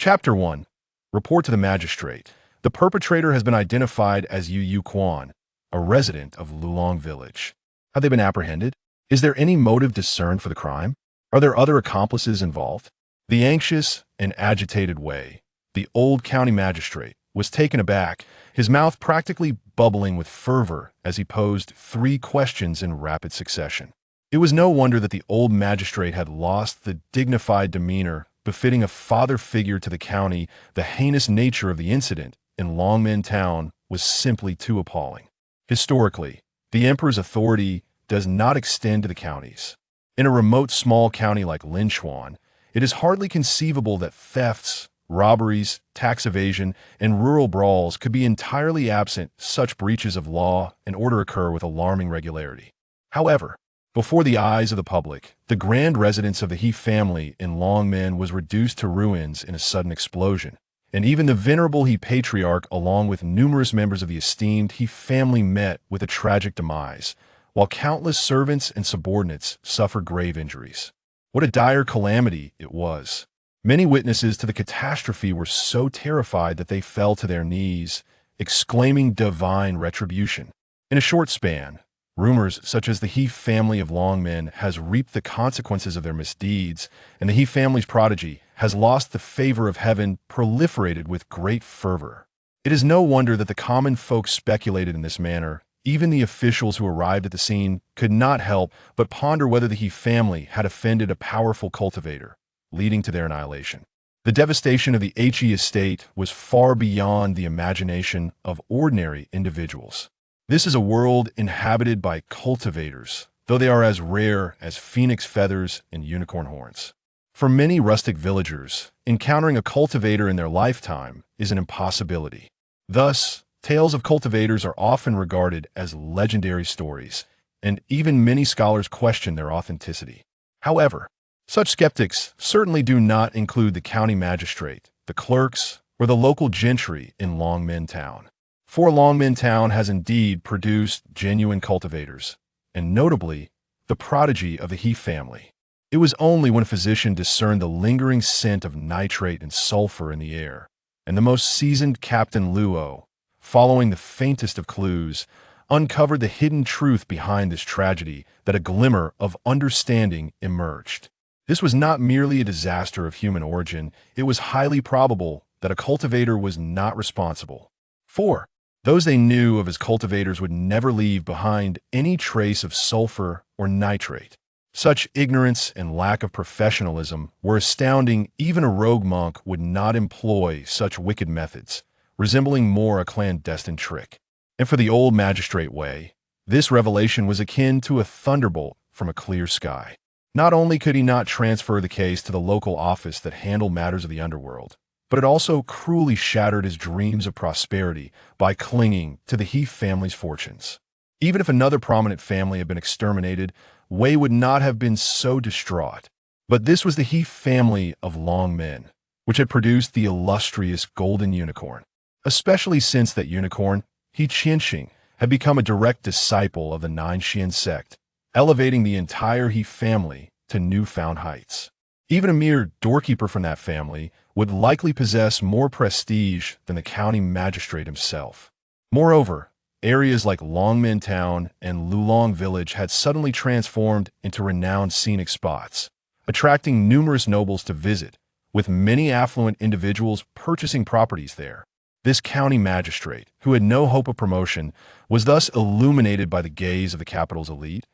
Chapter 1. Report to the magistrate. The perpetrator has been identified as Yu Quan, a resident of Lulong Village. Have they been apprehended? Is there any motive discerned for the crime? Are there other accomplices involved? The anxious and agitated Wei, the old county magistrate, was taken aback, his mouth practically bubbling with fervor as he posed 3 questions in rapid succession. It was no wonder that the old magistrate had lost the dignified demeanor befitting a father figure to the county. The heinous nature of the incident in Longmen Town was simply too appalling. Historically, the emperor's authority does not extend to the counties. In a remote small county like Linchuan, it is hardly conceivable that thefts, robberies, tax evasion, and rural brawls could be entirely absent. Such breaches of law and order occur with alarming regularity. However, before the eyes of the public, the grand residence of the He family in Longmen was reduced to ruins in a sudden explosion, and even the venerable He patriarch, along with numerous members of the esteemed He family, met with a tragic demise, while countless servants and subordinates suffered grave injuries. What a dire calamity it was! Many witnesses to the catastrophe were so terrified that they fell to their knees, exclaiming divine retribution. In a short span, rumors such as the He family of Longmen has reaped the consequences of their misdeeds, and the He family's prodigy has lost the favor of heaven, proliferated with great fervor. It is no wonder that the common folk speculated in this manner. Even the officials who arrived at the scene could not help but ponder whether the He family had offended a powerful cultivator, leading to their annihilation. The devastation of the He estate was far beyond the imagination of ordinary individuals. This is a world inhabited by cultivators, though they are as rare as phoenix feathers and unicorn horns. For many rustic villagers, encountering a cultivator in their lifetime is an impossibility. Thus, tales of cultivators are often regarded as legendary stories, and even many scholars question their authenticity. However, such skeptics certainly do not include the county magistrate, the clerks, or the local gentry in Longmen Town. For Longmen Town has indeed produced genuine cultivators, and notably, the prodigy of the He family. It was only when a physician discerned the lingering scent of nitrate and sulfur in the air, and the most seasoned Captain Luo, following the faintest of clues, uncovered the hidden truth behind this tragedy, that a glimmer of understanding emerged. This was not merely a disaster of human origin. It was highly probable that a cultivator was not responsible. For those they knew of as cultivators would never leave behind any trace of sulfur or nitrate. Such ignorance and lack of professionalism were astounding. Even a rogue monk would not employ such wicked methods, resembling more a clandestine trick. And for the old magistrate Wei, this revelation was akin to a thunderbolt from a clear sky. Not only could he not transfer the case to the local office that handled matters of the underworld, but it also cruelly shattered his dreams of prosperity by clinging to the He family's fortunes. Even if another prominent family had been exterminated, Wei would not have been so distraught. But this was the He family of Longmen, which had produced the illustrious Golden Unicorn. Especially since that unicorn, He Qianxing, had become a direct disciple of the Nine Xian sect, elevating the entire He family to newfound heights. Even a mere doorkeeper from that family would likely possess more prestige than the county magistrate himself. Moreover, areas like Longmen Town and Lulong Village had suddenly transformed into renowned scenic spots, attracting numerous nobles to visit, with many affluent individuals purchasing properties there. This county magistrate, who had no hope of promotion, was thus illuminated by the gaze of the capital's elite,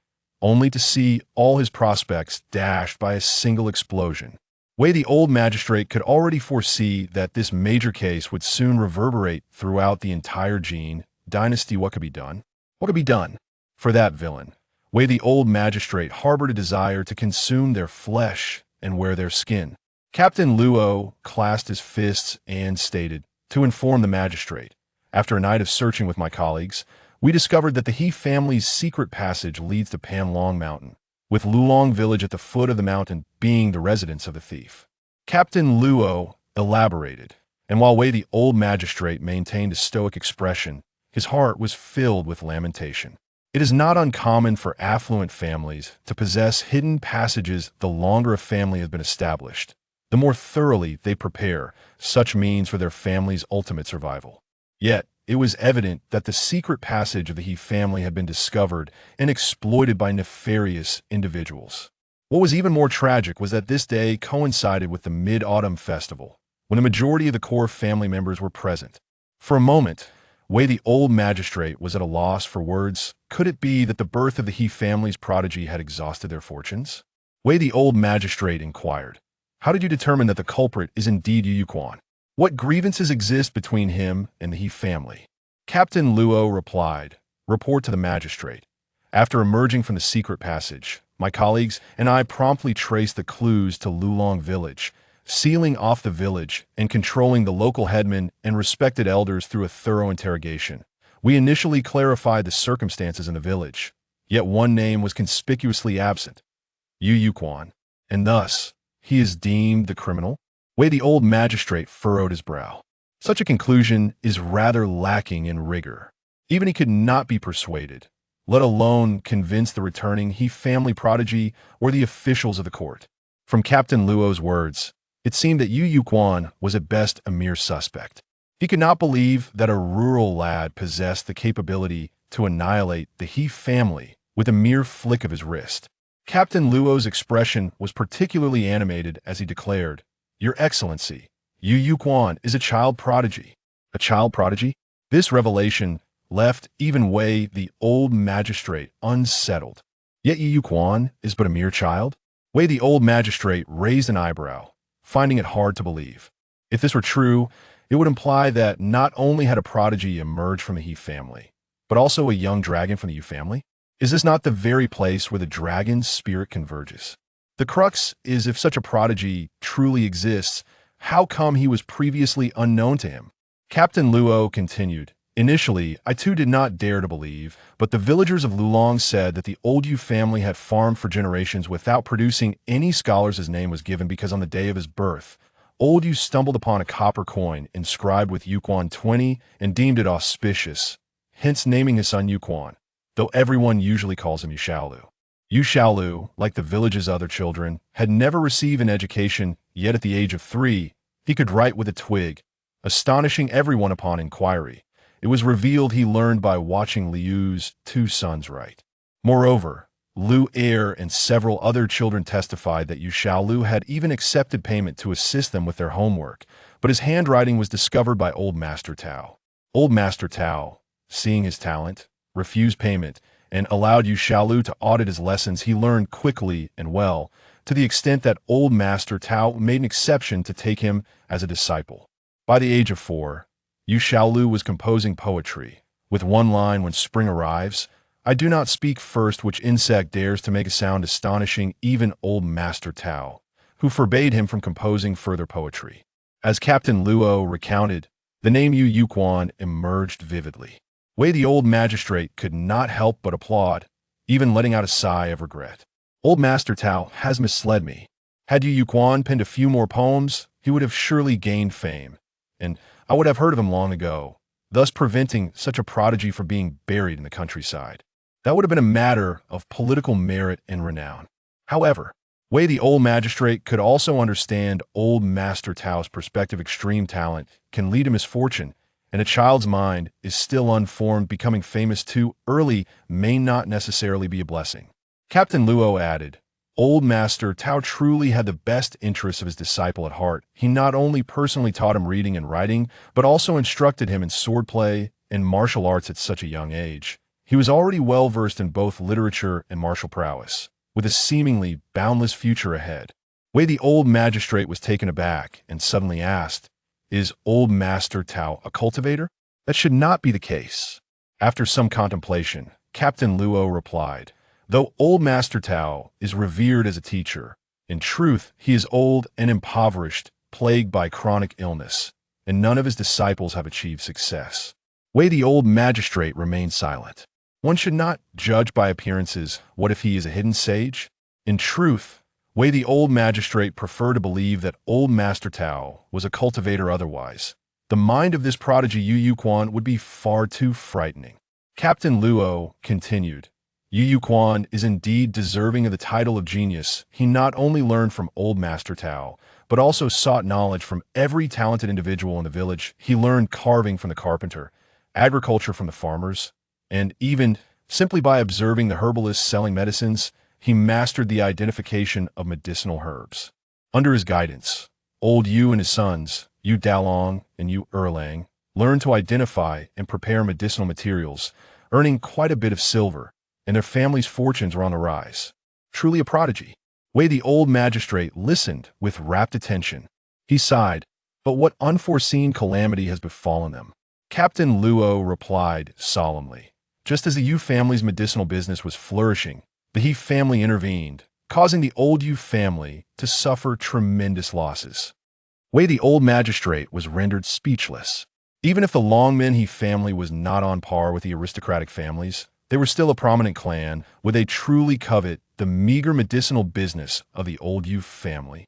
only to see all his prospects dashed by a single explosion. Wei, the old magistrate, could already foresee that this major case would soon reverberate throughout the entire Jin dynasty. What could be done? What could be done? For that villain, Wei, the old magistrate, harbored a desire to consume their flesh and wear their skin. Captain Luo clasped his fists and stated, to inform the magistrate, after a night of searching with my colleagues, we discovered that the He family's secret passage leads to Panlong Mountain, with Lulong Village at the foot of the mountain being the residence of the thief. Captain Luo elaborated, and while Wei, the old magistrate, maintained a stoic expression, his heart was filled with lamentation. It is not uncommon for affluent families to possess hidden passages the longer a family has been established. the more thoroughly they prepare such means for their family's ultimate survival. Yet, it was evident that the secret passage of the He family had been discovered and exploited by nefarious individuals. What was even more tragic was that this day coincided with the Mid-Autumn Festival, when a majority of the core family members were present. For a moment, Wei the old magistrate was at a loss for words. Could it be that the birth of the He family's prodigy had exhausted their fortunes? Wei the old magistrate inquired. How did you determine that the culprit is indeed Yu Yuquan? What grievances exist between him and the He family? Captain Luo replied, report to the magistrate. After emerging from the secret passage, my colleagues and I promptly traced the clues to Lulong village, sealing off the village and controlling the local headmen and respected elders through a thorough interrogation. We initially clarified the circumstances in the village, yet one name was conspicuously absent, Yu Yuquan, and thus, he is deemed the criminal? Wei the old magistrate furrowed his brow. Such a conclusion is rather lacking in rigor. Even he could not be persuaded, let alone convince the returning He family prodigy or the officials of the court. From Captain Luo's words, it seemed that Yu Yuquan was at best a mere suspect. He could not believe that a rural lad possessed the capability to annihilate the He family with a mere flick of his wrist. Captain Luo's expression was particularly animated as he declared, Your Excellency, Yu Yuquan is a child prodigy. A child prodigy? This revelation left even Wei the old magistrate unsettled. Yet Yu Yuquan is but a mere child? Wei the old magistrate raised an eyebrow, finding it hard to believe. If this were true, it would imply that not only had a prodigy emerged from the He family, but also a young dragon from the Yu family? Is this not the very place where the dragon's spirit converges? The crux is, if such a prodigy truly exists, how come he was previously unknown to him? Captain Luo continued, Initially, I too did not dare to believe, but the villagers of Lulong said that the old Yu family had farmed for generations without producing any scholars. His name was given because on the day of his birth, old Yu stumbled upon a copper coin inscribed with Yuquan 20 and deemed it auspicious, hence naming his son Yuquan, though everyone usually calls him Yu Shaolu. Yu Shaolu, like the village's other children, had never received an education, yet at the age of 3, he could write with a twig, astonishing everyone upon inquiry. It was revealed he learned by watching Liu's 2 sons write. Moreover, Lu Er and several other children testified that Yu Shaolu had even accepted payment to assist them with their homework, but his handwriting was discovered by Old Master Tao. Old Master Tao, seeing his talent, refused payment, and allowed Yu Shaolu to audit his lessons. He learned quickly and well, to the extent that Old Master Tao made an exception to take him as a disciple. By the age of 4, Yu Shaolu was composing poetry, with one line when spring arrives, I do not speak first which insect dares to make a sound astonishing even Old Master Tao, who forbade him from composing further poetry. As Captain Luo recounted, the name Yu Yuquan emerged vividly. Wei the old magistrate could not help but applaud, even letting out a sigh of regret. Old Master Tao has misled me. Had Yu Yuquan penned a few more poems, he would have surely gained fame, and I would have heard of him long ago, thus preventing such a prodigy from being buried in the countryside. That would have been a matter of political merit and renown. However, Wei the old magistrate could also understand Old Master Tao's perspective. Extreme talent can lead to misfortune, and a child's mind is still unformed. Becoming famous too early may not necessarily be a blessing. Captain Luo added, Old Master Tao truly had the best interests of his disciple at heart. He not only personally taught him reading and writing, but also instructed him in swordplay and martial arts at such a young age. He was already well versed in both literature and martial prowess, with a seemingly boundless future ahead. Wei the old magistrate was taken aback and suddenly asked, Is Old Master Tao a cultivator? That should not be the case. After some contemplation, Captain Luo replied, Though Old Master Tao is revered as a teacher, in truth he is old and impoverished, plagued by chronic illness, and none of his disciples have achieved success. Wei the old magistrate remained silent. One should not judge by appearances. What if he is a hidden sage? In truth, Wei the old magistrate preferred to believe that Old Master Tao was a cultivator. Otherwise, the mind of this prodigy Yu Yuquan would be far too frightening. Captain Luo continued, Yu Yuquan is indeed deserving of the title of genius. He not only learned from Old Master Tao, but also sought knowledge from every talented individual in the village. He learned carving from the carpenter, agriculture from the farmers, and even simply by observing the herbalists selling medicines, he mastered the identification of medicinal herbs. Under his guidance, old Yu and his sons, Yu Dalong and Yu Erlang, learned to identify and prepare medicinal materials, earning quite a bit of silver, and their family's fortunes were on the rise. Truly a prodigy. Wei, the old magistrate, listened with rapt attention. He sighed, but what unforeseen calamity has befallen them? Captain Luo replied solemnly. Just as the Yu family's medicinal business was flourishing, the He family intervened, causing the old Yu family to suffer tremendous losses. Wei, the old magistrate, was rendered speechless. Even if the Longmen He family was not on par with the aristocratic families, they were still a prominent clan. Would they truly covet the meager medicinal business of the old Yu family?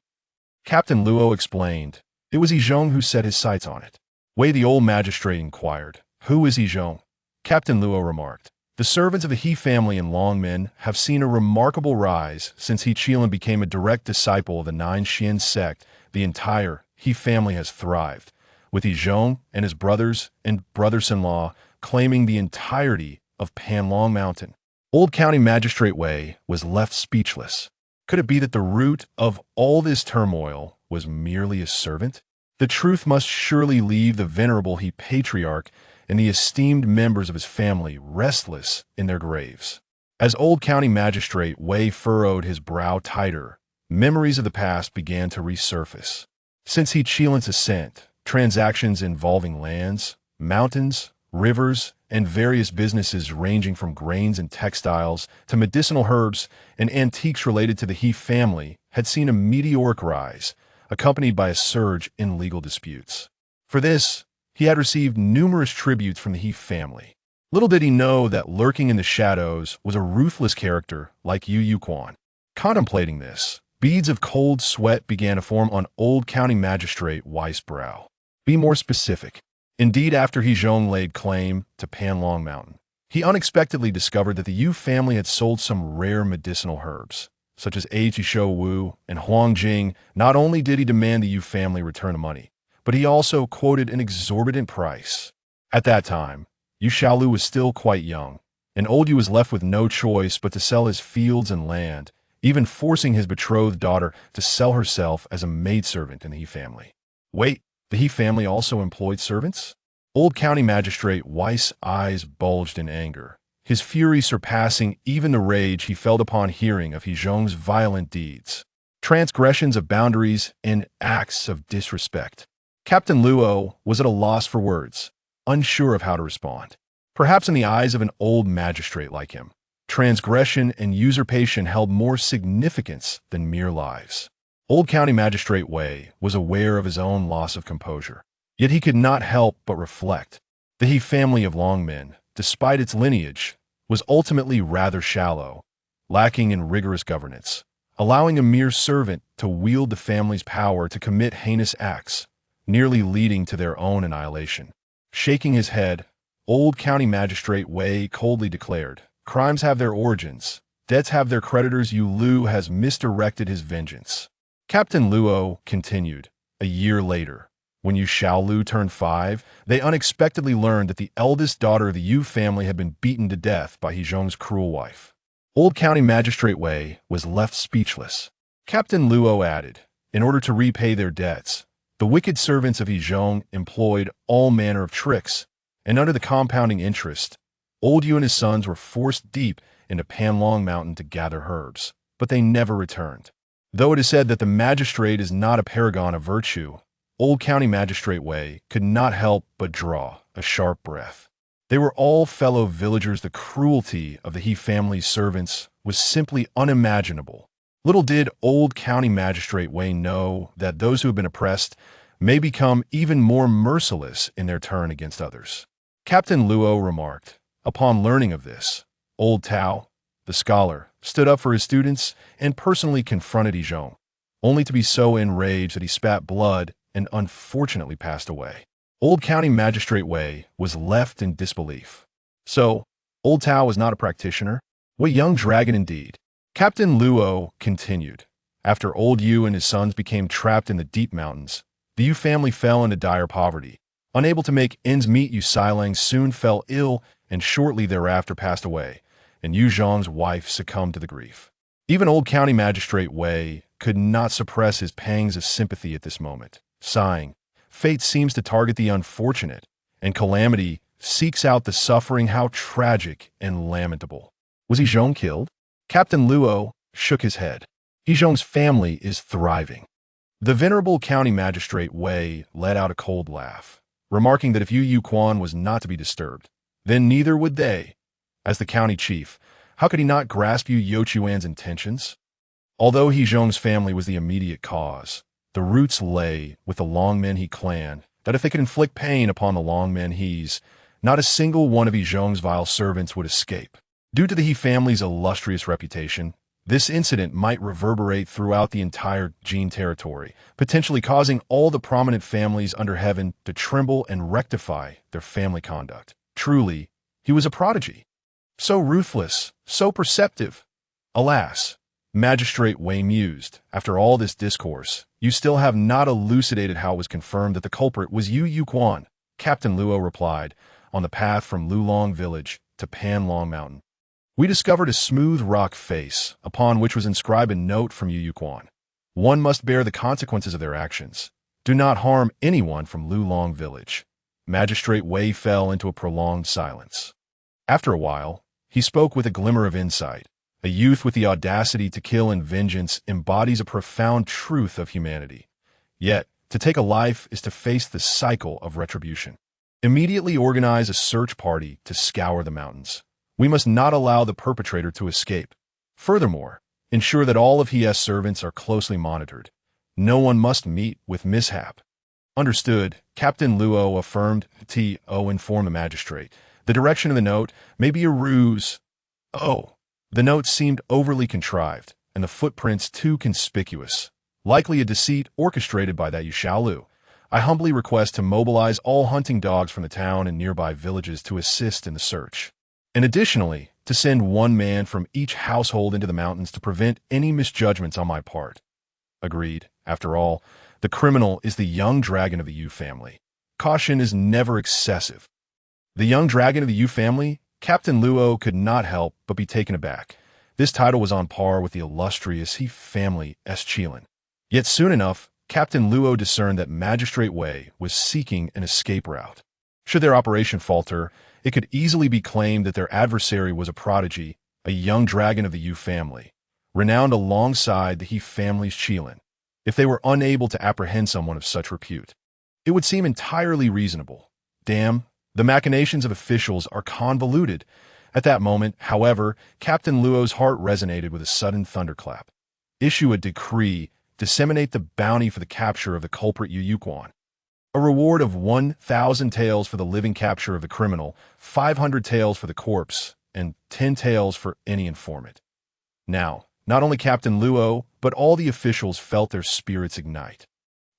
Captain Luo explained. It was Yizhong who set his sights on it. Wei, the old magistrate, inquired. Who is Yizhong? Captain Luo remarked. The servants of the He family in Longmen have seen a remarkable rise since He Qilan became a direct disciple of the Nine Xian sect. The entire He family has thrived, with Yizhong and his brothers and brothers-in-law claiming the entirety of Panlong Mountain. Old County Magistrate Wei was left speechless. Could it be that the root of all this turmoil was merely a servant? The truth must surely leave the venerable He Patriarch and the esteemed members of his family restless in their graves. As Old County Magistrate Wei furrowed his brow tighter, memories of the past began to resurface. Since He Qilan's ascent, transactions involving lands, mountains, rivers, and various businesses ranging from grains and textiles to medicinal herbs and antiques related to the He family had seen a meteoric rise, accompanied by a surge in legal disputes. For this, he had received numerous tributes from the He family. Little did he know that lurking in the shadows was a ruthless character like Yu Yuquan. Contemplating this, beads of cold sweat began to form on Old County Magistrate Wei's brow. Be more specific. Indeed, after Yizhong laid claim to Panlong Mountain, he unexpectedly discovered that the Yu family had sold some rare medicinal herbs, such as Eijishou Wu and Huangjing. Not only did he demand the Yu family return the money, but he also quoted an exorbitant price. At that time, Yu Xiaolu was still quite young, and old Yu was left with no choice but to sell his fields and land, even forcing his betrothed daughter to sell herself as a maidservant in the He family. Wait, the He family also employed servants? Old County Magistrate Wei's eyes bulged in anger, his fury surpassing even the rage he felt upon hearing of Yizhong's violent deeds, transgressions of boundaries, and acts of disrespect. Captain Luo was at a loss for words, unsure of how to respond. Perhaps in the eyes of an old magistrate like him, transgression and usurpation held more significance than mere lives. Old County Magistrate Wei was aware of his own loss of composure, yet he could not help but reflect. The He family of Longmen, despite its lineage, was ultimately rather shallow, lacking in rigorous governance, allowing a mere servant to wield the family's power to commit heinous acts, nearly leading to their own annihilation. Shaking his head, Old County Magistrate Wei coldly declared, "Crimes have their origins, debts have their creditors. Yu Lu has misdirected his vengeance." Captain Luo continued. A year later, when Yu Xiaolu turned 5, they unexpectedly learned that the eldest daughter of the Yu family had been beaten to death by Yizhong's cruel wife. Old County Magistrate Wei was left speechless. Captain Luo added, in order to repay their debts, the wicked servants of Yizhong employed all manner of tricks, and under the compounding interest, old Yu and his sons were forced deep into Panlong Mountain to gather herbs, but they never returned. Though it is said that the magistrate is not a paragon of virtue, Old County Magistrate Wei could not help but draw a sharp breath. They were all fellow villagers. The cruelty of the He family's servants was simply unimaginable. Little did Old County Magistrate Wei know that those who have been oppressed may become even more merciless in their turn against others. Captain Luo remarked. Upon learning of this, Old Tao, the scholar, stood up for his students and personally confronted Yizhong, only to be so enraged that he spat blood and unfortunately passed away. Old County Magistrate Wei was left in disbelief. So, Old Tao was not a practitioner? What young dragon indeed! Captain Luo continued. After old Yu and his sons became trapped in the deep mountains, the Yu family fell into dire poverty. Unable to make ends meet, Yu Sailang soon fell ill and shortly thereafter passed away, and Yu Zhong's wife succumbed to the grief. Even old County Magistrate Wei could not suppress his pangs of sympathy at this moment. Sighing, fate seems to target the unfortunate, and calamity seeks out the suffering. How tragic and lamentable. Was He Zhong killed? Captain Luo shook his head. He Zhong's family is thriving. The venerable County Magistrate Wei let out a cold laugh, remarking that if Yu Yuquan was not to be disturbed, then neither would they. As the county chief, how could he not grasp Yu Youquan's intentions? Although He Zhong's family was the immediate cause, the roots lay with the Longmen clan, that if they could inflict pain upon the Longmen, not a single one of He Zhong's vile servants would escape. Due to the He family's illustrious reputation, this incident might reverberate throughout the entire Jin territory, potentially causing all the prominent families under heaven to tremble and rectify their family conduct. Truly, he was a prodigy. So ruthless, so perceptive. Alas, Magistrate Wei mused, after all this discourse, you still have not elucidated how it was confirmed that the culprit was Yu Yuquan. Captain Luo replied, on the path from Lulong Village to Panlong Mountain. We discovered a smooth rock face, upon which was inscribed a note from Yu Yuquan. One must bear the consequences of their actions. Do not harm anyone from Lulong Village. Magistrate Wei fell into a prolonged silence. After a while, he spoke with a glimmer of insight. A youth with the audacity to kill in vengeance embodies a profound truth of humanity. Yet, to take a life is to face the cycle of retribution. Immediately organize a search party to scour the mountains. We must not allow the perpetrator to escape. Furthermore, ensure that all of his servants are closely monitored. No one must meet with mishap. Understood, Captain Luo affirmed. T.O. informed the magistrate. The direction of the note may be a ruse. Oh, the note seemed overly contrived, and the footprints too conspicuous. Likely a deceit orchestrated by that Yu Xiaolu. I humbly request to mobilize all hunting dogs from the town and nearby villages to assist in the search. And additionally, to send one man from each household into the mountains to prevent any misjudgments on my part. Agreed. After all, the criminal is the young dragon of the Yu family. Caution is never excessive. The young dragon of the Yu family? Captain Luo could not help but be taken aback. This title was on par with the illustrious He family Eschilin. Yet soon enough, Captain Luo discerned that Magistrate Wei was seeking an escape route. Should their operation falter, it could easily be claimed that their adversary was a prodigy, a young dragon of the Yu family, renowned alongside the He family's Qilin. If they were unable to apprehend someone of such repute, it would seem entirely reasonable. Damn, the machinations of officials are convoluted. At that moment, however, Captain Luo's heart resonated with a sudden thunderclap. Issue a decree, disseminate the bounty for the capture of the culprit Yu Yuquan. A reward of 1,000 taels for the living capture of the criminal, 500 taels for the corpse, and 10 taels for any informant. Now, not only Captain Luo, but all the officials felt their spirits ignite.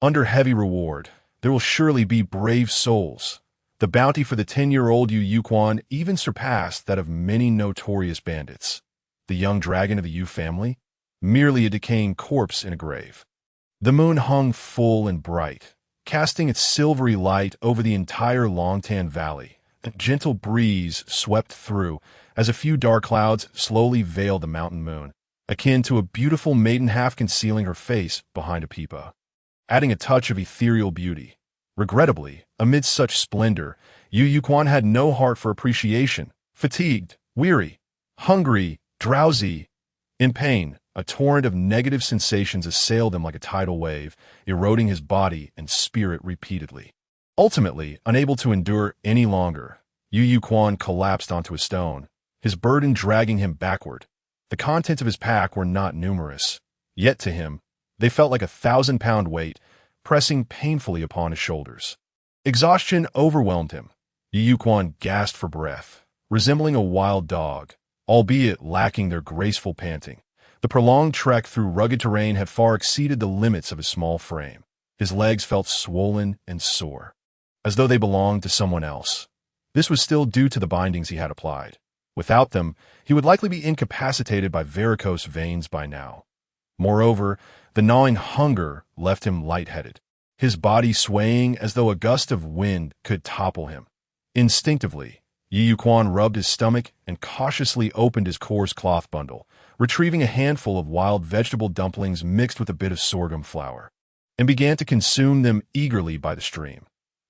Under heavy reward, there will surely be brave souls. The bounty for the 10-year-old Yu Yuquan even surpassed that of many notorious bandits. The young dragon of the Yu family? Merely a decaying corpse in a grave. The moon hung full and bright, casting its silvery light over the entire Longtan Valley. A gentle breeze swept through as a few dark clouds slowly veiled the mountain moon, akin to a beautiful maiden half concealing her face behind a peepa, adding a touch of ethereal beauty. Regrettably, amidst such splendor, Yu Yuquan had no heart for appreciation. Fatigued, weary, hungry, drowsy, in pain, a torrent of negative sensations assailed him like a tidal wave, eroding his body and spirit repeatedly. Ultimately, unable to endure any longer, Yu Yuquan collapsed onto a stone, his burden dragging him backward. The contents of his pack were not numerous, yet to him, they felt like a 1,000-pound weight, pressing painfully upon his shoulders. Exhaustion overwhelmed him. Yu Yuquan gasped for breath, resembling a wild dog, albeit lacking their graceful panting. The prolonged trek through rugged terrain had far exceeded the limits of his small frame. His legs felt swollen and sore, as though they belonged to someone else. This was still due to the bindings he had applied. Without them, he would likely be incapacitated by varicose veins by now. Moreover, the gnawing hunger left him lightheaded, his body swaying as though a gust of wind could topple him. Instinctively, Yu Quan rubbed his stomach and cautiously opened his coarse cloth bundle, retrieving a handful of wild vegetable dumplings mixed with a bit of sorghum flour, and began to consume them eagerly by the stream.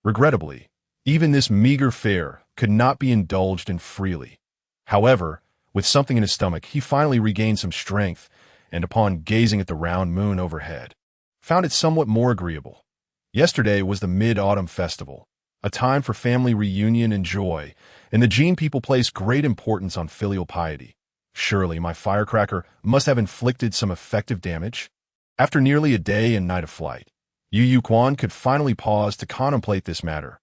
Regrettably, even this meager fare could not be indulged in freely. However, with something in his stomach, he finally regained some strength, and upon gazing at the round moon overhead, found it somewhat more agreeable. Yesterday was the Mid-Autumn Festival, a time for family reunion and joy, and the Jin people place great importance on filial piety. Surely my firecracker must have inflicted some effective damage. After nearly a day and night of flight, Yu Quan could finally pause to contemplate this matter.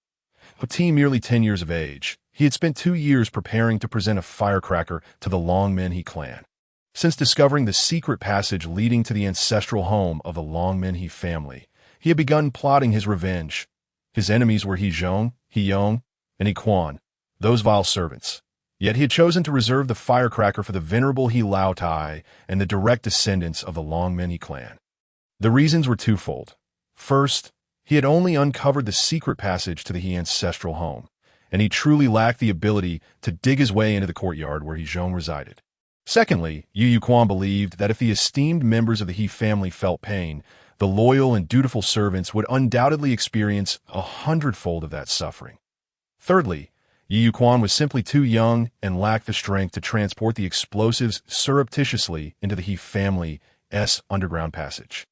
A teen merely 10 years of age, he had spent 2 years preparing to present a firecracker to the Long Minhe clan. Since discovering the secret passage leading to the ancestral home of the Long Minhe family, he had begun plotting his revenge. His enemies were He Zhong, He Yong, and He Quan, those vile servants. Yet he had chosen to reserve the firecracker for the venerable He Lao Tai and the direct descendants of the Long Minhe clan. The reasons were twofold. First, he had only uncovered the secret passage to the He ancestral home, and he truly lacked the ability to dig his way into the courtyard where He Zhong resided. Secondly, Yu Quan believed that if the esteemed members of the He family felt pain, the loyal and dutiful servants would undoubtedly experience 100-fold of that suffering. Thirdly, Yu Quan was simply too young and lacked the strength to transport the explosives surreptitiously into the He family's underground passage.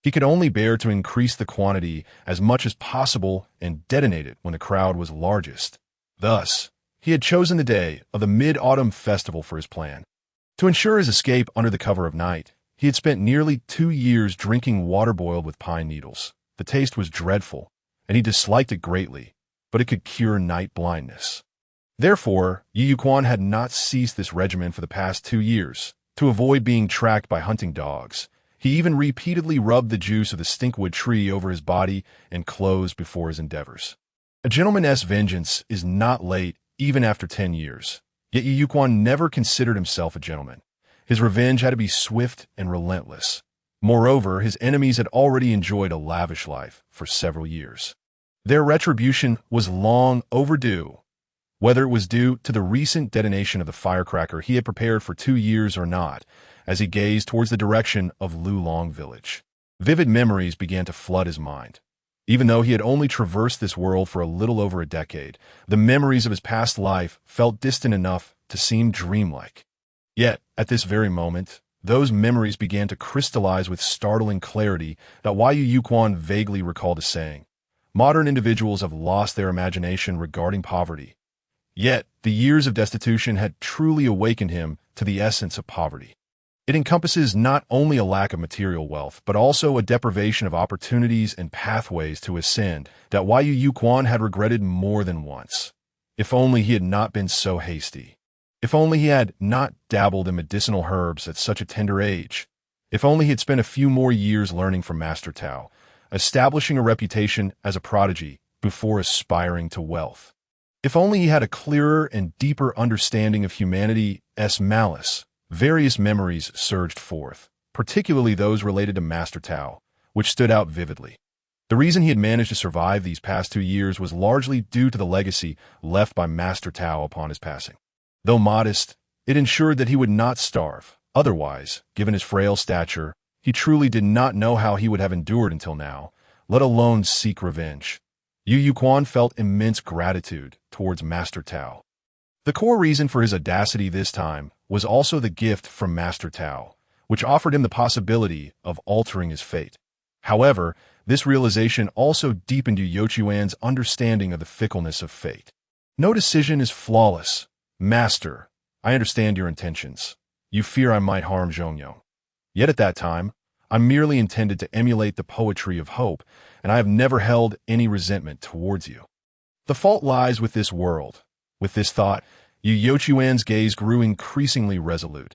He could only bear to increase the quantity as much as possible and detonate it when the crowd was largest. Thus, he had chosen the day of the Mid-Autumn Festival for his plan. To ensure his escape under the cover of night, he had spent nearly 2 years drinking water boiled with pine needles. The taste was dreadful, and he disliked it greatly, but it could cure night blindness. Therefore, Yu Quan had not ceased this regimen for the past 2 years. To avoid being tracked by hunting dogs, he even repeatedly rubbed the juice of the stinkwood tree over his body and clothes before his endeavors. A gentleman's vengeance is not late even after 10 years. Yet Yu Quan never considered himself a gentleman. His revenge had to be swift and relentless. Moreover, his enemies had already enjoyed a lavish life for several years. Their retribution was long overdue. Whether it was due to the recent detonation of the firecracker he had prepared for 2 years or not, as he gazed towards the direction of Lulong village, vivid memories began to flood his mind. Even though he had only traversed this world for a little over a decade, the memories of his past life felt distant enough to seem dreamlike. Yet, at this very moment, those memories began to crystallize with startling clarity that Yu Quan vaguely recalled a saying. Modern individuals have lost their imagination regarding poverty. Yet, the years of destitution had truly awakened him to the essence of poverty. It encompasses not only a lack of material wealth, but also a deprivation of opportunities and pathways to ascend that Yu Quan had regretted more than once. If only he had not been so hasty. If only he had not dabbled in medicinal herbs at such a tender age. If only he had spent a few more years learning from Master Tao, establishing a reputation as a prodigy before aspiring to wealth. If only he had a clearer and deeper understanding of humanity's malice. Various memories surged forth, particularly those related to Master Tao, which stood out vividly. The reason he had managed to survive these past 2 years was largely due to the legacy left by Master Tao upon his passing. Though modest, it ensured that he would not starve. Otherwise, given his frail stature, he truly did not know how he would have endured until now, let alone seek revenge. Yu Quan felt immense gratitude towards Master Tao. The core reason for his audacity this time was also the gift from Master Tao, which offered him the possibility of altering his fate. However, this realization also deepened Yu Chuan's understanding of the fickleness of fate. No decision is flawless. Master, I understand your intentions. You fear I might harm Zhongyong. Yet at that time, I merely intended to emulate the poetry of hope, and I have never held any resentment towards you. The fault lies with this world. With this thought, Yu Chuan's gaze grew increasingly resolute.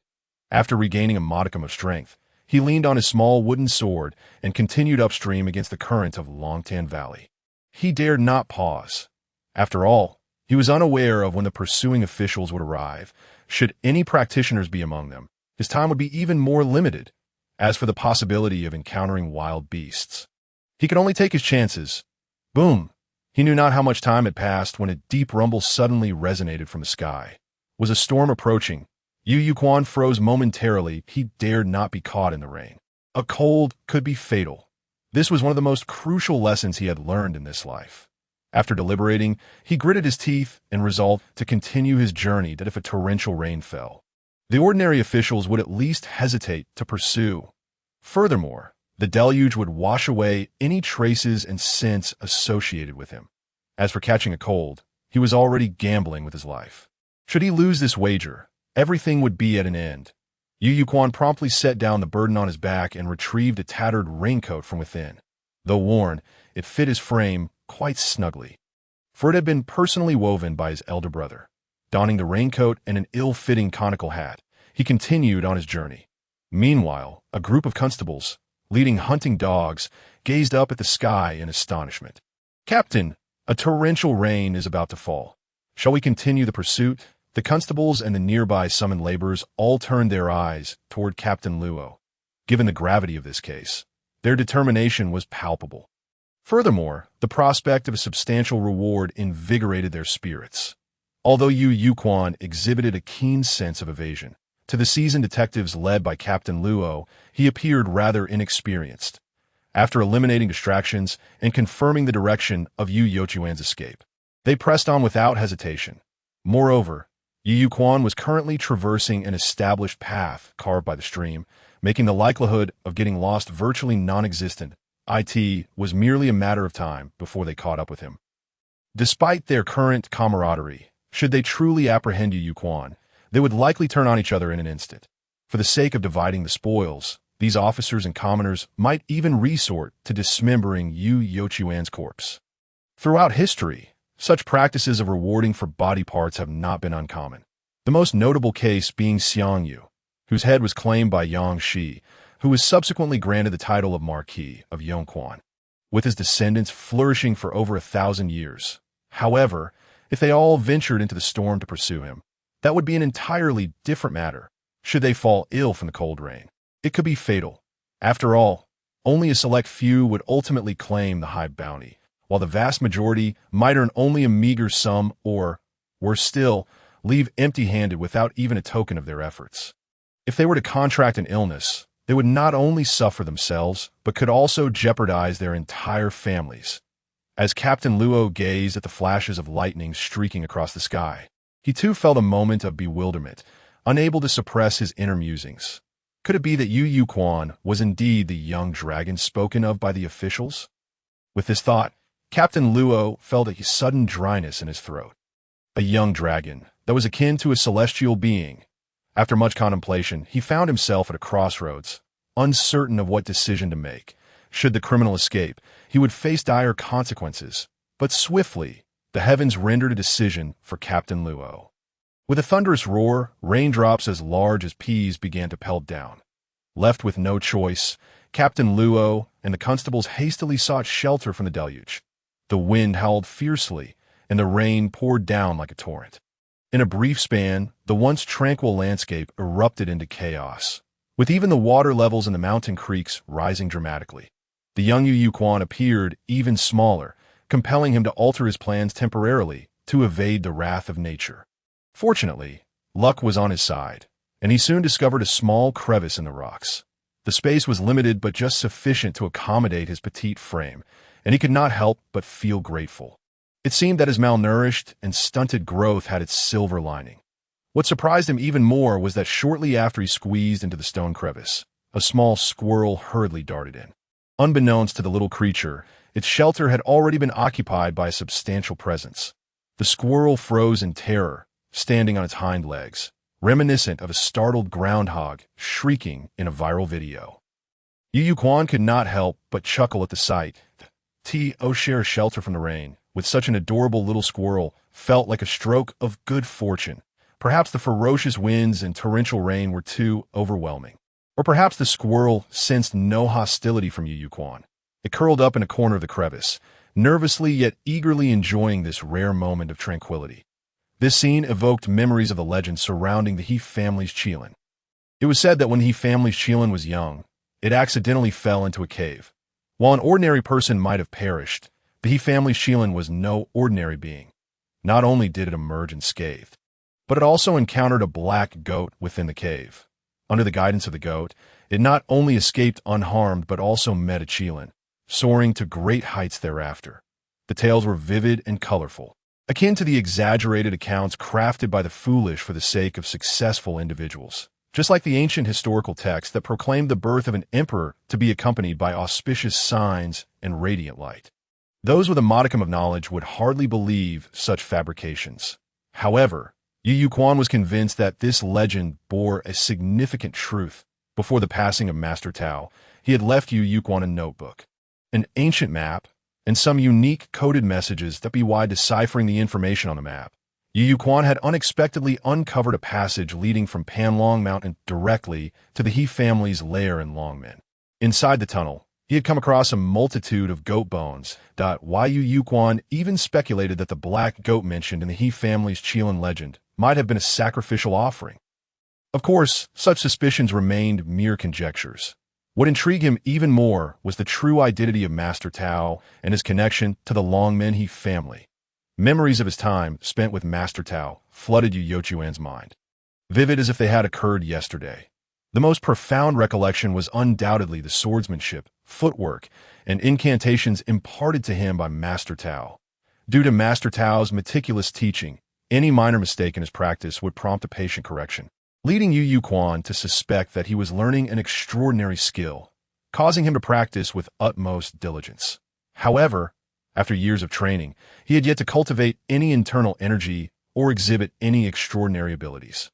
After regaining a modicum of strength, he leaned on his small wooden sword and continued upstream against the current of Longtan Valley. He dared not pause. After all, he was unaware of when the pursuing officials would arrive. Should any practitioners be among them, his time would be even more limited. As for the possibility of encountering wild beasts, he could only take his chances. Boom! He knew not how much time had passed when a deep rumble suddenly resonated from the sky. Was a storm approaching? Yu Yuquan froze momentarily. He dared not be caught in the rain. A cold could be fatal. This was one of the most crucial lessons he had learned in this life. After deliberating, he gritted his teeth and resolved to continue his journey that if a torrential rain fell, the ordinary officials would at least hesitate to pursue. Furthermore, the deluge would wash away any traces and scents associated with him. As for catching a cold, he was already gambling with his life. Should he lose this wager, everything would be at an end. Yu Yuquan promptly set down the burden on his back and retrieved a tattered raincoat from within. Though worn, it fit his frame quite snugly, for it had been personally woven by his elder brother. Donning the raincoat and an ill-fitting conical hat, he continued on his journey. Meanwhile, a group of constables, leading hunting dogs, gazed up at the sky in astonishment. "Captain, a torrential rain is about to fall. Shall we continue the pursuit?" The constables and the nearby summoned laborers all turned their eyes toward Captain Luo. Given the gravity of this case, their determination was palpable. Furthermore, the prospect of a substantial reward invigorated their spirits. Although Yu Yuquan exhibited a keen sense of evasion, to the seasoned detectives led by Captain Luo, he appeared rather inexperienced. After eliminating distractions and confirming the direction of Yu Yuquan's escape, they pressed on without hesitation. Moreover, Yu Yuquan was currently traversing an established path carved by the stream, making the likelihood of getting lost virtually non-existent. It was merely a matter of time before they caught up with him. Despite their current camaraderie, should they truly apprehend Yu Yuquan, they would likely turn on each other in an instant. For the sake of dividing the spoils, these officers and commoners might even resort to dismembering Yu Yuquan's corpse. Throughout history, such practices of rewarding for body parts have not been uncommon. The most notable case being Xiang Yu, whose head was claimed by Yang Shi, who was subsequently granted the title of Marquis of Yongquan, with his descendants flourishing for over 1,000 years. However, if they all ventured into the storm to pursue him, that would be an entirely different matter. Should they fall ill from the cold rain, it could be fatal. After all, only a select few would ultimately claim the high bounty, while the vast majority might earn only a meager sum or, worse still, leave empty-handed without even a token of their efforts. If they were to contract an illness, they would not only suffer themselves, but could also jeopardize their entire families. As Captain Luo gazed at the flashes of lightning streaking across the sky, he too felt a moment of bewilderment, unable to suppress his inner musings. Could it be that Yu Yuquan was indeed the young dragon spoken of by the officials? With this thought, Captain Luo felt a sudden dryness in his throat. A young dragon that was akin to a celestial being. After much contemplation, he found himself at a crossroads, uncertain of what decision to make. Should the criminal escape, he would face dire consequences. But swiftly, the heavens rendered a decision for Captain Luo. With a thunderous roar, raindrops as large as peas began to pelt down. Left with no choice, Captain Luo and the constables hastily sought shelter from the deluge. The wind howled fiercely, and the rain poured down like a torrent. In a brief span, the once tranquil landscape erupted into chaos, with even the water levels in the mountain creeks rising dramatically. The young Yu Yuquan appeared even smaller, compelling him to alter his plans temporarily to evade the wrath of nature. Fortunately, luck was on his side, and he soon discovered a small crevice in the rocks. The space was limited but just sufficient to accommodate his petite frame, and he could not help but feel grateful. It seemed that his malnourished and stunted growth had its silver lining. What surprised him even more was that shortly after he squeezed into the stone crevice, a small squirrel hurriedly darted in. Unbeknownst to the little creature, its shelter had already been occupied by a substantial presence. The squirrel froze in terror, standing on its hind legs, reminiscent of a startled groundhog shrieking in a viral video. Yu Yuquan could not help but chuckle at the sight. Share shelter from the rain, with such an adorable little squirrel, felt like a stroke of good fortune. Perhaps the ferocious winds and torrential rain were too overwhelming. Or perhaps the squirrel sensed no hostility from Yu Yuquan. It curled up in a corner of the crevice, nervously yet eagerly enjoying this rare moment of tranquility. This scene evoked memories of the legend surrounding the He family's Qilin. It was said that when the He family's Qilin was young, it accidentally fell into a cave. While an ordinary person might have perished, the He family's Shilin was no ordinary being. Not only did it emerge unscathed, but it also encountered a black goat within the cave. Under the guidance of the goat, it not only escaped unharmed but also met a Qilin, soaring to great heights thereafter. The tales were vivid and colorful, akin to the exaggerated accounts crafted by the foolish for the sake of successful individuals. Just like the ancient historical texts that proclaimed the birth of an emperor to be accompanied by auspicious signs and radiant light. Those with a modicum of knowledge would hardly believe such fabrications. However, Yu Quan was convinced that this legend bore a significant truth. Before the passing of Master Tao, he had left Yu Quan a notebook, an ancient map, and some unique coded messages that belied deciphering the information on the map. Yu Quan had unexpectedly uncovered a passage leading from Panlong Mountain directly to the He family's lair in Longmen. Inside the tunnel, he had come across a multitude of goat bones. Yu Quan even speculated that the black goat mentioned in the He family's Qilin legend might have been a sacrificial offering. Of course, such suspicions remained mere conjectures. What intrigued him even more was the true identity of Master Tao and his connection to the Longmen He family. Memories of his time spent with Master Tao flooded Yu Yochuan's mind, vivid as if they had occurred yesterday. The most profound recollection was undoubtedly the swordsmanship, footwork, and incantations imparted to him by Master Tao. Due to Master Tao's meticulous teaching, any minor mistake in his practice would prompt a patient correction, leading Yu Quan to suspect that he was learning an extraordinary skill, causing him to practice with utmost diligence. However, after years of training, he had yet to cultivate any internal energy or exhibit any extraordinary abilities,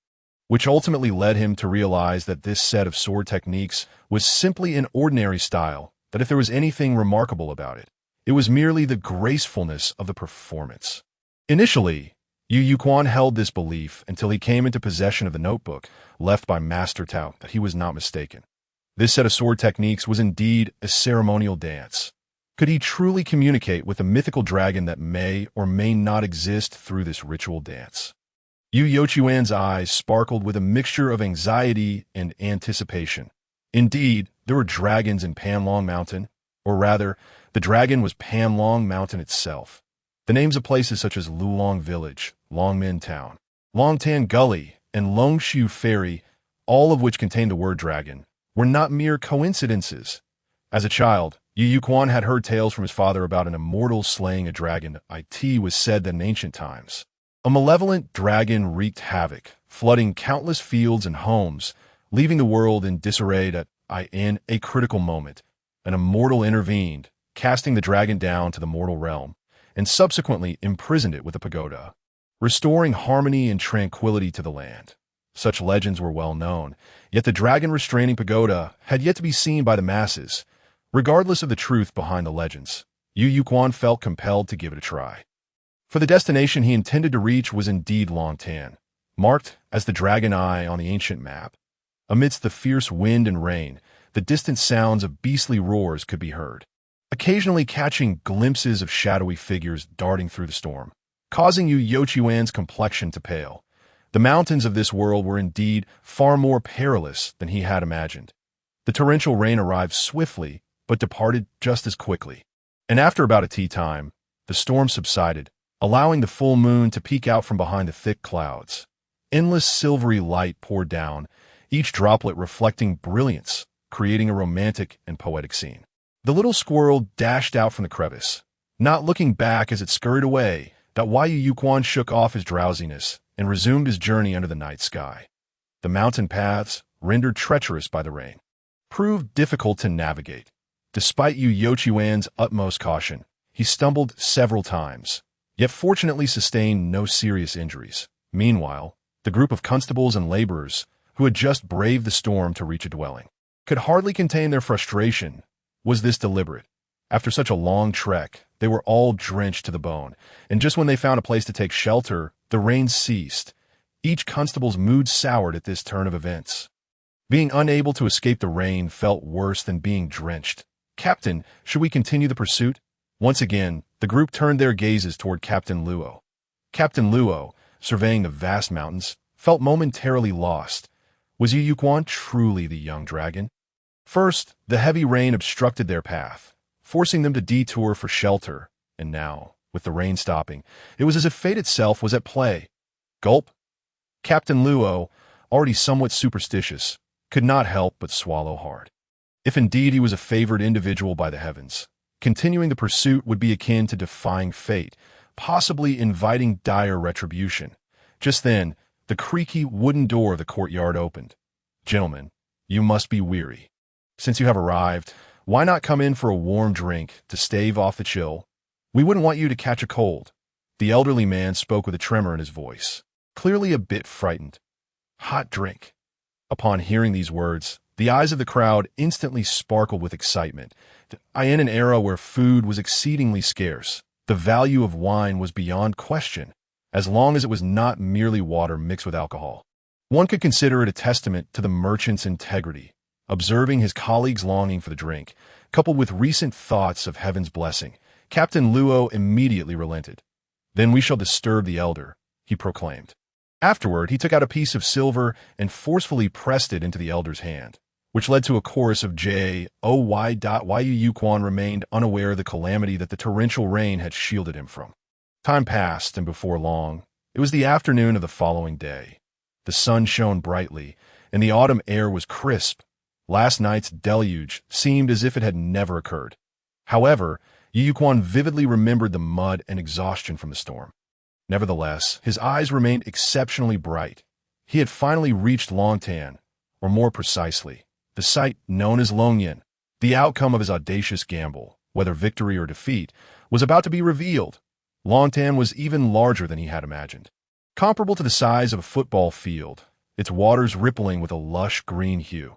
which ultimately led him to realize that this set of sword techniques was simply an ordinary style, that if there was anything remarkable about it, it was merely the gracefulness of the performance. Initially, Yu Quan held this belief until he came into possession of the notebook left by Master Tao that he was not mistaken. This set of sword techniques was indeed a ceremonial dance. Could he truly communicate with the mythical dragon that may or may not exist through this ritual dance? Yu Yochuan's eyes sparkled with a mixture of anxiety and anticipation. Indeed, there were dragons in Panlong Mountain, or rather, the dragon was Panlong Mountain itself. The names of places such as Lulong Village, Longmen Town, Longtan Gully, and Longshu Ferry, all of which contained the word dragon, were not mere coincidences. As a child, Yu Quan had heard tales from his father about an immortal slaying a dragon. It was said that in ancient times, a malevolent dragon wreaked havoc, flooding countless fields and homes, leaving the world in disarray. In a critical moment, an immortal intervened, casting the dragon down to the mortal realm, and subsequently imprisoned it with a pagoda, restoring harmony and tranquility to the land. Such legends were well known, yet the dragon-restraining pagoda had yet to be seen by the masses. Regardless of the truth behind the legends, Yu Quan felt compelled to give it a try. For the destination he intended to reach was indeed Longtan, marked as the Dragon Eye on the ancient map. Amidst the fierce wind and rain, the distant sounds of beastly roars could be heard, occasionally catching glimpses of shadowy figures darting through the storm, causing Yu Yochuan's complexion to pale. The mountains of this world were indeed far more perilous than he had imagined. The torrential rain arrived swiftly, but departed just as quickly. And after about a tea time, the storm subsided, allowing the full moon to peek out from behind the thick clouds. Endless silvery light poured down, each droplet reflecting brilliance, creating a romantic and poetic scene. The little squirrel dashed out from the crevice, not looking back as it scurried away. Yu Quan shook off his drowsiness and resumed his journey under the night sky. The mountain paths, rendered treacherous by the rain, proved difficult to navigate. Despite Yu Yochuan's utmost caution, he stumbled several times, yet fortunately sustained no serious injuries. Meanwhile, the group of constables and laborers, who had just braved the storm to reach a dwelling, could hardly contain their frustration. Was this deliberate? After such a long trek, they were all drenched to the bone, and just when they found a place to take shelter, the rain ceased. Each constable's mood soured at this turn of events. Being unable to escape the rain felt worse than being drenched. "Captain, should we continue the pursuit?" Once again, the group turned their gazes toward Captain Luo. Captain Luo, surveying the vast mountains, felt momentarily lost. Was Yu Quan truly the young dragon? First, the heavy rain obstructed their path, forcing them to detour for shelter, and now, with the rain stopping, it was as if fate itself was at play. Gulp. Captain Luo, already somewhat superstitious, could not help but swallow hard. If indeed he was a favored individual by the heavens, continuing the pursuit would be akin to defying fate, possibly inviting dire retribution. Just then, the creaky wooden door of the courtyard opened. "Gentlemen, you must be weary. Since you have arrived, why not come in for a warm drink to stave off the chill? We wouldn't want you to catch a cold." The elderly man spoke with a tremor in his voice, clearly a bit frightened. "Hot drink." Upon hearing these words, the eyes of the crowd instantly sparkled with excitement. In an era where food was exceedingly scarce, the value of wine was beyond question, as long as it was not merely water mixed with alcohol. One could consider it a testament to the merchant's integrity. Observing his colleague's longing for the drink, coupled with recent thoughts of heaven's blessing, Captain Luo immediately relented. "Then we shall disturb the elder," he proclaimed. Afterward, he took out a piece of silver and forcefully pressed it into the elder's hand, which led to a chorus of J-O-Y. Yu Quan remained unaware of the calamity that the torrential rain had shielded him from. Time passed, and before long, it was the afternoon of the following day. The sun shone brightly, and the autumn air was crisp. Last night's deluge seemed as if it had never occurred. However, Yu Quan vividly remembered the mud and exhaustion from the storm. Nevertheless, his eyes remained exceptionally bright. He had finally reached Longtan, or more precisely, the site known as Longyan. The outcome of his audacious gamble, whether victory or defeat, was about to be revealed. Longtan was even larger than he had imagined. Comparable to the size of a football field, its waters rippling with a lush green hue.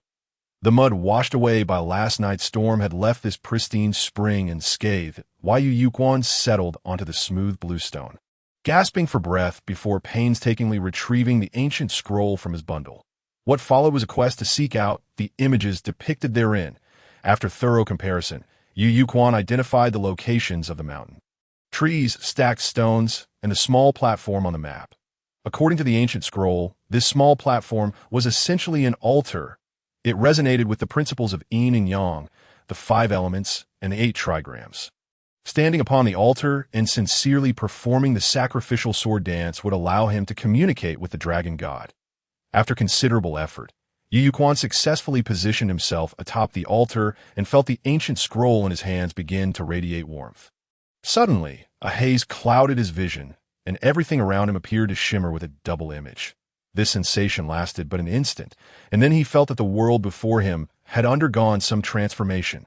The mud washed away by last night's storm had left this pristine spring unscathed. Yu Quan settled onto the smooth blue stone, gasping for breath before painstakingly retrieving the ancient scroll from his bundle. What followed was a quest to seek out the images depicted therein. After thorough comparison, Yu Quan identified the locations of the mountain, trees, stacked stones, and a small platform on the map. According to the ancient scroll, this small platform was essentially an altar. It resonated with the principles of yin and yang, the 5 elements, and the 8 trigrams. Standing upon the altar and sincerely performing the sacrificial sword dance would allow him to communicate with the dragon god. After considerable effort, Yu Quan successfully positioned himself atop the altar and felt the ancient scroll in his hands begin to radiate warmth. Suddenly, a haze clouded his vision, and everything around him appeared to shimmer with a double image. This sensation lasted but an instant, and then he felt that the world before him had undergone some transformation.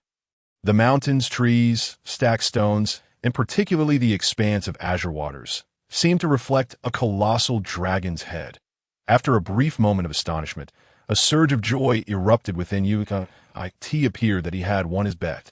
The mountains, trees, stacked stones, and particularly the expanse of azure waters, seemed to reflect a colossal dragon's head. After a brief moment of astonishment, a surge of joy erupted within Yu Quan. It appeared that he had won his bet.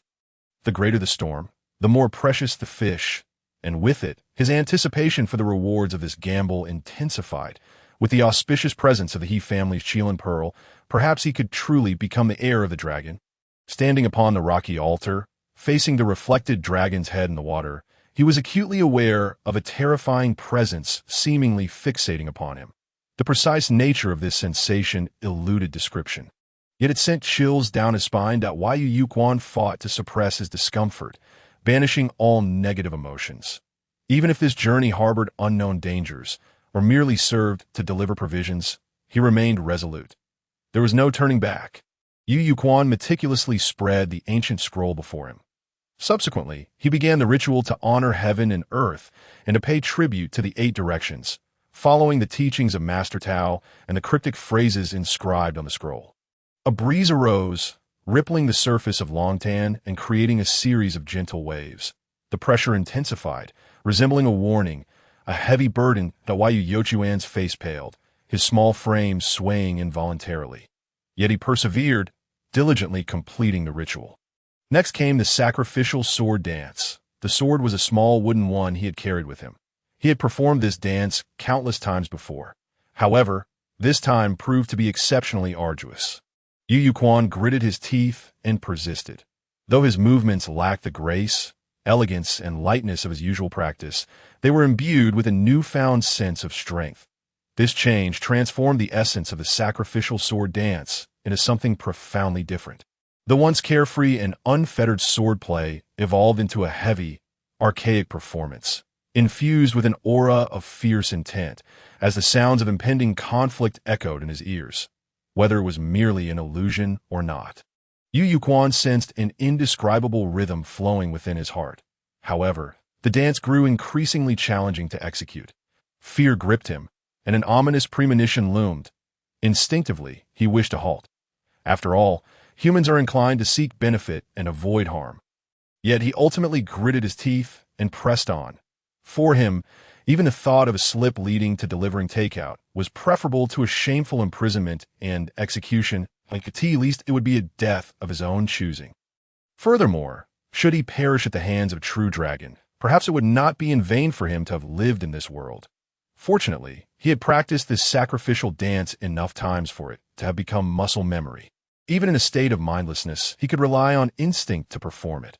The greater the storm, the more precious the fish, and with it, his anticipation for the rewards of this gamble intensified. With the auspicious presence of the He family's Qilin Pearl, perhaps he could truly become the heir of the dragon. Standing upon the rocky altar, facing the reflected dragon's head in the water, he was acutely aware of a terrifying presence seemingly fixating upon him. The precise nature of this sensation eluded description. Yet it sent chills down his spine. Yu Quan fought to suppress his discomfort, banishing all negative emotions. Even if this journey harbored unknown dangers, or merely served to deliver provisions, he remained resolute. There was no turning back. Yu Quan meticulously spread the ancient scroll before him. Subsequently, he began the ritual to honor heaven and earth and to pay tribute to the 8 directions, following the teachings of Master Tao and the cryptic phrases inscribed on the scroll. A breeze arose, rippling the surface of Longtan and creating a series of gentle waves. The pressure intensified, resembling a warning, a heavy burden. Yu Quan's face paled, his small frame swaying involuntarily. Yet he persevered, diligently completing the ritual. Next came the sacrificial sword dance. The sword was a small wooden one he had carried with him. He had performed this dance countless times before. However, this time proved to be exceptionally arduous. Yu Quan gritted his teeth and persisted. Though his movements lacked the grace, elegance, and lightness of his usual practice, they were imbued with a newfound sense of strength. This change transformed the essence of the sacrificial sword dance into something profoundly different. The once carefree and unfettered swordplay evolved into a heavy, archaic performance, infused with an aura of fierce intent, as the sounds of impending conflict echoed in his ears, whether it was merely an illusion or not. Yu Yuquan sensed an indescribable rhythm flowing within his heart. However, the dance grew increasingly challenging to execute. Fear gripped him, and an ominous premonition loomed. Instinctively, he wished to halt. After all, humans are inclined to seek benefit and avoid harm. Yet he ultimately gritted his teeth and pressed on. For him, even the thought of a slip leading to delivering takeout was preferable to a shameful imprisonment and execution, like at least it would be a death of his own choosing. Furthermore, should he perish at the hands of a true dragon, perhaps it would not be in vain for him to have lived in this world. Fortunately, he had practiced this sacrificial dance enough times for it to have become muscle memory. Even in a state of mindlessness, he could rely on instinct to perform it.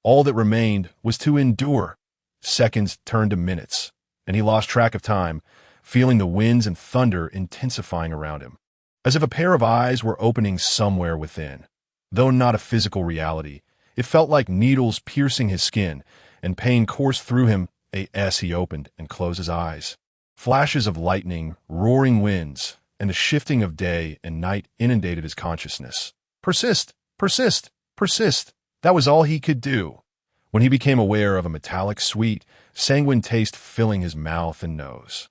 All that remained was to endure. Seconds turned to minutes, and he lost track of time, feeling the winds and thunder intensifying around him, as if a pair of eyes were opening somewhere within. Though not a physical reality, it felt like needles piercing his skin, and pain coursed through him as he opened and closed his eyes. Flashes of lightning, roaring winds, and the shifting of day and night inundated his consciousness. Persist, persist, persist. That was all he could do. When he became aware of a metallic, sweet, sanguine taste filling his mouth and nose.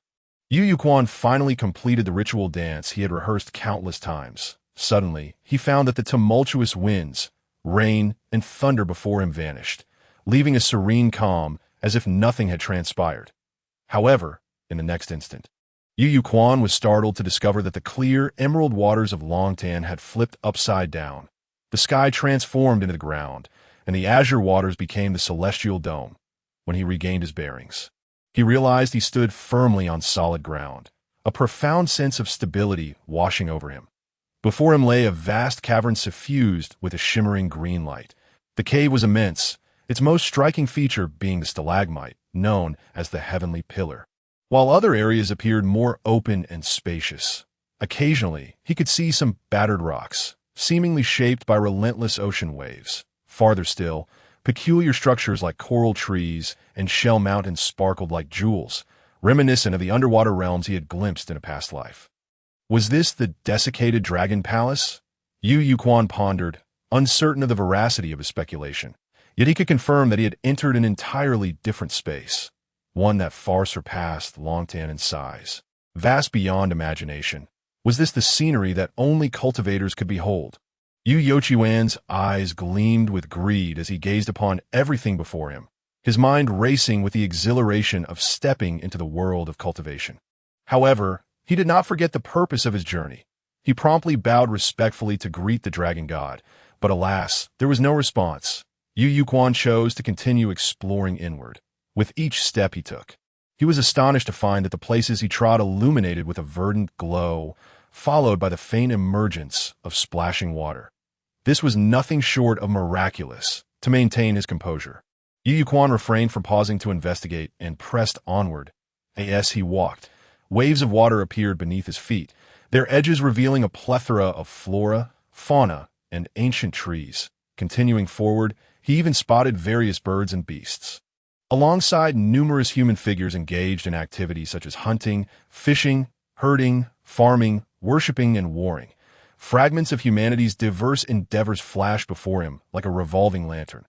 Yu Yuquan finally completed the ritual dance he had rehearsed countless times. Suddenly, he found that the tumultuous winds, rain, and thunder before him vanished, leaving a serene calm as if nothing had transpired. However, in the next instant, Yu Yuquan was startled to discover that the clear, emerald waters of Longtan had flipped upside down. The sky transformed into the ground, and the azure waters became the celestial dome. When he regained his bearings, he realized he stood firmly on solid ground, a profound sense of stability washing over him. Before him lay a vast cavern suffused with a shimmering green light. The cave was immense, its most striking feature being the stalagmite, known as the Heavenly Pillar, while other areas appeared more open and spacious. Occasionally, he could see some battered rocks, seemingly shaped by relentless ocean waves. Farther still, peculiar structures like coral trees and shell mountains sparkled like jewels, reminiscent of the underwater realms he had glimpsed in a past life. Was this the desiccated dragon palace? Yu Yuquan pondered, uncertain of the veracity of his speculation. Yet he could confirm that he had entered an entirely different space, one that far surpassed Longtan in size. Vast beyond imagination, was this the scenery that only cultivators could behold? Yu Yuquan's eyes gleamed with greed as he gazed upon everything before him, his mind racing with the exhilaration of stepping into the world of cultivation. However, he did not forget the purpose of his journey. He promptly bowed respectfully to greet the dragon god, but alas, there was no response. Yu Yuquan chose to continue exploring inward. With each step he took, he was astonished to find that the places he trod illuminated with a verdant glow, followed by the faint emergence of splashing water. This was nothing short of miraculous. To maintain his composure, Yu Yuquan refrained from pausing to investigate and pressed onward. As he walked, waves of water appeared beneath his feet, their edges revealing a plethora of flora, fauna, and ancient trees. Continuing forward, he even spotted various birds and beasts, alongside numerous human figures engaged in activities such as hunting, fishing, herding, farming, worshipping, and warring. Fragments of humanity's diverse endeavors flashed before him like a revolving lantern.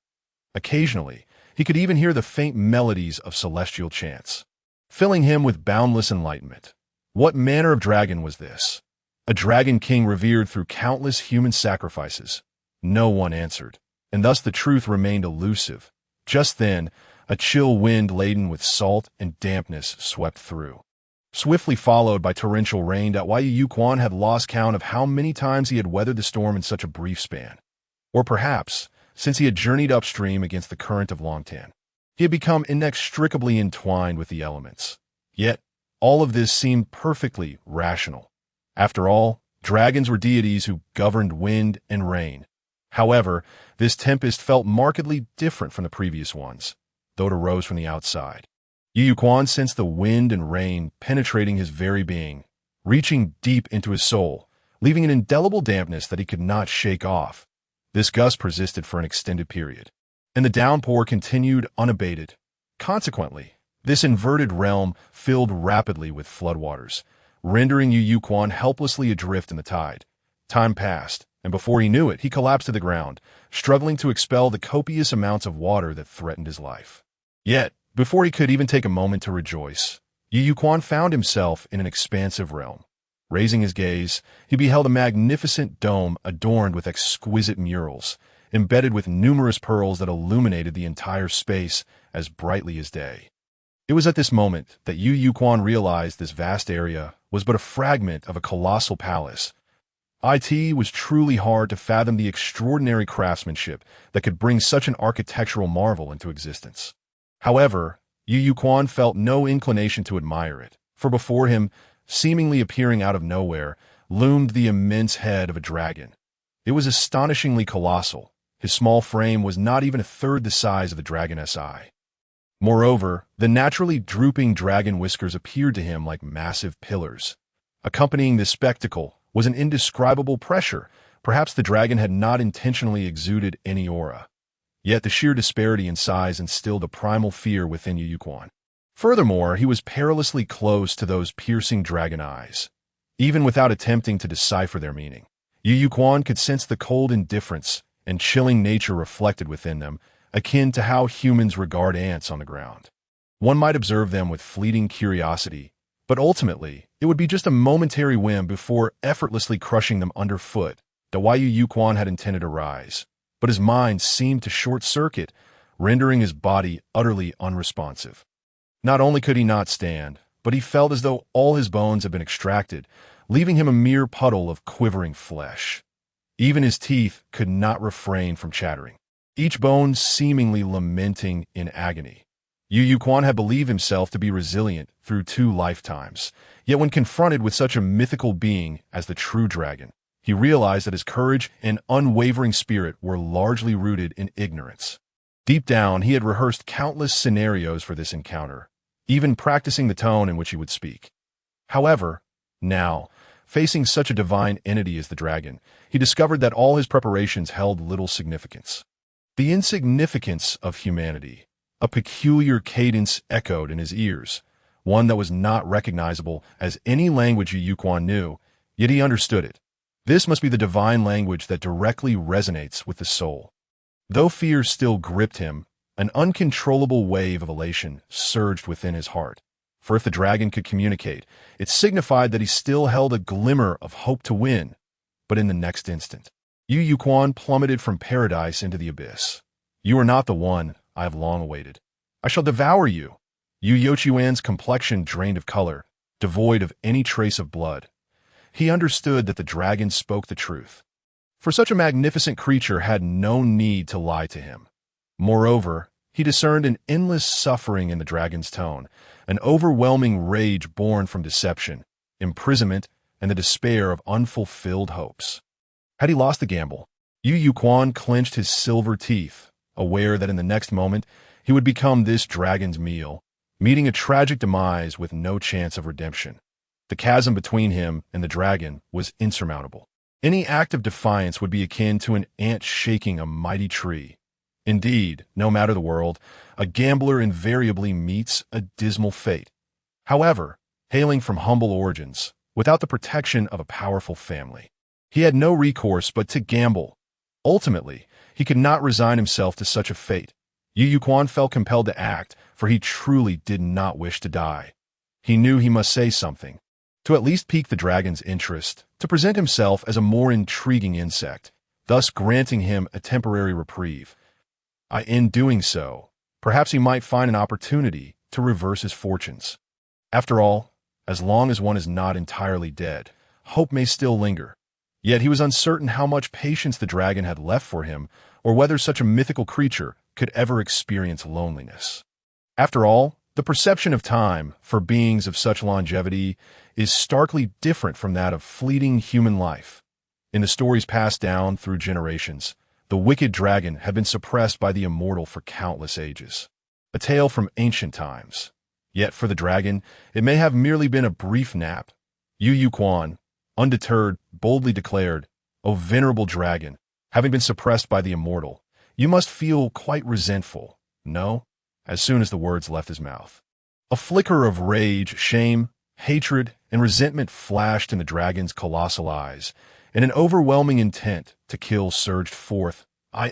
Occasionally, he could even hear the faint melodies of celestial chants, filling him with boundless enlightenment. What manner of dragon was this? A dragon king revered through countless human sacrifices. No one answered, and thus the truth remained elusive. Just then, a chill wind laden with salt and dampness swept through, swiftly followed by torrential rain that Yu Yuquan had lost count of how many times he had weathered the storm in such a brief span. Or perhaps, since he had journeyed upstream against the current of Longtan, he had become inextricably entwined with the elements. Yet, all of this seemed perfectly rational. After all, dragons were deities who governed wind and rain. However, this tempest felt markedly different from the previous ones, though it arose from the outside. Yu Yuquan sensed the wind and rain penetrating his very being, reaching deep into his soul, leaving an indelible dampness that he could not shake off. This gust persisted for an extended period, and the downpour continued unabated. Consequently, this inverted realm filled rapidly with floodwaters, rendering Yu Yuquan helplessly adrift in the tide. Time passed, and before he knew it, he collapsed to the ground, struggling to expel the copious amounts of water that threatened his life. Yet, before he could even take a moment to rejoice, Yu Yuquan found himself in an expansive realm. Raising his gaze, he beheld a magnificent dome adorned with exquisite murals, embedded with numerous pearls that illuminated the entire space as brightly as day. It was at this moment that Yu Yuquan realized this vast area was but a fragment of a colossal palace. It was truly hard to fathom the extraordinary craftsmanship that could bring such an architectural marvel into existence. However, Yu Yuquan felt no inclination to admire it, for before him, seemingly appearing out of nowhere, loomed the immense head of a dragon. It was astonishingly colossal. His small frame was not even a third the size of the dragon's eye. Moreover, the naturally drooping dragon whiskers appeared to him like massive pillars. Accompanying this spectacle was an indescribable pressure. Perhaps the dragon had not intentionally exuded any aura. Yet the sheer disparity in size instilled a primal fear within Yu Yuquan. Furthermore, he was perilously close to those piercing dragon eyes. Even without attempting to decipher their meaning, Yu Yuquan could sense the cold indifference and chilling nature reflected within them, akin to how humans regard ants on the ground. One might observe them with fleeting curiosity, but ultimately, it would be just a momentary whim before effortlessly crushing them underfoot. The Yu Yuquan had intended to rise, but his mind seemed to short-circuit, rendering his body utterly unresponsive. Not only could he not stand, but he felt as though all his bones had been extracted, leaving him a mere puddle of quivering flesh. Even his teeth could not refrain from chattering, each bone seemingly lamenting in agony. Yu Yuquan had believed himself to be resilient through 2 lifetimes, yet when confronted with such a mythical being as the true dragon, he realized that his courage and unwavering spirit were largely rooted in ignorance. Deep down, he had rehearsed countless scenarios for this encounter, even practicing the tone in which he would speak. However, now, facing such a divine entity as the dragon, he discovered that all his preparations held little significance. The insignificance of humanity. A peculiar cadence echoed in his ears, one that was not recognizable as any language Yu Yuquan knew, yet he understood it. This must be the divine language that directly resonates with the soul. Though fear still gripped him, an uncontrollable wave of elation surged within his heart. For if the dragon could communicate, it signified that he still held a glimmer of hope to win. But in the next instant, Yu Yuquan plummeted from paradise into the abyss. "You are not the one I have long awaited. I shall devour you." Yu Yuquan's complexion drained of color, devoid of any trace of blood. He understood that the dragon spoke the truth. For such a magnificent creature had no need to lie to him. Moreover, he discerned an endless suffering in the dragon's tone, an overwhelming rage born from deception, imprisonment, and the despair of unfulfilled hopes. Had he lost the gamble? Yu Yuquan clenched his silver teeth, aware that in the next moment he would become this dragon's meal, meeting a tragic demise with no chance of redemption. The chasm between him and the dragon was insurmountable. Any act of defiance would be akin to an ant shaking a mighty tree. Indeed, no matter the world, a gambler invariably meets a dismal fate. However, hailing from humble origins, without the protection of a powerful family, he had no recourse but to gamble. Ultimately, he could not resign himself to such a fate. Yu Yuquan felt compelled to act, for he truly did not wish to die. He knew he must say something, to at least pique the dragon's interest, to present himself as a more intriguing insect, thus granting him a temporary reprieve. In doing so, perhaps he might find an opportunity to reverse his fortunes. After all, as long as one is not entirely dead, hope may still linger. Yet he was uncertain how much patience the dragon had left for him, or whether such a mythical creature could ever experience loneliness. After all, the perception of time, for beings of such longevity, is starkly different from that of fleeting human life. In the stories passed down through generations, the wicked dragon had been suppressed by the immortal for countless ages. A tale from ancient times. Yet for the dragon, it may have merely been a brief nap. Yu Yuquan, undeterred, boldly declared, "O venerable dragon, Having been suppressed by the immortal, you must feel quite resentful, no? As soon as the words left his mouth. A flicker of rage, shame, hatred, and resentment flashed in the dragon's colossal eyes, and an overwhelming intent to kill surged forth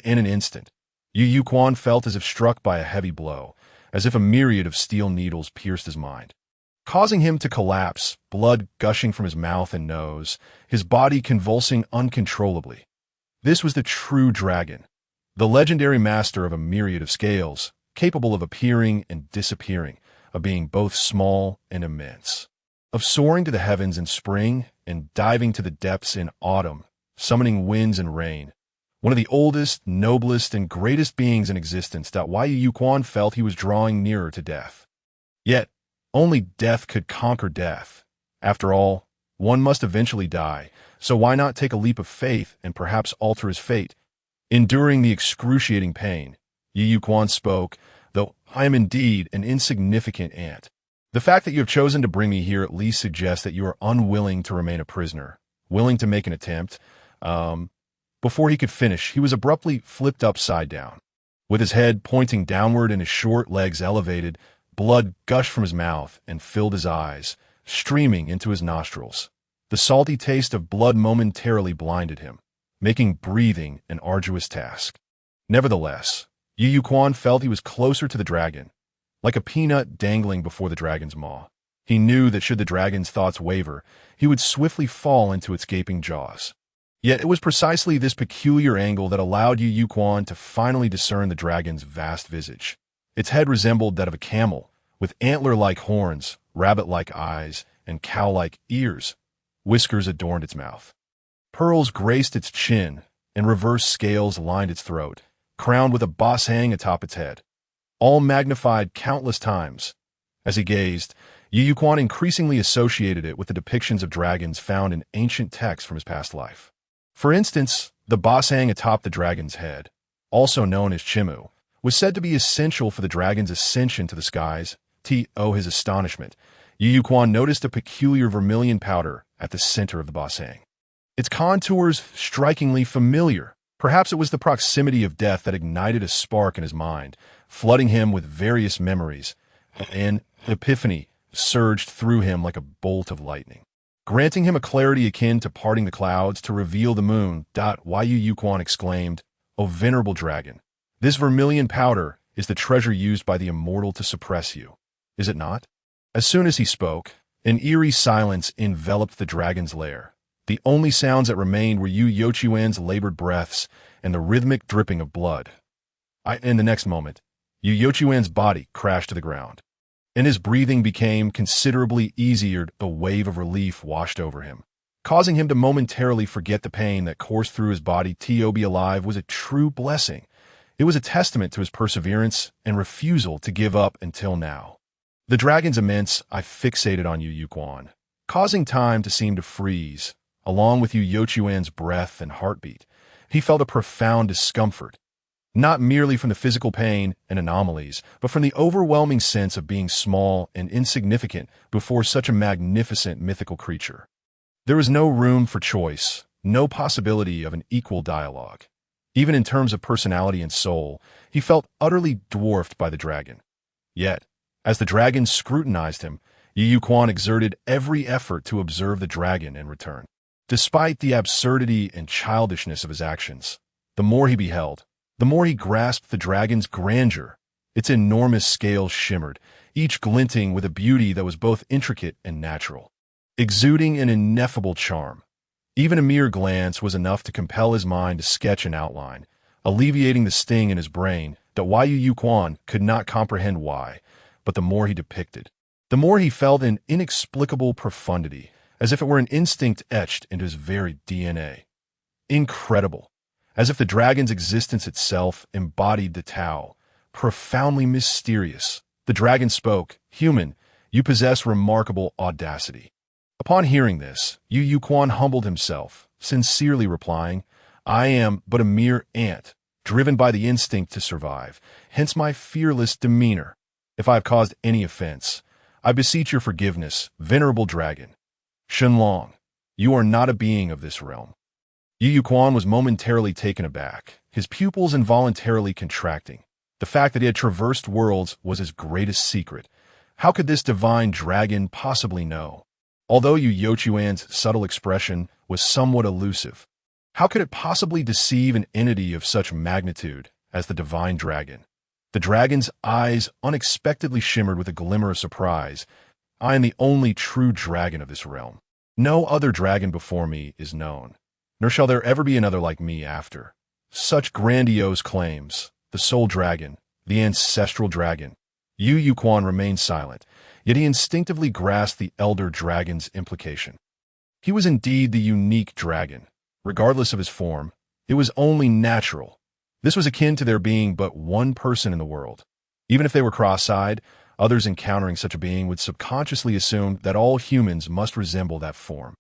in an instant. Yu Quan felt as if struck by a heavy blow, as if a myriad of steel needles pierced his mind, causing him to collapse, blood gushing from his mouth and nose, his body convulsing uncontrollably. This was the true dragon, the legendary master of a myriad of scales, capable of appearing and disappearing, of being both small and immense, of soaring to the heavens in spring and diving to the depths in autumn, summoning winds and rain. One of the oldest, noblest, and greatest beings in existence. Yu Quan felt he was drawing nearer to death. Yet, only death could conquer death. After all, one must eventually die, so why not take a leap of faith and perhaps alter his fate? Enduring the excruciating pain, Yu Quan spoke, though I am indeed an insignificant ant. The fact that you have chosen to bring me here at least suggests that you are unwilling to remain a prisoner, willing to make an attempt. Before he could finish, he was abruptly flipped upside down. With his head pointing downward and his short legs elevated, blood gushed from his mouth and filled his eyes, streaming into his nostrils. The salty taste of blood momentarily blinded him, making breathing an arduous task. Nevertheless, Yu Quan felt he was closer to the dragon, like a peanut dangling before the dragon's maw. He knew that should the dragon's thoughts waver, he would swiftly fall into its gaping jaws. Yet it was precisely this peculiar angle that allowed Yu Quan to finally discern the dragon's vast visage. Its head resembled that of a camel, with antler-like horns, rabbit-like eyes, and cow-like ears. Whiskers adorned its mouth. Pearls graced its chin, and reverse scales lined its throat, crowned with a basang atop its head, all magnified countless times. As he gazed, Yu Quan increasingly associated it with the depictions of dragons found in ancient texts from his past life. For instance, the basang atop the dragon's head, also known as Chimu, was said to be essential for the dragon's ascension to the skies. To his astonishment, Yu Quan noticed a peculiar vermilion powder at the center of the basang. Its contours strikingly familiar. Perhaps it was the proximity of death that ignited a spark in his mind, flooding him with various memories. An epiphany surged through him like a bolt of lightning, granting him a clarity akin to parting the clouds to reveal the moon. Yu Quan exclaimed, "O venerable dragon, this vermilion powder is the treasure used by the immortal to suppress you, is it not?" As soon as he spoke, an eerie silence enveloped the dragon's lair. The only sounds that remained were Yu Yochuan's labored breaths and the rhythmic dripping of blood. In the next moment, Yu Yochuan's body crashed to the ground, and his breathing became considerably easier. A wave of relief washed over him, causing him to momentarily forget the pain that coursed through his body. To be alive was a true blessing. It was a testament to his perseverance and refusal to give up until now. The dragon's immense eye fixated on Yu Quan, causing time to seem to freeze. Along with Yu Yochuan's breath and heartbeat, he felt a profound discomfort, not merely from the physical pain and anomalies, but from the overwhelming sense of being small and insignificant before such a magnificent mythical creature. There was no room for choice, no possibility of an equal dialogue. Even in terms of personality and soul, he felt utterly dwarfed by the dragon. Yet, as the dragon scrutinized him, Yu Quan exerted every effort to observe the dragon in return. Despite the absurdity and childishness of his actions, the more he beheld, the more he grasped the dragon's grandeur. Its enormous scales shimmered, each glinting with a beauty that was both intricate and natural, exuding an ineffable charm. Even a mere glance was enough to compel his mind to sketch an outline, alleviating the sting in his brain that Yu Quan could not comprehend why, but the more he depicted, the more he felt an inexplicable profundity, as if it were an instinct etched into his very DNA. Incredible, as if the dragon's existence itself embodied the Tao. Profoundly mysterious. The dragon spoke, "Human, you possess remarkable audacity." Upon hearing this, Yu Quan humbled himself, sincerely replying, "I am but a mere ant, driven by the instinct to survive, hence my fearless demeanor. If I have caused any offense, I beseech your forgiveness, venerable dragon. Shenlong, you are not a being of this realm." Yu Yu Quan was momentarily taken aback, his pupils involuntarily contracting. The fact that he had traversed worlds was his greatest secret. How could this divine dragon possibly know? Although Yu Yochuan's subtle expression was somewhat elusive, how could it possibly deceive an entity of such magnitude as the divine dragon? The dragon's eyes unexpectedly shimmered with a glimmer of surprise. I am the only true dragon of this realm. No other dragon before me is known, nor shall there ever be another like me after. Such grandiose claims. The sole dragon, the ancestral dragon. Yu Yu Quan remained silent, yet he instinctively grasped the elder dragon's implication. He was indeed the unique dragon. Regardless of his form, it was only natural. This was akin to there being but one person in the world. Even if they were cross-eyed, others encountering such a being would subconsciously assume that all humans must resemble that form.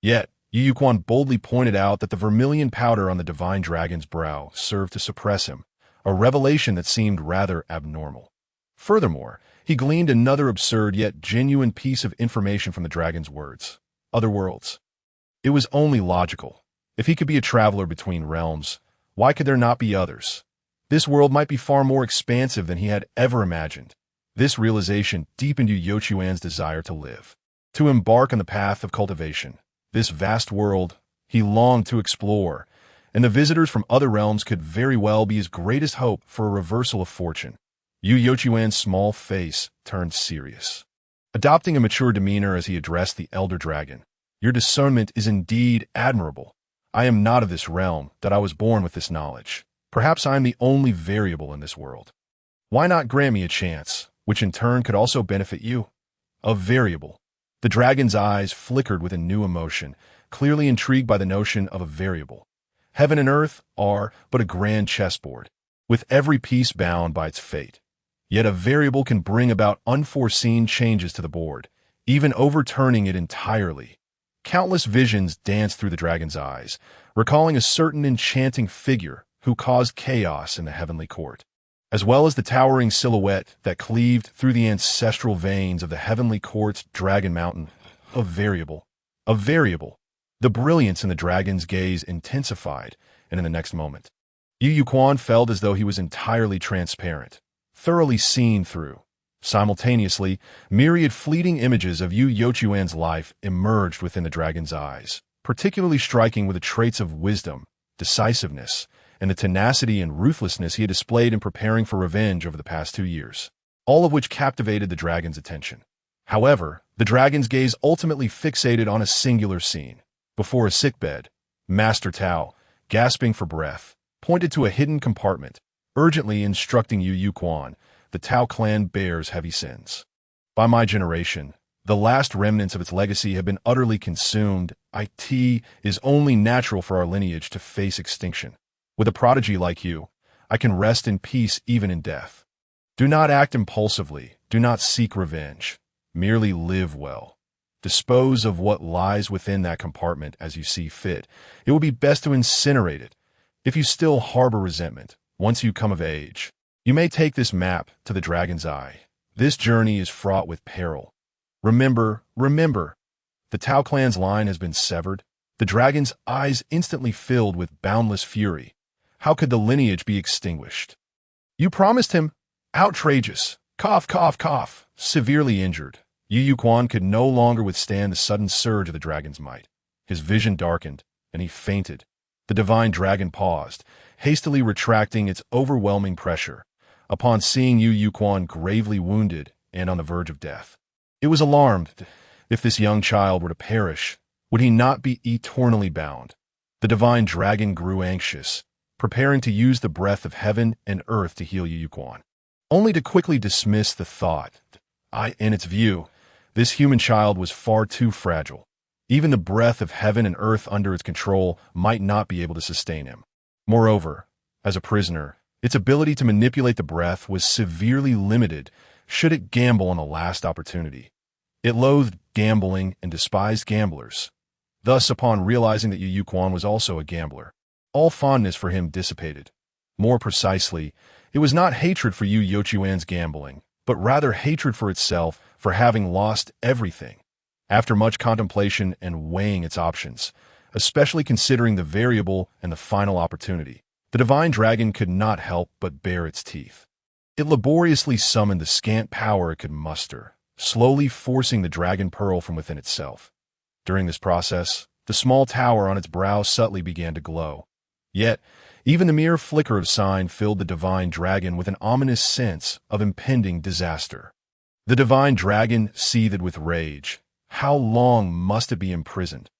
Yet, Yu Yu Quan boldly pointed out that the vermilion powder on the divine dragon's brow served to suppress him, a revelation that seemed rather abnormal. Furthermore, he gleaned another absurd yet genuine piece of information from the dragon's words. Other worlds. It was only logical. If he could be a traveler between realms, why could there not be others? This world might be far more expansive than he had ever imagined. This realization deepened Yu Yochuan's desire to live, to embark on the path of cultivation. This vast world he longed to explore, and the visitors from other realms could very well be his greatest hope for a reversal of fortune. Yu Yochuan's small face turned serious, adopting a mature demeanor as he addressed the elder dragon. Your discernment is indeed admirable. I am not of this realm, that I was born with this knowledge. Perhaps I am the only variable in this world. Why not grant me a chance, which in turn could also benefit you? A variable. The dragon's eyes flickered with a new emotion, clearly intrigued by the notion of a variable. Heaven and earth are but a grand chessboard, with every piece bound by its fate. Yet a variable can bring about unforeseen changes to the board, even overturning it entirely. Countless visions danced through the dragon's eyes, recalling a certain enchanting figure who caused chaos in the heavenly court, as well as the towering silhouette that cleaved through the ancestral veins of the heavenly court's dragon mountain. A variable. A variable. The brilliance in the dragon's gaze intensified, and in the next moment, Yu Yu Quan felt as though he was entirely transparent, thoroughly seen through. Simultaneously, myriad fleeting images of Yu Yochuan's life emerged within the dragon's eyes, particularly striking with the traits of wisdom, decisiveness, and the tenacity and ruthlessness he had displayed in preparing for revenge over the past 2 years, all of which captivated the dragon's attention. However, the dragon's gaze ultimately fixated on a singular scene. Before a sickbed, Master Tao, gasping for breath, pointed to a hidden compartment, urgently instructing Yu Yu Quan, the Tao clan bears heavy sins. By my generation, the last remnants of its legacy have been utterly consumed. It is only natural for our lineage to face extinction. With a prodigy like you, I can rest in peace even in death. Do not act impulsively. Do not seek revenge. Merely live well. Dispose of what lies within that compartment as you see fit. It will be best to incinerate it. If you still harbor resentment, once you come of age, you may take this map to the dragon's eye. This journey is fraught with peril. Remember, the Tao clan's line has been severed. The dragon's eyes instantly filled with boundless fury. How could the lineage be extinguished? You promised him. Outrageous. Cough, cough, cough. Severely injured. Yu Yu Quan could no longer withstand the sudden surge of the dragon's might. His vision darkened, and he fainted. The divine dragon paused, hastily retracting its overwhelming pressure, upon seeing Yu Yu Quan gravely wounded and on the verge of death. It was alarmed. If this young child were to perish, would he not be eternally bound? The divine dragon grew anxious, preparing to use the breath of heaven and earth to heal Yu Yu Quan, only to quickly dismiss the thought. In its view, this human child was far too fragile. Even the breath of heaven and earth under its control might not be able to sustain him. Moreover, as a prisoner, its ability to manipulate the breath was severely limited should it gamble on the last opportunity. It loathed gambling and despised gamblers. Thus, upon realizing that Yu Yu Quan was also a gambler, all fondness for him dissipated. More precisely, it was not hatred for Yu Yochuan's gambling, but rather hatred for itself for having lost everything. After much contemplation and weighing its options, especially considering the variable and the final opportunity. The divine dragon could not help but bare its teeth. It laboriously summoned the scant power it could muster, slowly forcing the dragon pearl from within itself. During this process, the small tower on its brow subtly began to glow. Yet, even the mere flicker of sign filled the divine dragon with an ominous sense of impending disaster. The divine dragon seethed with rage. How long must it be imprisoned?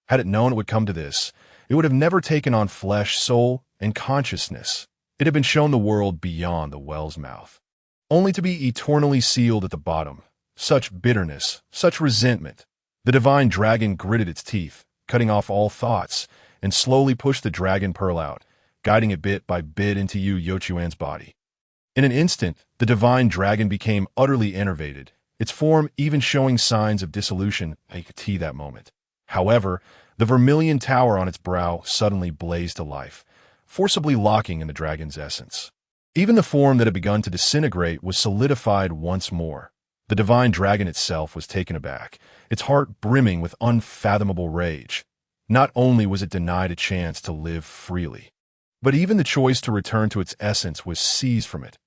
Had it known it would come to this, it would have never taken on flesh, soul, and consciousness. It had been shown the world beyond the well's mouth, only to be eternally sealed at the bottom. Such bitterness, such resentment. The divine dragon gritted its teeth, cutting off all thoughts, and slowly pushed the dragon pearl out, guiding it bit by bit into Yu Yochuan's body. In an instant, the divine dragon became utterly enervated, its form even showing signs of dissolution. I could see that moment. However, the vermilion tower on its brow suddenly blazed to life, forcibly locking in the dragon's essence. Even the form that had begun to disintegrate was solidified once more. The divine dragon itself was taken aback, its heart brimming with unfathomable rage. Not only was it denied a chance to live freely, but even the choice to return to its essence was seized from it.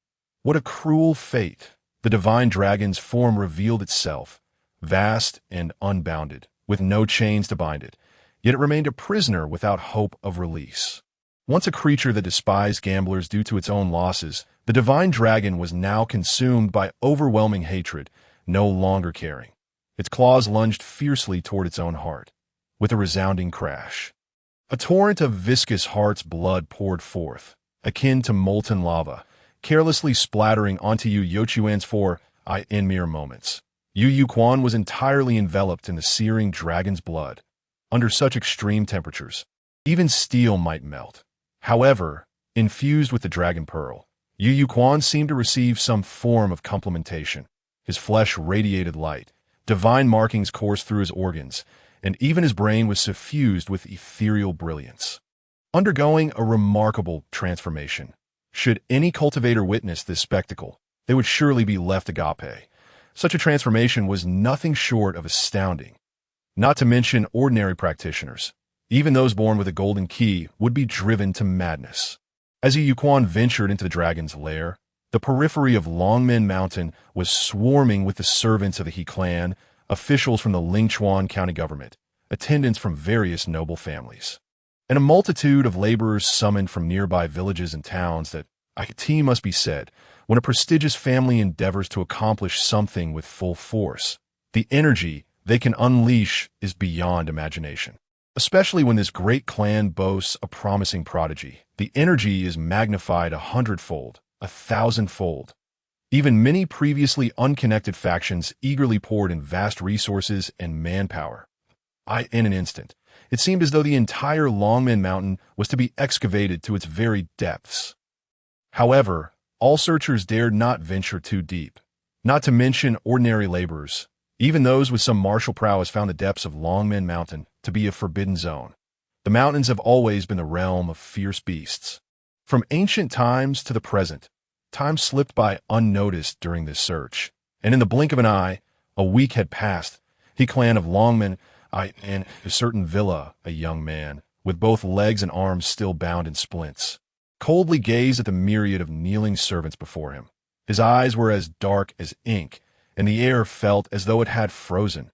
What a cruel fate! The divine dragon's form revealed itself, vast and unbounded, with no chains to bind it, yet it remained a prisoner without hope of release. Once a creature that despised gamblers due to its own losses, the divine dragon was now consumed by overwhelming hatred, no longer caring. Its claws lunged fiercely toward its own heart. With a resounding crash, a torrent of viscous heart's blood poured forth, akin to molten lava, carelessly splattering onto Yu Yochuan's forehead in mere moments. Yu Yuquan was entirely enveloped in the searing dragon's blood. Under such extreme temperatures, even steel might melt. However, infused with the dragon pearl, Yu Yuquan seemed to receive some form of complementation. His flesh radiated light, divine markings coursed through his organs, and even his brain was suffused with ethereal brilliance. Undergoing a remarkable transformation. Should any cultivator witness this spectacle, they would surely be left agape. Such a transformation was nothing short of astounding. Not to mention ordinary practitioners, even those born with a golden key, would be driven to madness. As Yu Yuquan ventured into the dragon's lair, the periphery of Longmen Mountain was swarming with the servants of the He clan, officials from the Lingchuan county government, attendants from various noble families, and a multitude of laborers summoned from nearby villages and towns. That IT must be said, when a prestigious family endeavors to accomplish something with full force, the energy they can unleash is beyond imagination. Especially when this great clan boasts a promising prodigy, the energy is magnified 100-fold, 1,000-fold. Even many previously unconnected factions eagerly poured in vast resources and manpower. In an instant, it seemed as though the entire Longmen Mountain was to be excavated to its very depths. However, all searchers dared not venture too deep. Not to mention ordinary laborers. Even those with some martial prowess found the depths of Longmen Mountain to be a forbidden zone. The mountains have always been the realm of fierce beasts. From ancient times to the present, time slipped by unnoticed during this search, and in the blink of an eye, a week had passed. He clan of Longmen, in a certain villa, a young man, with both legs and arms still bound in splints, coldly gazed at the myriad of kneeling servants before him. His eyes were as dark as ink, and the air felt as though it had frozen.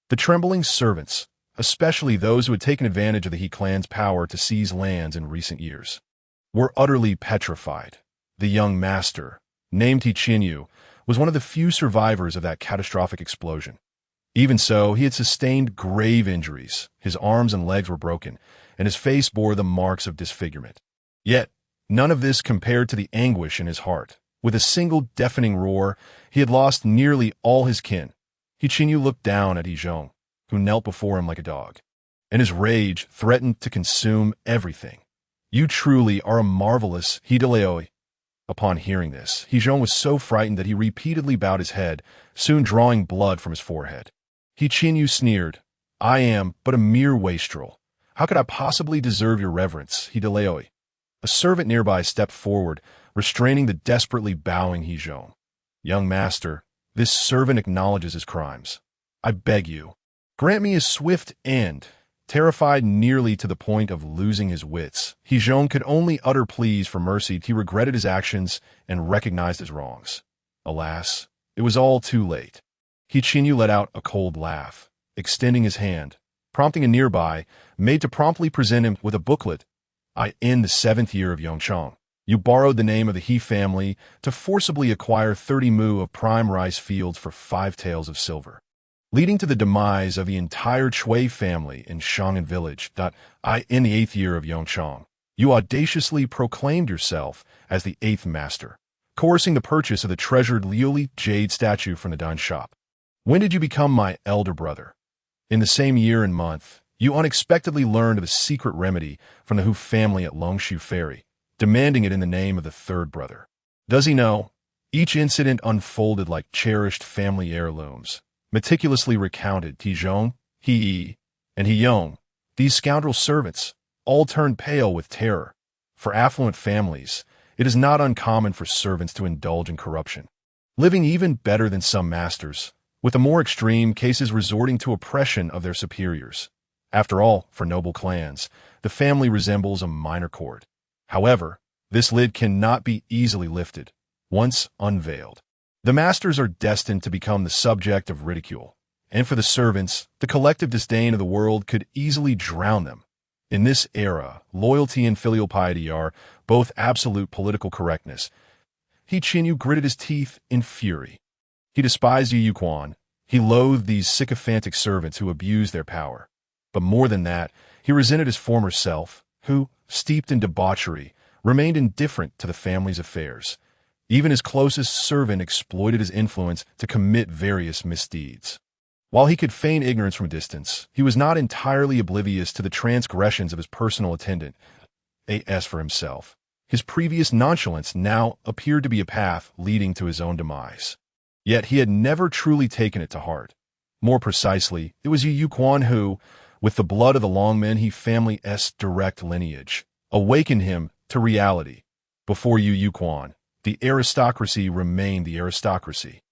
The trembling servants, especially those who had taken advantage of the He clan's power to seize lands in recent years, were utterly petrified. The young master, named He Chinyu, was one of the few survivors of that catastrophic explosion. Even so, he had sustained grave injuries. His arms and legs were broken, and his face bore the marks of disfigurement. Yet, none of this compared to the anguish in his heart. With a single deafening roar, he had lost nearly all his kin. He Chinyu looked down at He Zhong, who knelt before him like a dog, and his rage threatened to consume everything. "You truly are a marvelous He Deleoi." Upon hearing this, He Zhong was so frightened that he repeatedly bowed his head, soon drawing blood from his forehead. He Chinyu sneered, "I am but a mere wastrel. How could I possibly deserve your reverence, He Deleoi?" A servant nearby stepped forward, restraining the desperately bowing He Zhong. "Young master, this servant acknowledges his crimes. I beg you, grant me a swift end. Terrified nearly to the point of losing his wits, He Zhong could only utter pleas for mercy. He regretted his actions and recognized his wrongs. Alas, it was all too late. He Qinyu let out a cold laugh, extending his hand, prompting a nearby maid to promptly present him with a booklet. In the 7th year of Yongchang, you borrowed the name of the He family to forcibly acquire 30 mu of prime rice fields for 5 taels of silver, leading to the demise of the entire Chui family in Shang'an village. In the 8th year of Yongchang, you audaciously proclaimed yourself as the 8th master, coercing the purchase of the treasured Liuli jade statue from the Dan shop. When did you become my elder brother? In the same year and month, you unexpectedly learned of the secret remedy from the Hu family at Longshu Ferry, demanding it in the name of the 3rd brother. Does he know? Each incident unfolded like cherished family heirlooms, meticulously recounted. He Zhong, He Yi, and He Yong, these scoundrel servants, all turned pale with terror. For affluent families, it is not uncommon for servants to indulge in corruption, living even better than some masters, with the more extreme cases resorting to oppression of their superiors. After all, for noble clans, the family resembles a minor court. However, this lid cannot be easily lifted, once unveiled. The masters are destined to become the subject of ridicule, and for the servants, the collective disdain of the world could easily drown them. In this era, loyalty and filial piety are both absolute political correctness. He Qinyu gritted his teeth in fury. He despised Yu Yuquan. He loathed these sycophantic servants who abused their power. But more than that, he resented his former self, who, steeped in debauchery, remained indifferent to the family's affairs. Even his closest servant exploited his influence to commit various misdeeds. While he could feign ignorance from a distance, he was not entirely oblivious to the transgressions of his personal attendant. As for himself, his previous nonchalance now appeared to be a path leading to his own demise. Yet he had never truly taken it to heart. More precisely, it was Yu Yuquan who, with the blood of the Longmen He family's direct lineage, awakened him to reality. Before Yu Yuquan, the aristocracy remained the aristocracy,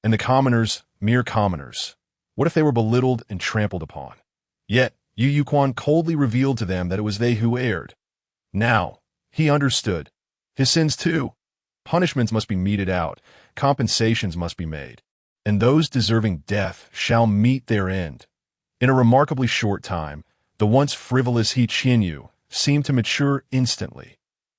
and the commoners mere commoners. What if they were belittled and trampled upon? Yet, Yu Yuquan coldly revealed to them that it was they who erred. Now, he understood. His sins too. Punishments must be meted out, compensations must be made, and those deserving death shall meet their end. In a remarkably short time, the once frivolous He Qinyu seemed to mature instantly.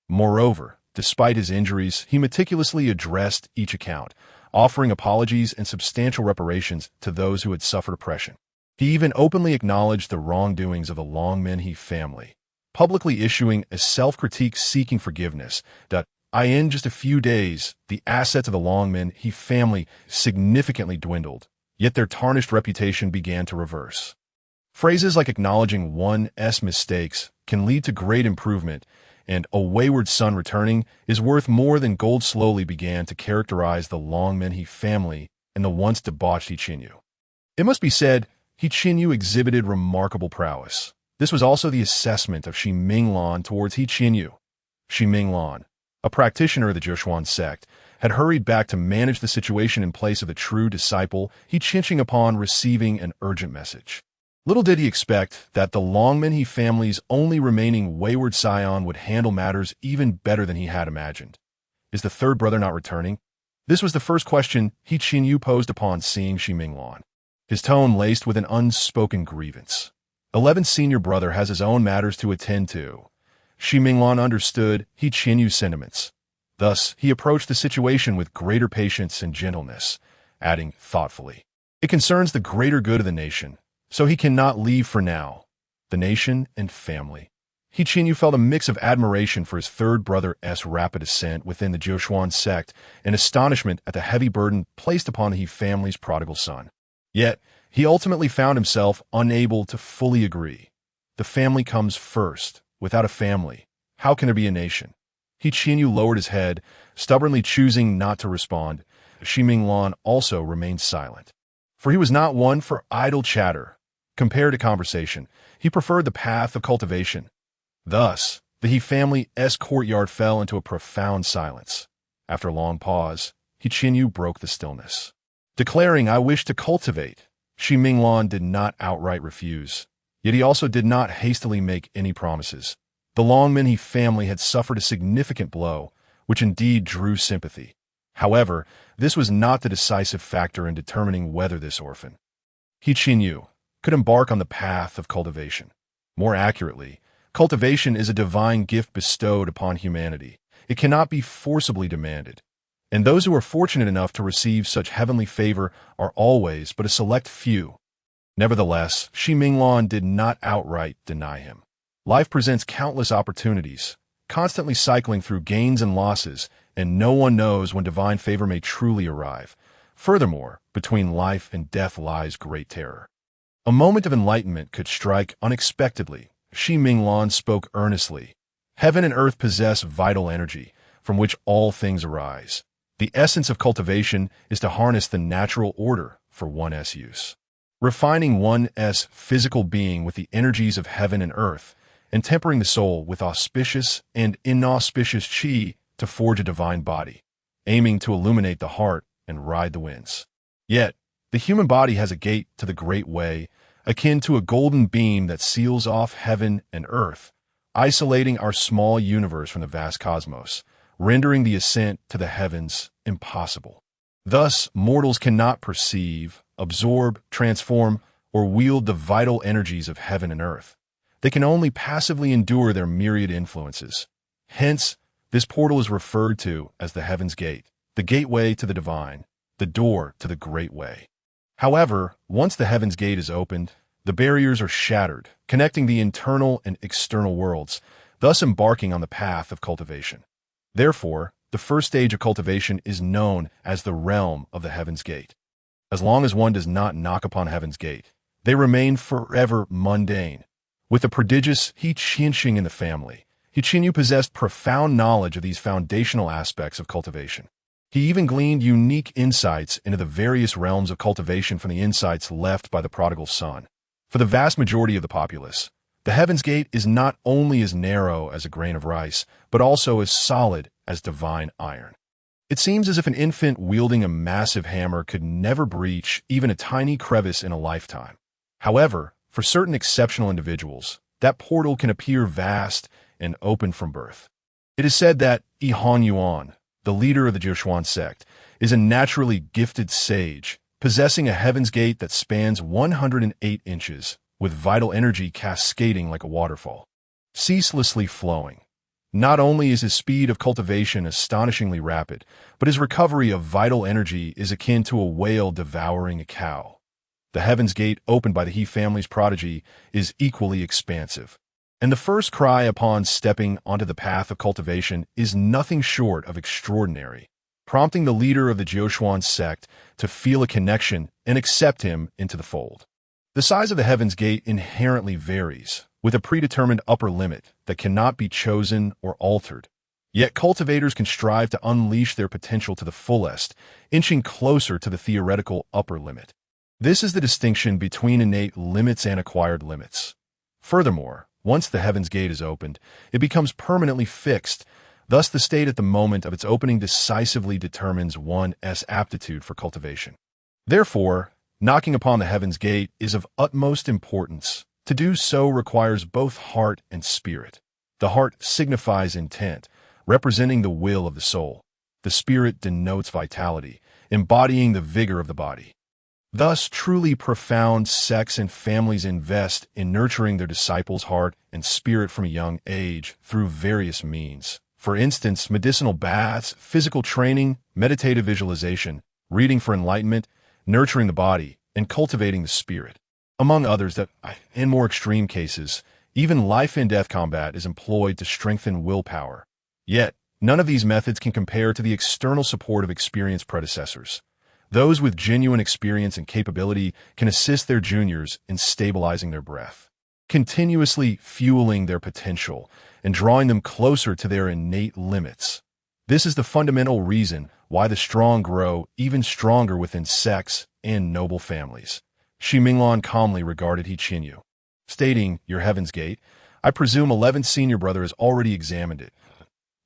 Moreover, despite his injuries, he meticulously addressed each account, offering apologies and substantial reparations to those who had suffered oppression. He even openly acknowledged the wrongdoings of the Longmen He family, publicly issuing a self-critique seeking forgiveness. In just a few days, the assets of the Longmen He family significantly dwindled, yet their tarnished reputation began to reverse. Phrases like acknowledging one's mistakes can lead to great improvement, and a wayward son returning is worth more than gold slowly began to characterize the Longmen He family and the once debauched He Qinyu. It must be said, He Qinyu exhibited remarkable prowess. This was also the assessment of Shi Minglan towards He Qinyu. Shi Minglan, a practitioner of the Zhoushuan sect, had hurried back to manage the situation in place of the true disciple He Qinsheng upon receiving an urgent message. Little did he expect that the Longmen He family's only remaining wayward scion would handle matters even better than he had imagined. Is the 3rd brother not returning? This was the first question He Qinyu posed upon seeing Shi Minglan, his tone laced with an unspoken grievance. 11th senior brother has his own matters to attend to. Shi Minglan understood He Qinyu's sentiments. Thus, he approached the situation with greater patience and gentleness, adding thoughtfully, "It concerns the greater good of the nation, so he cannot leave for now." The nation and family. He Qinyu felt a mix of admiration for his 3rd brother's rapid ascent within the Zhoushuan sect and astonishment at the heavy burden placed upon the He family's prodigal son. Yet, he ultimately found himself unable to fully agree. The family comes first. Without a family, how can there be a nation? He Qinyu lowered his head, stubbornly choosing not to respond. Shi Minglan also remained silent, for he was not one for idle chatter. Compared to conversation, he preferred the path of cultivation. Thus, the He family's courtyard fell into a profound silence. After a long pause, He Qinyu broke the stillness. Declaring, "I wish to cultivate," Shi Minglan did not outright refuse. Yet he also did not hastily make any promises. The Longminhe family had suffered a significant blow, which indeed drew sympathy. However, this was not the decisive factor in determining whether this orphan, He Qinyu, could embark on the path of cultivation. More accurately, cultivation is a divine gift bestowed upon humanity. It cannot be forcibly demanded. And those who are fortunate enough to receive such heavenly favor are always but a select few. Nevertheless, Xi Minglan did not outright deny him. Life presents countless opportunities, constantly cycling through gains and losses, and no one knows when divine favor may truly arrive. Furthermore, between life and death lies great terror. A moment of enlightenment could strike unexpectedly. Xi Minglan spoke earnestly. Heaven and earth possess vital energy, from which all things arise. The essence of cultivation is to harness the natural order for one's use, refining one's physical being with the energies of heaven and earth, and tempering the soul with auspicious and inauspicious qi to forge a divine body, aiming to illuminate the heart and ride the winds. Yet, the human body has a gate to the great way, akin to a golden beam that seals off heaven and earth, isolating our small universe from the vast cosmos, rendering the ascent to the heavens impossible. Thus, mortals cannot perceive, absorb, transform, or wield the vital energies of heaven and earth. They can only passively endure their myriad influences. Hence, this portal is referred to as the Heaven's Gate, the gateway to the divine, the door to the great way. However, once the Heaven's Gate is opened, the barriers are shattered, connecting the internal and external worlds, thus embarking on the path of cultivation. Therefore, the first stage of cultivation is known as the realm of the Heaven's Gate. As long as one does not knock upon Heaven's Gate, they remain forever mundane. With the prodigious He Qinxing in the family, He Qinyu possessed profound knowledge of these foundational aspects of cultivation. He even gleaned unique insights into the various realms of cultivation from the insights left by the prodigal son. For the vast majority of the populace, the Heaven's Gate is not only as narrow as a grain of rice, but also as solid as divine iron. It seems as if an infant wielding a massive hammer could never breach even a tiny crevice in a lifetime. However, for certain exceptional individuals, that portal can appear vast and open from birth. It is said that Yi Hanyuan, the leader of the Jiushuan sect, is a naturally gifted sage, possessing a Heaven's Gate that spans 108 inches, with vital energy cascading like a waterfall, ceaselessly flowing. Not only is his speed of cultivation astonishingly rapid, but his recovery of vital energy is akin to a whale devouring a cow. The Heaven's Gate opened by the He family's prodigy is equally expansive, and the first cry upon stepping onto the path of cultivation is nothing short of extraordinary, prompting the leader of the Jiushuan sect to feel a connection and accept him into the fold. The size of the Heaven's Gate inherently varies, with a predetermined upper limit that cannot be chosen or altered. Yet cultivators can strive to unleash their potential to the fullest, inching closer to the theoretical upper limit. This is the distinction between innate limits and acquired limits. Furthermore, once the Heaven's Gate is opened, it becomes permanently fixed. Thus, the state at the moment of its opening decisively determines one's aptitude for cultivation. Therefore, knocking upon the Heaven's Gate is of utmost importance. To do so requires both heart and spirit. The heart signifies intent, representing the will of the soul. The spirit denotes vitality, embodying the vigor of the body. Thus, truly profound sects and families invest in nurturing their disciples' heart and spirit from a young age through various means. For instance, medicinal baths, physical training, meditative visualization, reading for enlightenment, nurturing the body, and cultivating the spirit. Among others that, in more extreme cases, even life and death combat is employed to strengthen willpower. Yet, none of these methods can compare to the external support of experienced predecessors. Those with genuine experience and capability can assist their juniors in stabilizing their breath, continuously fueling their potential and drawing them closer to their innate limits. This is the fundamental reason why the strong grow even stronger within sects and noble families. Xi Minglan calmly regarded He Qinyu, stating, "Your Heaven's Gate, I presume 11th senior brother has already examined it."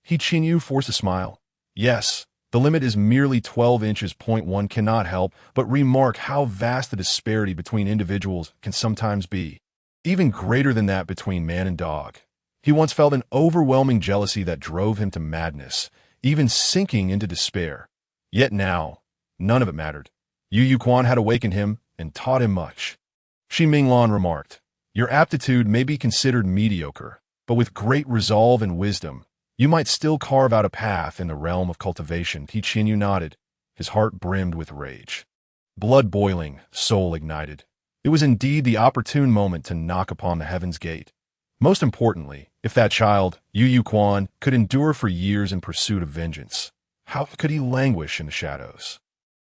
He Qinyu forced a smile. "Yes, the limit is merely 12 inches. One cannot help but remark how vast the disparity between individuals can sometimes be. even greater than that between man and dog. He once felt an overwhelming jealousy that drove him to madness, even sinking into despair. Yet now, none of it mattered. Yu Yu Quan had awakened him and taught him much. Shi Minglan remarked, "Your aptitude may be considered mediocre, but with great resolve and wisdom, you might still carve out a path in the realm of cultivation." He Qinyu nodded. His heart brimmed with rage. Blood boiling, soul ignited. It was indeed the opportune moment to knock upon the heaven's gate. Most importantly, if that child, Yu Yu Quan, could endure for years in pursuit of vengeance, how could he languish in the shadows?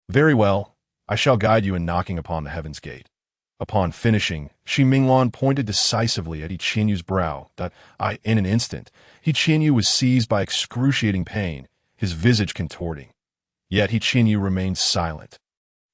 Very well, I shall guide you in knocking upon the heaven's gate. Upon finishing, Shi Minglan pointed decisively at He Qinyu's brow. In an instant, He Qinyu was seized by excruciating pain, his visage contorting. Yet He Qinyu remained silent.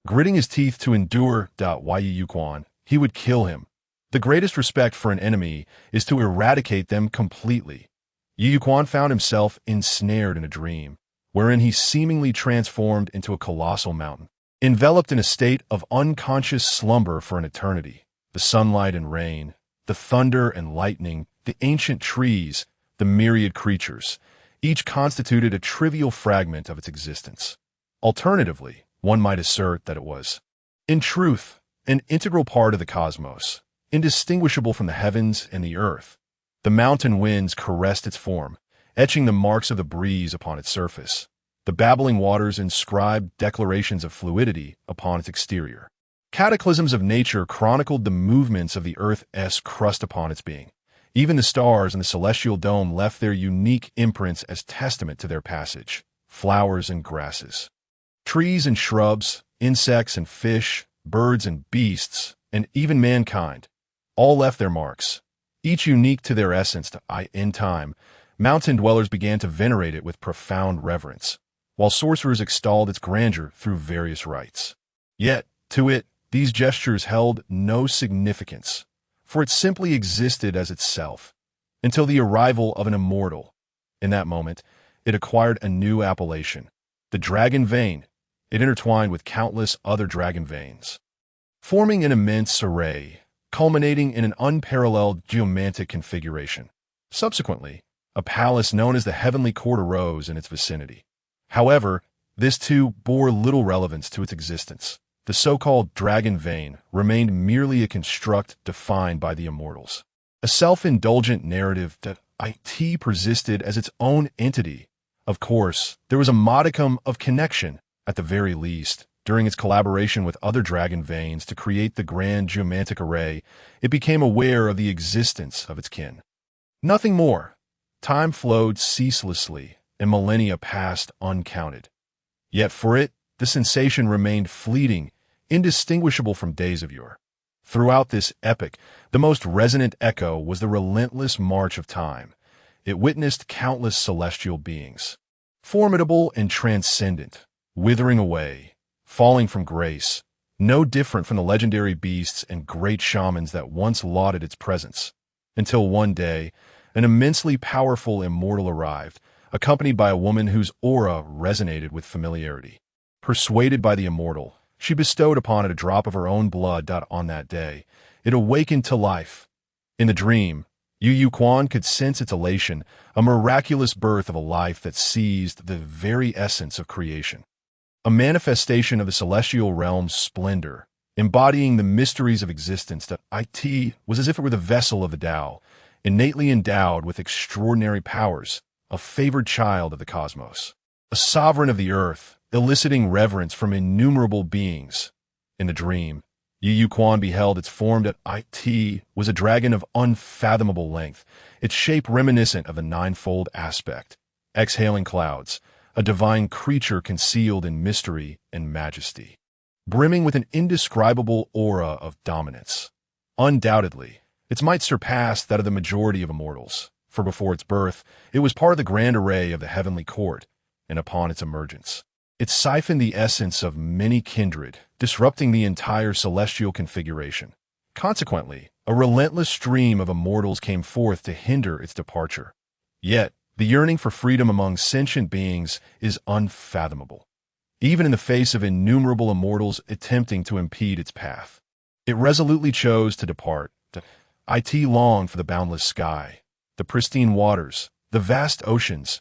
Gritting his teeth to endure Yu Yu Quan, he would kill him. The greatest respect for an enemy is to eradicate them completely. Yu Yu Quan found himself ensnared in a dream, wherein he seemingly transformed into a colossal mountain. Enveloped in a state of unconscious slumber for an eternity, the sunlight and rain, the thunder and lightning, the ancient trees, the myriad creatures, each constituted a trivial fragment of its existence. Alternatively, one might assert that it was, in truth, an integral part of the cosmos, indistinguishable from the heavens and the earth. The mountain winds caressed its form, etching the marks of the breeze upon its surface. The babbling waters inscribed declarations of fluidity upon its exterior. Cataclysms of nature chronicled the movements of the Earth's crust upon its being. Even the stars in the celestial dome left their unique imprints as testament to their passage. Flowers and grasses, trees and shrubs, insects and fish, birds and beasts, and even mankind, all left their marks, each unique to their essence. In time, mountain dwellers began to venerate it with profound reverence, while sorcerers extolled its grandeur through various rites. Yet, to it, these gestures held no significance, for it simply existed as itself, until the arrival of an immortal. In that moment, it acquired a new appellation, the Dragon Vein. It intertwined with countless other dragon veins, forming an immense array, culminating in an unparalleled geomantic configuration. Subsequently, a palace known as the Heavenly Court arose in its vicinity. However, this too bore little relevance to its existence. The so-called Dragon Vein remained merely a construct defined by the immortals. A self-indulgent narrative that persisted as its own entity. Of course, there was a modicum of connection, at the very least. During its collaboration with other dragon veins to create the grand geomantic array, it became aware of the existence of its kin. Nothing more. Time flowed ceaselessly, and millennia passed uncounted. Yet for it, the sensation remained fleeting, indistinguishable from days of yore. Throughout this epoch, the most resonant echo was the relentless march of time. It witnessed countless celestial beings, formidable and transcendent, withering away, falling from grace, no different from the legendary beasts and great shamans that once lauded its presence, until one day, an immensely powerful immortal arrived, accompanied by a woman whose aura resonated with familiarity. Persuaded by the immortal, she bestowed upon it a drop of her own blood. On that day, it awakened to life. In the dream, Yu Yu Quan could sense its elation, a miraculous birth of a life that seized the very essence of creation. A manifestation of the celestial realm's splendor, embodying the mysteries of existence. It was as if it were the vessel of the Tao, innately endowed with extraordinary powers, a favored child of the cosmos, a sovereign of the earth, eliciting reverence from innumerable beings. In the dream, Yu Yu Quan beheld its form. It was a dragon of unfathomable length, its shape reminiscent of the ninefold aspect, exhaling clouds, a divine creature concealed in mystery and majesty, brimming with an indescribable aura of dominance. Undoubtedly, its might surpassed that of the majority of immortals, for before its birth, it was part of the grand array of the heavenly court, and upon its emergence, it siphoned the essence of many kindred, disrupting the entire celestial configuration. Consequently, a relentless stream of immortals came forth to hinder its departure. Yet, the yearning for freedom among sentient beings is unfathomable, even in the face of innumerable immortals attempting to impede its path. It resolutely chose to depart. It longed for the boundless sky, the pristine waters, the vast oceans.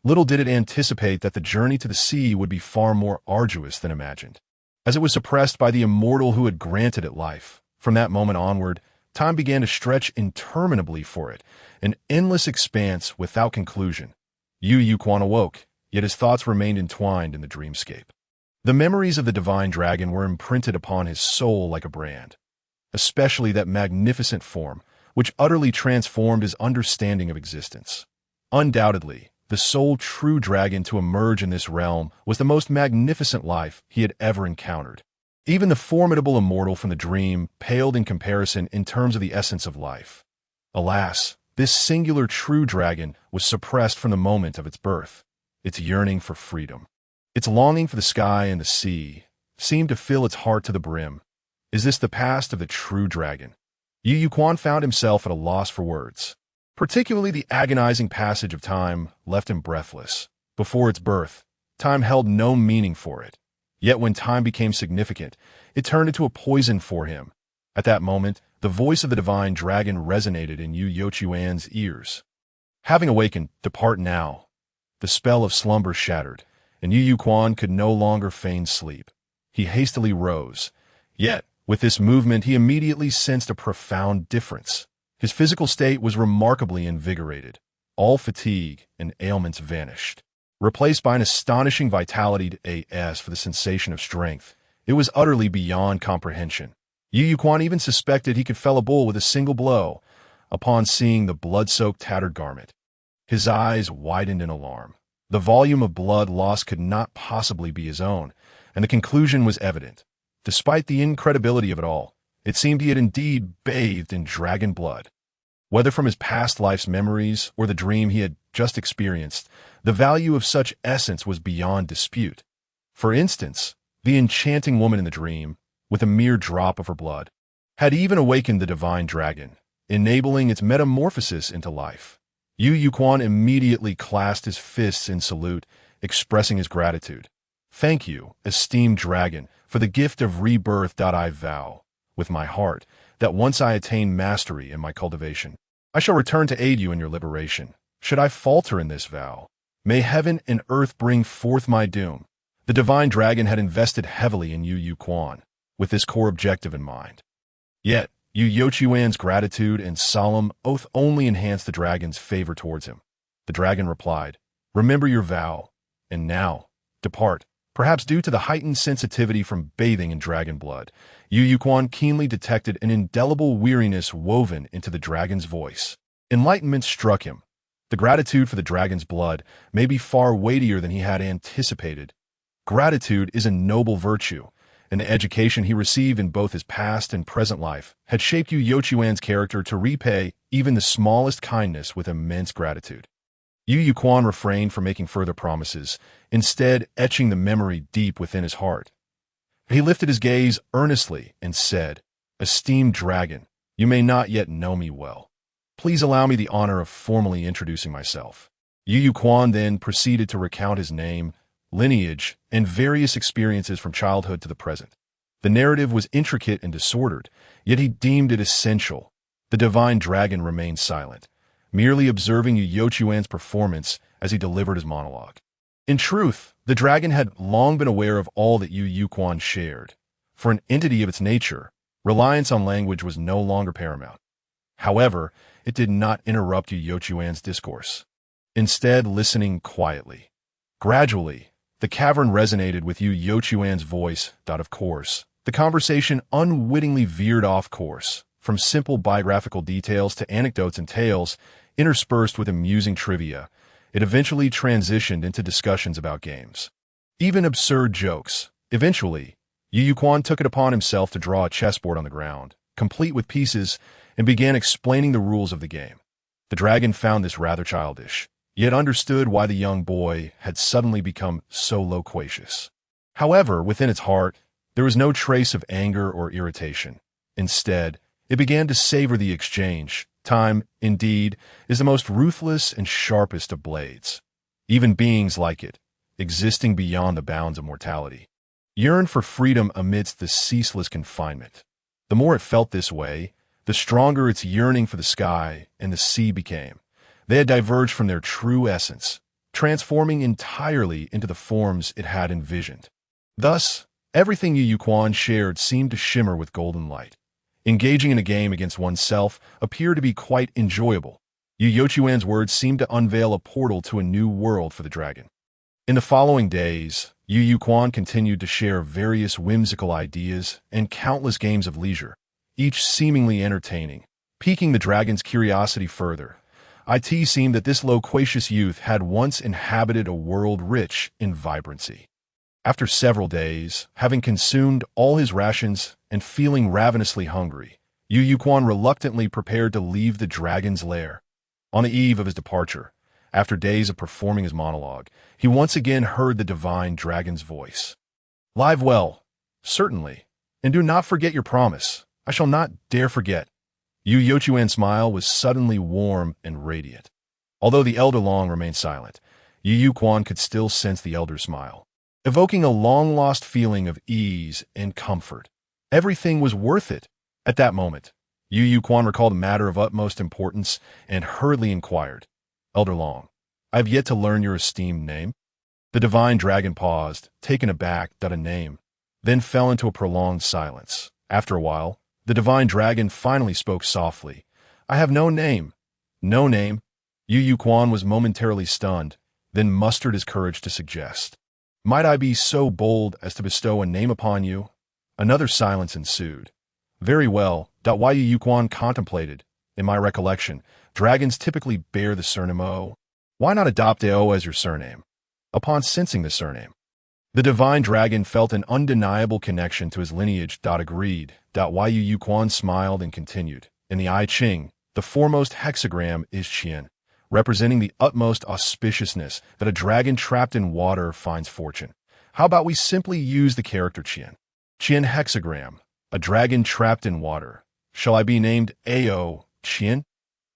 Little did it anticipate that the journey to the sea would be far more arduous than imagined. As it was suppressed by the immortal who had granted it life, from that moment onward, time began to stretch interminably for it, an endless expanse without conclusion. Yu Quan awoke, yet his thoughts remained entwined in the dreamscape. The memories of the divine dragon were imprinted upon his soul like a brand, especially that magnificent form, which utterly transformed his understanding of existence. Undoubtedly, the sole true dragon to emerge in this realm was the most magnificent life he had ever encountered. Even the formidable immortal from the dream paled in comparison in terms of the essence of life. Alas, this singular true dragon was suppressed from the moment of its birth. Its yearning for freedom, its longing for the sky and the sea, seemed to fill its heart to the brim. Is this the past of the true dragon? Yu Quan found himself at a loss for words. Particularly the agonizing passage of time left him breathless. Before its birth, time held no meaning for it. Yet when time became significant, it turned into a poison for him. At that moment, the voice of the divine dragon resonated in Yu Yochuan's ears. Having awakened, depart now. The spell of slumber shattered, and Yu Quan could no longer feign sleep. He hastily rose. Yet, with this movement, he immediately sensed a profound difference. His physical state was remarkably invigorated. All fatigue and ailments vanished, replaced by an astonishing vitality as for the sensation of strength. It was utterly beyond comprehension. Yu Quan even suspected he could fell a bull with a single blow upon seeing the blood-soaked tattered garment. His eyes widened in alarm. The volume of blood lost could not possibly be his own, and the conclusion was evident. Despite the incredibility of it all, it seemed he had indeed bathed in dragon blood. Whether from his past life's memories or the dream he had just experienced, the value of such essence was beyond dispute. For instance, the enchanting woman in the dream, with a mere drop of her blood, had even awakened the divine dragon, enabling its metamorphosis into life. Yu Quan immediately clasped his fists in salute, expressing his gratitude. Thank you, esteemed dragon, for the gift of rebirth. I vow, with my heart, that once I attain mastery in my cultivation, I shall return to aid you in your liberation. Should I falter in this vow, may heaven and earth bring forth my doom. The divine dragon had invested heavily in Yu Quan, with this core objective in mind. Yet, Yu Yochuan's gratitude and solemn oath only enhanced the dragon's favor towards him. The dragon replied, remember your vow, and now, depart. Perhaps due to the heightened sensitivity from bathing in dragon blood, Yu Quan keenly detected an indelible weariness woven into the dragon's voice. Enlightenment struck him. The gratitude for the dragon's blood may be far weightier than he had anticipated. Gratitude is a noble virtue, and the education he received in both his past and present life had shaped Yu Yochuan's character to repay even the smallest kindness with immense gratitude. Yu Quan refrained from making further promises, instead etching the memory deep within his heart. He lifted his gaze earnestly and said, esteemed dragon, you may not yet know me well. Please allow me the honor of formally introducing myself. Yu Quan then proceeded to recount his name, lineage, and various experiences from childhood to the present. The narrative was intricate and disordered, yet he deemed it essential. The divine dragon remained silent, merely observing Yu Yochuan's performance as he delivered his monologue. In truth, the dragon had long been aware of all that Yu Quan shared. For an entity of its nature, reliance on language was no longer paramount. However, it did not interrupt Yu Yochuan's discourse, instead listening quietly. Gradually, the cavern resonated with Yu Yochuan's voice. Of course, the conversation unwittingly veered off course, from simple biographical details to anecdotes and tales, interspersed with amusing trivia. It eventually transitioned into discussions about games. Even absurd jokes. Eventually, Yu Quan took it upon himself to draw a chessboard on the ground, complete with pieces, and began explaining the rules of the game. The dragon found this rather childish, yet understood why the young boy had suddenly become so loquacious. However, within its heart, there was no trace of anger or irritation. Instead, it began to savor the exchange. Time, indeed, is the most ruthless and sharpest of blades. Even beings like it, existing beyond the bounds of mortality, yearn for freedom amidst the ceaseless confinement. The more it felt this way, the stronger its yearning for the sky and the sea became. They had diverged from their true essence, transforming entirely into the forms it had envisioned. Thus, everything Yu Yu Quan shared seemed to shimmer with golden light. Engaging in a game against oneself appeared to be quite enjoyable. Yu Yochuan's words seemed to unveil a portal to a new world for the dragon. In the following days, Yu Yu Quan continued to share various whimsical ideas and countless games of leisure, each seemingly entertaining, piquing the dragon's curiosity further. It seemed that this loquacious youth had once inhabited a world rich in vibrancy. After several days, having consumed all his rations and feeling ravenously hungry, Yu Yu Quan reluctantly prepared to leave the dragon's lair. On the eve of his departure, after days of performing his monologue, he once again heard the divine dragon's voice. "Live well, certainly, and do not forget your promise. I shall not dare forget." Yu Yochuan's smile was suddenly warm and radiant. Although the elder Long remained silent, Yu Yu Quan could still sense the elder's smile, evoking a long-lost feeling of ease and comfort. Everything was worth it. At that moment, Yu Yu Quan recalled a matter of utmost importance and hurriedly inquired, "Elder Long, I have yet to learn your esteemed name." The divine dragon paused, taken aback at a name, then fell into a prolonged silence. After a while, the divine dragon finally spoke softly. "I have no name." "No name?" Yu Yu Quan was momentarily stunned, then mustered his courage to suggest, "Might I be so bold as to bestow a name upon you?" Another silence ensued. "Very well." Yu Yu Quan contemplated. "In my recollection, dragons typically bear the surname O. Why not adopt O as your surname?" Upon sensing the surname, the divine dragon felt an undeniable connection to his lineage. Agreed. Yu Yu Quan smiled and continued. "In the I Ching, the foremost hexagram is Qian, representing the utmost auspiciousness that a dragon trapped in water finds fortune. How about we simply use the character Qian? Qian hexagram, a dragon trapped in water. Shall I be named Ao Qian?"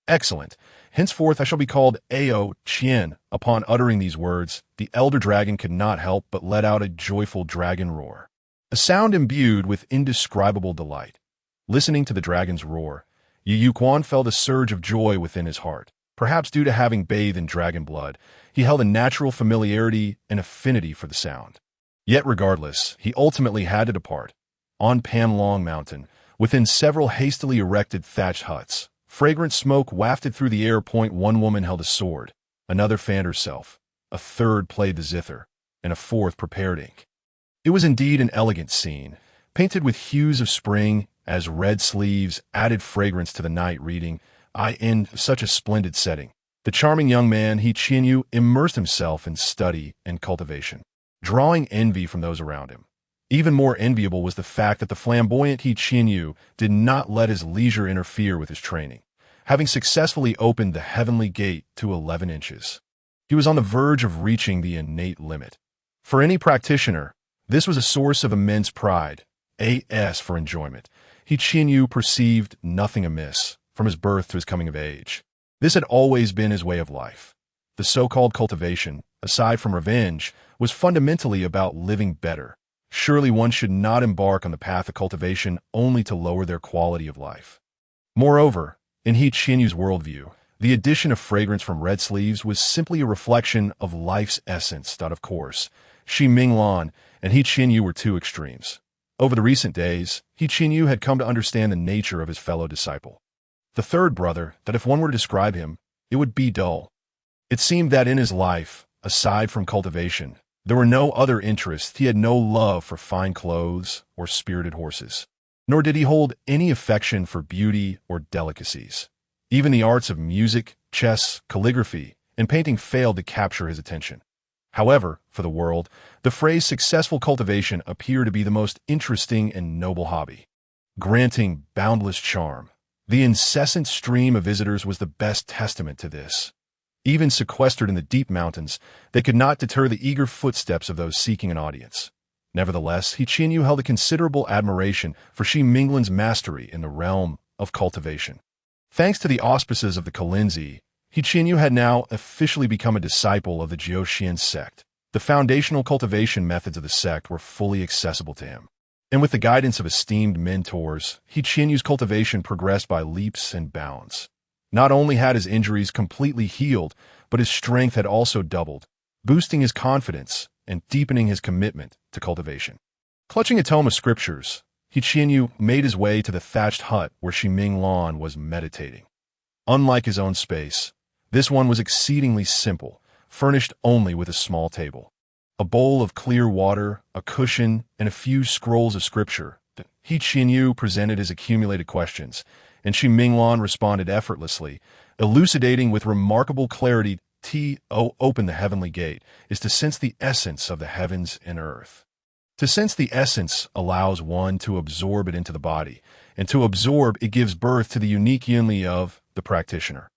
"Excellent. Henceforth I shall be called Ao Qian." Upon uttering these words, the elder dragon could not help but let out a joyful dragon roar, a sound imbued with indescribable delight. Listening to the dragon's roar, Yu Yu Quan felt a surge of joy within his heart. Perhaps due to having bathed in dragon blood, he held a natural familiarity and affinity for the sound. Yet regardless, he ultimately had to depart. On Panlong Mountain, within several hastily erected thatched huts, fragrant smoke wafted through the air. One woman held a sword, another fanned herself, a third played the zither, and a fourth prepared ink. It was indeed an elegant scene, painted with hues of spring, as red sleeves added fragrance to the night. Reading, in such a splendid setting, the charming young man He Qianyu immersed himself in study and cultivation, drawing envy from those around him. Even more enviable was the fact that the flamboyant He Qianyu did not let his leisure interfere with his training, having successfully opened the heavenly gate to 11 inches. He was on the verge of reaching the innate limit. For any practitioner, this was a source of immense pride, as for enjoyment. He Qianyu perceived nothing amiss, from his birth to his coming of age. This had always been his way of life. The so-called cultivation, aside from revenge, was fundamentally about living better. Surely one should not embark on the path of cultivation only to lower their quality of life. Moreover, in He Qianyu's worldview, the addition of fragrance from red sleeves was simply a reflection of life's essence. Of course, Shi Minglan and He Qianyu were two extremes. Over the recent days, He Qianyu had come to understand the nature of his fellow disciple. The third brother, that if one were to describe him, it would be dull. It seemed that in his life, aside from cultivation, there were no other interests. He had no love for fine clothes or spirited horses, nor did he hold any affection for beauty or delicacies. Even the arts of music, chess, calligraphy, and painting failed to capture his attention. However, for the world, the phrase successful cultivation appeared to be the most interesting and noble hobby, granting boundless charm. The incessant stream of visitors was the best testament to this. Even sequestered in the deep mountains, they could not deter the eager footsteps of those seeking an audience. Nevertheless, He Qianyu held a considerable admiration for Shi Minglan's mastery in the realm of cultivation. Thanks to the auspices of the Kalinzi, He Qianyu had now officially become a disciple of the Jiu Xian sect. The foundational cultivation methods of the sect were fully accessible to him. And with the guidance of esteemed mentors, He Qianyu's cultivation progressed by leaps and bounds. Not only had his injuries completely healed, but his strength had also doubled, boosting his confidence and deepening his commitment to cultivation. Clutching a tome of scriptures, He Qianyu made his way to the thatched hut where Shi Minglan was meditating. Unlike his own space, this one was exceedingly simple, furnished only with a small table, a bowl of clear water, a cushion, and a few scrolls of scripture. He Qianyu presented his accumulated questions, and Shi Minglan responded effortlessly, elucidating with remarkable clarity. Open the heavenly gate is to sense the essence of the heavens and earth. To sense the essence allows one to absorb it into the body, and to absorb it gives birth to the unique yunli of the practitioner.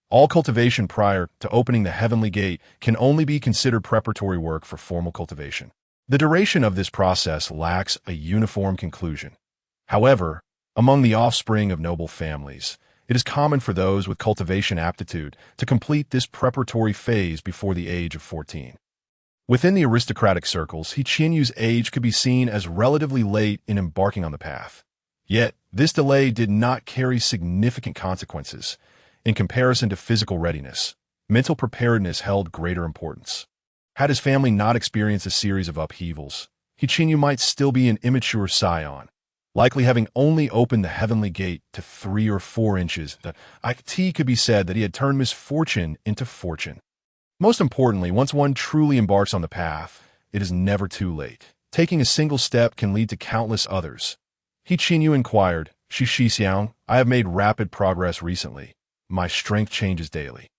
All cultivation prior to opening the heavenly gate can only be considered preparatory work for formal cultivation. The duration of this process lacks a uniform conclusion. However, among the offspring of noble families, it is common for those with cultivation aptitude to complete this preparatory phase before the age of 14. Within the aristocratic circles, He Qianyu's age could be seen as relatively late in embarking on the path. Yet, this delay did not carry significant consequences. In comparison to physical readiness, mental preparedness held greater importance. Had his family not experienced a series of upheavals, He Qianyu might still be an immature scion, likely having only opened the heavenly gate to 3 or 4 inches. It could be said that he had turned misfortune into fortune. Most importantly, once one truly embarks on the path, it is never too late. Taking a single step can lead to countless others. He Qianyu inquired, Shi Xiang, I have made rapid progress recently. My strength changes daily.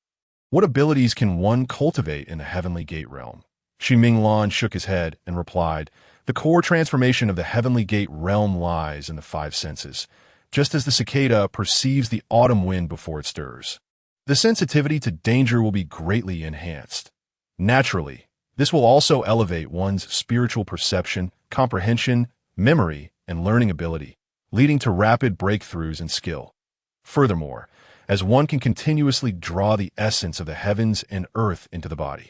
What abilities can one cultivate in the heavenly gate realm? Shi Minglan shook his head and replied, the core transformation of the heavenly gate realm lies in the 5 senses, just as the cicada perceives the autumn wind before it stirs. The sensitivity to danger will be greatly enhanced. Naturally, this will also elevate one's spiritual perception, comprehension, memory, and learning ability, leading to rapid breakthroughs in skill. Furthermore, as one can continuously draw the essence of the heavens and earth into the body,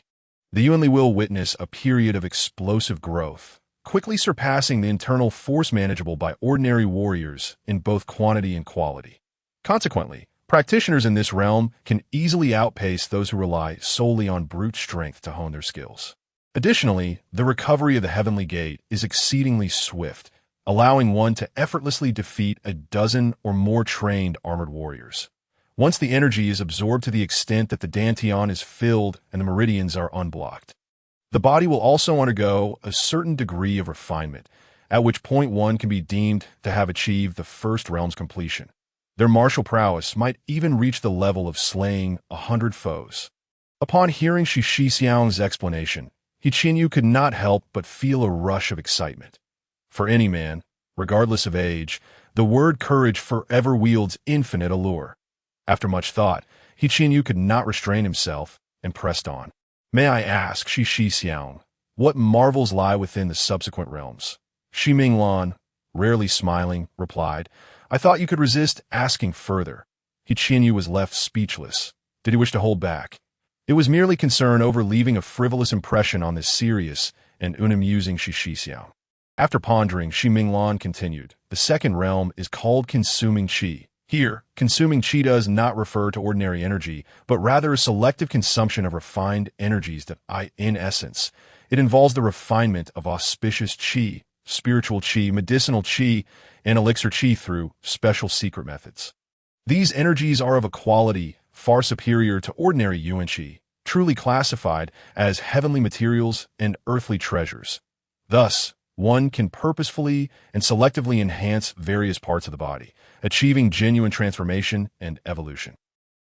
the Yuanli will witness a period of explosive growth, quickly surpassing the internal force manageable by ordinary warriors in both quantity and quality. Consequently, practitioners in this realm can easily outpace those who rely solely on brute strength to hone their skills. Additionally, the recovery of the heavenly gate is exceedingly swift, allowing one to effortlessly defeat a dozen or more trained armored warriors. Once the energy is absorbed to the extent that the dantian is filled and the meridians are unblocked, the body will also undergo a certain degree of refinement, at which point one can be deemed to have achieved the first realm's completion. Their martial prowess might even reach the level of slaying 100 foes. Upon hearing Shi Xiang's explanation, He Qianyu could not help but feel a rush of excitement. For any man, regardless of age, the word courage forever wields infinite allure. After much thought, He Qianyu could not restrain himself and pressed on. May I ask, Shi Xiang, what marvels lie within the subsequent realms? Shi Minglan, rarely smiling, replied, I thought you could resist asking further. He Qianyu was left speechless. Did he wish to hold back? It was merely concern over leaving a frivolous impression on this serious and unamusing Shi Xiang. After pondering, Shi Minglan continued, the second realm is called consuming qi. Here, consuming qi does not refer to ordinary energy, but rather a selective consumption of refined energies in essence, it involves the refinement of auspicious qi, spiritual qi, medicinal qi, and elixir qi through special secret methods. These energies are of a quality far superior to ordinary yuan qi, truly classified as heavenly materials and earthly treasures. Thus, one can purposefully and selectively enhance various parts of the body, achieving genuine transformation and evolution.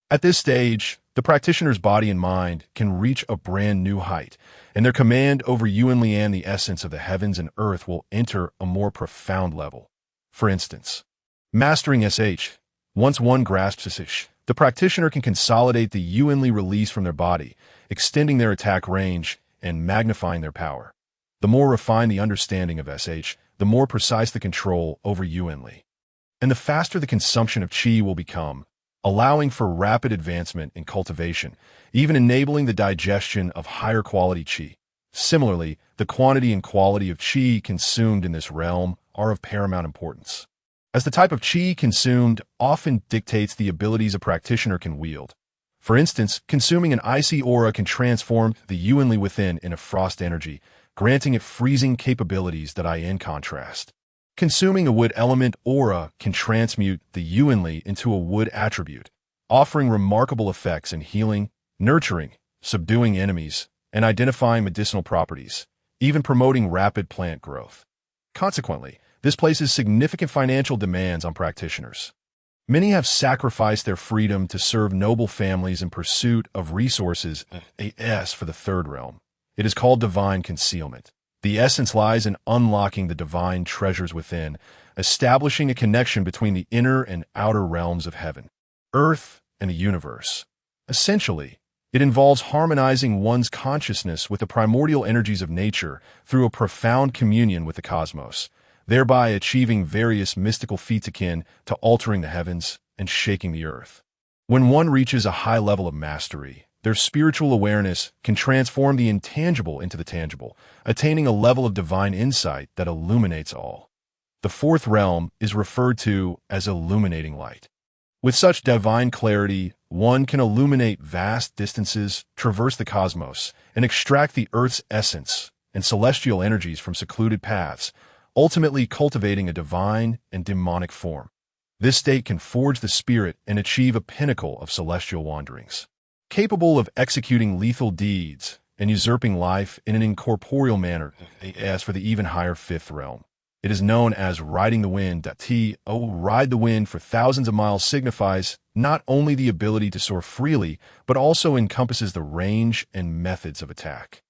At this stage, the practitioner's body and mind can reach a brand new height, and their command over Yuan Lian, the essence of the heavens and earth, will enter a more profound level. For instance, mastering SH. Once one grasps SH, the practitioner can consolidate the Yuan Li release from their body, extending their attack range and magnifying their power. The more refined the understanding of SH, the more precise the control over Yuan Li. And the faster the consumption of qi will become, allowing for rapid advancement in cultivation, even enabling the digestion of higher quality qi. Similarly, the quantity and quality of qi consumed in this realm are of paramount importance, as the type of qi consumed often dictates the abilities a practitioner can wield. For instance, consuming an icy aura can transform the Yuanli within in a frost energy, granting it freezing capabilities that in contrast. Consuming a wood element aura can transmute the Yuanli into a wood attribute, offering remarkable effects in healing, nurturing, subduing enemies, and identifying medicinal properties, even promoting rapid plant growth. Consequently, this places significant financial demands on practitioners. Many have sacrificed their freedom to serve noble families in pursuit of resources for the third realm. It is called divine concealment. The essence lies in unlocking the divine treasures within, establishing a connection between the inner and outer realms of heaven, earth, and the universe. Essentially, it involves harmonizing one's consciousness with the primordial energies of nature through a profound communion with the cosmos, thereby achieving various mystical feats akin to altering the heavens and shaking the earth. When one reaches a high level of mastery, their spiritual awareness can transform the intangible into the tangible, attaining a level of divine insight that illuminates all. The fourth realm is referred to as illuminating light. With such divine clarity, one can illuminate vast distances, traverse the cosmos, and extract the Earth's essence and celestial energies from secluded paths, ultimately cultivating a divine and demonic form. This state can forge the spirit and achieve a pinnacle of celestial wanderings. Capable of executing lethal deeds and usurping life in an incorporeal manner, as for the even higher fifth realm. It is known as riding the wind. Ride the wind for thousands of miles signifies not only the ability to soar freely, but also encompasses the range and methods of attack.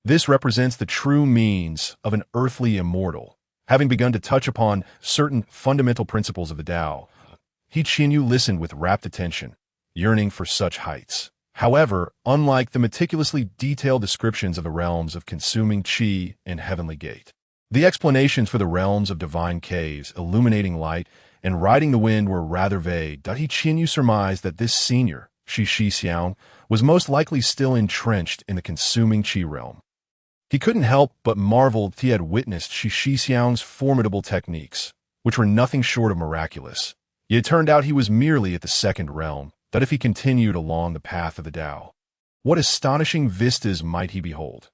This represents the true means of an earthly immortal, having begun to touch upon certain fundamental principles of the Tao. He Qinyu listened with rapt attention, yearning for such heights. However, unlike the meticulously detailed descriptions of the realms of consuming qi and heavenly gate, the explanations for the realms of divine caves, illuminating light, and riding the wind were rather vague. He Qinyu surmised that this senior, Shi Xiang, was most likely still entrenched in the consuming qi realm. He couldn't help but marvel he had witnessed Shi Xiang's formidable techniques, which were nothing short of miraculous. Yet it turned out he was merely at the second realm, that if he continued along the path of the Tao, what astonishing vistas might he behold.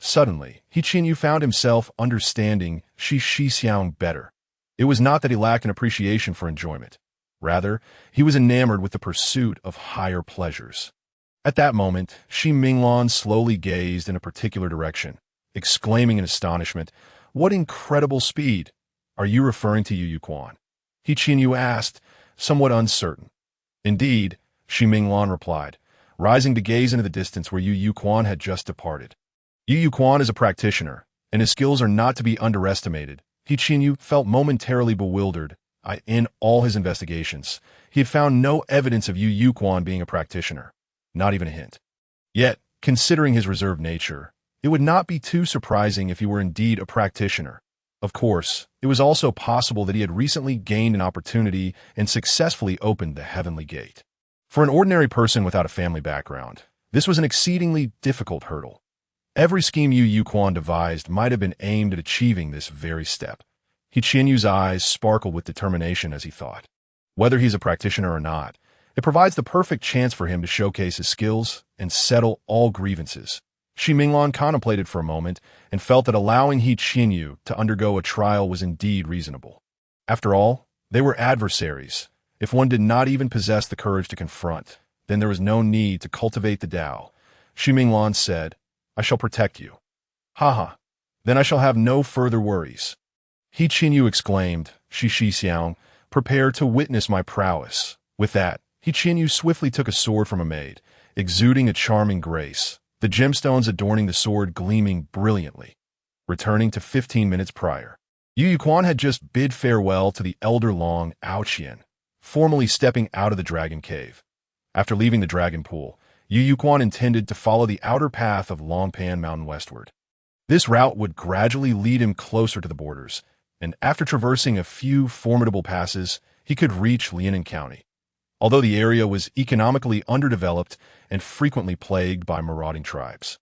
Suddenly, He Qinyu found himself understanding Shi Xiang better. It was not that he lacked an appreciation for enjoyment. Rather, he was enamored with the pursuit of higher pleasures. At that moment, Shi Minglan slowly gazed in a particular direction, exclaiming in astonishment, "What incredible speed! Are you referring to Yu Quan?" He Qinyu asked, somewhat uncertain. "Indeed," Shi Minglan replied, rising to gaze into the distance where Yu Quan had just departed. Yu Quan is a practitioner, and his skills are not to be underestimated. He Qinyu felt momentarily bewildered. In all his investigations, he had found no evidence of Yu Quan being a practitioner, not even a hint. Yet, considering his reserved nature, it would not be too surprising if he were indeed a practitioner. Of course, it was also possible that he had recently gained an opportunity and successfully opened the heavenly gate. For an ordinary person without a family background, this was an exceedingly difficult hurdle. Every scheme Yu Quan devised might have been aimed at achieving this very step. He Qinyu's eyes sparkled with determination as he thought. Whether he's a practitioner or not, it provides the perfect chance for him to showcase his skills and settle all grievances. Shi Minglan contemplated for a moment and felt that allowing He Qinyu to undergo a trial was indeed reasonable. After all, they were adversaries. If one did not even possess the courage to confront, then there was no need to cultivate the Tao. Shi Minglan said, "I shall protect you." "Ha. Then I shall have no further worries." He Qinyu exclaimed, "Shi Xiang, prepare to witness my prowess." With that, He Qinyu swiftly took a sword from a maid, exuding a charming grace, the gemstones adorning the sword gleaming brilliantly. Returning to 15 minutes prior, Yu Quan had just bid farewell to the elder Long Aoqian, formally stepping out of the dragon cave. After leaving the dragon pool, Yu Quan intended to follow the outer path of Longpan Mountain westward. This route would gradually lead him closer to the borders, and after traversing a few formidable passes, he could reach Lianan County. Although the area was economically underdeveloped and frequently plagued by marauding tribes.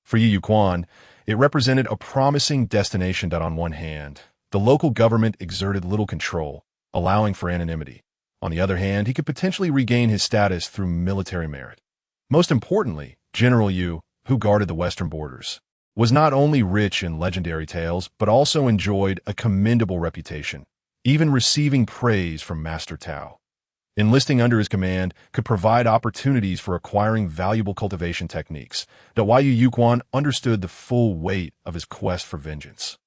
For Yu Quan, it represented a promising destination that on one hand, the local government exerted little control, allowing for anonymity. On the other hand, he could potentially regain his status through military merit. Most importantly, General Yu, who guarded the western borders, was not only rich in legendary tales, but also enjoyed a commendable reputation, even receiving praise from Master Tao. Enlisting under his command could provide opportunities for acquiring valuable cultivation techniques that Yu Yuquan understood the full weight of his quest for vengeance.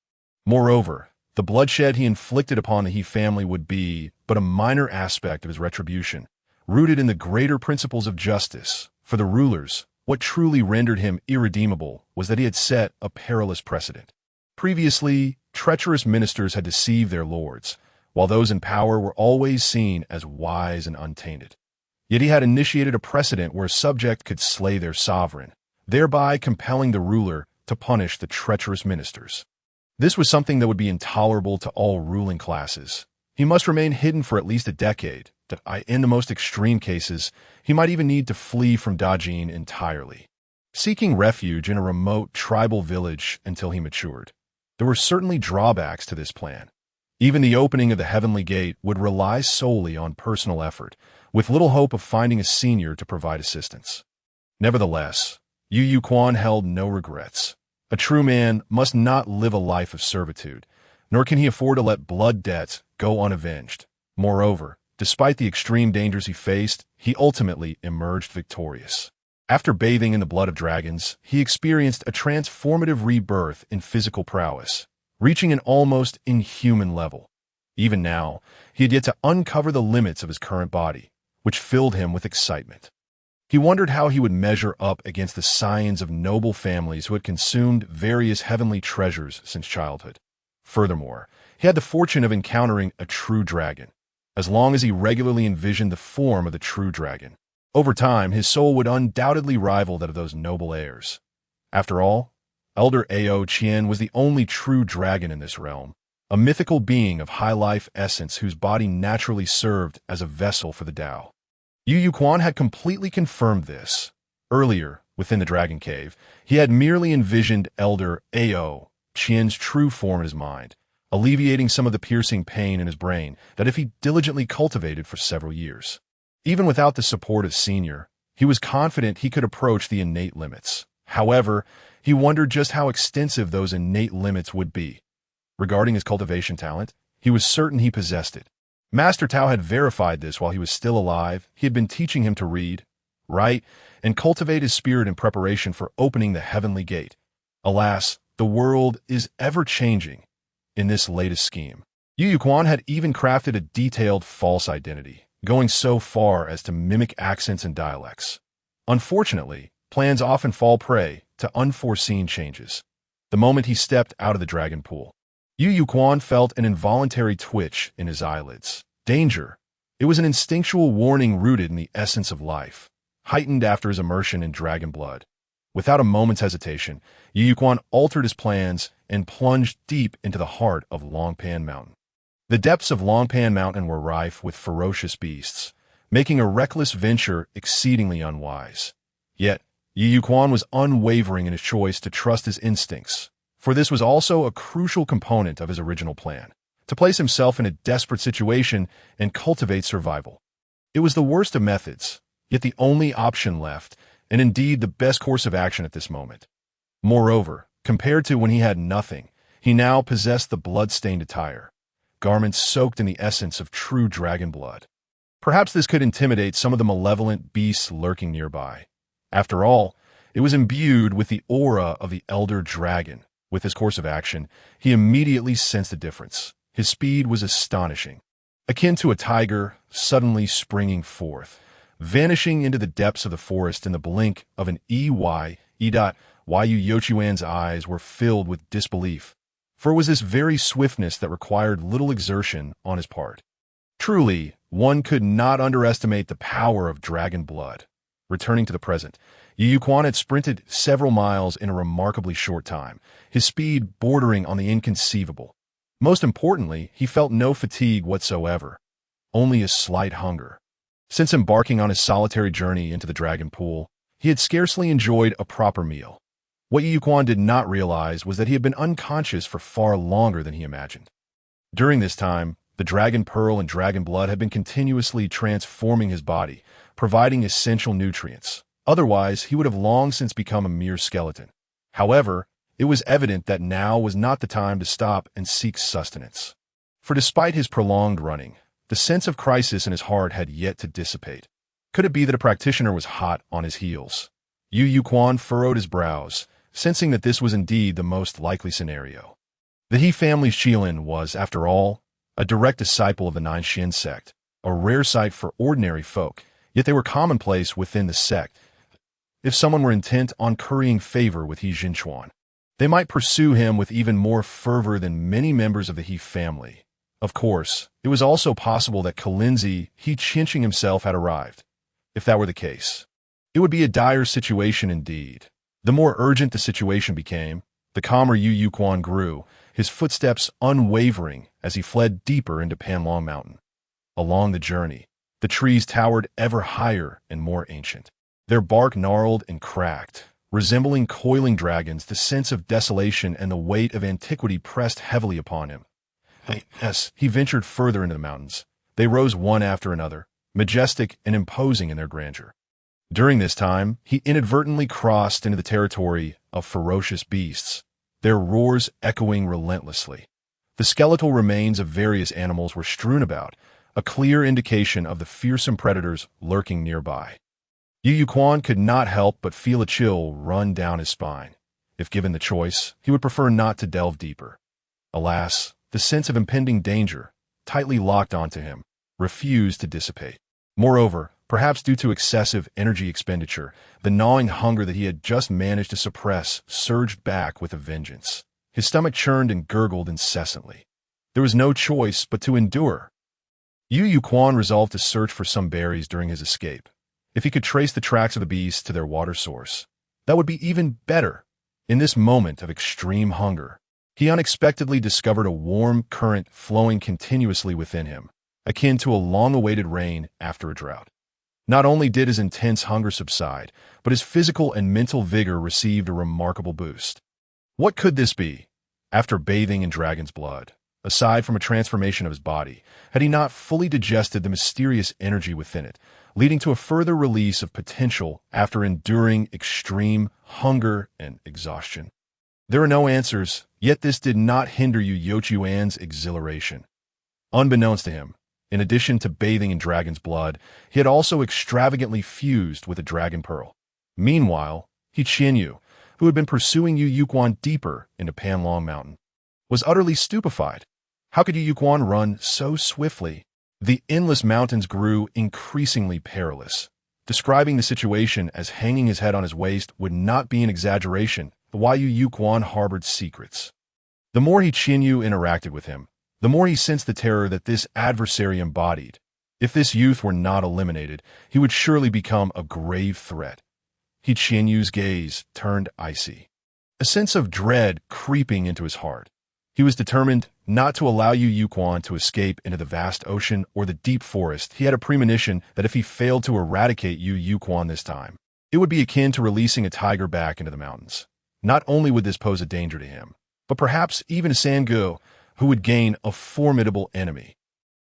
Moreover, the bloodshed he inflicted upon the He family would be but a minor aspect of his retribution, rooted in the greater principles of justice. For the rulers, what truly rendered him irredeemable was that he had set a perilous precedent. Previously, treacherous ministers had deceived their lords, while those in power were always seen as wise and untainted. Yet he had initiated a precedent where a subject could slay their sovereign, thereby compelling the ruler to punish the treacherous ministers. This was something that would be intolerable to all ruling classes. He must remain hidden for at least a decade. In the most extreme cases, he might even need to flee from Dajin entirely, seeking refuge in a remote tribal village until he matured. There were certainly drawbacks to this plan. Even the opening of the Heavenly Gate would rely solely on personal effort, with little hope of finding a senior to provide assistance. Nevertheless, Yu Yuquan held no regrets. A true man must not live a life of servitude, nor can he afford to let blood debts go unavenged. Moreover, despite the extreme dangers he faced, he ultimately emerged victorious. After bathing in the blood of dragons, he experienced a transformative rebirth in physical prowess, reaching an almost inhuman level. Even now, he had yet to uncover the limits of his current body, which filled him with excitement. He wondered how he would measure up against the scions of noble families who had consumed various heavenly treasures since childhood. Furthermore, he had the fortune of encountering a true dragon. As long as he regularly envisioned the form of the true dragon, over time his soul would undoubtedly rival that of those noble heirs. After all, Elder Ao Qian was the only true dragon in this realm, a mythical being of high life essence whose body naturally served as a vessel for the Tao. Yu Yuquan had completely confirmed this. Earlier, within the Dragon Cave, he had merely envisioned Elder Ao Qian's true form in his mind, alleviating some of the piercing pain in his brain that if he diligently cultivated for several years. Even without the support of Senior, he was confident he could approach the innate limits. However, he wondered just how extensive those innate limits would be. Regarding his cultivation talent, he was certain he possessed it. Master Tao had verified this while he was still alive. He had been teaching him to read, write, and cultivate his spirit in preparation for opening the Heavenly Gate. Alas, the world is ever-changing. In this latest scheme, Yu Yuquan had even crafted a detailed false identity, going so far as to mimic accents and dialects. Unfortunately, plans often fall prey to unforeseen changes. The moment he stepped out of the dragon pool, Yu Yuquan felt an involuntary twitch in his eyelids. Danger! It was an instinctual warning rooted in the essence of life, heightened after his immersion in dragon blood. Without a moment's hesitation, Yu Yuquan altered his plans and plunged deep into the heart of Longpan Mountain. The depths of Longpan Mountain were rife with ferocious beasts, making a reckless venture exceedingly unwise. Yet, Yu Yuquan was unwavering in his choice to trust his instincts, for this was also a crucial component of his original plan, to place himself in a desperate situation and cultivate survival. It was the worst of methods, yet the only option left, and indeed the best course of action at this moment. Moreover, compared to when he had nothing, he now possessed the blood-stained attire, garments soaked in the essence of true dragon blood. Perhaps this could intimidate some of the malevolent beasts lurking nearby. After all, it was imbued with the aura of the Elder Dragon. With his course of action, he immediately sensed a difference. His speed was astonishing, akin to a tiger suddenly springing forth, vanishing into the depths of the forest in the blink of an eye. Yu Yuquan's eyes were filled with disbelief, for it was this very swiftness that required little exertion on his part. Truly, one could not underestimate the power of dragon blood. Returning to the present, Yu Yuquan had sprinted several miles in a remarkably short time, his speed bordering on the inconceivable. Most importantly, he felt no fatigue whatsoever, only a slight hunger. Since embarking on his solitary journey into the dragon pool, he had scarcely enjoyed a proper meal. What Yu Yuquan did not realize was that he had been unconscious for far longer than he imagined. During this time, the dragon pearl and dragon blood had been continuously transforming his body, providing essential nutrients. Otherwise, he would have long since become a mere skeleton. However, it was evident that now was not the time to stop and seek sustenance. For despite his prolonged running, the sense of crisis in his heart had yet to dissipate. Could it be that a practitioner was hot on his heels? Yu Quan furrowed his brows, sensing that this was indeed the most likely scenario. The He family's Qilin was, after all, a direct disciple of the Nine Xin sect, a rare sight for ordinary folk, yet they were commonplace within the sect. If someone were intent on currying favor with He Jinchuan, they might pursue him with even more fervor than many members of the He family. Of course, it was also possible that Kalinzi, He Qinqing himself, had arrived. If that were the case, it would be a dire situation indeed. The more urgent the situation became, the calmer Yu Quan grew, his footsteps unwavering as he fled deeper into Panlong Mountain. Along the journey, the trees towered ever higher and more ancient. Their bark gnarled and cracked. Resembling coiling dragons, the sense of desolation and the weight of antiquity pressed heavily upon him. Yes, he ventured further into the mountains. They rose one after another, majestic and imposing in their grandeur. During this time, he inadvertently crossed into the territory of ferocious beasts, their roars echoing relentlessly. The skeletal remains of various animals were strewn about, a clear indication of the fearsome predators lurking nearby. Yu Quan could not help but feel a chill run down his spine. If given the choice, he would prefer not to delve deeper. Alas, the sense of impending danger, tightly locked onto him, refused to dissipate. Moreover, perhaps due to excessive energy expenditure, the gnawing hunger that he had just managed to suppress surged back with a vengeance. His stomach churned and gurgled incessantly. There was no choice but to endure. Yu Quan resolved to search for some berries during his escape. If he could trace the tracks of the beasts to their water source, that would be even better. In this moment of extreme hunger, he unexpectedly discovered a warm current flowing continuously within him, akin to a long-awaited rain after a drought. Not only did his intense hunger subside, but his physical and mental vigor received a remarkable boost. What could this be? After bathing in dragon's blood, aside from a transformation of his body, had he not fully digested the mysterious energy within it, leading to a further release of potential after enduring extreme hunger and exhaustion? There are no answers, yet this did not hinder Yu Chuan's exhilaration. Unbeknownst to him, in addition to bathing in dragon's blood, he had also extravagantly fused with a dragon pearl. Meanwhile, He Qianyu, who had been pursuing Yu Quan deeper into Panlong Mountain, was utterly stupefied. How could Yu Quan run so swiftly? The endless mountains grew increasingly perilous. Describing the situation as hanging his head on his waist would not be an exaggeration. The Yu Quan harbored secrets. The more He Qianyu interacted with him, the more he sensed the terror that this adversary embodied. If this youth were not eliminated, he would surely become a grave threat. He Qianyu's gaze turned icy, a sense of dread creeping into his heart. He was determined not to allow Yu Quan to escape into the vast ocean or the deep forest. He had a premonition that if he failed to eradicate Yu Quan this time, it would be akin to releasing a tiger back into the mountains. Not only would this pose a danger to him, but perhaps even to Sangu, who would gain a formidable enemy.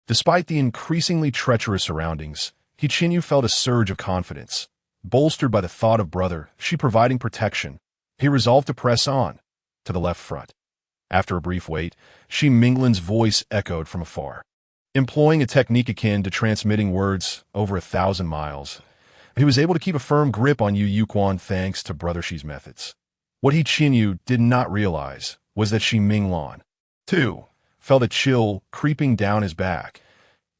Despite the increasingly treacherous surroundings, He Qianyu felt a surge of confidence. Bolstered by the thought of brother Shi providing protection, he resolved to press on, to the left front. After a brief wait, Shi Minglin's voice echoed from afar. Employing a technique akin to transmitting words over 1,000 miles, he was able to keep a firm grip on Yu Quan thanks to Brother Shi's methods. What He Qianyu did not realize was that Shi Minglan, too, felt a chill creeping down his back.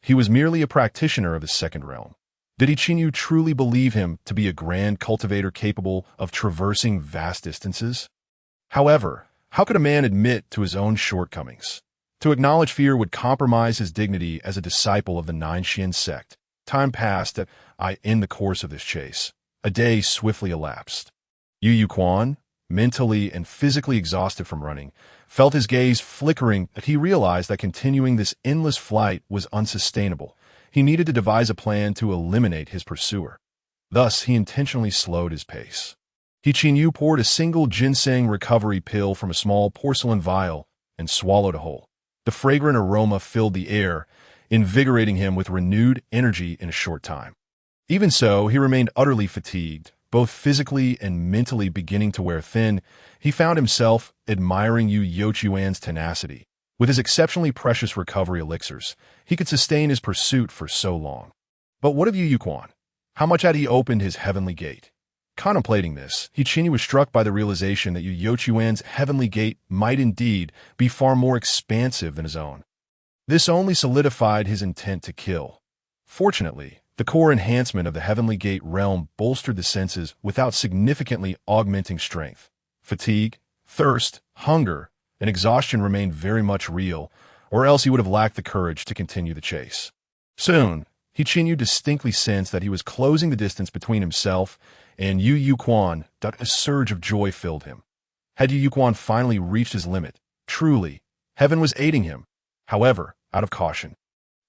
He was merely a practitioner of the second realm. Did He Qianyu truly believe him to be a grand cultivator capable of traversing vast distances? However, how could a man admit to his own shortcomings? To acknowledge fear would compromise his dignity as a disciple of the Nine Xin sect. Time passed in the course of this chase. A day swiftly elapsed. Yu Quan, mentally and physically exhausted from running, felt his gaze flickering as he realized that continuing this endless flight was unsustainable. He needed to devise a plan to eliminate his pursuer. Thus, he intentionally slowed his pace. He Qianyu poured a single ginseng recovery pill from a small porcelain vial and swallowed a whole. The fragrant aroma filled the air, invigorating him with renewed energy in a short time. Even so, he remained utterly fatigued, both physically and mentally beginning to wear thin. He found himself admiring Yu Yochuan's tenacity. With his exceptionally precious recovery elixirs, he could sustain his pursuit for so long. But what of Yu Yuquan? How much had he opened his heavenly gate? Contemplating this, He Qinyu was struck by the realization that Yu Yochuan's heavenly gate might indeed be far more expansive than his own. This only solidified his intent to kill. Fortunately, the core enhancement of the heavenly gate realm bolstered the senses without significantly augmenting strength. Fatigue, thirst, hunger, and exhaustion remained very much real, or else he would have lacked the courage to continue the chase. Soon, He Qinyu distinctly sensed that he was closing the distance between himself and Yu Yuquan. A surge of joy filled him. Had Yu Yuquan finally reached his limit? Truly, heaven was aiding him. However, out of caution,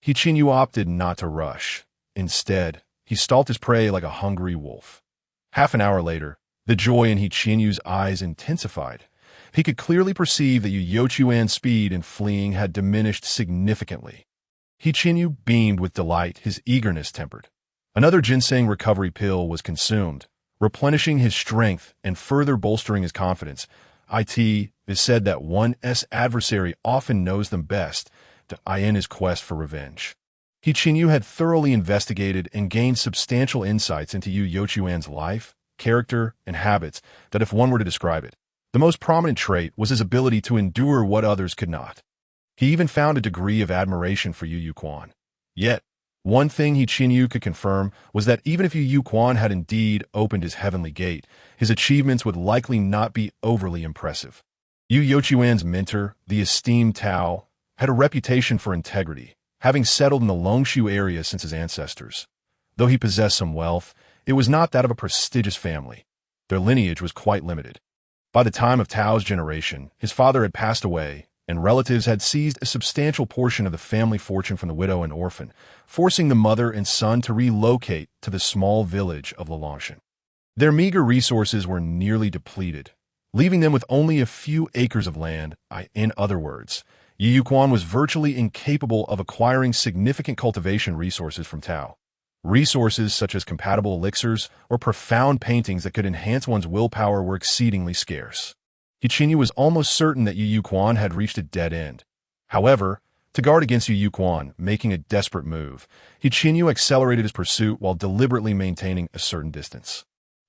He Qinyu opted not to rush. Instead, he stalked his prey like a hungry wolf. Half an hour later, the joy in He Qinyu's eyes intensified. He could clearly perceive that Yu Yochuan's speed in fleeing had diminished significantly. He Qinyu beamed with delight, his eagerness tempered. Another ginseng recovery pill was consumed, replenishing his strength and further bolstering his confidence. It is said that one's adversary often knows them best, in his quest for revenge. He Qinyu had thoroughly investigated and gained substantial insights into Yu Yochuan's life, character, and habits that if one were to describe it, the most prominent trait was his ability to endure what others could not. He even found a degree of admiration for Yu Yuquan. Yet, one thing He Qinyu could confirm was that even if Yu Yuquan had indeed opened his heavenly gate, his achievements would likely not be overly impressive. Yu Yochuan's mentor, the esteemed Tao, had a reputation for integrity, having settled in the Longshu area since his ancestors. Though he possessed some wealth, it was not that of a prestigious family. Their lineage was quite limited. By the time of Tao's generation, his father had passed away, and relatives had seized a substantial portion of the family fortune from the widow and orphan, forcing the mother and son to relocate to the small village of Lalangshan. Their meager resources were nearly depleted, leaving them with only a few acres of land. In other words, Yu Yuquan was virtually incapable of acquiring significant cultivation resources from Tao. Resources such as compatible elixirs or profound paintings that could enhance one's willpower were exceedingly scarce. He Qinyu was almost certain that Yu Yuquan had reached a dead end. However, to guard against Yu Yuquan making a desperate move, He Qinyu accelerated his pursuit while deliberately maintaining a certain distance.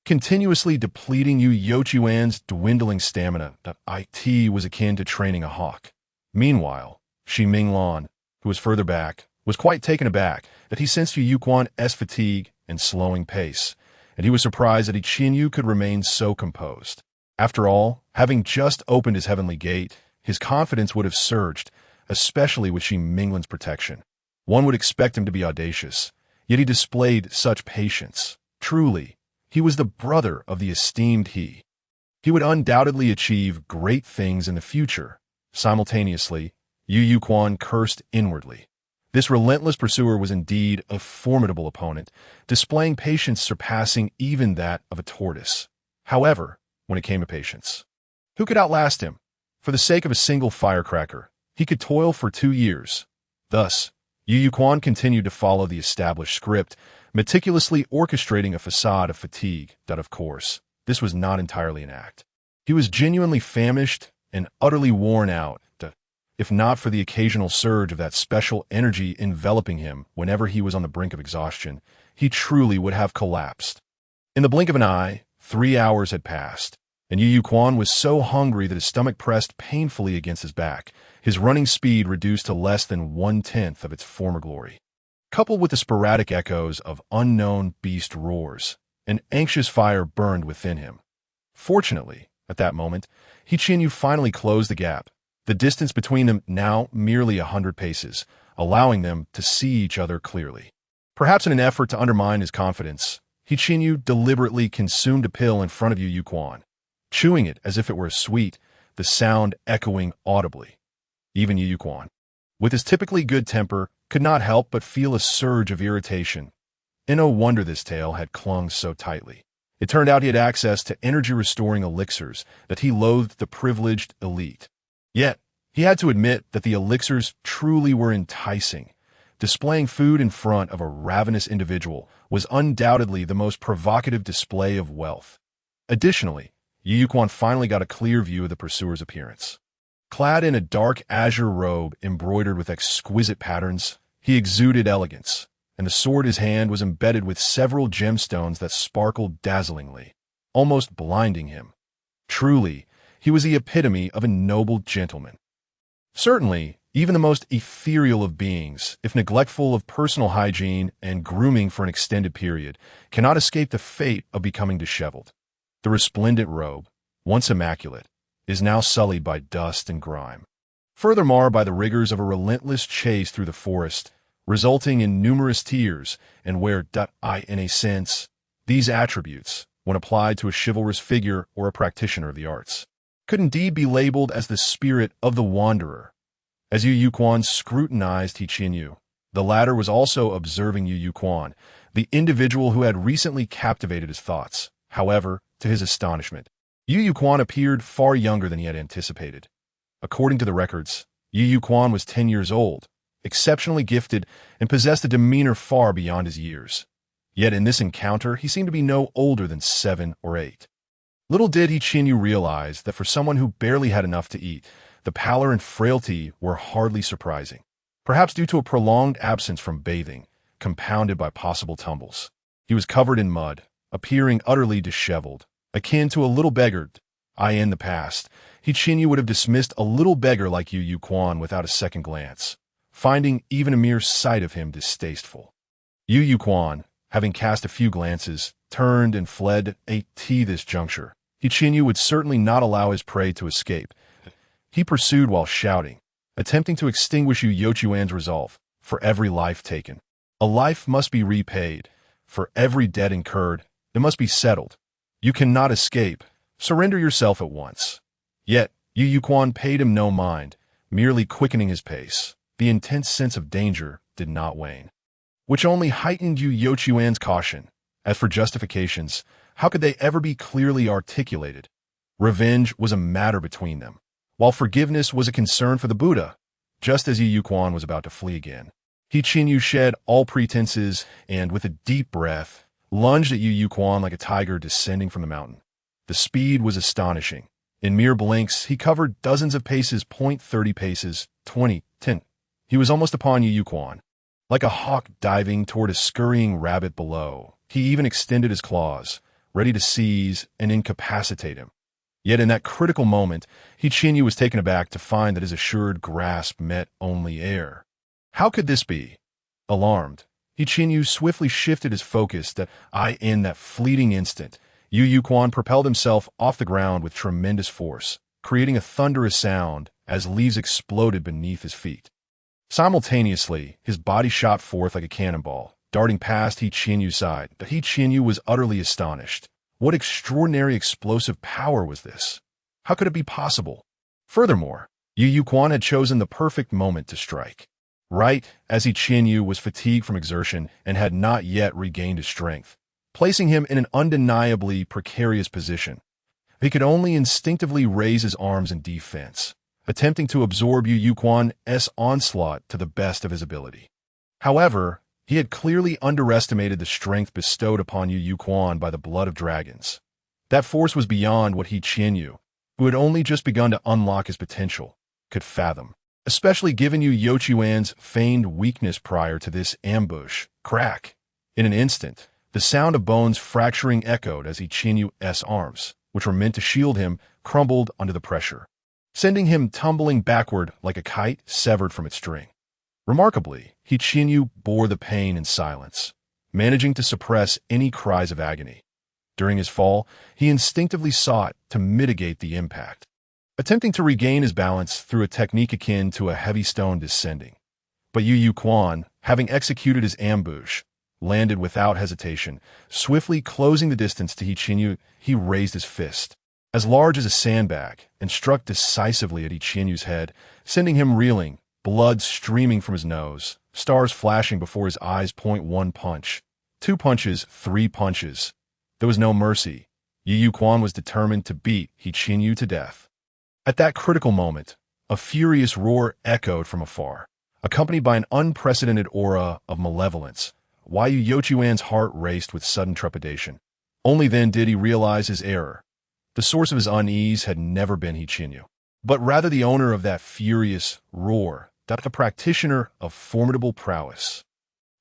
Continuously depleting Yu Yochuan's dwindling stamina, it was akin to training a hawk. Meanwhile, Shi Minglan, who was further back, was quite taken aback that he sensed Yu Yuquan's fatigue and slowing pace, and he was surprised that He Qinyu could remain so composed. After all, having just opened his heavenly gate, his confidence would have surged, especially with Shi Minglan's protection. One would expect him to be audacious, yet he displayed such patience. Truly, he was the brother of the esteemed He. He would undoubtedly achieve great things in the future. Simultaneously, Yu Yuquan cursed inwardly. This relentless pursuer was indeed a formidable opponent, displaying patience surpassing even that of a tortoise. However, when it came to patience, who could outlast him? For the sake of a single firecracker, he could toil for 2 years. Thus, Yu Yuquan continued to follow the established script, meticulously orchestrating a facade of fatigue. Of course, this was not entirely an act. He was genuinely famished and utterly worn out, if not for the occasional surge of that special energy enveloping him whenever he was on the brink of exhaustion, he truly would have collapsed. In the blink of an eye, 3 hours had passed, and Yu Yuquan was so hungry that his stomach pressed painfully against his back, his running speed reduced to less than 1/10 of its former glory. Coupled with the sporadic echoes of unknown beast roars, an anxious fire burned within him. Fortunately, at that moment, He Qinyu finally closed the gap, the distance between them now merely 100 paces, allowing them to see each other clearly. Perhaps in an effort to undermine his confidence, He Qinyu deliberately consumed a pill in front of Yu Yuquan, chewing it as if it were a sweet, the sound echoing audibly. Even Yu Yuquan, with his typically good temper, could not help but feel a surge of irritation. And no wonder this tail had clung so tightly. It turned out he had access to energy-restoring elixirs that he loathed the privileged elite. Yet, He had to admit that the elixirs truly were enticing. Displaying food in front of a ravenous individual was undoubtedly the most provocative display of wealth. Additionally, Yu Yuquan finally got a clear view of the pursuer's appearance. Clad in a dark azure robe embroidered with exquisite patterns, he exuded elegance, and the sword in his hand was embedded with several gemstones that sparkled dazzlingly, almost blinding him. Truly, he was the epitome of a noble gentleman. Certainly, even the most ethereal of beings, if neglectful of personal hygiene and grooming for an extended period, cannot escape the fate of becoming disheveled. The resplendent robe, once immaculate, is now sullied by dust and grime. Furthermore, by the rigors of a relentless chase through the forest, resulting in numerous tears, and where, in a sense, these attributes, when applied to a chivalrous figure or a practitioner of the arts, could indeed be labeled as the spirit of the wanderer. As Yu Yuquan scrutinized He Qianyu, the latter was also observing Yu Yuquan, the individual who had recently captivated his thoughts. However, to his astonishment, Yu Yuquan appeared far younger than he had anticipated. According to the records, Yu Yuquan was 10 years old, exceptionally gifted, and possessed a demeanor far beyond his years. Yet in this encounter, he seemed to be no older than 7 or 8. Little did He Qianyu realize that for someone who barely had enough to eat, the pallor and frailty were hardly surprising, perhaps due to a prolonged absence from bathing, compounded by possible tumbles. He was covered in mud, appearing utterly disheveled, akin to a little beggar. In the past, He Qianyu would have dismissed a little beggar like Yu Yuquan without a second glance, finding even a mere sight of him distasteful. Yu Yuquan, having cast a few glances, turned and fled. At this juncture, He Qianyu would certainly not allow his prey to escape. He pursued while shouting, attempting to extinguish Yu Yuquan's resolve. For every life taken, a life must be repaid. For every debt incurred, it must be settled. You cannot escape. Surrender yourself at once. Yet, Yu Yuquan paid him no mind, merely quickening his pace. The intense sense of danger did not wane, which only heightened Yu Yuquan's caution. As for justifications, how could they ever be clearly articulated? Revenge was a matter between them, while forgiveness was a concern for the Buddha. Just as Yu Yuquan was about to flee again, He Qianyu shed all pretenses and, with a deep breath, lunged at Yu Yuquan like a tiger descending from the mountain. The speed was astonishing. In mere blinks, he covered dozens of paces, 30 paces, 20, 10. He was almost upon Yu Yuquan. Like a hawk diving toward a scurrying rabbit below, he even extended his claws, ready to seize and incapacitate him. Yet in that critical moment, He Qianyu was taken aback to find that his assured grasp met only air. How could this be? Alarmed, He Qianyu swiftly shifted his focus in that fleeting instant, Yu Yuquan propelled himself off the ground with tremendous force, creating a thunderous sound as leaves exploded beneath his feet. Simultaneously, his body shot forth like a cannonball, darting past He Qianyu's side. But He Qianyu was utterly astonished. What extraordinary explosive power was this? How could it be possible? Furthermore, Yu Yuquan had chosen the perfect moment to strike. Right as He Qianyu was fatigued from exertion and had not yet regained his strength, placing him in an undeniably precarious position. He could only instinctively raise his arms in defense, attempting to absorb Yu Yuquan's onslaught to the best of his ability. However, he had clearly underestimated the strength bestowed upon Yu Yuquan by the blood of dragons. That force was beyond what He Qianyu, who had only just begun to unlock his potential, could fathom, especially given Yu Yuquan's feigned weakness prior to this ambush. Crack! In an instant, the sound of bones fracturing echoed as He Qianyu's arms, which were meant to shield him, crumbled under the pressure, sending him tumbling backward like a kite severed from its string. Remarkably, He Qianyu bore the pain in silence, managing to suppress any cries of agony. During his fall, he instinctively sought to mitigate the impact, attempting to regain his balance through a technique akin to a heavy stone descending. But Yu Yuquan, having executed his ambush, landed without hesitation, swiftly closing the distance to He Qianyu. He raised his fist, as large as a sandbag, and struck decisively at He Qianyu's head, sending him reeling, blood streaming from his nose, stars flashing before his eyes. 1 punch, 2 punches, 3 punches. There was no mercy. Yu Yuquan was determined to beat He Qianyu to death. At that critical moment, A furious roar echoed from afar, accompanied by an unprecedented aura of malevolence. Why Yu Yochuan's heart raced with sudden trepidation. Only then did he realize his error. The source of his unease had never been He Qinyu, but rather the owner of that furious roar, a practitioner of formidable prowess.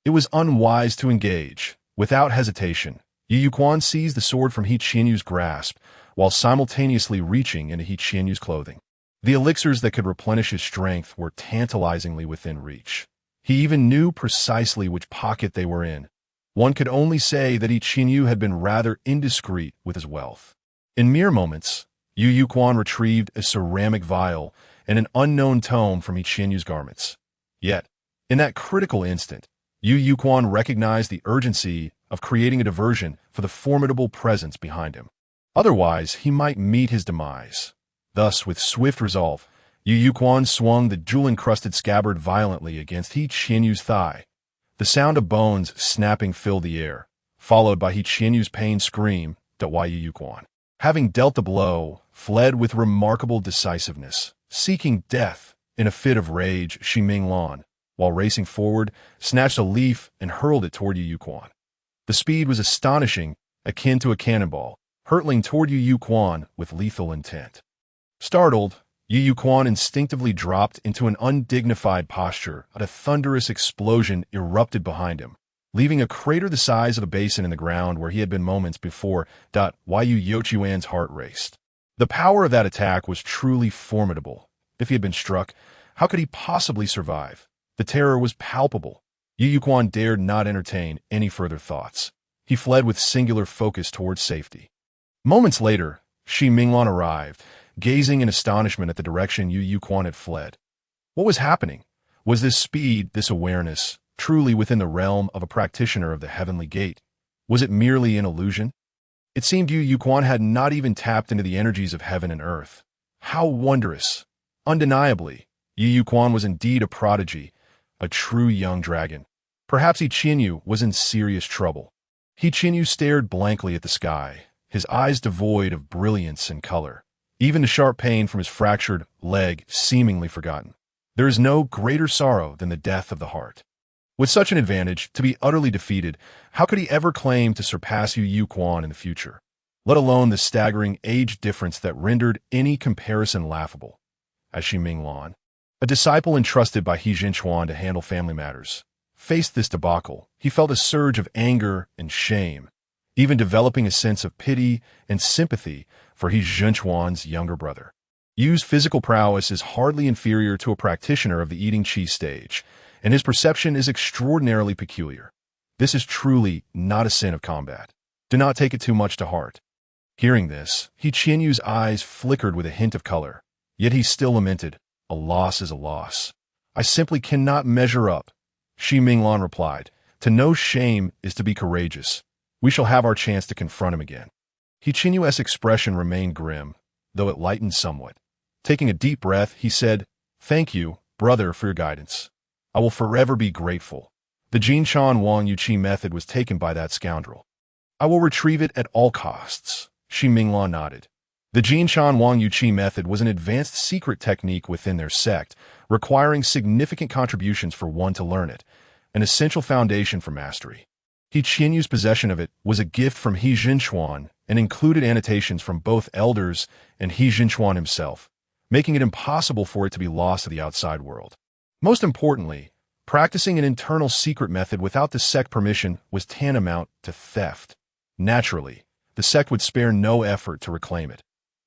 It was unwise to engage. Without hesitation, Yu Yuquan seized the sword from He Qinyu's grasp, while simultaneously reaching into He Qinyu's clothing. The elixirs that could replenish his strength were tantalizingly within reach. He even knew precisely which pocket they were in. One could only say that He Qinyu had been rather indiscreet with his wealth. In mere moments, Yu Yuquan retrieved a ceramic vial and an unknown tome from He Qinyu's garments. Yet, in that critical instant, Yu Yuquan recognized the urgency of creating a diversion for the formidable presence behind him. Otherwise, he might meet his demise. Thus, with swift resolve, Yu Yuquan swung the jewel-encrusted scabbard violently against He Qinyu's thigh. The sound of bones snapping filled the air, followed by He Qinyu's pained scream that Yu Yuquan, having dealt the blow, fled with remarkable decisiveness, seeking death. In a fit of rage, Shi Minglan, while racing forward, snatched a leaf and hurled it toward Yu Yuquan. The speed was astonishing, akin to a cannonball, hurtling toward Yu Yuquan with lethal intent. Startled, Yu Yuquan instinctively dropped into an undignified posture as a thunderous explosion erupted behind him, leaving a crater the size of a basin in the ground where he had been moments before. Yu Yochuan's heart raced. The power of that attack was truly formidable. If he had been struck, how could he possibly survive? The terror was palpable. Yu Yuquan dared not entertain any further thoughts. He fled with singular focus towards safety. Moments later, Shi Minglan arrived, gazing in astonishment at the direction Yu Yuquan had fled. What was happening? Was this speed, this awareness, truly within the realm of a practitioner of the heavenly gate? Was it merely an illusion? It seemed Yu Yuquan had not even tapped into the energies of heaven and earth. How wondrous! Undeniably, Yu Yuquan was indeed a prodigy, a true young dragon. Perhaps He Qinyu was in serious trouble. He Qinyu stared blankly at the sky, his eyes devoid of brilliance and color. Even the sharp pain from his fractured leg seemingly forgotten. There is no greater sorrow than the death of the heart. With such an advantage, to be utterly defeated, how could he ever claim to surpass Yu Yuquan in the future? Let alone the staggering age difference that rendered any comparison laughable. As Shi Minglan, a disciple entrusted by He Zhenchuan to handle family matters, faced this debacle, he felt a surge of anger and shame, even developing a sense of pity and sympathy for He Zhenchuan's younger brother. Yu's physical prowess is hardly inferior to a practitioner of the eating cheese stage, and his perception is extraordinarily peculiar. This is truly not a sin of combat. Do not take it too much to heart. Hearing this, He Qinyu's eyes flickered with a hint of color, yet he still lamented, "A loss is a loss. I simply cannot measure up." Shi Minglan replied, "To know shame is to be courageous. We shall have our chance to confront him again." He Qinyu's expression remained grim, though it lightened somewhat. Taking a deep breath, he said, "Thank you, brother, for your guidance. I will forever be grateful. The Jinshan Wang Yuqi method was taken by that scoundrel. I will retrieve it at all costs." Shi Minglan nodded. The Jinshan Wang Yuqi method was an advanced secret technique within their sect, requiring significant contributions for one to learn it, an essential foundation for mastery. He Qinyu's possession of it was a gift from He Zhenchuan and included annotations from both elders and He Zhenchuan himself, making it impossible for it to be lost to the outside world. Most importantly, practicing an internal secret method without the sect permission was tantamount to theft. Naturally, the sect would spare no effort to reclaim it.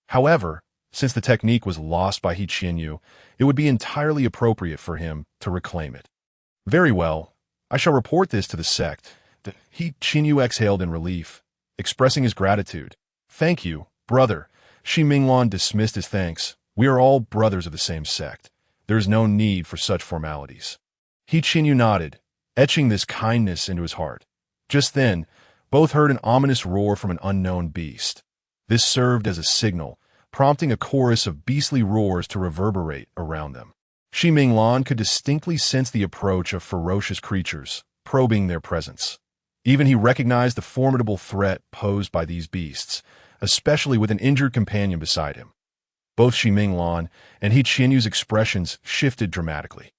However, since the technique was lost by He Qinyu, it would be entirely appropriate for him to reclaim it. Very well, I shall report this to the sect. He Qinyu exhaled in relief, expressing his gratitude. "Thank you, brother." Shi Minglan dismissed his thanks. "We are all brothers of the same sect. There is no need for such formalities." He Qinyu nodded, etching this kindness into his heart. Just then, both heard an ominous roar from an unknown beast. This served as a signal, prompting a chorus of beastly roars to reverberate around them. Shi Minglan could distinctly sense the approach of ferocious creatures, probing their presence. Even he recognized the formidable threat posed by these beasts, especially with an injured companion beside him. Both Xi Minglan and He Qianyu's expressions shifted dramatically.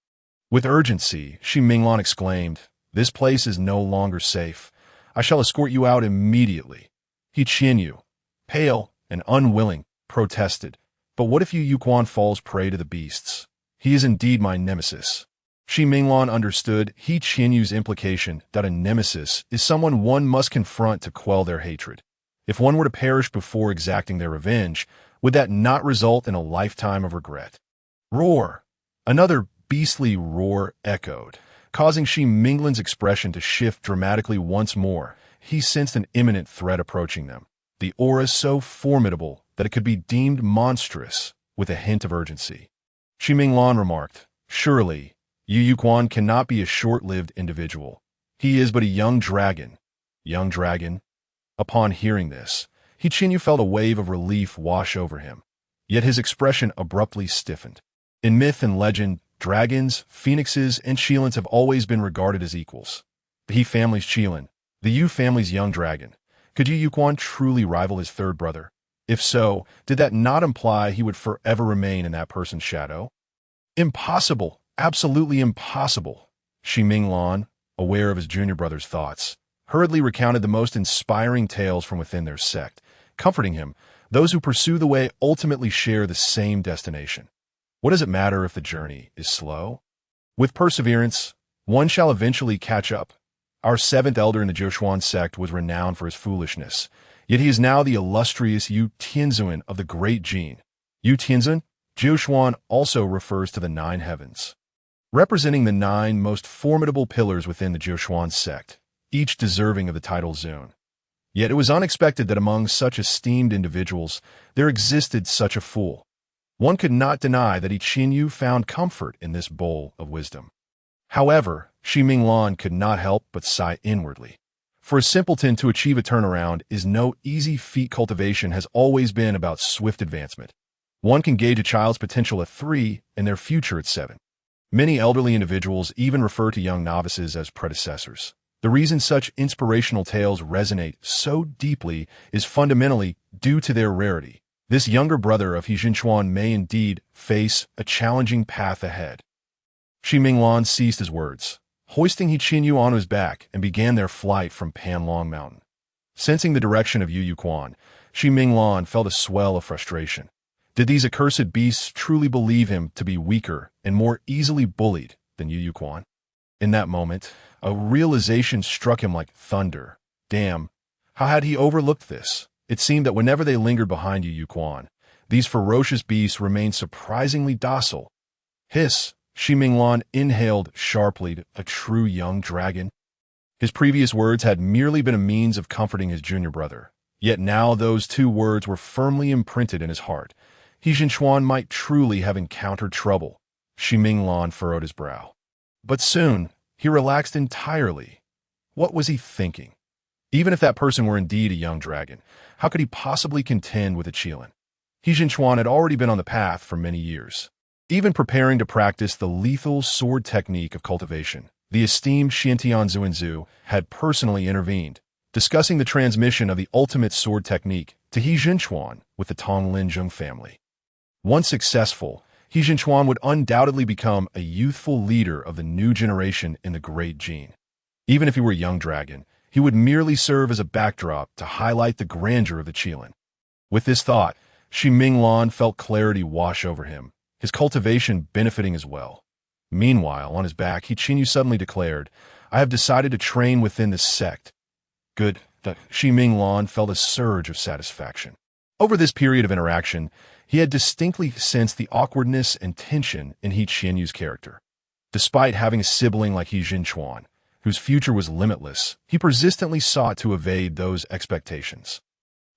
With urgency, Xi Minglan exclaimed, "This place is no longer safe. I shall escort you out immediately." He Qianyu, pale and unwilling, protested, "But what if Yu Yuquan falls prey to the beasts? He is indeed my nemesis." Xi Minglan understood He Qianyu's implication that a nemesis is someone one must confront to quell their hatred. If one were to perish before exacting their revenge, would that not result in a lifetime of regret? Roar! Another beastly roar echoed, causing Xi Minglan's expression to shift dramatically once more. He sensed an imminent threat approaching them, the aura so formidable that it could be deemed monstrous, with a hint of urgency. Xi Minglan remarked, "Surely, Yu Yuquan cannot be a short-lived individual. He is but a young dragon." Young dragon? Upon hearing this, He Qianyu felt a wave of relief wash over him, yet his expression abruptly stiffened. In myth and legend, dragons, phoenixes, and Qilins have always been regarded as equals. The He family's Qilin, the Yu family's young dragon. Could Yu Yuquan truly rival his third brother? If so, did that not imply he would forever remain in that person's shadow? Impossible! Absolutely impossible! Xi Minglan, aware of his junior brother's thoughts, hurriedly recounted the most inspiring tales from within their sect, comforting him. Those who pursue the way ultimately share the same destination. What does it matter if the journey is slow? With perseverance, one shall eventually catch up. Our seventh elder in the Jiushuan sect was renowned for his foolishness, yet he is now the illustrious Yu Tianzun of the Great Jin. Yu Tianzun, Jiushuan also refers to the 9 heavens, representing the 9 most formidable pillars within the Jiushuan sect, each deserving of the title Zun. Yet it was unexpected that among such esteemed individuals, there existed such a fool. One could not deny that He Qianyu found comfort in this bowl of wisdom. However, Xi Minglan could not help but sigh inwardly. For a simpleton to achieve a turnaround is no easy feat. Cultivation has always been about swift advancement. One can gauge a child's potential at 3 and their future at 7. Many elderly individuals even refer to young novices as predecessors. The reason such inspirational tales resonate so deeply is fundamentally due to their rarity. This younger brother of He Jinchuan may indeed face a challenging path ahead. Xi Minglan ceased his words, hoisting He Qianyu onto his back, and began their flight from Panlong Mountain. Sensing the direction of Yu Yuquan, Xi Minglan felt a swell of frustration. Did these accursed beasts truly believe him to be weaker and more easily bullied than Yu Yuquan? In that moment, a realization struck him like thunder. Damn, how had he overlooked this? It seemed that whenever they lingered behind Yu Yuquan, these ferocious beasts remained surprisingly docile. Hiss! Xi Minglan inhaled sharply. A true young dragon? His previous words had merely been a means of comforting his junior brother. Yet now those 2 words were firmly imprinted in his heart. He Jinchuan might truly have encountered trouble. Xi Minglan furrowed his brow. But soon, he relaxed entirely. What was he thinking? Even if that person were indeed a young dragon, how could he possibly contend with a Qilin? He Jinchuan had already been on the path for many years, even preparing to practice the lethal sword technique of cultivation. The esteemed Xiantian Zuanzu had personally intervened, discussing the transmission of the ultimate sword technique to He Jinchuan with the Tong Linzheng family. Once successful, He Jinchuan would undoubtedly become a youthful leader of the new generation in the Great Jin. Even if he were a young dragon, he would merely serve as a backdrop to highlight the grandeur of the Qilin. With this thought, Xi Minglan felt clarity wash over him, his cultivation benefiting as well. Meanwhile, on his back, He Qianyu suddenly declared, "I have decided to train within this sect." Good. Xi Minglan felt a surge of satisfaction. Over this period of interaction, he had distinctly sensed the awkwardness and tension in He Qianyu's character. Despite having a sibling like He Jinchuan, whose future was limitless, he persistently sought to evade those expectations.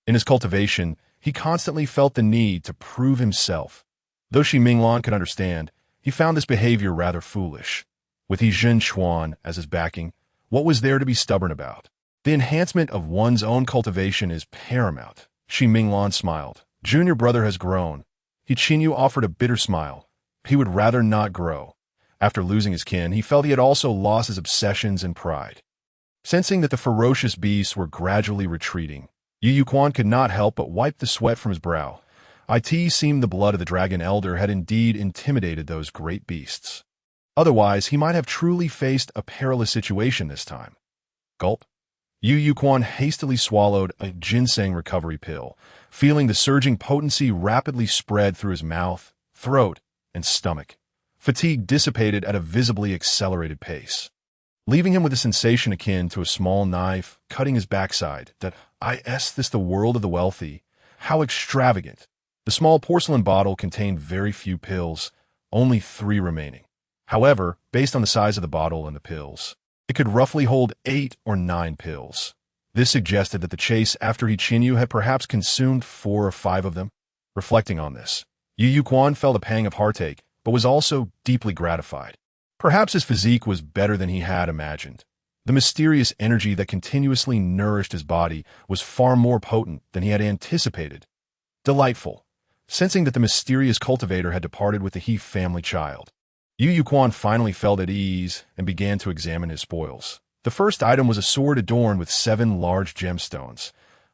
In his cultivation, he constantly felt the need to prove himself. Though Xi Minglan could understand, he found this behavior rather foolish. With He Jinchuan as his backing, what was there to be stubborn about? The enhancement of one's own cultivation is paramount. Xi Minglan smiled. Junior brother has grown. He Qianyu offered a bitter smile. He would rather not grow. After losing his kin, he felt he had also lost his obsessions and pride. Sensing that the ferocious beasts were gradually retreating, Yu Yuquan could not help but wipe the sweat from his brow. It seemed the blood of the dragon elder had indeed intimidated those great beasts. Otherwise, he might have truly faced a perilous situation this time. Gulp. Yu Yuquan hastily swallowed a ginseng recovery pill, feeling the surging potency rapidly spread through his mouth, throat, and stomach. Fatigue dissipated at a visibly accelerated pace, leaving him with a sensation akin to a small knife cutting his backside. Is this the world of the wealthy? How extravagant! The small porcelain bottle contained very few pills, only 3 remaining. However, based on the size of the bottle and the pills, it could roughly hold 8 or 9 pills. This suggested that the chase after Qinyu had perhaps consumed 4 or 5 of them. Reflecting on this, Yu Yuquan felt a pang of heartache, but was also deeply gratified. Perhaps his physique was better than he had imagined. The mysterious energy that continuously nourished his body was far more potent than he had anticipated. Delightful. Sensing that the mysterious cultivator had departed with the He family child, Yu Yuquan finally felt at ease and began to examine his spoils. The first item was a sword adorned with 7 large gemstones,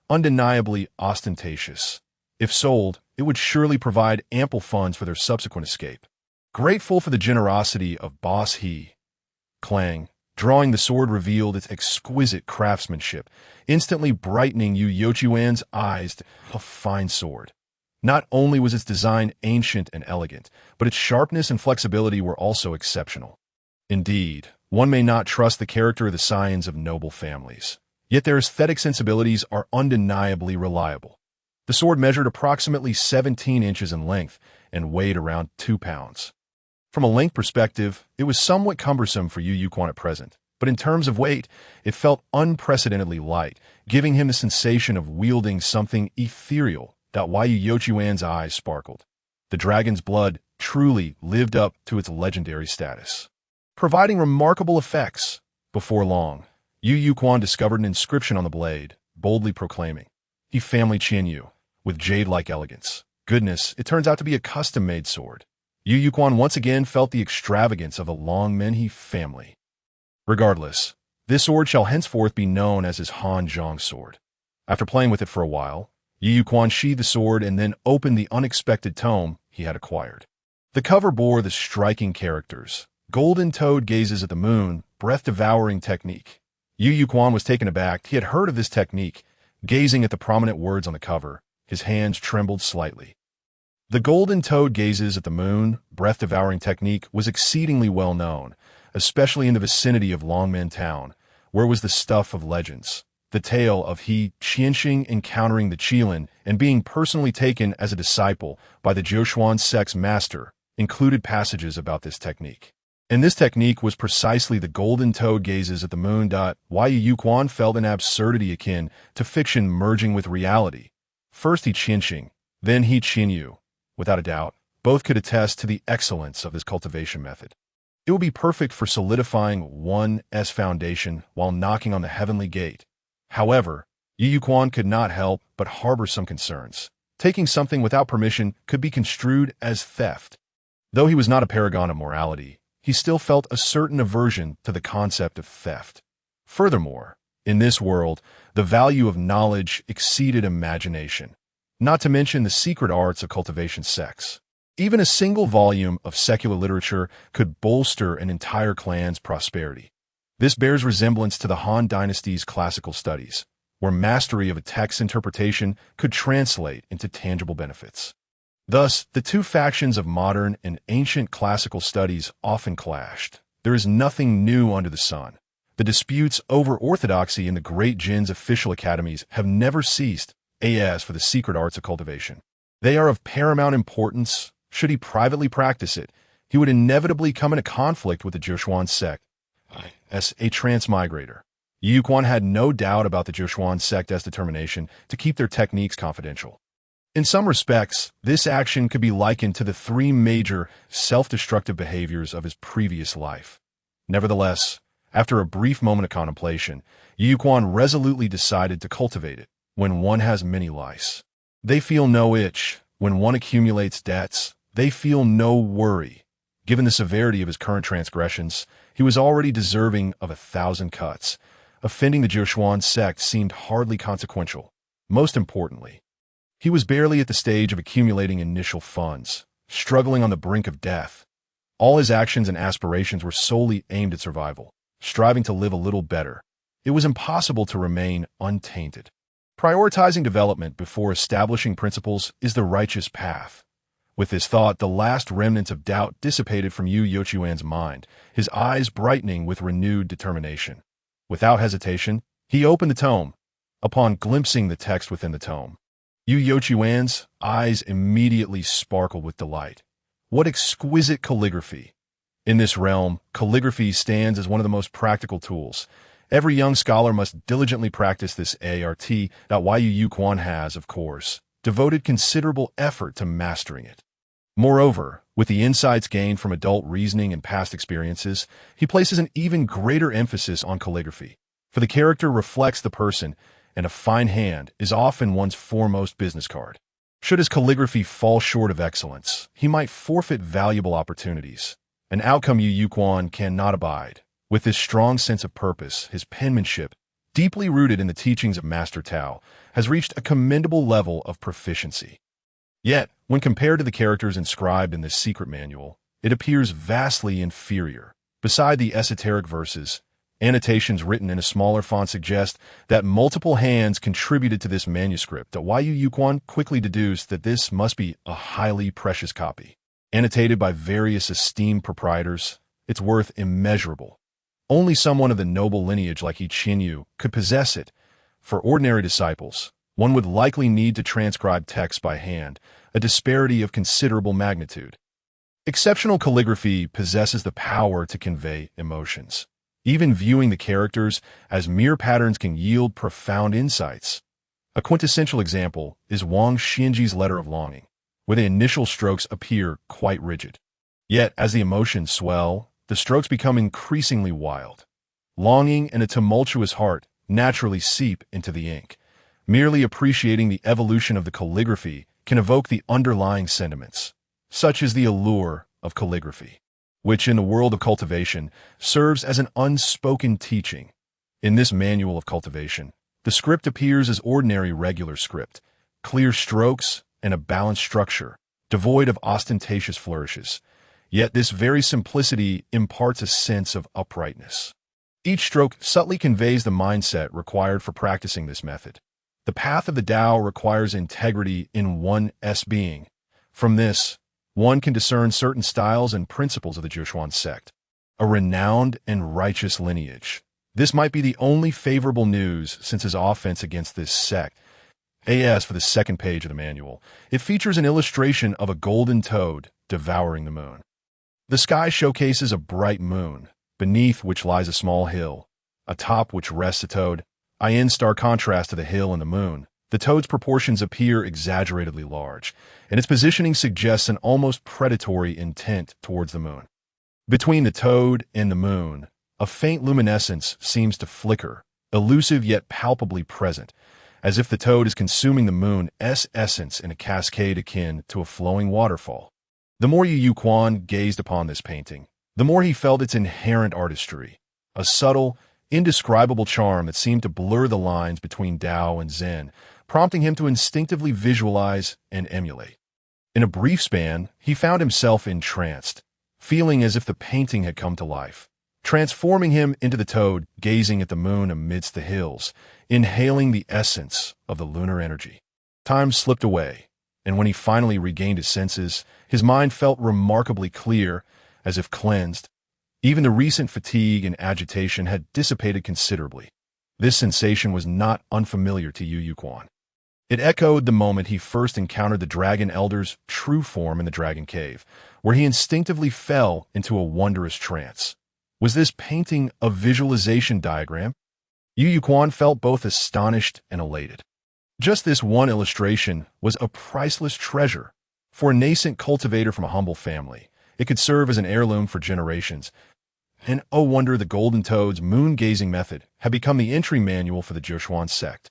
undeniably ostentatious. If sold, it would surely provide ample funds for their subsequent escape. Grateful for the generosity of Boss He, Clang, drawing the sword revealed its exquisite craftsmanship, instantly brightening Yu Yuquan's eyes. A fine sword. Not only was its design ancient and elegant, but its sharpness and flexibility were also exceptional. Indeed, one may not trust the character of the scions of noble families, yet their aesthetic sensibilities are undeniably reliable. The sword measured approximately 17 inches in length and weighed around 2 pounds. From a length perspective, it was somewhat cumbersome for Yu Yuquan at present, but in terms of weight, it felt unprecedentedly light, giving him the sensation of wielding something ethereal. Yu Yuquan's eyes sparkled. The dragon's blood truly lived up to its legendary status, providing remarkable effects. Before long, Yu Yuquan discovered an inscription on the blade, boldly proclaiming, He family Qinyu, with jade-like elegance. Goodness, it turns out to be a custom-made sword. Yu Yuquan once again felt the extravagance of a Longmen He family. Regardless, this sword shall henceforth be known as his Han Zhong sword. After playing with it for a while, Yu Yuquan sheathed the sword and then opened the unexpected tome he had acquired. The cover bore the striking characters, Golden Toad gazes at the moon, breath-devouring technique. Yu Yuquan was taken aback. He had heard of this technique. Gazing at the prominent words on the cover, his hands trembled slightly. The Golden Toad gazes at the moon, breath-devouring technique was exceedingly well known, especially in the vicinity of Longmen Town, where was the stuff of legends. The tale of He Qianxing encountering the Qilin and being personally taken as a disciple by the Zhoushuan sect's master included passages about this technique. And this technique was precisely the Golden Toad gazes at the moon. Yu Yuquan felt an absurdity akin to fiction merging with reality. First He Qianxing, then He Qinyu. Without a doubt, both could attest to the excellence of this cultivation method. It would be perfect for solidifying one's foundation while knocking on the heavenly gate. However, Yu Yuquan could not help but harbor some concerns. Taking something without permission could be construed as theft. Though he was not a paragon of morality, he still felt a certain aversion to the concept of theft. Furthermore, in this world, the value of knowledge exceeded imagination, not to mention the secret arts of cultivation sects. Even a single volume of secular literature could bolster an entire clan's prosperity. This bears resemblance to the Han Dynasty's classical studies, where mastery of a text's interpretation could translate into tangible benefits. Thus, the two factions of modern and ancient classical studies often clashed. There is nothing new under the sun. The disputes over orthodoxy in the great Jin's official academies have never ceased. As for the secret arts of cultivation, they are of paramount importance. Should he privately practice it, he would inevitably come into conflict with the Zhoushuan sect. As a transmigrator, Yu Yuquan had no doubt about the Zhoushuan sect's determination to keep their techniques confidential. In some respects, this action could be likened to the 3 major self-destructive behaviors of his previous life. Nevertheless, after a brief moment of contemplation, Yu Yuquan resolutely decided to cultivate it. When one has many lice, they feel no itch. When one accumulates debts, they feel no worry. Given the severity of his current transgressions, he was already deserving of 1,000 cuts. Offending the Zhoushuan sect seemed hardly consequential. Most importantly, He was barely at the stage of accumulating initial funds, struggling on the brink of death. All his actions and aspirations were solely aimed at survival, striving to live a little better. It was impossible to remain untainted. Prioritizing development before establishing principles is the righteous path. With this thought, the last remnants of doubt dissipated from Yu Yochuan's mind, his eyes brightening with renewed determination. Without hesitation, he opened the tome. Upon glimpsing the text within the tome, Yu Yochuan's eyes immediately sparkled with delight. What exquisite calligraphy! In this realm, calligraphy stands as one of the most practical tools. Every young scholar must diligently practice this art that Yu Yuquan has, of course, devoted considerable effort to mastering it. Moreover, with the insights gained from adult reasoning and past experiences, he places an even greater emphasis on calligraphy, for the character reflects the person, and a fine hand is often one's foremost business card. Should his calligraphy fall short of excellence, he might forfeit valuable opportunities, an outcome Yu Yuquan cannot abide. With his strong sense of purpose, his penmanship, deeply rooted in the teachings of Master Tao, has reached a commendable level of proficiency. Yet, when compared to the characters inscribed in this secret manual, it appears vastly inferior. Beside the esoteric verses, annotations written in a smaller font suggest that multiple hands contributed to this manuscript. Yu Yuquan quickly deduced that this must be a highly precious copy. Annotated by various esteemed proprietors, its worth immeasurable. Only someone of the noble lineage like Yi Qinyu could possess it. For ordinary disciples, one would likely need to transcribe text by hand, a disparity of considerable magnitude. Exceptional calligraphy possesses the power to convey emotions. Even viewing the characters as mere patterns can yield profound insights. A quintessential example is Wang Xinji's Letter of Longing, where the initial strokes appear quite rigid. Yet, as the emotions swell, the strokes become increasingly wild. Longing and a tumultuous heart naturally seep into the ink. Merely appreciating the evolution of the calligraphy can evoke the underlying sentiments. Such is the allure of calligraphy, which in the world of cultivation serves as an unspoken teaching. In this manual of cultivation, the script appears as ordinary regular script, clear strokes and a balanced structure, devoid of ostentatious flourishes. Yet this very simplicity imparts a sense of uprightness. Each stroke subtly conveys the mindset required for practicing this method. The path of the Tao requires integrity in one's being. From this, one can discern certain styles and principles of the Zhoushuan sect, a renowned and righteous lineage. This might be the only favorable news since his offense against this sect. As for the second page of the manual, it features an illustration of a golden toad devouring the moon. The sky showcases a bright moon, beneath which lies a small hill, atop which rests a toad. In stark contrast to the hill and the moon, the toad's proportions appear exaggeratedly large, and its positioning suggests an almost predatory intent towards the moon. Between the toad and the moon, a faint luminescence seems to flicker, elusive yet palpably present, as if the toad is consuming the moon's essence in a cascade akin to a flowing waterfall. The more Yu Yuquan gazed upon this painting, the more he felt its inherent artistry, a subtle, indescribable charm that seemed to blur the lines between Tao and Zen, prompting him to instinctively visualize and emulate. In a brief span, he found himself entranced, feeling as if the painting had come to life, transforming him into the toad gazing at the moon amidst the hills, inhaling the essence of the lunar energy. Time slipped away, and when he finally regained his senses, his mind felt remarkably clear, as if cleansed. Even the recent fatigue and agitation had dissipated considerably. This sensation was not unfamiliar to Yu Yuquan. It echoed the moment he first encountered the Dragon Elder's true form in the Dragon Cave, where he instinctively fell into a wondrous trance. Was this painting a visualization diagram? Yu Yuquan felt both astonished and elated. Just this one illustration was a priceless treasure. For a nascent cultivator from a humble family, it could serve as an heirloom for generations. And oh wonder, the Golden Toad's moon-gazing method had become the entry manual for the Zhoushuan sect.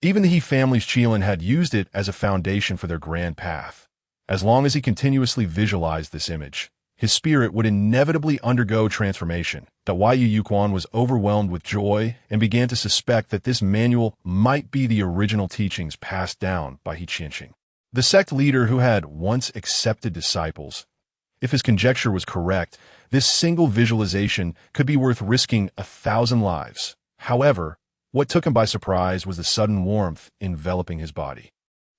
Even the He family's Qilin had used it as a foundation for their grand path. As long as he continuously visualized this image, his spirit would inevitably undergo transformation, that Yu Yuquan was overwhelmed with joy and began to suspect that this manual might be the original teachings passed down by He Qianqing, the sect leader who had once accepted disciples. If his conjecture was correct, this single visualization could be worth risking 1,000 lives. However, what took him by surprise was the sudden warmth enveloping his body.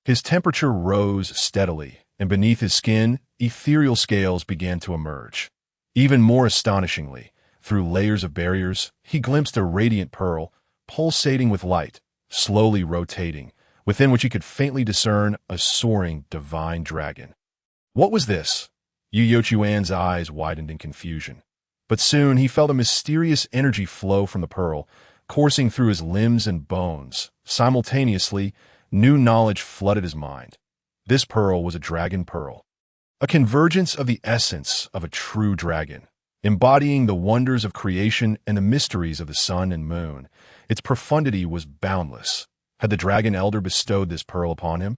His temperature rose steadily, and beneath his skin, ethereal scales began to emerge. Even more astonishingly, through layers of barriers, he glimpsed a radiant pearl, pulsating with light, slowly rotating, within which he could faintly discern a soaring divine dragon. What was this? Yu Yuquan's eyes widened in confusion. But soon he felt a mysterious energy flow from the pearl, coursing through his limbs and bones. Simultaneously, new knowledge flooded his mind. This pearl was a dragon pearl, a convergence of the essence of a true dragon, embodying the wonders of creation and the mysteries of the sun and moon. Its profundity was boundless. Had the dragon elder bestowed this pearl upon him?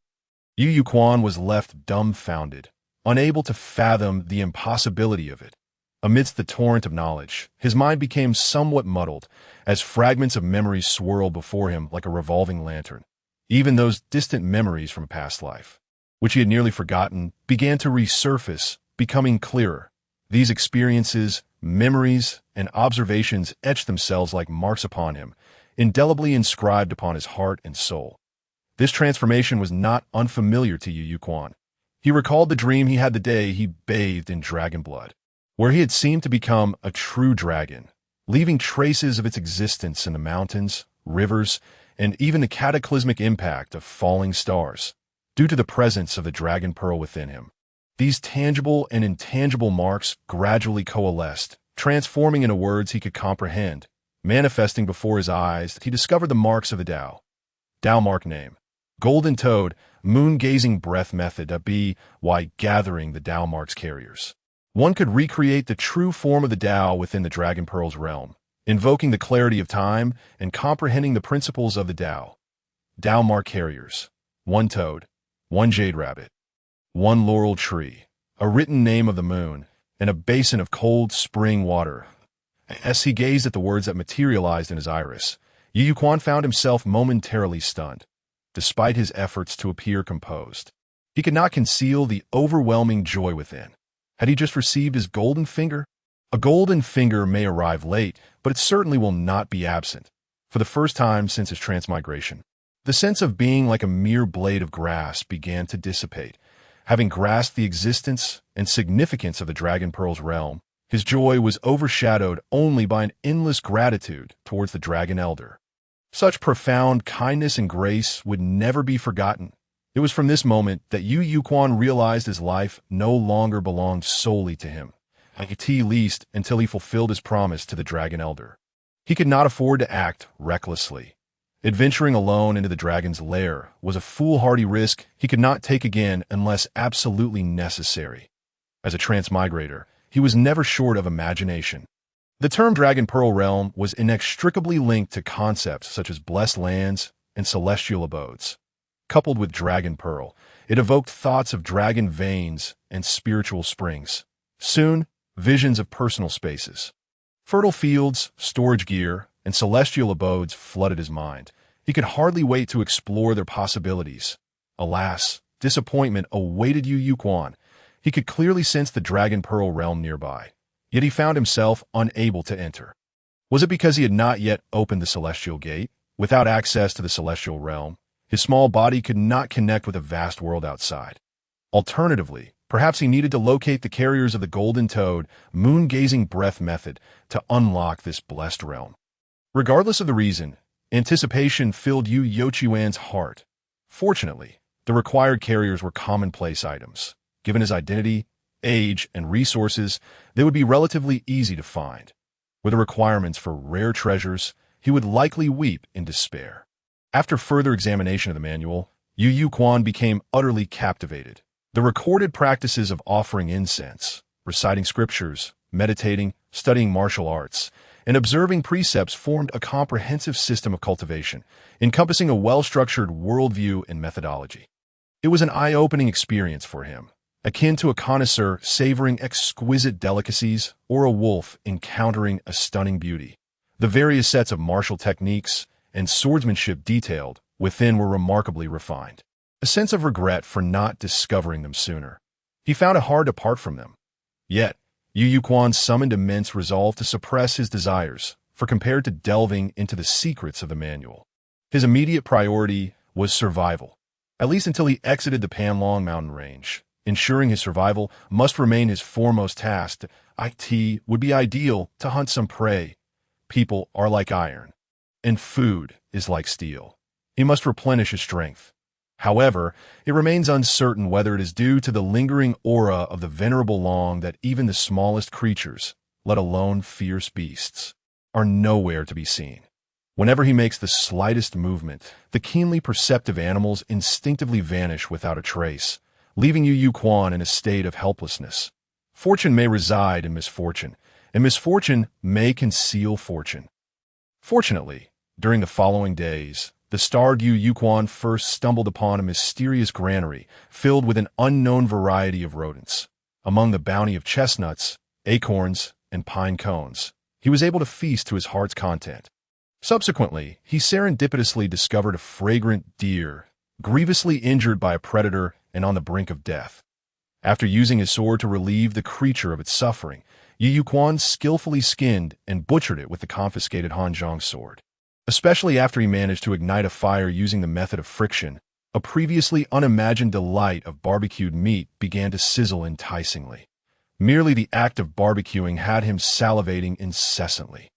Yu Yuquan was left dumbfounded, unable to fathom the impossibility of it. Amidst the torrent of knowledge, his mind became somewhat muddled, as fragments of memories swirled before him like a revolving lantern. Even those distant memories from a past life, which he had nearly forgotten, began to resurface, becoming clearer. These experiences, memories, and observations etched themselves like marks upon him, indelibly inscribed upon his heart and soul. This transformation was not unfamiliar to Yu Yuquan. He recalled the dream he had the day he bathed in dragon blood, where he had seemed to become a true dragon, leaving traces of its existence in the mountains, rivers, and even the cataclysmic impact of falling stars, due to the presence of the dragon pearl within him. These tangible and intangible marks gradually coalesced, transforming into words he could comprehend. Manifesting before his eyes, he discovered the marks of the Tao. Tao mark name: Golden Toad, moon-gazing breath method, by gathering the Tao marks carriers. One could recreate the true form of the Tao within the Dragon Pearl's realm, invoking the clarity of time and comprehending the principles of the Tao. Tao mark carriers: 1 toad, 1 jade rabbit, 1 laurel tree, a written name of the moon, and a basin of cold spring water. As he gazed at the words that materialized in his iris, Yu Yuquan found himself momentarily stunned. Despite his efforts to appear composed, he could not conceal the overwhelming joy within. Had he just received his golden finger? A golden finger may arrive late, but it certainly will not be absent. For the first time since his transmigration, the sense of being like a mere blade of grass began to dissipate. Having grasped the existence and significance of the Dragon Pearl's realm, his joy was overshadowed only by an endless gratitude towards the Dragon Elder. Such profound kindness and grace would never be forgotten. It was from this moment that Yu Yuquan realized his life no longer belonged solely to him, at least until he fulfilled his promise to the Dragon Elder. He could not afford to act recklessly. Adventuring alone into the dragon's lair was a foolhardy risk he could not take again unless absolutely necessary. As a transmigrator, he was never short of imagination. The term Dragon Pearl Realm was inextricably linked to concepts such as blessed lands and celestial abodes. Coupled with Dragon Pearl, it evoked thoughts of dragon veins and spiritual springs. Soon, visions of personal spaces, fertile fields, storage gear, and celestial abodes flooded his mind. He could hardly wait to explore their possibilities. Alas, disappointment awaited Yu Yuquan. He could clearly sense the Dragon Pearl realm nearby, yet he found himself unable to enter. Was it because he had not yet opened the celestial gate? Without access to the celestial realm, his small body could not connect with a vast world outside. Alternatively, perhaps he needed to locate the carriers of the Golden Toad, moon-gazing breath method to unlock this blessed realm. Regardless of the reason, anticipation filled Yu Yuquan's heart. Fortunately, the required carriers were commonplace items. Given his identity, age, and resources, they would be relatively easy to find. With the requirements for rare treasures, he would likely weep in despair. After further examination of the manual, Yu Yuquan became utterly captivated. The recorded practices of offering incense, reciting scriptures, meditating, studying martial arts, and observing precepts formed a comprehensive system of cultivation, encompassing a well-structured worldview and methodology. It was an eye-opening experience for him. akin to a connoisseur savoring exquisite delicacies or a wolf encountering a stunning beauty. The various sets of martial techniques and swordsmanship detailed within were remarkably refined. A sense of regret for not discovering them sooner. He found it hard to part from them. Yet, Yu Quan summoned immense resolve to suppress his desires, for compared to delving into the secrets of the manual, his immediate priority was survival, at least until he exited the Panlong mountain range. Ensuring his survival must remain his foremost task. It would be ideal to hunt some prey. People are like iron, and food is like steel. He must replenish his strength. However, it remains uncertain whether it is due to the lingering aura of the venerable Long that even the smallest creatures, let alone fierce beasts, are nowhere to be seen. Whenever he makes the slightest movement, the keenly perceptive animals instinctively vanish without a trace, leaving Yu Quan in a state of helplessness. Fortune may reside in misfortune, and misfortune may conceal fortune. Fortunately, during the following days, the starved Yu Quan first stumbled upon a mysterious granary filled with an unknown variety of rodents. Among the bounty of chestnuts, acorns, and pine cones, he was able to feast to his heart's content. Subsequently, he serendipitously discovered a fragrant deer, grievously injured by a predator and on the brink of death. After using his sword to relieve the creature of its suffering, Yu Quan skillfully skinned and butchered it with the confiscated Hanzhong sword. Especially after he managed to ignite a fire using the method of friction, a previously unimagined delight of barbecued meat began to sizzle enticingly. Merely the act of barbecuing had him salivating incessantly.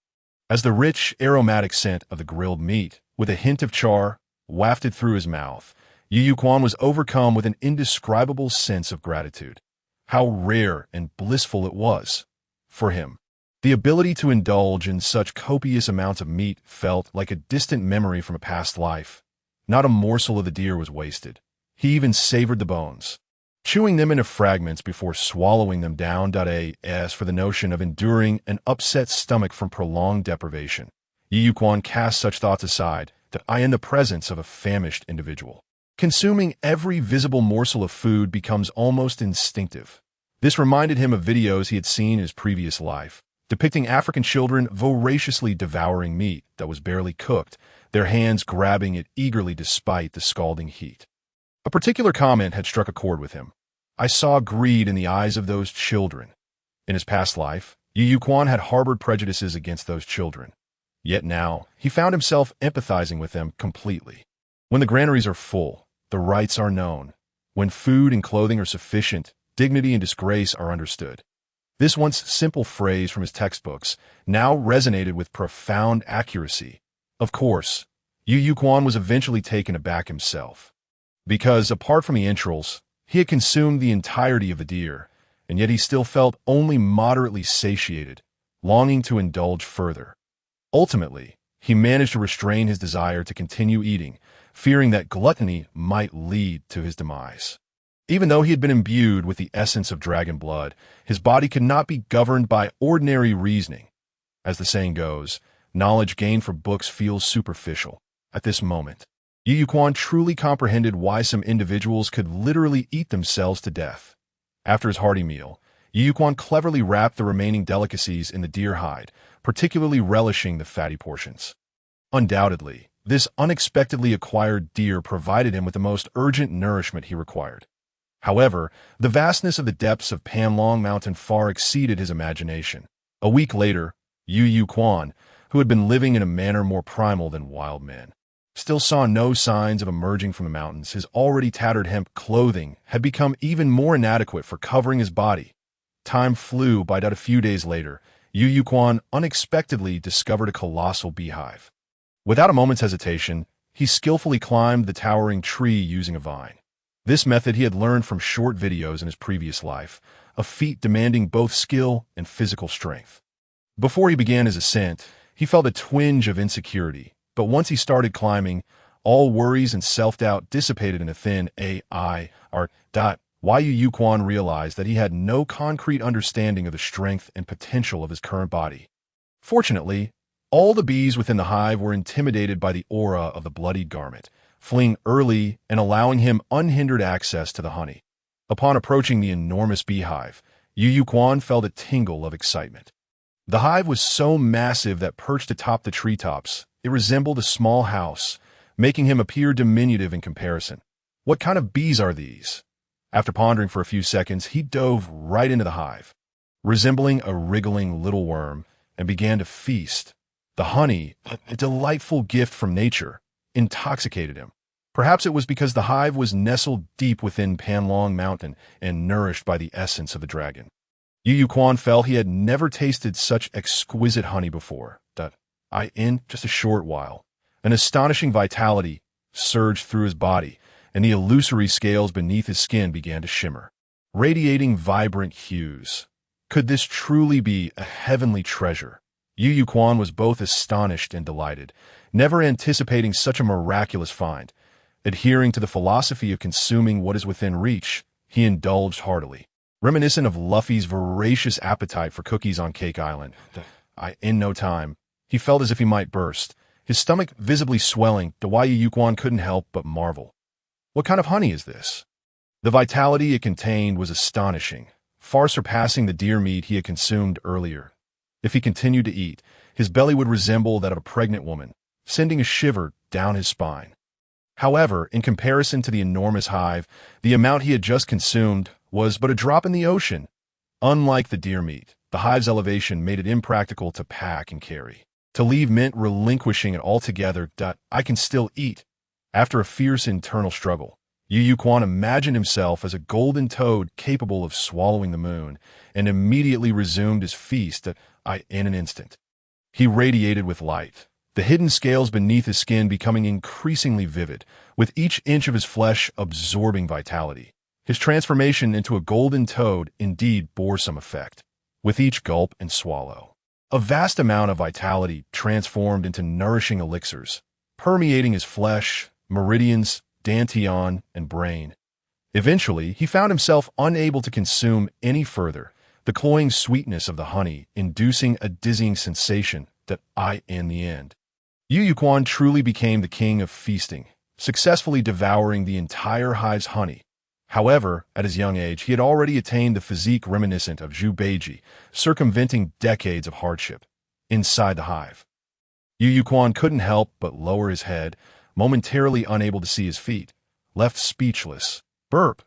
As the rich, aromatic scent of the grilled meat, with a hint of char, wafted through his mouth, Yu Quan was overcome with an indescribable sense of gratitude. How rare and blissful it was for him. The ability to indulge in such copious amounts of meat felt like a distant memory from a past life. Not a morsel of the deer was wasted. He even savored the bones, chewing them into fragments before swallowing them down. As for the notion of enduring an upset stomach from prolonged deprivation, Yu Quan cast such thoughts aside, in the presence of a famished individual. Consuming every visible morsel of food becomes almost instinctive. This reminded him of videos he had seen in his previous life, depicting African children voraciously devouring meat that was barely cooked, their hands grabbing it eagerly despite the scalding heat. A particular comment had struck a chord with him. I saw greed in the eyes of those children. In his past life, Yu Quan had harbored prejudices against those children. Yet now, he found himself empathizing with them completely. When the granaries are full, the rights are known. When food and clothing are sufficient, dignity and disgrace are understood. This once simple phrase from his textbooks now resonated with profound accuracy. Of course, Yu Quan was eventually taken aback himself. Because, apart from the entrails, he had consumed the entirety of the deer, and yet he still felt only moderately satiated, longing to indulge further. Ultimately, he managed to restrain his desire to continue eating, fearing that gluttony might lead to his demise. Even though he had been imbued with the essence of dragon blood, his body could not be governed by ordinary reasoning. As the saying goes, knowledge gained from books feels superficial. At this moment, Yu Quan truly comprehended why some individuals could literally eat themselves to death. After his hearty meal, Yu Quan cleverly wrapped the remaining delicacies in the deer hide, particularly relishing the fatty portions. Undoubtedly, this unexpectedly acquired deer provided him with the most urgent nourishment he required. However, the vastness of the depths of Panlong Mountain far exceeded his imagination. A week later, Yu Quan, who had been living in a manner more primal than wild men, still saw no signs of emerging from the mountains. His already tattered hemp clothing had become even more inadequate for covering his body. Time flew by. A few days later, Yu Quan unexpectedly discovered a colossal beehive. Without a moment's hesitation, he skillfully climbed the towering tree using a vine. This method he had learned from short videos in his previous life, a feat demanding both skill and physical strength. Before he began his ascent, he felt a twinge of insecurity, but once he started climbing, all worries and self-doubt dissipated in a thin Yu Quan realized that he had no concrete understanding of the strength and potential of his current body. Fortunately, all the bees within the hive were intimidated by the aura of the bloodied garment, fleeing early and allowing him unhindered access to the honey. Upon approaching the enormous beehive, Yu Quan felt a tingle of excitement. The hive was so massive that perched atop the treetops, it resembled a small house, making him appear diminutive in comparison. What kind of bees are these? After pondering for a few seconds, he dove right into the hive, resembling a wriggling little worm, and began to feast. The honey, a delightful gift from nature, intoxicated him. Perhaps it was because the hive was nestled deep within Panlong Mountain and nourished by the essence of the dragon. Yu Quan felt he had never tasted such exquisite honey before. In just a short while, an astonishing vitality surged through his body, and the illusory scales beneath his skin began to shimmer, radiating vibrant hues. Could this truly be a heavenly treasure? Yu Quan was both astonished and delighted, never anticipating such a miraculous find. Adhering to the philosophy of consuming what is within reach, he indulged heartily. Reminiscent of Luffy's voracious appetite for cookies on Cake Island, in no time, he felt as if he might burst, his stomach visibly swelling. Yu Quan couldn't help but marvel. What kind of honey is this? The vitality it contained was astonishing, far surpassing the deer meat he had consumed earlier. If he continued to eat, his belly would resemble that of a pregnant woman, sending a shiver down his spine. However, in comparison to the enormous hive, the amount he had just consumed was but a drop in the ocean. Unlike the deer meat, the hive's elevation made it impractical to pack and carry. To leave meant relinquishing it altogether. I can still eat. After a fierce internal struggle, Yu Quan imagined himself as a golden toad capable of swallowing the moon, and immediately resumed his feast in an instant. He radiated with light, the hidden scales beneath his skin becoming increasingly vivid, with each inch of his flesh absorbing vitality. His transformation into a golden toad indeed bore some effect. With each gulp and swallow, a vast amount of vitality transformed into nourishing elixirs, permeating his flesh, meridians, dantian, and brain. Eventually, he found himself unable to consume any further, the cloying sweetness of the honey inducing a dizzying sensation in the end. Yu Quan truly became the king of feasting, successfully devouring the entire hive's honey. However, at his young age, he had already attained the physique reminiscent of Zhu Beiji, circumventing decades of hardship. Inside the hive, Yu Quan couldn't help but lower his head, momentarily unable to see his feet, left speechless. Burp!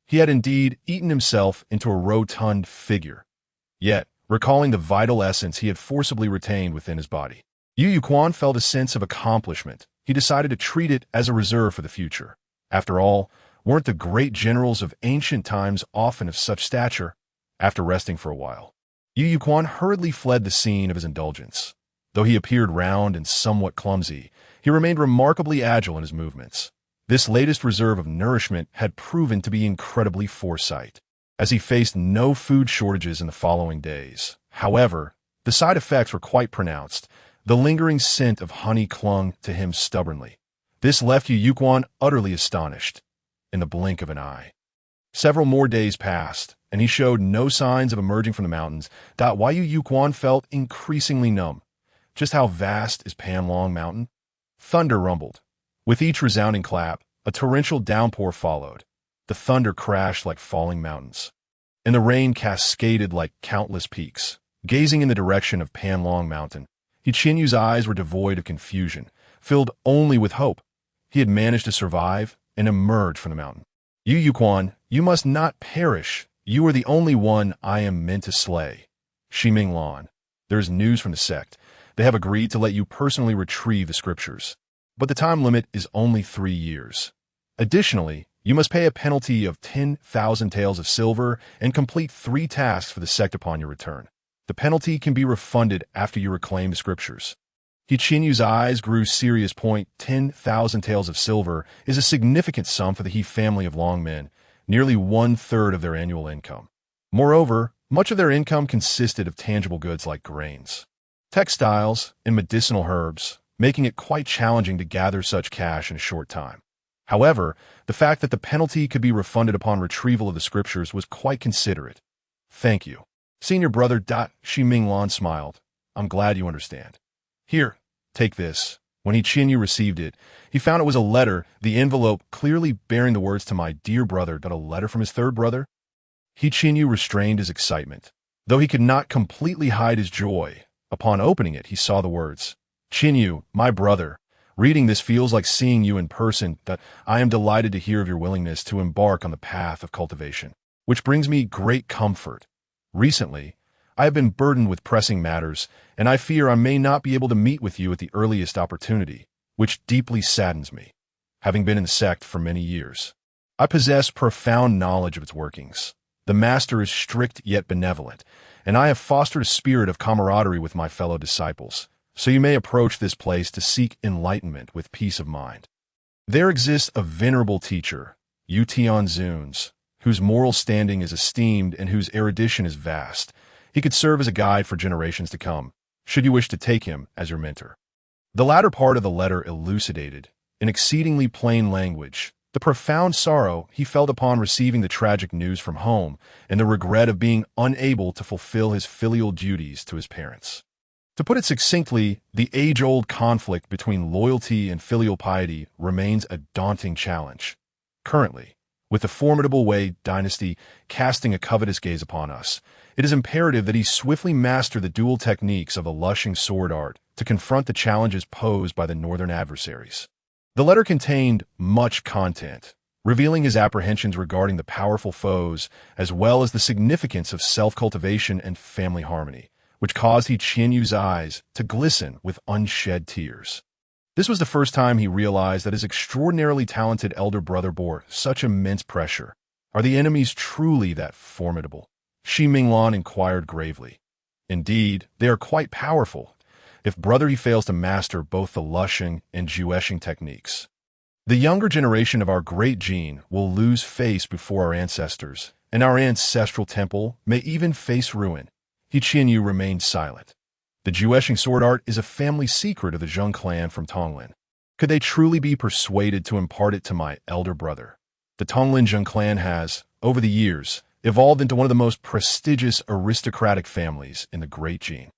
He had indeed eaten himself into a rotund figure. Yet, recalling the vital essence he had forcibly retained within his body, Yu Quan felt a sense of accomplishment. He decided to treat it as a reserve for the future. After all, weren't the great generals of ancient times often of such stature? After resting for a while, Yu Quan hurriedly fled the scene of his indulgence. Though he appeared round and somewhat clumsy, he remained remarkably agile in his movements. This latest reserve of nourishment had proven to be incredibly foresight, as he faced no food shortages in the following days. However, the side effects were quite pronounced. The lingering scent of honey clung to him stubbornly. This left Yu Quan utterly astonished. In the blink of an eye, several more days passed, and he showed no signs of emerging from the mountains. Yu Quan felt increasingly numb. Just how vast is Panlong Mountain? Thunder rumbled. With each resounding clap, a torrential downpour followed. The thunder crashed like falling mountains, and the rain cascaded like countless peaks. Gazing in the direction of Panlong Mountain, Qinyu's eyes were devoid of confusion, filled only with hope. He had managed to survive and emerge from the mountain. Yu Quan, you must not perish. You are the only one I am meant to slay. Shiming Lan, there is news from the sect. They have agreed to let you personally retrieve the scriptures, but the time limit is only 3 years. Additionally, you must pay a penalty of 10,000 taels of silver and complete 3 tasks for the sect upon your return. The penalty can be refunded after you reclaim the scriptures. Qinyu's eyes grew serious. 10,000 taels of silver is a significant sum for the He family of Long Men, nearly 1/3 of their annual income. Moreover, much of their income consisted of tangible goods like grains, textiles, and medicinal herbs, making it quite challenging to gather such cash in a short time. However, the fact that the penalty could be refunded upon retrieval of the scriptures was quite considerate. Thank you, Senior Brother. Shiming Lan smiled. I'm glad you understand. Here, take this. When He Qianyu received it, he found it was a letter, the envelope clearly bearing the words to my dear brother, a letter from his third brother. He Qianyu restrained his excitement, though he could not completely hide his joy. Upon opening it, he saw the words, Qianyu, my brother, reading this feels like seeing you in person. That I am delighted to hear of your willingness to embark on the path of cultivation, which brings me great comfort. Recently, I have been burdened with pressing matters, and I fear I may not be able to meet with you at the earliest opportunity, which deeply saddens me, having been in the sect for many years. I possess profound knowledge of its workings. The master is strict yet benevolent, and I have fostered a spirit of camaraderie with my fellow disciples, so you may approach this place to seek enlightenment with peace of mind. There exists a venerable teacher, Yu Tianzuns, whose moral standing is esteemed and whose erudition is vast. He could serve as a guide for generations to come, should you wish to take him as your mentor. The latter part of the letter elucidated, in exceedingly plain language, the profound sorrow he felt upon receiving the tragic news from home and the regret of being unable to fulfill his filial duties to his parents. To put it succinctly, the age-old conflict between loyalty and filial piety remains a daunting challenge. Currently, with the formidable Wei dynasty casting a covetous gaze upon us, it is imperative that he swiftly master the dual techniques of the Lushing sword art to confront the challenges posed by the northern adversaries. The letter contained much content, revealing his apprehensions regarding the powerful foes, as well as the significance of self-cultivation and family harmony, which caused He Qianyu's eyes to glisten with unshed tears. This was the first time he realized that his extraordinarily talented elder brother bore such immense pressure. Are the enemies truly that formidable? Shi Minglan inquired gravely. Indeed, they are quite powerful, if brother he fails to master both the Lushing and Jueshing techniques. The younger generation of our great Jin will lose face before our ancestors, and our ancestral temple may even face ruin. He Qianyu remained silent. The Jueshing sword art is a family secret of the Zheng clan from Tonglin. Could they truly be persuaded to impart it to my elder brother? The Tonglin Zheng clan has, over the years, evolved into one of the most prestigious aristocratic families in the Great Jin.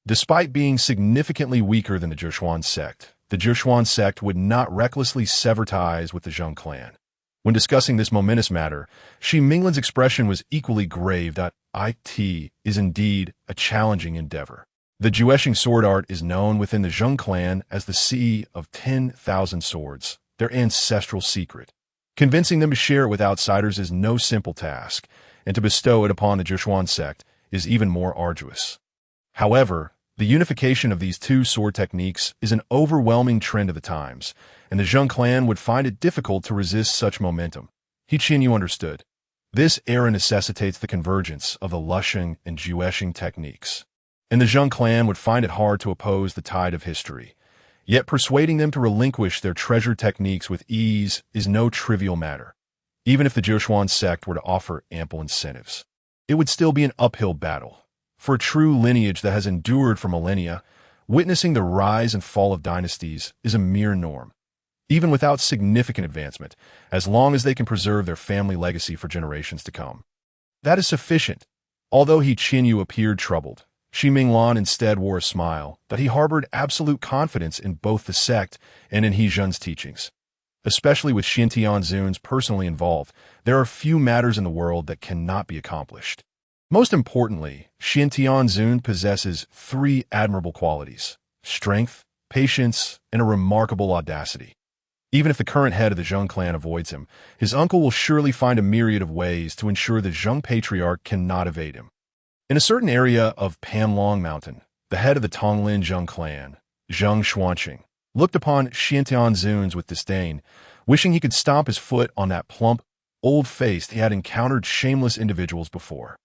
Despite being significantly weaker than the Zhishuan sect, the Zhishuan sect would not recklessly sever ties with the Zheng clan. When discussing this momentous matter, Shi Minglan's expression was equally grave. It is indeed a challenging endeavor. The Jueshing sword art is known within the Zheng clan as the Sea of 10,000 Swords, their ancestral secret. Convincing them to share it with outsiders is no simple task, and to bestow it upon the Zhishuan sect is even more arduous. However, the unification of these two sword techniques is an overwhelming trend of the times, and the Zheng clan would find it difficult to resist such momentum. He Qianyu understood. This era necessitates the convergence of the Lushing and Jueshing techniques, and the Zheng clan would find it hard to oppose the tide of history. Yet persuading them to relinquish their treasured techniques with ease is no trivial matter. Even if the Zhishuan sect were to offer ample incentives, it would still be an uphill battle. For a true lineage that has endured for millennia, witnessing the rise and fall of dynasties is a mere norm. Even without significant advancement, as long as they can preserve their family legacy for generations to come. That is sufficient. Although He Qianyu appeared troubled, Shi Minglan instead wore a smile that he harbored absolute confidence in both the sect and in He Zhen's teachings. Especially with Shi Tianzuns personally involved, there are few matters in the world that cannot be accomplished. Most importantly, Shi Tianzun possesses three admirable qualities: strength, patience, and a remarkable audacity. Even if the current head of the Zheng clan avoids him, his uncle will surely find a myriad of ways to ensure the Zheng patriarch cannot evade him. In a certain area of Panlong Mountain, the head of the Tonglin Zheng clan, Zheng Xuanqing, looked upon Shi Tianzuns with disdain, wishing he could stomp his foot on that plump, old face he had encountered shameless individuals before.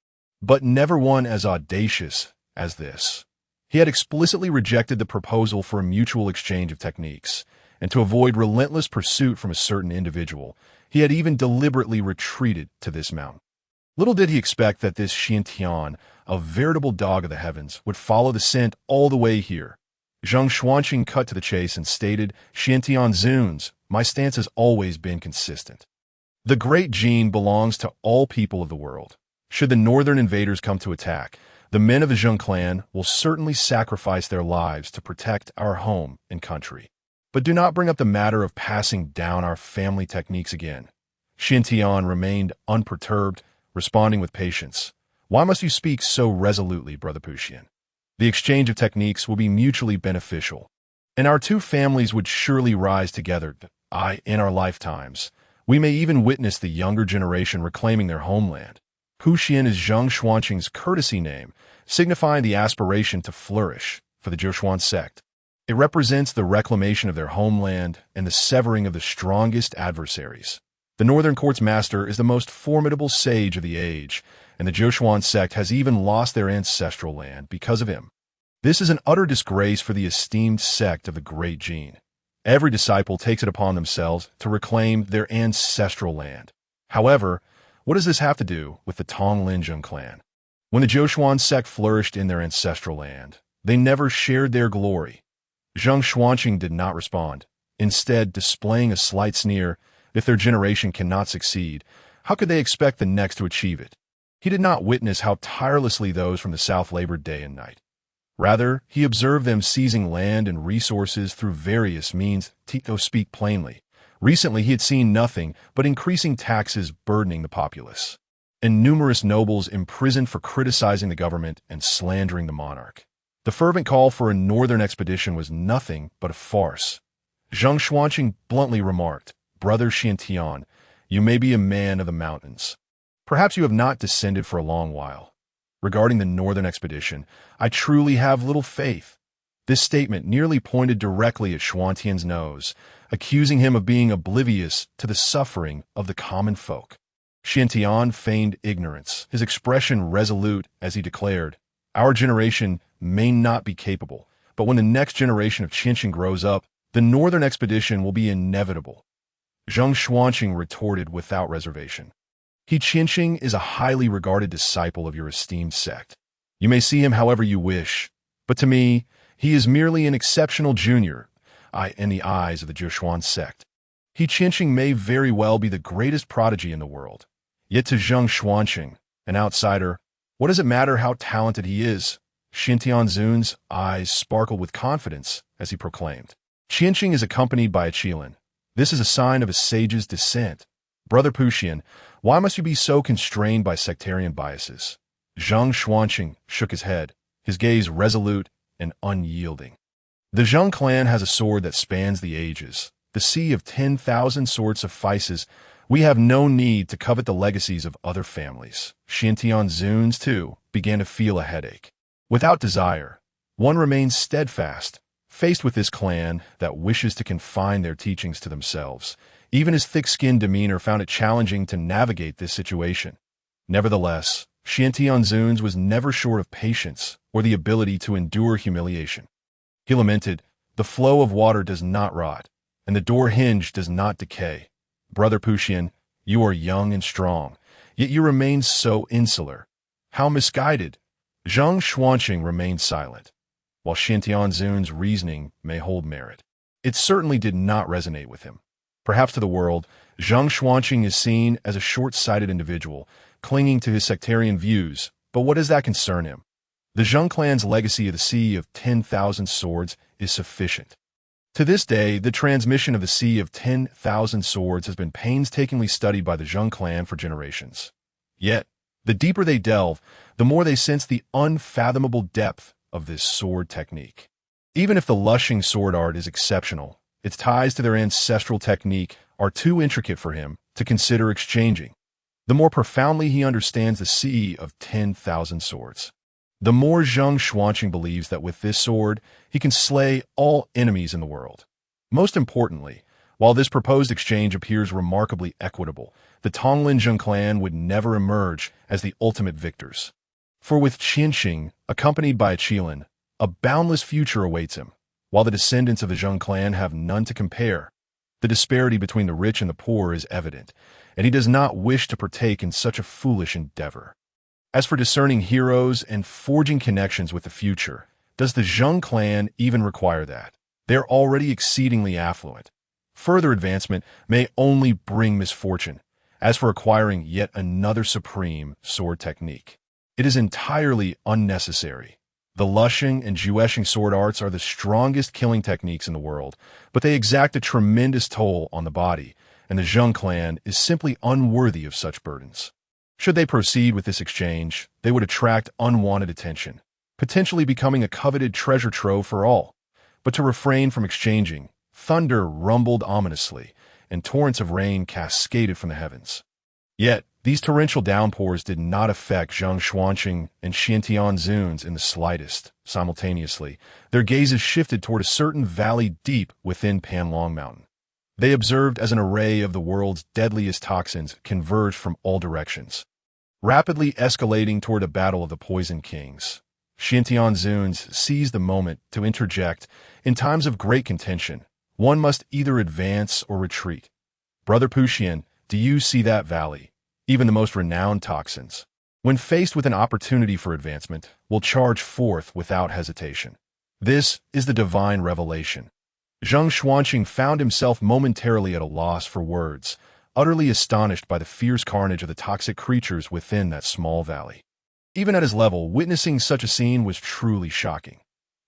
But never one as audacious as this. He had explicitly rejected the proposal for a mutual exchange of techniques, and to avoid relentless pursuit from a certain individual, he had even deliberately retreated to this mountain. Little did he expect that this Shi Tian, a veritable dog of the heavens, would follow the scent all the way here. Zheng Xuanqing cut to the chase and stated, Shi Tianzuns, my stance has always been consistent. The Great Jin belongs to all people of the world. Should the northern invaders come to attack, The men of the Zheng clan will certainly sacrifice their lives to protect our home and country. But do not bring up the matter of passing down our family techniques again. Xin Tian remained unperturbed, responding with patience. Why must you speak so resolutely, Brother Puxian? The exchange of techniques will be mutually beneficial, and our two families would surely rise together, in our lifetimes. We may even witness the younger generation reclaiming their homeland. Puxian is Zheng Xuanqing's courtesy name, signifying the aspiration to flourish for the Zhoushuan sect. It represents the reclamation of their homeland and the severing of the strongest adversaries. The Northern Court's master is the most formidable sage of the age, and the Zhoushuan sect has even lost their ancestral land because of him. This is an utter disgrace for the esteemed sect of the Great Jin. Every disciple takes it upon themselves to reclaim their ancestral land. However, what does this have to do with the Tonglin Zheng clan? When the Zhoushuan sect flourished in their ancestral land, they never shared their glory. Zheng Xuanqing did not respond, instead displaying a slight sneer. If their generation cannot succeed, how could they expect the next to achieve it? He did not witness how tirelessly those from the south labored day and night. Rather, he observed them seizing land and resources through various means. Tito speak plainly. Recently he had seen nothing but increasing taxes burdening the populace, and numerous nobles imprisoned for criticizing the government and slandering the monarch. The fervent call for a northern expedition was nothing but a farce. Zheng Xuanqing bluntly remarked, Brother Xin Tian, you may be a man of the mountains. Perhaps you have not descended for a long while. Regarding the northern expedition, I truly have little faith. This statement nearly pointed directly at Xuantian's nose, accusing him of being oblivious to the suffering of the common folk. Xiantian feigned ignorance, his expression resolute as he declared, Our generation may not be capable, but when the next generation of Qinqing grows up, the northern expedition will be inevitable. Zheng Xuanqing retorted without reservation. He Qinqing is a highly regarded disciple of your esteemed sect. You may see him however you wish, but to me, he is merely an exceptional junior, in the eyes of the Zhoushuan sect. He Qinqing may very well be the greatest prodigy in the world. Yet to Zheng Xuanqing, an outsider, what does it matter how talented he is? Xintian Zun's eyes sparkled with confidence as he proclaimed. Qinqing is accompanied by a Qilin. This is a sign of a sage's descent. Brother Puxian, why must you be so constrained by sectarian biases? Zheng Xuanqing shook his head, his gaze resolute and unyielding. The Zheng clan has a sword that spans the ages. The sea of 10,000 swords suffices. We have no need to covet the legacies of other families. Xintian Zun's, too, began to feel a headache. Without desire, one remains steadfast, faced with this clan that wishes to confine their teachings to themselves. Even his thick-skinned demeanor found it challenging to navigate this situation. Nevertheless, Xiantian Zun's was never short of patience or the ability to endure humiliation. He lamented, the flow of water does not rot, and the door hinge does not decay. Brother Puxian, you are young and strong, yet you remain so insular. How misguided! Zheng Xuanqing remained silent. While Xintian Zun's reasoning may hold merit, it certainly did not resonate with him. Perhaps to the world, Zheng Xuanqing is seen as a short-sighted individual, clinging to his sectarian views, but what does that concern him? The Zheng clan's legacy of the Sea of 10,000 Swords is sufficient. To this day, the transmission of the Sea of 10,000 Swords has been painstakingly studied by the Zheng clan for generations. Yet, the deeper they delve, the more they sense the unfathomable depth of this sword technique. Even if the Lushing sword art is exceptional, its ties to their ancestral technique are too intricate for him to consider exchanging. The more profoundly he understands the Sea of 10,000 Swords, the more Zheng Xuanqing believes that with this sword, he can slay all enemies in the world. Most importantly, while this proposed exchange appears remarkably equitable, the Tonglin Zheng clan would never emerge as the ultimate victors. For with Qinqing, accompanied by a Qilin, a boundless future awaits him. While the descendants of the Zheng clan have none to compare, the disparity between the rich and the poor is evident, and he does not wish to partake in such a foolish endeavor. As for discerning heroes and forging connections with the future, does the Zheng clan even require that? They are already exceedingly affluent. Further advancement may only bring misfortune. As for acquiring yet another supreme sword technique, It is entirely unnecessary. The lushing and jueshing sword arts are the strongest killing techniques in the world, but they exact a tremendous toll on the body, and the Zheng clan is simply unworthy of such burdens. Should they proceed with this exchange, they would attract unwanted attention, potentially becoming a coveted treasure trove for all. But to refrain from exchanging, thunder rumbled ominously, and torrents of rain cascaded from the heavens. Yet, these torrential downpours did not affect Zheng Xuanqing and Xiantian Zuns in the slightest. Simultaneously, their gazes shifted toward a certain valley deep within Panlong Mountain. They observed as an array of the world's deadliest toxins converged from all directions, rapidly escalating toward a battle of the Poison Kings. Xiantian Zuns seized the moment to interject. In times of great contention, one must either advance or retreat. Brother Puxian, do you see that valley? Even the most renowned toxins, when faced with an opportunity for advancement, will charge forth without hesitation. This is the divine revelation. Zheng Xuanqing found himself momentarily at a loss for words, utterly astonished by the fierce carnage of the toxic creatures within that small valley. Even at his level, witnessing such a scene was truly shocking.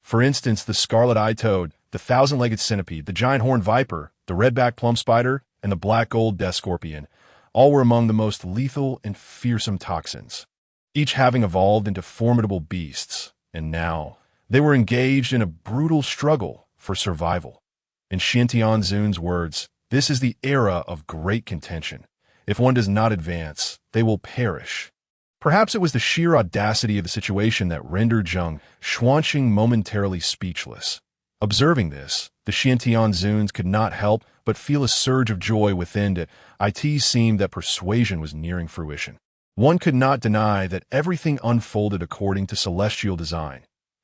For instance, the scarlet-eyed toad, the thousand-legged centipede, the giant horned viper, the red-backed plum spider, and the black-gold death scorpion, all were among the most lethal and fearsome toxins, each having evolved into formidable beasts, and now they were engaged in a brutal struggle for survival. In Xiantian Zun's words, this is the era of great contention. If one does not advance, they will perish. Perhaps it was the sheer audacity of the situation that rendered Zheng Xuanqing momentarily speechless. Observing this, the Xiantian Zuns could not help but feel a surge of joy within it. It seemed that persuasion was nearing fruition. One could not deny that everything unfolded according to celestial design.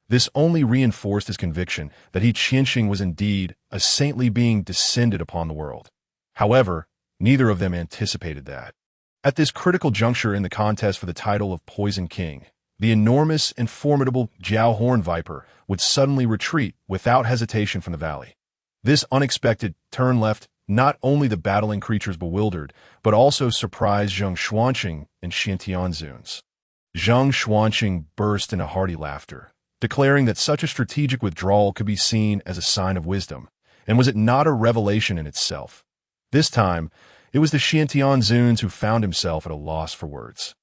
This only reinforced his conviction that He Qianxing was indeed a saintly being descended upon the world. However, neither of them anticipated that. At this critical juncture in the contest for the title of Poison King, the enormous and formidable Jiao Horn Viper would suddenly retreat without hesitation from the valley. This unexpected turn left not only the battling creatures bewildered, but also surprised Zheng Xuanqing and Xiantian Zuns. Zheng Xuanqing burst into hearty laughter, declaring that such a strategic withdrawal could be seen as a sign of wisdom, and was it not a revelation in itself? This time, it was the Xiantian Zuns who found himself at a loss for words.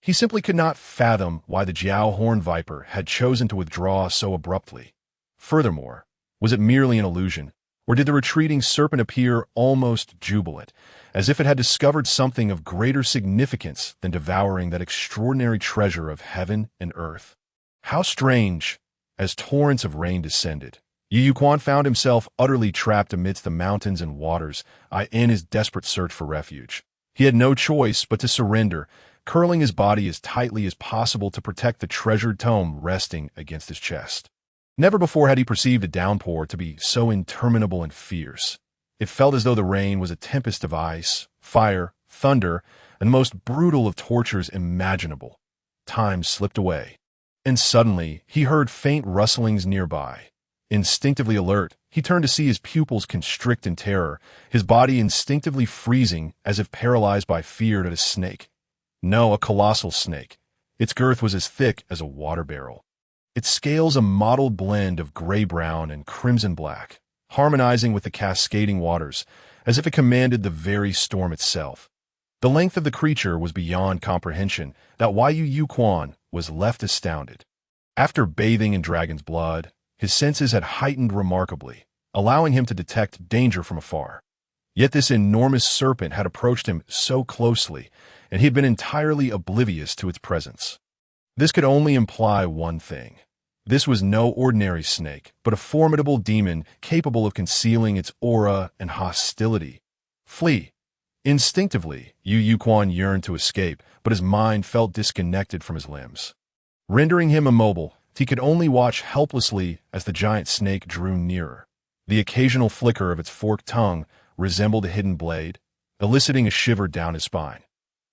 He simply could not fathom why the Jiao Horn Viper had chosen to withdraw so abruptly. Furthermore, was it merely an illusion, or did the retreating serpent appear almost jubilant, as if it had discovered something of greater significance than devouring that extraordinary treasure of heaven and earth? How strange! As torrents of rain descended, Yu Yuquan found himself utterly trapped amidst the mountains and waters in his desperate search for refuge. He had no choice but to surrender, curling his body as tightly as possible to protect the treasured tome resting against his chest. Never before had he perceived a downpour to be so interminable and fierce. It felt as though the rain was a tempest of ice, fire, thunder, and the most brutal of tortures imaginable. Time slipped away, and suddenly he heard faint rustlings nearby. Instinctively alert, he turned to see his pupils constrict in terror, his body instinctively freezing as if paralyzed by fear at a snake. No, a colossal snake. Its girth was as thick as a water barrel. Its scales a mottled blend of gray-brown and crimson-black, harmonizing with the cascading waters, as if it commanded the very storm itself. The length of the creature was beyond comprehension, that Yu Yuquan was left astounded. After bathing in dragon's blood, his senses had heightened remarkably, allowing him to detect danger from afar. Yet this enormous serpent had approached him so closely, and he had been entirely oblivious to its presence. This could only imply one thing. This was no ordinary snake, but a formidable demon capable of concealing its aura and hostility. Flee! Instinctively, Yu Yuquan yearned to escape, but his mind felt disconnected from his limbs. Rendering him immobile, he could only watch helplessly as the giant snake drew nearer. The occasional flicker of its forked tongue resembled a hidden blade, eliciting a shiver down his spine.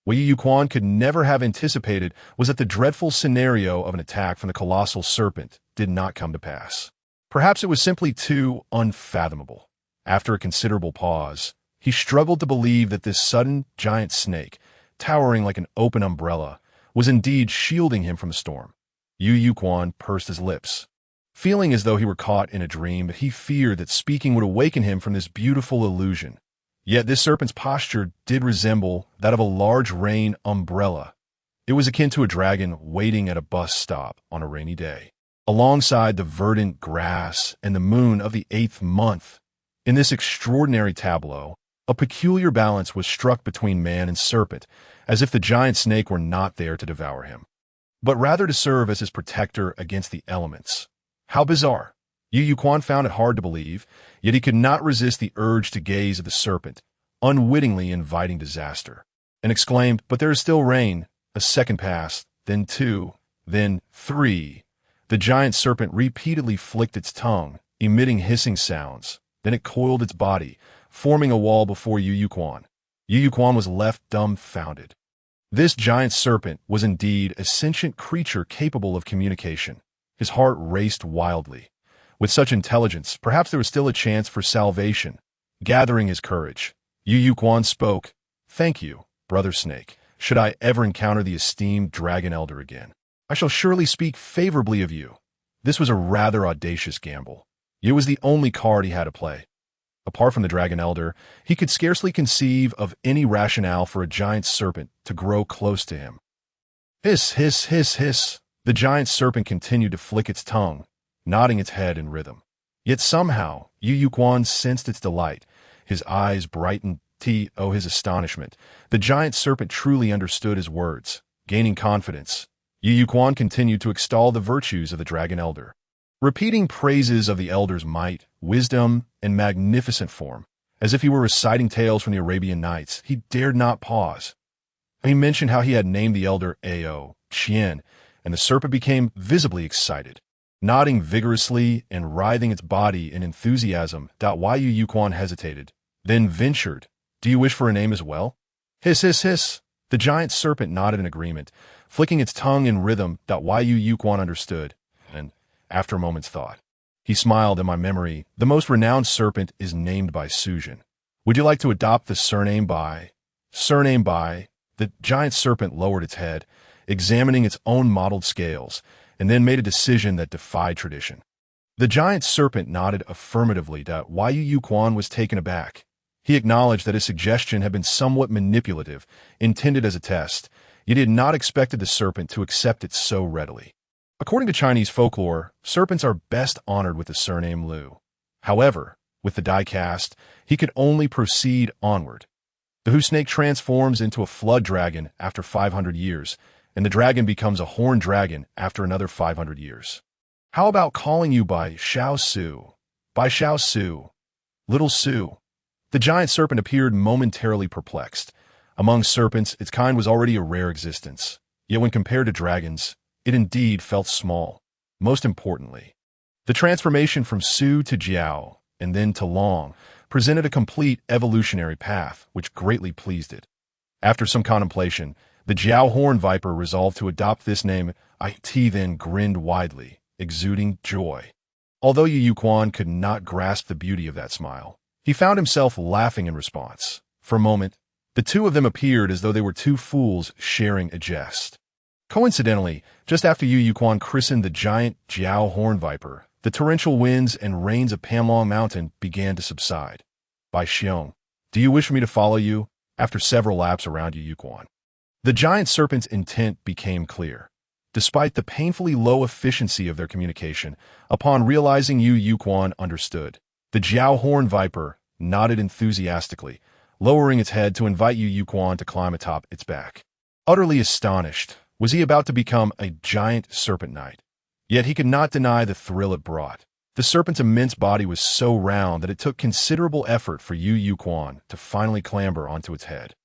What Yu Yuquan could never have anticipated was that the dreadful scenario of an attack from the colossal serpent did not come to pass. Perhaps it was simply too unfathomable. After a considerable pause, he struggled to believe that this sudden giant snake, towering like an open umbrella, was indeed shielding him from the storm. Yu Quan pursed his lips, feeling as though he were caught in a dream, but he feared that speaking would awaken him from this beautiful illusion. Yet this serpent's posture did resemble that of a large rain umbrella. It was akin to a dragon waiting at a bus stop on a rainy day, alongside the verdant grass and the moon of the 8th month. In this extraordinary tableau, a peculiar balance was struck between man and serpent, as if the giant snake were not there to devour him, but rather to serve as his protector against the elements. How bizarre! Yu Quan found it hard to believe, yet he could not resist the urge to gaze at the serpent, unwittingly inviting disaster, and exclaimed, "But there is still rain." A second passed, then 2, then 3. The giant serpent repeatedly flicked its tongue, emitting hissing sounds. Then it coiled its body, forming a wall before Yu Quan. Yu Quan was left dumbfounded. This giant serpent was indeed a sentient creature capable of communication. His heart raced wildly. With such intelligence, perhaps there was still a chance for salvation. Gathering his courage, Yu Quan spoke, "Thank you, Brother Snake. Should I ever encounter the esteemed Dragon Elder again, I shall surely speak favorably of you." This was a rather audacious gamble. It was the only card he had to play. Apart from the Dragon Elder, he could scarcely conceive of any rationale for a giant serpent to grow close to him. Hiss, hiss, hiss, hiss. The giant serpent continued to flick its tongue, nodding its head in rhythm. Yet somehow, Yu Quan sensed its delight. His eyes brightened. His astonishment. The giant serpent truly understood his words. Gaining confidence, Yu Quan continued to extol the virtues of the Dragon Elder, repeating praises of the Elder's might, wisdom, and magnificent form, as if he were reciting tales from the Arabian Nights. He dared not pause. He mentioned how he had named the Elder Ao Qian, and the serpent became visibly excited, nodding vigorously and writhing its body in enthusiasm. Yu Quan hesitated, then ventured, "Do you wish for a name as well?" Hiss, hiss, hiss. The giant serpent nodded in agreement, flicking its tongue in rhythm. Yu Quan understood, and, after a moment's thought, he smiled. "In my memory, the most renowned serpent is named by Sujin. Would you like to adopt the surname by..." "Surname by..." The giant serpent lowered its head, examining its own mottled scales, and then made a decision that defied tradition. The giant serpent nodded affirmatively. Yu Quan was taken aback. He acknowledged that his suggestion had been somewhat manipulative, intended as a test, yet he had not expected the serpent to accept it so readily. According to Chinese folklore, serpents are best honored with the surname Lu. However, with the die cast, he could only proceed onward. The Hu snake transforms into a flood dragon after 500 years, and the dragon becomes a horned dragon after another 500 years. How about calling you by Xiao Su? By Xiao Su. Little Su. The giant serpent appeared momentarily perplexed. Among serpents, its kind was already a rare existence. Yet when compared to dragons, it indeed felt small. Most importantly, the transformation from Su to Jiao, and then to Long, presented a complete evolutionary path, which greatly pleased it. After some contemplation, the Jiao Horn Viper resolved to adopt this name. It then grinned widely, exuding joy. Although Yu Quan could not grasp the beauty of that smile, he found himself laughing in response. For a moment, the two of them appeared as though they were two fools sharing a jest. Coincidentally, just after Yu Quan christened the giant Jiao Horn Viper, the torrential winds and rains of Panlong Mountain began to subside. By Xiong, "Do you wish for me to follow you?" After several laps around Yu Quan, the giant serpent's intent became clear. Despite the painfully low efficiency of their communication, upon realizing Yu Quan understood, the Jiao Horn Viper nodded enthusiastically, lowering its head to invite Yu Quan to climb atop its back. Utterly astonished, was he about to become a giant serpent knight? Yet he could not deny the thrill it brought. The serpent's immense body was so round that it took considerable effort for Yu Quan to finally clamber onto its head.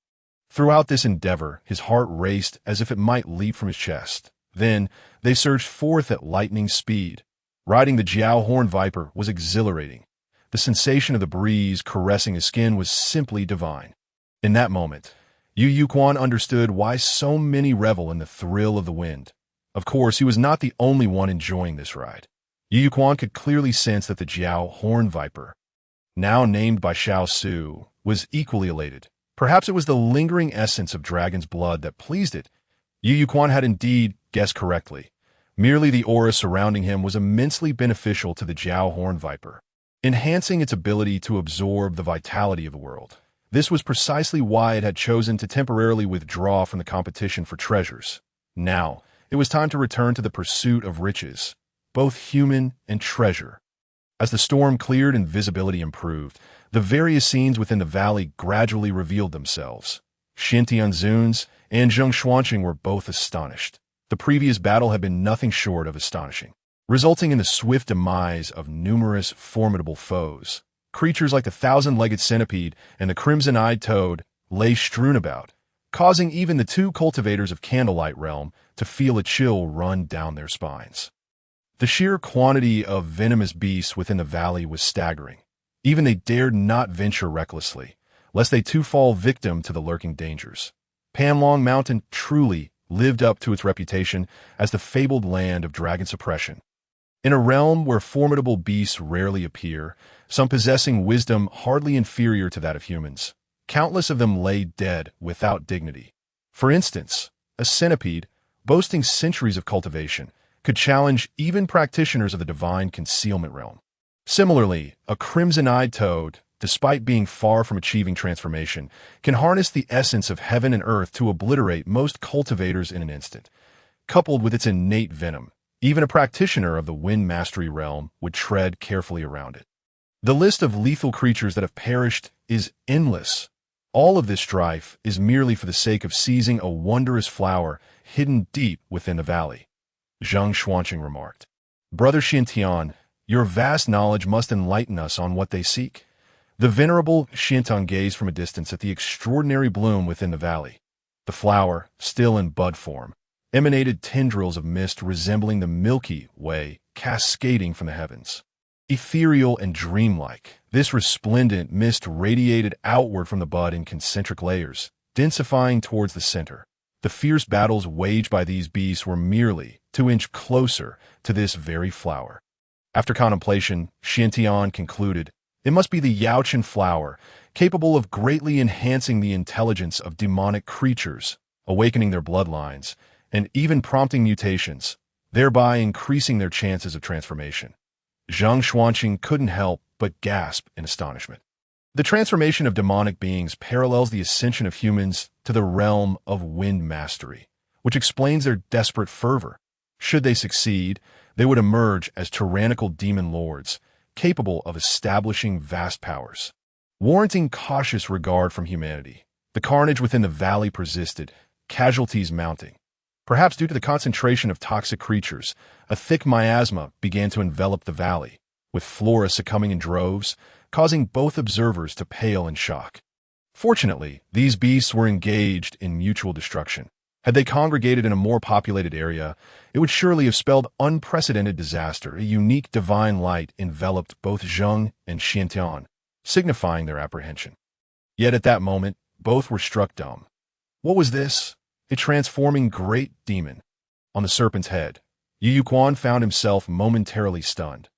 Throughout this endeavor, his heart raced as if it might leap from his chest. Then, they surged forth at lightning speed. Riding the Jiao Horn Viper was exhilarating. The sensation of the breeze caressing his skin was simply divine. In that moment, Yu Quan understood why so many revel in the thrill of the wind. Of course, he was not the only one enjoying this ride. Yu Quan could clearly sense that the Jiao Horn Viper, now named by Xiao Su, was equally elated. Perhaps it was the lingering essence of dragon's blood that pleased it. Yu Yuquan had indeed guessed correctly. Merely the aura surrounding him was immensely beneficial to the Jiao Horn Viper, enhancing its ability to absorb the vitality of the world. This was precisely why it had chosen to temporarily withdraw from the competition for treasures. Now, it was time to return to the pursuit of riches, both human and treasure. As the storm cleared and visibility improved, the various scenes within the valley gradually revealed themselves. Xintian Zuns and Zheng Xuanqing were both astonished. The previous battle had been nothing short of astonishing, resulting in the swift demise of numerous formidable foes. Creatures like the thousand-legged centipede and the crimson-eyed toad lay strewn about, causing even the two cultivators of Candlelight Realm to feel a chill run down their spines. The sheer quantity of venomous beasts within the valley was staggering. Even they dared not venture recklessly, lest they too fall victim to the lurking dangers. Panlong Mountain truly lived up to its reputation as the fabled land of dragon suppression. In a realm where formidable beasts rarely appear, some possessing wisdom hardly inferior to that of humans, countless of them lay dead without dignity. For instance, a centipede, boasting centuries of cultivation, could challenge even practitioners of the divine concealment realm. Similarly, a crimson-eyed toad, despite being far from achieving transformation, can harness the essence of heaven and earth to obliterate most cultivators in an instant. Coupled with its innate venom, even a practitioner of the wind mastery realm would tread carefully around it. The list of lethal creatures that have perished is endless. All of this strife is merely for the sake of seizing a wondrous flower hidden deep within the valley. Zheng Xuanqing remarked. Brother Xintian, your vast knowledge must enlighten us on what they seek. The venerable Xintian gazed from a distance at the extraordinary bloom within the valley. The flower, still in bud form, emanated tendrils of mist resembling the Milky Way cascading from the heavens. Ethereal and dreamlike, this resplendent mist radiated outward from the bud in concentric layers, densifying towards the center. The fierce battles waged by these beasts were merely to inch closer to this very flower. After contemplation, Xintian concluded, it must be the Yaochen flower, capable of greatly enhancing the intelligence of demonic creatures, awakening their bloodlines, and even prompting mutations, thereby increasing their chances of transformation. Zheng Xuanqing couldn't help but gasp in astonishment. The transformation of demonic beings parallels the ascension of humans to the realm of wind mastery, which explains their desperate fervor. Should they succeed, they would emerge as tyrannical demon lords, capable of establishing vast powers. Warranting cautious regard from humanity, the carnage within the valley persisted, casualties mounting. Perhaps due to the concentration of toxic creatures, a thick miasma began to envelop the valley, with flora succumbing in droves, causing both observers to pale in shock. Fortunately, these beasts were engaged in mutual destruction. Had they congregated in a more populated area, it would surely have spelled unprecedented disaster. A unique divine light enveloped both Zheng and Xintian, signifying their apprehension. Yet at that moment, both were struck dumb. What was this? A transforming great demon. On the serpent's head, Yu Yuquan found himself momentarily stunned.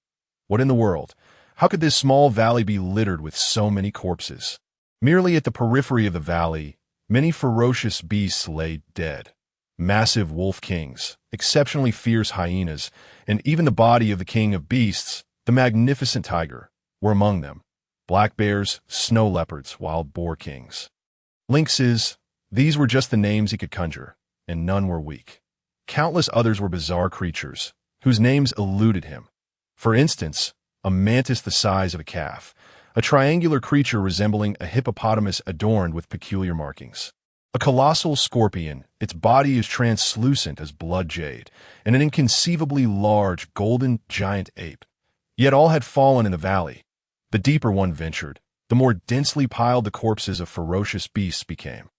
What in the world? How could this small valley be littered with so many corpses? Merely at the periphery of the valley, many ferocious beasts lay dead. Massive wolf kings, exceptionally fierce hyenas, and even the body of the king of beasts, the magnificent tiger, were among them. Black bears, snow leopards, wild boar kings. Lynxes, these were just the names he could conjure, and none were weak. Countless others were bizarre creatures, whose names eluded him. For instance, a mantis the size of a calf, a triangular creature resembling a hippopotamus adorned with peculiar markings. A colossal scorpion, its body is translucent as blood jade, and an inconceivably large golden giant ape. Yet all had fallen in the valley. The deeper one ventured, the more densely piled the corpses of ferocious beasts became.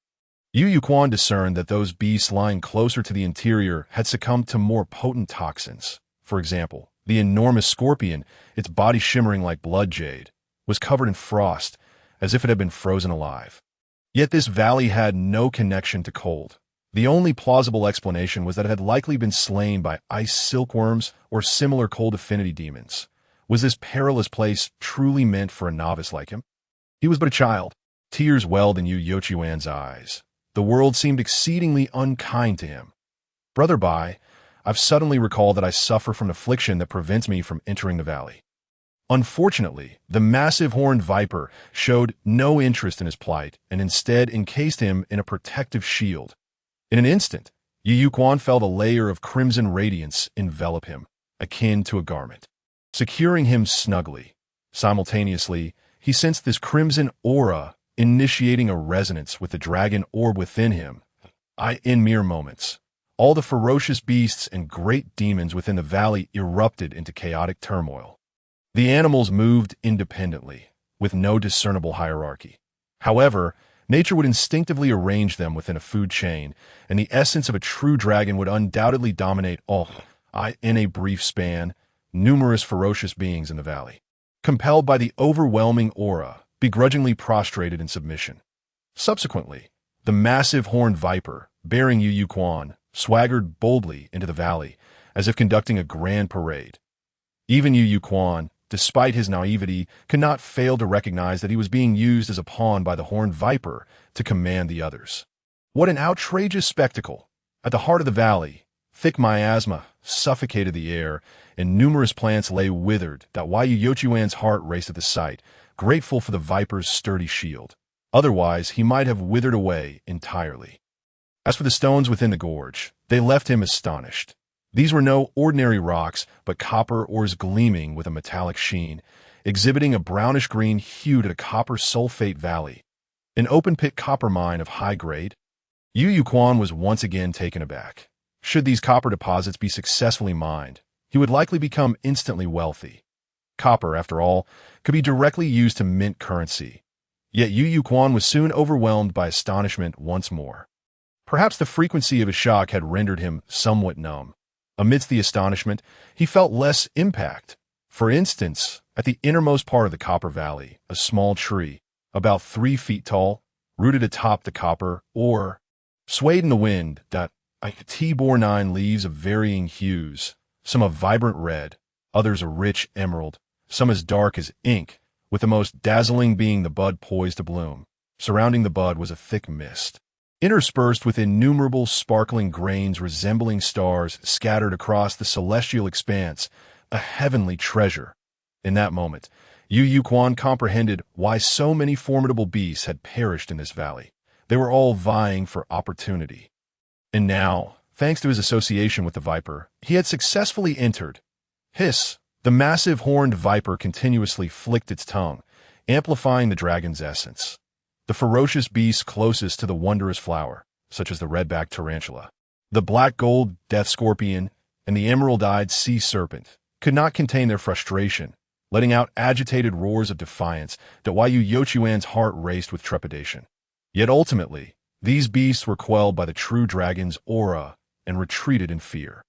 Yu Yuquan discerned that those beasts lying closer to the interior had succumbed to more potent toxins. For example, the enormous scorpion, its body shimmering like blood jade, was covered in frost, as if it had been frozen alive. Yet this valley had no connection to cold. The only plausible explanation was that it had likely been slain by ice silkworms or similar cold affinity demons. Was this perilous place truly meant for a novice like him? He was but a child. Tears welled in Yu Yuquan's eyes. The world seemed exceedingly unkind to him. Brother Bai, I've suddenly recalled that I suffer from an affliction that prevents me from entering the valley. Unfortunately, the massive horned viper showed no interest in his plight and instead encased him in a protective shield. In an instant, Yu Quan felt a layer of crimson radiance envelop him, akin to a garment, securing him snugly. Simultaneously, he sensed this crimson aura initiating a resonance with the dragon orb within him. In mere moments, all the ferocious beasts and great demons within the valley erupted into chaotic turmoil. The animals moved independently, with no discernible hierarchy. However, nature would instinctively arrange them within a food chain, and the essence of a true dragon would undoubtedly dominate all. In a brief span, numerous ferocious beings in the valley, compelled by the overwhelming aura, begrudgingly prostrated in submission. Subsequently, the massive horned viper, bearing Yu Quan, swaggered boldly into the valley, as if conducting a grand parade. Even Yu Quan, despite his naivety, could not fail to recognize that he was being used as a pawn by the horned viper to command the others. What an outrageous spectacle! At the heart of the valley, thick miasma suffocated the air, and numerous plants lay withered that Wei Yochuan's heart raced at the sight, grateful for the viper's sturdy shield. Otherwise, he might have withered away entirely. As for the stones within the gorge, they left him astonished. These were no ordinary rocks, but copper ores gleaming with a metallic sheen, exhibiting a brownish-green hue to the copper sulfate valley, an open-pit copper mine of high grade. Yu Quan was once again taken aback. Should these copper deposits be successfully mined, he would likely become instantly wealthy. Copper, after all, could be directly used to mint currency. Yet Yu Quan was soon overwhelmed by astonishment once more. Perhaps the frequency of his shock had rendered him somewhat numb. Amidst the astonishment, he felt less impact. For instance, at the innermost part of the Copper Valley, a small tree, about 3 feet tall, rooted atop the copper ore, swayed in the wind that bore 9 leaves of varying hues, some a vibrant red, others a rich emerald, some as dark as ink, with the most dazzling being the bud poised to bloom. Surrounding the bud was a thick mist, interspersed with innumerable sparkling grains resembling stars scattered across the celestial expanse, a heavenly treasure. In that moment, Yu Quan comprehended why so many formidable beasts had perished in this valley. They were all vying for opportunity. And now, thanks to his association with the viper, he had successfully entered. Hiss! The massive horned viper continuously flicked its tongue, amplifying the dragon's essence. The ferocious beasts closest to the wondrous flower, such as the red-backed tarantula, the black-gold death scorpion, and the emerald-eyed sea serpent, could not contain their frustration, letting out agitated roars of defiance that Wei Yochuan's heart raced with trepidation. Yet ultimately, these beasts were quelled by the true dragon's aura and retreated in fear.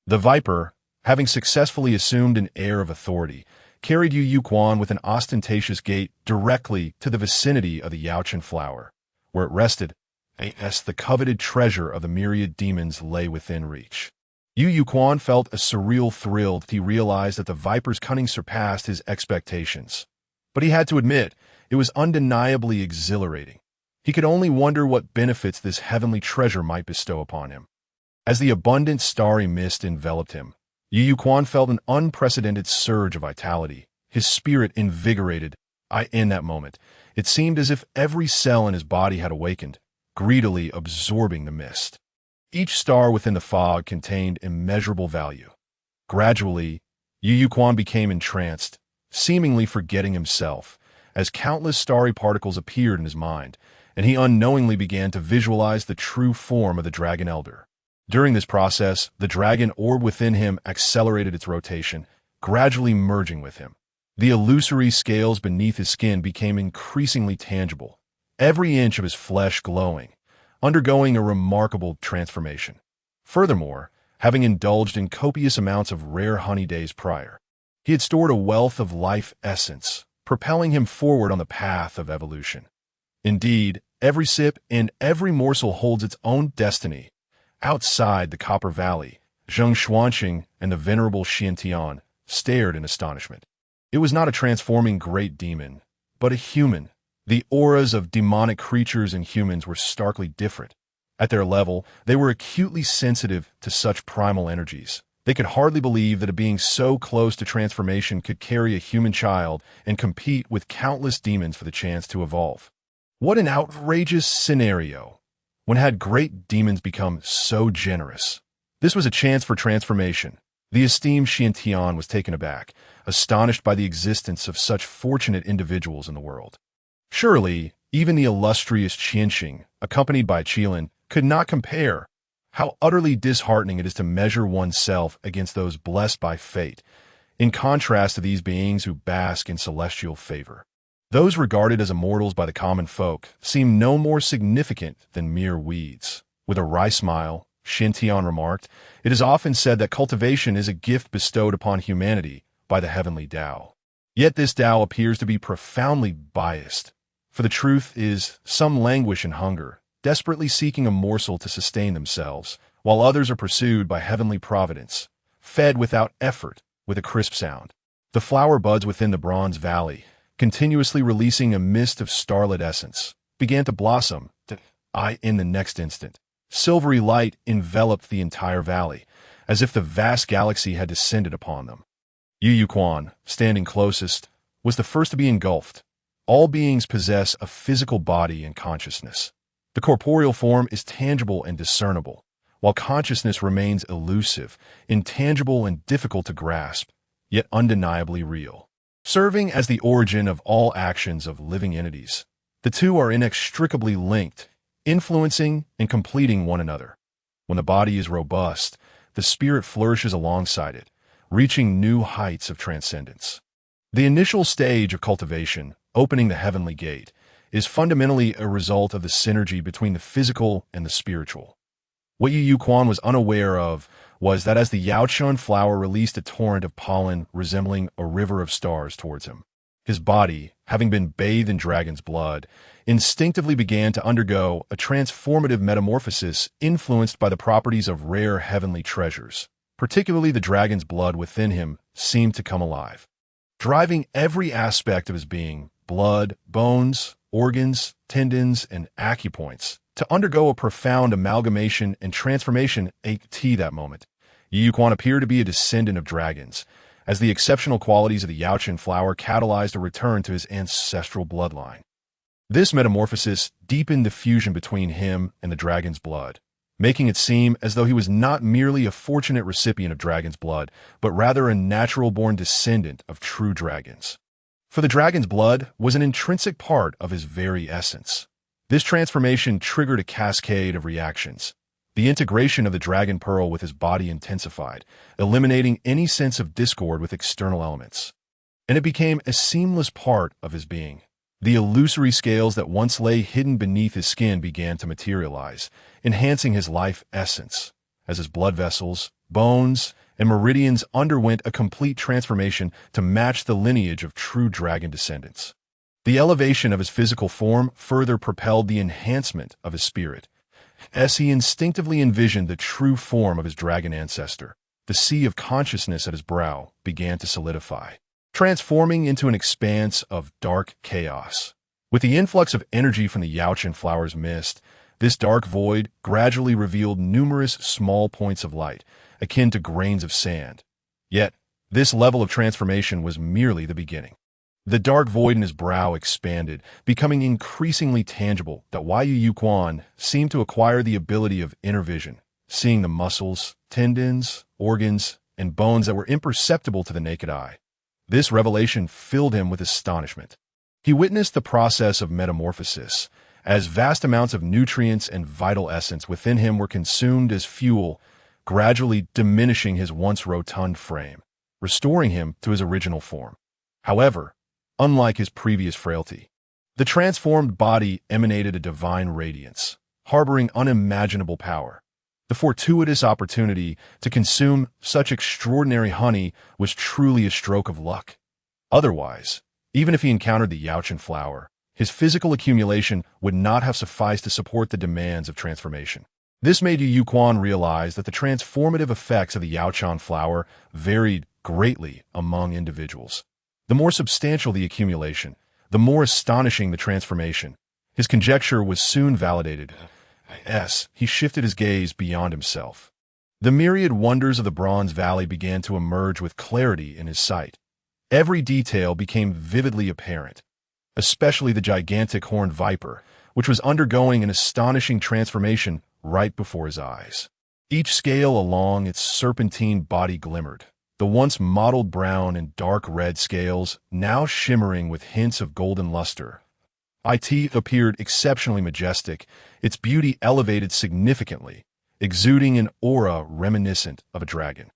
The viper, having successfully assumed an air of authority, carried Yu Quan with an ostentatious gait directly to the vicinity of the Yaochen flower, where it rested, as the coveted treasure of the myriad demons lay within reach. Yu Quan felt a surreal thrill that he realized that the viper's cunning surpassed his expectations. But he had to admit, it was undeniably exhilarating. He could only wonder what benefits this heavenly treasure might bestow upon him. As the abundant starry mist enveloped him, Yu Quan felt an unprecedented surge of vitality, his spirit invigorated. In that moment, it seemed as if every cell in his body had awakened, greedily absorbing the mist. Each star within the fog contained immeasurable value. Gradually, Yu Quan became entranced, seemingly forgetting himself, as countless starry particles appeared in his mind, and he unknowingly began to visualize the true form of the Dragon Elder. During this process, the dragon orb within him accelerated its rotation, gradually merging with him. The illusory scales beneath his skin became increasingly tangible, every inch of his flesh glowing, undergoing a remarkable transformation. Furthermore, having indulged in copious amounts of rare honey days prior, he had stored a wealth of life essence, propelling him forward on the path of evolution. Indeed, every sip and every morsel holds its own destiny. Outside the Copper Valley, Zheng Xuanqing and the venerable Xiantian stared in astonishment. It was not a transforming great demon, but a human. The auras of demonic creatures and humans were starkly different. At their level, they were acutely sensitive to such primal energies. They could hardly believe that a being so close to transformation could carry a human child and compete with countless demons for the chance to evolve. What an outrageous scenario! When had great demons become so generous? This was a chance for transformation. The esteemed Xiantian was taken aback, astonished by the existence of such fortunate individuals in the world. Surely, even the illustrious Qianxing, accompanied by Qilin, could not compare. How utterly disheartening it is to measure oneself against those blessed by fate, in contrast to these beings who bask in celestial favor. Those regarded as immortals by the common folk seem no more significant than mere weeds. With a wry smile, Xiantian remarked, "It is often said that cultivation is a gift bestowed upon humanity by the heavenly Tao. Yet this Tao appears to be profoundly biased. For the truth is, some languish in hunger, desperately seeking a morsel to sustain themselves, while others are pursued by heavenly providence, fed without effort, with a crisp sound. The flower buds within the bronze valley, continuously releasing a mist of starlit essence, began to blossom, in the next instant. Silvery light enveloped the entire valley, as if the vast galaxy had descended upon them. Yu Quan, standing closest, was the first to be engulfed. All beings possess a physical body and consciousness. The corporeal form is tangible and discernible, while consciousness remains elusive, intangible and difficult to grasp, yet undeniably real. Serving as the origin of all actions of living entities, the two are inextricably linked, influencing and completing one another. When the body is robust, the spirit flourishes alongside it, reaching new heights of transcendence. The initial stage of cultivation, opening the heavenly gate, is fundamentally a result of the synergy between the physical and the spiritual. What Yu Quan was unaware of was that as the Yaochun flower released a torrent of pollen resembling a river of stars towards him, his body, having been bathed in dragon's blood, instinctively began to undergo a transformative metamorphosis influenced by the properties of rare heavenly treasures. Particularly the dragon's blood within him seemed to come alive, driving every aspect of his being, blood, bones, organs, tendons, and acupoints, to undergo a profound amalgamation and transformation at that moment. Yu Quan appeared to be a descendant of dragons, as the exceptional qualities of the Yaochun flower catalyzed a return to his ancestral bloodline. This metamorphosis deepened the fusion between him and the dragon's blood, making it seem as though he was not merely a fortunate recipient of dragon's blood, but rather a natural-born descendant of true dragons. For the dragon's blood was an intrinsic part of his very essence. This transformation triggered a cascade of reactions. The integration of the dragon pearl with his body intensified, eliminating any sense of discord with external elements. And it became a seamless part of his being. The illusory scales that once lay hidden beneath his skin began to materialize, enhancing his life essence, as his blood vessels, bones, and meridians underwent a complete transformation to match the lineage of true dragon descendants. The elevation of his physical form further propelled the enhancement of his spirit, as he instinctively envisioned the true form of his dragon ancestor. The sea of consciousness at his brow began to solidify, transforming into an expanse of dark chaos. With the influx of energy from the Yaochun flower's mist, this dark void gradually revealed numerous small points of light, akin to grains of sand. Yet, this level of transformation was merely the beginning. The dark void in his brow expanded, becoming increasingly tangible that Yu Quan seemed to acquire the ability of inner vision, seeing the muscles, tendons, organs, and bones that were imperceptible to the naked eye. This revelation filled him with astonishment. He witnessed the process of metamorphosis, as vast amounts of nutrients and vital essence within him were consumed as fuel, gradually diminishing his once rotund frame, restoring him to his original form. However, unlike his previous frailty, the transformed body emanated a divine radiance, harboring unimaginable power. The fortuitous opportunity to consume such extraordinary honey was truly a stroke of luck. Otherwise, even if he encountered the Yaochun flower, his physical accumulation would not have sufficed to support the demands of transformation. This made Yu Quan realize that the transformative effects of the Yaochun flower varied greatly among individuals. The more substantial the accumulation, the more astonishing the transformation. His conjecture was soon validated, He shifted his gaze beyond himself. The myriad wonders of the Bronze Valley began to emerge with clarity in his sight. Every detail became vividly apparent, especially the gigantic horned viper, which was undergoing an astonishing transformation right before his eyes. Each scale along its serpentine body glimmered, the once mottled brown and dark red scales now shimmering with hints of golden luster. It appeared exceptionally majestic, its beauty elevated significantly, exuding an aura reminiscent of a dragon.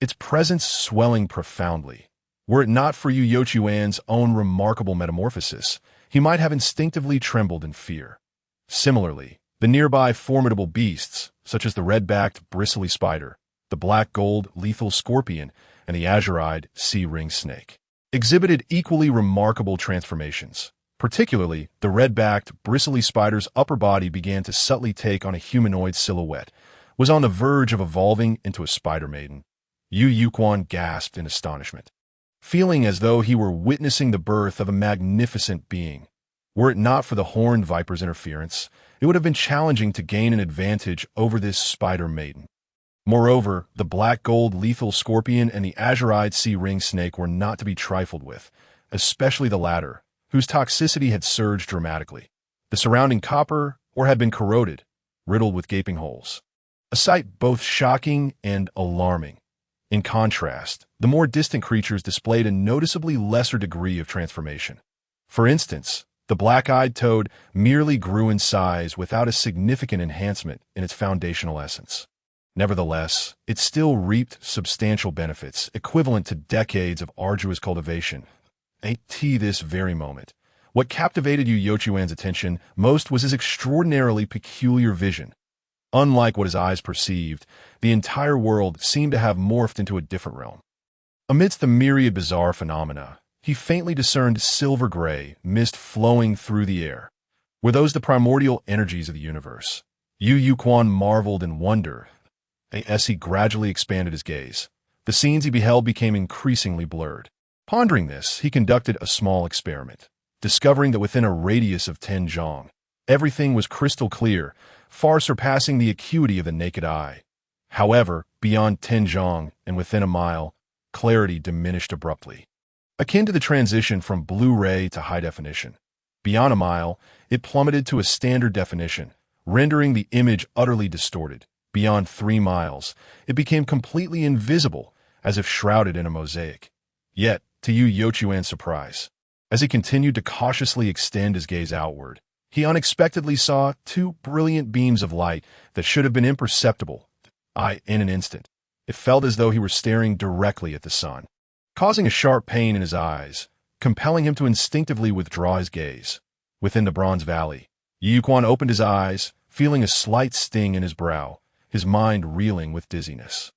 Its presence swelling profoundly. Were it not for Yu Youquan's own remarkable metamorphosis, he might have instinctively trembled in fear. Similarly, the nearby formidable beasts, such as the red-backed bristly spider, the black-gold lethal scorpion, and the azurite sea-ring snake, exhibited equally remarkable transformations. Particularly, the red-backed, bristly spider's upper body began to subtly take on a humanoid silhouette, was on the verge of evolving into a spider maiden. Yu Youquan gasped in astonishment, feeling as though he were witnessing the birth of a magnificent being. Were it not for the horned viper's interference, it would have been challenging to gain an advantage over this spider maiden. Moreover, the black-gold lethal scorpion and the azurite sea-ring snake were not to be trifled with, especially the latter, whose toxicity had surged dramatically. The surrounding copper ore had been corroded, riddled with gaping holes. A sight both shocking and alarming. In contrast, the more distant creatures displayed a noticeably lesser degree of transformation. For instance, the black-eyed toad merely grew in size without a significant enhancement in its foundational essence. Nevertheless, it still reaped substantial benefits, equivalent to decades of arduous cultivation. At this very moment, what captivated Yu Youquan's attention most was his extraordinarily peculiar vision. Unlike what his eyes perceived, the entire world seemed to have morphed into a different realm. Amidst the myriad bizarre phenomena, he faintly discerned silver-gray mist flowing through the air. Were those the primordial energies of the universe? Yu Youquan marveled in wonder. As he gradually expanded his gaze, the scenes he beheld became increasingly blurred. Pondering this, he conducted a small experiment, discovering that within a radius of 10 zhong, everything was crystal clear, far surpassing the acuity of the naked eye. However, beyond 10 zhong and within a mile, clarity diminished abruptly, akin to the transition from Blu-ray to high definition. Beyond a mile, it plummeted to a standard definition, rendering the image utterly distorted. Beyond 3 miles, it became completely invisible, as if shrouded in a mosaic. Yet, to Yu Youquan's surprise, as he continued to cautiously extend his gaze outward, he unexpectedly saw 2 brilliant beams of light that should have been imperceptible. In an instant, it felt as though he were staring directly at the sun, causing a sharp pain in his eyes, compelling him to instinctively withdraw his gaze. Within the Bronze Valley, Yu Youquan opened his eyes, feeling a slight sting in his brow, his mind reeling with dizziness.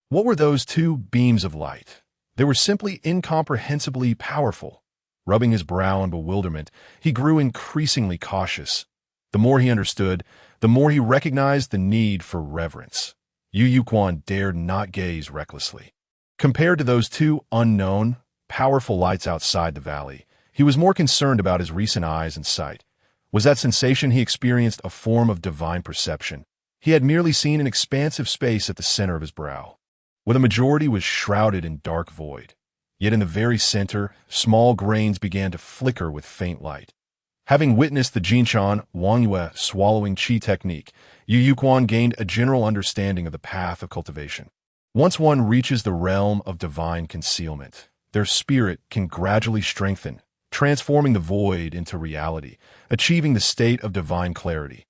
What were those 2 beams of light? They were simply incomprehensibly powerful. Rubbing his brow in bewilderment, he grew increasingly cautious. The more he understood, the more he recognized the need for reverence. Yu Youquan dared not gaze recklessly. Compared to those 2 unknown, powerful lights outside the valley, he was more concerned about his recent eyes and sight. Was that sensation he experienced a form of divine perception? He had merely seen an expansive space at the center of his brow, where the majority was shrouded in dark void. Yet in the very center, small grains began to flicker with faint light. Having witnessed the Jinshan Wangyue swallowing qi technique, Yu Youquan gained a general understanding of the path of cultivation. Once one reaches the realm of divine concealment, their spirit can gradually strengthen, transforming the void into reality, achieving the state of divine clarity.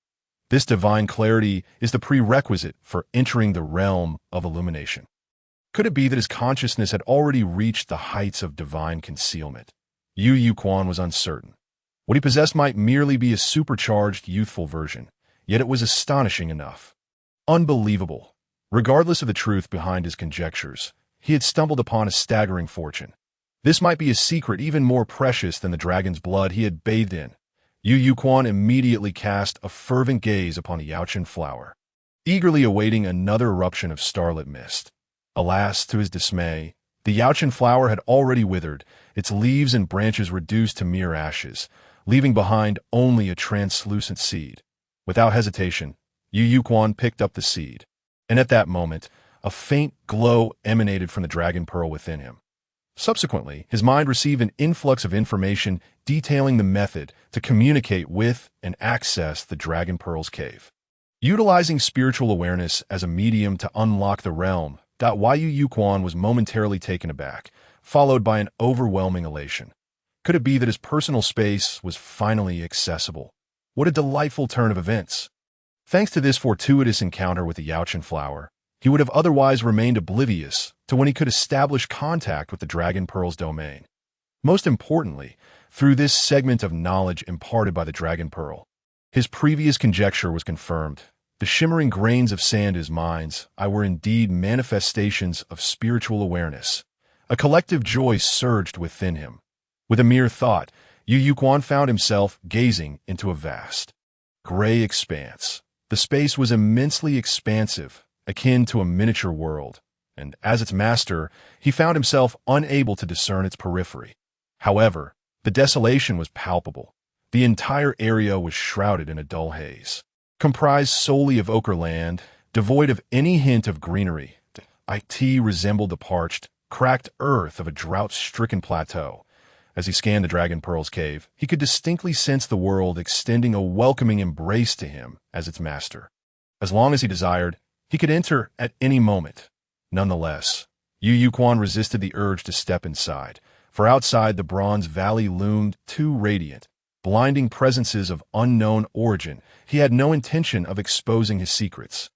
This divine clarity is the prerequisite for entering the realm of illumination. Could it be that his consciousness had already reached the heights of divine concealment? Yu Youquan was uncertain. What he possessed might merely be a supercharged, youthful version, yet it was astonishing enough. Unbelievable. Regardless of the truth behind his conjectures, he had stumbled upon a staggering fortune. This might be a secret even more precious than the dragon's blood he had bathed in. Yu Youquan immediately cast a fervent gaze upon the Yaochen flower, eagerly awaiting another eruption of starlit mist. Alas, to his dismay, the Yaochen flower had already withered, its leaves and branches reduced to mere ashes, leaving behind only a translucent seed. Without hesitation, Yu Yuquan picked up the seed, and at that moment, a faint glow emanated from the dragon pearl within him. Subsequently, his mind received an influx of information detailing the method to communicate with and access the Dragon Pearl's cave. Utilizing spiritual awareness as a medium to unlock the realm, Yu Yuquan was momentarily taken aback, followed by an overwhelming elation. Could it be that his personal space was finally accessible? What a delightful turn of events! Thanks to this fortuitous encounter with the Yaochen flower, he would have otherwise remained oblivious to when he could establish contact with the Dragon Pearl's domain. Most importantly, through this segment of knowledge imparted by the Dragon Pearl, his previous conjecture was confirmed. The shimmering grains of sand in his mind's eye were indeed manifestations of spiritual awareness. A collective joy surged within him. With a mere thought, Yu Yuquan found himself gazing into a vast, gray expanse. The space was immensely expansive, akin to a miniature world, and as its master, he found himself unable to discern its periphery. However, the desolation was palpable. The entire area was shrouded in a dull haze, comprised solely of ochre land, devoid of any hint of greenery. It resembled the parched, cracked earth of a drought-stricken plateau. As he scanned the Dragon Pearl's cave, he could distinctly sense the world extending a welcoming embrace to him as its master. As long as he desired, he could enter at any moment. Nonetheless, Yu Yuquan resisted the urge to step inside, for outside the Bronze Valley loomed two radiant, blinding presences of unknown origin. He had no intention of exposing his secrets.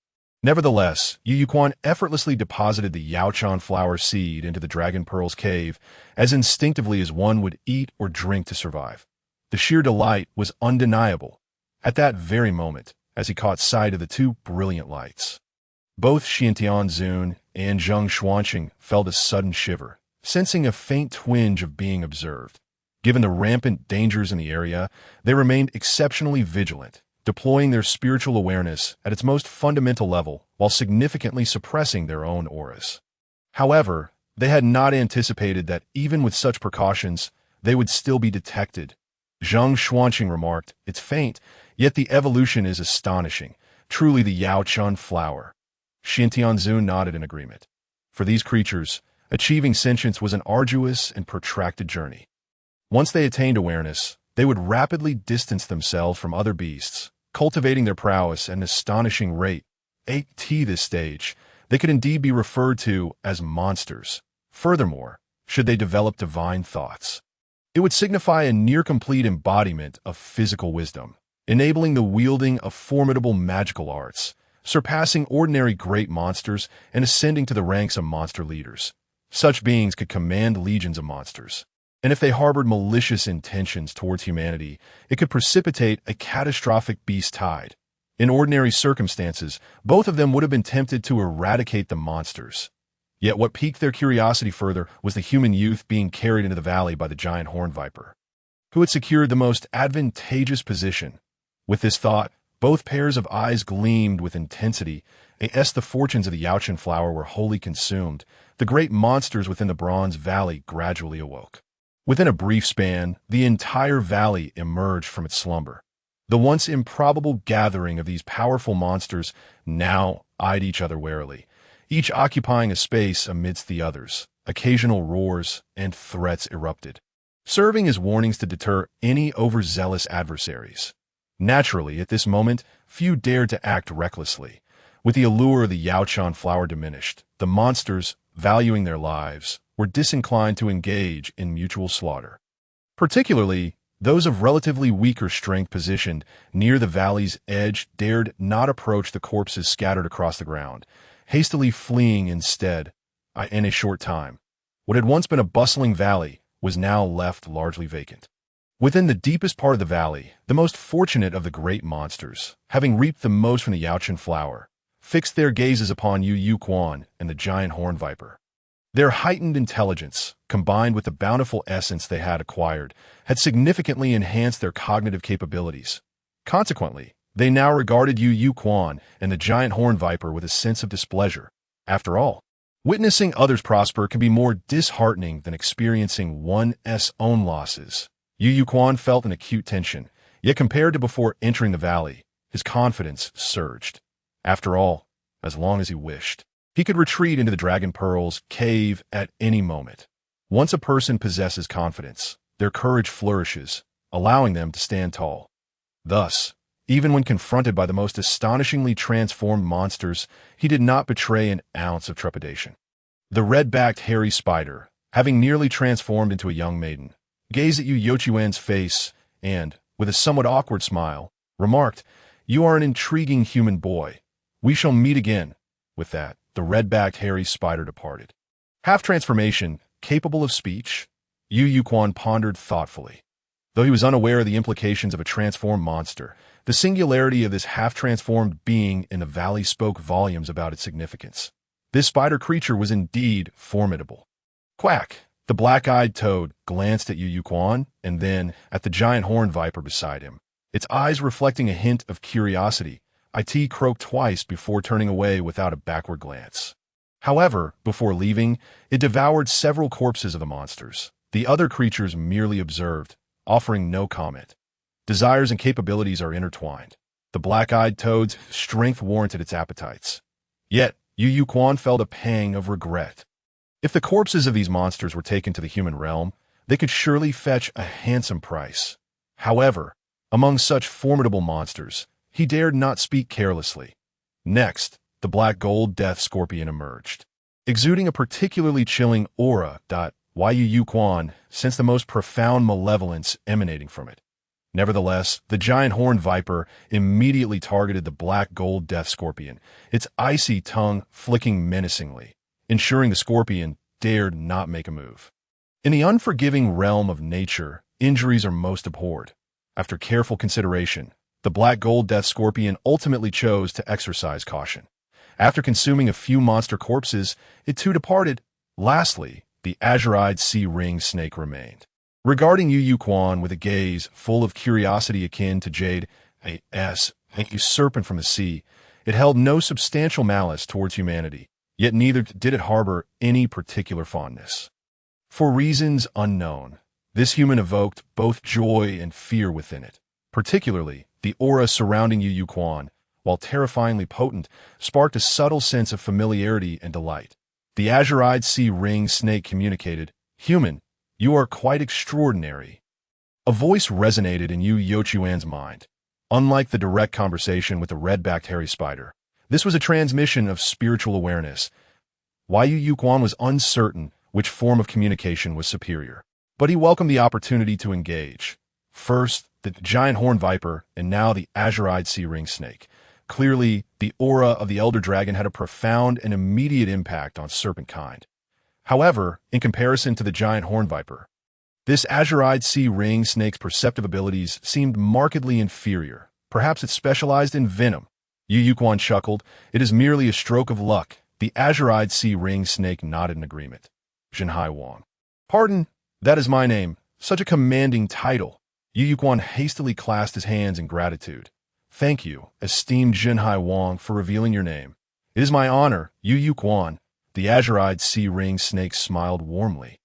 Nevertheless, Yu Yuquan effortlessly deposited the Yaochen flower seed into the Dragon Pearl's cave as instinctively as one would eat or drink to survive. The sheer delight was undeniable. At that very moment, as he caught sight of the two brilliant lights, both Xiantian Zun and Zheng Xuanqing felt a sudden shiver, sensing a faint twinge of being observed. Given the rampant dangers in the area, they remained exceptionally vigilant, deploying their spiritual awareness at its most fundamental level while significantly suppressing their own auras. However, they had not anticipated that even with such precautions, they would still be detected. Zheng Xuanqing remarked, "It's faint, yet the evolution is astonishing. Truly the Yaochen flower." Xiantian Zun nodded in agreement. For these creatures, achieving sentience was an arduous and protracted journey. Once they attained awareness, they would rapidly distance themselves from other beasts, cultivating their prowess at an astonishing rate. At this stage, they could indeed be referred to as monsters. Furthermore, should they develop divine thoughts, it would signify a near-complete embodiment of physical wisdom, enabling the wielding of formidable magical arts, surpassing ordinary great monsters and ascending to the ranks of monster leaders. Such beings could command legions of monsters, and if they harbored malicious intentions towards humanity, it could precipitate a catastrophic beast tide. In ordinary circumstances, both of them would have been tempted to eradicate the monsters. Yet what piqued their curiosity further was the human youth being carried into the valley by the giant horned viper, who had secured the most advantageous position. With this thought, both pairs of eyes gleamed with intensity. As the fortunes of the Yaochen flower were wholly consumed, the great monsters within the Bronze Valley gradually awoke. Within a brief span, the entire valley emerged from its slumber. The once improbable gathering of these powerful monsters now eyed each other warily, each occupying a space amidst the others. Occasional roars and threats erupted, serving as warnings to deter any overzealous adversaries. Naturally, at this moment, few dared to act recklessly. With the allure of the Yaochen flower diminished, the monsters, valuing their lives, were disinclined to engage in mutual slaughter. Particularly, those of relatively weaker strength positioned near the valley's edge dared not approach the corpses scattered across the ground, hastily fleeing instead. In a short time, what had once been a bustling valley was now left largely vacant. Within the deepest part of the valley, the most fortunate of the great monsters, having reaped the most from the Yaochen flower, fixed their gazes upon Yu Yuquan and the giant horned viper. Their heightened intelligence, combined with the bountiful essence they had acquired, had significantly enhanced their cognitive capabilities. Consequently, they now regarded Yu Yuquan and the giant horned viper with a sense of displeasure. After all, witnessing others prosper can be more disheartening than experiencing one's own losses. Yu Yuquan felt an acute tension, yet compared to before entering the valley, His confidence surged. After all, as long as he wished, he could retreat into the Dragon Pearl's cave at any moment. Once a person possesses confidence, their courage flourishes, allowing them to stand tall. Thus, even when confronted by the most astonishingly transformed monsters, he did not betray an ounce of trepidation. The red-backed hairy spider, having nearly transformed into a young maiden, gazed at Yu Yochuan's face and, with a somewhat awkward smile, remarked, "You are an intriguing human boy. We shall meet again." With that, the red-backed hairy spider departed. Half-transformation, capable of speech? Yu Yuquan pondered thoughtfully. Though he was unaware of the implications of a transformed monster, the singularity of this half-transformed being in the valley spoke volumes about its significance. This spider creature was indeed formidable. Quack! The black-eyed toad glanced at Yu Yuquan and then at the giant horned viper beside him. Its eyes reflecting a hint of curiosity, it croaked twice before turning away without a backward glance. However, before leaving, it devoured several corpses of the monsters. The other creatures merely observed, offering no comment. Desires and capabilities are intertwined. The black-eyed toad's strength warranted its appetites. Yet, Yu Yuquan felt a pang of regret. If the corpses of these monsters were taken to the human realm, they could surely fetch a handsome price. However, among such formidable monsters, he dared not speak carelessly. Next, the black gold death scorpion emerged. Exuding a particularly chilling aura, Yu Yuquan sensed the most profound malevolence emanating from it. Nevertheless, the giant horned viper immediately targeted the black gold death scorpion, its icy tongue flicking menacingly, ensuring the scorpion dared not make a move. In the unforgiving realm of nature, injuries are most abhorred. After careful consideration, the black gold death scorpion ultimately chose to exercise caution. After consuming a few monster corpses, it too departed. Lastly, the azure-eyed sea-ring snake remained. Regarding Yu Yuquan with a gaze full of curiosity akin to Jade, a serpent from the sea, it held no substantial malice towards humanity, yet neither did it harbor any particular fondness. For reasons unknown, this human evoked both joy and fear within it. Particularly, the aura surrounding Yu Yuquan, while terrifyingly potent, sparked a subtle sense of familiarity and delight. The azure-eyed sea-ring snake communicated, "Human, you are quite extraordinary." A voice resonated in Yu Yochuan's mind. Unlike the direct conversation with the red-backed hairy spider, this was a transmission of spiritual awareness. Yu Yuquan was uncertain which form of communication was superior, but he welcomed the opportunity to engage. First, the giant horned viper, and now the azure-eyed sea-ring snake. Clearly, the aura of the elder dragon had a profound and immediate impact on serpent kind. However, in comparison to the giant horned viper, this azure-eyed sea-ring snake's perceptive abilities seemed markedly inferior. Perhaps it specialized in venom. Yu Yuquan chuckled. "It is merely a stroke of luck." The azure-eyed sea-ring snake nodded in agreement. Jinhai Wang. "Pardon, that is my name. Such a commanding title." Yu Yuquan hastily clasped his hands in gratitude. "Thank you, esteemed Jinhai Wang, for revealing your name." "It is my honor, Yu Yuquan." The azure-eyed sea-ring snake smiled warmly,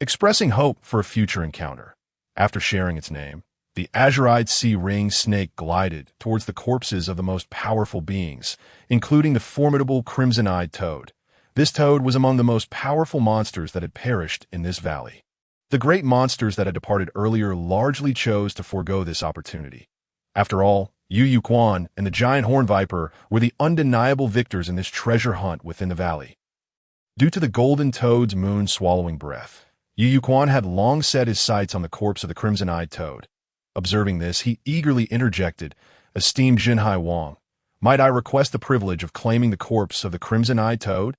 expressing hope for a future encounter. After sharing its name, the azure-eyed sea-ring snake glided towards the corpses of the most powerful beings, including the formidable crimson-eyed toad. This toad was among the most powerful monsters that had perished in this valley. The great monsters that had departed earlier largely chose to forego this opportunity. After all, Yu Yuquan and the giant horned viper were the undeniable victors in this treasure hunt within the valley. Due to the golden toad's moon-swallowing breath, Yu Yuquan had long set his sights on the corpse of the crimson-eyed toad. Observing this, he eagerly interjected, "Esteemed Jinhai Wang, might I request the privilege of claiming the corpse of the crimson-eyed toad?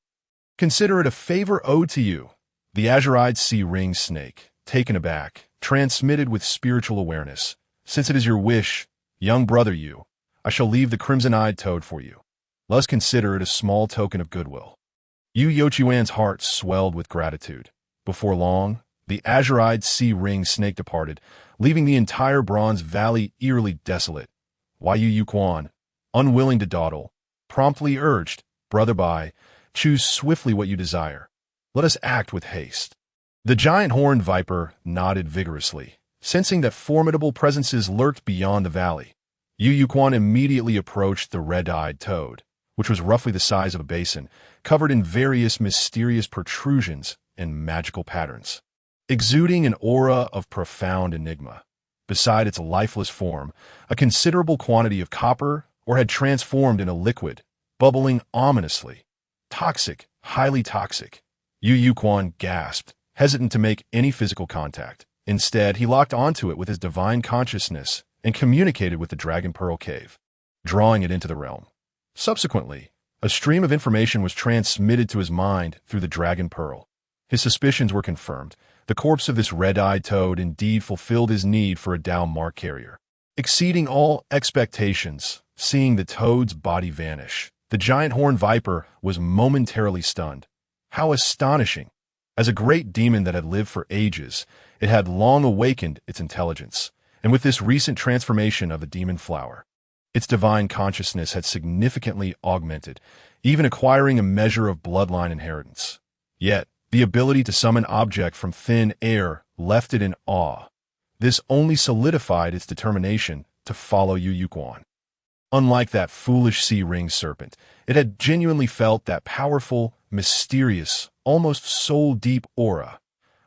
Consider it a favor owed to you." The azure-eyed sea-ring snake, taken aback, transmitted with spiritual awareness, "Since it is your wish, young brother Yu, I shall leave the crimson-eyed toad for you. Let us consider it a small token of goodwill." Yu Yochuan's heart swelled with gratitude. Before long, the azure-eyed sea-ring snake departed, leaving the entire Bronze Valley eerily desolate. Yu Yuquan, unwilling to dawdle, promptly urged, "Brother Bai, choose swiftly what you desire. Let us act with haste." The giant horned viper nodded vigorously, sensing that formidable presences lurked beyond the valley. Yu Yu Quan immediately approached the red-eyed toad, which was roughly the size of a basin, covered in various mysterious protrusions and magical patterns, exuding an aura of profound enigma. Beside its lifeless form, a considerable quantity of copper or had transformed in a liquid, bubbling ominously. Toxic, highly toxic. Yu Yu Quan gasped, hesitant to make any physical contact. Instead, he locked onto it with his divine consciousness and communicated with the Dragon Pearl Cave, drawing it into the realm. Subsequently, a stream of information was transmitted to his mind through the Dragon Pearl. His suspicions were confirmed. The corpse of this red-eyed toad indeed fulfilled his need for a Dao Mark carrier. Exceeding all expectations, seeing the toad's body vanish, the giant horned viper was momentarily stunned. How astonishing! As a great demon that had lived for ages, it had long awakened its intelligence, and with this recent transformation of the demon flower, its divine consciousness had significantly augmented, even acquiring a measure of bloodline inheritance. Yet, the ability to summon object from thin air left it in awe. This only solidified its determination to follow Yu Yu Quan. Unlike that foolish sea-ring serpent, it had genuinely felt that powerful, mysterious, almost soul-deep aura.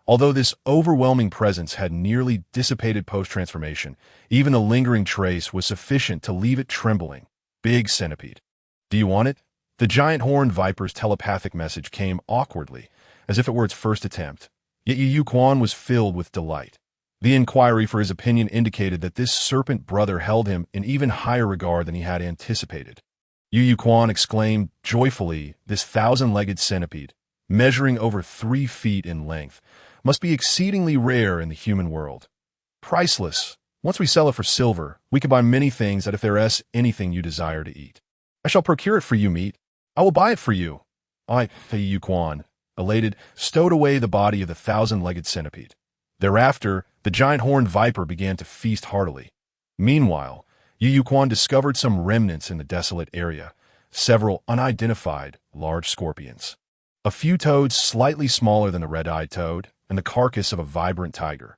Although this overwhelming presence had nearly dissipated post-transformation, even a lingering trace was sufficient to leave it trembling. Big centipede. Do you want it? The giant horned viper's telepathic message came awkwardly, as if it were its first attempt. Yet Yu Yu Quan was filled with delight. The inquiry for his opinion indicated that this serpent brother held him in even higher regard than he had anticipated. Yu Yu Quan exclaimed joyfully, this 1,000-legged centipede, measuring over 3 feet in length, must be exceedingly rare in the human world. Priceless. Once we sell it for silver, we can buy many things that if there is anything you desire to eat. I shall procure it for you, meat. I will buy it for you. Yu Yu Quan, elated, stowed away the body of the 1,000-legged centipede. Thereafter, the giant horned viper began to feast heartily. Meanwhile, Yu Yu Quan discovered some remnants in the desolate area, several unidentified large scorpions, a few toads slightly smaller than the red-eyed toad, and the carcass of a vibrant tiger.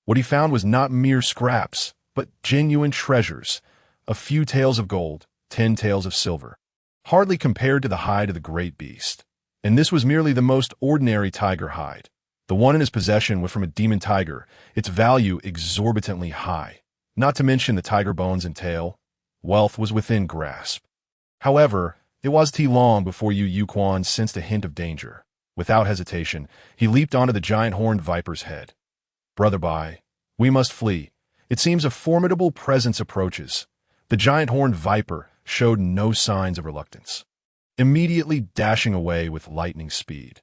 What he found was not mere scraps, but genuine treasures, a few taels of gold, 10 taels of silver, hardly compared to the hide of the great beast. And this was merely the most ordinary tiger hide. The one in his possession was from a demon tiger, its value exorbitantly high. Not to mention the tiger bones and tail. Wealth was within grasp. However, it wasn't long before Yu Yu Quan sensed a hint of danger. Without hesitation, he leaped onto the giant horned viper's head. Brother Bai, we must flee. It seems a formidable presence approaches. The giant horned viper showed no signs of reluctance, immediately dashing away with lightning speed.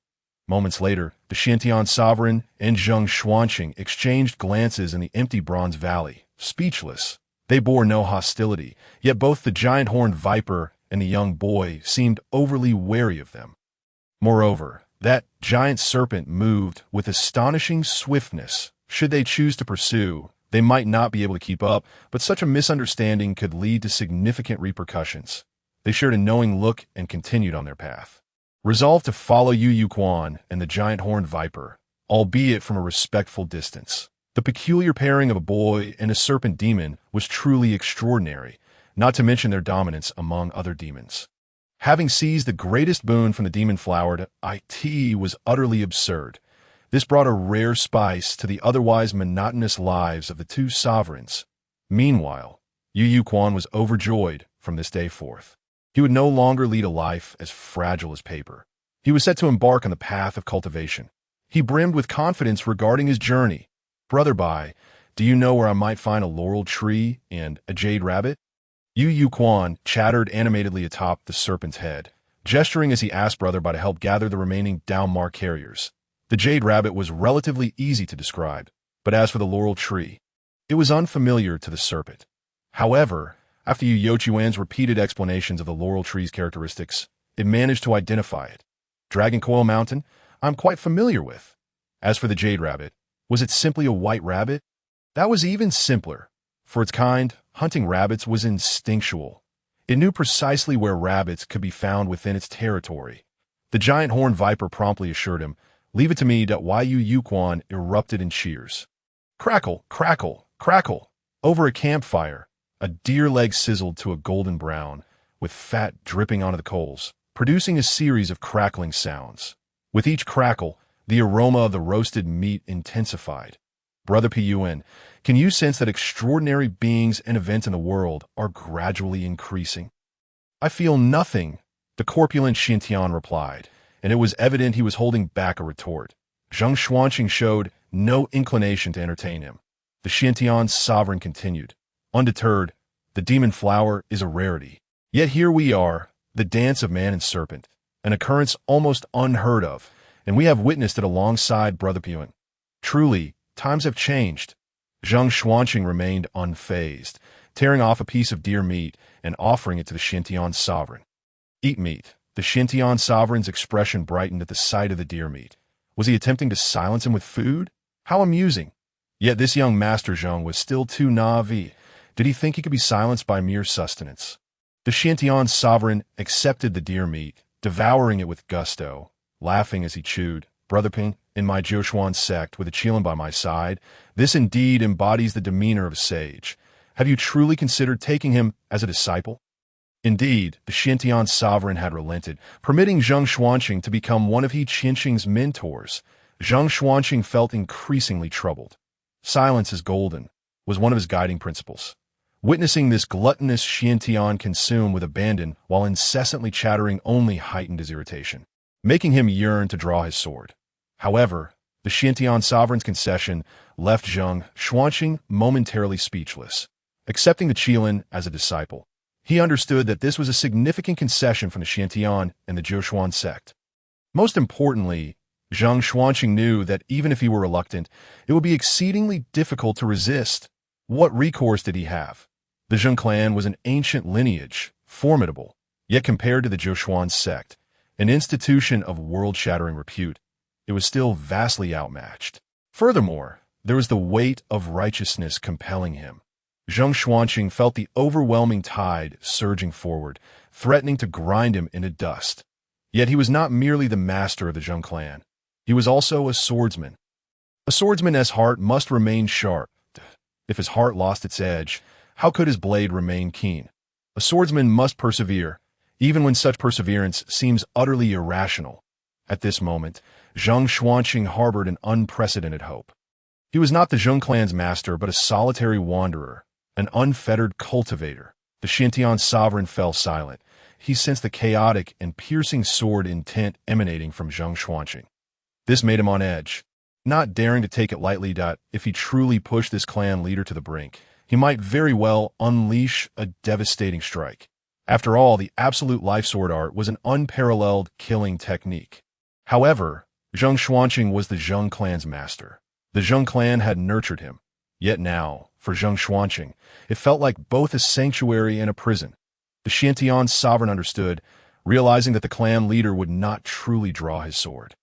Moments later, the Xiantian sovereign and Zheng Xuanqing exchanged glances in the empty bronze valley, speechless. They bore no hostility, yet both the giant horned viper and the young boy seemed overly wary of them. Moreover, that giant serpent moved with astonishing swiftness. Should they choose to pursue, they might not be able to keep up, but such a misunderstanding could lead to significant repercussions. They shared a knowing look and continued on their path, resolved to follow Yu Yu Quan and the giant horned viper, albeit from a respectful distance. The peculiar pairing of a boy and a serpent demon was truly extraordinary, not to mention their dominance among other demons. Having seized the greatest boon from the demon flower, it was utterly absurd. This brought a rare spice to the otherwise monotonous lives of the two sovereigns. Meanwhile, Yu Yu Quan was overjoyed from this day forth. He would no longer lead a life as fragile as paper. He was set to embark on the path of cultivation. He brimmed with confidence regarding his journey. Brother Bai, do you know where I might find a laurel tree and a jade rabbit? Yu Yu Quan chattered animatedly atop the serpent's head, gesturing as he asked Brother Bai to help gather the remaining Dao Mark carriers. The jade rabbit was relatively easy to describe, but as for the laurel tree, it was unfamiliar to the serpent. However, after Yu Yochuan's repeated explanations of the laurel tree's characteristics, it managed to identify it. Dragon Coil Mountain, I'm quite familiar with. As for the jade rabbit, was it simply a white rabbit? That was even simpler. For its kind, hunting rabbits was instinctual. It knew precisely where rabbits could be found within its territory. The giant horned viper promptly assured him, "Leave it to me." Yu Yu Quan erupted in cheers. Crackle, crackle, crackle. Over a campfire, A deer leg sizzled to a golden brown, with fat dripping onto the coals, producing a series of crackling sounds. With each crackle, the aroma of the roasted meat intensified. Brother Piyuan, can you sense that extraordinary beings and events in the world are gradually increasing? I feel nothing, the corpulent Xintian replied, and it was evident he was holding back a retort. Zheng Xuanqing showed no inclination to entertain him. The Xintian sovereign continued. Undeterred, the demon flower is a rarity. Yet here we are, the dance of man and serpent, an occurrence almost unheard of, and we have witnessed it alongside Brother Piyuan. Truly, times have changed. Zheng Xuanqing remained unfazed, tearing off a piece of deer meat and offering it to the Xintian sovereign. Eat meat. The Xintian sovereign's expression brightened at the sight of the deer meat. Was he attempting to silence him with food? How amusing. Yet this young Master Zheng was still too naive. Did he think he could be silenced by mere sustenance? The Xintian sovereign accepted the deer meat, devouring it with gusto, laughing as he chewed. Brother Ping, in my Jiushuan sect, with a Qilin by my side, this indeed embodies the demeanor of a sage. Have you truly considered taking him as a disciple? Indeed, the Xintian sovereign had relented, permitting Zheng Xuanqing to become one of He Qinqing's mentors. Zheng Xuanqing felt increasingly troubled. Silence is golden, was one of his guiding principles. Witnessing this gluttonous Xintian consume with abandon while incessantly chattering only heightened his irritation, making him yearn to draw his sword. However, the Xintian sovereign's concession left Zheng Xuanqing momentarily speechless. Accepting the Qilin as a disciple, he understood that this was a significant concession from the Xintian and the Jiushuan sect. Most importantly, Zheng Xuanqing knew that even if he were reluctant, it would be exceedingly difficult to resist. What recourse did he have? The Zheng clan was an ancient lineage, formidable, yet compared to the Jiushuan sect, an institution of world-shattering repute, it was still vastly outmatched. Furthermore, there was the weight of righteousness compelling him. Zheng Xuanqing felt the overwhelming tide surging forward, threatening to grind him into dust. Yet he was not merely the master of the Zheng clan. He was also a swordsman. A swordsman's heart must remain sharp. If his heart lost its edge, how could his blade remain keen? A swordsman must persevere, even when such perseverance seems utterly irrational. At this moment, Zheng Xuanqing harbored an unprecedented hope. He was not the Zheng clan's master, but a solitary wanderer, an unfettered cultivator. The Xintian sovereign fell silent. He sensed the chaotic and piercing sword intent emanating from Zheng Xuanqing. This made him on edge, not daring to take it lightly. If he truly pushed this clan leader to the brink, he might very well unleash a devastating strike. After all, the absolute life sword art was an unparalleled killing technique. However, Zheng Xuanqing was the Zheng clan's master. The Zheng clan had nurtured him. Yet now, for Zheng Xuanqing, it felt like both a sanctuary and a prison. The Xintian sovereign understood, realizing that the clan leader would not truly draw his sword.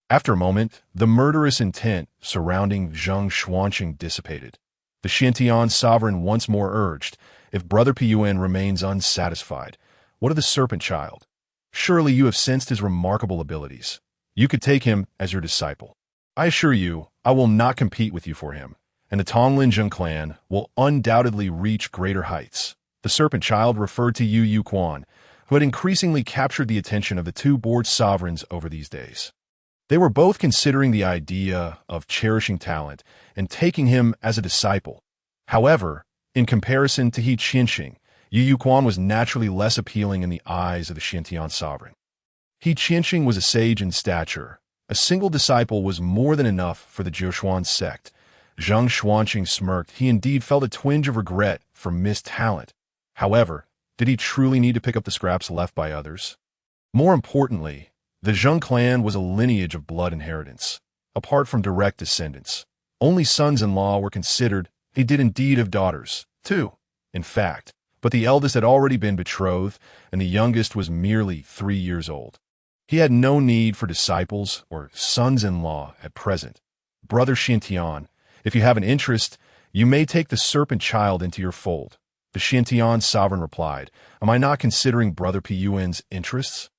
After a moment, the murderous intent surrounding Zheng Xuanqing dissipated. The Xintian sovereign once more urged, if Brother Piyuan remains unsatisfied, what of the serpent child? Surely you have sensed his remarkable abilities. You could take him as your disciple. I assure you, I will not compete with you for him, and the Tonglin Zheng clan will undoubtedly reach greater heights. The serpent child referred to Yu Quan, who had increasingly captured the attention of the two board sovereigns over these days. They were both considering the idea of cherishing talent and taking him as a disciple. However, in comparison to He Qinqing, Yu Quan was naturally less appealing in the eyes of the Xintian sovereign. He Qinqing was a sage in stature. A single disciple was more than enough for the Jiushuan sect. Zheng Xuanqing smirked. He indeed felt a twinge of regret for missed talent. However, did he truly need to pick up the scraps left by others? More importantly, the Zheng clan was a lineage of blood inheritance. Apart from direct descendants, only sons-in-law were considered. He did indeed have daughters, too, in fact, but the eldest had already been betrothed, and the youngest was merely 3 years old. He had no need for disciples or sons-in-law at present. Brother Xintian, if you have an interest, you may take the serpent child into your fold. The Xintian sovereign replied, am I not considering Brother Piyuan's interests?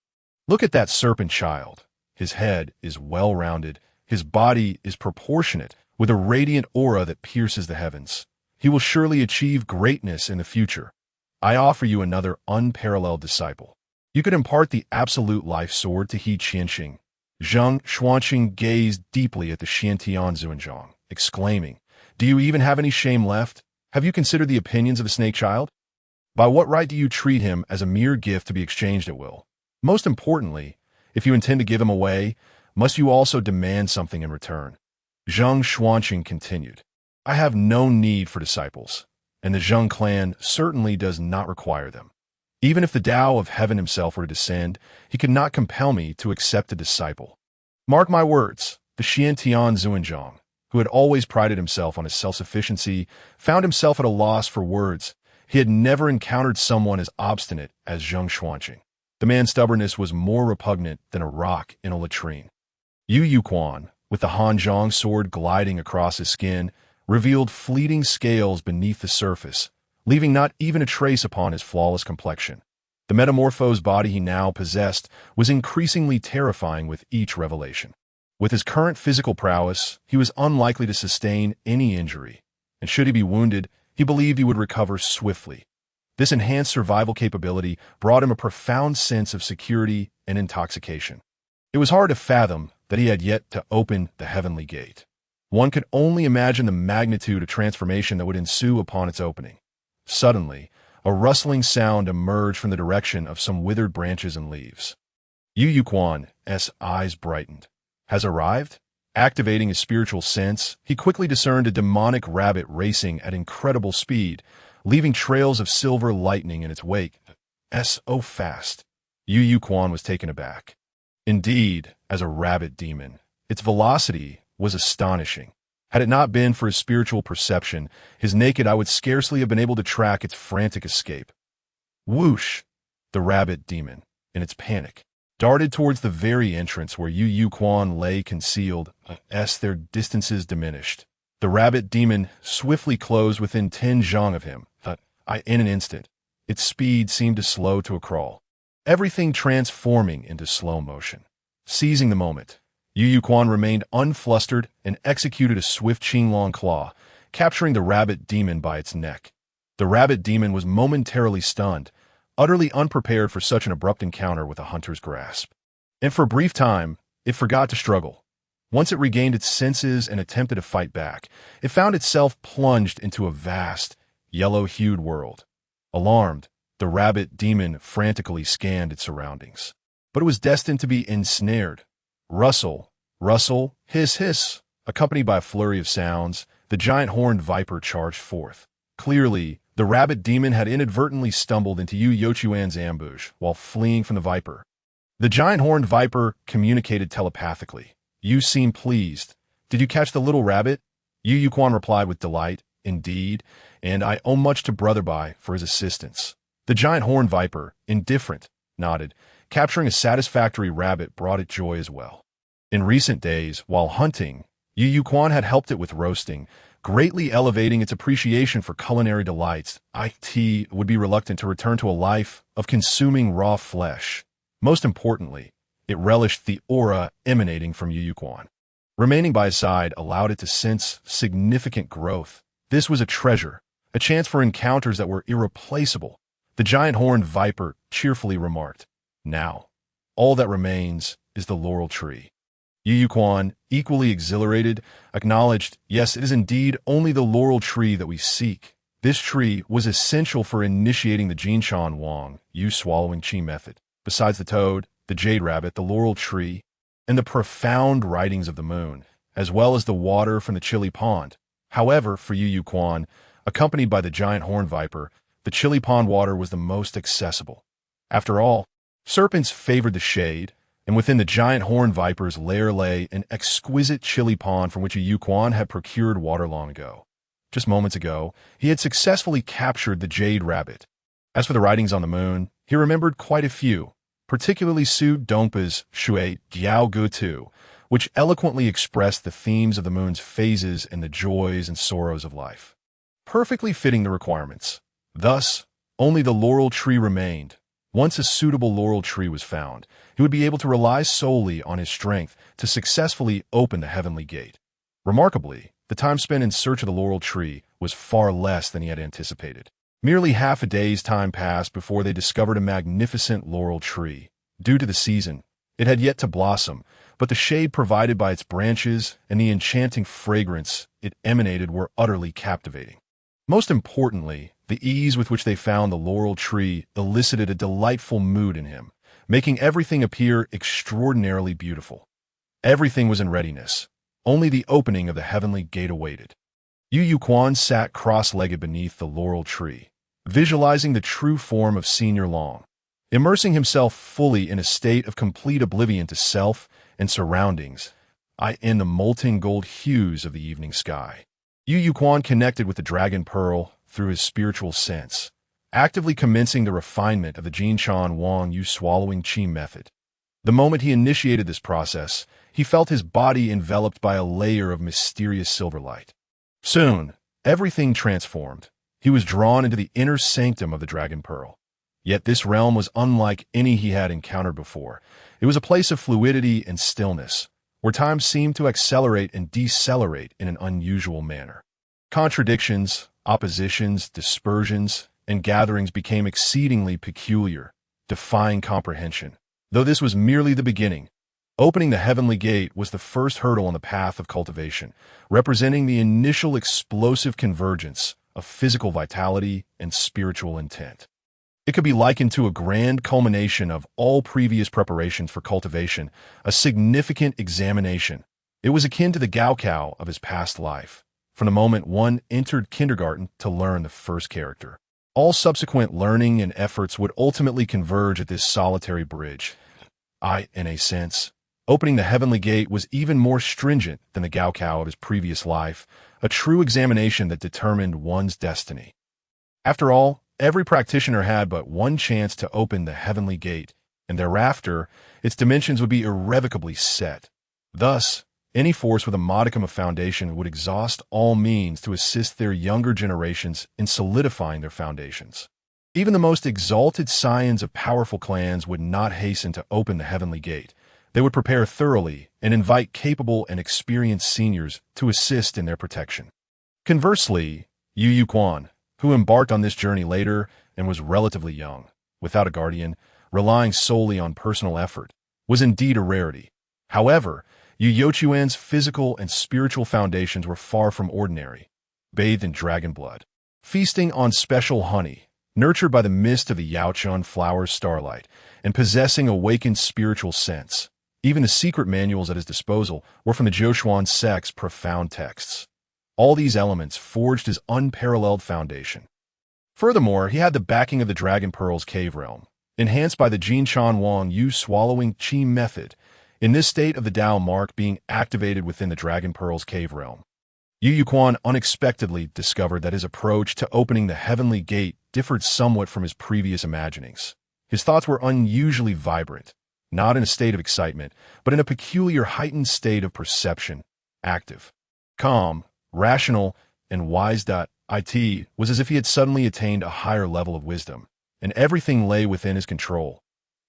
Look at that serpent child. His head is well-rounded, his body is proportionate, with a radiant aura that pierces the heavens. he will surely achieve greatness in the future. I offer you another unparalleled disciple. You could impart the absolute life sword to He Qianxing. Zheng Xuanqing gazed deeply at the Xiantian Zhuanzhang, exclaiming, "Do you even have any shame left? Have you considered the opinions of the snake child? By what right do you treat him as a mere gift to be exchanged at will? Most importantly, if you intend to give him away, must you also demand something in return?" Zheng Xuanqing continued, "I have no need for disciples, and the Zheng clan certainly does not require them. Even if the Tao of Heaven himself were to descend, he could not compel me to accept a disciple. Mark my words, the Xiantian Zhuanzhang, who had always prided himself on his self-sufficiency, found himself at a loss for words. He had never encountered someone as obstinate as Zheng Xuanqing. The man's stubbornness was more repugnant than a rock in a latrine. Yu Yuquan, with the Hanzhong sword gliding across his skin, revealed fleeting scales beneath the surface, leaving not even a trace upon his flawless complexion. The metamorphosed body he now possessed was increasingly terrifying with each revelation. With his current physical prowess, he was unlikely to sustain any injury, and should he be wounded, he believed he would recover swiftly. This enhanced survival capability brought him a profound sense of security and intoxication. It was hard to fathom that he had yet to open the heavenly gate. One could only imagine the magnitude of transformation that would ensue upon its opening. Suddenly, a rustling sound emerged from the direction of some withered branches and leaves. Yu Yuquan's eyes brightened. Has arrived? Activating his spiritual sense, he quickly discerned a demonic rabbit racing at incredible speed, leaving trails of silver lightning in its wake. So fast. Yu Yuquan was taken aback. Indeed, as a rabbit demon, its velocity was astonishing. Had it not been for his spiritual perception, his naked eye would scarcely have been able to track its frantic escape. Whoosh! The rabbit demon, in its panic, darted towards the very entrance where Yu Yuquan lay concealed, as their distances diminished. The rabbit demon swiftly closed within 10 zhang of him. In an instant, its speed seemed to slow to a crawl, everything transforming into slow motion. Seizing the moment, Yu Yuquan remained unflustered and executed a swift Qinglong claw, capturing the rabbit demon by its neck. The rabbit demon was momentarily stunned, utterly unprepared for such an abrupt encounter with a hunter's grasp. And for a brief time, it forgot to struggle. Once it regained its senses and attempted to fight back, it found itself plunged into a vast, yellow-hued world. Alarmed, the rabbit demon frantically scanned its surroundings. But it was destined to be ensnared. Rustle, rustle, hiss, hiss. Accompanied by a flurry of sounds, the giant horned viper charged forth. Clearly, the rabbit demon had inadvertently stumbled into Yu Yuquan's ambush while fleeing from the viper. The giant horned viper communicated telepathically. "You seem pleased. Did you catch the little rabbit?" Yu Yuquan replied with delight. "Indeed, and I owe much to Brother Bai for his assistance." The giant horned viper, indifferent, nodded. Capturing a satisfactory rabbit brought it joy as well. In recent days, while hunting, Yu Yuquan had helped it with roasting, greatly elevating its appreciation for culinary delights. It would be reluctant to return to a life of consuming raw flesh. Most importantly, it relished the aura emanating from Yu Yuquan. Remaining by his side allowed it to sense significant growth. This was a treasure, a chance for encounters that were irreplaceable. The giant horned viper cheerfully remarked, "Now, all that remains is the laurel tree." Yu Yuquan, equally exhilarated, acknowledged, "Yes, it is indeed only the laurel tree that we seek." This tree was essential for initiating the Jinshan Wang, Yu swallowing Qi method. Besides the toad, the jade rabbit, the laurel tree, and the profound writings of the moon, as well as the water from the chili pond. However, for Yu Yuquan, accompanied by the giant horned viper, the chili pond water was the most accessible. After all, serpents favored the shade, and within the giant horned viper's lair lay an exquisite chili pond from which Yu Yuquan had procured water long ago. Just moments ago, he had successfully captured the jade rabbit. As for the writings on the moon, he remembered quite a few, particularly Su Dongpa's Shui Jiao Gu Tu, which eloquently expressed the themes of the moon's phases and the joys and sorrows of life, perfectly fitting the requirements. Thus, only the laurel tree remained. Once a suitable laurel tree was found, he would be able to rely solely on his strength to successfully open the heavenly gate. Remarkably, the time spent in search of the laurel tree was far less than he had anticipated. Merely half a day's time passed before they discovered a magnificent laurel tree. Due to the season, it had yet to blossom, but the shade provided by its branches and the enchanting fragrance it emanated were utterly captivating. Most importantly, the ease with which they found the laurel tree elicited a delightful mood in him, making everything appear extraordinarily beautiful. Everything was in readiness. Only the opening of the heavenly gate awaited. Yu Yuquan sat cross-legged beneath the laurel tree, visualizing the true form of Senior Long, immersing himself fully in a state of complete oblivion to self and surroundings, in the molten gold hues of the evening sky. Yu Yuquan connected with the Dragon Pearl through his spiritual sense, actively commencing the refinement of the Jinshan Wang Yu swallowing qi method. The moment he initiated this process, he felt his body enveloped by a layer of mysterious silver light. Soon, everything transformed. He was drawn into the inner sanctum of the Dragon Pearl. Yet this realm was unlike any he had encountered before. It was a place of fluidity and stillness, where time seemed to accelerate and decelerate in an unusual manner. Contradictions, oppositions, dispersions, and gatherings became exceedingly peculiar, defying comprehension. Though this was merely the beginning, opening the heavenly gate was the first hurdle on the path of cultivation, representing the initial explosive convergence of physical vitality and spiritual intent. It could be likened to a grand culmination of all previous preparations for cultivation, a significant examination. It was akin to the Gaokao of his past life, from the moment one entered kindergarten to learn the first character. All subsequent learning and efforts would ultimately converge at this solitary bridge. In a sense, opening the heavenly gate was even more stringent than the Gaokao of his previous life, a true examination that determined one's destiny. After all, every practitioner had but one chance to open the heavenly gate, and thereafter, its dimensions would be irrevocably set. Thus, any force with a modicum of foundation would exhaust all means to assist their younger generations in solidifying their foundations. Even the most exalted scions of powerful clans would not hasten to open the heavenly gate. They would prepare thoroughly and invite capable and experienced seniors to assist in their protection. Conversely, Yu Yuquan, who embarked on this journey later and was relatively young, without a guardian, relying solely on personal effort, was indeed a rarity. However, Yu Yuquan's physical and spiritual foundations were far from ordinary, bathed in dragon blood, feasting on special honey, nurtured by the mist of the Yaochun flower's starlight, and possessing awakened spiritual sense. Even the secret manuals at his disposal were from the Zhoushuan sect's profound texts. All these elements forged his unparalleled foundation. Furthermore, he had the backing of the Dragon Pearl's cave realm, enhanced by the Jinshan Wang Yu swallowing qi method, in this state of the Tao mark being activated within the Dragon Pearl's cave realm. Yu Yuquan unexpectedly discovered that his approach to opening the heavenly gate differed somewhat from his previous imaginings. His thoughts were unusually vibrant, not in a state of excitement, but in a peculiar heightened state of perception, active, calm, rational, and wise. It was as if he had suddenly attained a higher level of wisdom, and everything lay within his control.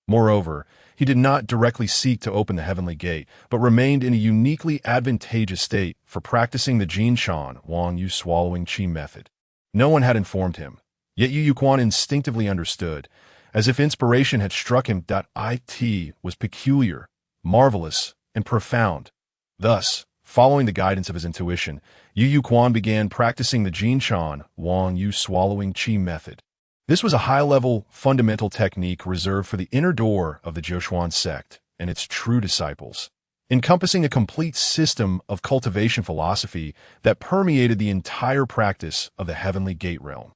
Moreover, he did not directly seek to open the heavenly gate, but remained in a uniquely advantageous state for practicing the Jinshan Wang Yu swallowing qi method. No one had informed him, yet Yu Yuquan instinctively understood, as if inspiration had struck him. It was peculiar, marvelous, and profound. Thus, following the guidance of his intuition, Yu Yuquan began practicing the Jinshan Wang Yu swallowing qi method. This was a high-level, fundamental technique reserved for the inner door of the Zhoushuan sect and its true disciples, encompassing a complete system of cultivation philosophy that permeated the entire practice of the heavenly gate realm.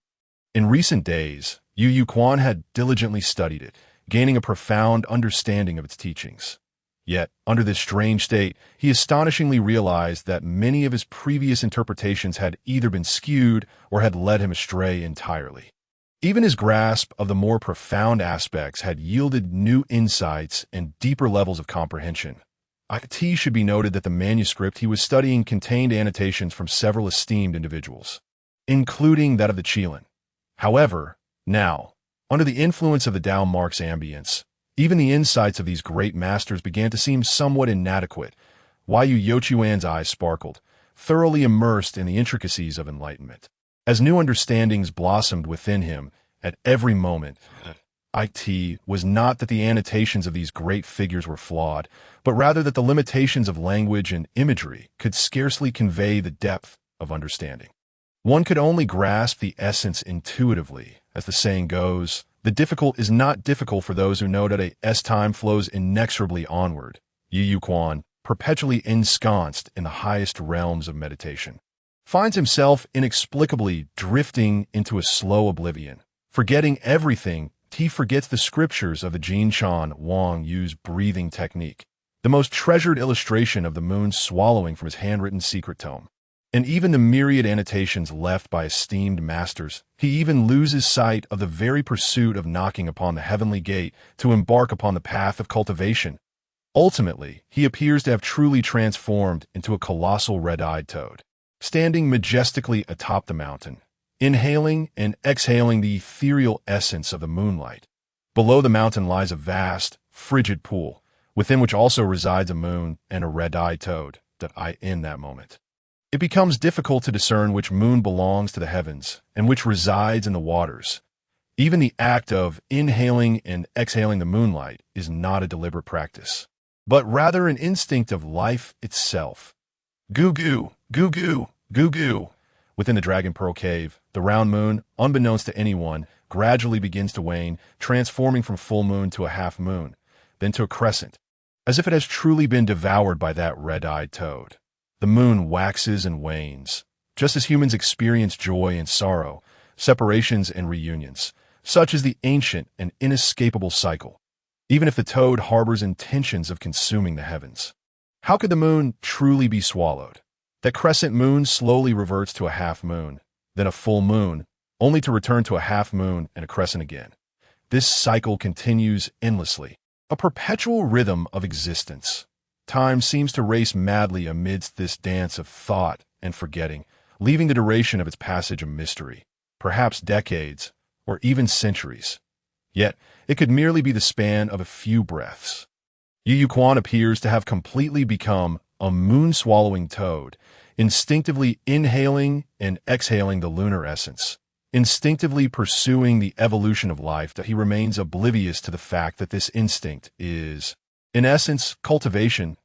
In recent days, Yu Yuquan had diligently studied it, gaining a profound understanding of its teachings. Yet, under this strange state, he astonishingly realized that many of his previous interpretations had either been skewed or had led him astray entirely. Even his grasp of the more profound aspects had yielded new insights and deeper levels of comprehension. It should be noted that the manuscript he was studying contained annotations from several esteemed individuals, including that of the Qilin. However, now, under the influence of the Tao mark's ambience, even the insights of these great masters began to seem somewhat inadequate. Yu Yuquan's eyes sparkled, thoroughly immersed in the intricacies of enlightenment. As new understandings blossomed within him at every moment, it was not that the annotations of these great figures were flawed, but rather that the limitations of language and imagery could scarcely convey the depth of understanding. One could only grasp the essence intuitively. As the saying goes, the difficult is not difficult for those who know that as time flows inexorably onward. Yu Yu Quan, perpetually ensconced in the highest realms of meditation, finds himself inexplicably drifting into a slow oblivion. Forgetting everything, he forgets the scriptures of the Jin Chan Wang Yu's breathing technique, the most treasured illustration of the moon swallowing from his handwritten secret tome. And even the myriad annotations left by esteemed masters, he even loses sight of the very pursuit of knocking upon the heavenly gate to embark upon the path of cultivation. Ultimately, he appears to have truly transformed into a colossal red-eyed toad, standing majestically atop the mountain, inhaling and exhaling the ethereal essence of the moonlight. Below the mountain lies a vast, frigid pool, within which also resides a moon and a red-eyed toad. In that moment, it becomes difficult to discern which moon belongs to the heavens and which resides in the waters. Even the act of inhaling and exhaling the moonlight is not a deliberate practice, but rather an instinct of life itself. Goo-goo, goo-goo, goo-goo. Within the Dragon Pearl Cave, the round moon, unbeknownst to anyone, gradually begins to wane, transforming from full moon to a half moon, then to a crescent, as if it has truly been devoured by that red-eyed toad. The moon waxes and wanes, just as humans experience joy and sorrow, separations and reunions. Such is the ancient and inescapable cycle, even if the toad harbors intentions of consuming the heavens. How could the moon truly be swallowed? That crescent moon slowly reverts to a half moon, then a full moon, only to return to a half moon and a crescent again. This cycle continues endlessly, a perpetual rhythm of existence. Time seems to race madly amidst this dance of thought and forgetting, leaving the duration of its passage a mystery, perhaps decades or even centuries. Yet, it could merely be the span of a few breaths. Yu Yu Quan appears to have completely become a moon-swallowing toad, instinctively inhaling and exhaling the lunar essence, instinctively pursuing the evolution of life, that he remains oblivious to the fact that this instinct is, in essence, cultivation.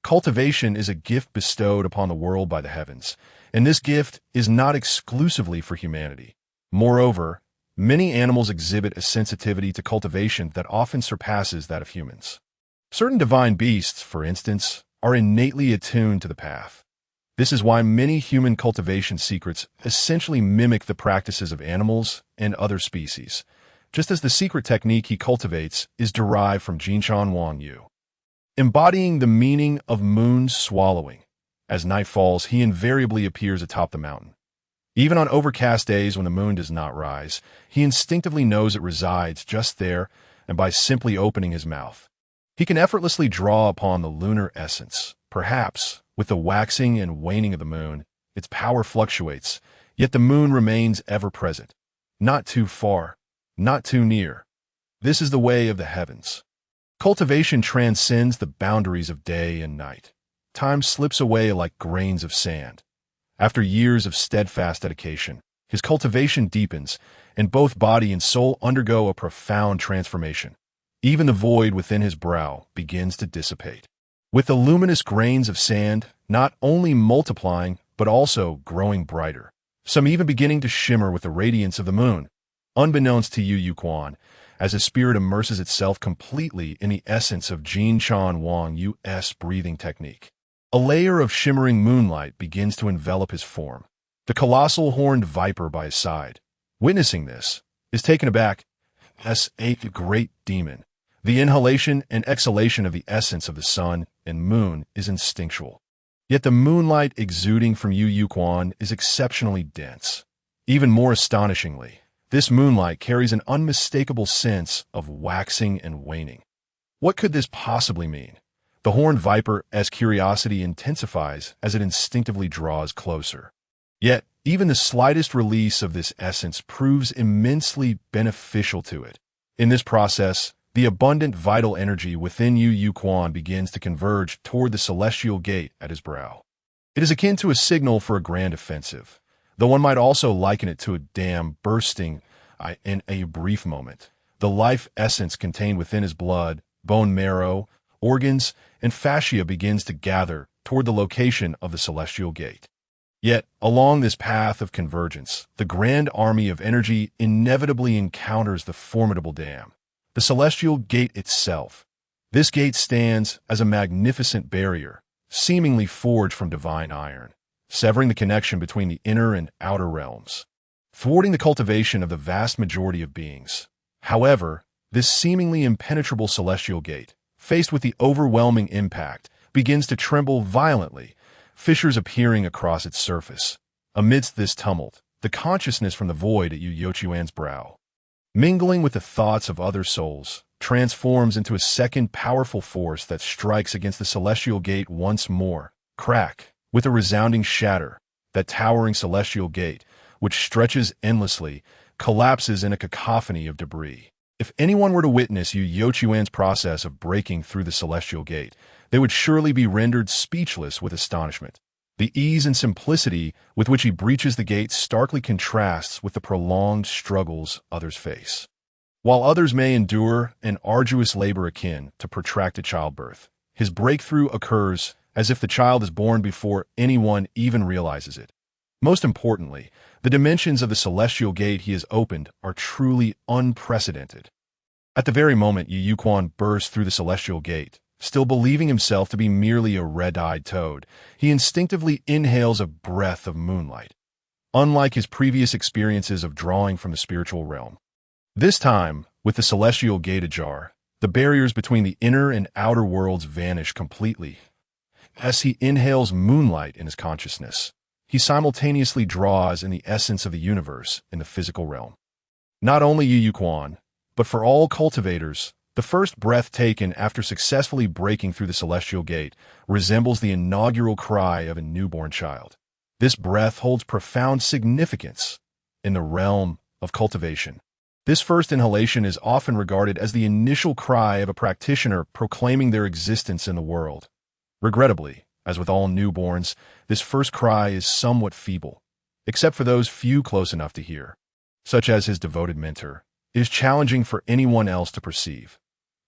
Cultivation is a gift bestowed upon the world by the heavens, and this gift is not exclusively for humanity. Moreover, many animals exhibit a sensitivity to cultivation that often surpasses that of humans. Certain divine beasts, for instance, are innately attuned to the path. This is why many human cultivation secrets essentially mimic the practices of animals and other species, just as the secret technique he cultivates is derived from Jinshan Wang Yu. Embodying the meaning of moon swallowing, as night falls, he invariably appears atop the mountain. Even on overcast days when the moon does not rise, he instinctively knows it resides just there, and by simply opening his mouth, he can effortlessly draw upon the lunar essence. Perhaps, with the waxing and waning of the moon, its power fluctuates, yet the moon remains ever present. Not too far, not too near. This is the way of the heavens. Cultivation transcends the boundaries of day and night. Time slips away like grains of sand. After years of steadfast dedication, his cultivation deepens, and both body and soul undergo a profound transformation. Even the void within his brow begins to dissipate, with the luminous grains of sand not only multiplying, but also growing brighter, some even beginning to shimmer with the radiance of the moon. Unbeknownst to Yu Yu Quan, as his spirit immerses itself completely in the essence of Jin Chan Wang Yu's breathing technique, a layer of shimmering moonlight begins to envelop his form. The colossal horned viper by his side, witnessing this, is taken aback as a great demon. The inhalation and exhalation of the essence of the sun and moon is instinctual. Yet the moonlight exuding from Yu Yu Quan is exceptionally dense. Even more astonishingly, this moonlight carries an unmistakable sense of waxing and waning. What could this possibly mean? The horned viper's curiosity intensifies as it instinctively draws closer. Yet, even the slightest release of this essence proves immensely beneficial to it. In this process, the abundant vital energy within Yu Yu Quan begins to converge toward the celestial gate at his brow. It is akin to a signal for a grand offensive, though one might also liken it to a dam bursting in a brief moment. The life essence contained within his blood, bone marrow, organs, and fascia begins to gather toward the location of the celestial gate. Yet, along this path of convergence, the grand army of energy inevitably encounters the formidable dam, the celestial gate itself. This gate stands as a magnificent barrier, seemingly forged from divine iron, severing the connection between the inner and outer realms, thwarting the cultivation of the vast majority of beings. However, this seemingly impenetrable celestial gate, faced with the overwhelming impact, begins to tremble violently, fissures appearing across its surface. Amidst this tumult, the consciousness from the void at Yu Yochuan's brow, mingling with the thoughts of other souls, transforms into a second powerful force that strikes against the celestial gate once more. Crack! With a resounding shatter, that towering celestial gate, which stretches endlessly, collapses in a cacophony of debris. If anyone were to witness Yu Yochuan's process of breaking through the celestial gate, they would surely be rendered speechless with astonishment. The ease and simplicity with which he breaches the gate starkly contrasts with the prolonged struggles others face. While others may endure an arduous labor akin to protracted childbirth, his breakthrough occurs as if the child is born before anyone even realizes it. Most importantly, the dimensions of the celestial gate he has opened are truly unprecedented. At the very moment Yu Yuquan bursts through the celestial gate, still believing himself to be merely a red-eyed toad, he instinctively inhales a breath of moonlight. Unlike his previous experiences of drawing from the spiritual realm, this time, with the celestial gate ajar, the barriers between the inner and outer worlds vanish completely. As he inhales moonlight in his consciousness, he simultaneously draws in the essence of the universe in the physical realm. Not only Yu Yuquan, but for all cultivators, the first breath taken after successfully breaking through the celestial gate resembles the inaugural cry of a newborn child. This breath holds profound significance in the realm of cultivation. This first inhalation is often regarded as the initial cry of a practitioner proclaiming their existence in the world. Regrettably, as with all newborns, this first cry is somewhat feeble, except for those few close enough to hear, such as his devoted mentor. It is challenging for anyone else to perceive.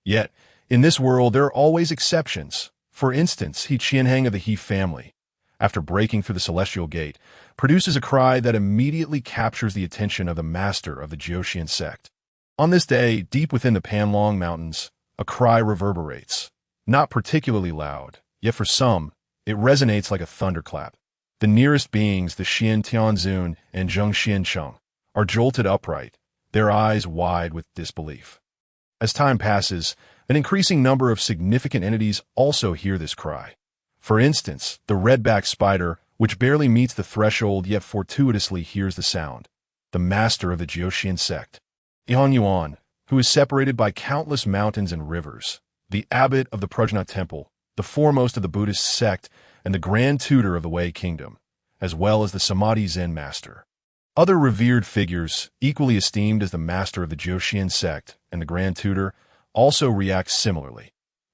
Yet, in this world there are always exceptions. For instance, He Qianheng of the He family, after breaking through the celestial gate, produces a cry that immediately captures the attention of the master of the Jiuxian sect. On this day, deep within the Panlong Mountains, a cry reverberates. Not particularly loud, yet for some, it resonates like a thunderclap. The nearest beings, the Xian Tianzun and Zheng Xiancheng, are jolted upright, their eyes wide with disbelief. As time passes, an increasing number of significant entities also hear this cry. For instance, the redback spider, which barely meets the threshold yet fortuitously hears the sound. The master of the Jiuxian sect, Yan Yuan, who is separated by countless mountains and rivers, the abbot of the Prajna Temple, the foremost of the Buddhist sect, and the grand tutor of the Wei Kingdom, as well as the Samadhi Zen master. Other revered figures, equally esteemed as the master of the Jiuxian sect and the grand tutor, also react similarly.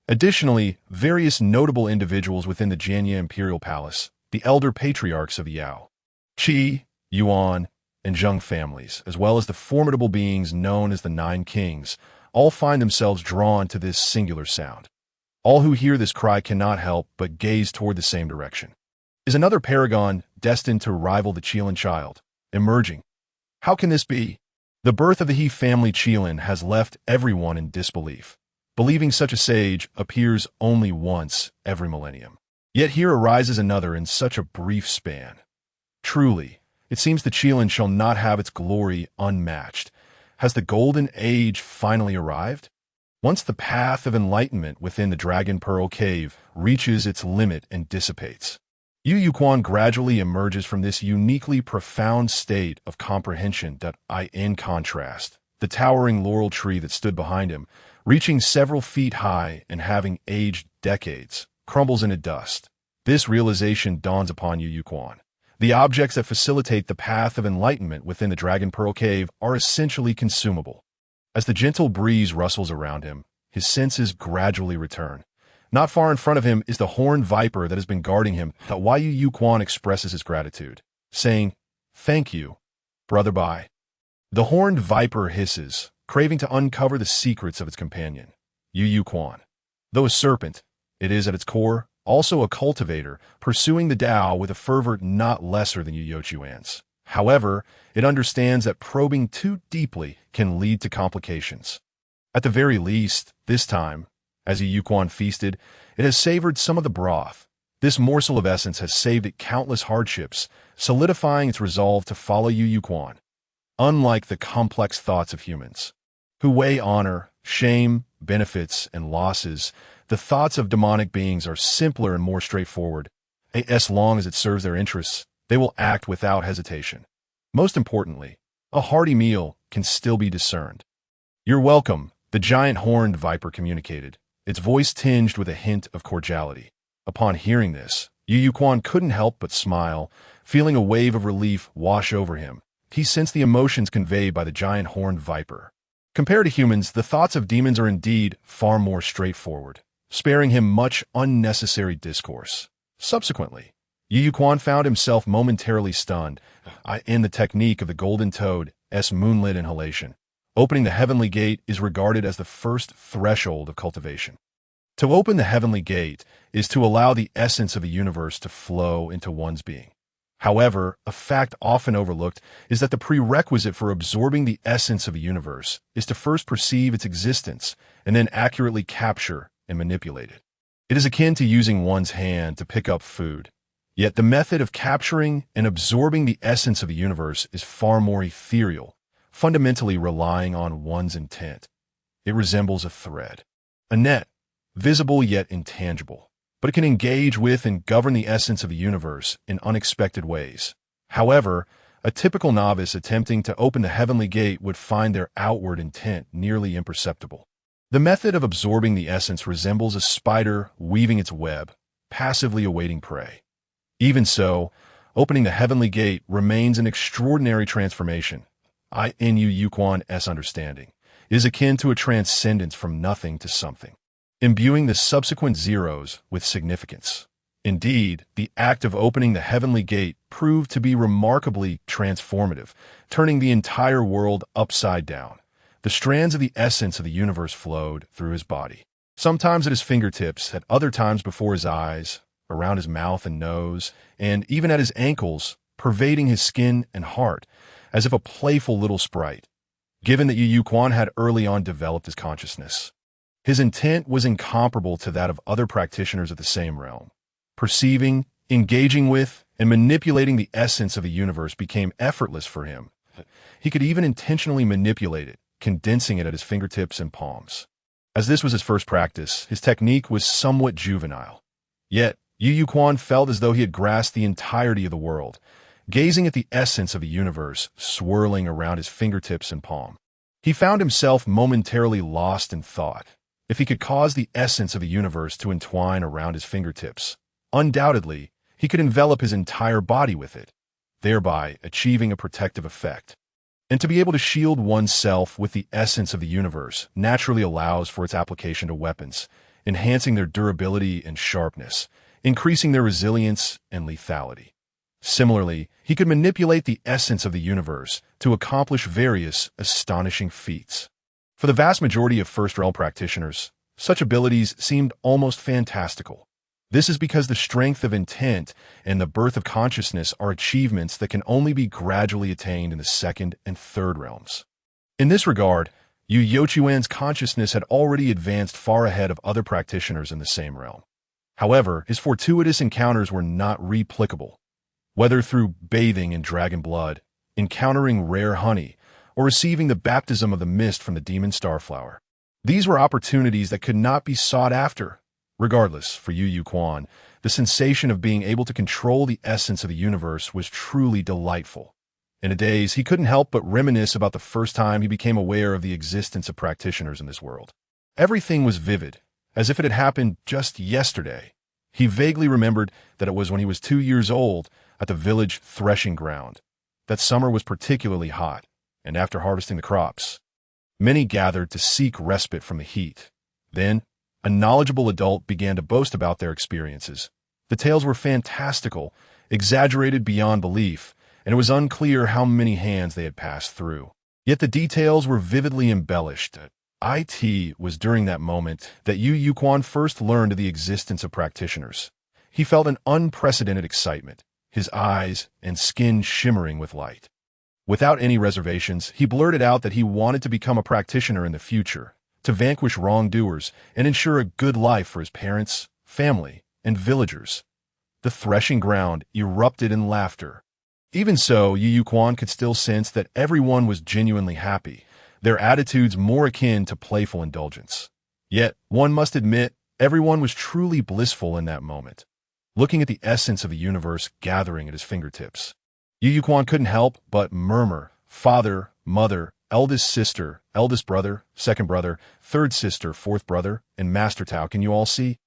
Additionally, various notable individuals within the Jianye imperial palace, the elder patriarchs of the Yao, Qi, Yuan, and Zheng families, as well as the formidable beings known as the Nine Kings, all find themselves drawn to this singular sound. All who hear this cry cannot help but gaze toward the same direction. Is another paragon destined to rival the Qilin child emerging? How can this be? The birth of the He family Qilin has left everyone in disbelief, believing such a sage appears only once every millennium. Yet here arises another in such a brief span. Truly, it seems the Qilin shall not have its glory unmatched. Has the golden age finally arrived? Once the path of enlightenment within the Dragon Pearl Cave reaches its limit and dissipates, Yu Yuquan gradually emerges from this uniquely profound state of comprehension that in contrast, the towering laurel tree that stood behind him, reaching several feet high and having aged decades, crumbles into dust. This realization dawns upon Yu Yuquan. The objects that facilitate the path of enlightenment within the Dragon Pearl Cave are essentially consumable. As the gentle breeze rustles around him, his senses gradually return. Not far in front of him is the horned viper that has been guarding him. Yu Yuquan expresses his gratitude, saying, Thank you, Brother Bai. The horned viper hisses, craving to uncover the secrets of its companion, Yu Yu Quan. Though a serpent, it is at its core also a cultivator, pursuing the Tao with a fervor not lesser than Yu Yuquan's. However, it understands that probing too deeply can lead to complications. At the very least, this time, as Yu Yu Quan feasted, it has savored some of the broth. This morsel of essence has saved it countless hardships, solidifying its resolve to follow Yu Yu Quan. Unlike the complex thoughts of humans, who weigh honor, shame, benefits, and losses, the thoughts of demonic beings are simpler and more straightforward. As long as it serves their interests, they will act without hesitation. Most importantly, a hearty meal can still be discerned. "You're welcome," the giant horned viper communicated, its voice tinged with a hint of cordiality. Upon hearing this, Yu Yu Quan couldn't help but smile, feeling a wave of relief wash over him. He sensed the emotions conveyed by the giant horned viper. Compared to humans, the thoughts of demons are indeed far more straightforward, sparing him much unnecessary discourse. Subsequently, Yu Yu Quan found himself momentarily stunned in the technique of the golden toad's moonlit inhalation. Opening the heavenly gate is regarded as the first threshold of cultivation. To open the heavenly gate is to allow the essence of the universe to flow into one's being. However, a fact often overlooked is that the prerequisite for absorbing the essence of a universe is to first perceive its existence and then accurately capture and manipulate it. It is akin to using one's hand to pick up food. Yet the method of capturing and absorbing the essence of the universe is far more ethereal, fundamentally relying on one's intent. It resembles a thread, a net, visible yet intangible, but it can engage with and govern the essence of the universe in unexpected ways. However, a typical novice attempting to open the heavenly gate would find their outward intent nearly imperceptible. The method of absorbing the essence resembles a spider weaving its web, passively awaiting prey. Even so, opening the heavenly gate remains an extraordinary transformation. In Yu Yu Quan's understanding is akin to a transcendence from nothing to something, imbuing the subsequent zeros with significance. Indeed, the act of opening the heavenly gate proved to be remarkably transformative, turning the entire world upside down. The strands of the essence of the universe flowed through his body, sometimes at his fingertips, at other times before his eyes, around his mouth and nose, and even at his ankles, pervading his skin and heart, as if a playful little sprite. Given that Yu Yu Quan had early on developed his consciousness, his intent was incomparable to that of other practitioners of the same realm. Perceiving, engaging with, and manipulating the essence of the universe became effortless for him. He could even intentionally manipulate it, condensing it at his fingertips and palms. As this was his first practice, his technique was somewhat juvenile. Yet, Yu Yu Quan felt as though he had grasped the entirety of the world, gazing at the essence of the universe swirling around his fingertips and palm. He found himself momentarily lost in thought. If he could cause the essence of the universe to entwine around his fingertips, undoubtedly, he could envelop his entire body with it, thereby achieving a protective effect. And to be able to shield oneself with the essence of the universe naturally allows for its application to weapons, enhancing their durability and sharpness, increasing their resilience and lethality. Similarly, he could manipulate the essence of the universe to accomplish various astonishing feats. For the vast majority of First Realm practitioners, such abilities seemed almost fantastical. This is because the strength of intent and the birth of consciousness are achievements that can only be gradually attained in the second and third realms. In this regard, Yu Yuquan's consciousness had already advanced far ahead of other practitioners in the same realm. However, his fortuitous encounters were not replicable. Whether through bathing in dragon blood, encountering rare honey, or receiving the baptism of the mist from the demon starflower, these were opportunities that could not be sought after. Regardless, for Yu Yu Quan, the sensation of being able to control the essence of the universe was truly delightful. In a daze, he couldn't help but reminisce about the first time he became aware of the existence of practitioners in this world. Everything was vivid, as if it had happened just yesterday. He vaguely remembered that it was when he was 2 years old at the village threshing ground. That summer was particularly hot, and after harvesting the crops, many gathered to seek respite from the heat. Then, a knowledgeable adult began to boast about their experiences. The tales were fantastical, exaggerated beyond belief, and it was unclear how many hands they had passed through. Yet the details were vividly embellished. It was during that moment that Yu Yuquan first learned of the existence of practitioners. He felt an unprecedented excitement, his eyes and skin shimmering with light. Without any reservations, he blurted out that he wanted to become a practitioner in the future, to vanquish wrongdoers and ensure a good life for his parents, family, and villagers. The threshing ground erupted in laughter. Even so, Yu Yuquan could still sense that everyone was genuinely happy, their attitudes more akin to playful indulgence. Yet, one must admit, everyone was truly blissful in that moment, looking at the essence of the universe gathering at his fingertips. Yu Yuquan couldn't help but murmur, "Father, mother, eldest sister, eldest brother, second brother, third sister, fourth brother, and Master Tao, can you all see?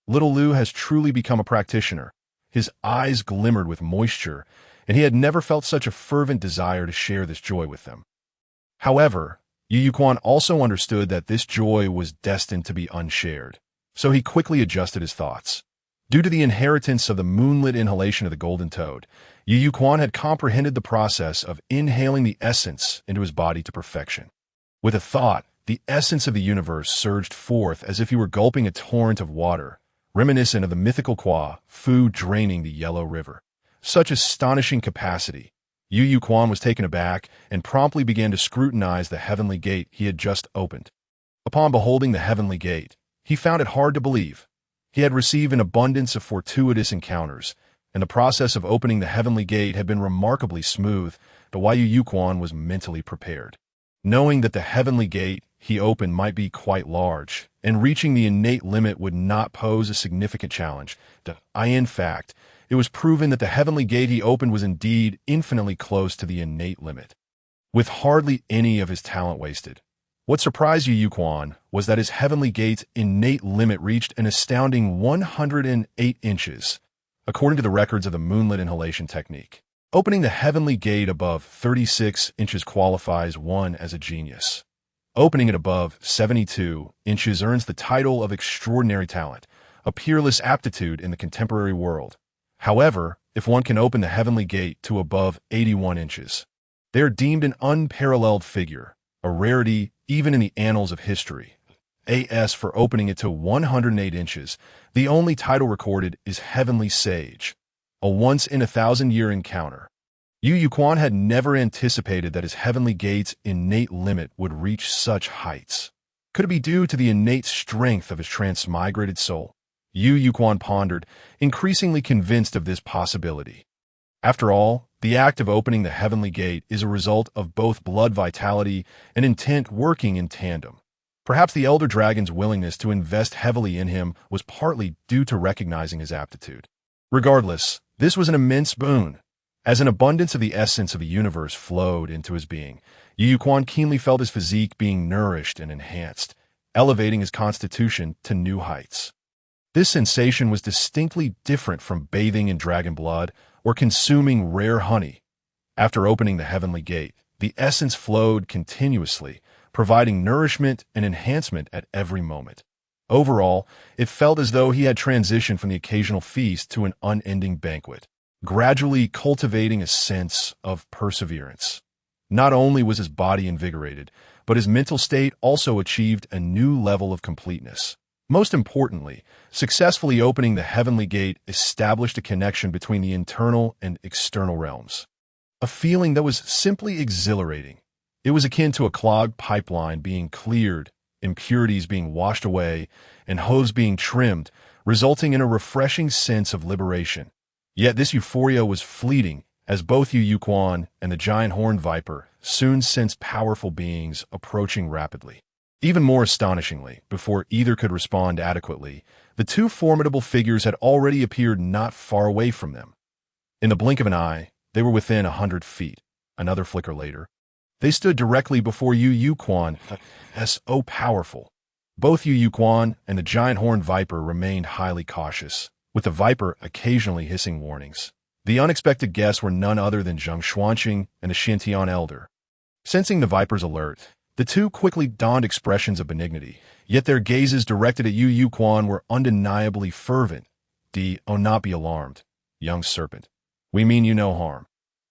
Little Lu has truly become a practitioner." His eyes glimmered with moisture, and he had never felt such a fervent desire to share this joy with them. However, Yu Yuquan also understood that this joy was destined to be unshared, so he quickly adjusted his thoughts. Due to the inheritance of the moonlit inhalation of the golden toad, Yu Yuquan had comprehended the process of inhaling the essence into his body to perfection. With a thought, the essence of the universe surged forth as if he were gulping a torrent of water, reminiscent of the mythical Kwa, Fu draining the Yellow River. Such astonishing capacity. Yu Yuquan was taken aback and promptly began to scrutinize the heavenly gate he had just opened. Upon beholding the heavenly gate, he found it hard to believe. He had received an abundance of fortuitous encounters, and the process of opening the heavenly gate had been remarkably smooth, but Yu Yuquan was mentally prepared. Knowing that the heavenly gate he opened might be quite large, and reaching the innate limit would not pose a significant challenge. In fact, it was proven that the heavenly gate he opened was indeed infinitely close to the innate limit, with hardly any of his talent wasted. What surprised Yu Yuquan was that his heavenly gate's innate limit reached an astounding 108 inches, according to the records of the moonlit inhalation technique. Opening the heavenly gate above 36 inches qualifies one as a genius. Opening it above 72 inches earns the title of extraordinary talent, a peerless aptitude in the contemporary world. However, if one can open the heavenly gate to above 81 inches, they are deemed an unparalleled figure, a rarity even in the annals of history. As for opening it to 108 inches, the only title recorded is Heavenly Sage, a once-in-a-thousand-year encounter. Yu Yuquan had never anticipated that his heavenly gate's innate limit would reach such heights. Could it be due to the innate strength of his transmigrated soul? Yu Yuquan pondered, increasingly convinced of this possibility. After all, the act of opening the heavenly gate is a result of both blood vitality and intent working in tandem. Perhaps the Elder Dragon's willingness to invest heavily in him was partly due to recognizing his aptitude. Regardless, this was an immense boon. As an abundance of the essence of the universe flowed into his being, Yu Yuquan keenly felt his physique being nourished and enhanced, elevating his constitution to new heights. This sensation was distinctly different from bathing in dragon blood or consuming rare honey. After opening the heavenly gate, the essence flowed continuously, providing nourishment and enhancement at every moment. Overall, it felt as though he had transitioned from the occasional feast to an unending banquet, gradually cultivating a sense of perseverance. Not only was his body invigorated, but his mental state also achieved a new level of completeness. Most importantly, successfully opening the heavenly gate established a connection between the internal and external realms. A feeling that was simply exhilarating. It was akin to a clogged pipeline being cleared, impurities being washed away, and hooves being trimmed, resulting in a refreshing sense of liberation. Yet this euphoria was fleeting, as both Yu Yuquan and the giant horned viper soon sensed powerful beings approaching rapidly. Even more astonishingly, before either could respond adequately, the two formidable figures had already appeared not far away from them. In the blink of an eye, they were within 100 feet. Another flicker later, they stood directly before Yu Yuquan, so powerful. Both Yu Yuquan and the giant horned viper remained highly cautious, with the viper occasionally hissing warnings. The unexpected guests were none other than Zheng Xuanqing and the Xintian elder. Sensing the viper's alert, the two quickly donned expressions of benignity, yet their gazes directed at Yu Yuquan were undeniably fervent. "Oh, not be alarmed, young serpent. We mean you no harm."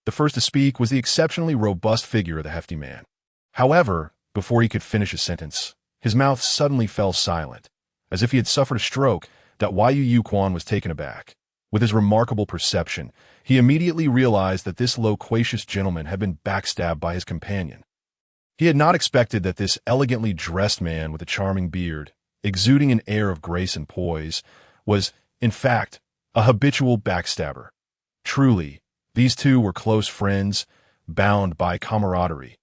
The first to speak was the exceptionally robust figure of the hefty man. However, before he could finish a sentence, his mouth suddenly fell silent. As if he had suffered a stroke, that Yu Quan was taken aback. With his remarkable perception, he immediately realized that this loquacious gentleman had been backstabbed by his companion. He had not expected that this elegantly dressed man with a charming beard, exuding an air of grace and poise, was, in fact, a habitual backstabber. Truly, these two were close friends, bound by camaraderie.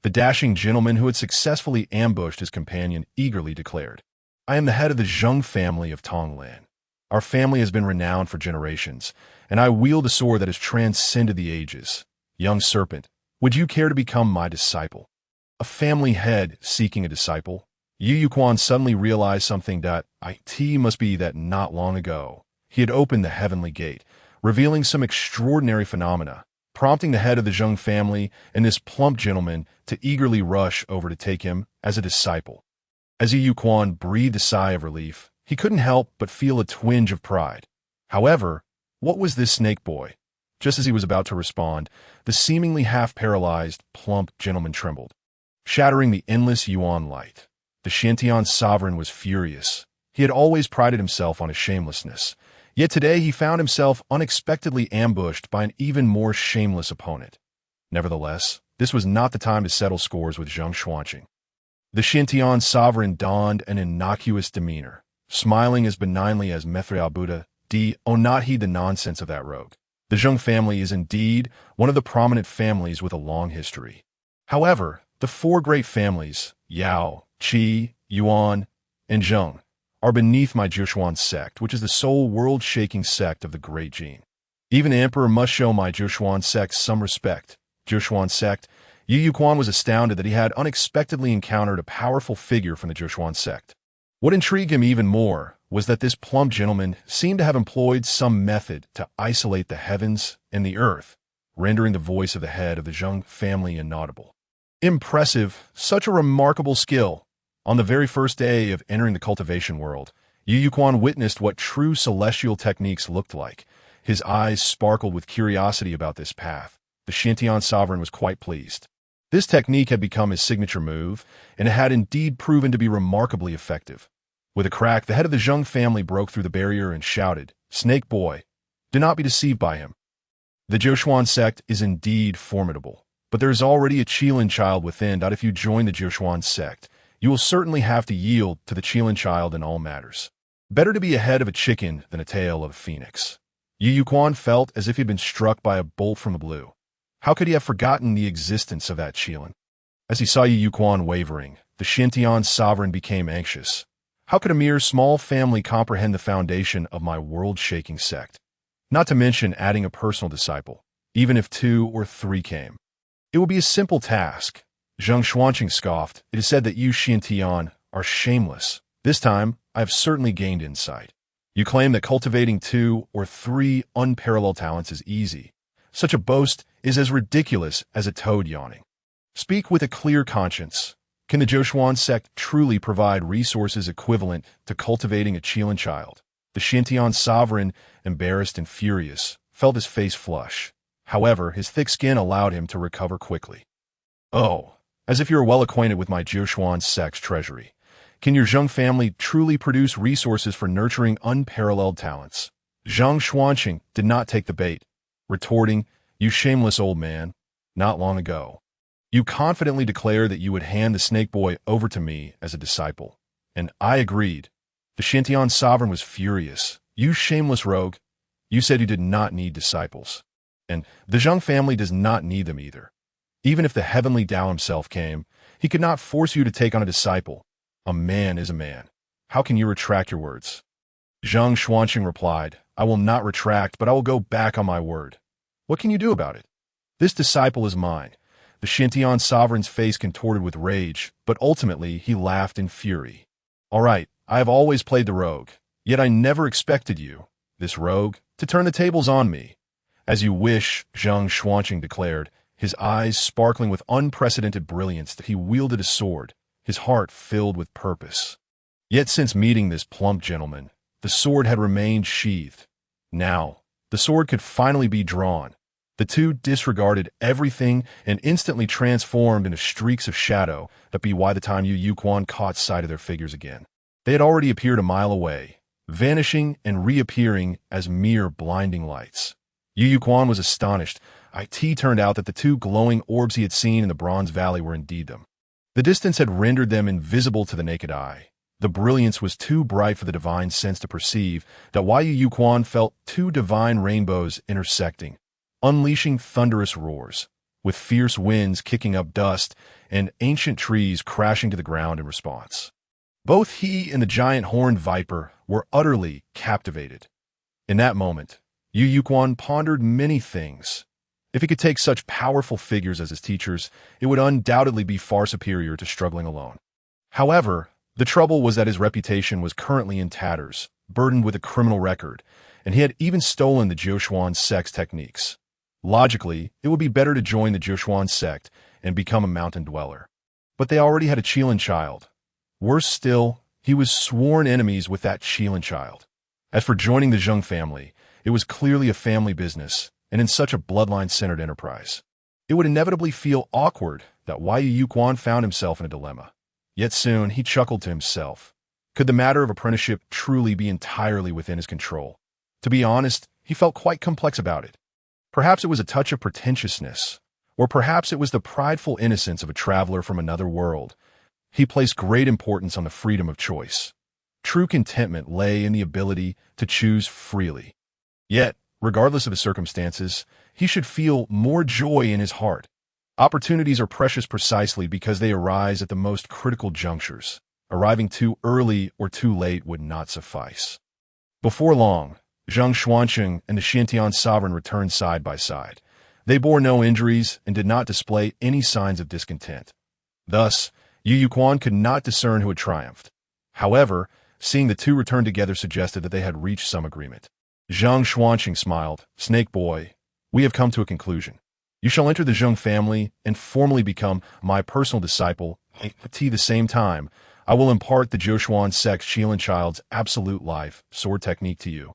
The dashing gentleman who had successfully ambushed his companion eagerly declared, "I am the head of the Zheng family of Tonglan. Our family has been renowned for generations, and I wield a sword that has transcended the ages. Young serpent, would you care to become my disciple?" A family head seeking a disciple? Yu Quan suddenly realized something that must be that not long ago, he had opened the heavenly gate, revealing some extraordinary phenomena, prompting the head of the Zheng family and this plump gentleman to eagerly rush over to take him as a disciple. As Yu Quan breathed a sigh of relief, he couldn't help but feel a twinge of pride. However, what was this snake boy? Just as he was about to respond, the seemingly half-paralyzed, plump gentleman trembled, shattering the endless Yuan light. The Xiantian sovereign was furious. He had always prided himself on his shamelessness, yet today he found himself unexpectedly ambushed by an even more shameless opponent. Nevertheless, this was not the time to settle scores with Zheng Xuanqing. The Xiantian sovereign donned an innocuous demeanor, smiling as benignly as Mithra Buddha. Not heed the nonsense of that rogue. The Zheng family is indeed one of the prominent families with a long history. However, the four great families, Yao, Qi, Yuan, and Zheng, are beneath my Zhixuan sect, which is the sole world-shaking sect of the Great Jin. Even the emperor must show my Zhixuan sect some respect. Zhixuan sect, Yu Quan was astounded that he had unexpectedly encountered a powerful figure from the Zhixuan sect. What intrigued him even more was that this plump gentleman seemed to have employed some method to isolate the heavens and the earth, rendering the voice of the head of the Zheng family inaudible. Impressive, such a remarkable skill. On the very first day of entering the cultivation world, Yu Quan witnessed what true celestial techniques looked like. His eyes sparkled with curiosity about this path. The Xiantian sovereign was quite pleased. This technique had become his signature move, and it had indeed proven to be remarkably effective. With a crack, the head of the Zheng family broke through the barrier and shouted, "Snake boy, do not be deceived by him. The Zhixuan sect is indeed formidable, but there is already a Qilin child within. If you join the Zhixuan sect, you will certainly have to yield to the Qilin child in all matters. Better to be a head of a chicken than a tail of a phoenix." Yu Quan felt as if he had been struck by a bolt from the blue. How could he have forgotten the existence of that Qilin? As he saw Yu Quan wavering, the Xiantian sovereign became anxious. How could a mere small family comprehend the foundation of my world-shaking sect? Not to mention adding a personal disciple, even if 2 or 3 came. It would be a simple task. Zheng Xuanqing scoffed. "It is said that you Xiantian are shameless. This time, I have certainly gained insight. You claim that cultivating 2 or 3 unparalleled talents is easy. Such a boast is as ridiculous as a toad yawning. Speak with a clear conscience. Can the Zhixuan sect truly provide resources equivalent to cultivating a Qilin child?" The Xiantian sovereign, embarrassed and furious, felt his face flush. However, his thick skin allowed him to recover quickly. "Oh, as if you are well acquainted with my Zhixuan sect's treasury. Can your Zheng family truly produce resources for nurturing unparalleled talents?" Zheng Xuanqing did not take the bait, retorting, "You shameless old man, not long ago, you confidently declared that you would hand the snake boy over to me as a disciple. And I agreed." The Xiantian sovereign was furious. "You shameless rogue, you said you did not need disciples. And the Zheng family does not need them either. Even if the heavenly Tao himself came, he could not force you to take on a disciple. A man is a man. How can you retract your words?" Zheng Xuanqing replied, "I will not retract, but I will go back on my word." "What can you do about it?" "This disciple is mine." The Xiantian sovereign's face contorted with rage, but ultimately he laughed in fury. "All right, I have always played the rogue, yet I never expected you, this rogue, to turn the tables on me." "As you wish," Zheng Xuanqing declared, his eyes sparkling with unprecedented brilliance that he wielded a sword, his heart filled with purpose. Yet since meeting this plump gentleman, the sword had remained sheathed. Now, the sword could finally be drawn. The two disregarded everything and instantly transformed into streaks of shadow that be by the time Yu Quan caught sight of their figures again. They had already appeared a mile away, vanishing and reappearing as mere blinding lights. Yu Quan was astonished. It turned out that the two glowing orbs he had seen in the Bronze Valley were indeed them. The distance had rendered them invisible to the naked eye. The brilliance was too bright for the divine sense to perceive that Yu Quan felt two divine rainbows intersecting, unleashing thunderous roars, with fierce winds kicking up dust and ancient trees crashing to the ground in response. Both he and the giant horned viper were utterly captivated. In that moment, Yu Quan pondered many things. If he could take such powerful figures as his teachers, it would undoubtedly be far superior to struggling alone. However, the trouble was that his reputation was currently in tatters, burdened with a criminal record, and he had even stolen the Jiuquan sect's techniques. Logically, it would be better to join the Jiuquan sect and become a mountain dweller. But they already had a Qilin child. Worse still, he was sworn enemies with that Qilin child. As for joining the Zheng family, it was clearly a family business, and in such a bloodline-centered enterprise. It would inevitably feel awkward that Yu Quan found himself in a dilemma. Yet soon he chuckled to himself. Could the matter of apprenticeship truly be entirely within his control? To be honest, he felt quite complex about it. Perhaps it was a touch of pretentiousness, or perhaps it was the prideful innocence of a traveler from another world. He placed great importance on the freedom of choice. True contentment lay in the ability to choose freely. Yet, regardless of the circumstances, he should feel more joy in his heart. Opportunities are precious precisely because they arise at the most critical junctures. Arriving too early or too late would not suffice. Before long, Zhang Xuanqing and the Xintian sovereign returned side by side. They bore no injuries and did not display any signs of discontent. Thus, Yu Quan could not discern who had triumphed. However, seeing the two return together suggested that they had reached some agreement. Zhang Xuanqing smiled. "Snake boy, we have come to a conclusion. You shall enter the Zheng family and formally become my personal disciple. At the same time, I will impart the Jiuquan sect Qilin child's absolute life sword technique to you.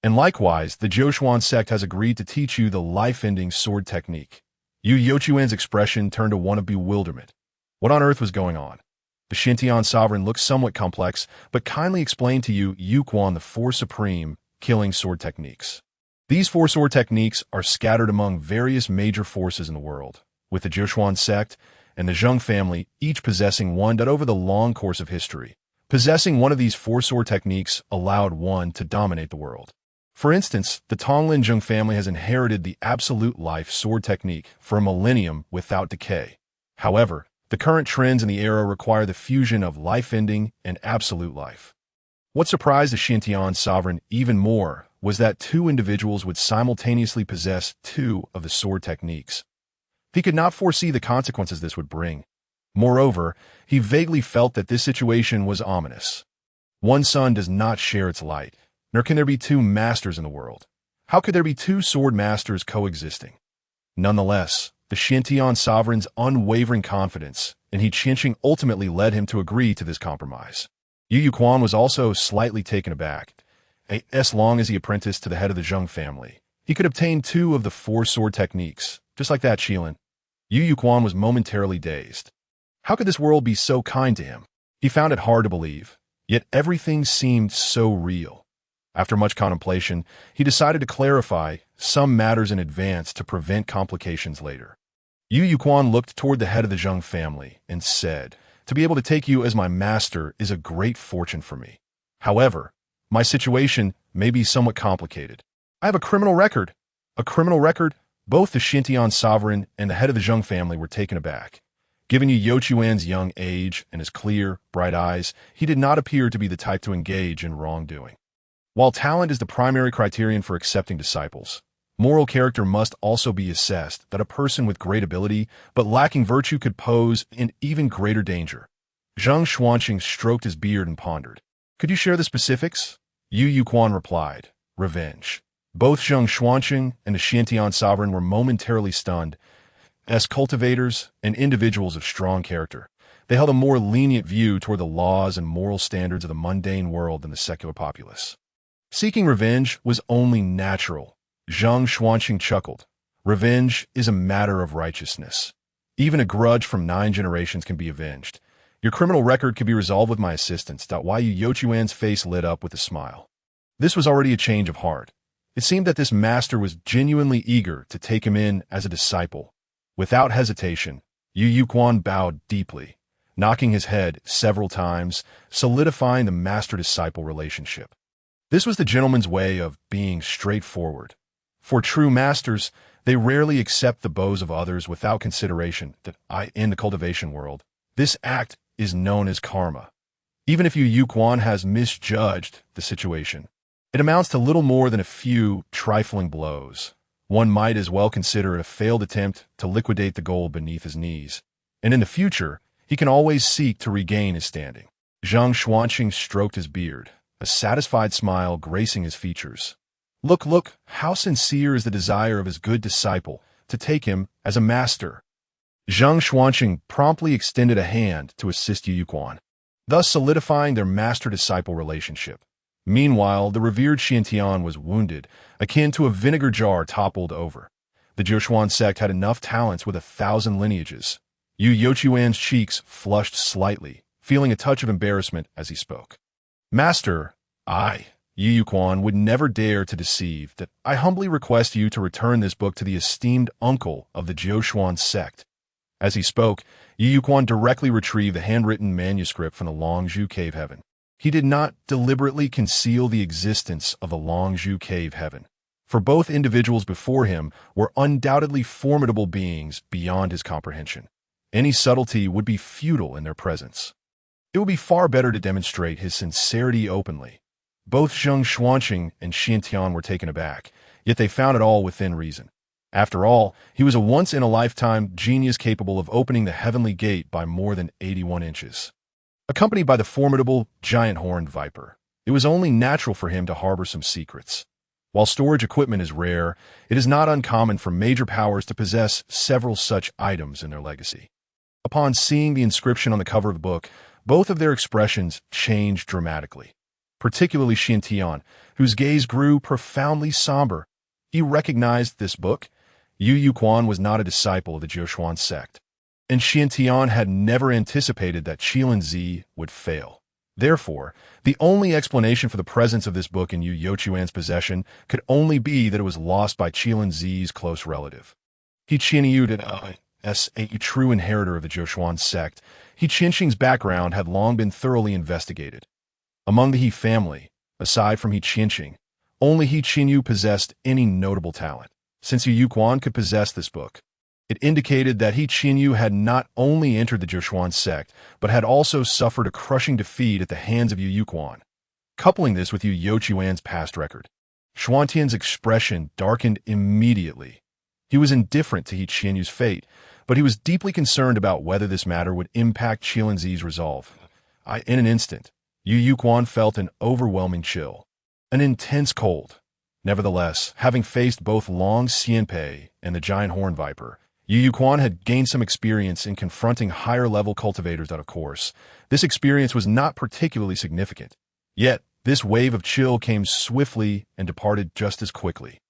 And likewise, the Jiuquan sect has agreed to teach you the life-ending sword technique." Yu Youquan's expression turned to one of bewilderment. What on earth was going on? The Xintian sovereign looked somewhat complex, but kindly explained to Yu Quan the four supreme killing sword techniques. These four sword techniques are scattered among various major forces in the world, with the Jiuquan sect and the Zheng family each possessing one. That over the long course of history, possessing one of these four sword techniques allowed one to dominate the world. For instance, the Tonglin Zheng family has inherited the absolute life sword technique for a millennium without decay. However, the current trends in the era require the fusion of life-ending and absolute life. What surprised the Xintian sovereign even more was that two individuals would simultaneously possess two of the sword techniques. He could not foresee the consequences this would bring. Moreover, he vaguely felt that this situation was ominous. One sun does not share its light, nor can there be two masters in the world. How could there be two sword masters coexisting? Nonetheless, the Xintian sovereign's unwavering confidence in He Qinqing ultimately led him to agree to this compromise. Yu Quan was also slightly taken aback. As long as he apprenticed to the head of the Zheng family, he could obtain two of the four sword techniques, just like that Qilin. Yu Quan was momentarily dazed. How could this world be so kind to him? He found it hard to believe, yet everything seemed so real. After much contemplation, he decided to clarify some matters in advance to prevent complications later. Yu Quan looked toward the head of the Zheng family and said, "To be able to take you as my master is a great fortune for me. However, my situation may be somewhat complicated. I have a criminal record." A criminal record? Both the Xintian sovereign and the head of the Zheng family were taken aback. Given Yu Youquan's young age and his clear, bright eyes, he did not appear to be the type to engage in wrongdoing. While talent is the primary criterion for accepting disciples, moral character must also be assessed. That a person with great ability but lacking virtue could pose an even greater danger. Zhang Xuanqing stroked his beard and pondered. "Could you share the specifics?" Yu Quan replied, "Revenge." Both Zhang Xuanqing and the Xintian sovereign were momentarily stunned. As cultivators and individuals of strong character, they held a more lenient view toward the laws and moral standards of the mundane world than the secular populace. Seeking revenge was only natural. Zhang Xuanqing chuckled. Revenge is a matter of righteousness. Even a grudge from 9 generations can be avenged. Your criminal record can be resolved with my assistance. Why Yu Yochuan's face lit up with a smile. This was already a change of heart. It seemed that this master was genuinely eager to take him in as a disciple. Without hesitation, Yu Yuquan bowed deeply, knocking his head several times, solidifying the master-disciple relationship. This was the gentleman's way of being straightforward. For true masters, they rarely accept the bows of others without consideration. In the cultivation world, this act is known as karma. Even if Yu Yuquan has misjudged the situation, it amounts to little more than a few trifling blows. One might as well consider it a failed attempt to liquidate the gold beneath his knees. And in the future, he can always seek to regain his standing. Zhang Xuanqing stroked his beard, a satisfied smile gracing his features. Look, how sincere is the desire of his good disciple to take him as a master. Zhang Xuanqing promptly extended a hand to assist Yu Yuquan, thus solidifying their master-disciple relationship. Meanwhile, the revered Xiantian was wounded, akin to a vinegar jar toppled over. The Jiushuan sect had enough talents with 1,000 lineages. Yu Yochuan's cheeks flushed slightly, feeling a touch of embarrassment as he spoke. Master, Yu Yuquan, would never dare to deceive. I humbly request you to return this book to the esteemed uncle of the Jiushuan sect. As he spoke, Yu Yuquan directly retrieved the handwritten manuscript from the Longzhu Cave Heaven. He did not deliberately conceal the existence of the Longzhu Cave Heaven, for both individuals before him were undoubtedly formidable beings beyond his comprehension. Any subtlety would be futile in their presence. It would be far better to demonstrate his sincerity openly. Both Zhang Xuanqing and Xiantian were taken aback, yet they found it all within reason. After all, he was a once-in-a-lifetime genius capable of opening the heavenly gate by more than 81 inches. Accompanied by the formidable giant horned viper, it was only natural for him to harbor some secrets. While storage equipment is rare, it is not uncommon for major powers to possess several such items in their legacy. Upon seeing the inscription on the cover of the book, both of their expressions changed dramatically, particularly Xiantian, whose gaze grew profoundly somber. He recognized this book. Yu Yuquan was not a disciple of the Jiushuan sect, and Xiantian had never anticipated that Qilinzi would fail. Therefore, the only explanation for the presence of this book in Yu Yochuan's possession could only be that it was lost by Qilinzi's close relative. He Qianyu as a true inheritor of the Jiushuan sect, He Qianxing's background had long been thoroughly investigated. Among the He family, aside from He Qianxing, only He Qianyu possessed any notable talent. Since Yu Yuquan could possess this book, it indicated that He Qianyu had not only entered the Jiushuan sect, but had also suffered a crushing defeat at the hands of Yu Yuquan. Coupling this with Yu Yochuan's past record, Xuantian's expression darkened immediately. He was indifferent to He Qianyu's fate, but he was deeply concerned about whether this matter would impact Qilinzi's resolve. In an instant, Yu Yuquan felt an overwhelming chill, an intense cold. Nevertheless, having faced both Long Xianpei and the giant horn viper, Yu Yuquan had gained some experience in confronting higher-level cultivators. Of course, this experience was not particularly significant. Yet, this wave of chill came swiftly and departed just as quickly,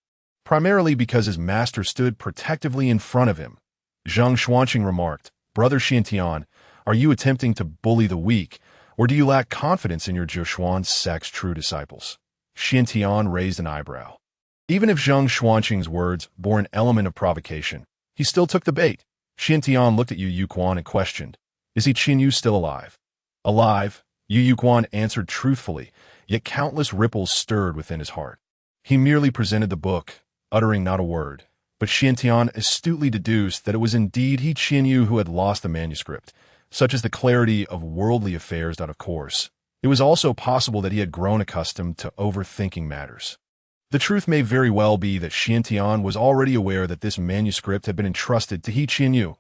primarily because his master stood protectively in front of him. Zhang Xuanqing remarked, "Brother Xiantian, are you attempting to bully the weak, or do you lack confidence in your Jiushuan sect's true disciples?" Xiantian raised an eyebrow. Even if Zhang Xuanqing's words bore an element of provocation, he still took the bait. Xiantian looked at Yu Yuquan and questioned, "Is He Qianyu still alive?" "Alive," Yu Yuquan answered truthfully, yet countless ripples stirred within his heart. He merely presented the book, uttering not a word, but Xiantian astutely deduced that it was indeed He Qianyu who had lost the manuscript. Such is the clarity of worldly affairs. Of course, it was also possible that he had grown accustomed to overthinking matters. The truth may very well be that Xiantian was already aware that this manuscript had been entrusted to He Qianyu.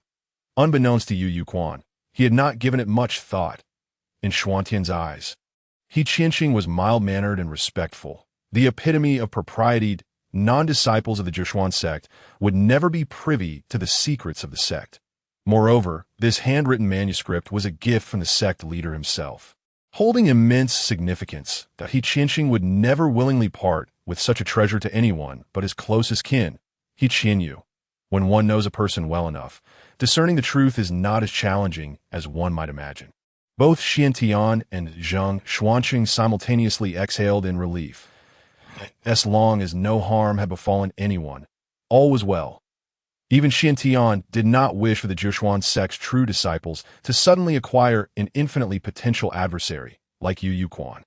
Unbeknownst to Yu Yuquan, he had not given it much thought. In Xuantian's eyes, He Qianxing was mild-mannered and respectful, the epitome of propriety. Non-disciples of the Jiushuan sect would never be privy to the secrets of the sect. Moreover, this handwritten manuscript was a gift from the sect leader himself, holding immense significance that He Qianxing would never willingly part with such a treasure to anyone but his closest kin, He Qianyu. When one knows a person well enough, discerning the truth is not as challenging as one might imagine. Both Xiantian and Zheng Xuanqing simultaneously exhaled in relief. As long as no harm had befallen anyone, all was well. Even Xiantian did not wish for the Zhishuan sect's true disciples to suddenly acquire an infinitely potential adversary like Yu Quan.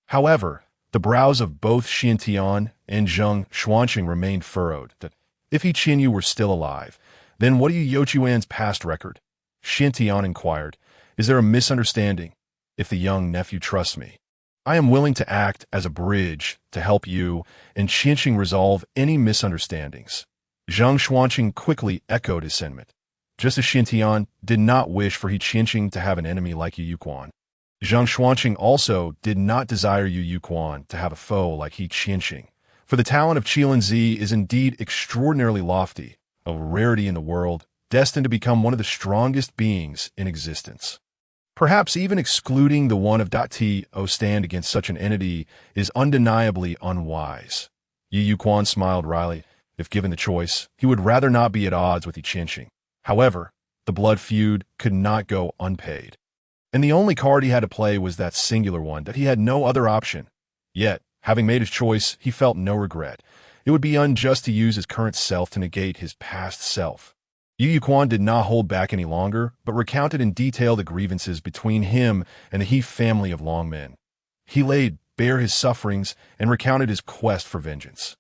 However, the brows of both Xiantian and Zheng Xuanqing remained furrowed. If He Qinyu were still alive, then what are Yu Youquan's past record? Xiantian inquired. Is there a misunderstanding? If the young nephew trusts me, I am willing to act as a bridge to help you and Qianqing resolve any misunderstandings. Zheng Xuanqing quickly echoed his sentiment. Just as Xiantian did not wish for He Qianqing to have an enemy like Yu Quan, Zheng Xuanqing also did not desire Yu Quan to have a foe like He Qianqing. For the talent of Qilin is indeed extraordinarily lofty, a rarity in the world, destined to become one of the strongest beings in existence. Perhaps even excluding the one of Dati O stand against such an entity is undeniably unwise. Yu Quan smiled wryly. If given the choice, he would rather not be at odds with He Qianqing. However, the blood feud could not go unpaid. And the only card he had to play was that singular one, that he had no other option. Yet, having made his choice, he felt no regret. It would be unjust to use his current self to negate his past self. Yu Quan did not hold back any longer, but recounted in detail the grievances between him and the He family of Longmen. He laid bare his sufferings and recounted his quest for vengeance,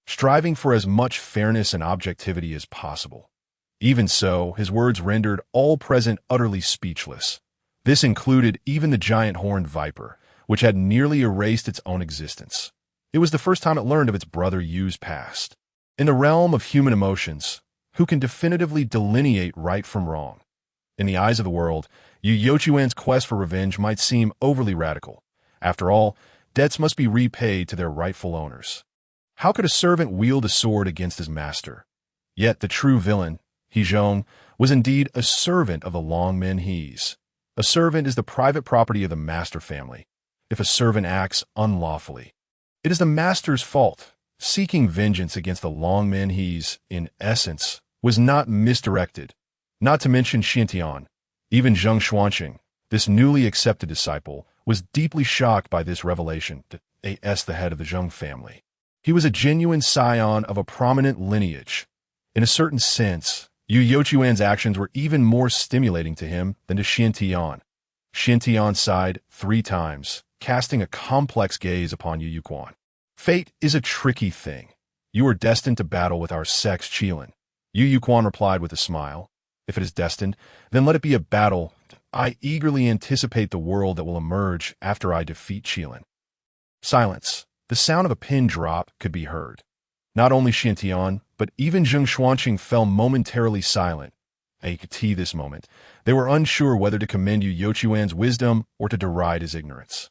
striving for as much fairness and objectivity as possible. Even so, his words rendered all present utterly speechless. This included even the giant horned viper, which had nearly erased its own existence. It was the first time it learned of its brother Yu's past. In the realm of human emotions, who can definitively delineate right from wrong? In the eyes of the world, Yu Youquan's quest for revenge might seem overly radical. After all, debts must be repaid to their rightful owners. How could a servant wield a sword against his master? Yet the true villain, He Zhong, was indeed a servant of the Longmen He's. A servant is the private property of the master family. If a servant acts unlawfully, it is the master's fault. Seeking vengeance against the Longmen He's, in essence, was not misdirected. Not to mention Xiantian. Even Zheng Xuanqing, this newly accepted disciple, was deeply shocked by this revelation. As the head of the Zheng family, he was a genuine scion of a prominent lineage. In a certain sense, Yu Youquan's actions were even more stimulating to him than to Xiantian. Xiantian sighed 3 times, casting a complex gaze upon Yu Quan. Fate is a tricky thing. You are destined to battle with our sex Qilin. Yu Quan replied with a smile. If it is destined, then let it be a battle. I eagerly anticipate the world that will emerge after I defeat Qilin. Silence. The sound of a pin drop could be heard. Not only Xiantian, but even Zheng Xuanqing fell momentarily silent. At this moment, they were unsure whether to commend Yu Youquan's wisdom or to deride his ignorance.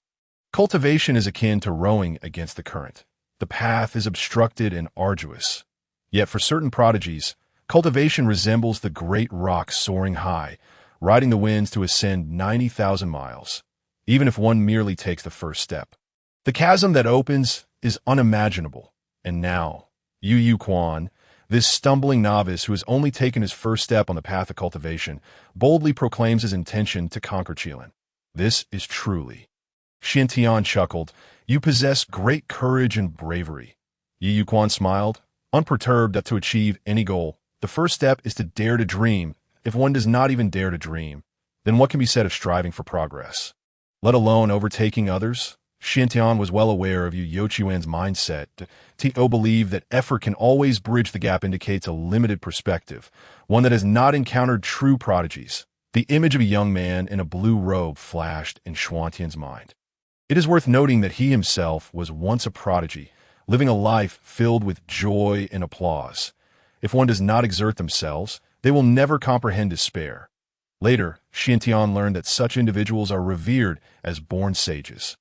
Cultivation is akin to rowing against the current. The path is obstructed and arduous. Yet for certain prodigies, cultivation resembles the great rock soaring high, riding the winds to ascend 90,000 miles, even if one merely takes the first step. The chasm that opens is unimaginable, and now, Yu Quan, this stumbling novice who has only taken his first step on the path of cultivation, boldly proclaims his intention to conquer Qilin. This is truly. Xiantian chuckled. You possess great courage and bravery. Yu Quan smiled, unperturbed that to achieve any goal, the first step is to dare to dream. If one does not even dare to dream, then what can be said of striving for progress? Let alone overtaking others? Xiantian was well aware of Yu Youquan's mindset. To believe that effort can always bridge the gap indicates a limited perspective, one that has not encountered true prodigies. The image of a young man in a blue robe flashed in Xuantian's mind. It is worth noting that he himself was once a prodigy, living a life filled with joy and applause. If one does not exert themselves, they will never comprehend despair. Later, Xiantian learned that such individuals are revered as born sages.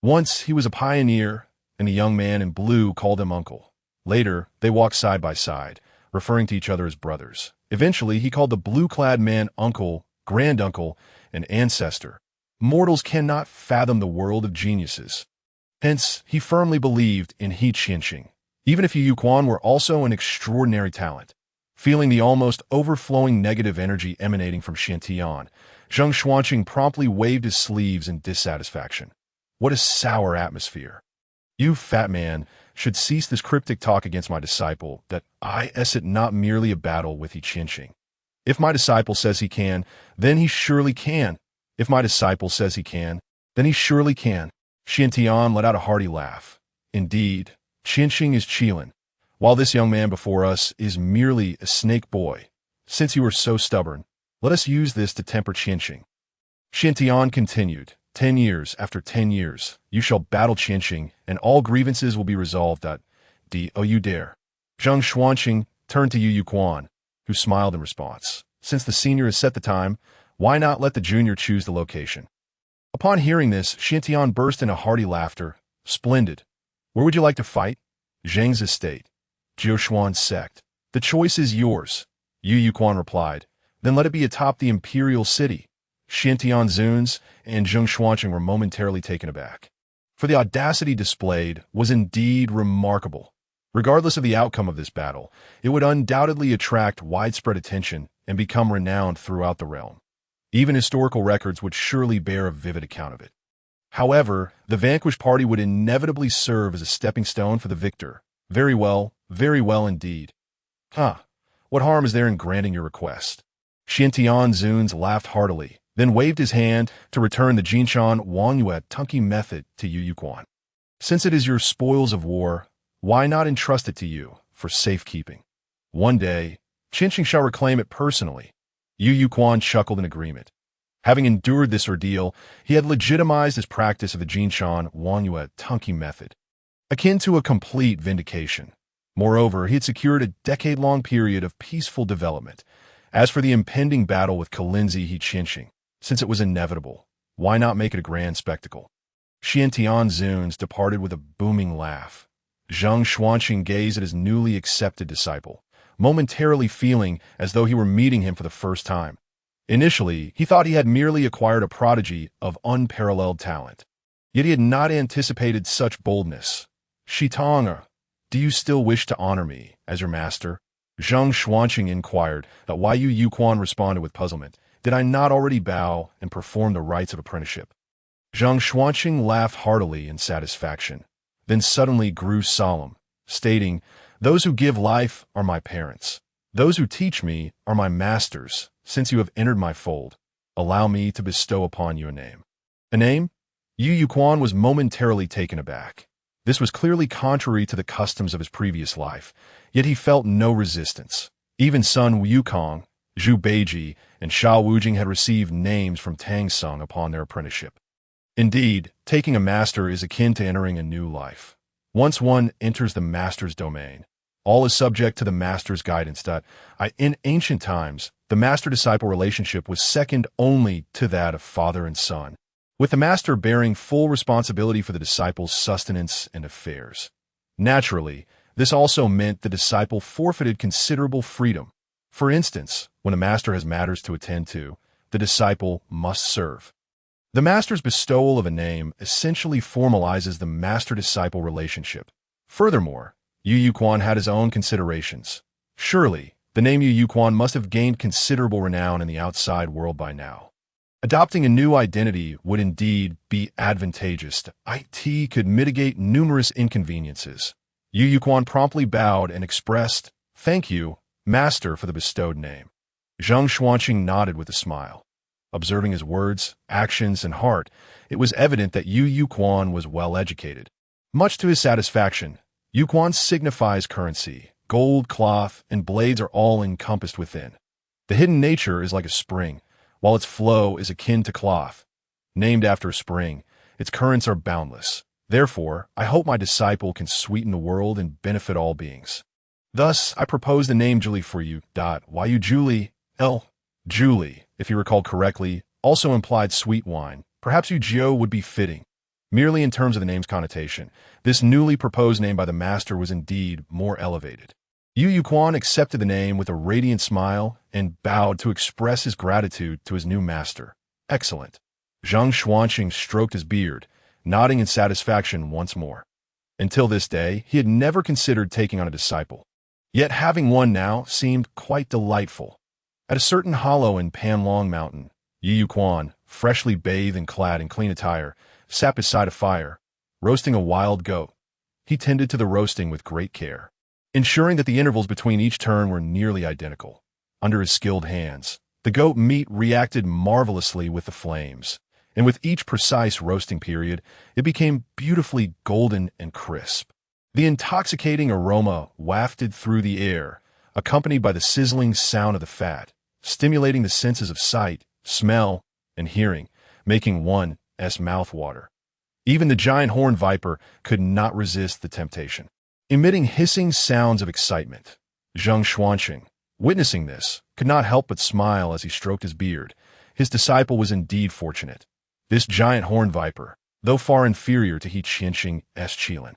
Once he was a pioneer, and the young man in blue called him uncle. Later, they walked side by side, referring to each other as brothers. Eventually, he called the blue-clad man uncle, granduncle, and ancestor. Mortals cannot fathom the world of geniuses. Hence, he firmly believed in He Qianqing, even if Yu Quan were also an extraordinary talent. Feeling the almost overflowing negative energy emanating from Xiantian, Zheng Xuanqing promptly waved his sleeves in dissatisfaction. What a sour atmosphere. You, fat man, should cease this cryptic talk against my disciple, that is it not merely a battle with Yi Qianqing. If my disciple says he can, then he surely can. If my disciple says he can, then he surely can. Xiantian let out a hearty laugh. Indeed, Qianqing is Qilin, while this young man before us is merely a snake boy. Since you are so stubborn, let us use this to temper Qianqing. Xiantian continued, 10 years after 10 years, you shall battle Qianqing, and all grievances will be resolved at you dare. Zheng Xuanqing turned to Yu Yuquan, who smiled in response. Since the senior has set the time, why not let the junior choose the location? Upon hearing this, Xiantian burst into hearty laughter. Splendid. Where would you like to fight? Zheng's estate. Jiushuan's sect. The choice is yours. Yu Yuquan replied. Then let it be atop the imperial city. Xiantian Zuns and Zheng Xuanqing were momentarily taken aback. For the audacity displayed was indeed remarkable. Regardless of the outcome of this battle, it would undoubtedly attract widespread attention and become renowned throughout the realm. Even historical records would surely bear a vivid account of it. However, the vanquished party would inevitably serve as a stepping stone for the victor. Very well indeed. What harm is there in granting your request? Xiantian Zuns laughed heartily, then waved his hand to return the Jinshan Wangyue Tunki method to Yu Yuquan. Since it is your spoils of war, why not entrust it to you for safekeeping? One day, Qianqing shall reclaim it personally. Yu Yuquan chuckled in agreement. Having endured this ordeal, he had legitimized his practice of the Jinshan Wangyue Tunki method, akin to a complete vindication. Moreover, he had secured a decade-long period of peaceful development. As for the impending battle with Kalinzi Yi Qianqing, since it was inevitable, why not make it a grand spectacle? Xiantian Zuns departed with a booming laugh. Zheng Xuanqing gazed at his newly accepted disciple, momentarily feeling as though he were meeting him for the first time. Initially, he thought he had merely acquired a prodigy of unparalleled talent. Yet he had not anticipated such boldness. Shitong, do you still wish to honor me as your master? Zheng Xuanqing inquired, why Yu Yuquan responded with puzzlement. Did I not already bow and perform the rites of apprenticeship? Zheng Xuanqing laughed heartily in satisfaction, then suddenly grew solemn, stating, Those who give life are my parents. Those who teach me are my masters. Since you have entered my fold, allow me to bestow upon you a name. A name? Yu Yuquan was momentarily taken aback. This was clearly contrary to the customs of his previous life, yet he felt no resistance. Even Sun Wukong, Zhu Beiji, and Sha Wujing had received names from Tang Sung upon their apprenticeship. Indeed, taking a master is akin to entering a new life. Once one enters the master's domain, all is subject to the master's guidance. In ancient times, the master-disciple relationship was second only to that of father and son, with the master bearing full responsibility for the disciple's sustenance and affairs. Naturally, this also meant the disciple forfeited considerable freedom. For instance, when the master has matters to attend to, the disciple must serve. The master's bestowal of a name essentially formalizes the master-disciple relationship. Furthermore, Yu Yuquan had his own considerations. Surely, the name Yu Yuquan must have gained considerable renown in the outside world by now. Adopting a new identity would indeed be advantageous. It could mitigate numerous inconveniences. Yu Yuquan promptly bowed and expressed, Thank you, Master, for the bestowed name. Zheng Xuanqing nodded with a smile. Observing his words, actions, and heart, it was evident that Yu Yuquan was well educated. Much to his satisfaction, Yuquan signifies currency. Gold, cloth, and blades are all encompassed within. The hidden nature is like a spring, while its flow is akin to cloth. Named after a spring, its currents are boundless. Therefore, I hope my disciple can sweeten the world and benefit all beings. Thus, I propose the name Julie for you. Yu Julie, Julie, if you recall correctly, also implied sweet wine. Perhaps Yu Jiu would be fitting. Merely in terms of the name's connotation, this newly proposed name by the master was indeed more elevated. Yu Yuquan accepted the name with a radiant smile and bowed to express his gratitude to his new master. Excellent. Zheng Xuanqing stroked his beard, nodding in satisfaction once more. Until this day, he had never considered taking on a disciple. Yet having one now seemed quite delightful. At a certain hollow in Panlong Mountain, Yu Quan, freshly bathed and clad in clean attire, sat beside a fire, roasting a wild goat. He tended to the roasting with great care, ensuring that the intervals between each turn were nearly identical. Under his skilled hands, the goat meat reacted marvelously with the flames, and with each precise roasting period, it became beautifully golden and crisp. The intoxicating aroma wafted through the air, accompanied by the sizzling sound of the fat, stimulating the senses of sight, smell, and hearing, making one's mouth water. Even the giant horned viper could not resist the temptation. Emitting hissing sounds of excitement, Zheng Xuanqing, witnessing this, could not help but smile as he stroked his beard. His disciple was indeed fortunate. This giant horned viper, though far inferior to He Qianqing's Qilin,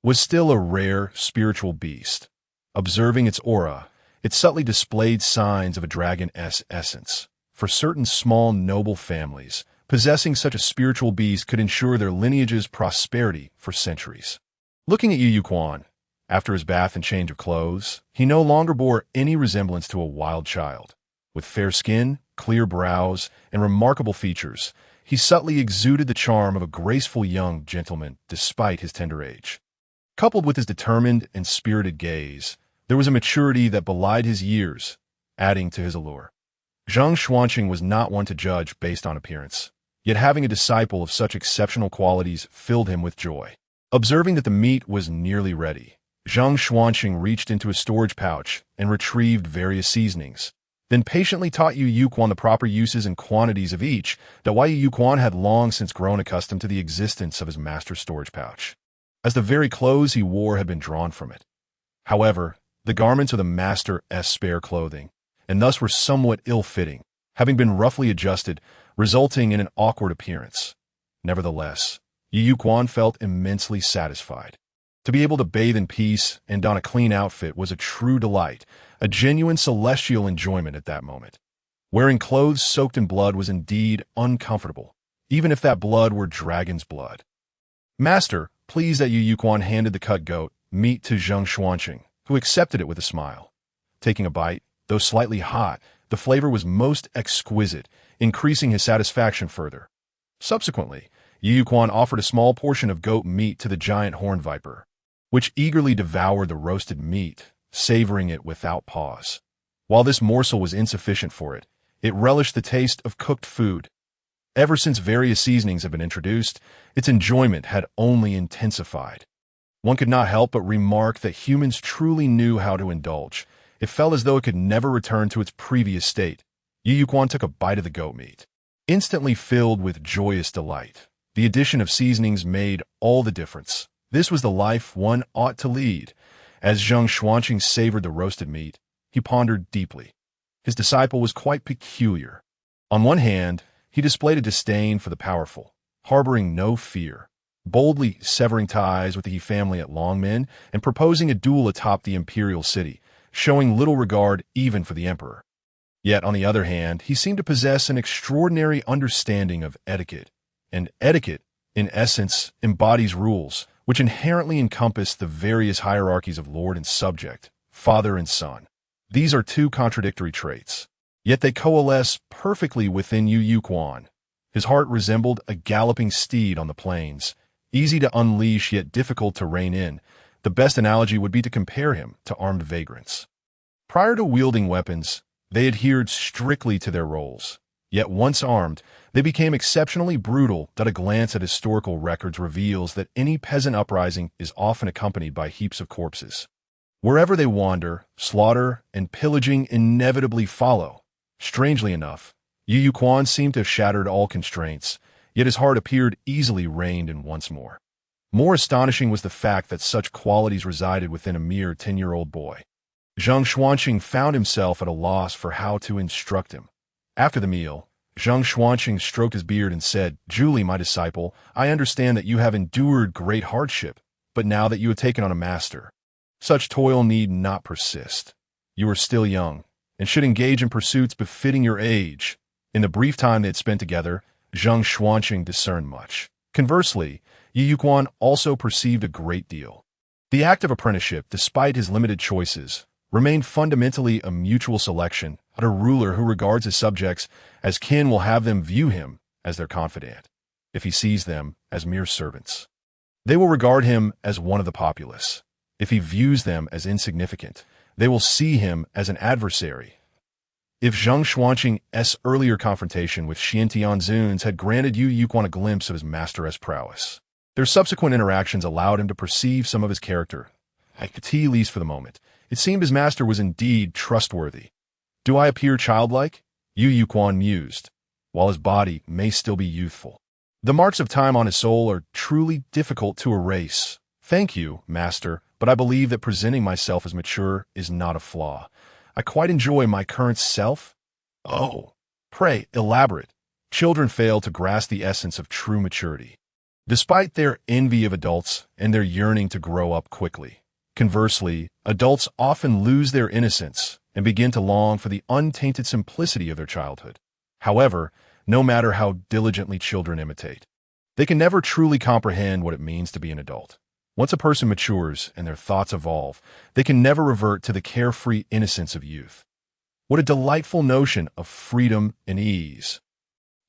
was still a rare spiritual beast. Observing its aura, it subtly displayed signs of a dragon's essence. For certain small noble families, possessing such a spiritual beast could ensure their lineage's prosperity for centuries. Looking at Yu Quan, after his bath and change of clothes, he no longer bore any resemblance to a wild child. With fair skin, clear brows, and remarkable features, he subtly exuded the charm of a graceful young gentleman despite his tender age. Coupled with his determined and spirited gaze, there was a maturity that belied his years, adding to his allure. Zheng Xuanqing was not one to judge based on appearance, yet having a disciple of such exceptional qualities filled him with joy. Observing that the meat was nearly ready, Zheng Xuanqing reached into his storage pouch and retrieved various seasonings, then patiently taught Yu Quan the proper uses and quantities of each, that while Yu Quan had long since grown accustomed to the existence of his master's storage pouch, as the very clothes he wore had been drawn from it. However, the garments of the master's spare clothing, and thus were somewhat ill-fitting, having been roughly adjusted, resulting in an awkward appearance. Nevertheless, Yu Quan felt immensely satisfied. To be able to bathe in peace and don a clean outfit was a true delight, a genuine celestial enjoyment at that moment. Wearing clothes soaked in blood was indeed uncomfortable, even if that blood were dragon's blood. Master, pleased that Yu Quan handed the cut goat meat to Zheng Xuanqing, who accepted it with a smile. Taking a bite, though slightly hot, the flavor was most exquisite, increasing his satisfaction further. Subsequently, Yu Quan offered a small portion of goat meat to the giant horned viper, which eagerly devoured the roasted meat, savoring it without pause. While this morsel was insufficient for it, it relished the taste of cooked food. Ever since various seasonings had been introduced, its enjoyment had only intensified. One could not help but remark that humans truly knew how to indulge. It felt as though it could never return to its previous state. Yu Quan took a bite of the goat meat, instantly filled with joyous delight. The addition of seasonings made all the difference. This was the life one ought to lead. As Zheng Xuanqing savored the roasted meat, he pondered deeply. His disciple was quite peculiar. On one hand, he displayed a disdain for the powerful, harboring no fear, boldly severing ties with the He family at Longmen and proposing a duel atop the imperial city, showing little regard even for the emperor. Yet, on the other hand, he seemed to possess an extraordinary understanding of etiquette, and etiquette, in essence, embodies rules, which inherently encompass the various hierarchies of lord and subject, father and son. These are two contradictory traits, yet they coalesce perfectly within Yu Quan. His heart resembled a galloping steed on the plains, easy to unleash yet difficult to rein in. The best analogy would be to compare him to armed vagrants. Prior to wielding weapons, they adhered strictly to their roles. Yet once armed, they became exceptionally brutal that a glance at historical records reveals that any peasant uprising is often accompanied by heaps of corpses. Wherever they wander, slaughter and pillaging inevitably follow. Strangely enough, Yu Quan seemed to have shattered all constraints, yet his heart appeared easily reined in once more. More astonishing was the fact that such qualities resided within a mere 10-year-old boy. Zheng Xuanqing found himself at a loss for how to instruct him. After the meal, Zheng Xuanqing stroked his beard and said, "Julie, my disciple, I understand that you have endured great hardship, but now that you have taken on a master, such toil need not persist. You are still young, and should engage in pursuits befitting your age." In the brief time they had spent together, Zheng Xuanqing discerned much. Conversely, Yu Quan also perceived a great deal. The act of apprenticeship, despite his limited choices, remain fundamentally a mutual selection, but a ruler who regards his subjects as kin will have them view him as their confidant, if he sees them as mere servants. They will regard him as one of the populace. If he views them as insignificant, they will see him as an adversary. If Zheng Xuanqing's earlier confrontation with Xian Tianzun's had granted Yu Yuquan a glimpse of his master's prowess, their subsequent interactions allowed him to perceive some of his character. At least for the moment, it seemed his master was indeed trustworthy. Do I appear childlike? Yu Yuquan mused, while his body may still be youthful. The marks of time on his soul are truly difficult to erase. Thank you, master, but I believe that presenting myself as mature is not a flaw. I quite enjoy my current self. Oh, pray, elaborate. Children fail to grasp the essence of true maturity, despite their envy of adults and their yearning to grow up quickly. Conversely, adults often lose their innocence and begin to long for the untainted simplicity of their childhood. However, no matter how diligently children imitate, they can never truly comprehend what it means to be an adult. Once a person matures and their thoughts evolve, they can never revert to the carefree innocence of youth. What a delightful notion of freedom and ease.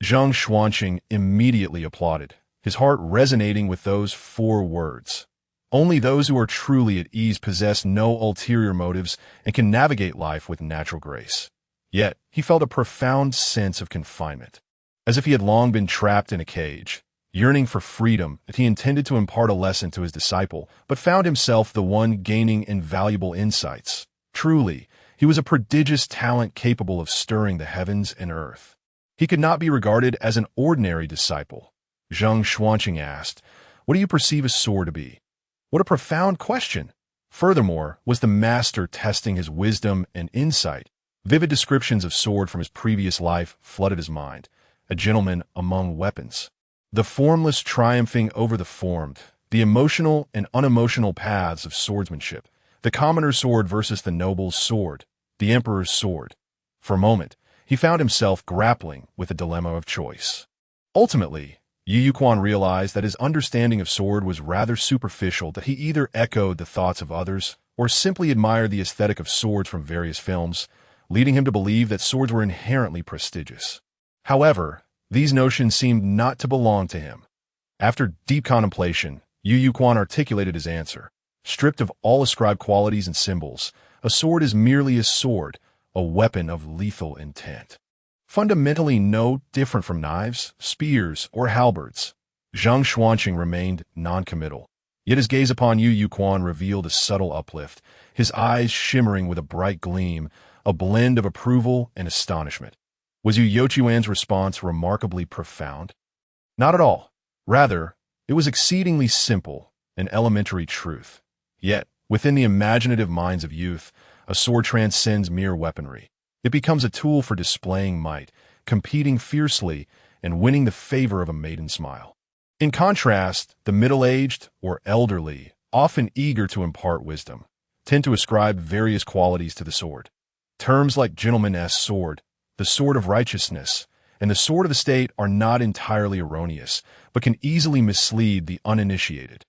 Zheng Xuanqing immediately applauded, his heart resonating with those 4 words. Only those who are truly at ease possess no ulterior motives and can navigate life with natural grace. Yet, he felt a profound sense of confinement, as if he had long been trapped in a cage, yearning for freedom that he intended to impart a lesson to his disciple, but found himself the one gaining invaluable insights. Truly, he was a prodigious talent capable of stirring the heavens and earth. He could not be regarded as an ordinary disciple. Zheng Xuanqing asked, "What do you perceive a sword to be?" What a profound question! Furthermore, was the master testing his wisdom and insight? Vivid descriptions of sword from his previous life flooded his mind. A gentleman among weapons. The formless triumphing over the formed, the emotional and unemotional paths of swordsmanship, the commoner's sword versus the noble's sword, the emperor's sword. For a moment, he found himself grappling with a dilemma of choice. Ultimately, Yu Yuquan realized that his understanding of sword was rather superficial, that he either echoed the thoughts of others or simply admired the aesthetic of swords from various films, leading him to believe that swords were inherently prestigious. However, these notions seemed not to belong to him. After deep contemplation, Yu Yuquan articulated his answer. Stripped of all ascribed qualities and symbols, a sword is merely a sword, a weapon of lethal intent. Fundamentally no different from knives, spears, or halberds. Zheng Xuanqing remained non-committal, yet his gaze upon Yu Yuquan revealed a subtle uplift, his eyes shimmering with a bright gleam, a blend of approval and astonishment. Was Yu Yuquan's response remarkably profound? Not at all. Rather, it was exceedingly simple, an elementary truth. Yet, within the imaginative minds of youth, a sword transcends mere weaponry. It becomes a tool for displaying might, competing fiercely, and winning the favor of a maiden smile. In contrast, the middle-aged or elderly, often eager to impart wisdom, tend to ascribe various qualities to the sword. Terms like gentleman's sword, the sword of righteousness, and the sword of the state are not entirely erroneous, but can easily mislead the uninitiated.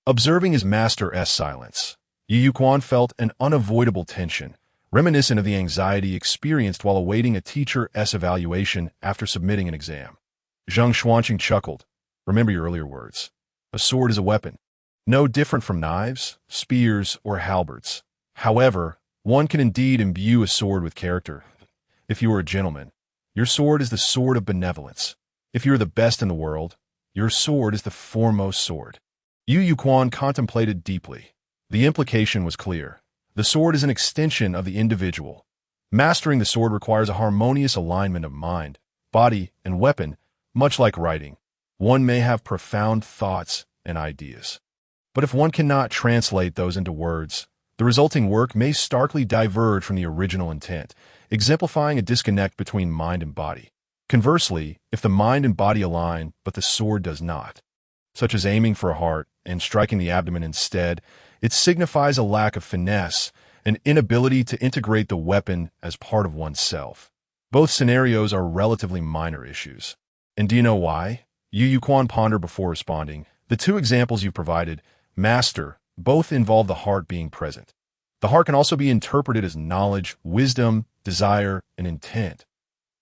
Observing his master's silence, Yu Yuquan felt an unavoidable tension, reminiscent of the anxiety experienced while awaiting a teacher's evaluation after submitting an exam. Zheng Xuanqing chuckled. Remember your earlier words. A sword is a weapon, no different from knives, spears, or halberds. However, one can indeed imbue a sword with character. If you are a gentleman, your sword is the sword of benevolence. If you are the best in the world, your sword is the foremost sword. Yu Yuquan contemplated deeply. The implication was clear. The sword is an extension of the individual. Mastering the sword requires a harmonious alignment of mind, body, and weapon, much like writing. One may have profound thoughts and ideas, but if one cannot translate those into words, the resulting work may starkly diverge from the original intent, exemplifying a disconnect between mind and body. Conversely, if the mind and body align, but the sword does not, such as aiming for a heart and striking the abdomen instead, it signifies a lack of finesse, an inability to integrate the weapon as part of oneself. Both scenarios are relatively minor issues. And do you know why? Yu Yuquan pondered before responding. The 2 examples you provided, Master, both involve the heart being present. The heart can also be interpreted as knowledge, wisdom, desire, and intent.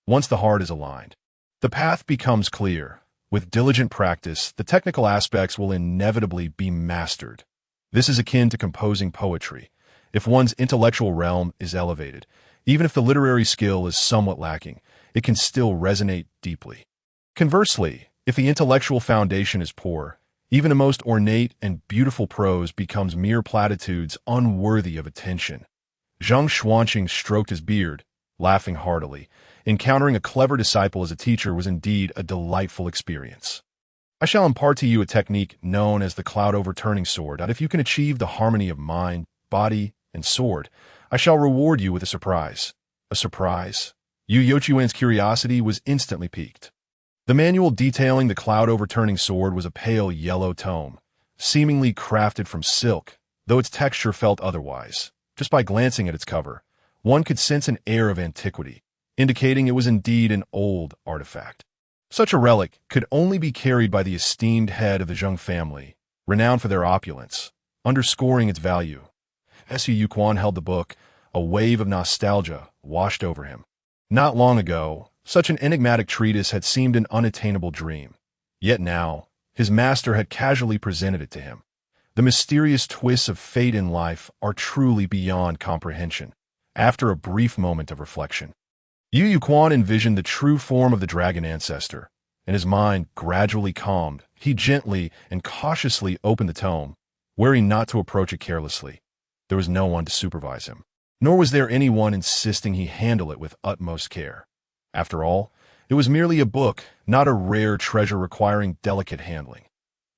Once the heart is aligned, the path becomes clear. With diligent practice, the technical aspects will inevitably be mastered. This is akin to composing poetry. If one's intellectual realm is elevated, even if the literary skill is somewhat lacking, it can still resonate deeply. Conversely, if the intellectual foundation is poor, even the most ornate and beautiful prose becomes mere platitudes unworthy of attention. Zhang Xuanqing stroked his beard, laughing heartily. Encountering a clever disciple as a teacher was indeed a delightful experience. I shall impart to you a technique known as the cloud-overturning sword. If you can achieve the harmony of mind, body, and sword, I shall reward you with a surprise. A surprise? Yu Youquan's curiosity was instantly piqued. The manual detailing the cloud-overturning sword was a pale yellow tome, seemingly crafted from silk, though its texture felt otherwise. Just by glancing at its cover, one could sense an air of antiquity, indicating it was indeed an old artifact. Such a relic could only be carried by the esteemed head of the Zheng family, renowned for their opulence, underscoring its value. As Yu Youquan held the book, a wave of nostalgia washed over him. Not long ago, such an enigmatic treatise had seemed an unattainable dream. Yet now, his master had casually presented it to him. The mysterious twists of fate in life are truly beyond comprehension. After a brief moment of reflection, Yu Youquan envisioned the true form of the dragon ancestor, and his mind gradually calmed. He gently and cautiously opened the tome, wary not to approach it carelessly. There was no one to supervise him, nor was there anyone insisting he handle it with utmost care. After all, it was merely a book, not a rare treasure requiring delicate handling.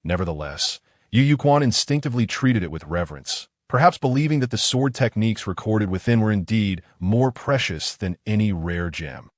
Nevertheless, Yu Youquan instinctively treated it with reverence, perhaps believing that the sword techniques recorded within were indeed more precious than any rare gem.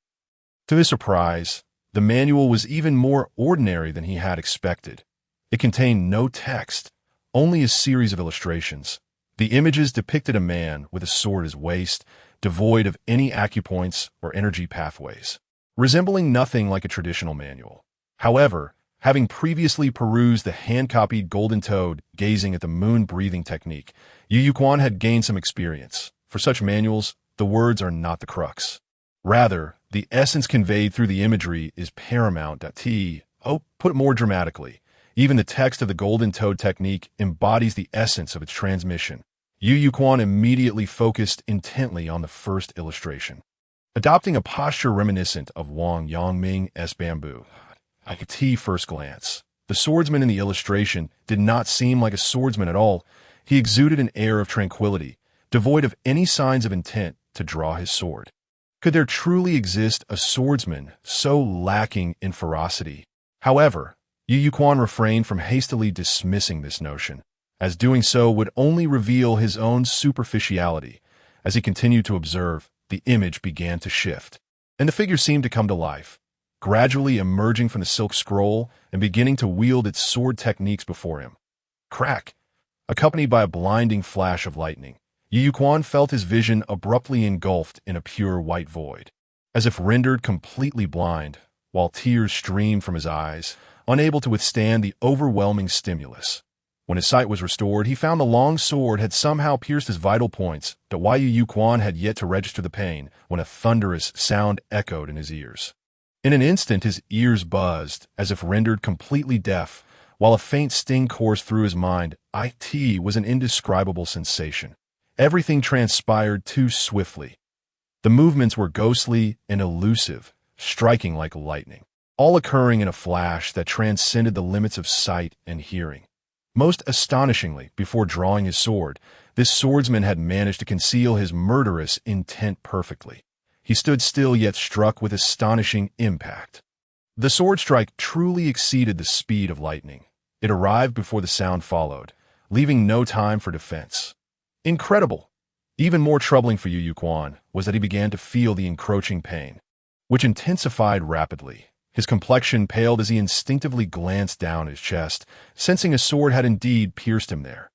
To his surprise, the manual was even more ordinary than he had expected. It contained no text, only a series of illustrations. The images depicted a man with a sword at his waist, devoid of any acupoints or energy pathways, resembling nothing like a traditional manual. However, having previously perused the hand-copied Golden Toad gazing at the moon-breathing technique, Yu Youquan had gained some experience. For such manuals, the words are not the crux. Rather, the essence conveyed through the imagery is paramount. Put more dramatically, even the text of the Golden Toad technique embodies the essence of its transmission. Yu Youquan immediately focused intently on the first illustration, adopting a posture reminiscent of Wang Yongming's bamboo. At first glance, the swordsman in the illustration did not seem like a swordsman at all. He exuded an air of tranquility, devoid of any signs of intent to draw his sword. Could there truly exist a swordsman so lacking in ferocity? However, Yu Youquan refrained from hastily dismissing this notion, as doing so would only reveal his own superficiality. As he continued to observe, the image began to shift, and the figure seemed to come to life, gradually emerging from the silk scroll and beginning to wield its sword techniques before him. Crack! Accompanied by a blinding flash of lightning, Yu Youquan felt his vision abruptly engulfed in a pure white void. As if rendered completely blind, while tears streamed from his eyes, unable to withstand the overwhelming stimulus. When his sight was restored, he found the long sword had somehow pierced his vital points, but Yu Youquan had yet to register the pain when a thunderous sound echoed in his ears. In an instant, his ears buzzed, as if rendered completely deaf, while a faint sting coursed through his mind. It was an indescribable sensation. Everything transpired too swiftly. The movements were ghostly and elusive, striking like lightning, all occurring in a flash that transcended the limits of sight and hearing. Most astonishingly, before drawing his sword, this swordsman had managed to conceal his murderous intent perfectly. He stood still yet struck with astonishing impact. The sword strike truly exceeded the speed of lightning. It arrived before the sound followed, leaving no time for defense. Incredible! Even more troubling for Yu Youquan was that he began to feel the encroaching pain, which intensified rapidly. His complexion paled as he instinctively glanced down his chest, sensing a sword had indeed pierced him there.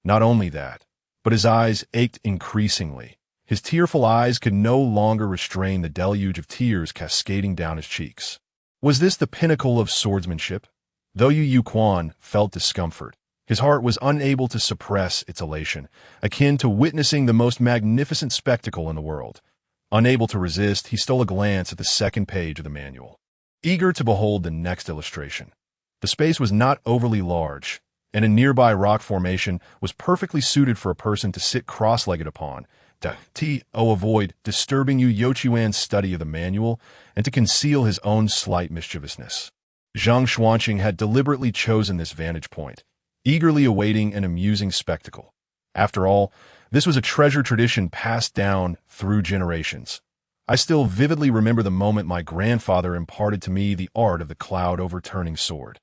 Not only that, but his eyes ached increasingly. His tearful eyes could no longer restrain the deluge of tears cascading down his cheeks. Was this the pinnacle of swordsmanship? Though Yu Youquan felt discomfort, His heart was unable to suppress its elation, akin to witnessing the most magnificent spectacle in the world. Unable to resist, he stole a glance at the second page of the manual, eager to behold the next illustration. The space was not overly large, and a nearby rock formation was perfectly suited for a person to sit cross-legged upon, to avoid disturbing Yu Yochuan's study of the manual and to conceal his own slight mischievousness. Zhang Xuanqing had deliberately chosen this vantage point, eagerly awaiting an amusing spectacle. After all, this was a treasured tradition passed down through generations. I still vividly remember the moment my grandfather imparted to me the art of the cloud-overturning sword,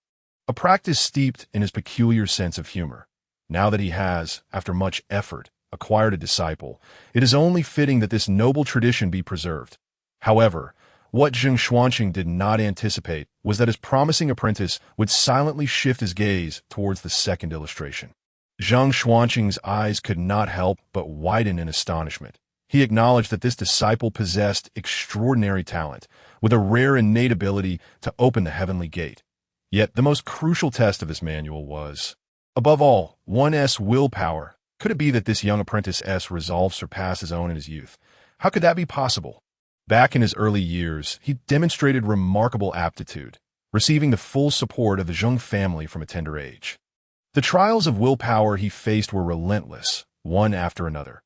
a practice steeped in his peculiar sense of humor. Now that he has, after much effort, acquired a disciple, it is only fitting that this noble tradition be preserved. However, what Zhang Xuanqing did not anticipate was that his promising apprentice would silently shift his gaze towards the second illustration. Zhang Xuanqing's eyes could not help but widen in astonishment. He acknowledged that this disciple possessed extraordinary talent, with a rare innate ability to open the heavenly gate. Yet the most crucial test of this manual was, above all, one's willpower. Could it be that this young apprentice's resolve surpassed his own in his youth? How could that be possible? Back in his early years, he demonstrated remarkable aptitude, receiving the full support of the Zheng family from a tender age. The trials of willpower he faced were relentless, one after another.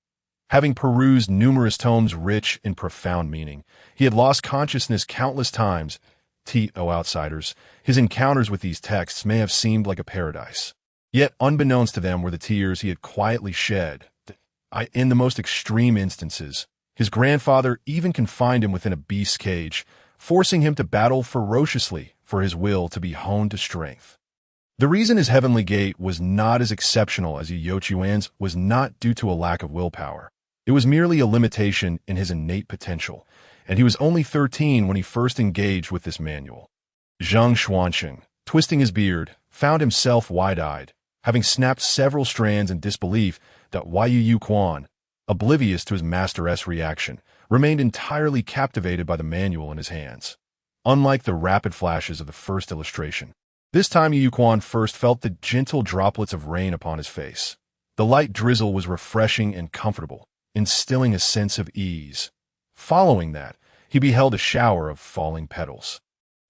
Having perused numerous tomes rich in profound meaning, he had lost consciousness countless times. Outsiders, his encounters with these texts may have seemed like a paradise. Yet, unbeknownst to them were the tears he had quietly shed. In the most extreme instances, his grandfather even confined him within a beast's cage, forcing him to battle ferociously for his will to be honed to strength. The reason his heavenly gate was not as exceptional as Yu Yochuan's was not due to a lack of willpower. It was merely a limitation in his innate potential, and he was only 13 when he first engaged with this manual. Zhang Xuanqing, twisting his beard, found himself wide-eyed, having snapped several strands in disbelief that Yu Yuquan, oblivious to his master's reaction, remained entirely captivated by the manual in his hands. Unlike the rapid flashes of the first illustration, this time Yu Yuquan first felt the gentle droplets of rain upon his face. The light drizzle was refreshing and comfortable, instilling a sense of ease. Following that, he beheld a shower of falling petals.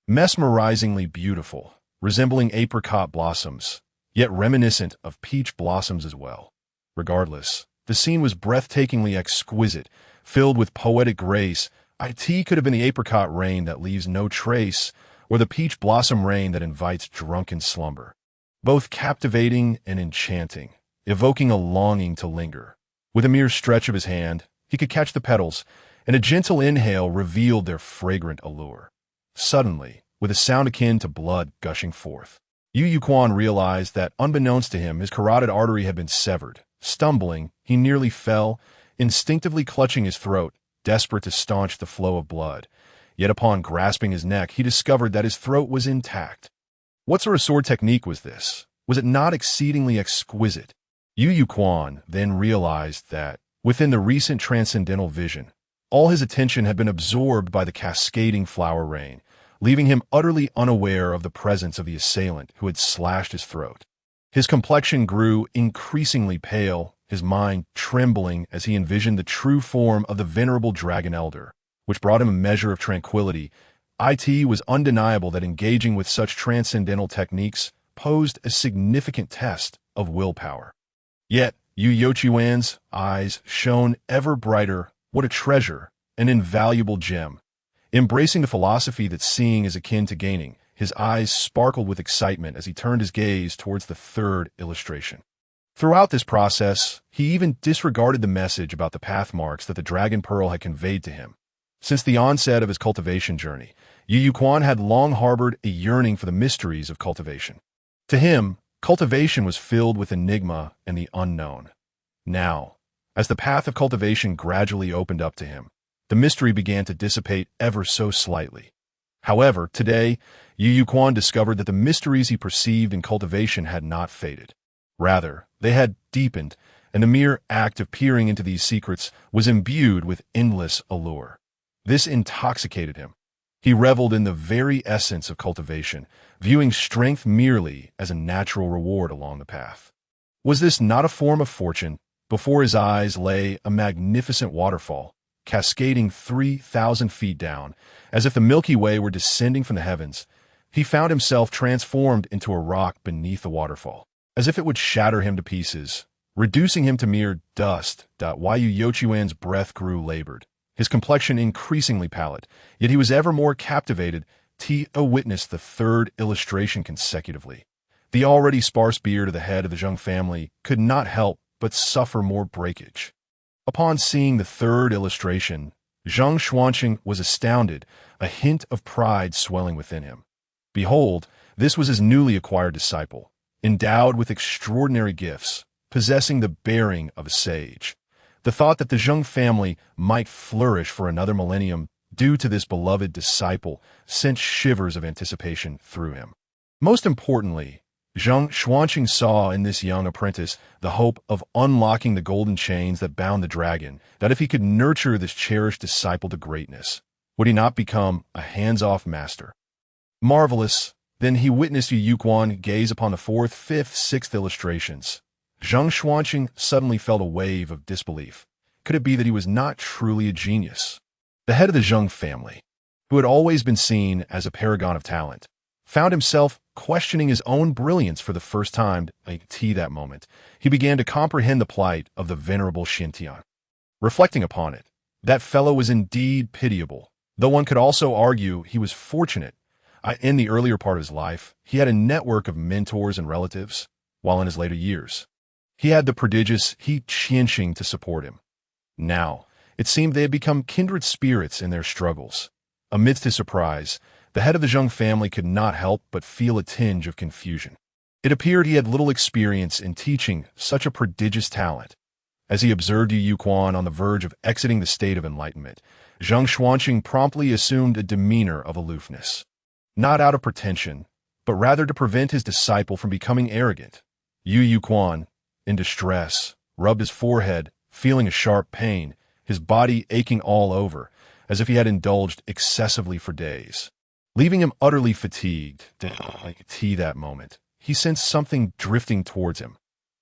Mesmerizingly beautiful, resembling apricot blossoms, yet reminiscent of peach blossoms as well. Regardless, the scene was breathtakingly exquisite, filled with poetic grace. It could have been the apricot rain that leaves no trace, or the peach blossom rain that invites drunken slumber. Both captivating and enchanting, evoking a longing to linger. With a mere stretch of his hand, he could catch the petals, and a gentle inhale revealed their fragrant allure. Suddenly, with a sound akin to blood gushing forth, Yu Yuquan realized that, unbeknownst to him, his carotid artery had been severed. Stumbling, he nearly fell, instinctively clutching his throat, desperate to staunch the flow of blood. Yet upon grasping his neck, he discovered that his throat was intact. What sort of sword technique was this? Was it not exceedingly exquisite? Yu Yuquan then realized that, within the recent transcendental vision, all his attention had been absorbed by the cascading flower rain, leaving him utterly unaware of the presence of the assailant who had slashed his throat. His complexion grew increasingly pale, his mind trembling as he envisioned the true form of the venerable dragon elder, which brought him a measure of tranquility. It was undeniable that engaging with such transcendental techniques posed a significant test of willpower. Yet, Yu Yochuan's eyes shone ever brighter. What a treasure, an invaluable gem. Embracing the philosophy that seeing is akin to gaining, his eyes sparkled with excitement as he turned his gaze towards the third illustration. Throughout this process, he even disregarded the message about the path marks that the Dragon Pearl had conveyed to him. Since the onset of his cultivation journey, Yu Yuquan had long harbored a yearning for the mysteries of cultivation. To him, cultivation was filled with enigma and the unknown. Now, as the path of cultivation gradually opened up to him, the mystery began to dissipate ever so slightly. However, today, Yu Yuquan discovered that the mysteries he perceived in cultivation had not faded. Rather, they had deepened, and the mere act of peering into these secrets was imbued with endless allure. This intoxicated him. He reveled in the very essence of cultivation, viewing strength merely as a natural reward along the path. Was this not a form of fortune? Before his eyes lay a magnificent waterfall, cascading 3,000 feet down, as if the Milky Way were descending from the heavens. He found himself transformed into a rock beneath the waterfall, as if it would shatter him to pieces, reducing him to mere dust. Yu Yochuan's breath grew labored, his complexion increasingly pallid, yet he was ever more captivated. Tia witnessed the third illustration consecutively. The already sparse beard of the head of the Zheng family could not help but suffer more breakage. Upon seeing the third illustration, Zhang Xuanqing was astounded, a hint of pride swelling within him. Behold, this was his newly acquired disciple, endowed with extraordinary gifts, possessing the bearing of a sage. The thought that the Zheng family might flourish for another millennium due to this beloved disciple sent shivers of anticipation through him. Most importantly, Zhang Xuanqing saw in this young apprentice the hope of unlocking the golden chains that bound the dragon, that if he could nurture this cherished disciple to greatness, would he not become a hands-off master? Marvelous. Then he witnessed Yu Yuquan gaze upon the fourth, fifth, sixth illustrations. Zhang Xuanqing suddenly felt a wave of disbelief. Could it be that he was not truly a genius? The head of the Zheng family, who had always been seen as a paragon of talent, found himself questioning his own brilliance for the first time. That moment, he began to comprehend the plight of the venerable Xintian. Reflecting upon it, that fellow was indeed pitiable, though one could also argue he was fortunate. In the earlier part of his life, he had a network of mentors and relatives, while in his later years, he had the prodigious He Qianxing to support him. Now, it seemed they had become kindred spirits in their struggles. Amidst his surprise, the head of the Zheng family could not help but feel a tinge of confusion. It appeared he had little experience in teaching such a prodigious talent. As he observed Yu Yuquan on the verge of exiting the state of enlightenment, Zhang Xuanqing promptly assumed a demeanor of aloofness. Not out of pretension, but rather to prevent his disciple from becoming arrogant. Yu Yuquan, in distress, rubbed his forehead, feeling a sharp pain, his body aching all over, as if he had indulged excessively for days. Leaving him utterly fatigued, that moment, he sensed something drifting towards him.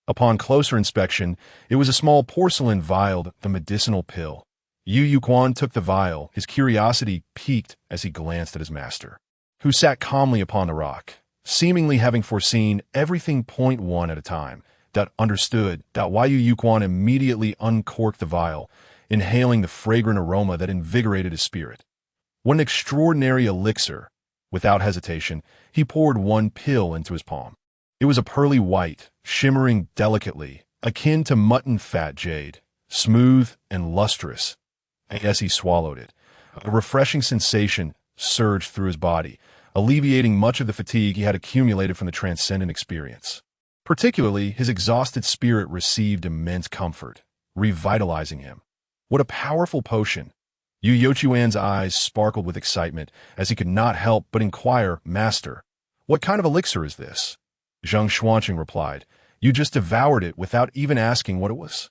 Upon closer inspection, it was a small porcelain vial, the medicinal pill. Yu Yuquan took the vial, his curiosity piqued as he glanced at his master, who sat calmly upon the rock, seemingly having foreseen everything point one at a time. Understood. Yu Yuquan immediately uncorked the vial, inhaling the fragrant aroma that invigorated his spirit. What an extraordinary elixir! Without hesitation, he poured one pill into his palm. It was a pearly white, shimmering delicately, akin to mutton fat jade, smooth and lustrous. As he swallowed it, a refreshing sensation surged through his body, alleviating much of the fatigue he had accumulated from the transcendent experience. Particularly, his exhausted spirit received immense comfort, revitalizing him. What a powerful potion! Yu Yochuan's eyes sparkled with excitement as he could not help but inquire, "Master, what kind of elixir is this?" Zhang Xuanqing replied, "You just devoured it without even asking what it was."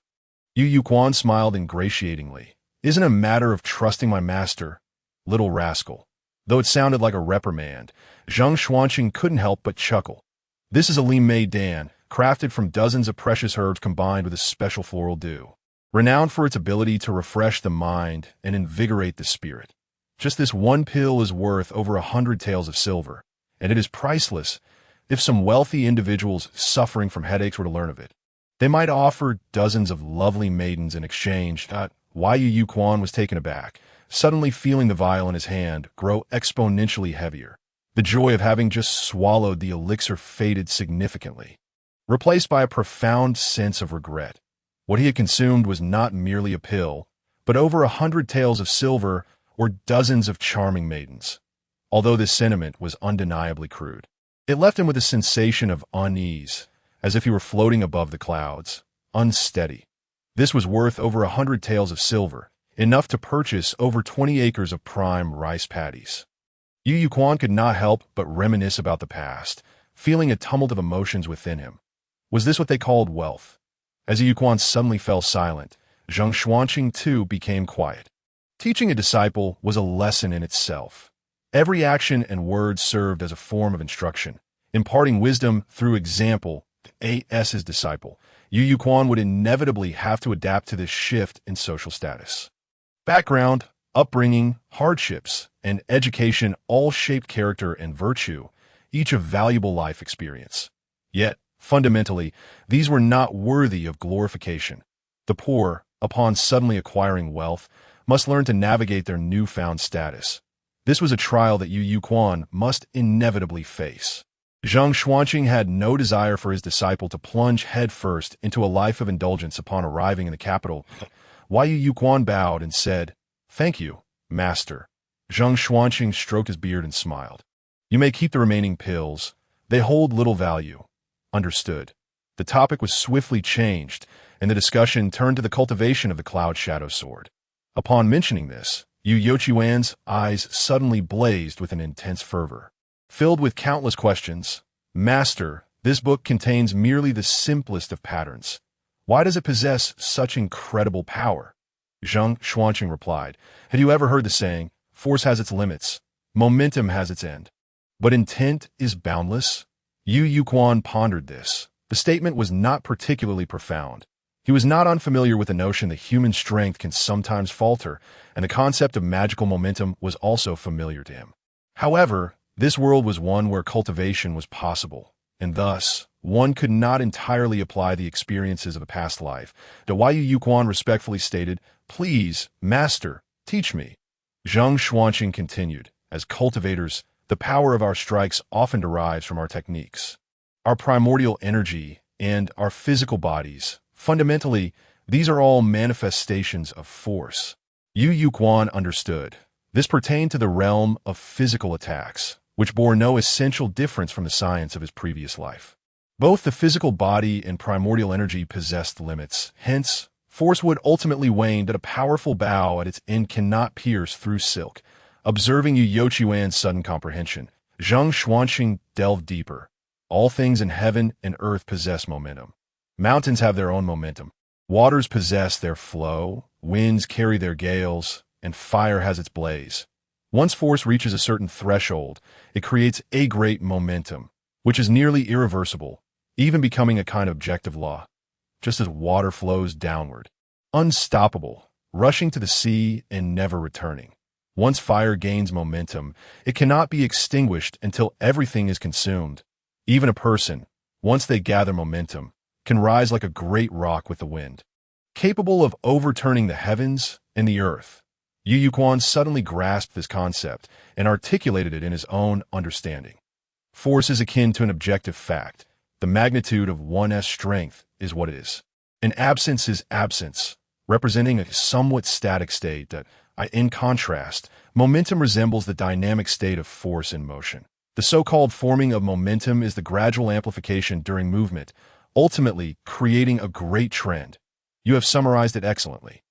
Yu Yuquan smiled ingratiatingly. "Isn't it a matter of trusting my master, little rascal?" Though it sounded like a reprimand, Zhang Xuanqing couldn't help but chuckle. This is a Li Mei Dan, crafted from dozens of precious herbs combined with a special floral dew, renowned for its ability to refresh the mind and invigorate the spirit. Just this one pill is worth over 100 taels of silver, and it is priceless. If some wealthy individuals suffering from headaches were to learn of it, they might offer dozens of lovely maidens in exchange. Yu Yuquan was taken aback, suddenly feeling the vial in his hand grow exponentially heavier. The joy of having just swallowed the elixir faded significantly, replaced by a profound sense of regret. What he had consumed was not merely a pill, but over 100 taels of silver or dozens of charming maidens. Although this sentiment was undeniably crude, it left him with a sensation of unease, as if he were floating above the clouds, unsteady. This was worth over 100 taels of silver, enough to purchase over 20 acres of prime rice paddies. Yu Yuquan could not help but reminisce about the past, feeling a tumult of emotions within him. Was this what they called wealth? As Yu Yuquan suddenly fell silent, Zhang Xuanqing too became quiet. Teaching a disciple was a lesson in itself. Every action and word served as a form of instruction, imparting wisdom through example. As his disciple, Yu Quan would inevitably have to adapt to this shift in social status. Background, upbringing, hardships, and education all shaped character and virtue, each a valuable life experience. Yet, fundamentally, these were not worthy of glorification. The poor, upon suddenly acquiring wealth, must learn to navigate their newfound status. This was a trial that Yu Quan must inevitably face. Zhang Xuanqing had no desire for his disciple to plunge headfirst into a life of indulgence upon arriving in the capital. Yu Quan bowed and said, "Thank you, master." Zhang Xuanqing stroked his beard and smiled. "You may keep the remaining pills. They hold little value." Understood. The topic was swiftly changed, and the discussion turned to the cultivation of the Cloud Shadow Sword. Upon mentioning this, Yu Youquan's eyes suddenly blazed with an intense fervor. Filled with countless questions, "Master, this book contains merely the simplest of patterns. Why does it possess such incredible power?" Zhang Xuanqing replied, "Had you ever heard the saying, force has its limits, momentum has its end, but intent is boundless?" Yu Quan pondered this. The statement was not particularly profound. He was not unfamiliar with the notion that human strength can sometimes falter, and the concept of magical momentum was also familiar to him. However, this world was one where cultivation was possible, and thus, one could not entirely apply the experiences of a past life. Yu Quan respectfully stated, "Please, master, teach me." Zhang Xuanqing continued, "As cultivators, the power of our strikes often derives from our techniques, our primordial energy, and our physical bodies. Fundamentally, these are all manifestations of force." Yu Quan understood. This pertained to the realm of physical attacks, which bore no essential difference from the science of his previous life. Both the physical body and primordial energy possessed limits. Hence, force would ultimately wane that a powerful bow at its end cannot pierce through silk. Observing Yu Youquan's sudden comprehension, Zhang Xuanqing delved deeper. All things in heaven and earth possess momentum. Mountains have their own momentum. Waters possess their flow, winds carry their gales, and fire has its blaze. Once force reaches a certain threshold, it creates a great momentum, which is nearly irreversible, even becoming a kind of objective law, just as water flows downward, unstoppable, rushing to the sea and never returning. Once fire gains momentum, it cannot be extinguished until everything is consumed. Even a person, once they gather momentum, can rise like a great rock with the wind, capable of overturning the heavens and the earth. Yu Quan suddenly grasped this concept and articulated it in his own understanding. Force is akin to an objective fact. The magnitude of one's strength is what it is. An absence is absence, representing a somewhat static state that, in contrast, momentum resembles the dynamic state of force in motion. The so-called forming of momentum is the gradual amplification during movement, ultimately creating a great trend. You have summarized it excellently.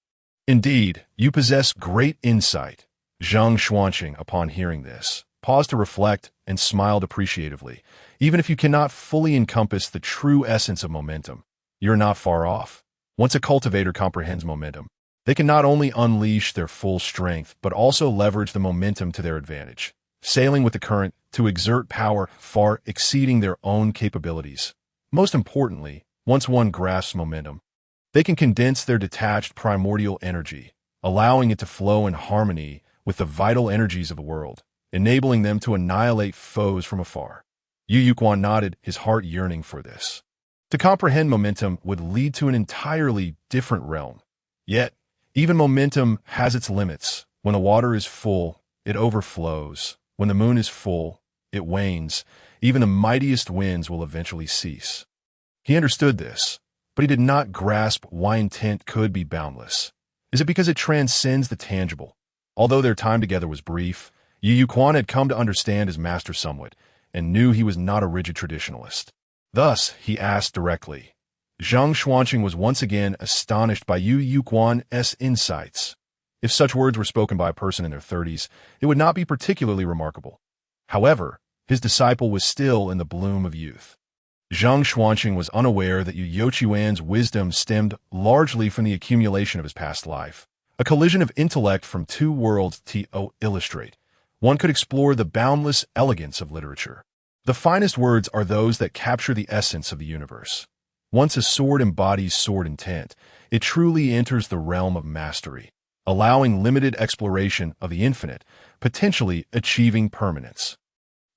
Indeed, you possess great insight. Zhang Xuanqing, upon hearing this, paused to reflect and smiled appreciatively. Even if you cannot fully encompass the true essence of momentum, you're not far off. Once a cultivator comprehends momentum, they can not only unleash their full strength, but also leverage the momentum to their advantage, sailing with the current to exert power far exceeding their own capabilities. Most importantly, once one grasps momentum, they can condense their detached primordial energy, allowing it to flow in harmony with the vital energies of the world, enabling them to annihilate foes from afar. Yu Quan nodded, his heart yearning for this. To comprehend momentum would lead to an entirely different realm. Yet, even momentum has its limits. When the water is full, it overflows. When the moon is full, it wanes. Even the mightiest winds will eventually cease. He understood this, but he did not grasp why intent could be boundless. Is it because it transcends the tangible? Although their time together was brief, Yu Quan had come to understand his master somewhat, and knew he was not a rigid traditionalist. Thus, he asked directly. Zhang Xuanqing was once again astonished by Yu Quan's insights. If such words were spoken by a person in their 30s, it would not be particularly remarkable. However, his disciple was still in the bloom of youth. Zhang Xuanqing was unaware that Yu Youquan's wisdom stemmed largely from the accumulation of his past life, a collision of intellect from two worlds to illustrate. one could explore the boundless elegance of literature. The finest words are those that capture the essence of the universe. Once a sword embodies sword intent, it truly enters the realm of mastery, allowing limited exploration of the infinite, potentially achieving permanence.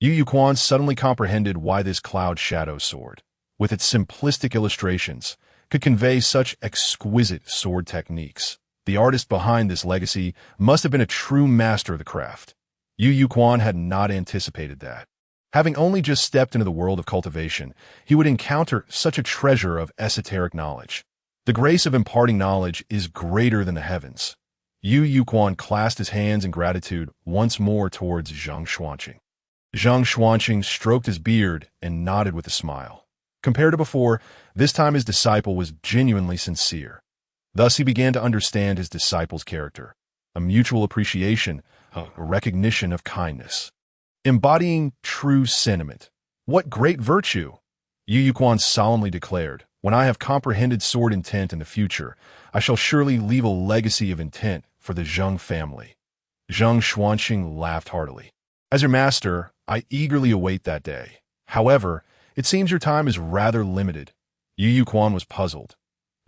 Yu Yu Quan suddenly comprehended why this cloud shadow sword, with its simplistic illustrations, could convey such exquisite sword techniques. The artist behind this legacy must have been a true master of the craft. Yu Yu Quan had not anticipated that. Having only just stepped into the world of cultivation, he would encounter such a treasure of esoteric knowledge. The grace of imparting knowledge is greater than the heavens. Yu Yu Quan clasped his hands in gratitude once more towards Zhang Xuanqing. Zhang Xuanqing stroked his beard and nodded with a smile. Compared to before, this time his disciple was genuinely sincere. Thus he began to understand his disciple's character, a mutual appreciation, a recognition of kindness. Embodying true sentiment. What great virtue! Yu Yu Quan solemnly declared, when I have comprehended sword intent in the future, I shall surely leave a legacy of intent for the Zheng family. Zhang Xuanqing laughed heartily. As your master, I eagerly await that day. However, it seems your time is rather limited. Yu Yu Quan was puzzled.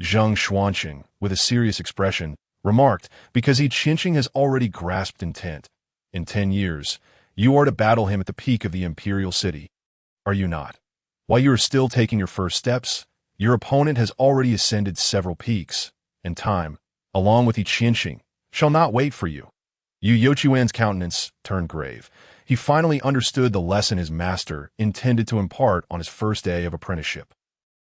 Zhang Xuanqing, with a serious expression, remarked, because Yi Qinqing has already grasped intent. In 10 years, you are to battle him at the peak of the imperial city. Are you not? While you are still taking your first steps, your opponent has already ascended several peaks, and time, along with Yi Qinqing, shall not wait for you. Yu Youquan's countenance turned grave. He finally understood the lesson his master intended to impart on his first day of apprenticeship.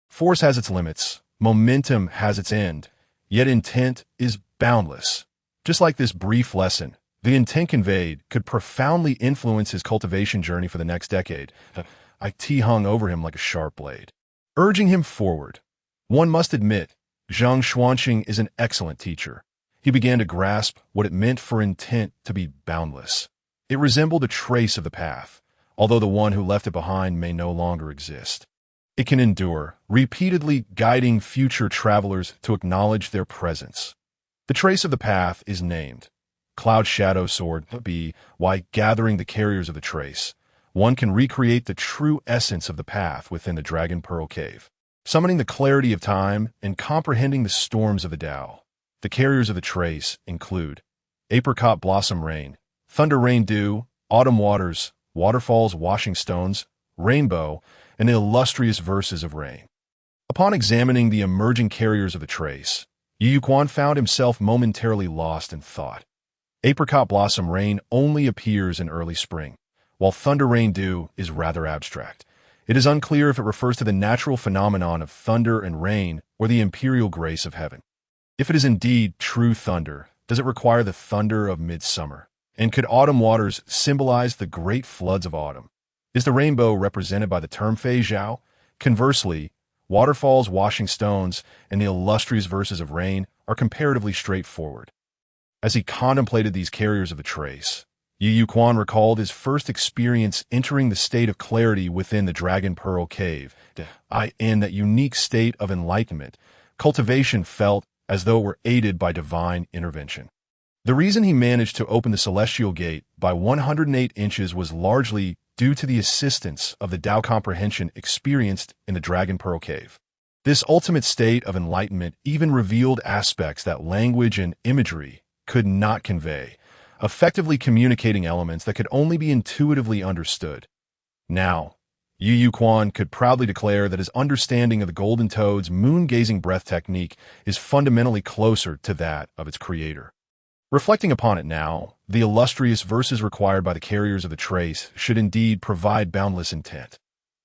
Force has its limits, momentum has its end, yet intent is boundless. Just like this brief lesson, the intent conveyed could profoundly influence his cultivation journey for the next decade. It hung over him like a sharp blade, urging him forward. One must admit, Zhang Xuanqing is an excellent teacher. He began to grasp what it meant for intent to be boundless. It resembled a trace of the path, although the one who left it behind may no longer exist. It can endure, repeatedly guiding future travelers to acknowledge their presence. The trace of the path is named Cloud Shadow Sword. Why gathering the carriers of the trace, one can recreate the true essence of the path within the Dragon Pearl Cave, summoning the clarity of time and comprehending the storms of the Tao. The carriers of the trace include Apricot Blossom Rain, Thunder Rain Dew, Autumn Waters, Waterfalls Washing Stones, Rainbow, and the illustrious verses of rain. Upon examining the emerging carriers of the trace, Yu Yu Quan found himself momentarily lost in thought. Apricot Blossom Rain only appears in early spring, while Thunder Rain Dew is rather abstract. It is unclear if it refers to the natural phenomenon of thunder and rain or the imperial grace of heaven. If it is indeed true thunder, does it require the thunder of midsummer? And could autumn waters symbolize the great floods of autumn? Is the rainbow represented by the term Fei Zhao? Conversely, waterfalls, washing stones, and the illustrious verses of rain are comparatively straightforward. As he contemplated these carriers of the trace, Yu Yu Quan recalled his first experience entering the state of clarity within the Dragon Pearl Cave. In that unique state of enlightenment, cultivation felt as though it were aided by divine intervention. The reason he managed to open the celestial gate by 108 inches was largely due to the assistance of the Tao comprehension experienced in the Dragon Pearl Cave. This ultimate state of enlightenment even revealed aspects that language and imagery could not convey, effectively communicating elements that could only be intuitively understood. Now, Yu Yu Quan could proudly declare that his understanding of the Golden Toad's moon-gazing breath technique is fundamentally closer to that of its creator. Reflecting upon it now, the illustrious verses required by the carriers of the trace should indeed provide boundless intent.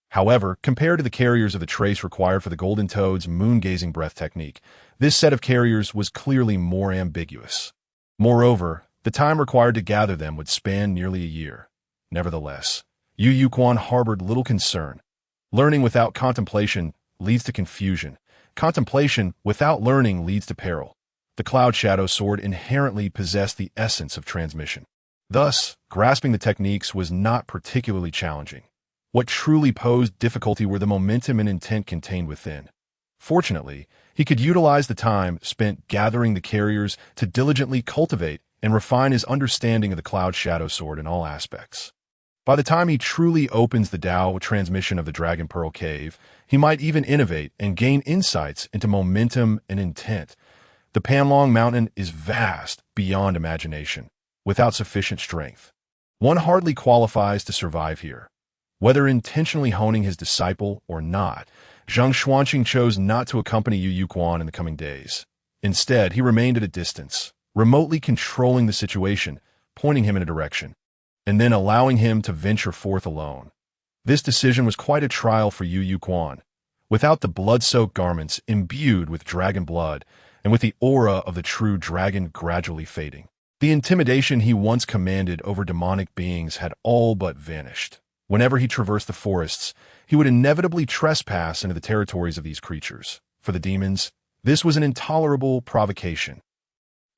However, compared to the carriers of the trace required for the Golden Toad's moon-gazing breath technique, this set of carriers was clearly more ambiguous. Moreover, the time required to gather them would span nearly a year. Nevertheless, Yu Yu Quan harbored little concern. Learning without contemplation leads to confusion. Contemplation without learning leads to peril. The Cloud Shadow Sword inherently possessed the essence of transmission. Thus, grasping the techniques was not particularly challenging. What truly posed difficulty were the momentum and intent contained within. Fortunately, he could utilize the time spent gathering the carriers to diligently cultivate and refine his understanding of the Cloud Shadow Sword in all aspects. By the time he truly opens the Dao transmission of the Dragon Pearl Cave, he might even innovate and gain insights into momentum and intent. The Panlong Mountain is vast beyond imagination, without sufficient strength. One hardly qualifies to survive here. Whether intentionally honing his disciple or not, Zhang Xuanqing chose not to accompany Yu Yuquan in the coming days. Instead, he remained at a distance, remotely controlling the situation, pointing him in a direction, and then allowing him to venture forth alone. This decision was quite a trial for Yu Yuquan. Without the blood-soaked garments imbued with dragon blood, and with the aura of the true dragon gradually fading, the intimidation he once commanded over demonic beings had all but vanished. Whenever he traversed the forests, he would inevitably trespass into the territories of these creatures. For the demons, this was an intolerable provocation.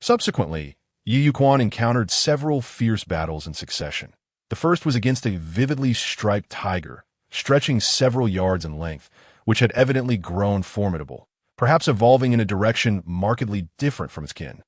Subsequently, Yu Yuquan encountered several fierce battles in succession. The first was against a vividly striped tiger, stretching several yards in length, which had evidently grown formidable, perhaps evolving in a direction markedly different from its kin.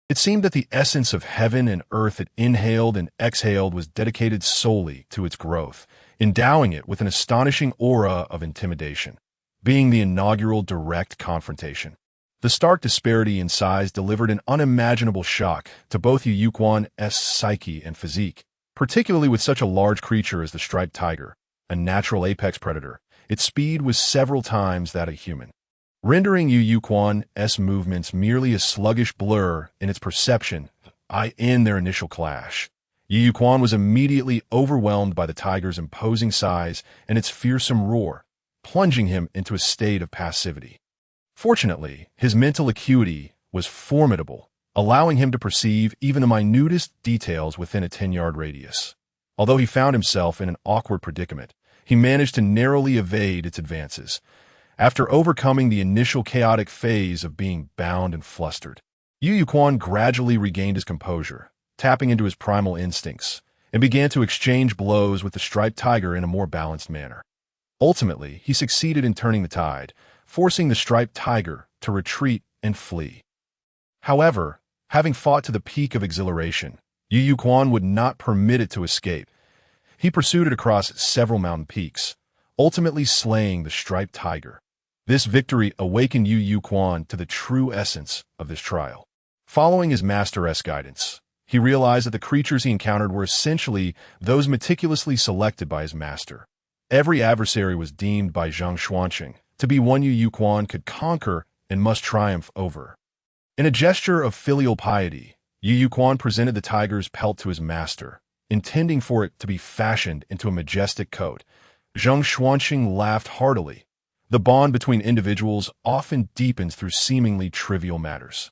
It seemed that the essence of heaven and earth it inhaled and exhaled was dedicated solely to its growth, endowing it with an astonishing aura of intimidation, being the inaugural direct confrontation. The stark disparity in size delivered an unimaginable shock to both Yu Yuquan's psyche and physique, particularly with such a large creature as the striped tiger, a natural apex predator. Its speed was several times that of a human, rendering Yu Yuquan's movements merely a sluggish blur in its perception in their initial clash. Yu Yuquan was immediately overwhelmed by the tiger's imposing size and its fearsome roar, plunging him into a state of passivity. Fortunately, his mental acuity was formidable, allowing him to perceive even the minutest details within a 10-yard radius. Although he found himself in an awkward predicament, he managed to narrowly evade its advances. After overcoming the initial chaotic phase of being bound and flustered, Yu Yuquan gradually regained his composure, tapping into his primal instincts, and began to exchange blows with the striped tiger in a more balanced manner. Ultimately, he succeeded in turning the tide, forcing the striped tiger to retreat and flee. However, having fought to the peak of exhilaration, Yu Yuquan would not permit it to escape. He pursued it across several mountain peaks, ultimately slaying the striped tiger. This victory awakened Yu Yuquan to the true essence of this trial. Following his master's guidance, he realized that the creatures he encountered were essentially those meticulously selected by his master. Every adversary was deemed by Zhang Xuanqing to be one Yu Yuquan could conquer and must triumph over. In a gesture of filial piety, Yu Yuquan presented the tiger's pelt to his master, intending for it to be fashioned into a majestic coat. Zhang Xuanqing laughed heartily. The bond between individuals often deepens through seemingly trivial matters.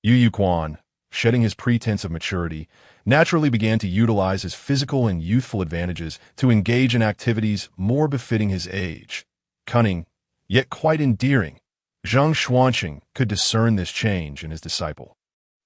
Yu Yuquan, shedding his pretense of maturity, naturally began to utilize his physical and youthful advantages to engage in activities more befitting his age. Cunning, yet quite endearing, Zhang Xuanqing could discern this change in his disciple,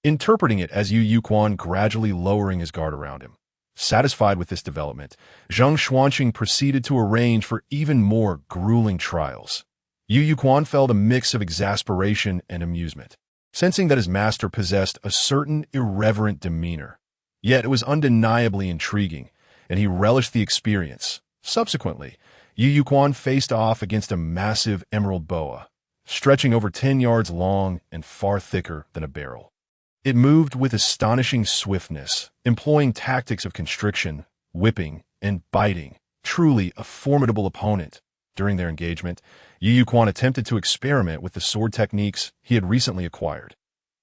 interpreting it as Yu Yuquan gradually lowering his guard around him. Satisfied with this development, Zhang Xuanqing proceeded to arrange for even more grueling trials. Yu Yuquan felt a mix of exasperation and amusement, sensing that his master possessed a certain irreverent demeanor. Yet it was undeniably intriguing, and he relished the experience. Subsequently, Yu Yuquan faced off against a massive emerald boa, stretching over 10 yards long and far thicker than a barrel. It moved with astonishing swiftness, employing tactics of constriction, whipping, and biting. Truly a formidable opponent. During their engagement, Yu Yuquan attempted to experiment with the sword techniques he had recently acquired.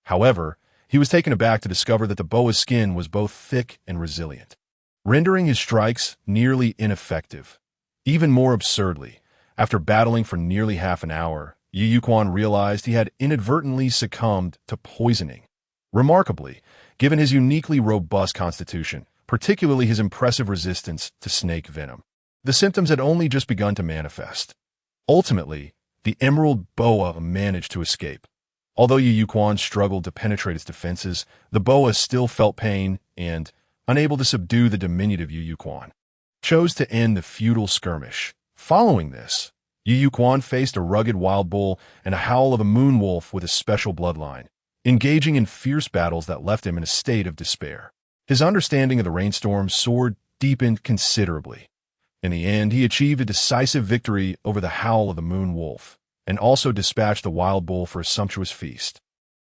However, he was taken aback to discover that the boa's skin was both thick and resilient, rendering his strikes nearly ineffective. Even more absurdly, after battling for nearly half an hour, Yu Yuquan realized he had inadvertently succumbed to poisoning. Remarkably, given his uniquely robust constitution, particularly his impressive resistance to snake venom, the symptoms had only just begun to manifest. Ultimately, the emerald boa managed to escape. Although Yu Yuquan struggled to penetrate its defenses, the boa still felt pain and, unable to subdue the diminutive Yu Yuquan, chose to end the futile skirmish. Following this, Yu Yuquan faced a rugged wild bull and a howl of a moon wolf with a special bloodline. engaging in fierce battles that left him in a state of despair. His understanding of the rainstorm sword deepened considerably. In the end, he achieved a decisive victory over the howl of the moon wolf, and also dispatched the wild bull for a sumptuous feast.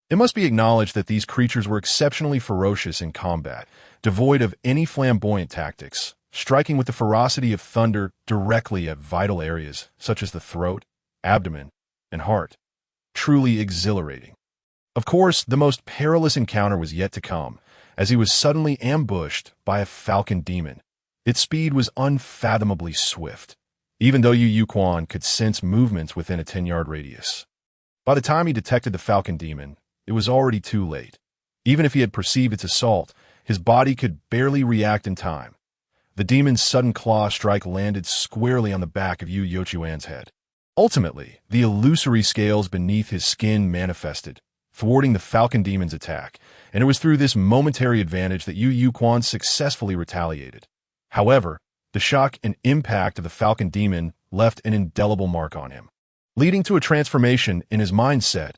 It must be acknowledged that these creatures were exceptionally ferocious in combat, devoid of any flamboyant tactics, striking with the ferocity of thunder directly at vital areas such as the throat, abdomen, and heart. Truly exhilarating. Of course, the most perilous encounter was yet to come, as he was suddenly ambushed by a falcon demon. Its speed was unfathomably swift, even though Yu Yu Quan could sense movements within a 10-yard radius. By the time he detected the falcon demon, it was already too late. Even if he had perceived its assault, his body could barely react in time. The demon's sudden claw strike landed squarely on the back of Yu Yochuan's head. Ultimately, the illusory scales beneath his skin manifested, thwarting the falcon demon's attack, and it was through this momentary advantage that Yu Yu Quan successfully retaliated. However, the shock and impact of the falcon demon left an indelible mark on him, leading to a transformation in his mindset.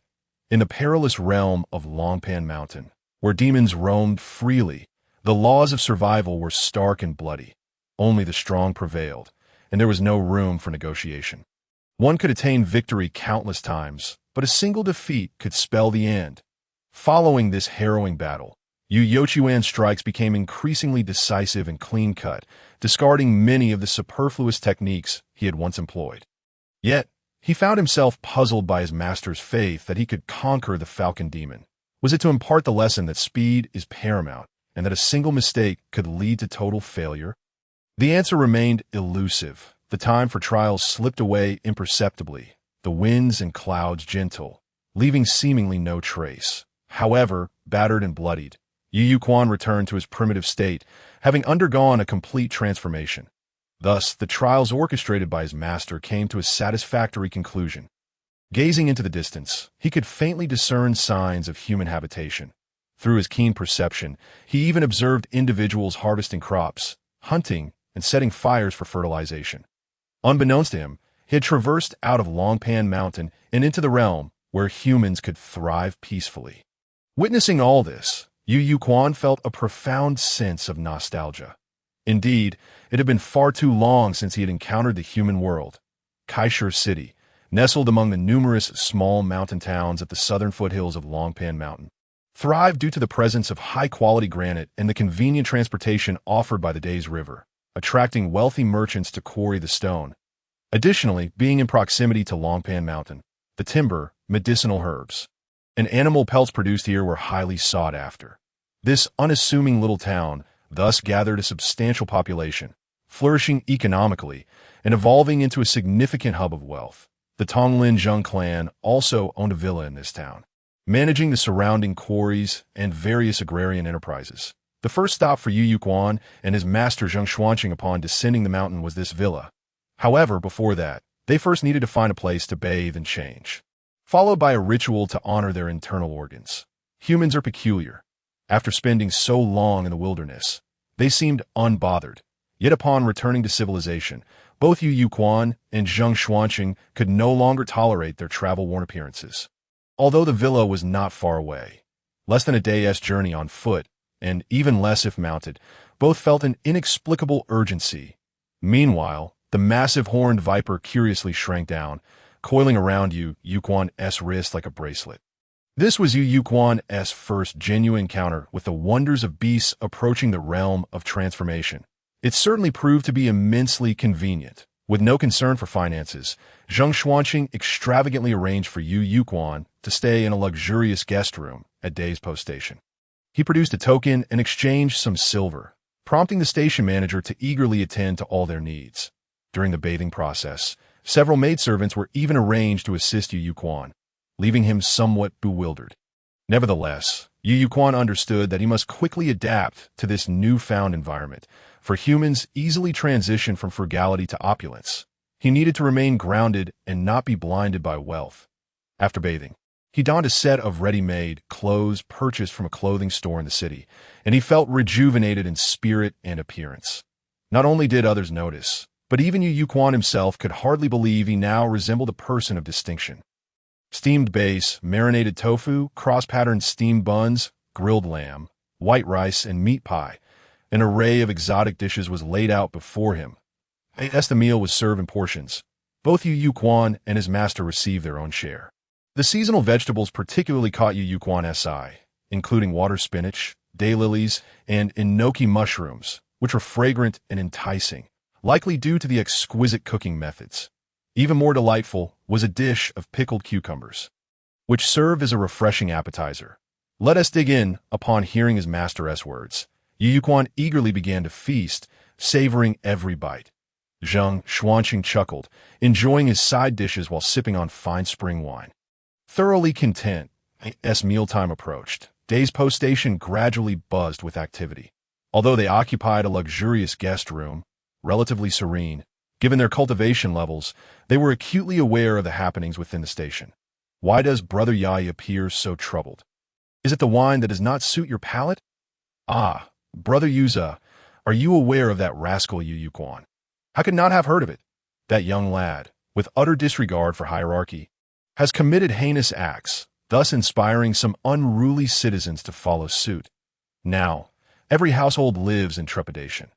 In the perilous realm of Longpan Mountain, where demons roamed freely, the laws of survival were stark and bloody. Only the strong prevailed, and there was no room for negotiation. One could attain victory countless times, but a single defeat could spell the end. Following this harrowing battle, Yu Yochuan's strikes became increasingly decisive and clean-cut, discarding many of the superfluous techniques he had once employed. Yet, he found himself puzzled by his master's faith that he could conquer the falcon demon. Was it to impart the lesson that speed is paramount and that a single mistake could lead to total failure? The answer remained elusive. The time for trials slipped away imperceptibly, the winds and clouds gentle, leaving seemingly no trace. However, battered and bloodied, Yu Yu Quan returned to his primitive state, having undergone a complete transformation. Thus, the trials orchestrated by his master came to a satisfactory conclusion. Gazing into the distance, he could faintly discern signs of human habitation. Through his keen perception, he even observed individuals harvesting crops, hunting, and setting fires for fertilization. Unbeknownst to him, he had traversed out of Longpan Mountain and into the realm where humans could thrive peacefully. Witnessing all this, Yu Yu Quan felt a profound sense of nostalgia. Indeed, it had been far too long since he had encountered the human world. Kaishur City, nestled among the numerous small mountain towns at the southern foothills of Longpan Mountain, thrived due to the presence of high-quality granite and the convenient transportation offered by the Days River, attracting wealthy merchants to quarry the stone. Additionally, being in proximity to Longpan Mountain, the timber, medicinal herbs, and animal pelts produced here were highly sought after. This unassuming little town thus gathered a substantial population, flourishing economically and evolving into a significant hub of wealth. The Tonglin Zheng clan also owned a villa in this town, managing the surrounding quarries and various agrarian enterprises. The first stop for Yu Yu Quan and his master Zheng Xuanqing upon descending the mountain was this villa. However, before that, they first needed to find a place to bathe and change, followed by a ritual to honor their internal organs. Humans are peculiar. After spending so long in the wilderness, they seemed unbothered. Yet upon returning to civilization, both Yu Yu Quan and Zheng Xuanqing could no longer tolerate their travel-worn appearances. Although the villa was not far away, less than a day's journey on foot, and even less if mounted, both felt an inexplicable urgency. Meanwhile, the massive horned viper curiously shrank down, coiling around Yu Yu Quan's wrist like a bracelet. This was Yu Yu Quan's first genuine encounter with the wonders of beasts approaching the realm of transformation. It certainly proved to be immensely convenient. With no concern for finances, Zheng Xuanqing extravagantly arranged for Yu Yu Quan to stay in a luxurious guest room at Day's Post Station. He produced a token and exchanged some silver, prompting the station manager to eagerly attend to all their needs. During the bathing process, several maidservants were even arranged to assist Yu Yu Quan, leaving him somewhat bewildered. Nevertheless, Yu Yu Quan understood that he must quickly adapt to this newfound environment, for humans easily transition from frugality to opulence. He needed to remain grounded and not be blinded by wealth. After bathing, he donned a set of ready-made clothes purchased from a clothing store in the city, and he felt rejuvenated in spirit and appearance. Not only did others notice, but even Yu Yu Quan himself could hardly believe he now resembled a person of distinction. Steamed base, marinated tofu, cross-patterned steamed buns, grilled lamb, white rice, and meat pie. An array of exotic dishes was laid out before him. As the meal was served in portions, both Yu Yu Quan and his master received their own share. The seasonal vegetables particularly caught Yu Yu Quan's eye, including water spinach, daylilies, and enoki mushrooms, which were fragrant and enticing, likely due to the exquisite cooking methods. Even more delightful was a dish of pickled cucumbers, which served as a refreshing appetizer. Let us dig in upon hearing his master's words. Yu Yu Quan eagerly began to feast, savoring every bite. Zheng Xuanqing chuckled, enjoying his side dishes while sipping on fine spring wine. Thoroughly content, as mealtime approached, Day's Post Station gradually buzzed with activity. Although they occupied a luxurious guest room, relatively serene, given their cultivation levels, they were acutely aware of the happenings within the station. Why does Brother Yai appear so troubled? Is it the wine that does not suit your palate? Ah, Brother Yuza, are you aware of that rascal Yu Yu Quan? I could not have heard of it. That young lad, with utter disregard for hierarchy, has committed heinous acts, thus inspiring some unruly citizens to follow suit. Now, every household lives in trepidation.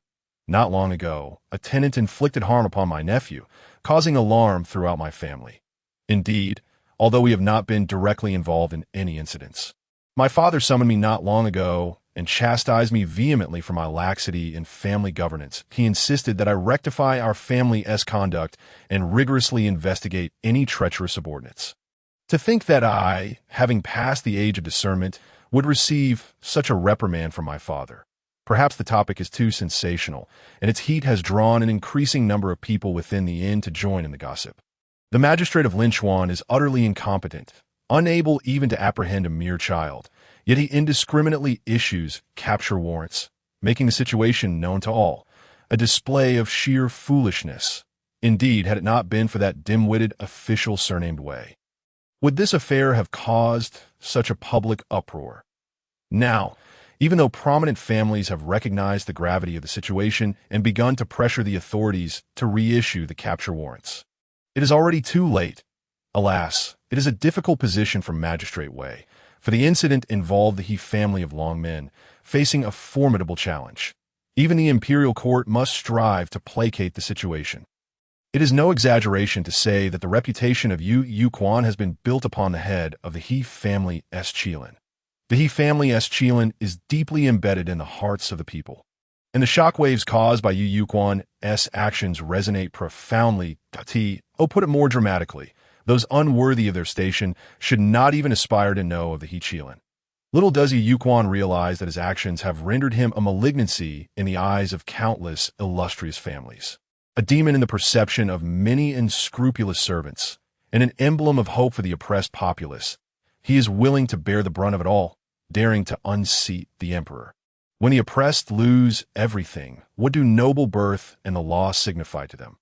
Not long ago, a tenant inflicted harm upon my nephew, causing alarm throughout my family. Indeed, although we have not been directly involved in any incidents. My father summoned me not long ago and chastised me vehemently for my laxity in family governance. He insisted that I rectify our family's conduct and rigorously investigate any treacherous subordinates. To think that I, having passed the age of discernment, would receive such a reprimand from my father. Perhaps the topic is too sensational, and its heat has drawn an increasing number of people within the inn to join in the gossip. The magistrate of Linchuan is utterly incompetent, unable even to apprehend a mere child, yet he indiscriminately issues capture warrants, making the situation known to all, a display of sheer foolishness. Indeed, had it not been for that dim-witted official surnamed Wei, would this affair have caused such a public uproar? Now, even though prominent families have recognized the gravity of the situation and begun to pressure the authorities to reissue the capture warrants, it is already too late. Alas, it is a difficult position for Magistrate Wei, for the incident involved the He family of Long Men, facing a formidable challenge. Even the imperial court must strive to placate the situation. It is no exaggeration to say that the reputation of Yu Yu Quan has been built upon the head of the He family Qilin. The He family Qilin is deeply embedded in the hearts of the people, and the shockwaves caused by Yu Yu Quan's actions resonate profoundly. Put it more dramatically, those unworthy of their station should not even aspire to know of the He Qilin. Little does Yu Yu Quan realize that his actions have rendered him a malignancy in the eyes of countless illustrious families, a demon in the perception of many unscrupulous servants, and an emblem of hope for the oppressed populace. He is willing to bear the brunt of it all, daring to unseat the emperor. When the oppressed lose everything, what do noble birth and the law signify to them?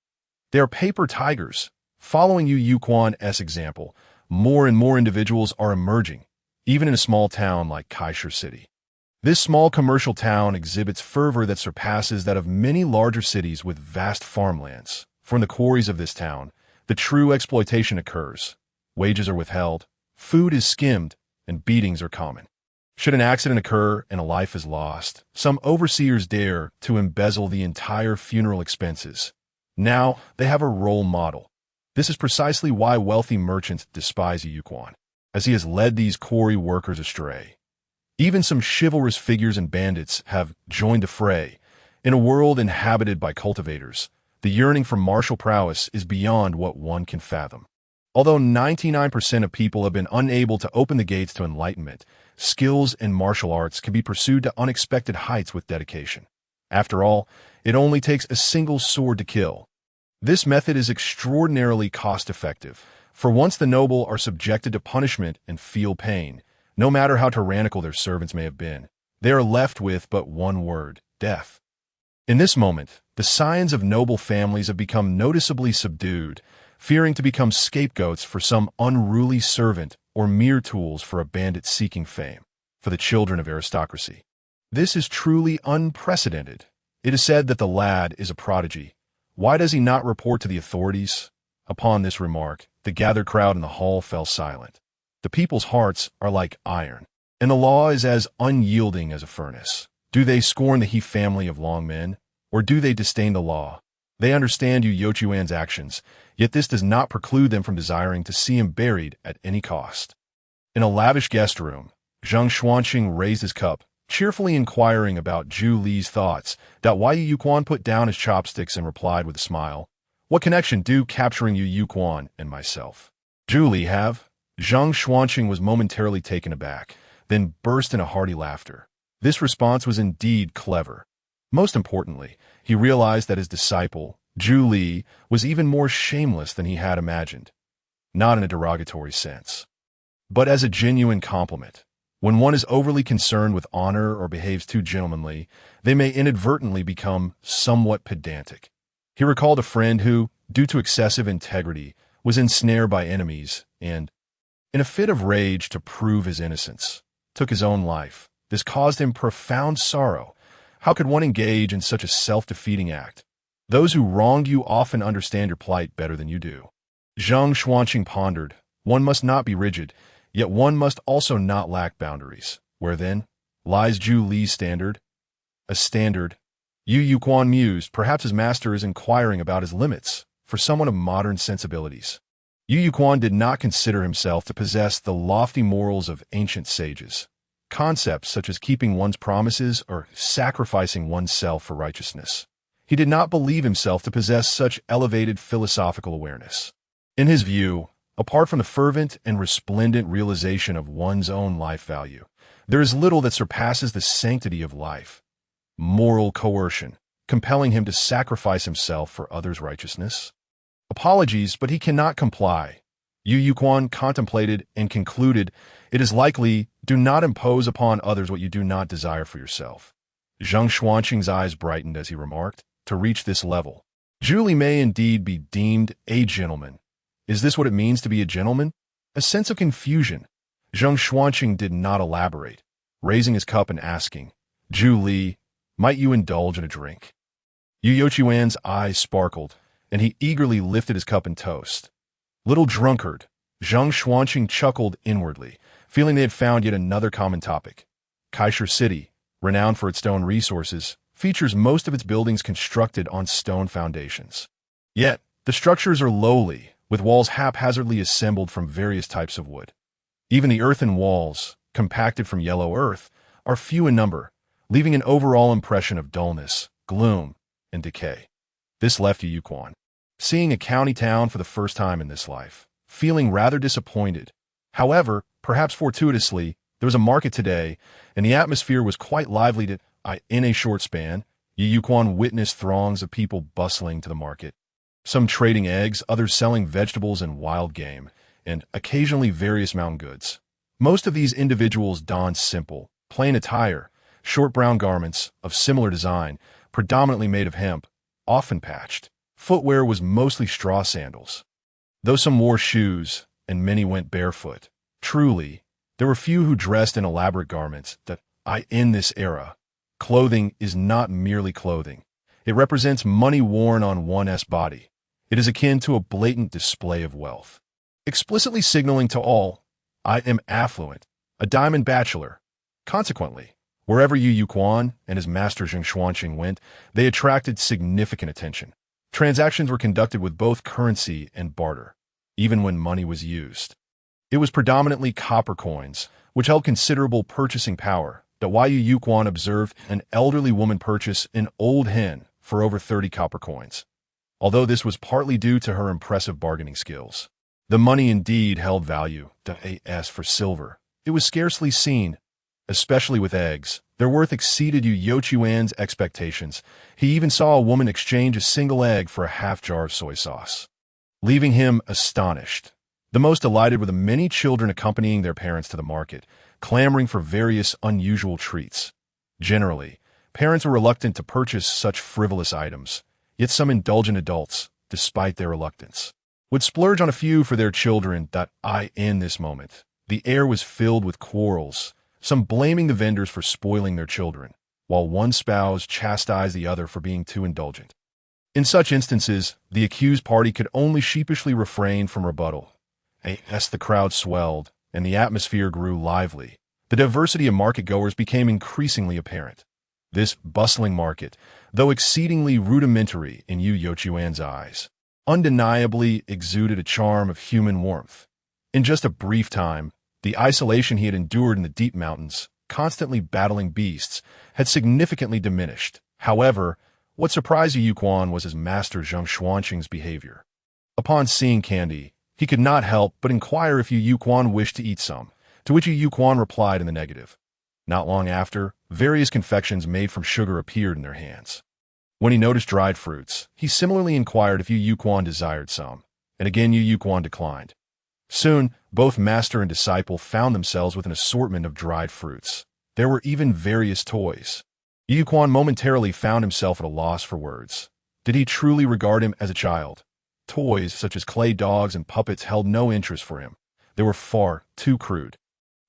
They are paper tigers. Following Yu Yu Quan's example, more and more individuals are emerging, even in a small town like Kaisher City. This small commercial town exhibits fervor that surpasses that of many larger cities with vast farmlands. For in the quarries of this town, the true exploitation occurs. Wages are withheld, food is skimmed, and beatings are common. Should an accident occur and a life is lost, some overseers dare to embezzle the entire funeral expenses. Now they have a role model. This is precisely why wealthy merchants despise Yu Yu Quan, as he has led these quarry workers astray. Even some chivalrous figures and bandits have joined the fray. In a world inhabited by cultivators, the yearning for martial prowess is beyond what one can fathom. Although 99% of people have been unable to open the gates to enlightenment, skills in martial arts can be pursued to unexpected heights with dedication. After all, it only takes a single sword to kill. This method is extraordinarily cost-effective, for once the noble are subjected to punishment and feel pain, no matter how tyrannical their servants may have been, they are left with but one word: death. In this moment, the scions of noble families have become noticeably subdued, fearing to become scapegoats for some unruly servant or mere tools for a bandit seeking fame, for the children of aristocracy. This is truly unprecedented. It is said that the lad is a prodigy. Why does he not report to the authorities? Upon this remark, the gathered crowd in the hall fell silent. The people's hearts are like iron, and the law is as unyielding as a furnace. Do they scorn the He family of long men, or do they disdain the law? They understand Yu Yochuan's actions, yet this does not preclude them from desiring to see him buried at any cost. In a lavish guest room, Zhang Xuanqing raised his cup, cheerfully inquiring about Zhu Li's thoughts. Yu Yuquan put down his chopsticks and replied with a smile, "What connection do capturing Yu Yuquan and myself? Zhu Li have?" Zhang Xuanqing was momentarily taken aback, then burst into hearty laughter. This response was indeed clever. Most importantly, he realized that his disciple, Zhu Li, was even more shameless than he had imagined. Not in a derogatory sense, but as a genuine compliment. When one is overly concerned with honor or behaves too gentlemanly, they may inadvertently become somewhat pedantic. He recalled a friend who, due to excessive integrity, was ensnared by enemies and, in a fit of rage to prove his innocence, took his own life. This caused him profound sorrow. How could one engage in such a self-defeating act? Those who wronged you often understand your plight better than you do. Zhang Xuanqing pondered. One must not be rigid, yet one must also not lack boundaries. Where then lies Zhu Li's standard? A standard? Yu Yuquan mused. Perhaps his master is inquiring about his limits. For someone of modern sensibilities, Yu Yuquan did not consider himself to possess the lofty morals of ancient sages. Concepts such as keeping one's promises or sacrificing oneself for righteousness. He did not believe himself to possess such elevated philosophical awareness. In his view, apart from the fervent and resplendent realization of one's own life value, there is little that surpasses the sanctity of life. Moral coercion, compelling him to sacrifice himself for others' righteousness. Apologies, but he cannot comply. Yu Yuquan contemplated and concluded, it is likely, do not impose upon others what you do not desire for yourself. Zhang Xuanqing's eyes brightened as he remarked, to reach this level, Zhu Li may indeed be deemed a gentleman. Is this what it means to be a gentleman? A sense of confusion. Zhang Xuanqing did not elaborate, raising his cup and asking, Zhu Li, might you indulge in a drink? Yu Yochuan's eyes sparkled, and he eagerly lifted his cup and toast. Little drunkard, Zhang Xuanqing chuckled inwardly, feeling they had found yet another common topic. Kaisha City, renowned for its stone resources, features most of its buildings constructed on stone foundations. Yet, the structures are lowly, with walls haphazardly assembled from various types of wood. Even the earthen walls, compacted from yellow earth, are few in number, leaving an overall impression of dullness, gloom, and decay. This left Yu Yuquan, seeing a county town for the first time in this life, feeling rather disappointed. However, perhaps fortuitously, there was a market today, and the atmosphere was quite lively. In a short span, Yu Yuquan witnessed throngs of people bustling to the market, some trading eggs, others selling vegetables and wild game, and occasionally various mountain goods. Most of these individuals donned simple, plain attire, short brown garments of similar design, predominantly made of hemp, often patched. Footwear was mostly straw sandals, though some wore shoes, and many went barefoot. Truly, there were few who dressed in elaborate garments. In this era, clothing is not merely clothing. It represents money worn on one's body. It is akin to a blatant display of wealth, explicitly signaling to all, I am affluent, a diamond bachelor. Consequently, wherever Yu Yuquan and his master Zhang Xuanqing went, they attracted significant attention. Transactions were conducted with both currency and barter, even when money was used. It was predominantly copper coins, which held considerable purchasing power. Yu Yuquan observed an elderly woman purchase an old hen for over 30 copper coins. Although this was partly due to her impressive bargaining skills, the money indeed held value. As for silver, it was scarcely seen, especially with eggs. Their worth exceeded Yu Yochuan's expectations. He even saw a woman exchange a single egg for a half jar of soy sauce, leaving him astonished. The most delighted were the many children accompanying their parents to the market, clamoring for various unusual treats. Generally, parents were reluctant to purchase such frivolous items, yet some indulgent adults, despite their reluctance, would splurge on a few for their children. In this moment, the air was filled with quarrels, some blaming the vendors for spoiling their children, while one spouse chastised the other for being too indulgent. In such instances, the accused party could only sheepishly refrain from rebuttal. As the crowd swelled and the atmosphere grew lively, the diversity of market-goers became increasingly apparent. This bustling market, though exceedingly rudimentary in Yu Yochuan's eyes, undeniably exuded a charm of human warmth. In just a brief time, the isolation he had endured in the deep mountains, constantly battling beasts, had significantly diminished. However, what surprised Yu Yuquan was his master Zhang Xuanqing's behavior. Upon seeing candy, he could not help but inquire if Yu Yuquan wished to eat some, to which Yu Yuquan replied in the negative. Not long after, various confections made from sugar appeared in their hands. When he noticed dried fruits, he similarly inquired if Yu Yuquan desired some, and again Yu Yuquan declined. Soon, both master and disciple found themselves with an assortment of dried fruits. There were even various toys. Yu Yuquan momentarily found himself at a loss for words. Did he truly regard him as a child? Toys such as clay dogs and puppets held no interest for him. They were far too crude.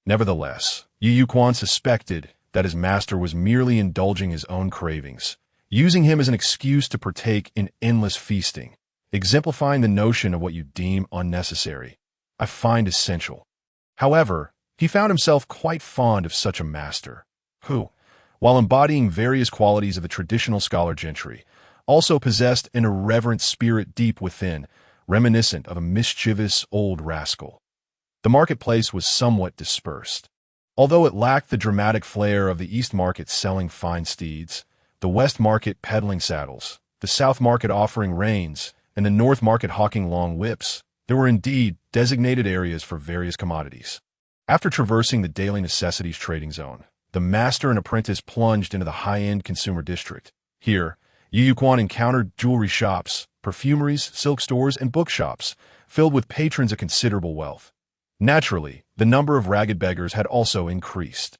Nevertheless, Yu Yuquan suspected that his master was merely indulging his own cravings, using him as an excuse to partake in endless feasting, exemplifying the notion of what you deem unnecessary, I find essential. However, he found himself quite fond of such a master, who, while embodying various qualities of the traditional scholar gentry, also possessed an irreverent spirit deep within, reminiscent of a mischievous old rascal. The marketplace was somewhat dispersed. Although it lacked the dramatic flair of the East Market selling fine steeds, the West Market peddling saddles, the South Market offering reins, and the North Market hawking long whips, there were indeed designated areas for various commodities. After traversing the daily necessities trading zone, the master and apprentice plunged into the high-end consumer district. Here, Yu Yuquan encountered jewelry shops, perfumeries, silk stores, and bookshops, filled with patrons of considerable wealth. Naturally, the number of ragged beggars had also increased.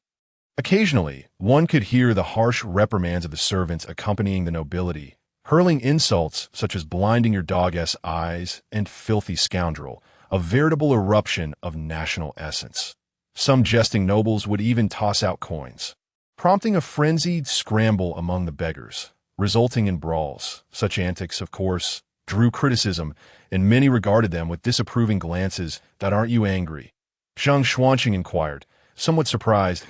Occasionally, one could hear the harsh reprimands of the servants accompanying the nobility, hurling insults such as blinding your dog's eyes and filthy scoundrel, a veritable eruption of national essence. Some jesting nobles would even toss out coins, prompting a frenzied scramble among the beggars, resulting in brawls. Such antics, of course, drew criticism, and many regarded them with disapproving glances. That aren't you angry? Zhang Xuanqing inquired, somewhat surprised.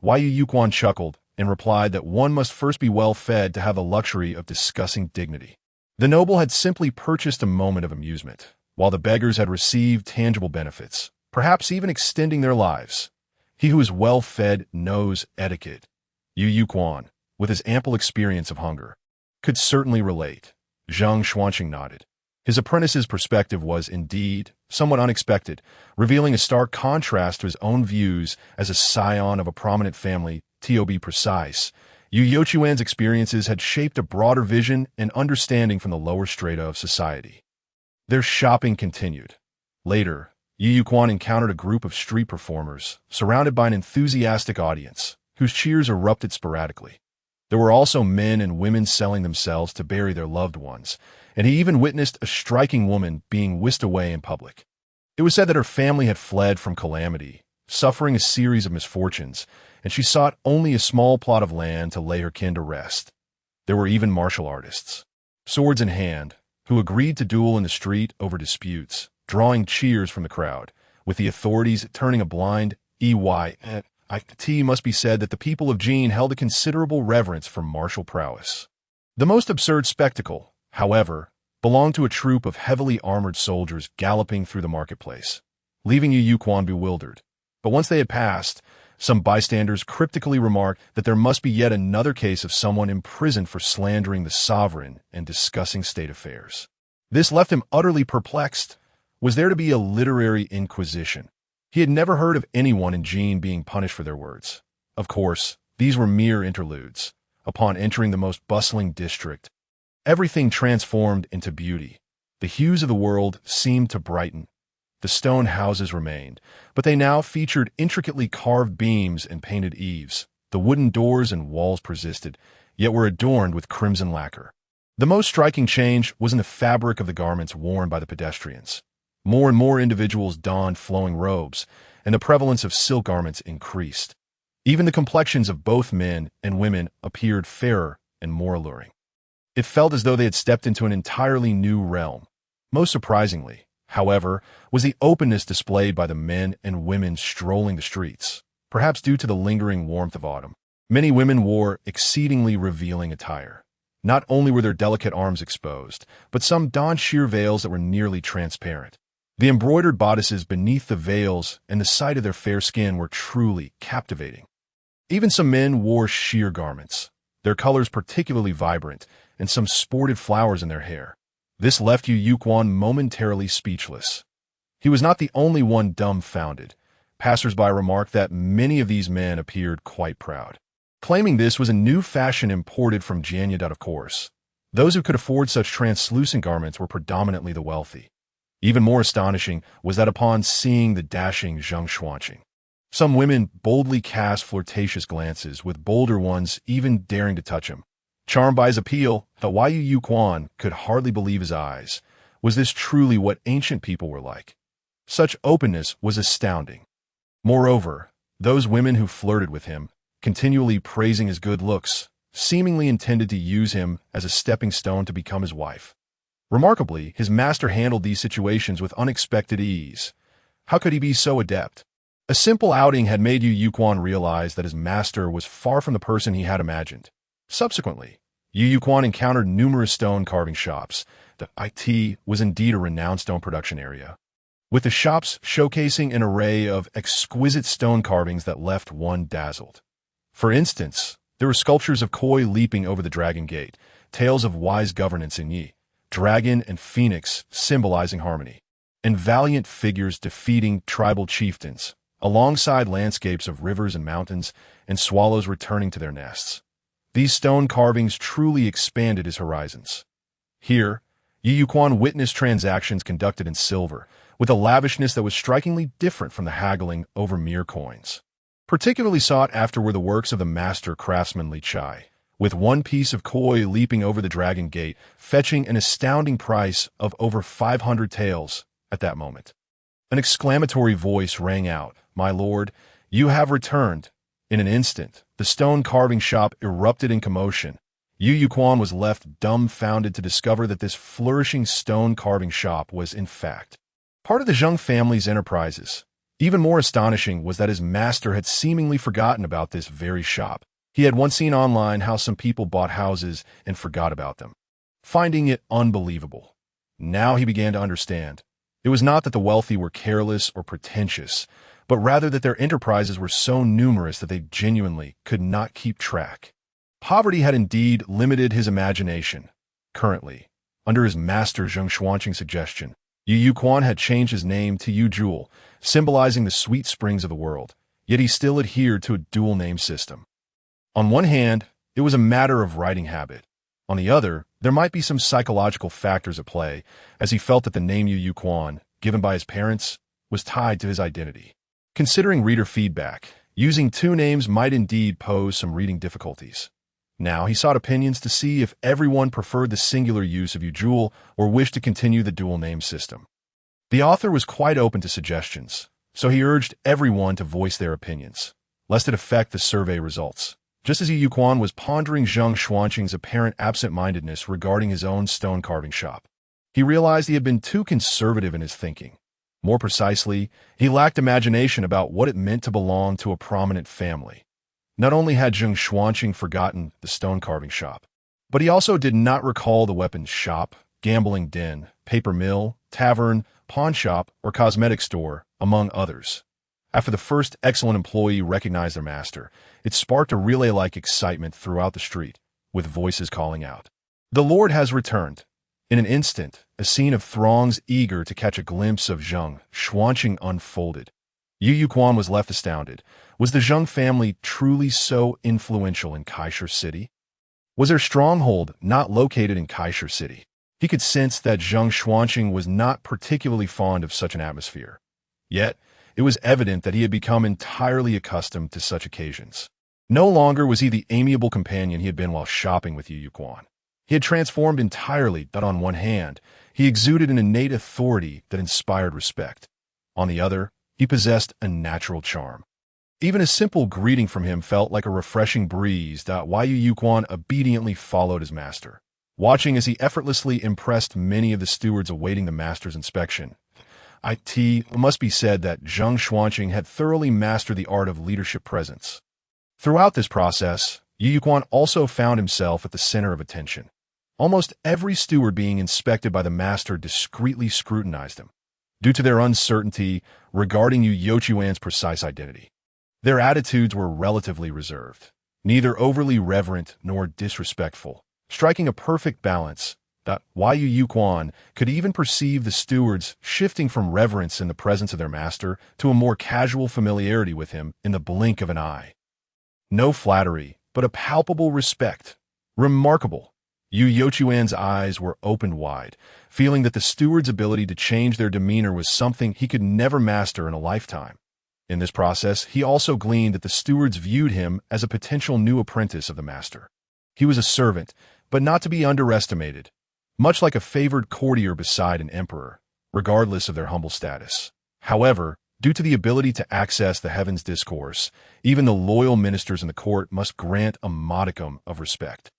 Why Yu Yuquan chuckled and replied that one must first be well fed to have the luxury of discussing dignity. The noble had simply purchased a moment of amusement, while the beggars had received tangible benefits, perhaps even extending their lives. He who is well fed knows etiquette. Yu Yuquan, with his ample experience of hunger, could certainly relate. Zhang Xuanqing nodded. His apprentice's perspective was, indeed, somewhat unexpected, revealing a stark contrast to his own views as a scion of a prominent family. To be precise, Yu Yochuan's experiences had shaped a broader vision and understanding from the lower strata of society. Their shopping continued. Later, Yu Yuquan encountered a group of street performers, surrounded by an enthusiastic audience, whose cheers erupted sporadically. There were also men and women selling themselves to bury their loved ones, and he even witnessed a striking woman being whisked away in public. It was said that her family had fled from calamity, suffering a series of misfortunes, and she sought only a small plot of land to lay her kin to rest. There were even martial artists, swords in hand, who agreed to duel in the street over disputes, drawing cheers from the crowd, with the authorities turning a blind eye. It must be said that the people of Jin held a considerable reverence for martial prowess. The most absurd spectacle, however, belonged to a troop of heavily armored soldiers galloping through the marketplace, leaving Yu Yuquan bewildered. But once they had passed, some bystanders cryptically remarked that there must be yet another case of someone imprisoned for slandering the sovereign and discussing state affairs. This left him utterly perplexed. Was there to be a literary inquisition? He had never heard of anyone in Jin being punished for their words. Of course, these were mere interludes. Upon entering the most bustling district, everything transformed into beauty. The hues of the world seemed to brighten. The stone houses remained, but they now featured intricately carved beams and painted eaves. The wooden doors and walls persisted, yet were adorned with crimson lacquer. The most striking change was in the fabric of the garments worn by the pedestrians. More and more individuals donned flowing robes, and the prevalence of silk garments increased. Even the complexions of both men and women appeared fairer and more alluring. It felt as though they had stepped into an entirely new realm. Most surprisingly, however, was the openness displayed by the men and women strolling the streets, perhaps due to the lingering warmth of autumn. Many women wore exceedingly revealing attire. Not only were their delicate arms exposed, but some donned sheer veils that were nearly transparent. The embroidered bodices beneath the veils and the sight of their fair skin were truly captivating. Even some men wore sheer garments, their colors particularly vibrant, and some sported flowers in their hair. This left Yu Yuquan momentarily speechless. He was not the only one dumbfounded. Passers-by remarked that many of these men appeared quite proud, claiming this was a new fashion imported from Jianyudat, of course. Those who could afford such translucent garments were predominantly the wealthy. Even more astonishing was that upon seeing the dashing Zheng Xuanqing, some women boldly cast flirtatious glances, with bolder ones even daring to touch him. Charmed by his appeal, the Yu Yuquan could hardly believe his eyes. Was this truly what ancient people were like? Such openness was astounding. Moreover, those women who flirted with him, continually praising his good looks, seemingly intended to use him as a stepping stone to become his wife. Remarkably, his master handled these situations with unexpected ease. How could he be so adept? A simple outing had made Yu Yuquan realize that his master was far from the person he had imagined. Subsequently, Yu Yuquan encountered numerous stone carving shops. The IT was indeed a renowned stone production area, with the shops showcasing an array of exquisite stone carvings that left one dazzled. For instance, there were sculptures of koi leaping over the dragon gate, tales of wise governance in Yi, dragon and phoenix symbolizing harmony, and valiant figures defeating tribal chieftains, alongside landscapes of rivers and mountains and swallows returning to their nests. These stone carvings truly expanded his horizons. Here, Yu Yuquan witnessed transactions conducted in silver, with a lavishness that was strikingly different from the haggling over mere coins. Particularly sought after were the works of the master craftsman Li Chai, with one piece of koi leaping over the dragon gate, fetching an astounding price of over 500 taels at that moment. An exclamatory voice rang out, "My lord, you have returned." In an instant, the stone carving shop erupted in commotion. Yu Yuquan was left dumbfounded to discover that this flourishing stone carving shop was, in fact, part of the Zheng family's enterprises. Even more astonishing was that his master had seemingly forgotten about this very shop. He had once seen online how some people bought houses and forgot about them, finding it unbelievable. Now he began to understand. It was not that the wealthy were careless or pretentious, but rather that their enterprises were so numerous that they genuinely could not keep track. Poverty had indeed limited his imagination. Currently, under his master Zheng Xuanqing's suggestion, Yu Yuquan had changed his name to Yu Jewel, symbolizing the sweet springs of the world, yet he still adhered to a dual name system. On one hand, it was a matter of writing habit. On the other, there might be some psychological factors at play, as he felt that the name Yu Yuquan, given by his parents, was tied to his identity. Considering reader feedback, using two names might indeed pose some reading difficulties. Now he sought opinions to see if everyone preferred the singular use of Yu Jewel or wished to continue the dual name system. The author was quite open to suggestions, so he urged everyone to voice their opinions, lest it affect the survey results. Just as Yu Yuquan was pondering Zheng Xuanqing's apparent absent-mindedness regarding his own stone carving shop, he realized he had been too conservative in his thinking. More precisely, he lacked imagination about what it meant to belong to a prominent family. Not only had Zheng Xuanqing forgotten the stone carving shop, but he also did not recall the weapons shop, gambling den, paper mill, tavern, pawn shop, or cosmetic store, among others. After the first excellent employee recognized their master, it sparked a relay-like excitement throughout the street, with voices calling out, "The Lord has returned." In an instant, a scene of throngs eager to catch a glimpse of Zheng Xuanqing unfolded. Yu Yuquan was left astounded. Was the Zheng family truly so influential in Kaisha City? Was their stronghold not located in Kaisha City? He could sense that Zheng Xuanqing was not particularly fond of such an atmosphere. Yet, it was evident that he had become entirely accustomed to such occasions. No longer was he the amiable companion he had been while shopping with Yu Yuquan. He had transformed entirely, that on one hand, he exuded an innate authority that inspired respect. On the other, he possessed a natural charm. Even a simple greeting from him felt like a refreshing breeze that Yu Yuquan obediently followed his master. watching as he effortlessly impressed many of the stewards awaiting the master's inspection. It must be said that Zheng Xuanqing had thoroughly mastered the art of leadership presence. Throughout this process, Yu Yuquan also found himself at the center of attention. Almost every steward being inspected by the master discreetly scrutinized him, due to their uncertainty regarding Yu Youquan's precise identity. Their attitudes were relatively reserved, neither overly reverent nor disrespectful, striking a perfect balance that Yu Yuquan could even perceive the stewards shifting from reverence in the presence of their master to a more casual familiarity with him in the blink of an eye. No flattery, but a palpable respect. Remarkable. Yu Youquan's eyes were opened wide, feeling that the steward's ability to change their demeanor was something he could never master in a lifetime. In this process, he also gleaned that the stewards viewed him as a potential new apprentice of the master. He was a servant, but not to be underestimated, much like a favored courtier beside an emperor, regardless of their humble status. However, due to the ability to access the heavens discourse, even the loyal ministers in the court must grant a modicum of respect.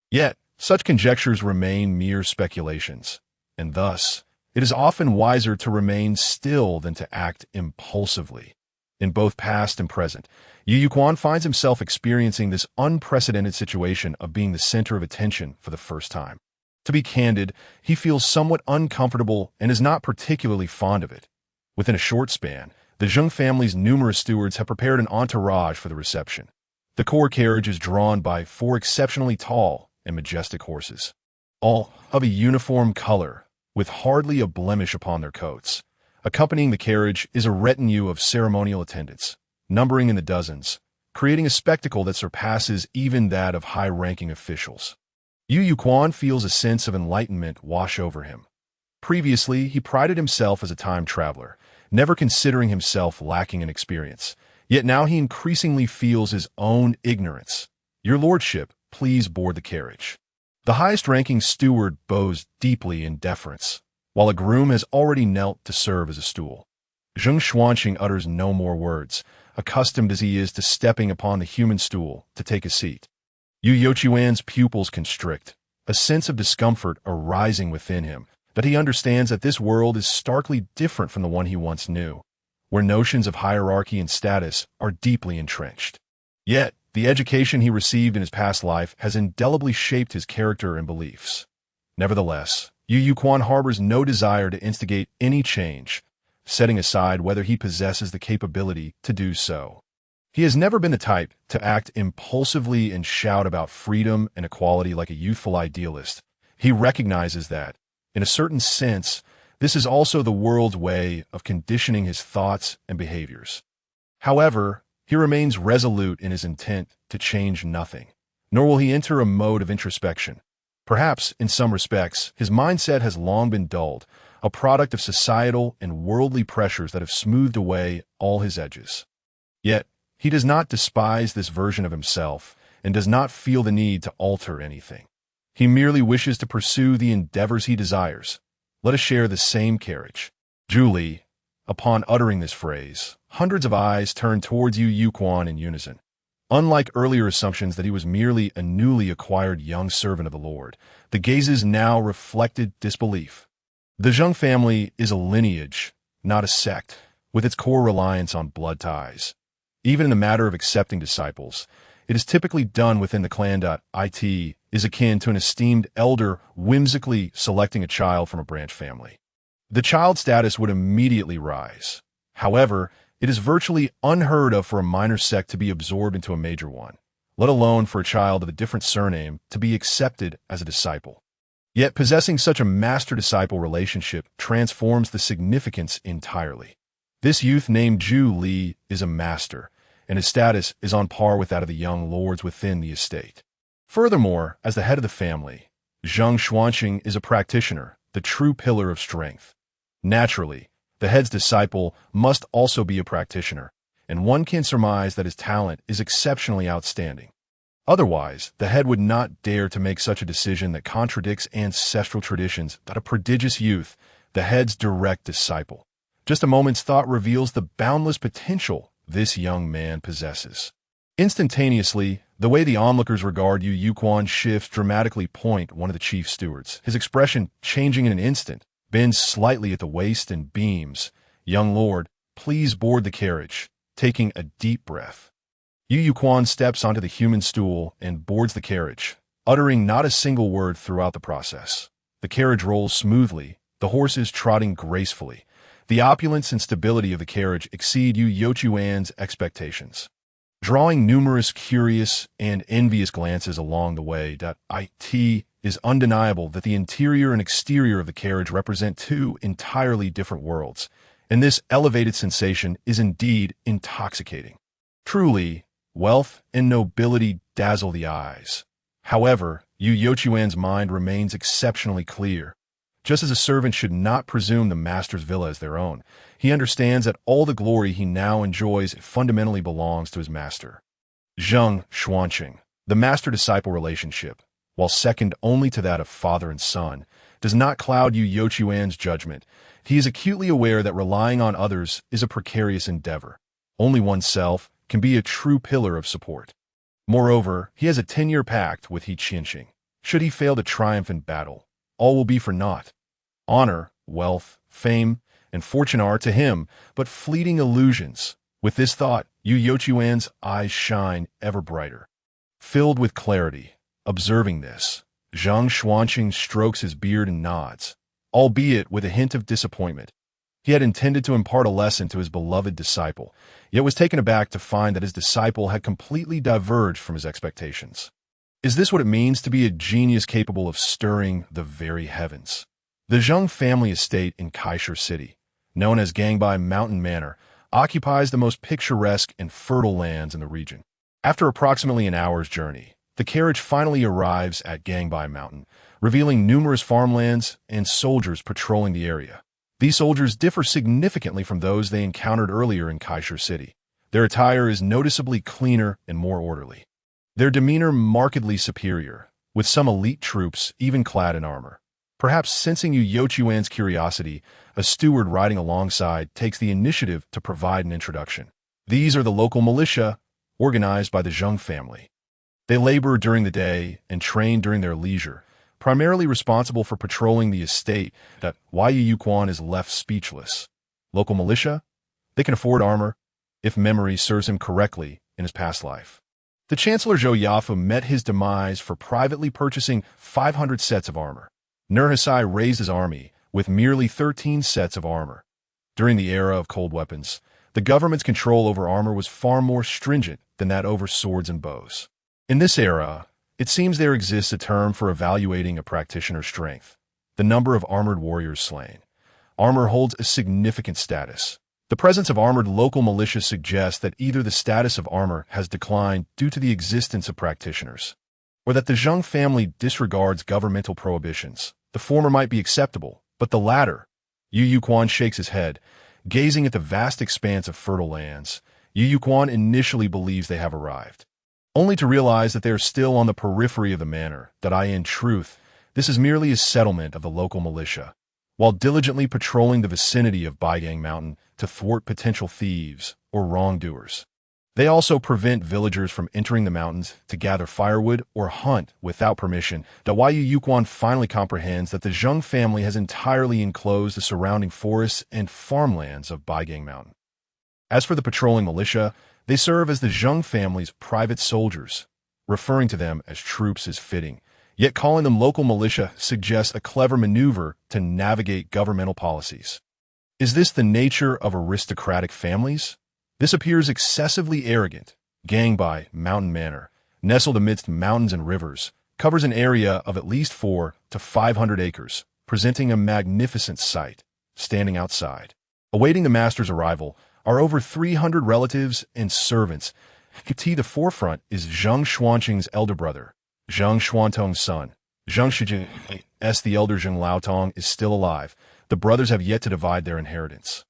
Yet, such conjectures remain mere speculations, and thus, it is often wiser to remain still than to act impulsively. In both past and present, Yu Yuquan finds himself experiencing this unprecedented situation of being the center of attention for the first time. To be candid, he feels somewhat uncomfortable and is not particularly fond of it. Within a short span, the Zheng family's numerous stewards have prepared an entourage for the reception. The core carriage is drawn by 4 exceptionally tall and majestic horses, all of a uniform color, with hardly a blemish upon their coats. Accompanying the carriage is a retinue of ceremonial attendants, numbering in the dozens, creating a spectacle that surpasses even that of high-ranking officials. Yu Yuquan feels a sense of enlightenment wash over him. Previously, he prided himself as a time traveler, never considering himself lacking in experience. Yet now he increasingly feels his own ignorance. "Your lordship, please board the carriage." The highest-ranking steward bows deeply in deference, while a groom has already knelt to serve as a stool. Zheng Xuanqing utters no more words, accustomed as he is to stepping upon the human stool to take a seat. Yu Youquan's pupils constrict, a sense of discomfort arising within him, that he understands that this world is starkly different from the one he once knew, where notions of hierarchy and status are deeply entrenched. Yet, the education he received in his past life has indelibly shaped his character and beliefs. Nevertheless, Yu Yuquan harbors no desire to instigate any change, setting aside whether he possesses the capability to do so. He has never been the type to act impulsively and shout about freedom and equality like a youthful idealist. He recognizes that, in a certain sense, this is also the world's way of conditioning his thoughts and behaviors. However, he remains resolute in his intent to change nothing, nor will he enter a mode of introspection. Perhaps, in some respects, his mindset has long been dulled, a product of societal and worldly pressures that have smoothed away all his edges. Yet, he does not despise this version of himself and does not feel the need to alter anything. He merely wishes to pursue the endeavors he desires. Let us share the same carriage. Julie, upon uttering this phrase, hundreds of eyes turned towards Yu Yuquan in unison. Unlike earlier assumptions that he was merely a newly acquired young servant of the Lord, the gazes now reflected disbelief. The Zheng family is a lineage, not a sect, with its core reliance on blood ties. Even in the matter of accepting disciples, it is typically done within the clan. It is akin to an esteemed elder whimsically selecting a child from a branch family. The child status would immediately rise. However, it is virtually unheard of for a minor sect to be absorbed into a major one, let alone for a child of a different surname to be accepted as a disciple. Yet possessing such a master-disciple relationship transforms the significance entirely. This youth named Zhu Li is a master, and his status is on par with that of the young lords within the estate. Furthermore, as the head of the family, Zheng Xuanqing is a practitioner, the true pillar of strength. Naturally, the head's disciple must also be a practitioner, and one can surmise that his talent is exceptionally outstanding. Otherwise, the head would not dare to make such a decision that contradicts ancestral traditions that a prodigious youth, the head's direct disciple. Just a moment's thought reveals the boundless potential this young man possesses. Instantaneously, the way the onlookers regard Yu Yuquan shifts dramatically. Point one of the chief stewards, his expression changing in an instant, bends slightly at the waist and beams. "Young lord, please board the carriage." Taking a deep breath, Yu Yuquan steps onto the human stool and boards the carriage, uttering not a single word throughout the process. The carriage rolls smoothly, the horses trotting gracefully. The opulence and stability of the carriage exceed Yu Yochuan's expectations, drawing numerous curious and envious glances along the way. It is undeniable that the interior and exterior of the carriage represent two entirely different worlds, and this elevated sensation is indeed intoxicating. Truly, wealth and nobility dazzle the eyes. However, Yu Yochuan's mind remains exceptionally clear. Just as a servant should not presume the master's villa as their own, he understands that all the glory he now enjoys fundamentally belongs to his master. Zheng Xuanqing, the master-disciple relationship, while second only to that of father and son, does not cloud Yu Yochuan's judgment. He is acutely aware that relying on others is a precarious endeavor. Only oneself can be a true pillar of support. Moreover, he has a 10-year pact with He Qianqing. Should he fail to triumph in battle, all will be for naught. Honor, wealth, fame, and fortune are, to him, but fleeting illusions. With this thought, Yu Yochuan's eyes shine ever brighter. Filled with clarity, observing this, Zheng Xuanqing strokes his beard and nods, albeit with a hint of disappointment. He had intended to impart a lesson to his beloved disciple, yet was taken aback to find that his disciple had completely diverged from his expectations. Is this what it means to be a genius capable of stirring the very heavens? The Zheng family estate in Kaisher City, known as Gangbai Mountain Manor, occupies the most picturesque and fertile lands in the region. After approximately an hour's journey, the carriage finally arrives at Gangbai Mountain, revealing numerous farmlands and soldiers patrolling the area. These soldiers differ significantly from those they encountered earlier in Kaisher City. Their attire is noticeably cleaner and more orderly. Their demeanor markedly superior, with some elite troops even clad in armor. Perhaps sensing Yu Yochuan's curiosity, a steward riding alongside takes the initiative to provide an introduction. These are the local militia, organized by the Zheng family. They labor during the day and train during their leisure, primarily responsible for patrolling the estate. Yu Yuquan is left speechless. Local militia? They can afford armor, if memory serves him correctly, in his past life. The Chancellor Zhou Yafu met his demise for privately purchasing 500 sets of armor. Nurhasai raised his army with merely 13 sets of armor. During the era of cold weapons, the government's control over armor was far more stringent than that over swords and bows. In this era, it seems there exists a term for evaluating a practitioner's strength: the number of armored warriors slain. Armor holds a significant status. The presence of armored local militia suggests that either the status of armor has declined due to the existence of practitioners, or that the Zheng family disregards governmental prohibitions. The former might be acceptable, but the latter— Yu Yuquan shakes his head, gazing at the vast expanse of fertile lands. Yu Yuquan initially believes they have arrived, only to realize that they are still on the periphery of the manor. In truth, this is merely a settlement of the local militia, while diligently patrolling the vicinity of Baigang Mountain to thwart potential thieves or wrongdoers. They also prevent villagers from entering the mountains to gather firewood or hunt without permission. Yu Yuquan finally comprehends that the Zheng family has entirely enclosed the surrounding forests and farmlands of Baigang Mountain. As for the patrolling militia, they serve as the Zheng family's private soldiers. Referring to them as troops is fitting, yet calling them local militia suggests a clever maneuver to navigate governmental policies. Is this the nature of aristocratic families? This appears excessively arrogant. Gangbai Mountain Manor, nestled amidst mountains and rivers, covers an area of at least 400 to 500 acres, presenting a magnificent sight. Standing outside, awaiting the master's arrival, are over 300 relatives and servants. At the forefront is Zheng Xuanqing's elder brother, Zheng Xuantong's son. Zheng Shijing's the elder Zheng Laotong is still alive. The brothers have yet to divide their inheritance,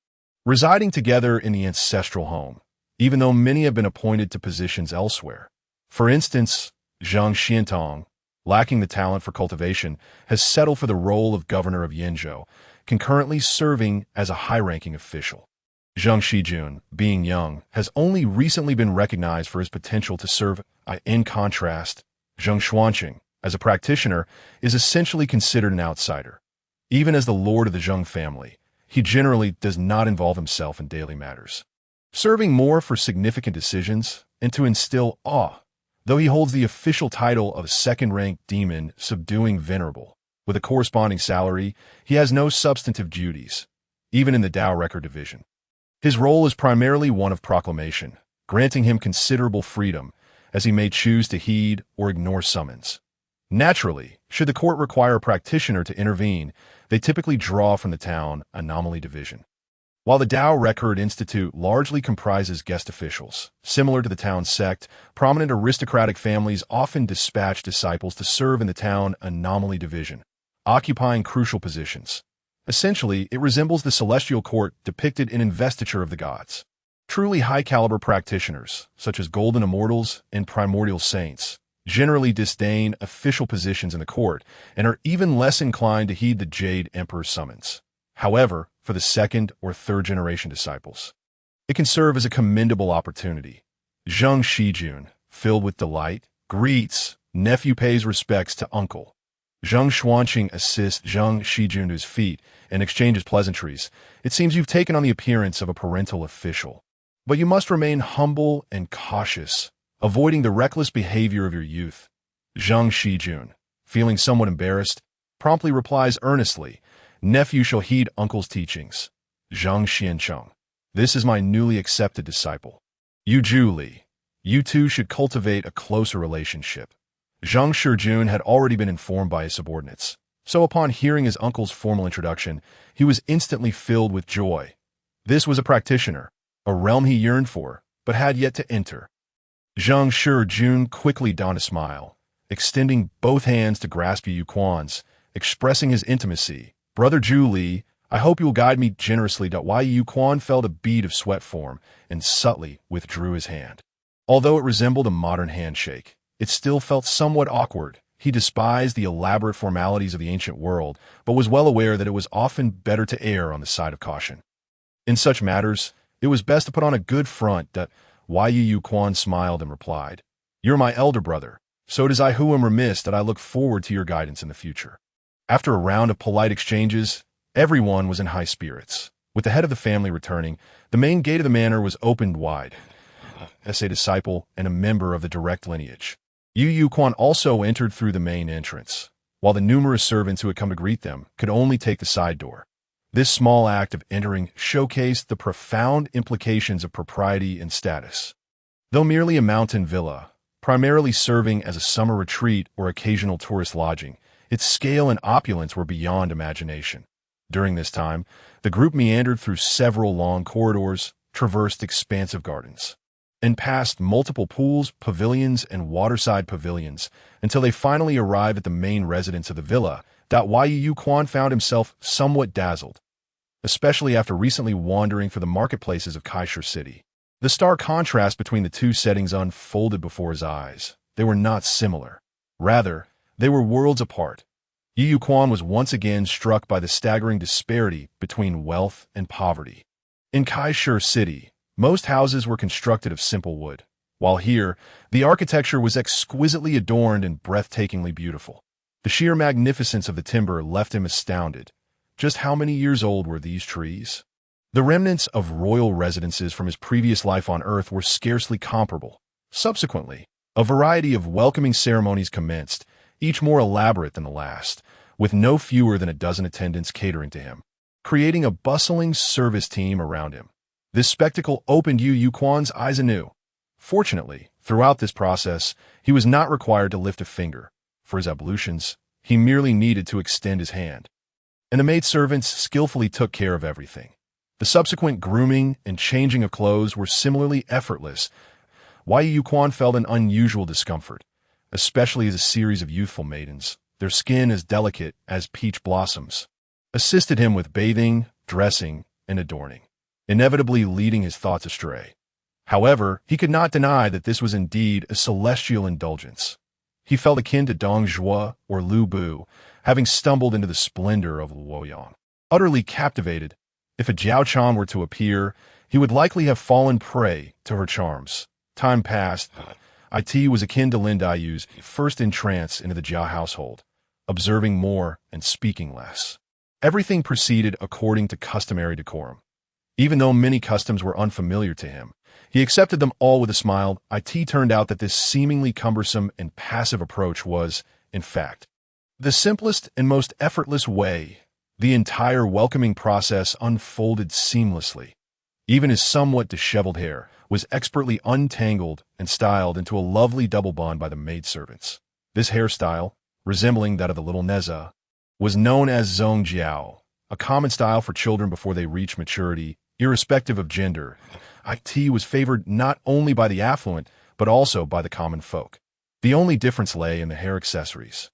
residing together in the ancestral home, even though many have been appointed to positions elsewhere. For instance, Zheng Xiantong, lacking the talent for cultivation, has settled for the role of governor of Yenzhou, concurrently serving as a high-ranking official. Zhang Shijun, being young, has only recently been recognized for his potential to serve. In contrast, Zhang Xuanqing, as a practitioner, is essentially considered an outsider. Even as the lord of the Zhang family, he generally does not involve himself in daily matters, serving more for significant decisions and to instill awe. Though he holds the official title of second-rank demon subduing venerable, with a corresponding salary, he has no substantive duties, even in the Dao record division. His role is primarily one of proclamation, granting him considerable freedom, as he may choose to heed or ignore summons. Naturally, should the court require a practitioner to intervene, they typically draw from the town anomaly division. While the Dao Record Institute largely comprises guest officials, similar to the town sect, prominent aristocratic families often dispatch disciples to serve in the town anomaly division, occupying crucial positions. Essentially, it resembles the celestial court depicted in Investiture of the Gods. Truly high-caliber practitioners, such as golden immortals and primordial saints, generally disdain official positions in the court and are even less inclined to heed the Jade Emperor's summons. However, for the second or third generation disciples, it can serve as a commendable opportunity. Zhang Shijun, filled with delight, greets, nephew pays respects to uncle. Zhang Xuanqing assists Zhang Shijun to his feet and exchanges pleasantries. It seems you've taken on the appearance of a parental official, but you must remain humble and cautious, avoiding the reckless behavior of your youth. Zhang Shijun, feeling somewhat embarrassed, promptly replies earnestly, "Nephew shall heed uncle's teachings." Zhang Xiancheng, this is my newly accepted disciple. Yu Zhu Li, you two should cultivate a closer relationship. Zhang Shijun had already been informed by his subordinates, so upon hearing his uncle's formal introduction, he was instantly filled with joy. This was a practitioner, a realm he yearned for, but had yet to enter. Zhang Shijun quickly donned a smile, extending both hands to grasp Yu Quan's, expressing his intimacy. "Brother Zhu Li, I hope you will guide me generously." Yu Quan felt a bead of sweat form and subtly withdrew his hand. Although it resembled a modern handshake, it still felt somewhat awkward. He despised the elaborate formalities of the ancient world, but was well aware that it was often better to err on the side of caution. In such matters, it was best to put on a good front. Yu Quan smiled and replied, "You're my elder brother, so it is I who am remiss that I look forward to your guidance in the future." After a round of polite exchanges, everyone was in high spirits. With the head of the family returning, the main gate of the manor was opened wide. As a disciple and a member of the direct lineage, Yu Quan also entered through the main entrance, while the numerous servants who had come to greet them could only take the side door. This small act of entering showcased the profound implications of propriety and status. Though merely a mountain villa, primarily serving as a summer retreat or occasional tourist lodging, its scale and opulence were beyond imagination. During this time, the group meandered through several long corridors, traversed expansive gardens, and passed multiple pools, pavilions, and waterside pavilions until they finally arrived at the main residence of the villa. Yu Quan found himself somewhat dazzled, especially after recently wandering through the marketplaces of Kaisha City. The stark contrast between the two settings unfolded before his eyes. They were not similar. Rather, they were worlds apart. Yu Quan was once again struck by the staggering disparity between wealth and poverty. In Kaisha City, most houses were constructed of simple wood, while here, the architecture was exquisitely adorned and breathtakingly beautiful. The sheer magnificence of the timber left him astounded. Just how many years old were these trees? The remnants of royal residences from his previous life on Earth were scarcely comparable. Subsequently, a variety of welcoming ceremonies commenced, each more elaborate than the last, with no fewer than a dozen attendants catering to him, creating a bustling service team around him. This spectacle opened Yu Quan's eyes anew. Fortunately, throughout this process, he was not required to lift a finger. For his ablutions, he merely needed to extend his hand, and the maidservants skillfully took care of everything. The subsequent grooming and changing of clothes were similarly effortless. Yu Quan felt an unusual discomfort, especially as a series of youthful maidens, their skin as delicate as peach blossoms, assisted him with bathing, dressing, and adorning, inevitably leading his thoughts astray. However, he could not deny that this was indeed a celestial indulgence. He felt akin to Dong Zhuo or Lu Bu, having stumbled into the splendor of Luoyang. Utterly captivated, if a Jiao Chan were to appear, he would likely have fallen prey to her charms. Time passed. It was akin to Lin Dayu's first entrance into the Jia household, observing more and speaking less. Everything proceeded according to customary decorum. Even though many customs were unfamiliar to him, he accepted them all with a smile. It turned out that this seemingly cumbersome and passive approach was, in fact, the simplest and most effortless way. The entire welcoming process unfolded seamlessly. Even his somewhat disheveled hair was expertly untangled and styled into a lovely double bond by the maidservants. This hairstyle, resembling that of the little Neza, was known as Zhong Jiao, a common style for children before they reach maturity, irrespective of gender. It was favored not only by the affluent, but also by the common folk. The only difference lay in the hair accessories.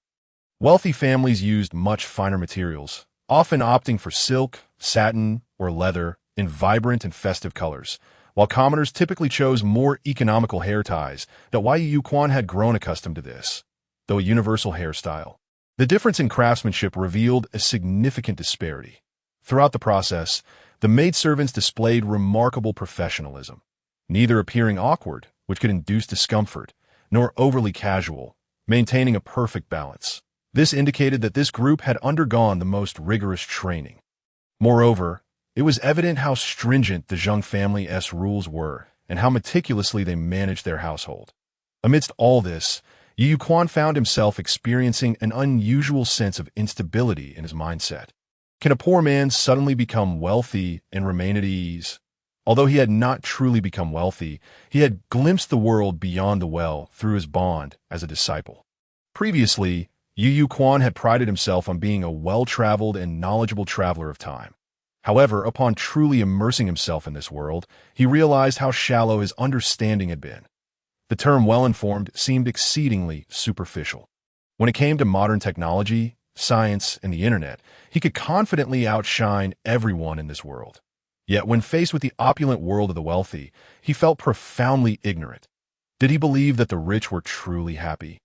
Wealthy families used much finer materials, often opting for silk, satin, or leather in vibrant and festive colors, while commoners typically chose more economical hair ties. That Yu Quan had grown accustomed to this, though a universal hairstyle. The difference in craftsmanship revealed a significant disparity. Throughout the process, the maidservants displayed remarkable professionalism, neither appearing awkward, which could induce discomfort, nor overly casual, maintaining a perfect balance. This indicated that this group had undergone the most rigorous training. Moreover, it was evident how stringent the Zheng family's rules were and how meticulously they managed their household. Amidst all this, Yu Quan found himself experiencing an unusual sense of instability in his mindset. Can a poor man suddenly become wealthy and remain at ease? Although he had not truly become wealthy, he had glimpsed the world beyond the well through his bond as a disciple. Previously, Yu Quan had prided himself on being a well-traveled and knowledgeable traveler of time. However, upon truly immersing himself in this world, he realized how shallow his understanding had been. The term well-informed seemed exceedingly superficial. When it came to modern technology, science, and the internet, he could confidently outshine everyone in this world. Yet when faced with the opulent world of the wealthy, he felt profoundly ignorant. Did he believe that the rich were truly happy?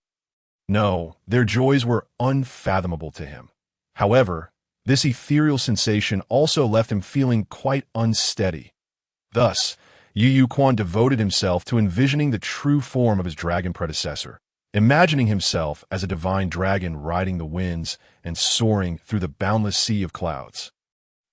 No, their joys were unfathomable to him. However, this ethereal sensation also left him feeling quite unsteady. Thus, Yu Quan devoted himself to envisioning the true form of his dragon predecessor, imagining himself as a divine dragon riding the winds and soaring through the boundless sea of clouds.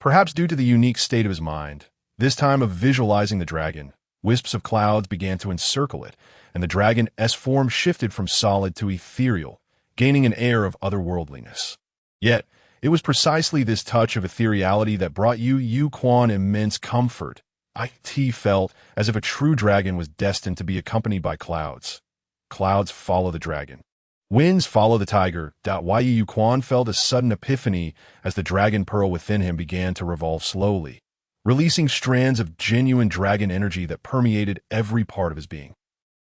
Perhaps due to the unique state of his mind, this time of visualizing the dragon, wisps of clouds began to encircle it, and the dragon's form shifted from solid to ethereal, gaining an air of otherworldliness. Yet, it was precisely this touch of ethereality that brought Yu Quan immense comfort. It felt as if a true dragon was destined to be accompanied by clouds. Clouds follow the dragon. Winds follow the tiger. Yu Quan felt a sudden epiphany as the dragon pearl within him began to revolve slowly, releasing strands of genuine dragon energy that permeated every part of his being.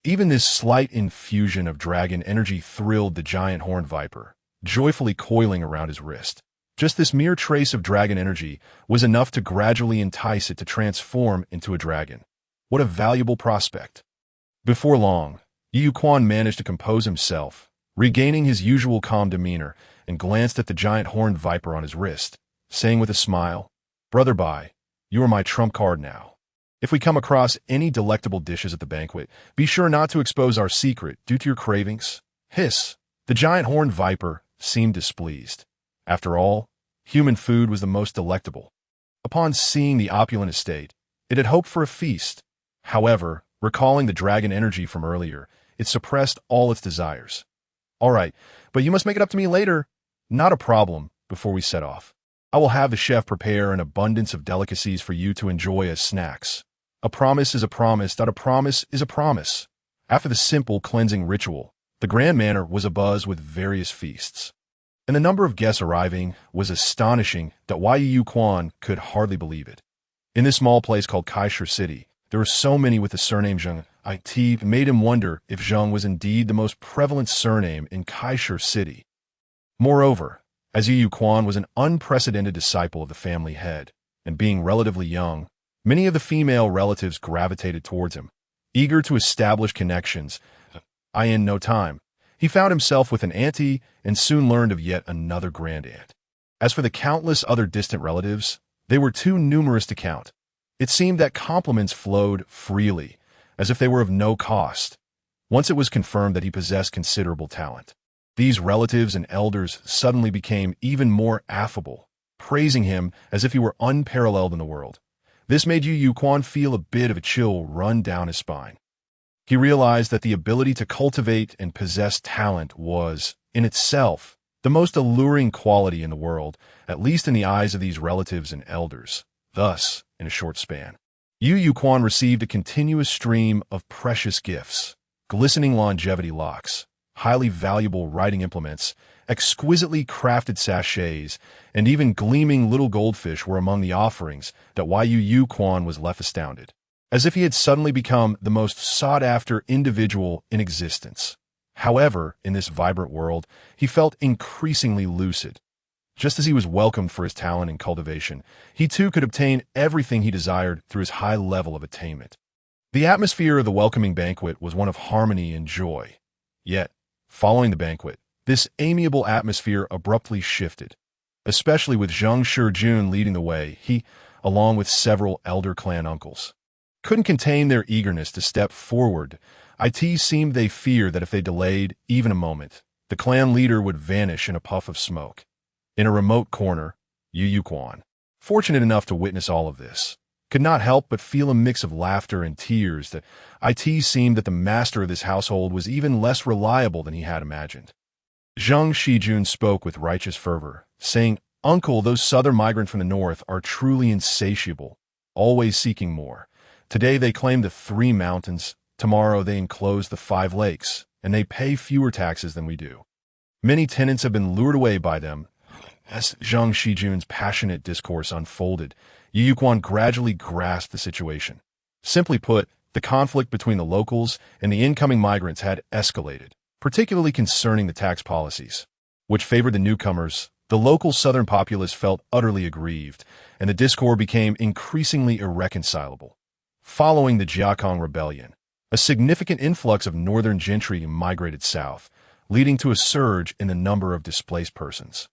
Even this slight infusion of dragon energy thrilled the giant horned viper, joyfully coiling around his wrist. Just this mere trace of dragon energy was enough to gradually entice it to transform into a dragon. What a valuable prospect. Before long, Yu Quan managed to compose himself, regaining his usual calm demeanor, and glanced at the giant horned viper on his wrist, saying with a smile, "Brother Bai, you are my trump card now. If we come across any delectable dishes at the banquet, be sure not to expose our secret due to your cravings." Hiss! The giant horned viper seemed displeased. After all, human food was the most delectable. Upon seeing the opulent estate, it had hoped for a feast. However, recalling the dragon energy from earlier, it suppressed all its desires. "All right, but you must make it up to me later." "Not a problem," before we set off. "I will have the chef prepare an abundance of delicacies for you to enjoy as snacks. A promise is a promise. A promise is a promise." After the simple cleansing ritual, the Grand Manor was abuzz with various feasts. And the number of guests arriving was astonishing that Yu Quan could hardly believe it. In this small place called Kaisha City, there were so many with the surname Zheng. It made him wonder if Zheng was indeed the most prevalent surname in Kaisha City. Moreover, as Yu Quan was an unprecedented disciple of the family head, and being relatively young, many of the female relatives gravitated towards him, eager to establish connections. In no time, he found himself with an auntie and soon learned of yet another grand aunt. As for the countless other distant relatives, they were too numerous to count. It seemed that compliments flowed freely, as if they were of no cost. Once it was confirmed that he possessed considerable talent, these relatives and elders suddenly became even more affable, praising him as if he were unparalleled in the world. This made Yu Quan feel a bit of a chill run down his spine. He realized that the ability to cultivate and possess talent was, in itself, the most alluring quality in the world, at least in the eyes of these relatives and elders. Thus, in a short span, Yu Quan received a continuous stream of precious gifts: glistening longevity locks, highly valuable writing implements, exquisitely crafted sachets, and even gleaming little goldfish were among the offerings that Yu Quan was left astounded, as if he had suddenly become the most sought-after individual in existence. However, in this vibrant world, he felt increasingly lucid. Just as he was welcomed for his talent and cultivation, he too could obtain everything he desired through his high level of attainment. The atmosphere of the welcoming banquet was one of harmony and joy. Yet, following the banquet, this amiable atmosphere abruptly shifted. Especially with Zheng Shijun leading the way, he, along with several elder clan uncles, couldn't contain their eagerness to step forward. It seemed they feared that if they delayed even a moment, the clan leader would vanish in a puff of smoke. In a remote corner, Yu Quan, fortunate enough to witness all of this, could not help but feel a mix of laughter and tears. That it seemed that the master of this household was even less reliable than he had imagined. Zheng Shijun spoke with righteous fervor, saying, "Uncle, those southern migrants from the north are truly insatiable, always seeking more. Today they claim the 3 mountains, tomorrow they enclose the 5 lakes, and they pay fewer taxes than we do. Many tenants have been lured away by them." As Zheng Shijun's passionate discourse unfolded, Yu Quan gradually grasped the situation. Simply put, the conflict between the locals and the incoming migrants had escalated, particularly concerning the tax policies, which favored the newcomers. The local southern populace felt utterly aggrieved, and the discord became increasingly irreconcilable. Following the Jiakong Rebellion, a significant influx of northern gentry migrated south, leading to a surge in the number of displaced persons.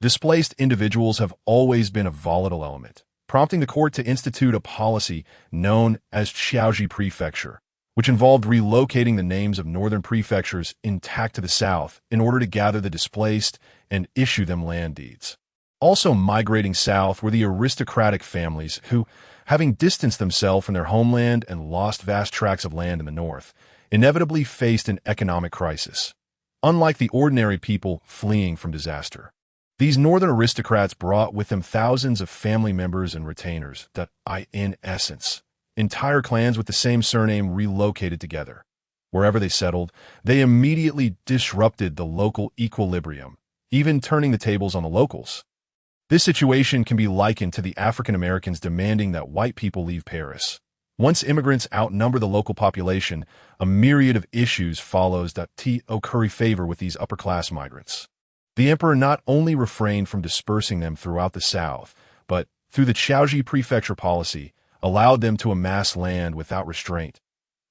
Displaced individuals have always been a volatile element, prompting the court to institute a policy known as Qiaoji Prefecture, which involved relocating the names of northern prefectures intact to the south in order to gather the displaced and issue them land deeds. Also migrating south were the aristocratic families who, having distanced themselves from their homeland and lost vast tracts of land in the north, inevitably faced an economic crisis. Unlike the ordinary people fleeing from disaster, these northern aristocrats brought with them thousands of family members and retainers that, in essence, entire clans with the same surname relocated together. Wherever they settled, they immediately disrupted the local equilibrium, even turning the tables on the locals. This situation can be likened to the African Americans demanding that white people leave Paris. Once immigrants outnumber the local population, a myriad of issues follows that curry favor with these upper-class migrants. The emperor not only refrained from dispersing them throughout the south, but, through the Qiaoji Prefecture policy, allowed them to amass land without restraint.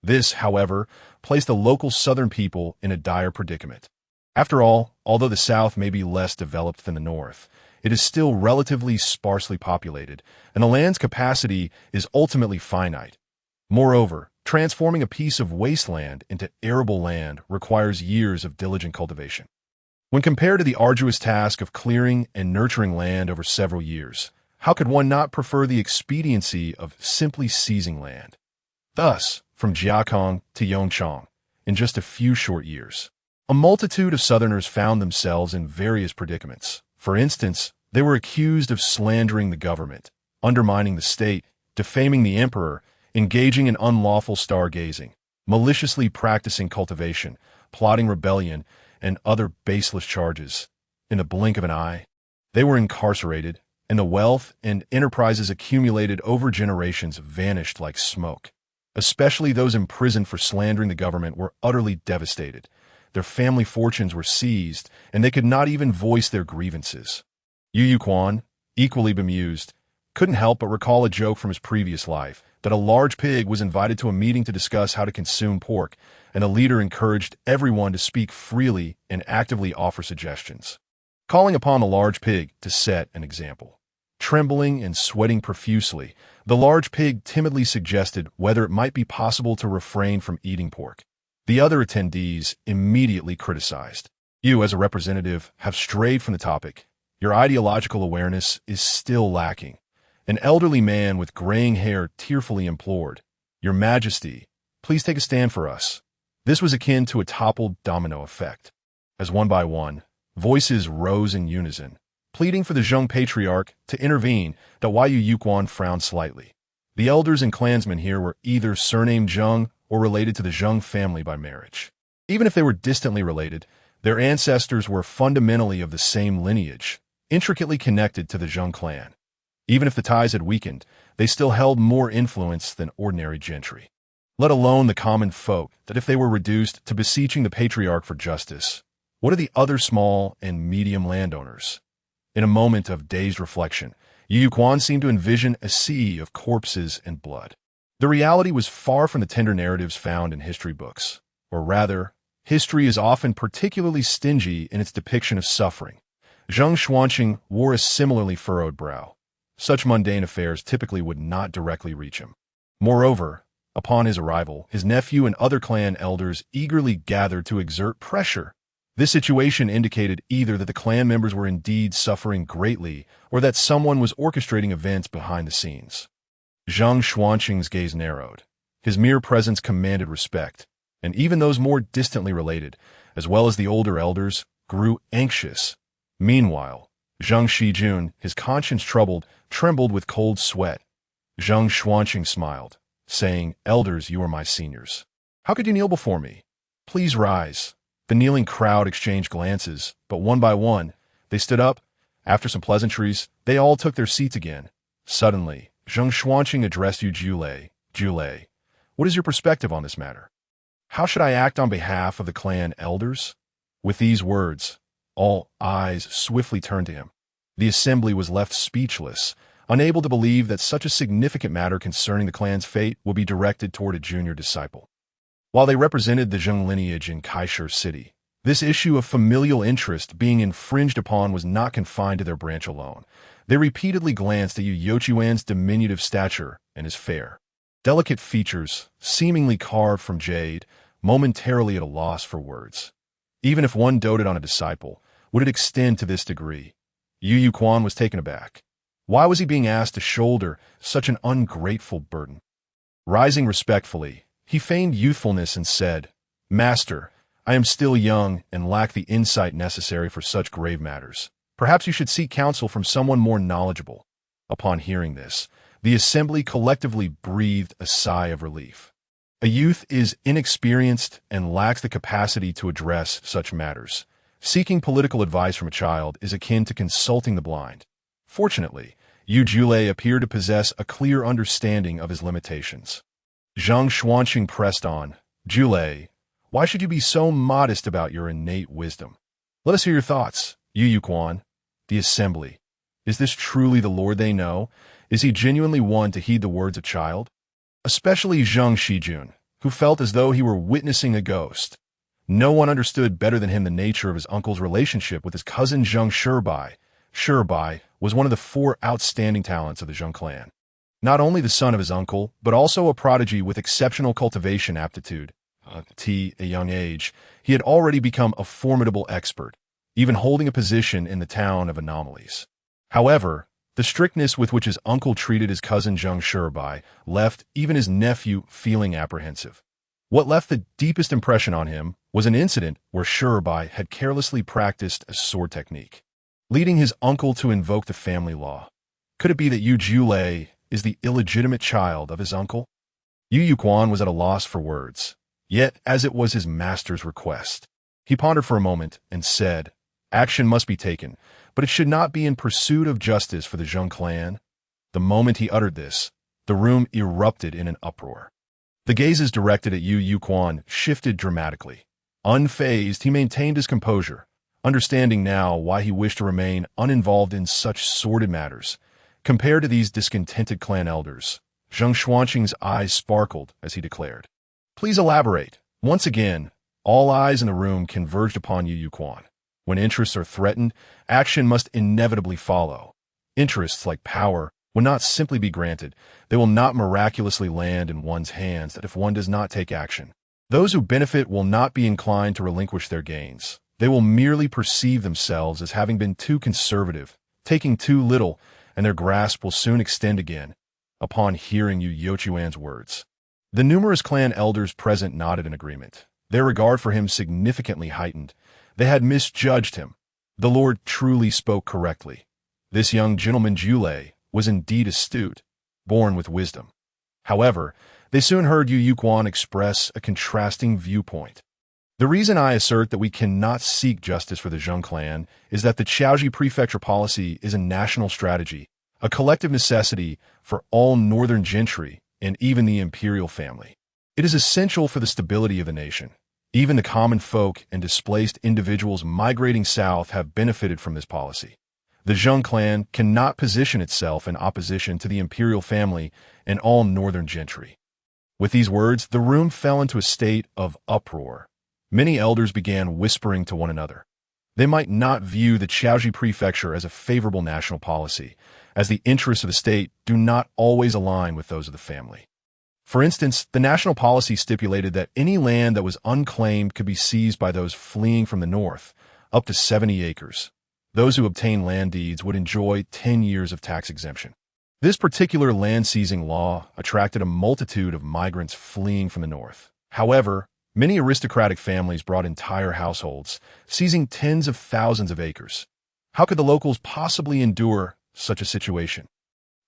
This, however, placed the local southern people in a dire predicament. After all, although the south may be less developed than the north, it is still relatively sparsely populated, and the land's capacity is ultimately finite. Moreover, transforming a piece of wasteland into arable land requires years of diligent cultivation. When compared to the arduous task of clearing and nurturing land over several years, how could one not prefer the expediency of simply seizing land? Thus, from Jiakong to Yongchang, in just a few short years, a multitude of Southerners found themselves in various predicaments. For instance, they were accused of slandering the government, undermining the state, defaming the emperor, engaging in unlawful stargazing, maliciously practicing cultivation, plotting rebellion, and other baseless charges. In the blink of an eye, they were incarcerated, and the wealth and enterprises accumulated over generations vanished like smoke. Especially those imprisoned for slandering the government were utterly devastated. Their family fortunes were seized, and they could not even voice their grievances. Yu Quan, equally bemused, couldn't help but recall a joke from his previous life, that a large pig was invited to a meeting to discuss how to consume pork, and the leader encouraged everyone to speak freely and actively offer suggestions, calling upon the large pig to set an example. Trembling and sweating profusely, the large pig timidly suggested whether it might be possible to refrain from eating pork. The other attendees immediately criticized. You, as a representative, have strayed from the topic. Your ideological awareness is still lacking. An elderly man with graying hair tearfully implored, "Your Majesty, please take a stand for us." This was akin to a toppled domino effect. As one by one, voices rose in unison, pleading for the Zheng patriarch to intervene. Yu Yuquan frowned slightly. The elders and clansmen here were either surnamed Zheng or related to the Zheng family by marriage. Even if they were distantly related, their ancestors were fundamentally of the same lineage, intricately connected to the Zheng clan. Even if the ties had weakened, they still held more influence than ordinary gentry. Let alone the common folk, that if they were reduced to beseeching the patriarch for justice, what are the other small and medium landowners? In a moment of dazed reflection, Yu Yuquan seemed to envision a sea of corpses and blood. The reality was far from the tender narratives found in history books. Or rather, history is often particularly stingy in its depiction of suffering. Zheng Xuanqing wore a similarly furrowed brow. Such mundane affairs typically would not directly reach him. Moreover, upon his arrival, his nephew and other clan elders eagerly gathered to exert pressure. This situation indicated either that the clan members were indeed suffering greatly or that someone was orchestrating events behind the scenes. Zheng Xuanqing's gaze narrowed. His mere presence commanded respect, and even those more distantly related, as well as the older elders, grew anxious. Meanwhile, Zheng Shijun, his conscience troubled, trembled with cold sweat. Zheng Xuanqing smiled, saying, "Elders, you are my seniors. How could you kneel before me? Please rise." The kneeling crowd exchanged glances, but one by one, they stood up. After some pleasantries, they all took their seats again. Suddenly, Zheng Xuanqing addressed Yu Julei. "Julei, what is your perspective on this matter? How should I act on behalf of the clan elders?" With these words, all eyes swiftly turned to him. The assembly was left speechless, unable to believe that such a significant matter concerning the clan's fate would be directed toward a junior disciple. While they represented the Zheng lineage in Kaisher City, this issue of familial interest being infringed upon was not confined to their branch alone. They repeatedly glanced at Yu Youquan's diminutive stature and his fair, delicate features, seemingly carved from jade, momentarily at a loss for words. Even if one doted on a disciple, would it extend to this degree? Yu Yuquan was taken aback. Why was he being asked to shoulder such an ungrateful burden? Rising respectfully, he feigned youthfulness and said, "Master, I am still young and lack the insight necessary for such grave matters. Perhaps you should seek counsel from someone more knowledgeable." Upon hearing this, the assembly collectively breathed a sigh of relief. A youth is inexperienced and lacks the capacity to address such matters. Seeking political advice from a child is akin to consulting the blind. Fortunately, Yu Julei appeared to possess a clear understanding of his limitations. Zheng Xuanqing pressed on, "Julei, why should you be so modest about your innate wisdom? Let us hear your thoughts." Yu Yuquan, the assembly. Is this truly the Lord they know? Is he genuinely one to heed the words of a child? Especially Zheng Shijun, who felt as though he were witnessing a ghost. No one understood better than him the nature of his uncle's relationship with his cousin Zheng Shibai. Shibai was one of the 4 outstanding talents of the Zheng clan. Not only the son of his uncle, but also a prodigy with exceptional cultivation aptitude. At a young age, he had already become a formidable expert, even holding a position in the town of Anomalies. However, the strictness with which his uncle treated his cousin Zheng Shibai left even his nephew feeling apprehensive. What left the deepest impression on him was an incident where Shibai had carelessly practiced a sword technique, leading his uncle to invoke the family law. Could it be that Yu Julei is the illegitimate child of his uncle? Yu Yuquan was at a loss for words, yet as it was his master's request, he pondered for a moment and said, "Action must be taken, but it should not be in pursuit of justice for the Zheng clan." The moment he uttered this, the room erupted in an uproar. The gazes directed at Yu Yuquan shifted dramatically. Unfazed, he maintained his composure, understanding now why he wished to remain uninvolved in such sordid matters. Compared to these discontented clan elders, Zheng Xuanqing's eyes sparkled as he declared, "Please elaborate." Once again, all eyes in the room converged upon Yu Yuquan. When interests are threatened, action must inevitably follow. Interests like power will not simply be granted. They will not miraculously land in one's hands if one does not take action. Those who benefit will not be inclined to relinquish their gains. They will merely perceive themselves as having been too conservative, taking too little, and their grasp will soon extend again upon hearing Yu Yuquan's words. The numerous clan elders present nodded in agreement. Their regard for him significantly heightened. They had misjudged him. The Lord truly spoke correctly. This young gentleman Julei was indeed astute, born with wisdom. However, they soon heard Yu Yuquan express a contrasting viewpoint. The reason I assert that we cannot seek justice for the Zheng clan is that the Chaoji prefecture policy is a national strategy, a collective necessity for all northern gentry and even the imperial family. It is essential for the stability of the nation. Even the common folk and displaced individuals migrating south have benefited from this policy. The Zheng clan cannot position itself in opposition to the imperial family and all northern gentry. With these words, the room fell into a state of uproar. Many elders began whispering to one another. They might not view the Chaoji prefecture as a favorable national policy, as the interests of the state do not always align with those of the family. For instance, the national policy stipulated that any land that was unclaimed could be seized by those fleeing from the north, up to 70 acres. Those who obtained land deeds would enjoy 10 years of tax exemption. This particular land-seizing law attracted a multitude of migrants fleeing from the north. However, many aristocratic families brought entire households, seizing tens of thousands of acres. How could the locals possibly endure such a situation?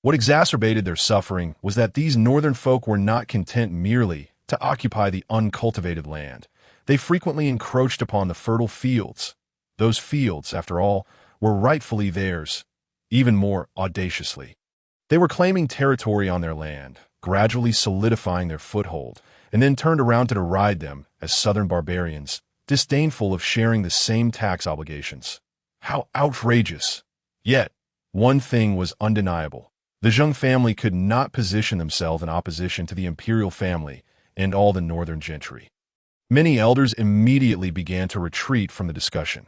What exacerbated their suffering was that these northern folk were not content merely to occupy the uncultivated land. They frequently encroached upon the fertile fields. Those fields, after all, were rightfully theirs, even more audaciously. They were claiming territory on their land, gradually solidifying their foothold, and then turned around to deride them as southern barbarians, disdainful of sharing the same tax obligations. How outrageous! Yet, one thing was undeniable. The Zheng family could not position themselves in opposition to the imperial family and all the northern gentry. Many elders immediately began to retreat from the discussion.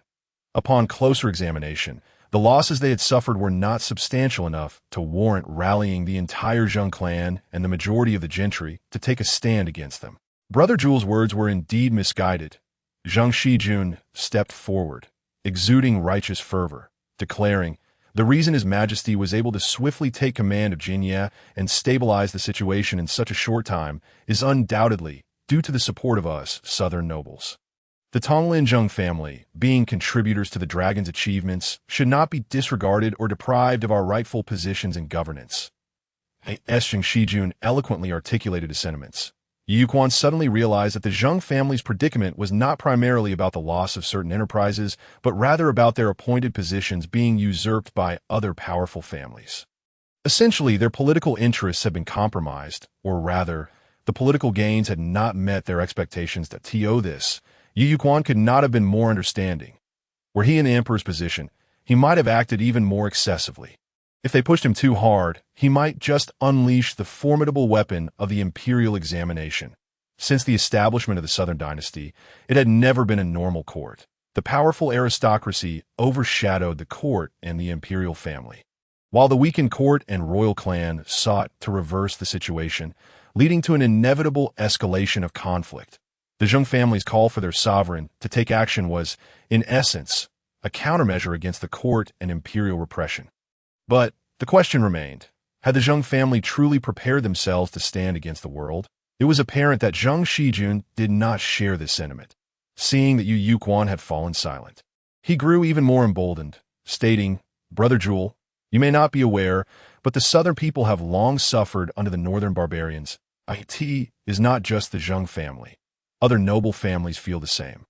Upon closer examination, the losses they had suffered were not substantial enough to warrant rallying the entire Zheng clan and the majority of the gentry to take a stand against them. Brother Zhule's words were indeed misguided. Zheng Shijun stepped forward, exuding righteous fervor, declaring, "The reason His Majesty was able to swiftly take command of Jianye and stabilize the situation in such a short time is undoubtedly due to the support of us, southern nobles. The Tonglin Zheng family, being contributors to the dragon's achievements, should not be disregarded or deprived of our rightful positions in governance." Zheng Shijun eloquently articulated his sentiments. Yu Yuquan suddenly realized that the Zheng family's predicament was not primarily about the loss of certain enterprises, but rather about their appointed positions being usurped by other powerful families. Essentially, their political interests had been compromised, or rather, the political gains had not met their expectations. To this, Yu Yuquan could not have been more understanding. Were he in the emperor's position, he might have acted even more excessively. If they pushed him too hard, he might just unleash the formidable weapon of the imperial examination. Since the establishment of the Southern Dynasty, it had never been a normal court. The powerful aristocracy overshadowed the court and the imperial family, while the weakened court and royal clan sought to reverse the situation, leading to an inevitable escalation of conflict. The Zheng family's call for their sovereign to take action was, in essence, a countermeasure against the court and imperial repression. But the question remained, had the Zheng family truly prepared themselves to stand against the world? It was apparent that Zheng Shijun did not share this sentiment. Seeing that Yu Yuquan had fallen silent, he grew even more emboldened, stating, "Brother Zhule, you may not be aware, but the southern people have long suffered under the northern barbarians. It is not just the Zheng family. Other noble families feel the same.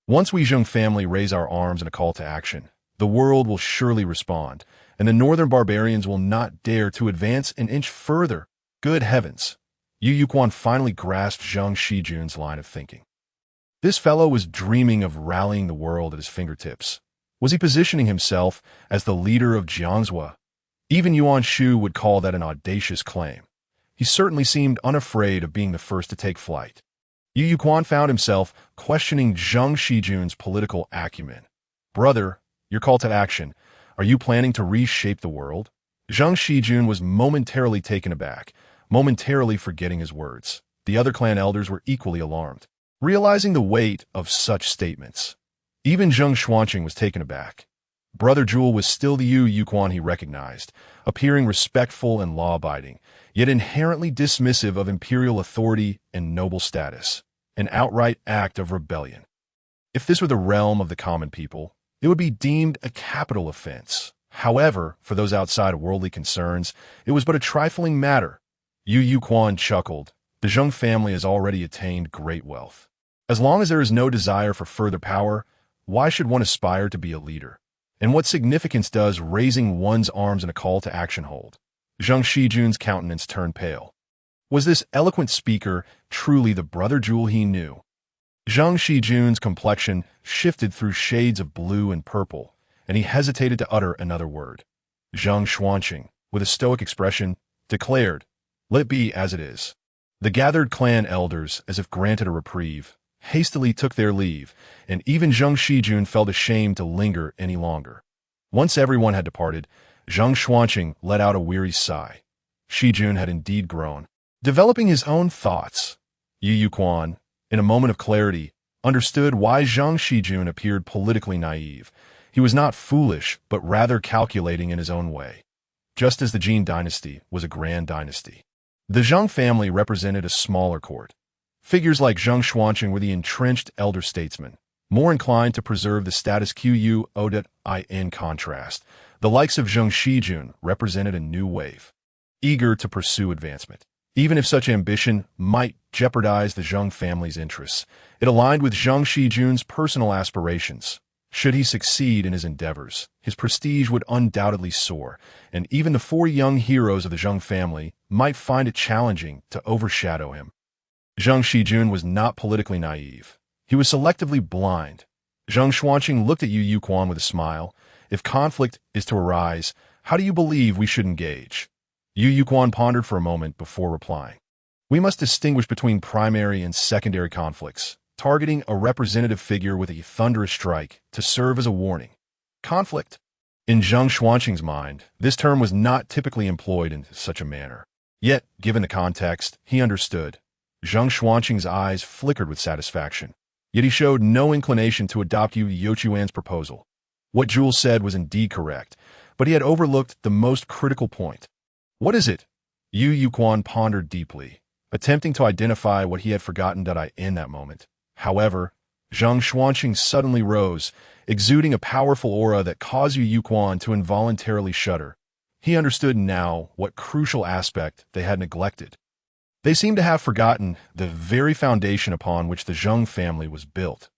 Once we Zheng family raise our arms in a call to action, the world will surely respond, and the northern barbarians will not dare to advance an inch further." Good heavens! Yu Yuquan finally grasped Zheng Shijun's line of thinking. This fellow was dreaming of rallying the world at his fingertips. Was he positioning himself as the leader of Jiangzhou? Even Yuan Shu would call that an audacious claim. He certainly seemed unafraid of being the first to take flight. Yu Yuquan found himself questioning Zheng Shijun's political acumen. "Brother, your call to action. Are you planning to reshape the world? Zhang Shijun was momentarily taken aback, momentarily forgetting his words. The other clan elders were equally alarmed, realizing the weight of such statements. Even Zheng Xuanqing was taken aback. Brother Jewel was still the Yu Yuquan he recognized, appearing respectful and law-abiding, yet inherently dismissive of imperial authority and noble status, an outright act of rebellion. If this were the realm of the common people, it would be deemed a capital offense. However, for those outside of worldly concerns, it was but a trifling matter. Yu Yuquan chuckled. The Zheng family has already attained great wealth. As long as there is no desire for further power, why should one aspire to be a leader? And what significance does raising one's arms in a call to action hold? Zhang Shijun's countenance turned pale. Was this eloquent speaker truly the brother Jewel he knew? Zhang Shijun's complexion shifted through shades of blue and purple, and he hesitated to utter another word. Zheng Xuanqing, with a stoic expression, declared, "Let it be as it is." The gathered clan elders, as if granted a reprieve, hastily took their leave, and even Zhang Shijun felt ashamed to linger any longer. Once everyone had departed, Zheng Xuanqing let out a weary sigh. Shijun had indeed grown, developing his own thoughts. Yu Yuquan, in a moment of clarity, understood why Zhang Shijun appeared politically naive. He was not foolish, but rather calculating in his own way. Just as the Jin dynasty was a grand dynasty, the Zheng family represented a smaller court. Figures like Zheng Xuanqing were the entrenched elder statesmen, more inclined to preserve the status quo. In contrast, the likes of Zheng Shijun represented a new wave, eager to pursue advancement. Even if such ambition might jeopardize the Zheng family's interests, it aligned with Zheng Shijun's personal aspirations. Should he succeed in his endeavors, his prestige would undoubtedly soar, and even the four young heroes of the Zheng family might find it challenging to overshadow him. Zheng Shijun was not politically naive. He was selectively blind. Zheng Xuanqing looked at Yu Yuquan with a smile. If conflict is to arise, how do you believe we should engage? Yu Yuquan pondered for a moment before replying. We must distinguish between primary and secondary conflicts, targeting a representative figure with a thunderous strike to serve as a warning. Conflict. In Zheng Xuanqing's mind, this term was not typically employed in such a manner. Yet, given the context, he understood. Zheng Xuanqing's eyes flickered with satisfaction, yet he showed no inclination to adopt Yu Yuquan's proposal. What Jewel said was indeed correct, but he had overlooked the most critical point. What is it? Yu Yuquan pondered deeply, attempting to identify what he had forgotten in that moment. However, Zheng Xuanqing suddenly rose, exuding a powerful aura that caused Yu Yuquan to involuntarily shudder. He understood now what crucial aspect they had neglected. They seemed to have forgotten the very foundation upon which the Zheng family was built.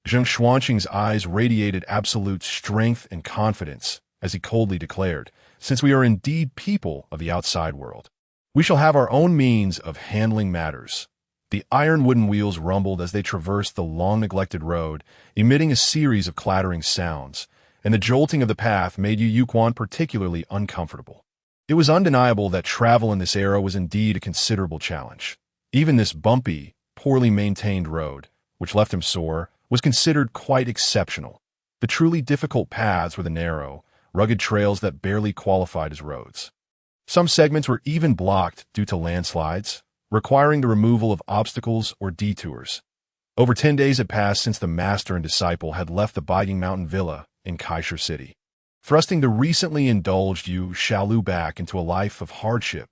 Zheng Xuanqing's eyes radiated absolute strength and confidence as he coldly declared, "Since we are indeed people of the outside world, we shall have our own means of handling matters." The iron wooden wheels rumbled as they traversed the long-neglected road, emitting a series of clattering sounds, and the jolting of the path made Yu Yuquan particularly uncomfortable. It was undeniable that travel in this era was indeed a considerable challenge. Even this bumpy, poorly maintained road, which left him sore, was considered quite exceptional. The truly difficult paths were the narrow, rugged trails that barely qualified as roads. Some segments were even blocked due to landslides, requiring the removal of obstacles or detours. Over 10 days had passed since the master and disciple had left the Baiging Mountain Villa in Kaisha City, thrusting the recently indulged Yu Shaolu back into a life of hardship.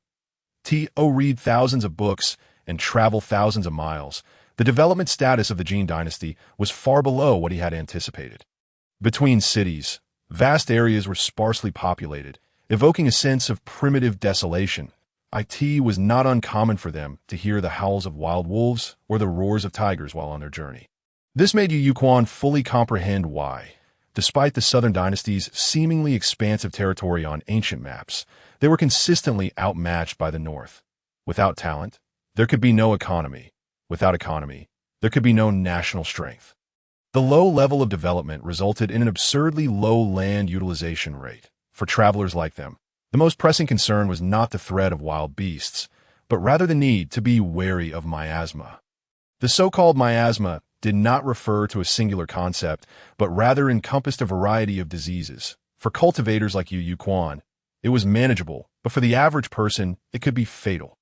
Read thousands of books and travel thousands of miles. The development status of the Jin dynasty was far below what he had anticipated. Between cities, vast areas were sparsely populated, evoking a sense of primitive desolation. It was not uncommon for them to hear the howls of wild wolves or the roars of tigers while on their journey. This made Yu Yuquan fully comprehend why, despite the southern dynasty's seemingly expansive territory on ancient maps, they were consistently outmatched by the north. Without talent, there could be no economy. Without economy, there could be no national strength. The low level of development resulted in an absurdly low land utilization rate. For travelers like them, the most pressing concern was not the threat of wild beasts, but rather the need to be wary of miasma. The so-called miasma did not refer to a singular concept, but rather encompassed a variety of diseases, For cultivators like Yu Quan, it was manageable, but for the average person, it could be fatal.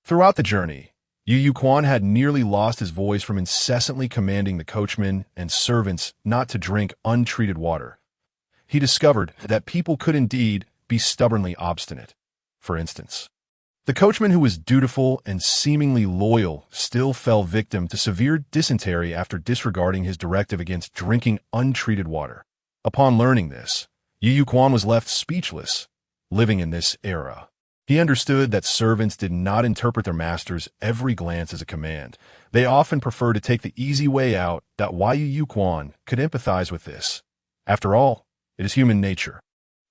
Throughout the journey, Yu Quan had nearly lost his voice from incessantly commanding the coachmen and servants not to drink untreated water. He discovered that people could indeed be stubbornly obstinate. For instance, the coachman who was dutiful and seemingly loyal still fell victim to severe dysentery after disregarding his directive against drinking untreated water. Upon learning this, Yu Quan was left speechless, living in this era. He understood that servants did not interpret their master's every glance as a command. They often preferred to take the easy way out. That Yu Quan could empathize with this. After all, it is human nature.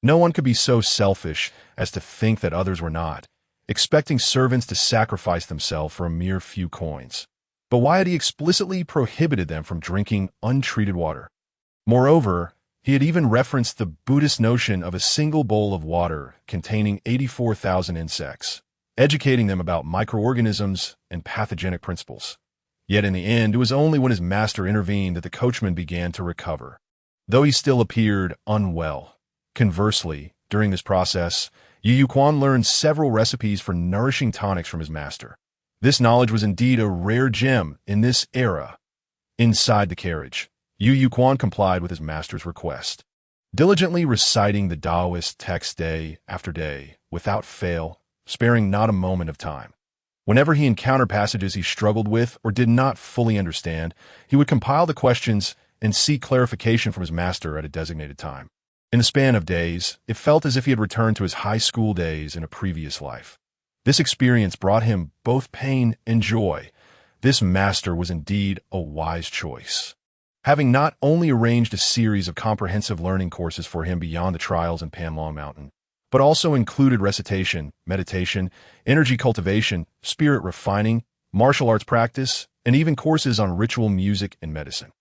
No one could be so selfish as to think that others were not, expecting servants to sacrifice themselves for a mere few coins. But why had he explicitly prohibited them from drinking untreated water? Moreover, he had even referenced the Buddhist notion of a single bowl of water containing 84,000 insects, educating them about microorganisms and pathogenic principles. Yet in the end, it was only when his master intervened that the coachman began to recover, though he still appeared unwell. Conversely, during this process, Yu Quan learned several recipes for nourishing tonics from his master. This knowledge was indeed a rare gem in this era. Inside the carriage, Yu Quan complied with his master's request, diligently reciting the Taoist text day after day, without fail, sparing not a moment of time. Whenever he encountered passages he struggled with or did not fully understand, he would compile the questions and seek clarification from his master at a designated time. In the span of days, it felt as if he had returned to his high school days in a previous life. This experience brought him both pain and joy. This master was indeed a wise choice, having not only arranged a series of comprehensive learning courses for him beyond the trials in Panlong Mountain, but also included recitation, meditation, energy cultivation, spirit refining, martial arts practice, and even courses on ritual music and medicine.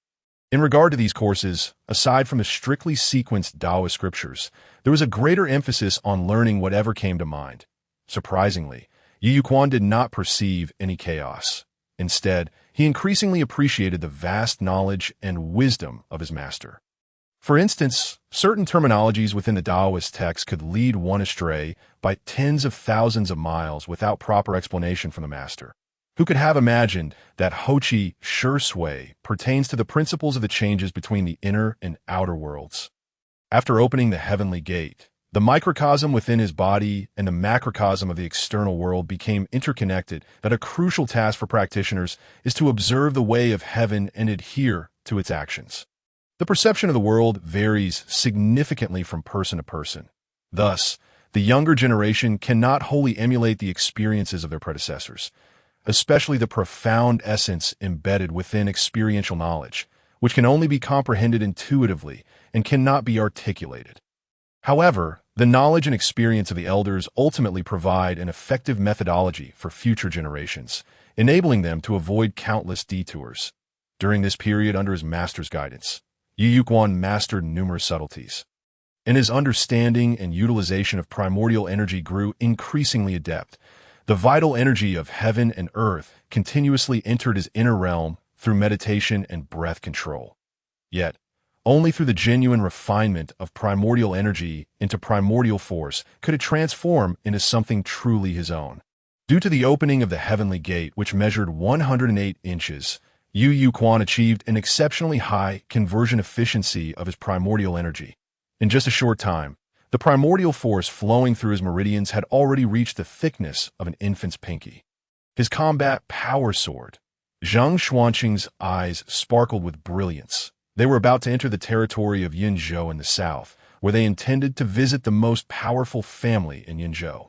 In regard to these courses, aside from the strictly sequenced Taoist scriptures, there was a greater emphasis on learning whatever came to mind. Surprisingly, Yu Quan did not perceive any chaos. Instead, he increasingly appreciated the vast knowledge and wisdom of his master. For instance, certain terminologies within the Taoist text could lead one astray by tens of thousands of miles without proper explanation from the master. Who could have imagined that Hoqi Shi Sui pertains to the principles of the changes between the inner and outer worlds? After opening the heavenly gate, the microcosm within his body and the macrocosm of the external world became interconnected. That a crucial task for practitioners is to observe the way of heaven and adhere to its actions. The perception of the world varies significantly from person to person. Thus, the younger generation cannot wholly emulate the experiences of their predecessors, especially the profound essence embedded within experiential knowledge, which can only be comprehended intuitively and cannot be articulated. However, the knowledge and experience of the elders ultimately provide an effective methodology for future generations, enabling them to avoid countless detours. During this period under his master's guidance, Yu Quan mastered numerous subtleties, and his understanding and utilization of primordial energy grew increasingly adept. The vital energy of heaven and earth continuously entered his inner realm through meditation and breath control. Yet, only through the genuine refinement of primordial energy into primordial force could it transform into something truly his own. Due to the opening of the heavenly gate, which measured 108 inches, Yu Quan achieved an exceptionally high conversion efficiency of his primordial energy. In just a short time, the primordial force flowing through his meridians had already reached the thickness of an infant's pinky. His combat power soared. Zhang Xuanqing's eyes sparkled with brilliance. They were about to enter the territory of Yinzhou in the south, where they intended to visit the most powerful family in Yinzhou.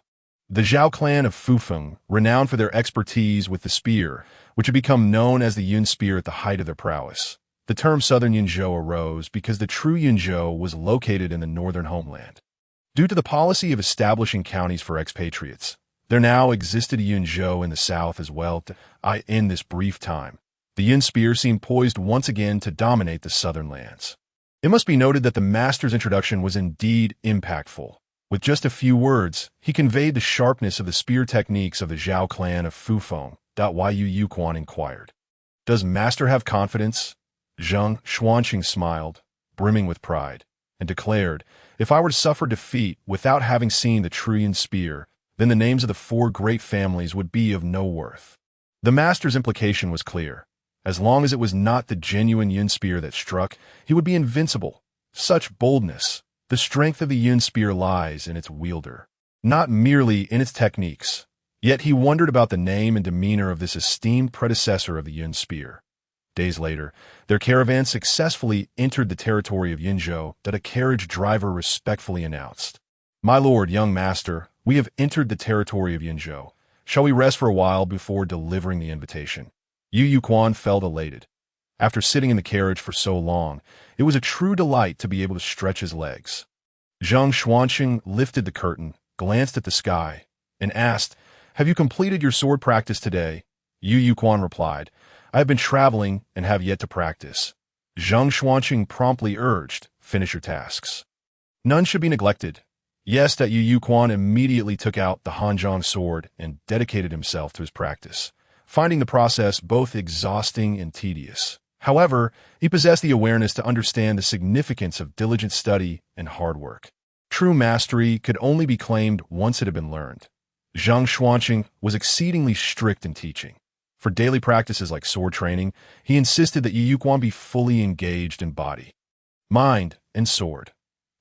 The Zhao clan of Fufeng, renowned for their expertise with the spear, which had become known as the Yun spear at the height of their prowess. The term Southern Yinzhou arose because the true Yinzhou was located in the northern homeland. Due to the policy of establishing counties for expatriates, there now existed a Yinzhou in the south as well. In this brief time, the Yun spear seemed poised once again to dominate the southern lands. It must be noted that the master's introduction was indeed impactful. With just a few words, he conveyed the sharpness of the spear techniques of the Zhao clan of Fufeng. Yu Quan inquired. Does master have confidence? Zhang Xuanqing smiled, brimming with pride, and declared, "If I were to suffer defeat without having seen the true Yun spear, then the names of the four great families would be of no worth." The master's implication was clear. As long as it was not the genuine Yun spear that struck, he would be invincible. Such boldness! The strength of the Yun spear lies in its wielder, not merely in its techniques. Yet he wondered about the name and demeanor of this esteemed predecessor of the Yun spear. Days later, their caravan successfully entered the territory of Yunzhou that a carriage driver respectfully announced. "My lord, young master, we have entered the territory of Yunzhou. Shall we rest for a while before delivering the invitation?" Yu Yuquan felt elated. After sitting in the carriage for so long, it was a true delight to be able to stretch his legs. Zhang Xuanqing lifted the curtain, glanced at the sky, and asked, "Have you completed your sword practice today?" Yu Yuquan replied, "I have been traveling and have yet to practice." Zhang Xuanqing promptly urged, "Finish your tasks. None should be neglected." Yes, that Yu Yuquan immediately took out the Hanzhong sword and dedicated himself to his practice, finding the process both exhausting and tedious. However, he possessed the awareness to understand the significance of diligent study and hard work. True mastery could only be claimed once it had been learned. Zhang Xuanqing was exceedingly strict in teaching. For daily practices like sword training, he insisted that Yu Yuquan be fully engaged in body, mind, and sword.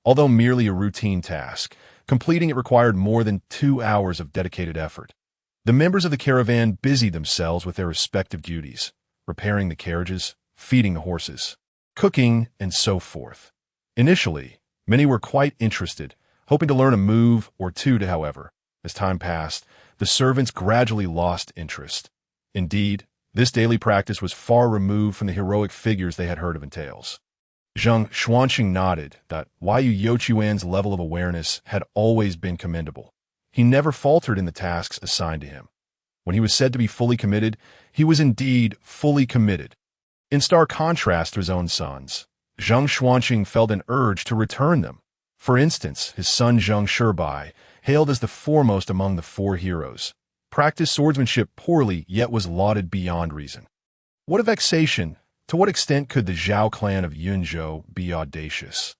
Although merely a routine task, completing it required more than 2 hours of dedicated effort. The members of the caravan busied themselves with their respective duties, repairing the carriages, feeding the horses, cooking, and so forth. Initially, many were quite interested, hoping to learn a move or two. However, as time passed, the servants gradually lost interest. Indeed, this daily practice was far removed from the heroic figures they had heard of in tales. Zhang Xuanqing nodded that Yu Youquan's level of awareness had always been commendable. He never faltered in the tasks assigned to him. When he was said to be fully committed, he was indeed fully committed. In stark contrast to his own sons, Zhang Xuanqing felt an urge to return them. For instance, his son Zhang Shibai, hailed as the foremost among the four heroes, practiced swordsmanship poorly yet was lauded beyond reason. What a vexation! To what extent could the Zhao clan of Yunzhou be audacious?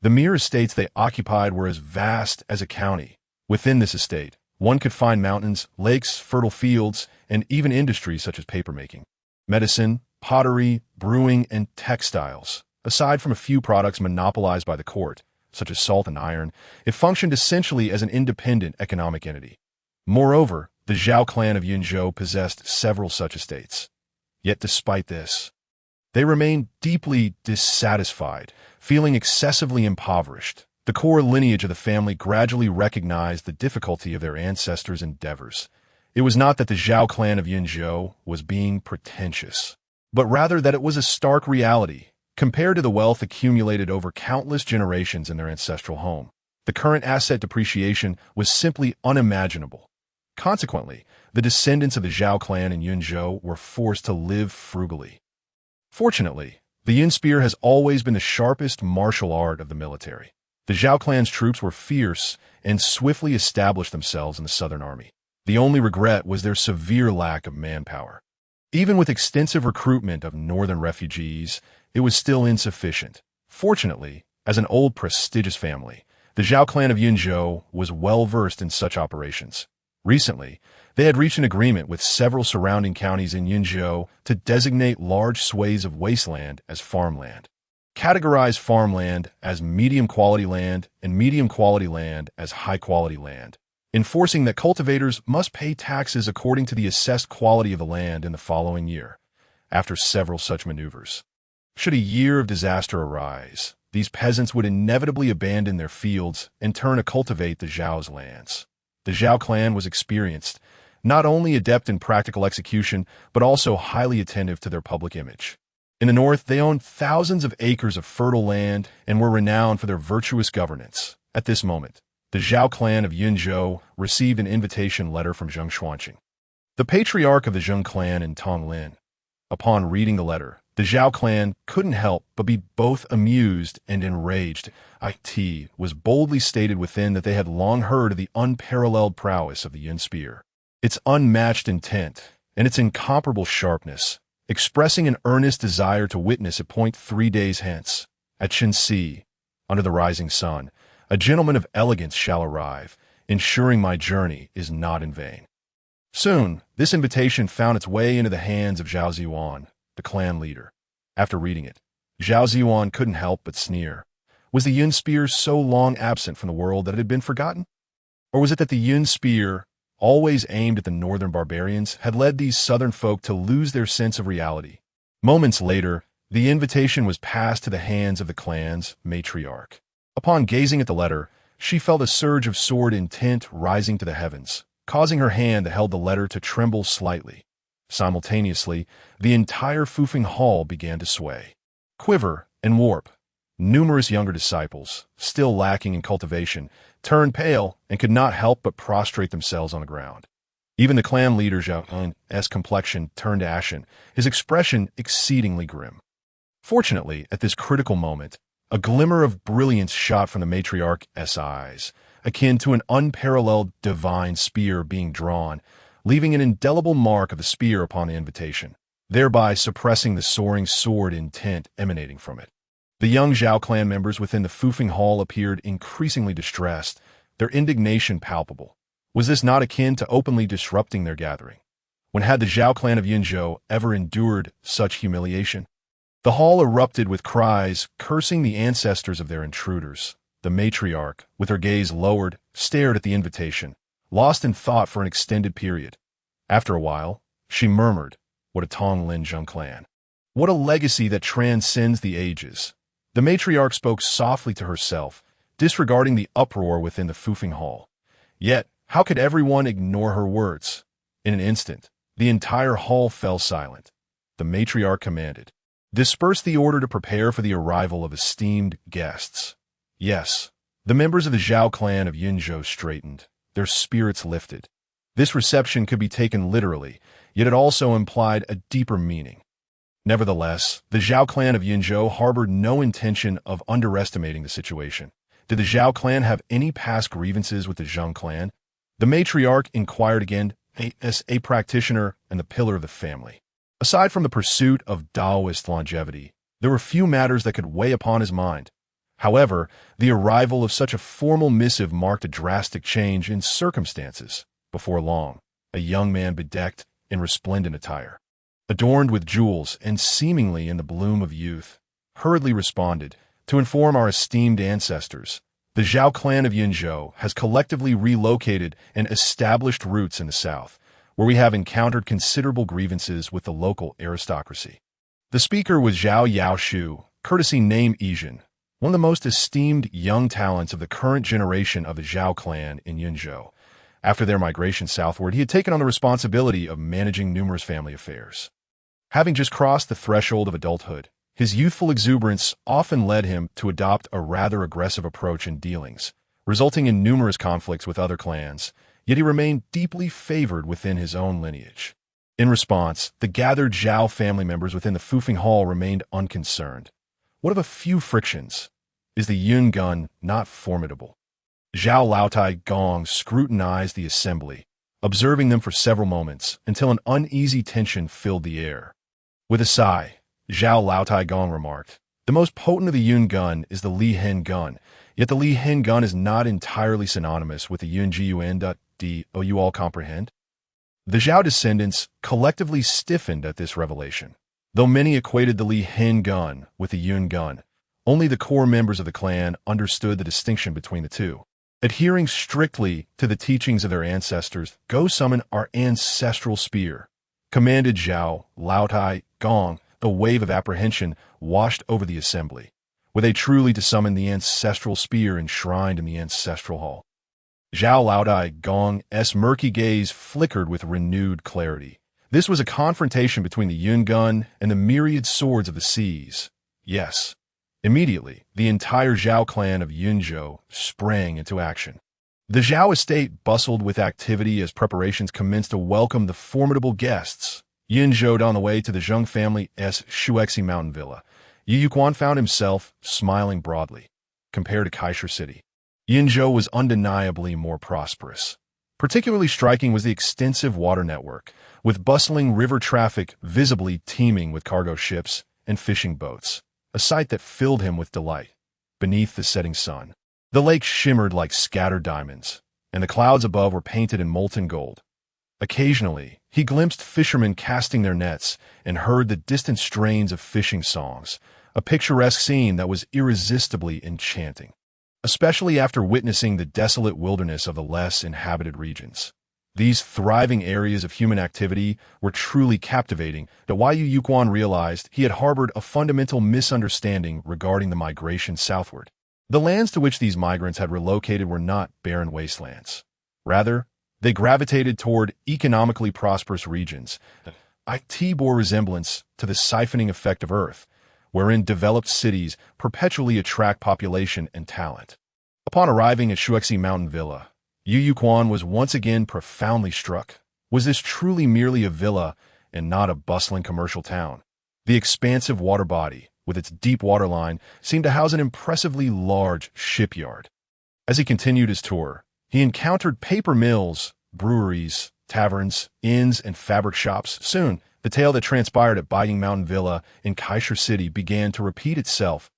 The mere estates they occupied were as vast as a county. Within this estate, one could find mountains, lakes, fertile fields, and even industries such as papermaking, medicine, pottery, brewing, and textiles. Aside from a few products monopolized by the court, such as salt and iron, it functioned essentially as an independent economic entity. Moreover, the Zhao clan of Yunzhou possessed several such estates. Yet despite this, they remained deeply dissatisfied, feeling excessively impoverished. The core lineage of the family gradually recognized the difficulty of their ancestors' endeavors. It was not that the Zhao clan of Yunzhou was being pretentious, but rather that it was a stark reality. Compared to the wealth accumulated over countless generations in their ancestral home, the current asset depreciation was simply unimaginable. Consequently, the descendants of the Zhao clan in Yunzhou were forced to live frugally. Fortunately, the Yun spear has always been the sharpest martial art of the military. The Zhao clan's troops were fierce and swiftly established themselves in the southern army. The only regret was their severe lack of manpower. Even with extensive recruitment of northern refugees, it was still insufficient. Fortunately, as an old prestigious family, the Zhao clan of Yunzhou was well versed in such operations. Recently, they had reached an agreement with several surrounding counties in Yunzhou to designate large swathes of wasteland as farmland, categorize farmland as medium-quality land and medium-quality land as high-quality land, enforcing that cultivators must pay taxes according to the assessed quality of the land in the following year. After several such maneuvers, should a year of disaster arise, these peasants would inevitably abandon their fields and turn to cultivate the Zhao's lands. The Zhao clan was experienced, not only adept in practical execution, but also highly attentive to their public image. In the north, they owned thousands of acres of fertile land and were renowned for their virtuous governance. At this moment, the Zhao clan of Yunzhou received an invitation letter from Zhang Xuanqing, the patriarch of the Zheng clan in Tonglin. Upon reading the letter, the Zhao clan couldn't help but be both amused and enraged. It was boldly stated within that they had long heard of the unparalleled prowess of the Yun spear, its unmatched intent, and its incomparable sharpness, expressing an earnest desire to witness a point 3 days hence, at Qinxi, under the rising sun, a gentleman of elegance shall arrive, ensuring my journey is not in vain. Soon, this invitation found its way into the hands of Zhao Ziyuan, the clan leader. After reading it, Zhao Ziyuan couldn't help but sneer. Was the Yun spear so long absent from the world that it had been forgotten? Or was it that the Yun spear, always aimed at the northern barbarians, had led these southern folk to lose their sense of reality? Moments later, the invitation was passed to the hands of the clan's matriarch. Upon gazing at the letter, she felt a surge of sword intent rising to the heavens, causing her hand that held the letter to tremble slightly. Simultaneously, the entire Fufeng Hall began to sway, quiver, and warp. Numerous younger disciples, still lacking in cultivation, turned pale and could not help but prostrate themselves on the ground. Even the clan leader Zhao Yun's complexion turned ashen, his expression exceedingly grim. Fortunately, at this critical moment, a glimmer of brilliance shot from the matriarch's eyes, akin to an unparalleled divine spear being drawn, leaving an indelible mark of the spear upon the invitation, thereby suppressing the soaring sword intent emanating from it. The young Zhao clan members within the Fufeng Hall appeared increasingly distressed, their indignation palpable. Was this not akin to openly disrupting their gathering? When had the Zhao clan of Yunzhou ever endured such humiliation? The hall erupted with cries, cursing the ancestors of their intruders. The matriarch, with her gaze lowered, stared at the invitation, lost in thought for an extended period. After a while, she murmured, "What a Tong Lin Zheng clan! What a legacy that transcends the ages!" The matriarch spoke softly to herself, disregarding the uproar within the Fufeng Hall. Yet, how could everyone ignore her words? In an instant, the entire hall fell silent. The matriarch commanded, "Disperse the order to prepare for the arrival of esteemed guests." Yes, the members of the Zhao clan of Yunzhou straightened, their spirits lifted. This reception could be taken literally, yet it also implied a deeper meaning. Nevertheless, the Zhao clan of Yunzhou harbored no intention of underestimating the situation. Did the Zhao clan have any past grievances with the Zheng clan? The matriarch inquired again, as a practitioner and the pillar of the family. Aside from the pursuit of Taoist longevity, there were few matters that could weigh upon his mind. However, the arrival of such a formal missive marked a drastic change in circumstances. Before long, a young man bedecked in resplendent attire, adorned with jewels and seemingly in the bloom of youth, hurriedly responded, "To inform our esteemed ancestors, the Zhao clan of Yunzhou has collectively relocated and established roots in the south, where we have encountered considerable grievances with the local aristocracy." The speaker was Zhao Yaoshu, courtesy name Yizhen, one of the most esteemed young talents of the current generation of the Zhao clan in Yunzhou. After their migration southward, he had taken on the responsibility of managing numerous family affairs. Having just crossed the threshold of adulthood, his youthful exuberance often led him to adopt a rather aggressive approach in dealings, resulting in numerous conflicts with other clans, yet he remained deeply favored within his own lineage. In response, the gathered Zhao family members within the Fufeng Hall remained unconcerned. What of a few frictions? Is the Yun gun not formidable? Zhao Laotai Gong scrutinized the assembly, observing them for several moments until an uneasy tension filled the air. With a sigh, Zhao Laotai Gong remarked, "The most potent of the Yun gun is the Li Hen gun, yet the Li Hen gun is not entirely synonymous with the Yun Jiyuan. Do you all comprehend?" The Zhao descendants collectively stiffened at this revelation. Though many equated the Li Hen gun with the Yun gun, only the core members of the clan understood the distinction between the two. Adhering strictly to the teachings of their ancestors, "Go summon our ancestral spear," commanded Zhao Laotai Gong. The wave of apprehension washed over the assembly. Were they truly to summon the ancestral spear enshrined in the ancestral hall? Zhao Laotai Gong's murky gaze flickered with renewed clarity. This was a confrontation between the Yun gun and the myriad swords of the seas. Yes. Immediately, the entire Zhao clan of Yunzhou sprang into action. The Zhao estate bustled with activity as preparations commenced to welcome the formidable guests. Yunzhou on the way to the Zheng family's Shuexi mountain villa. Yu Yuquan found himself smiling broadly. Compared to Kaisha City, Yunzhou was undeniably more prosperous. Particularly striking was the extensive water network, with bustling river traffic visibly teeming with cargo ships and fishing boats, a sight that filled him with delight. beneath the setting sun. The lake shimmered like scattered diamonds, and the clouds above were painted in molten gold. Occasionally, he glimpsed fishermen casting their nets and heard the distant strains of fishing songs, a picturesque scene that was irresistibly enchanting, especially after witnessing the desolate wilderness of the less inhabited regions. These thriving areas of human activity were truly captivating that Yu Yuquan realized he had harbored a fundamental misunderstanding regarding the migration southward. The lands to which these migrants had relocated were not barren wastelands. Rather, they gravitated toward economically prosperous regions, it bore resemblance to the siphoning effect of Earth, wherein developed cities perpetually attract population and talent. Upon arriving at Shuexi Mountain Villa, Yu Yuquan was once again profoundly struck. Was this truly merely a villa and not a bustling commercial town? The expansive water body, with its deep waterline, seemed to house an impressively large shipyard. As he continued his tour, he encountered paper mills, breweries, taverns, inns, and fabric shops. Soon, the tale that transpired at Baiying Mountain Villa in Kaisher City began to repeat itself.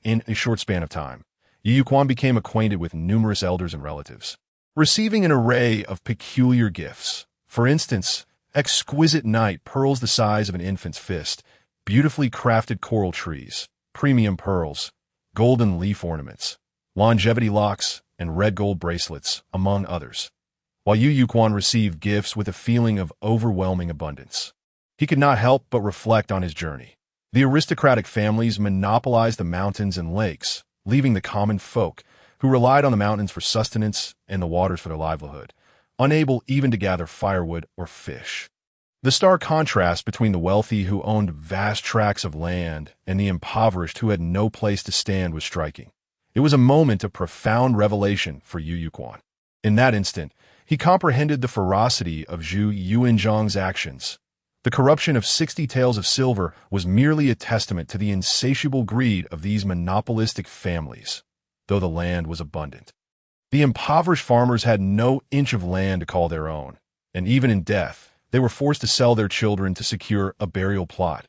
In a short span of time, Yu Yuquan became acquainted with numerous elders and relatives, receiving an array of peculiar gifts. For instance, exquisite night pearls the size of an infant's fist, beautifully crafted coral trees, premium pearls, golden leaf ornaments, longevity locks, and red gold bracelets, among others. While Yu Yuquan received gifts with a feeling of overwhelming abundance, he could not help but reflect on his journey. The aristocratic families monopolized the mountains and lakes, leaving the common folk, who relied on the mountains for sustenance and the waters for their livelihood, unable even to gather firewood or fish. The stark contrast between the wealthy who owned vast tracts of land and the impoverished who had no place to stand was striking. It was a moment of profound revelation for Yu Yuquan. In that instant, he comprehended the ferocity of Zhu Yuanzhang's actions. The corruption of 60 taels of silver was merely a testament to the insatiable greed of these monopolistic families, though the land was abundant. The impoverished farmers had no inch of land to call their own, and even in death, they were forced to sell their children to secure a burial plot.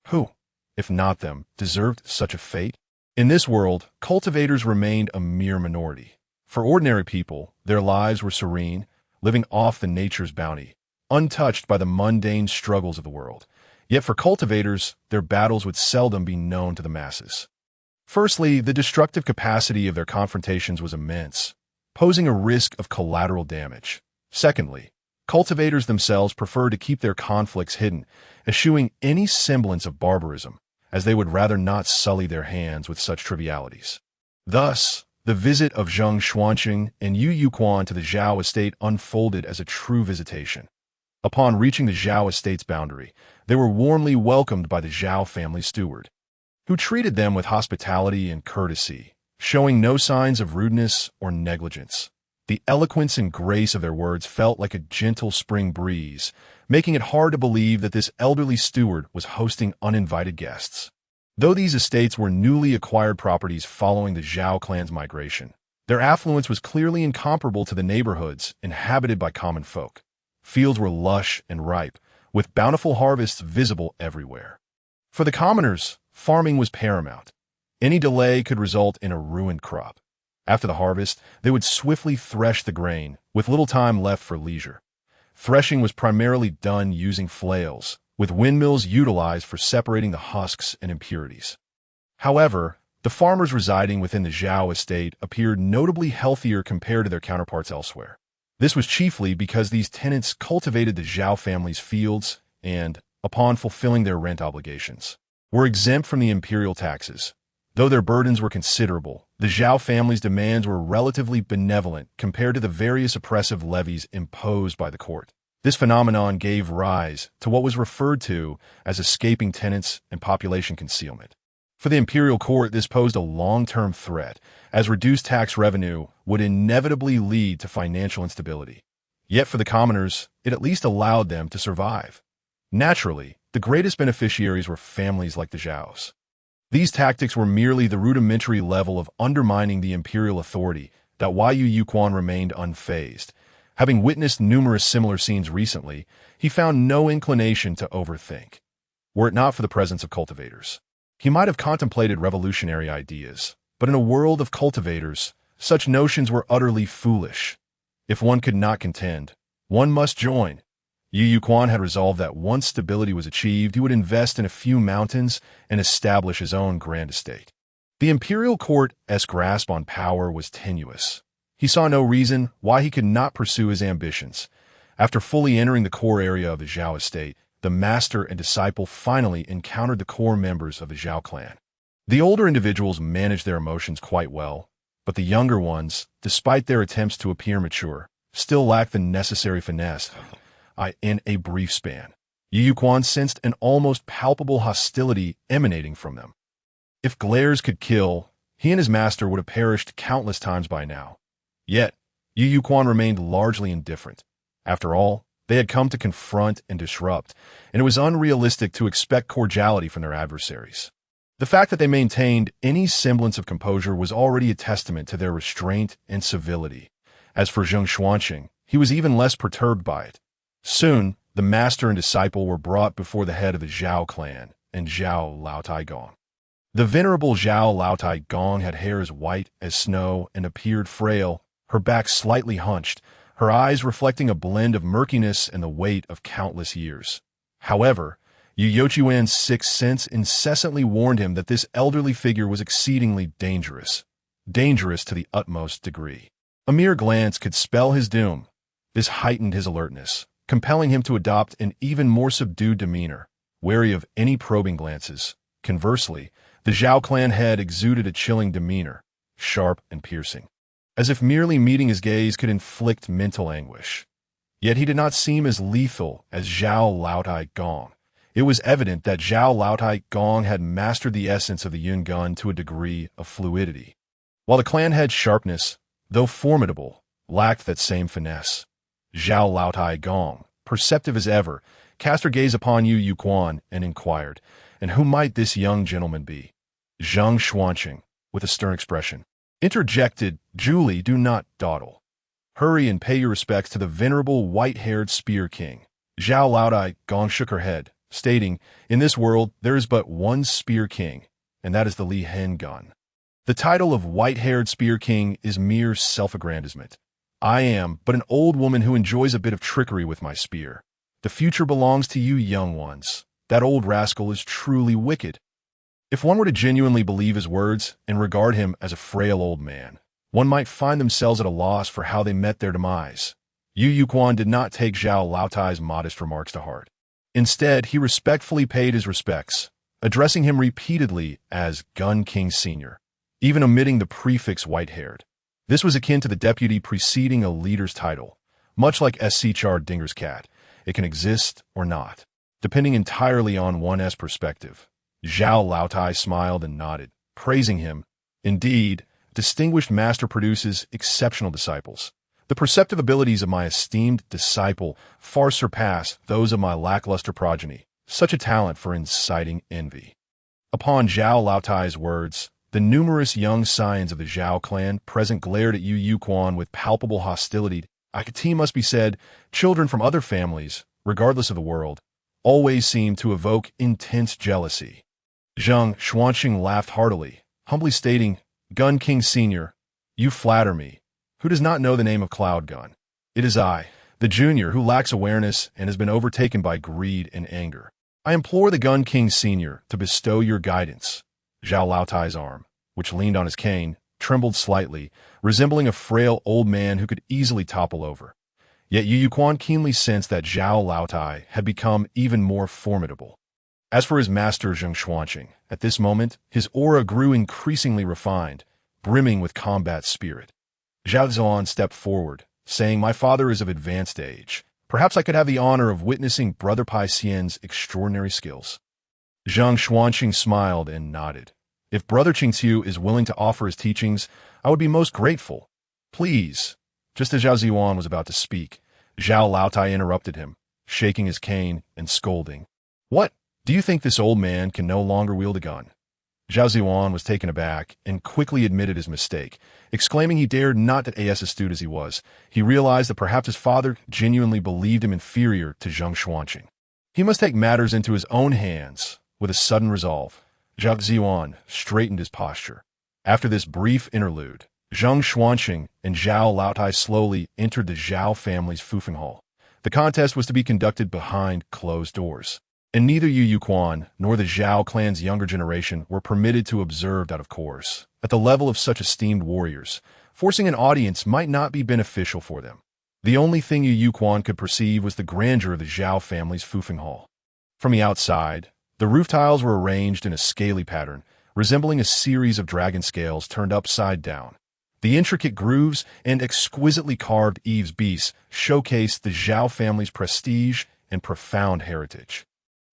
Who, if not them, deserved such a fate? In this world, cultivators remained a mere minority. For ordinary people, their lives were serene, living off the nature's bounty, untouched by the mundane struggles of the world. Yet for cultivators, their battles would seldom be known to the masses. Firstly, the destructive capacity of their confrontations was immense, posing a risk of collateral damage. Secondly, cultivators themselves preferred to keep their conflicts hidden, eschewing any semblance of barbarism, as they would rather not sully their hands with such trivialities. Thus, the visit of Zheng Xuanqing and Yu Yuquan to the Zhao estate unfolded as a true visitation. Upon reaching the Zhao estate's boundary, they were warmly welcomed by the Zhao family steward, who treated them with hospitality and courtesy, showing no signs of rudeness or negligence. The eloquence and grace of their words felt like a gentle spring breeze, making it hard to believe that this elderly steward was hosting uninvited guests. Though these estates were newly acquired properties following the Zhao clan's migration, their affluence was clearly incomparable to the neighborhoods inhabited by common folk. Fields were lush and ripe, with bountiful harvests visible everywhere. For the commoners, farming was paramount. Any delay could result in a ruined crop. After the harvest, they would swiftly thresh the grain, with little time left for leisure. Threshing was primarily done using flails, with windmills utilized for separating the husks and impurities. However, the farmers residing within the Zhao estate appeared notably healthier compared to their counterparts elsewhere. This was chiefly because these tenants cultivated the Zhao family's fields and, upon fulfilling their rent obligations, were exempt from the imperial taxes. Though their burdens were considerable, the Zhao family's demands were relatively benevolent compared to the various oppressive levies imposed by the court. This phenomenon gave rise to what was referred to as escaping tenants and population concealment. For the imperial court, this posed a long-term threat, as reduced tax revenue would inevitably lead to financial instability. Yet for the commoners, it at least allowed them to survive. Naturally, the greatest beneficiaries were families like the Zhaos. These tactics were merely the rudimentary level of undermining the imperial authority that Yu Yuquan remained unfazed. Having witnessed numerous similar scenes recently, he found no inclination to overthink. Were it not for the presence of cultivators, he might have contemplated revolutionary ideas, but But in a world of cultivators, such notions were utterly foolish. If one could not contend, one must join. Yu Yuquan had resolved that once stability was achieved, he would invest in a few mountains and establish his own grand estate. The imperial court's grasp on power was tenuous. He saw no reason why he could not pursue his ambitions. After fully entering the core area of the Zhao estate, the master and disciple finally encountered the core members of the Zhao clan. The older individuals managed their emotions quite well, but the younger ones, despite their attempts to appear mature, still lacked the necessary finesse. In a brief span, Yu Yuquan sensed an almost palpable hostility emanating from them. If glares could kill, he and his master would have perished countless times by now. Yet, Yu Yuquan remained largely indifferent. After all, they had come to confront and disrupt, and it was unrealistic to expect cordiality from their adversaries. The fact that they maintained any semblance of composure was already a testament to their restraint and civility. As for Zheng Xuanqing, he was even less perturbed by it. Soon, the master and disciple were brought before the head of the Zhao clan and Zhao Laotai Gong. The venerable Zhao Laotai Gong had hair as white as snow and appeared frail, her back slightly hunched, her eyes reflecting a blend of murkiness and the weight of countless years. However, Yu Yuquan's sixth sense incessantly warned him that this elderly figure was exceedingly dangerous to the utmost degree. A mere glance could spell his doom. This heightened his alertness, compelling him to adopt an even more subdued demeanor, wary of any probing glances. Conversely, the Zhao clan head exuded a chilling demeanor, sharp and piercing, as if merely meeting his gaze could inflict mental anguish. Yet he did not seem as lethal as Zhao Laotai Gong. It was evident that Zhao Laotai Gong had mastered the essence of the Yun gun to a degree of fluidity, while the clan head's sharpness, though formidable, lacked that same finesse. Zhao Laotai Gong, perceptive as ever, cast her gaze upon Yu Yuquan and inquired, "And who might this young gentleman be?" Zheng Xuanqing, with a stern expression, interjected, "Julie, do not dawdle. Hurry and pay your respects to the venerable white-haired Spear King." Zhao Laotai Gong shook her head, stating, "In this world, there is but one Spear King, and that is the Li Hen gun. The title of white-haired Spear King is mere self-aggrandizement. I am but an old woman who enjoys a bit of trickery with my spear. The future belongs to you young ones. That old rascal is truly wicked." If one were to genuinely believe his words and regard him as a frail old man, one might find themselves at a loss for how they met their demise. Yu Yuquan did not take Zhao Laotai's modest remarks to heart. Instead, he respectfully paid his respects, addressing him repeatedly as Gun King Sr., even omitting the prefix white-haired. This was akin to the deputy preceding a leader's title. Much like S.C. Char Dinger's cat, it can exist or not, depending entirely on one's perspective. Zhao Laotai smiled and nodded, praising him. Indeed, distinguished master produces exceptional disciples. The perceptive abilities of my esteemed disciple far surpass those of my lackluster progeny, such a talent for inciting envy. Upon Zhao Laotai's words, the numerous young scions of the Zhao clan present glared at Yu Yuquan with palpable hostility. Akati must be said, children from other families, regardless of the world, always seem to evoke intense jealousy. Zheng Xuanqing laughed heartily, humbly stating, "Gun King Sr., you flatter me. Who does not know the name of Cloud Gun? It is I, the junior, who lacks awareness and has been overtaken by greed and anger. I implore the Gun King Sr. to bestow your guidance." Zhao Laotai's arm, which leaned on his cane, trembled slightly, resembling a frail old man who could easily topple over. Yet Yu Yuquan keenly sensed that Zhao Laotai had become even more formidable. As for his master Zheng Xuanqing, at this moment, his aura grew increasingly refined, brimming with combat spirit. Zhao Zuan stepped forward, saying, "My father is of advanced age. Perhaps I could have the honor of witnessing Brother Pai Xian's extraordinary skills." Zheng Xuanqing smiled and nodded. "If Brother Qingqiu is willing to offer his teachings, I would be most grateful. Please." Just as Zhao Zuan was about to speak, Zhao Laotai interrupted him, shaking his cane and scolding. "What? Do you think this old man can no longer wield a gun?" Zhao Zuan was taken aback and quickly admitted his mistake, exclaiming he dared not that as astute as he was. He realized that perhaps his father genuinely believed him inferior to Zheng Xuanqing. He must take matters into his own hands. With a sudden resolve, Zhao Zuan straightened his posture. After this brief interlude, Zheng Xuanqing and Zhao Laotai slowly entered the Zhao family's Fufeng Hall. The contest was to be conducted behind closed doors, and neither Yu Yuquan nor the Zhao clan's younger generation were permitted to observe out of course. At the level of such esteemed warriors, forcing an audience might not be beneficial for them. The only thing Yu Yuquan could perceive was the grandeur of the Zhao family's Fufeng Hall. From the outside, the roof tiles were arranged in a scaly pattern, resembling a series of dragon scales turned upside down. The intricate grooves and exquisitely carved eaves beasts showcased the Zhao family's prestige and profound heritage.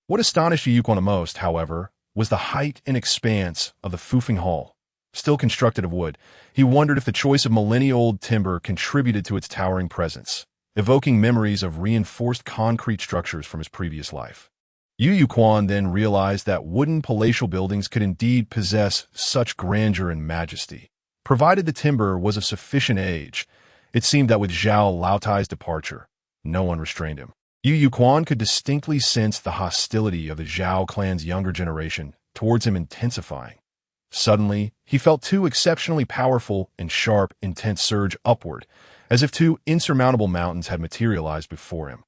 What astonished Yu Yuquan the most, however, was the height and expanse of the Fufeng Hall. Still constructed of wood, he wondered if the choice of millennia-old timber contributed to its towering presence, evoking memories of reinforced concrete structures from his previous life. Yu Yuquan then realized that wooden palatial buildings could indeed possess such grandeur and majesty. Provided the timber was of sufficient age, it seemed that with Zhao Laotai's departure, no one restrained him. Yu Yuquan could distinctly sense the hostility of the Zhao clan's younger generation towards him intensifying. Suddenly, he felt two exceptionally powerful and sharp intent surge upward, as if two insurmountable mountains had materialized before him.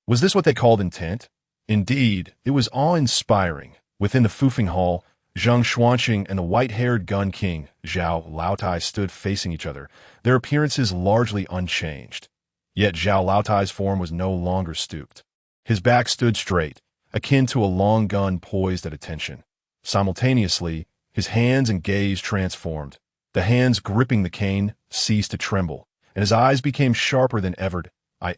Was this what they called intent? Indeed, it was awe-inspiring. Within the Fufeng Hall, Zheng Xuanqing and the white-haired gun king, Zhao Laotai, stood facing each other, their appearances largely unchanged. Yet Zhao Laotai's form was no longer stooped. His back stood straight, akin to a long gun poised at attention. Simultaneously, his hands and gaze transformed. The hands gripping the cane ceased to tremble, and his eyes became sharper than ever.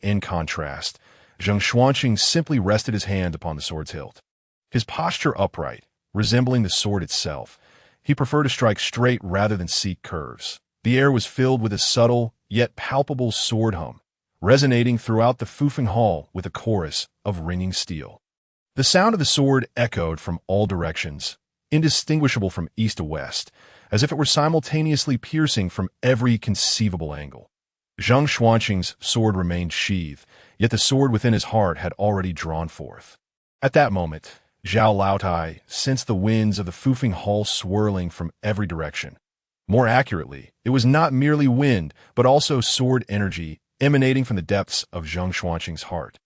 In contrast, Zheng Xuanqing simply rested his hand upon the sword's hilt. His posture upright, resembling the sword itself, he preferred to strike straight rather than seek curves. The air was filled with a subtle, yet palpable sword hum, resonating throughout the Fufeng Hall with a chorus of ringing steel. The sound of the sword echoed from all directions, indistinguishable from east to west, as if it were simultaneously piercing from every conceivable angle. Zheng Xuanqing's sword remained sheathed, yet the sword within his heart had already drawn forth. At that moment, Zhao Laotai sensed the winds of the Fufeng Hall swirling from every direction. More accurately, it was not merely wind, but also sword energy emanating from the depths of Zheng Xuanqing's heart,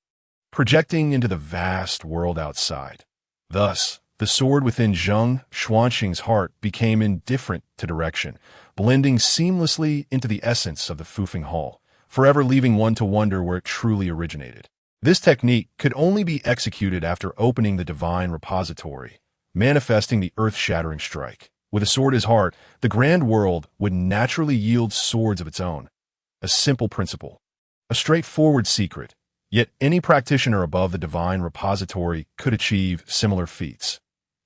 projecting into the vast world outside. Thus, the sword within Zheng Xuanqing's heart became indifferent to direction, blending seamlessly into the essence of the Fufeng Hall, forever leaving one to wonder where it truly originated. This technique could only be executed after opening the divine repository, manifesting the earth-shattering strike. With a sword as heart, the grand world would naturally yield swords of its own. A simple principle, a straightforward secret, yet any practitioner above the divine repository could achieve similar feats.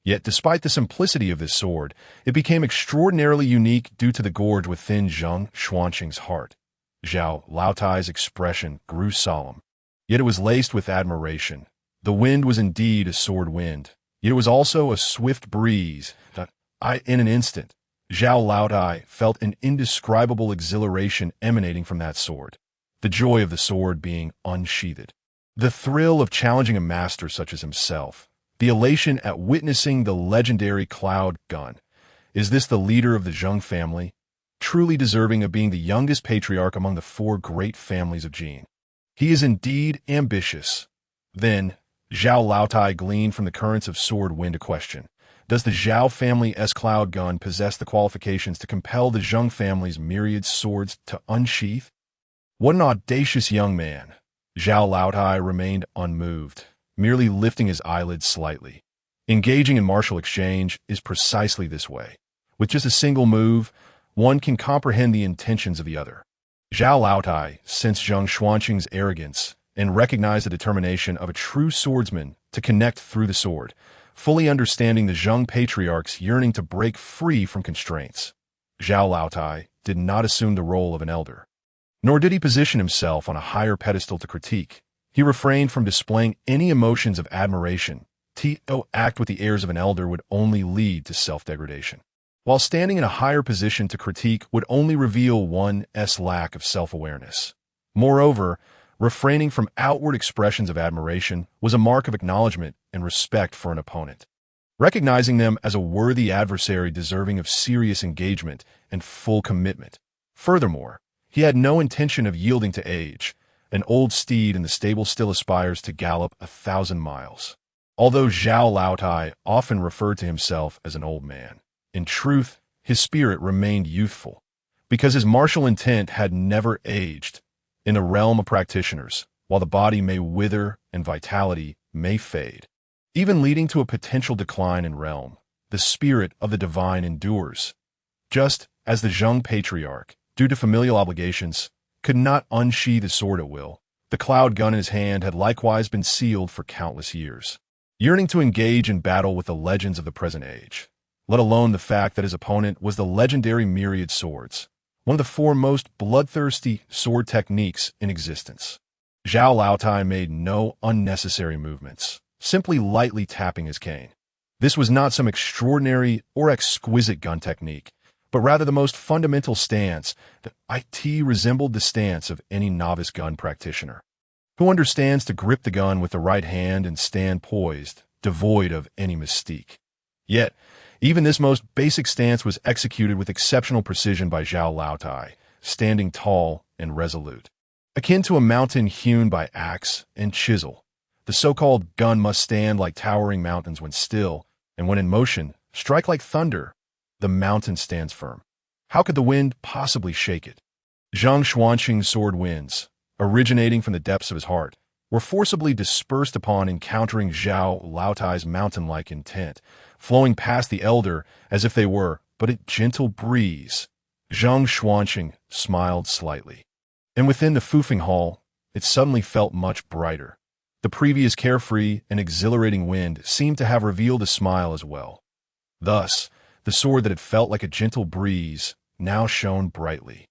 Yet despite the simplicity of this sword, it became extraordinarily unique due to the gorge within Zheng Xuanqing's heart. Zhao Laotai's expression grew solemn, yet it was laced with admiration. The wind was indeed a sword wind, yet it was also a swift breeze that, in an instant, Zhao Laotai felt an indescribable exhilaration emanating from that sword, the joy of the sword being unsheathed. The thrill of challenging a master such as himself, the elation at witnessing the legendary Cloud Gun. Is this the leader of the Zheng family, truly deserving of being the youngest patriarch among the four great families of Jin? He is indeed ambitious. Then, Zhao Laotai gleaned from the currents of sword wind a question. Does the Zhao family's Cloud Gun possess the qualifications to compel the Zheng family's myriad swords to unsheath? What an audacious young man! Zhao Laotai remained unmoved, merely lifting his eyelids slightly. Engaging in martial exchange is precisely this way. With just a single move, one can comprehend the intentions of the other. Zhao Laotai sensed Zheng Xuanqing's arrogance and recognized the determination of a true swordsman to connect through the sword, fully understanding the Zheng patriarch's yearning to break free from constraints. Zhao Laotai did not assume the role of an elder, nor did he position himself on a higher pedestal to critique. He refrained from displaying any emotions of admiration. To act with the airs of an elder would only lead to self-degradation, while standing in a higher position to critique would only reveal one's lack of self-awareness. Moreover, refraining from outward expressions of admiration was a mark of acknowledgement and respect for an opponent. recognizing them as a worthy adversary deserving of serious engagement and full commitment. Furthermore, he had no intention of yielding to age. An old steed in the stable still aspires to gallop 1,000 miles. Although Zhao Laotai often referred to himself as an old man, in truth, his spirit remained youthful, because his martial intent had never aged. In the realm of practitioners, while the body may wither and vitality may fade, even leading to a potential decline in realm, the spirit of the divine endures. Just as the Zheng patriarch, due to familial obligations, could not unsheathe his sword at will, the cloud gun in his hand had likewise been sealed for countless years, yearning to engage in battle with the legends of the present age, let alone the fact that his opponent was the legendary Myriad Swords, one of the four most bloodthirsty sword techniques in existence. Zhao Laotai made no unnecessary movements, simply lightly tapping his cane. This was not some extraordinary or exquisite gun technique, but rather the most fundamental stance that it resembled the stance of any novice gun practitioner, who understands to grip the gun with the right hand and stand poised, devoid of any mystique. Yet, even this most basic stance was executed with exceptional precision by Zhao Laotai, standing tall and resolute. Akin to a mountain hewn by axe and chisel, the so-called gun must stand like towering mountains when still, and when in motion, strike like thunder. The mountain stands firm. How could the wind possibly shake it? Zhang Xuanqing's sword winds, originating from the depths of his heart, were forcibly dispersed upon encountering Zhao Laotai's mountain-like intent, flowing past the elder as if they were but a gentle breeze. Zhang Xuanqing smiled slightly. And within the Fufeng Hall, it suddenly felt much brighter. The previous carefree and exhilarating wind seemed to have revealed a smile as well. Thus, the sword that had felt like a gentle breeze now shone brightly.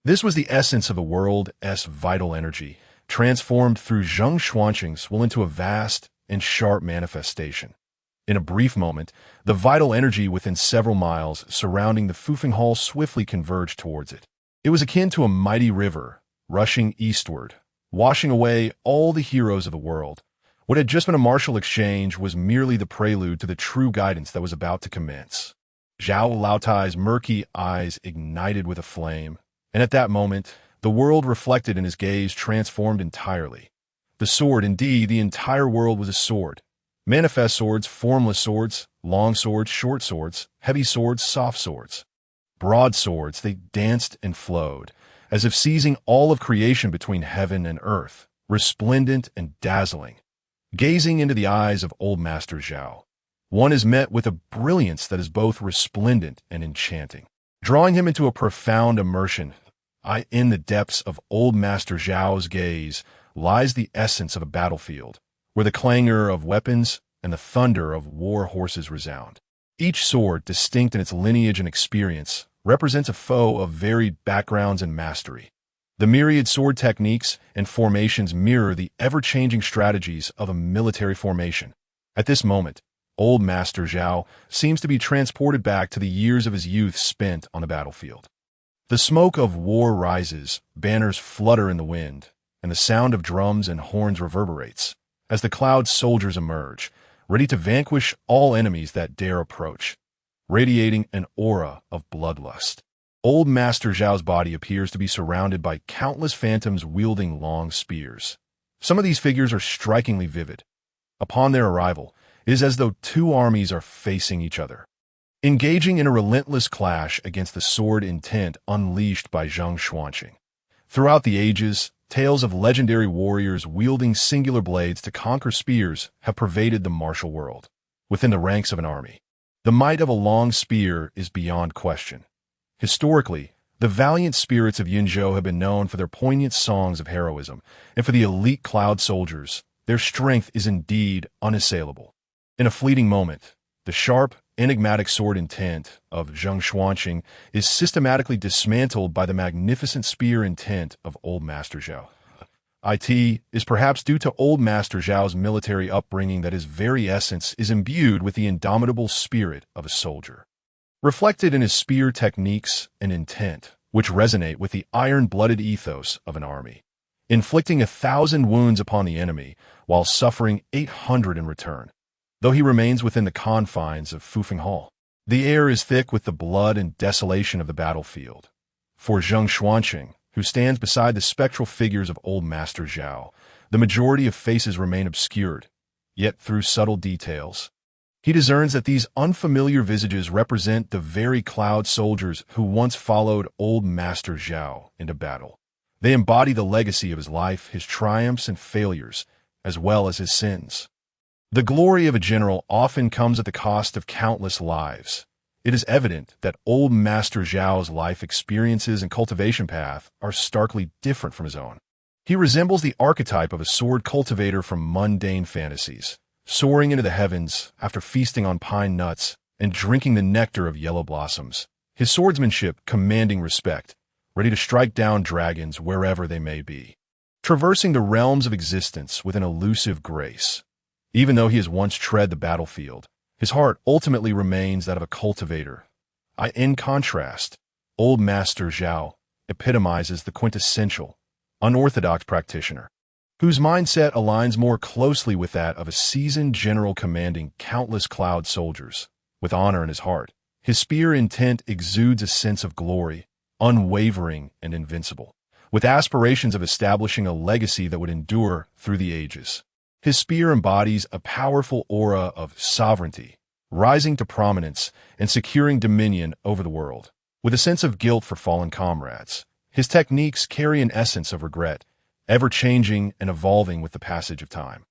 This was the essence of the world's vital energy, transformed through Zhang Xuanqing's will into a vast and sharp manifestation. In a brief moment, the vital energy within several miles surrounding the Fufeng Hall swiftly converged towards it. It was akin to a mighty river, rushing eastward, washing away all the heroes of the world. What had just been a martial exchange was merely the prelude to the true guidance that was about to commence. Zhao Laotai's murky eyes ignited with a flame, and at that moment, the world reflected in his gaze transformed entirely. The sword, indeed, the entire world was a sword. Manifest swords, formless swords, long swords, short swords, heavy swords, soft swords. Broadswords, they danced and flowed, as if seizing all of creation between heaven and earth, resplendent and dazzling. Gazing into the eyes of Old Master Zhao, one is met with a brilliance that is both resplendent and enchanting, drawing him into a profound immersion. In the depths of Old Master Zhao's gaze lies the essence of a battlefield, where the clangor of weapons and the thunder of war horses resound. Each sword, distinct in its lineage and experience, represents a foe of varied backgrounds and mastery. The myriad sword techniques and formations mirror the ever-changing strategies of a military formation. At this moment, Old Master Zhao seems to be transported back to the years of his youth spent on the battlefield. The smoke of war rises, banners flutter in the wind, and the sound of drums and horns reverberates as the cloud soldiers emerge, ready to vanquish all enemies that dare approach, radiating an aura of bloodlust. Old Master Zhao's body appears to be surrounded by countless phantoms wielding long spears. Some of these figures are strikingly vivid. Upon their arrival, it is as though two armies are facing each other, engaging in a relentless clash against the sword intent unleashed by Zhang Xuanqing. Throughout the ages, tales of legendary warriors wielding singular blades to conquer spears have pervaded the martial world. Within the ranks of an army, the might of a long spear is beyond question. Historically, the valiant spirits of Yinzhou have been known for their poignant songs of heroism, and for the elite cloud soldiers, their strength is indeed unassailable. In a fleeting moment, the sharp, enigmatic sword intent of Zhang Xuanqing is systematically dismantled by the magnificent spear intent of Old Master Zhao. It is perhaps due to Old Master Zhao's military upbringing that his very essence is imbued with the indomitable spirit of a soldier, reflected in his spear techniques and intent, which resonate with the iron-blooded ethos of an army, inflicting 1,000 wounds upon the enemy while suffering 800 in return. though he remains within the confines of Fufeng Hall. The air is thick with the blood and desolation of the battlefield. For Zheng Xuanqing, who stands beside the spectral figures of Old Master Zhao, the majority of faces remain obscured, yet through subtle details, he discerns that these unfamiliar visages represent the very cloud soldiers who once followed Old Master Zhao into battle. They embody the legacy of his life, his triumphs and failures, as well as his sins. The glory of a general often comes at the cost of countless lives. It is evident that Old Master Zhao's life experiences and cultivation path are starkly different from his own. He resembles the archetype of a sword cultivator from mundane fantasies, soaring into the heavens after feasting on pine nuts and drinking the nectar of yellow blossoms, his swordsmanship commanding respect, ready to strike down dragons wherever they may be, traversing the realms of existence with an elusive grace. Even though he has once tread the battlefield, his heart ultimately remains that of a cultivator. In contrast, Old Master Zhao epitomizes the quintessential, unorthodox practitioner, whose mindset aligns more closely with that of a seasoned general commanding countless cloud soldiers. With honor in his heart, his spear intent exudes a sense of glory, unwavering and invincible, with aspirations of establishing a legacy that would endure through the ages. His spear embodies a powerful aura of sovereignty, rising to prominence and securing dominion over the world. With a sense of guilt for fallen comrades, his techniques carry an essence of regret, ever-changing and evolving with the passage of time.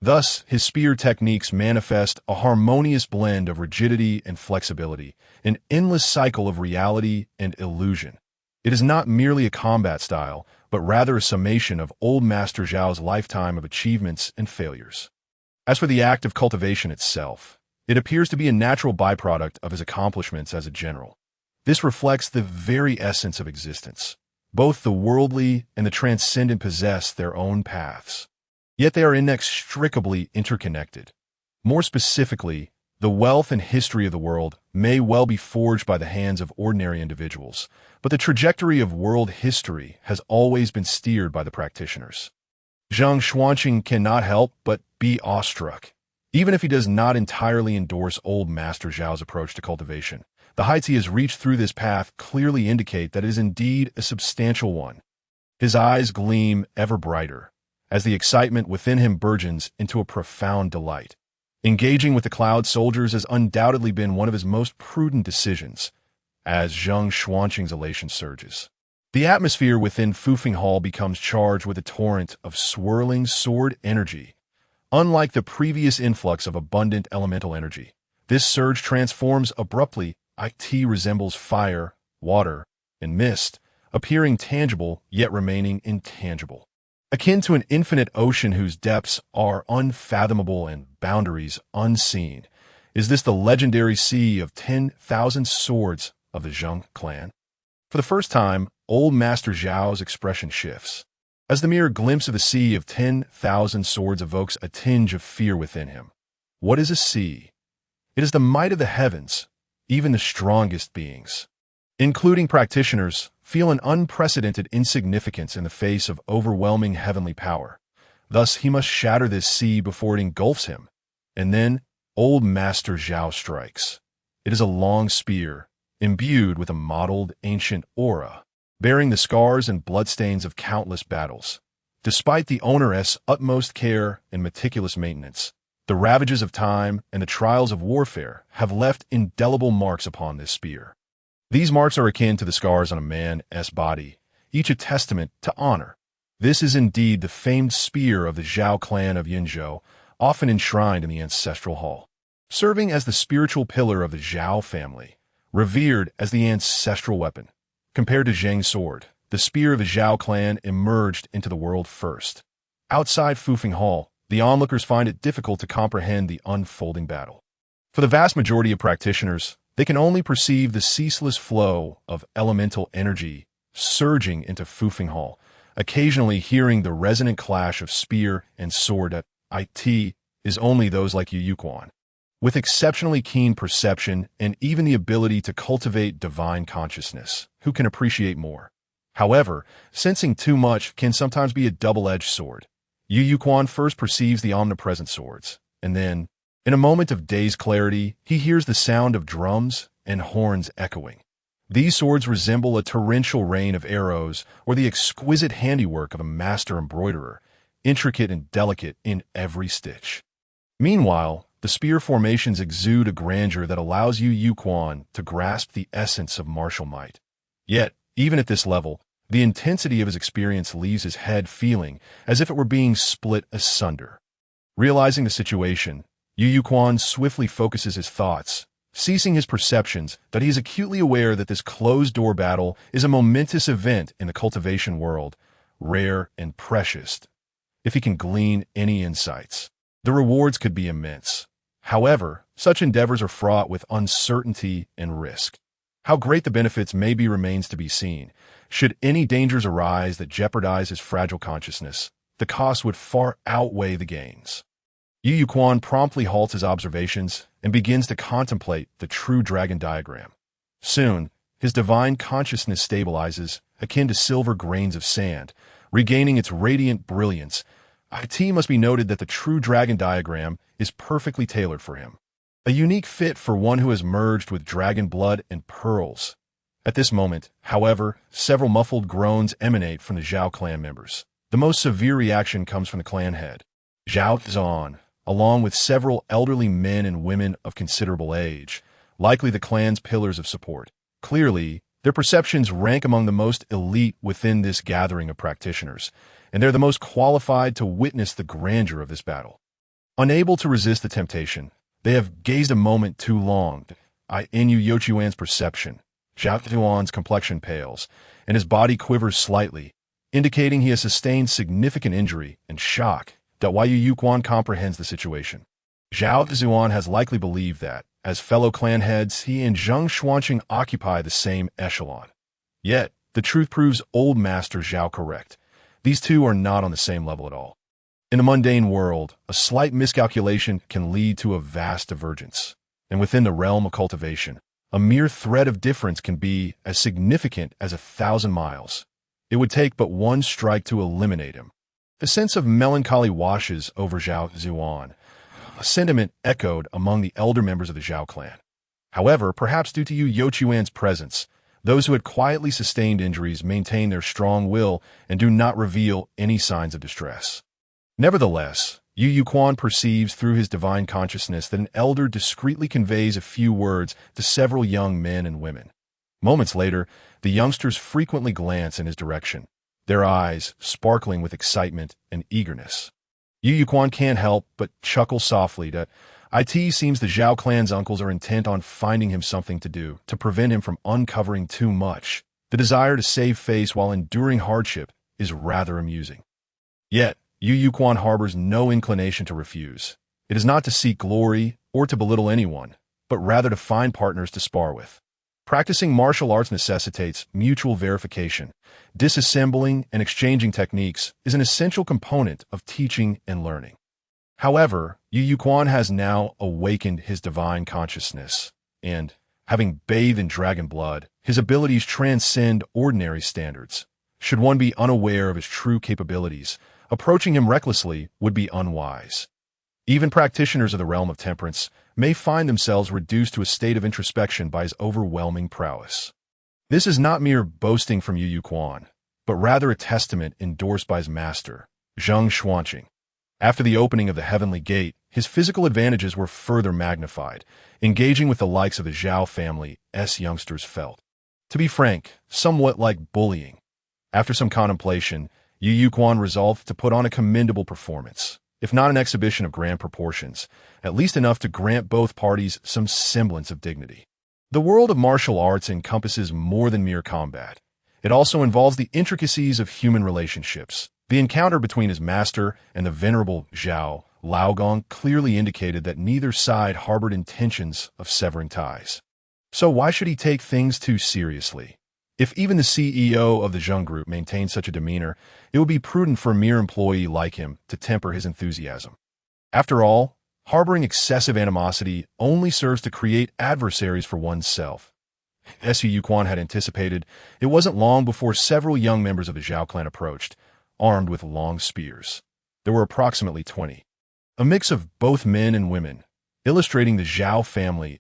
Thus, his spear techniques manifest a harmonious blend of rigidity and flexibility, an endless cycle of reality and illusion. It is not merely a combat style, but rather a summation of Old Master Zhao's lifetime of achievements and failures. As for the act of cultivation itself, it appears to be a natural byproduct of his accomplishments as a general. This reflects the very essence of existence. Both the worldly and the transcendent possess their own paths, yet they are inextricably interconnected. More specifically, the wealth and history of the world may well be forged by the hands of ordinary individuals, but the trajectory of world history has always been steered by the practitioners. Zheng Xuanqing cannot help but be awestruck. Even if he does not entirely endorse Old Master Zhao's approach to cultivation, the heights he has reached through this path clearly indicate that it is indeed a substantial one. His eyes gleam ever brighter, as the excitement within him burgeons into a profound delight. Engaging with the Cloud Soldiers has undoubtedly been one of his most prudent decisions, as Zheng Xuanqing's elation surges. The atmosphere within Fufeng Hall becomes charged with a torrent of swirling sword energy. Unlike the previous influx of abundant elemental energy, this surge transforms abruptly. It resembles fire, water, and mist, appearing tangible yet remaining intangible. Akin to an infinite ocean whose depths are unfathomable and boundaries unseen, is this the legendary sea of 10,000 swords of the Zheng clan. For the first time, Old Master Zhao's expression shifts, as the mere glimpse of the sea of 10,000 swords evokes a tinge of fear within him. What is a sea? It is the might of the heavens. Even the strongest beings, including practitioners, feel an unprecedented insignificance in the face of overwhelming heavenly power. Thus, he must shatter this sea before it engulfs him. And then, Old Master Zhao strikes. It is a long spear, imbued with a mottled, ancient aura, bearing the scars and bloodstains of countless battles. Despite the owner's utmost care and meticulous maintenance, the ravages of time and the trials of warfare have left indelible marks upon this spear. These marks are akin to the scars on a man's body, each a testament to honor. This is indeed the famed spear of the Zhao clan of Yinzhou, often enshrined in the ancestral hall. Serving as the spiritual pillar of the Zhao family, revered as the ancestral weapon. Compared to Zheng's sword, the spear of the Zhao clan emerged into the world first. Outside Fufeng Hall, the onlookers find it difficult to comprehend the unfolding battle. For the vast majority of practitioners, they can only perceive the ceaseless flow of elemental energy surging into Fufeng Hall, occasionally hearing the resonant clash of spear and sword. It is only those like Yu Yuquan, with exceptionally keen perception and even the ability to cultivate divine consciousness, who can appreciate more. However, sensing too much can sometimes be a double-edged sword. Yu Yuquan first perceives the omnipresent swords, and then, In a moment of dazed clarity, he hears the sound of drums and horns echoing. These swords resemble a torrential rain of arrows or the exquisite handiwork of a master embroiderer, intricate and delicate in every stitch. Meanwhile, the spear formations exude a grandeur that allows Yu Quan to grasp the essence of martial might. Yet, even at this level, the intensity of his experience leaves his head feeling as if it were being split asunder. Realizing the situation, Yu Quan swiftly focuses his thoughts, ceasing his perceptions that he is acutely aware that this closed-door battle is a momentous event in the cultivation world, rare and precious. If he can glean any insights, the rewards could be immense. However, such endeavors are fraught with uncertainty and risk. How great the benefits may be remains to be seen. Should any dangers arise that jeopardize his fragile consciousness, the cost would far outweigh the gains. Yu Quan promptly halts his observations and begins to contemplate the true dragon diagram. Soon, his divine consciousness stabilizes, akin to silver grains of sand, regaining its radiant brilliance. It must be noted that the true dragon diagram is perfectly tailored for him. A unique fit for one who has merged with dragon blood and pearls. At this moment, however, several muffled groans emanate from the Zhao clan members. The most severe reaction comes from the clan head, Zhao Zhan, along with several elderly men and women of considerable age, likely the clan's pillars of support. Clearly, their perceptions rank among the most elite within this gathering of practitioners, and they're the most qualified to witness the grandeur of this battle. Unable to resist the temptation, they have gazed a moment too long. In Yu Yuan's perception, Zhao Zuan's complexion pales, and his body quivers slightly, indicating he has sustained significant injury and shock. Yu Quan comprehends the situation. Zhao Zuan has likely believed that, as fellow clan heads, he and Zheng Xuanqing occupy the same echelon. Yet, the truth proves old Master Zhao correct. These two are not on the same level at all. In the mundane world, a slight miscalculation can lead to a vast divergence. And within the realm of cultivation, a mere thread of difference can be as significant as 1,000 miles. It would take but one strike to eliminate him. A sense of melancholy washes over Zhao Zuan, a sentiment echoed among the elder members of the Zhao clan. However, perhaps due to Yu Yuan's presence, those who had quietly sustained injuries maintain their strong will and do not reveal any signs of distress. Nevertheless, Yu Quan perceives through his divine consciousness that an elder discreetly conveys a few words to several young men and women. Moments later, the youngsters frequently glance in his direction, their eyes sparkling with excitement and eagerness. Yu Quan can't help but chuckle softly. It seems the Zhao clan's uncles are intent on finding him something to do to prevent him from uncovering too much. The desire to save face while enduring hardship is rather amusing. Yet, Yu Quan harbors no inclination to refuse. It is not to seek glory or to belittle anyone, but rather to find partners to spar with. Practicing martial arts necessitates mutual verification. Disassembling and exchanging techniques is an essential component of teaching and learning. However, Yu Quan has now awakened his divine consciousness, and, having bathed in dragon blood, his abilities transcend ordinary standards. Should one be unaware of his true capabilities, approaching him recklessly would be unwise. Even practitioners of the realm of temperance may find themselves reduced to a state of introspection by his overwhelming prowess. This is not mere boasting from Yu Quan, but rather a testament endorsed by his master, Zheng Xuanqing. After the opening of the heavenly gate, his physical advantages were further magnified, engaging with the likes of the Zhao family, youngsters felt. To be frank, somewhat like bullying. After some contemplation, Yu Quan resolved to put on a commendable performance, if not an exhibition of grand proportions, at least enough to grant both parties some semblance of dignity. The world of martial arts encompasses more than mere combat. It also involves the intricacies of human relationships. The encounter between his master and the venerable Zhao Laogong clearly indicated that neither side harbored intentions of severing ties. So why should he take things too seriously? If even the CEO of the Zheng Group maintained such a demeanor, it would be prudent for a mere employee like him to temper his enthusiasm. After all, harboring excessive animosity only serves to create adversaries for oneself. As Yu Quan had anticipated, it wasn't long before several young members of the Zhao clan approached, armed with long spears. There were approximately 20. A mix of both men and women. illustrating the Zhao family's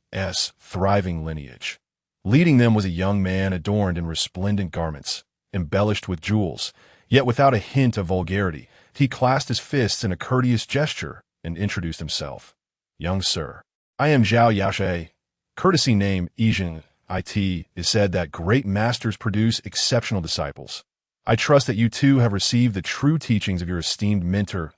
thriving lineage. Leading them was a young man adorned in resplendent garments, embellished with jewels, yet without a hint of vulgarity. He clasped his fists in a courteous gesture and introduced himself. "Young sir, I am Zhao Yaoshe." Courtesy name Yijing It is said that great masters produce exceptional disciples. I trust that you too have received the true teachings of your esteemed mentor.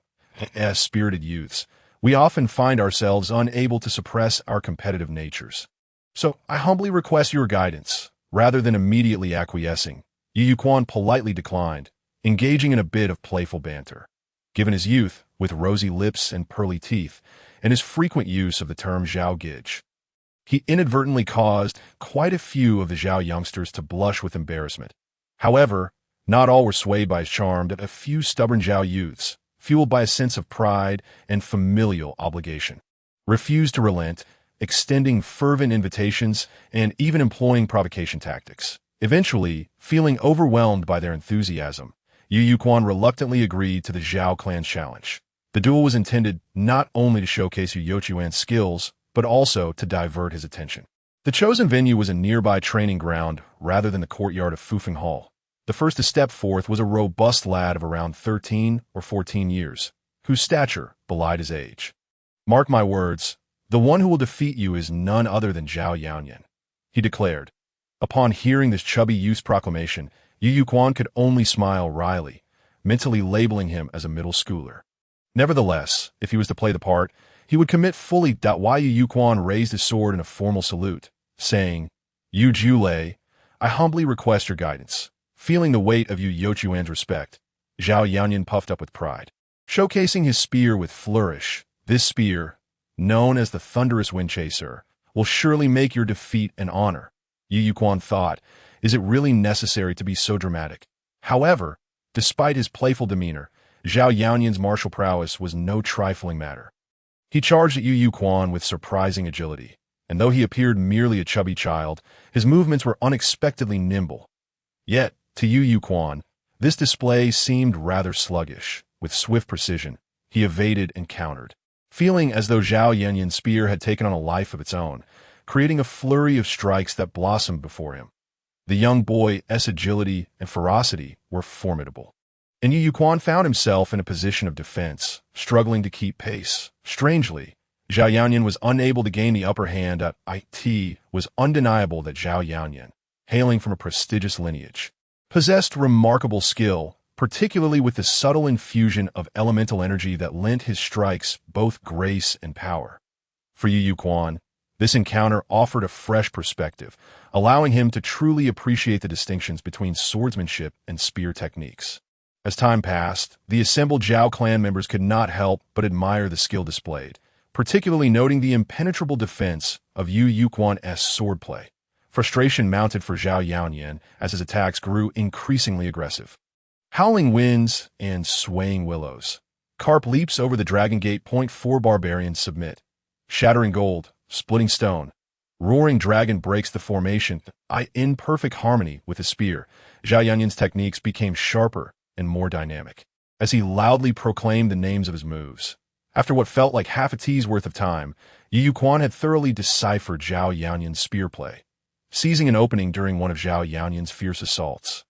As spirited youths, we often find ourselves unable to suppress our competitive natures. So I humbly request your guidance. Rather than immediately acquiescing, Yu Yuquan politely declined, engaging in a bit of playful banter. Given his youth, with rosy lips and pearly teeth, and his frequent use of the term Zhao Gij, he inadvertently caused quite a few of the Zhao youngsters to blush with embarrassment. However, not all were swayed by his charm. That a few stubborn Zhao youths, fueled by a sense of pride and familial obligation, refused to relent, extending fervent invitations and even employing provocation tactics. Eventually, feeling overwhelmed by their enthusiasm, Yu Yuquan reluctantly agreed to the Zhao clan's challenge. The duel was intended not only to showcase Yu Yuquan's skills, but also to divert his attention. The chosen venue was a nearby training ground rather than the courtyard of Fufeng Hall. The first to step forth was a robust lad of around 13 or 14 years, whose stature belied his age. "Mark my words, the one who will defeat you is none other than Zhao Yaoyan," he declared. Upon hearing this chubby youth's proclamation, Yu Yuquan could only smile wryly, mentally labeling him as a middle schooler. Nevertheless, if he was to play the part, he would commit fully. Yu Yuquan raised his sword in a formal salute, saying, "Yu Julei, I humbly request your guidance." Feeling the weight of Yu Yuquan's respect, Zhao Yaoyan puffed up with pride, showcasing his spear with flourish. "This spear, known as the Thunderous Wind Chaser, will surely make your defeat an honor." Yu Yuquan thought, is it really necessary to be so dramatic? However, despite his playful demeanor, Zhao Yaoyan's martial prowess was no trifling matter. He charged at Yu Yuquan with surprising agility, and though he appeared merely a chubby child, his movements were unexpectedly nimble. Yet, to Yu Yuquan, this display seemed rather sluggish. With swift precision, he evaded and countered, feeling as though Zhao Yaoyan's spear had taken on a life of its own, creating a flurry of strikes that blossomed before him. The young boy's agility and ferocity were formidable, and Yu Yuquan found himself in a position of defense, struggling to keep pace. Strangely, Zhao Yaoyan was unable to gain the upper hand. It was undeniable that Zhao Yaoyan, hailing from a prestigious lineage, possessed remarkable skill, particularly with the subtle infusion of elemental energy that lent his strikes both grace and power. For Yu Yuquan, this encounter offered a fresh perspective, allowing him to truly appreciate the distinctions between swordsmanship and spear techniques. As time passed, the assembled Zhao clan members could not help but admire the skill displayed, particularly noting the impenetrable defense of Yu Yuquan's swordplay. Frustration mounted for Zhao Yaoyan as his attacks grew increasingly aggressive. Howling winds and swaying willows. Carp leaps over the Dragon Gate. Point 4 barbarians submit. Shattering gold, splitting stone. Roaring dragon breaks the formation. In perfect harmony with his spear, Zhao Yaoyan's techniques became sharper and more dynamic, as he loudly proclaimed the names of his moves. After what felt like half a tea's worth of time, Yu Yuquan had thoroughly deciphered Zhao Yaoyan's spear play, seizing an opening during one of Zhao Yaoyan's fierce assaults.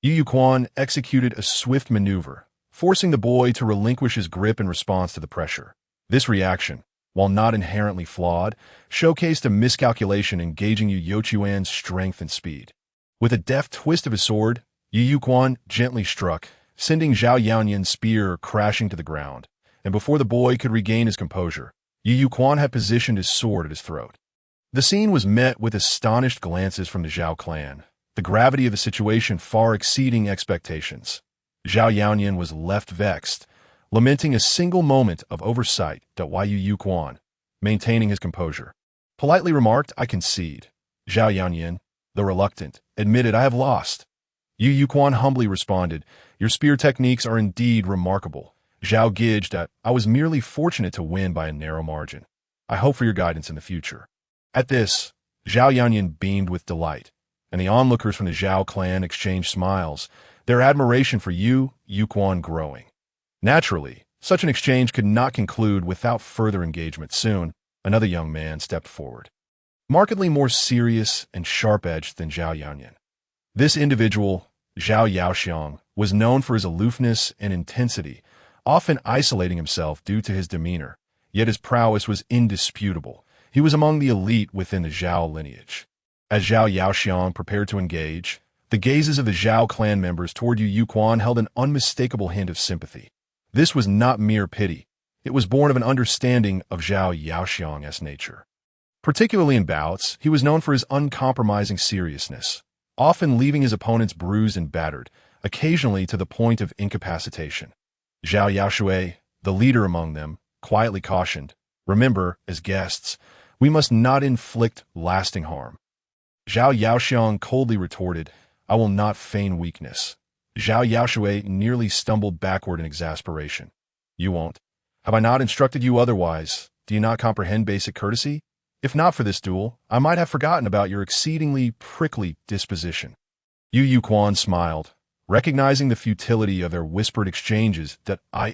Yu Yuquan executed a swift maneuver, forcing the boy to relinquish his grip in response to the pressure. This reaction, while not inherently flawed, showcased a miscalculation engaging Yu Yuquan's strength and speed. With a deft twist of his sword, Yu Yuquan gently struck, sending Zhao Yaoyan's spear crashing to the ground, and before the boy could regain his composure, Yu Yuquan had positioned his sword at his throat. The scene was met with astonished glances from the Zhao clan, the gravity of the situation far exceeding expectations. Zhao Yaoyan was left vexed, lamenting a single moment of oversight. Yu Yuquan, maintaining his composure, politely remarked, "I concede." Zhao Yaoyan, though reluctant, admitted, "I have lost." Yu Yuquan humbly responded, "Your spear techniques are indeed remarkable." Zhao Gij, "I was merely fortunate to win by a narrow margin. I hope for your guidance in the future." At this, Zhao Yaoyan beamed with delight, and the onlookers from the Zhao clan exchanged smiles, their admiration for Yu Yuquan growing. Naturally, such an exchange could not conclude without further engagement soon. Another young man stepped forward, markedly more serious and sharp-edged than Zhao Yaoyan. This individual, Zhao Yaoxiang, was known for his aloofness and intensity, often isolating himself due to his demeanor, yet his prowess was indisputable. He was among the elite within the Zhao lineage. As Zhao Yaoxiang prepared to engage, the gazes of the Zhao clan members toward Yu Yuquan held an unmistakable hint of sympathy. This was not mere pity. It was born of an understanding of Zhao Yaoxiang's nature. Particularly in bouts, he was known for his uncompromising seriousness, often leaving his opponents bruised and battered, occasionally to the point of incapacitation. Zhao Yaoshui, the leader among them, quietly cautioned, "Remember, as guests, we must not inflict lasting harm." Zhao Yaoxiang coldly retorted, "I will not feign weakness." Zhao Yaoshui nearly stumbled backward in exasperation. "You won't? Have I not instructed you otherwise? Do you not comprehend basic courtesy? If not for this duel, I might have forgotten about your exceedingly prickly disposition." Yu Yuquan smiled, recognizing the futility of their whispered exchanges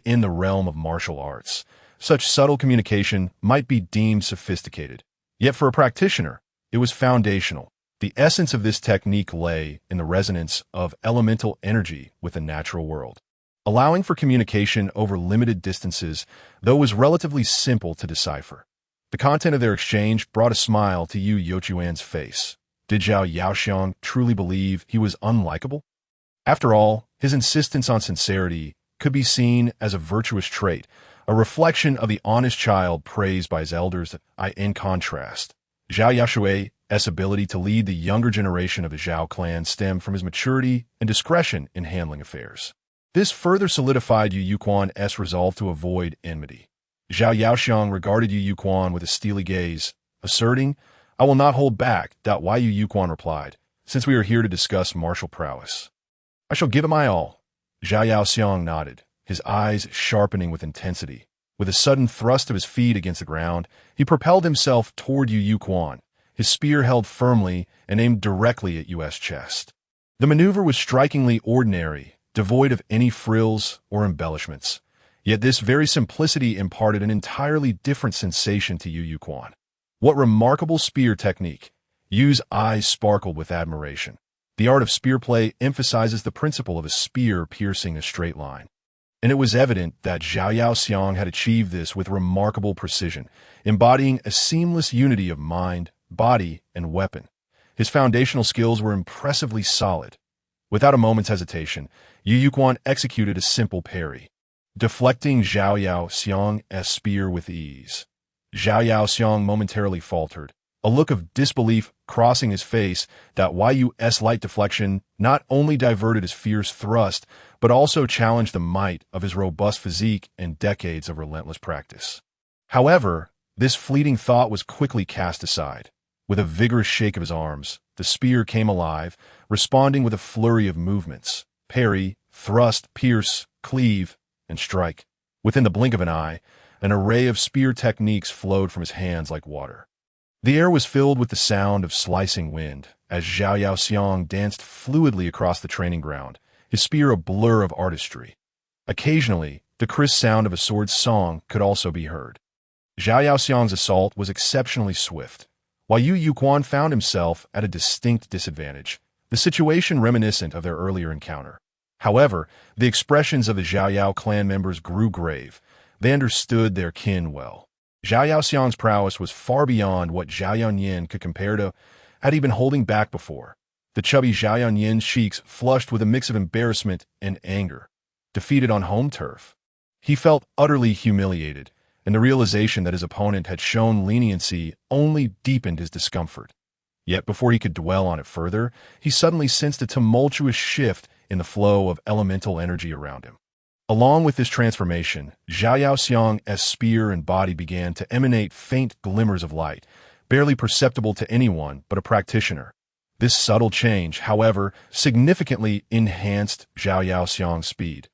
in the realm of martial arts. Such subtle communication might be deemed sophisticated, yet for a practitioner, it was foundational. The essence of this technique lay in the resonance of elemental energy with the natural world. Allowing for communication over limited distances, though it was relatively simple to decipher. The content of their exchange brought a smile to Yu Youquan's face. Did Zhao Yaoxiang truly believe he was unlikable? After all, his insistence on sincerity could be seen as a virtuous trait, a reflection of the honest child praised by his elders. In contrast, Zhao Yaoshui's ability to lead the younger generation of the Zhao clan stemmed from his maturity and discretion in handling affairs. This further solidified Yu Yuquan's resolve to avoid enmity. Zhao Yaoxiang regarded Yu Yuquan with a steely gaze, asserting, "I will not hold back." Yu Yuquan replied, "Since we are here to discuss martial prowess, I shall give it my all." Zhao Yaoxiang nodded, his eyes sharpening with intensity. With a sudden thrust of his feet against the ground, he propelled himself toward Yu Yuquan, his spear held firmly and aimed directly at Yu's chest. The maneuver was strikingly ordinary, devoid of any frills or embellishments. Yet this very simplicity imparted an entirely different sensation to Yu Yuquan. What remarkable spear technique! Yu's eyes sparkled with admiration. The art of spear play emphasizes the principle of a spear piercing a straight line. And it was evident that Zhao Yaoxiang had achieved this with remarkable precision, embodying a seamless unity of mind, body, and weapon. His foundational skills were impressively solid. Without a moment's hesitation, Yu Yuquan executed a simple parry, deflecting Zhao Yaoxiang's spear with ease. Zhao Yaoxiang momentarily faltered, a look of disbelief crossing his face. Yu's light deflection not only diverted his fierce thrust, but also challenged the might of his robust physique and decades of relentless practice. However, this fleeting thought was quickly cast aside. With a vigorous shake of his arms, the spear came alive, responding with a flurry of movements: parry, thrust, pierce, cleave, and strike. Within the blink of an eye, an array of spear techniques flowed from his hands like water. The air was filled with the sound of slicing wind as Zhao Yaoxiang danced fluidly across the training ground, his spear a blur of artistry. Occasionally, the crisp sound of a sword's song could also be heard. Zhao Yaoxiang's assault was exceptionally swift, while Yu Yuquan found himself at a distinct disadvantage, the situation reminiscent of their earlier encounter. However, the expressions of the Zhao Yao clan members grew grave. They understood their kin well. Zhao Yaoxiang's prowess was far beyond what Zhao Yaoyan could compare to. Had he been holding back before? The chubby Zhao Yaoyan's cheeks flushed with a mix of embarrassment and anger. Defeated on home turf, he felt utterly humiliated, and the realization that his opponent had shown leniency only deepened his discomfort. Yet before he could dwell on it further, he suddenly sensed a tumultuous shift in the flow of elemental energy around him. Along with this transformation, Zhao Yaoxiang's spear and body began to emanate faint glimmers of light, barely perceptible to anyone but a practitioner. This subtle change, however, significantly enhanced Zhao Yaoxiang's speed.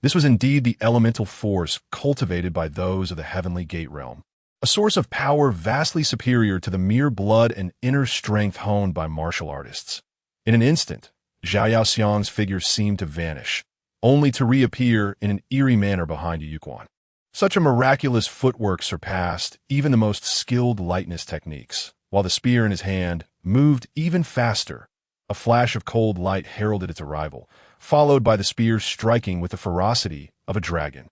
This was indeed the elemental force cultivated by those of the Heavenly Gate realm, a source of power vastly superior to the mere blood and inner strength honed by martial artists. In an instant, Zhao Yaoxiang's figure seemed to vanish, only to reappear in an eerie manner behind Yu Yuquan. Such a miraculous footwork surpassed even the most skilled lightness techniques, while the spear in his hand moved even faster. A flash of cold light heralded its arrival, followed by the spear striking with the ferocity of a dragon.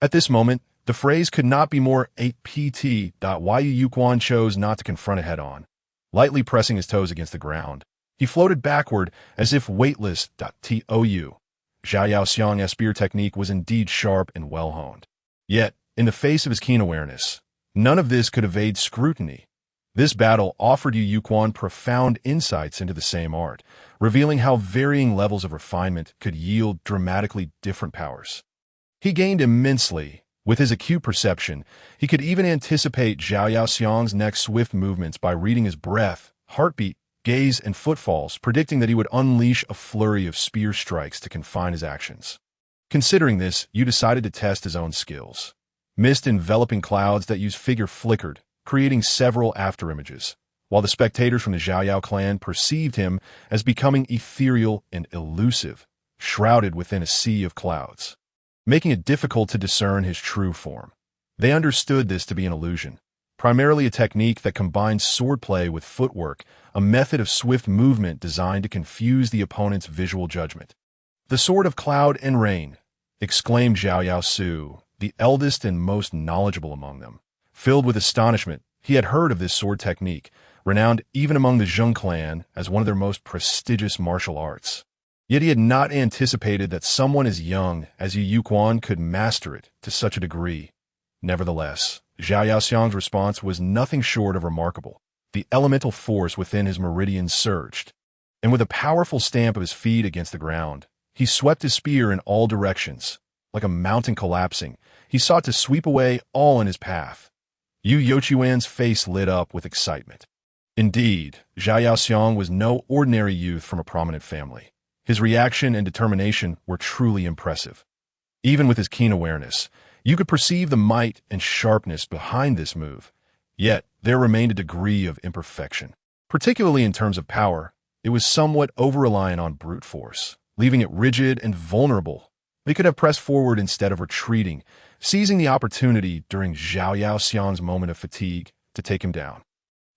At this moment, the phrase could not be more 8pt. Yu Yuquan chose not to confront it head-on. Lightly pressing his toes against the ground, he floated backward as if weightless. Tou. Zhao Yaoxiang's spear technique was indeed sharp and well-honed. Yet, in the face of his keen awareness, none of this could evade scrutiny. This battle offered Yu Yuquan profound insights into the same art, revealing how varying levels of refinement could yield dramatically different powers. He gained immensely. With his acute perception, he could even anticipate Zhao Yaoxiang's next swift movements by reading his breath, heartbeat, gaze, and footfalls, predicting that he would unleash a flurry of spear strikes to confine his actions. Considering this, Yu decided to test his own skills. Mist enveloping clouds that Yu's figure flickered, creating several afterimages, while the spectators from the Zhao Yao clan perceived him as becoming ethereal and elusive, shrouded within a sea of clouds, making it difficult to discern his true form. They understood this to be an illusion, primarily a technique that combines swordplay with footwork, a method of swift movement designed to confuse the opponent's visual judgment. "The sword of cloud and rain," exclaimed Zhao Yaosu, the eldest and most knowledgeable among them. Filled with astonishment, he had heard of this sword technique, renowned even among the Zheng clan as one of their most prestigious martial arts. Yet he had not anticipated that someone as young as Yu Yuquan could master it to such a degree. Nevertheless, Zhao Yaoxiang's response was nothing short of remarkable. The elemental force within his meridians surged, and with a powerful stamp of his feet against the ground, he swept his spear in all directions. Like a mountain collapsing, he sought to sweep away all in his path. Yu Yuquan's face lit up with excitement. Indeed, Zhao Yaoxiang was no ordinary youth from a prominent family. His reaction and determination were truly impressive. Even with his keen awareness, you could perceive the might and sharpness behind this move. Yet, there remained a degree of imperfection. Particularly in terms of power, it was somewhat over-reliant on brute force, leaving it rigid and vulnerable. They could have pressed forward instead of retreating, seizing the opportunity during Zhao Yaoxiang's moment of fatigue to take him down.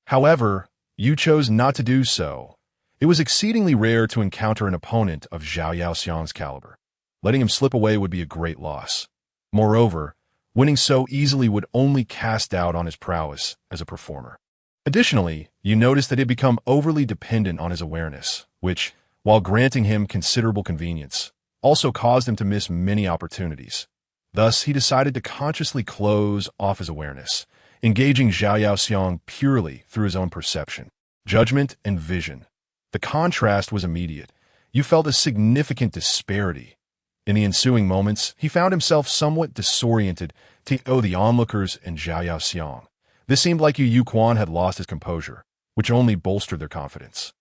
However, Yu chose not to do so. It was exceedingly rare to encounter an opponent of Zhao Yaoxiang's caliber. Letting him slip away would be a great loss. Moreover, winning so easily would only cast doubt on his prowess as a performer. Additionally, you noticed that he had become overly dependent on his awareness, which, while granting him considerable convenience, also caused him to miss many opportunities. Thus, he decided to consciously close off his awareness, engaging Zhao Yaoxiang purely through his own perception, judgment, and vision. The contrast was immediate. You felt a significant disparity. In the ensuing moments, he found himself somewhat disoriented to the onlookers and Zhao Yaoxiang. This seemed like Yu Yuquan had lost his composure, which only bolstered their confidence.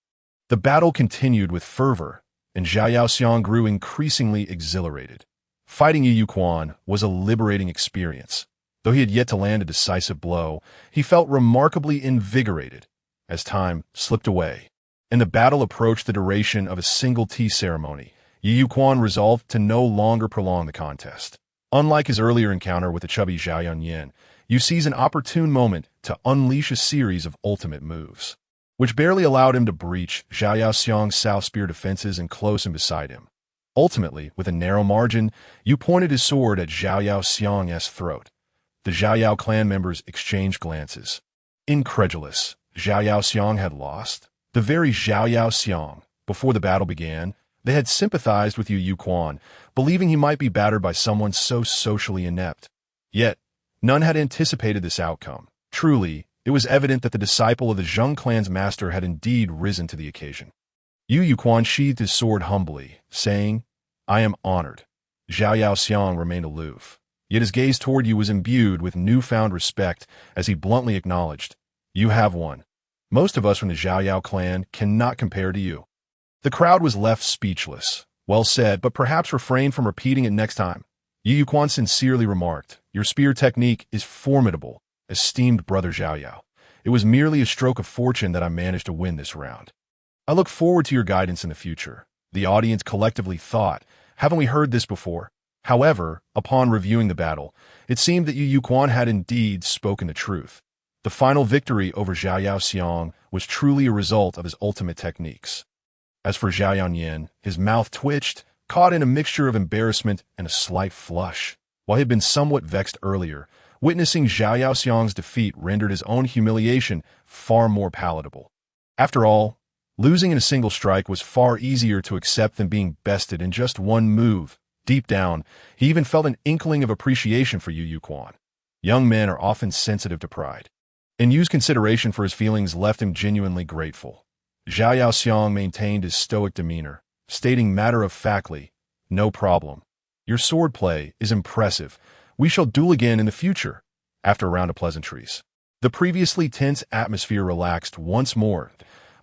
The battle continued with fervor, and Zhao Yaoxiang grew increasingly exhilarated. Fighting Yu Yuquan was a liberating experience. Though he had yet to land a decisive blow, he felt remarkably invigorated. As time slipped away, and the battle approached the duration of a single tea ceremony, Yu Yuquan resolved to no longer prolong the contest. Unlike his earlier encounter with the chubby Zhao Yunyan, you seize an opportune moment to unleash a series of ultimate moves, which barely allowed him to breach Zhao Yaoxiang's south spear defenses and close him beside him. Ultimately, with a narrow margin, you pointed his sword at Zhao Yaoxiang's throat. The Zhao Yao clan members exchanged glances. Incredulous, Zhao Yaoxiang had lost? The very Zhao Yaoxiang, before the battle began, they had sympathized with Yu Yuquan, believing he might be battered by someone so socially inept. Yet, none had anticipated this outcome. Truly, it was evident that the disciple of the Zheng clan's master had indeed risen to the occasion. Yu Yuquan sheathed his sword humbly, saying, "I am honored." Zhao Yaoxiang remained aloof, yet his gaze toward you was imbued with newfound respect as he bluntly acknowledged, "You have won. Most of us from the Zhao Yao clan cannot compare to you." The crowd was left speechless. Well said, but perhaps refrain from repeating it next time. Yu Yuquan sincerely remarked, "Your spear technique is formidable, esteemed brother Zhao Yao. It was merely a stroke of fortune that I managed to win this round. I look forward to your guidance in the future." The audience collectively thought, "Haven't we heard this before?" However, upon reviewing the battle, it seemed that Yu Yuquan had indeed spoken the truth. The final victory over Zhao Yaoxiang was truly a result of his ultimate techniques. As for Zhao Yanyan, his mouth twitched, caught in a mixture of embarrassment and a slight flush. While he had been somewhat vexed earlier, witnessing Zhao Yaoxiang's defeat rendered his own humiliation far more palatable. After all, losing in a single strike was far easier to accept than being bested in just one move. Deep down, he even felt an inkling of appreciation for Yu Yuquan. Young men are often sensitive to pride, and Yu's consideration for his feelings left him genuinely grateful. Zhao Yaoxiang maintained his stoic demeanor, stating matter-of-factly, "No problem. Your swordplay is impressive. We shall duel again in the future." After a round of pleasantries, the previously tense atmosphere relaxed once more.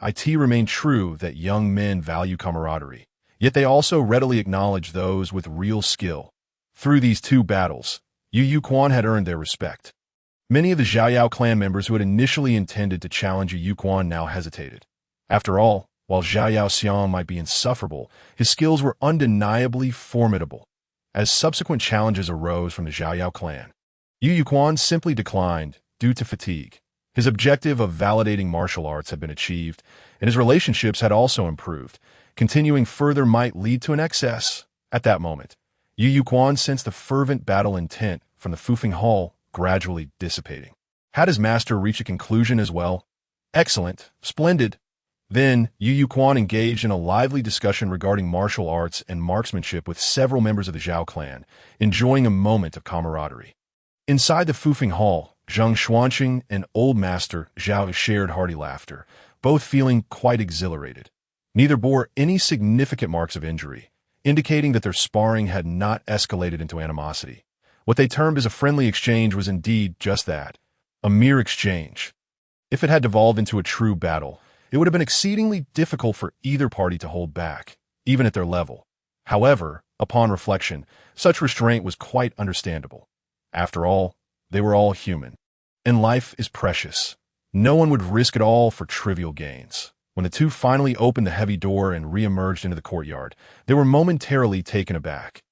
It remained true that young men value camaraderie, yet they also readily acknowledge those with real skill. Through these two battles, Yu Yuquan had earned their respect. Many of the Zhao Yao clan members who had initially intended to challenge Yu Yuquan now hesitated. After all, while Zhao Yaoxiang might be insufferable, his skills were undeniably formidable. As subsequent challenges arose from the Zhao Yao clan, Yu Yuquan simply declined due to fatigue. His objective of validating martial arts had been achieved, and his relationships had also improved. Continuing further might lead to an excess. At that moment, Yu Yuquan sensed the fervent battle intent from the Fufeng Hall gradually dissipating. Had his master reached a conclusion as well? Excellent, splendid. Then, Yu Yuquan engaged in a lively discussion regarding martial arts and marksmanship with several members of the Zhao clan, enjoying a moment of camaraderie. Inside the Fufeng Hall, Zhang Xuanqing and Old Master Zhao shared hearty laughter, both feeling quite exhilarated. Neither bore any significant marks of injury, indicating that their sparring had not escalated into animosity. What they termed as a friendly exchange was indeed just that, a mere exchange. If it had devolved into a true battle, it would have been exceedingly difficult for either party to hold back, even at their level. However, upon reflection, such restraint was quite understandable. After all, they were all human, and life is precious. No one would risk it all for trivial gains. When the two finally opened the heavy door and re-emerged into the courtyard, they were momentarily taken aback.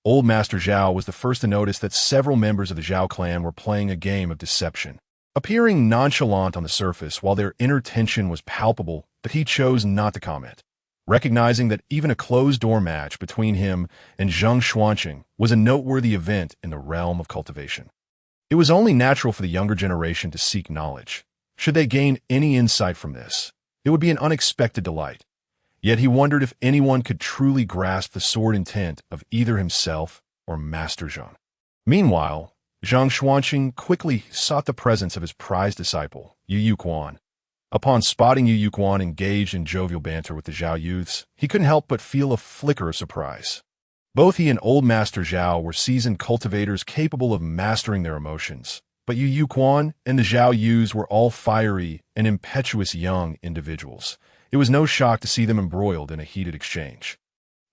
Old Master Zhao was the first to notice that several members of the Zhao clan were playing a game of deception. Appearing nonchalant on the surface while their inner tension was palpable, but he chose not to comment, recognizing that even a closed-door match between him and Zhang Xuanqing was a noteworthy event in the realm of cultivation. It was only natural for the younger generation to seek knowledge. Should they gain any insight from this, it would be an unexpected delight. Yet he wondered if anyone could truly grasp the sword intent of either himself or Master Zhang. Meanwhile, Zhang Xuanqing quickly sought the presence of his prized disciple, Yu Yuquan. Upon spotting Yu Yuquan engaged in jovial banter with the Zhao youths, he couldn't help but feel a flicker of surprise. Both he and Old Master Zhao were seasoned cultivators capable of mastering their emotions, but Yu Yuquan and the Zhao youths were all fiery and impetuous young individuals. It was no shock to see them embroiled in a heated exchange.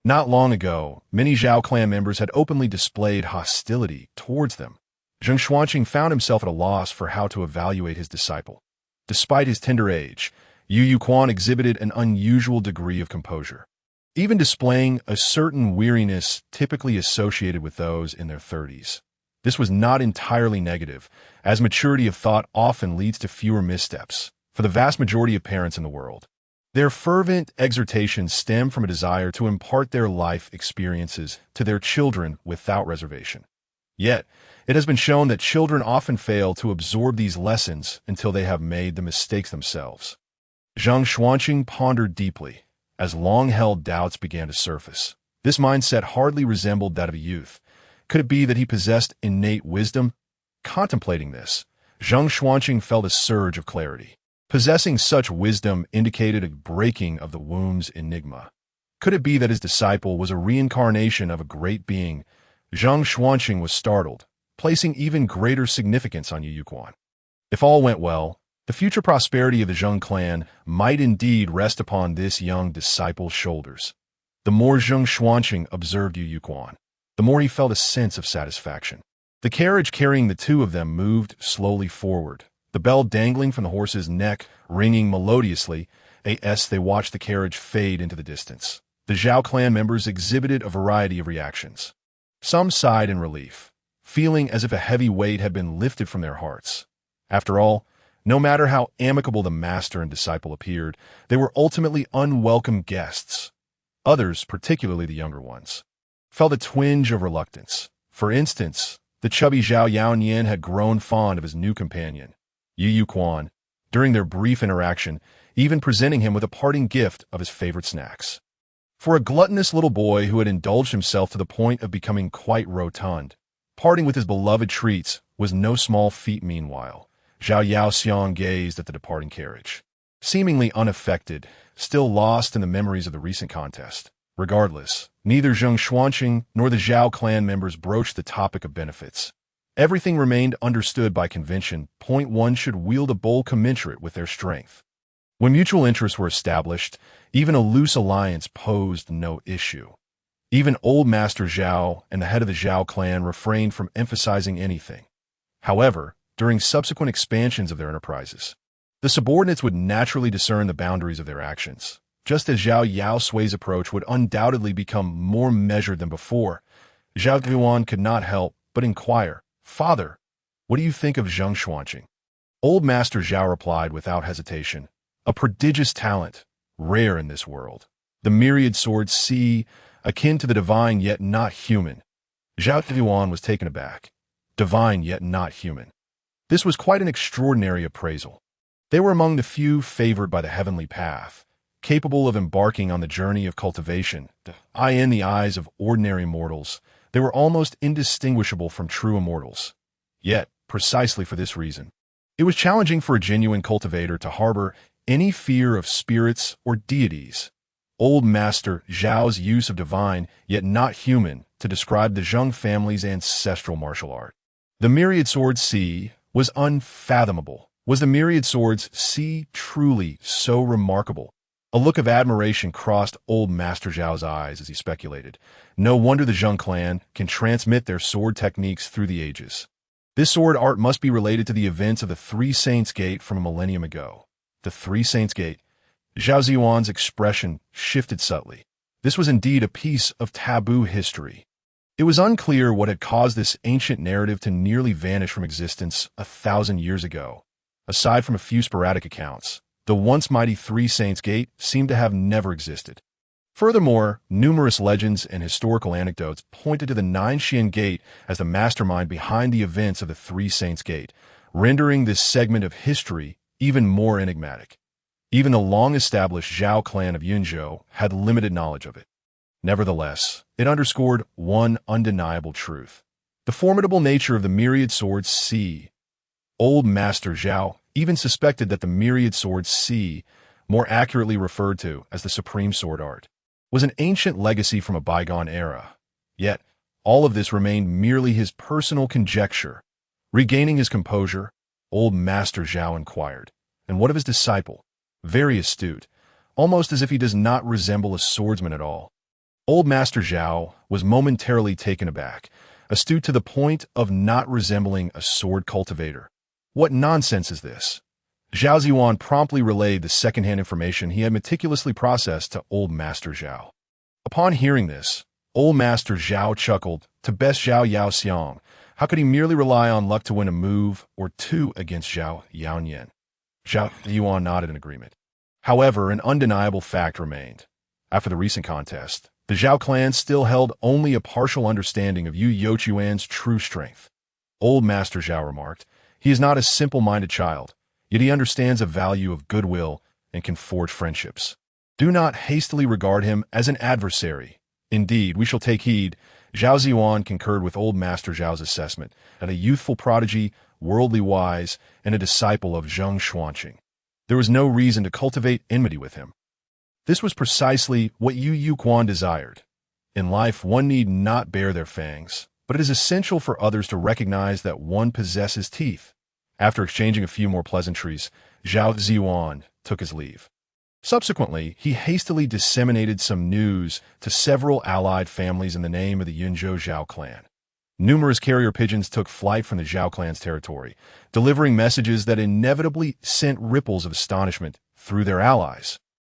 Not long ago, many Zhao clan members had openly displayed hostility towards them. Zhang Xuanqing found himself at a loss for how to evaluate his disciple. Despite his tender age, Yu Yuquan exhibited an unusual degree of composure, even displaying a certain weariness typically associated with those in their 30s. This was not entirely negative, as maturity of thought often leads to fewer missteps for the vast majority of parents in the world. Their fervent exhortations stem from a desire to impart their life experiences to their children without reservation. Yet, it has been shown that children often fail to absorb these lessons until they have made the mistakes themselves. Zhang Xuanqing pondered deeply, as long-held doubts began to surface. This mindset hardly resembled that of a youth. Could it be that he possessed innate wisdom? Contemplating this, Zhang Xuanqing felt a surge of clarity. Possessing such wisdom indicated a breaking of the womb's enigma. Could it be that his disciple was a reincarnation of a great being? Zhang Xuanqing was startled, placing even greater significance on Yu Yuquan. If all went well, the future prosperity of the Zhang clan might indeed rest upon this young disciple's shoulders. The more Zhang Xuanqing observed Yu Yuquan, the more he felt a sense of satisfaction. The carriage carrying the two of them moved slowly forward, the bell dangling from the horse's neck, ringing melodiously as they watched the carriage fade into the distance. The Zhao clan members exhibited a variety of reactions. Some sighed in relief, feeling as if a heavy weight had been lifted from their hearts. After all, no matter how amicable the master and disciple appeared, they were ultimately unwelcome guests. Others, particularly the younger ones, felt a twinge of reluctance. For instance, the chubby Zhao Yaoyan had grown fond of his new companion, Yu Quan, during their brief interaction, even presenting him with a parting gift of his favorite snacks. For a gluttonous little boy who had indulged himself to the point of becoming quite rotund, parting with his beloved treats was no small feat. Meanwhile, Zhao Yaoxiang gazed at the departing carriage, seemingly unaffected, still lost in the memories of the recent contest. Regardless, neither Zheng Xuanqing nor the Zhao clan members broached the topic of benefits. Everything remained understood by convention. Point one should wield a bowl commensurate with their strength. When mutual interests were established, even a loose alliance posed no issue. Even old Master Zhao and the head of the Zhao clan refrained from emphasizing anything. However, during subsequent expansions of their enterprises, the subordinates would naturally discern the boundaries of their actions. Just as Zhao Yaosui's approach would undoubtedly become more measured than before, Zhao Yuan could not help but inquire, "Father, what do you think of Zheng Xuanqing?" Old Master Zhao replied without hesitation, "A prodigious talent, rare in this world. The myriad swords see, akin to the divine yet not human." Zhao Yuan was taken aback. Divine yet not human. This was quite an extraordinary appraisal. They were among the few favored by the heavenly path, capable of embarking on the journey of cultivation. In the eyes of ordinary mortals, they were almost indistinguishable from true immortals. Yet, precisely for this reason, it was challenging for a genuine cultivator to harbor any fear of spirits or deities. Old Master Zhao's use of divine, yet not human, to describe the Zheng family's ancestral martial art. The myriad swords see was unfathomable. Was the myriad swords see truly so remarkable? A look of admiration crossed old Master Zhao's eyes as he speculated. No wonder the Zheng clan can transmit their sword techniques through the ages. This sword art must be related to the events of the Three Saints Gate from a millennium ago. The Three Saints Gate. Zhao Ziyuan's expression shifted subtly. This was indeed a piece of taboo history. It was unclear what had caused this ancient narrative to nearly vanish from existence 1,000 years ago. Aside from a few sporadic accounts, the once mighty Three Saints Gate seemed to have never existed. Furthermore, numerous legends and historical anecdotes pointed to the Nanshan Gate as the mastermind behind the events of the Three Saints Gate, rendering this segment of history even more enigmatic. Even the long-established Zhao clan of Yunzhou had limited knowledge of it. Nevertheless, it underscored one undeniable truth: the formidable nature of the myriad swords see. Old Master Zhao even suspected that the myriad swords see, more accurately referred to as the supreme sword art, was an ancient legacy from a bygone era. Yet, all of this remained merely his personal conjecture. Regaining his composure, old Master Zhao inquired, "And what of his disciple?" Very astute, almost as if he does not resemble a swordsman at all. Old Master Zhao was momentarily taken aback, astute to the point of not resembling a sword cultivator. What nonsense is this? Zhao Ziyuan promptly relayed the second-hand information he had meticulously processed to Old Master Zhao. Upon hearing this, Old Master Zhao chuckled. To best Zhao Yaoxiang, how could he merely rely on luck to win a move or two against Zhao Yaoyan? Zhao Yuan nodded in agreement. However, an undeniable fact remained. After the recent contest, the Zhao clan still held only a partial understanding of Yu Youchuan's true strength. Old Master Zhao remarked, "He is not a simple-minded child, yet he understands the value of goodwill and can forge friendships. Do not hastily regard him as an adversary. Indeed, we shall take heed." Zhao Ziyuan concurred with Old Master Zhao's assessment that a youthful prodigy, worldly wise, and a disciple of Zheng Xuanqing. There was no reason to cultivate enmity with him. This was precisely what Yu Quan desired. In life, one need not bare their fangs, but it is essential for others to recognize that one possesses teeth. After exchanging a few more pleasantries, Zhao Ziyuan took his leave. Subsequently, he hastily disseminated some news to several allied families in the name of the Yunzhou Zhao clan. Numerous carrier pigeons took flight from the Zhao clan's territory, delivering messages that inevitably sent ripples of astonishment through their allies.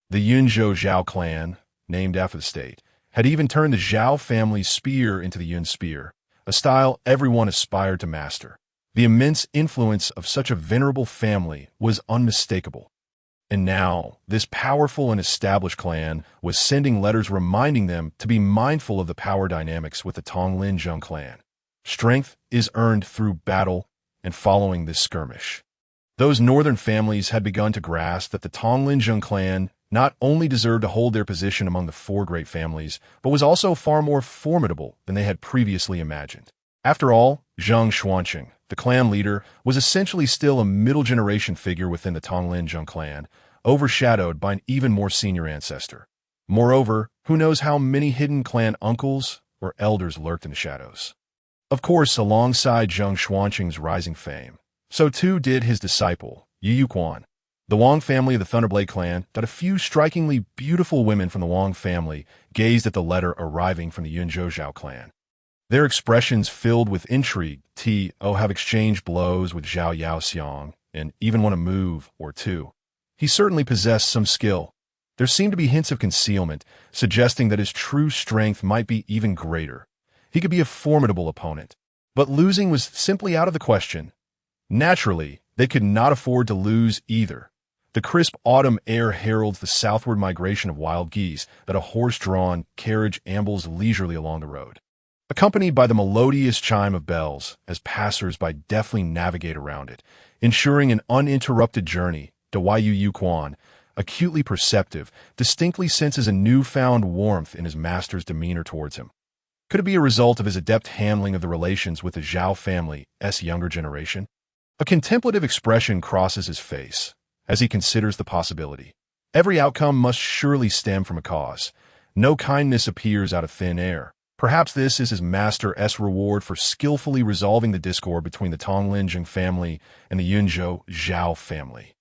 The Yunzhou Zhao clan, named after the state, had even turned the Zhao family's spear into the Yun spear, a style everyone aspired to master. The immense influence of such a venerable family was unmistakable. And now, this powerful and established clan was sending letters reminding them to be mindful of the power dynamics with the Tonglin-Zheng clan. Strength is earned through battle and following this skirmish. Those northern families had begun to grasp that the Tonglin-Zheng clan not only deserved to hold their position among the four great families, but was also far more formidable than they had previously imagined. After all, Zheng Xuanqing, the clan leader, was essentially still a middle-generation figure within the Tonglin-Zheng clan, overshadowed by an even more senior ancestor. Moreover, who knows how many hidden clan uncles or elders lurked in the shadows. Of course, alongside Zheng Xuanqing's rising fame, so too did his disciple, Yu Yuquan. The Wang family of the Thunderblade clan, that a few strikingly beautiful women from the Wang family gazed at the letter arriving from the Yun Zhou clan. Their expressions filled with intrigue, have exchanged blows with Zhao Yaoxiang, and even won a move or two. He certainly possessed some skill. There seemed to be hints of concealment, suggesting that his true strength might be even greater. He could be a formidable opponent. But losing was simply out of the question. Naturally, they could not afford to lose either. The crisp autumn air heralds the southward migration of wild geese that a horse-drawn carriage ambles leisurely along the road, accompanied by the melodious chime of bells as passers-by deftly navigate around it, ensuring an uninterrupted journey. Yu Yuquan, acutely perceptive, distinctly senses a newfound warmth in his master's demeanor towards him. Could it be a result of his adept handling of the relations with the Zhao family's younger generation? A contemplative expression crosses his face as he considers the possibility. Every outcome must surely stem from a cause. No kindness appears out of thin air. Perhaps this is his master's reward for skillfully resolving the discord between the Tonglin-Zheng family and the Yunzhou Zhao family.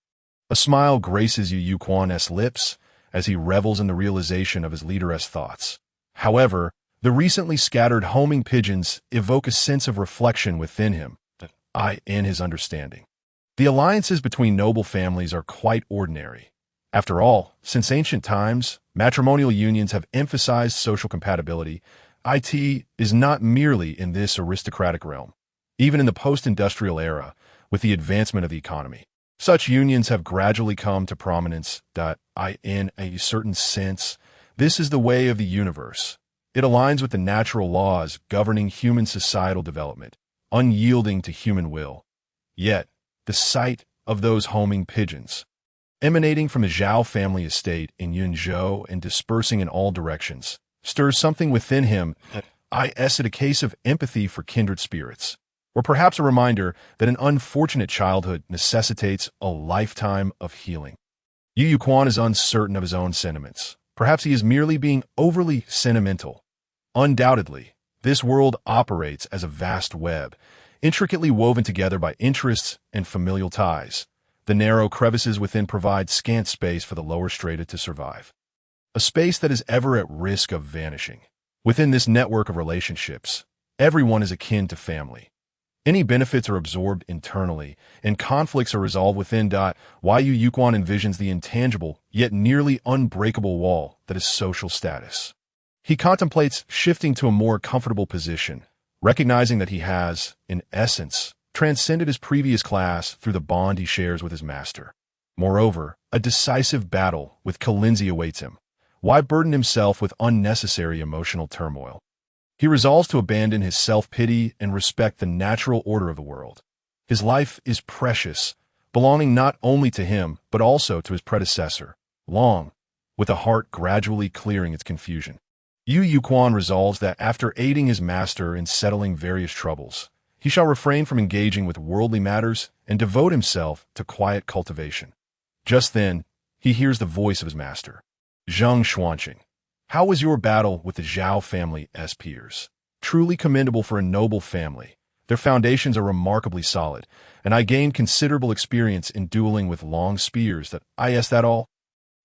A smile graces Yu Yuquan's lips as he revels in the realization of his leader's thoughts. However, the recently scattered homing pigeons evoke a sense of reflection within him, in his understanding. The alliances between noble families are quite ordinary. After all, since ancient times, matrimonial unions have emphasized social compatibility. It is not merely in this aristocratic realm. Even in the post-industrial era, with the advancement of the economy, such unions have gradually come to prominence. In a certain sense, this is the way of the universe. It aligns with the natural laws governing human societal development, unyielding to human will. Yet, the sight of those homing pigeons, emanating from the Zhao family estate in Yunzhou and dispersing in all directions, stirs something within him. Is it a case of empathy for kindred spirits? Or perhaps a reminder that an unfortunate childhood necessitates a lifetime of healing? Yu Yuquan is uncertain of his own sentiments. Perhaps he is merely being overly sentimental. Undoubtedly, this world operates as a vast web, intricately woven together by interests and familial ties. The narrow crevices within provide scant space for the lower strata to survive. A space that is ever at risk of vanishing. Within this network of relationships, everyone is akin to family. Any benefits are absorbed internally, and conflicts are resolved within. Yu Yuquan envisions the intangible, yet nearly unbreakable wall that is social status. He contemplates shifting to a more comfortable position, recognizing that he has, in essence, transcended his previous class through the bond he shares with his master. Moreover, a decisive battle with Kalinzi awaits him. Why burden himself with unnecessary emotional turmoil? He resolves to abandon his self-pity and respect the natural order of the world. His life is precious, belonging not only to him, but also to his predecessor, Long, with a heart gradually clearing its confusion. Yu Yuquan resolves that after aiding his master in settling various troubles, he shall refrain from engaging with worldly matters and devote himself to quiet cultivation. Just then, he hears the voice of his master. Zheng Xuanqing, how was your battle with the Zhao family's peers? Truly commendable for a noble family. Their foundations are remarkably solid, and I gained considerable experience in dueling with long spears. That all?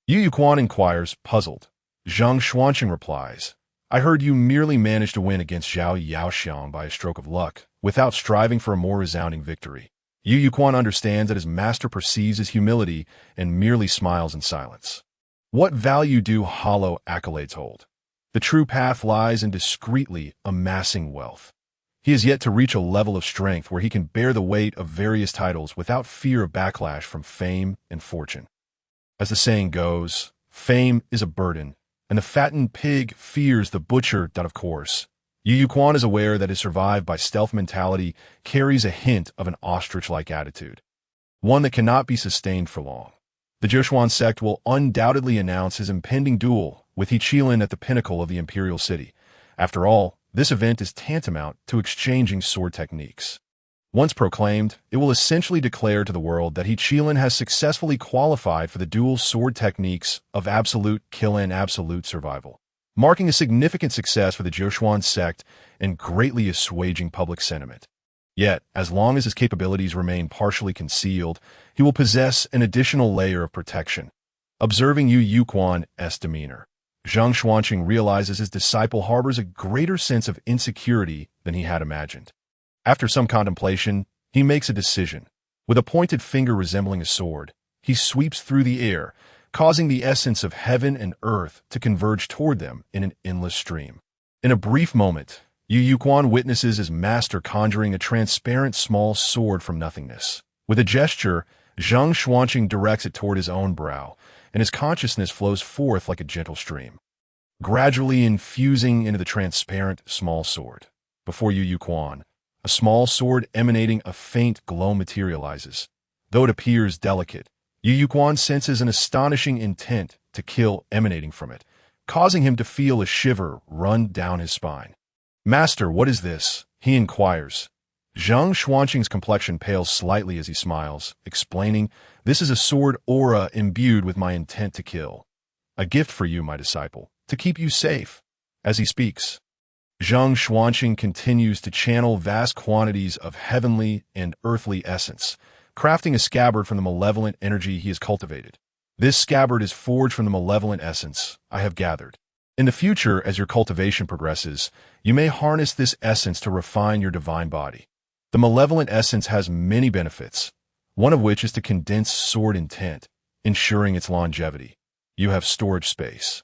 Yu Yuquan inquires, puzzled. Zheng Xuanqing replies, I heard you merely managed to win against Zhao Yaoxiang by a stroke of luck, without striving for a more resounding victory. Yu Yuquan understands that his master perceives his humility and merely smiles in silence. What value do hollow accolades hold? The true path lies in discreetly amassing wealth. He has yet to reach a level of strength where he can bear the weight of various titles without fear of backlash from fame and fortune. As the saying goes, fame is a burden, and the fattened pig fears the butcher. Of course, Yu Yu Quan is aware that his survive by stealth mentality carries a hint of an ostrich-like attitude, one that cannot be sustained for long. The Zhoushuan sect will undoubtedly announce his impending duel with He Qilin at the pinnacle of the imperial city. After all, this event is tantamount to exchanging sword techniques. Once proclaimed, it will essentially declare to the world that He Qilin has successfully qualified for the dual sword techniques of absolute kill and absolute survival, marking a significant success for the Zhoushuan sect and greatly assuaging public sentiment. Yet, as long as his capabilities remain partially concealed, he will possess an additional layer of protection. Observing Yu Yu Quan's demeanor, Zhang Xuanqing realizes his disciple harbors a greater sense of insecurity than he had imagined. After some contemplation, he makes a decision. With a pointed finger resembling a sword, he sweeps through the air, causing the essence of heaven and earth to converge toward them in an endless stream. In a brief moment, Yu Yu Quan witnesses his master conjuring a transparent small sword from nothingness. With a gesture, Zhang Xuanqing directs it toward his own brow, and his consciousness flows forth like a gentle stream, gradually infusing into the transparent small sword. Before Yu Yu Quan, a small sword emanating a faint glow materializes. Though it appears delicate, Yu Yu Quan senses an astonishing intent to kill emanating from it, causing him to feel a shiver run down his spine. "Master, what is this?" he inquires. Zhang Xuanqing's complexion pales slightly as he smiles, explaining, "This is a sword aura imbued with my intent to kill. A gift for you, my disciple, to keep you safe." As he speaks, Zhang Xuanqing continues to channel vast quantities of heavenly and earthly essence, crafting a scabbard from the malevolent energy he has cultivated. This scabbard is forged from the malevolent essence I have gathered. In the future, as your cultivation progresses, you may harness this essence to refine your divine body. The malevolent essence has many benefits, one of which is to condense sword intent, ensuring its longevity. You have storage space.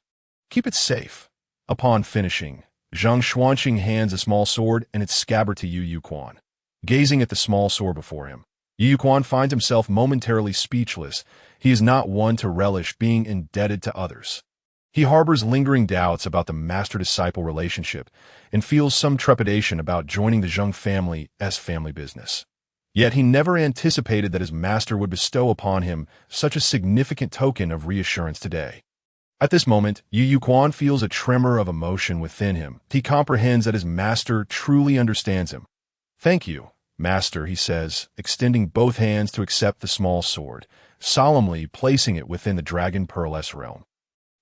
Keep it safe. Upon finishing, Zhang Xuanqing hands a small sword and its scabbard to Yu Yu Quan. Gazing at the small sword before him, Yu Yu Quan finds himself momentarily speechless. He is not one to relish being indebted to others. He harbors lingering doubts about the master-disciple relationship and feels some trepidation about joining the Zheng family's family business. Yet he never anticipated that his master would bestow upon him such a significant token of reassurance today. At this moment, Yu Yu Quan feels a tremor of emotion within him. He comprehends that his master truly understands him. "Thank you, master," he says, extending both hands to accept the small sword, solemnly placing it within the Dragon Pearl's realm.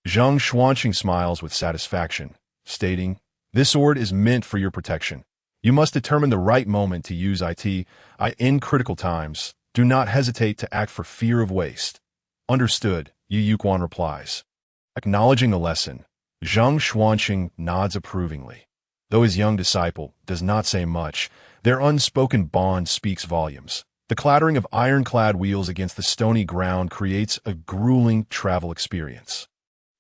Zhang Xuanqing smiles with satisfaction, stating, "This sword is meant for your protection. You must determine the right moment to use it. In critical times, do not hesitate to act for fear of waste." "Understood," Yu Yu Quan replies. Acknowledging the lesson, Zhang Xuanqing nods approvingly. Though his young disciple does not say much, their unspoken bond speaks volumes. The clattering of ironclad wheels against the stony ground creates a grueling travel experience.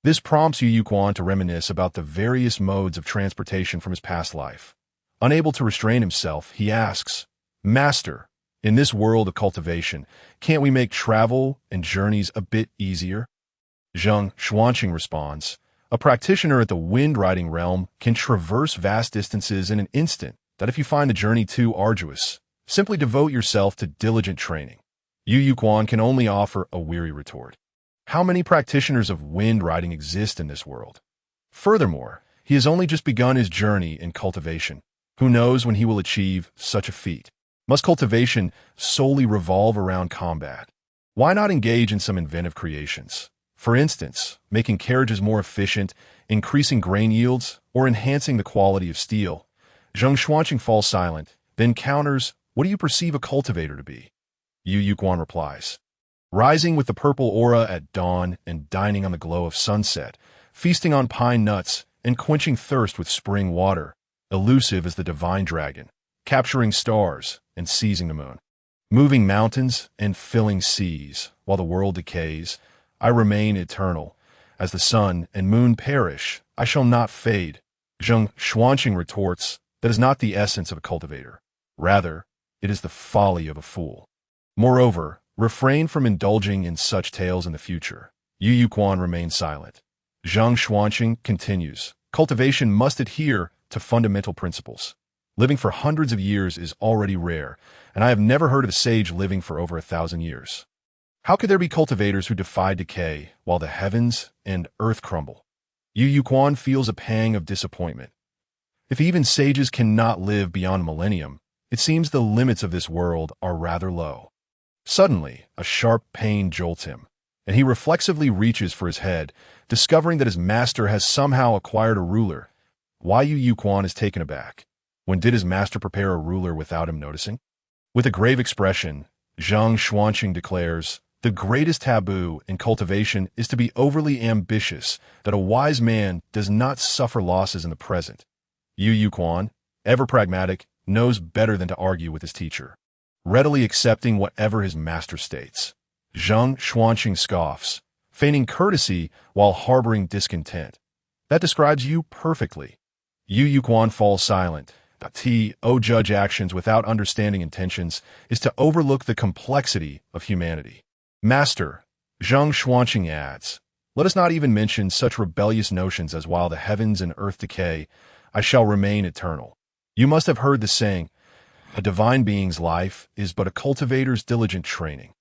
This prompts Yu Yu Quan to reminisce about the various modes of transportation from his past life. Unable to restrain himself, he asks, "Master, in this world of cultivation, can't we make travel and journeys a bit easier?" Zhang Xuanqing responds, "A practitioner at the wind-riding realm can traverse vast distances in an instant that if you find the journey too arduous, simply devote yourself to diligent training." Yu Yu Quan can only offer a weary retort. How many practitioners of wind riding exist in this world? Furthermore, he has only just begun his journey in cultivation. Who knows when he will achieve such a feat? Must cultivation solely revolve around combat? Why not engage in some inventive creations? For instance, making carriages more efficient, increasing grain yields, or enhancing the quality of steel. Zhang Xuanqing falls silent, then counters, "What do you perceive a cultivator to be?" Yu Yu Quan replies, "Rising with the purple aura at dawn and dining on the glow of sunset, feasting on pine nuts and quenching thirst with spring water, elusive as the divine dragon, capturing stars and seizing the moon, moving mountains and filling seas, while the world decays, I remain eternal. As the sun and moon perish, I shall not fade. Zheng Xuanqing retorts, that is not the essence of a cultivator. Rather, it is the folly of a fool. Moreover, refrain from indulging in such tales in the future. Yu Yuquan remains silent. Zheng Xuanqing continues, cultivation must adhere to fundamental principles. Living for hundreds of years is already rare, and I have never heard of a sage living for over 1,000 years. How could there be cultivators who defy decay while the heavens and earth crumble? Yu Yuquan feels a pang of disappointment. If even sages cannot live beyond a millennium, it seems the limits of this world are rather low. Suddenly, a sharp pain jolts him, and he reflexively reaches for his head, discovering that his master has somehow acquired a ruler. Why Yu Yuquan is taken aback. When did his master prepare a ruler without him noticing? With a grave expression, Zheng Xuanqing declares, the greatest taboo in cultivation is to be overly ambitious, that a wise man does not suffer losses in the present. Yu Yuquan, ever pragmatic, knows better than to argue with his teacher, readily accepting whatever his master states. Zheng Xuanqing scoffs, feigning courtesy while harboring discontent. That describes you perfectly. Yu Yuquan falls silent. To judge actions without understanding intentions is to overlook the complexity of humanity. Master, Zheng Xuanqing adds, let us not even mention such rebellious notions as while the heavens and earth decay, I shall remain eternal. You must have heard the saying, a divine being's life is but a cultivator's diligent training.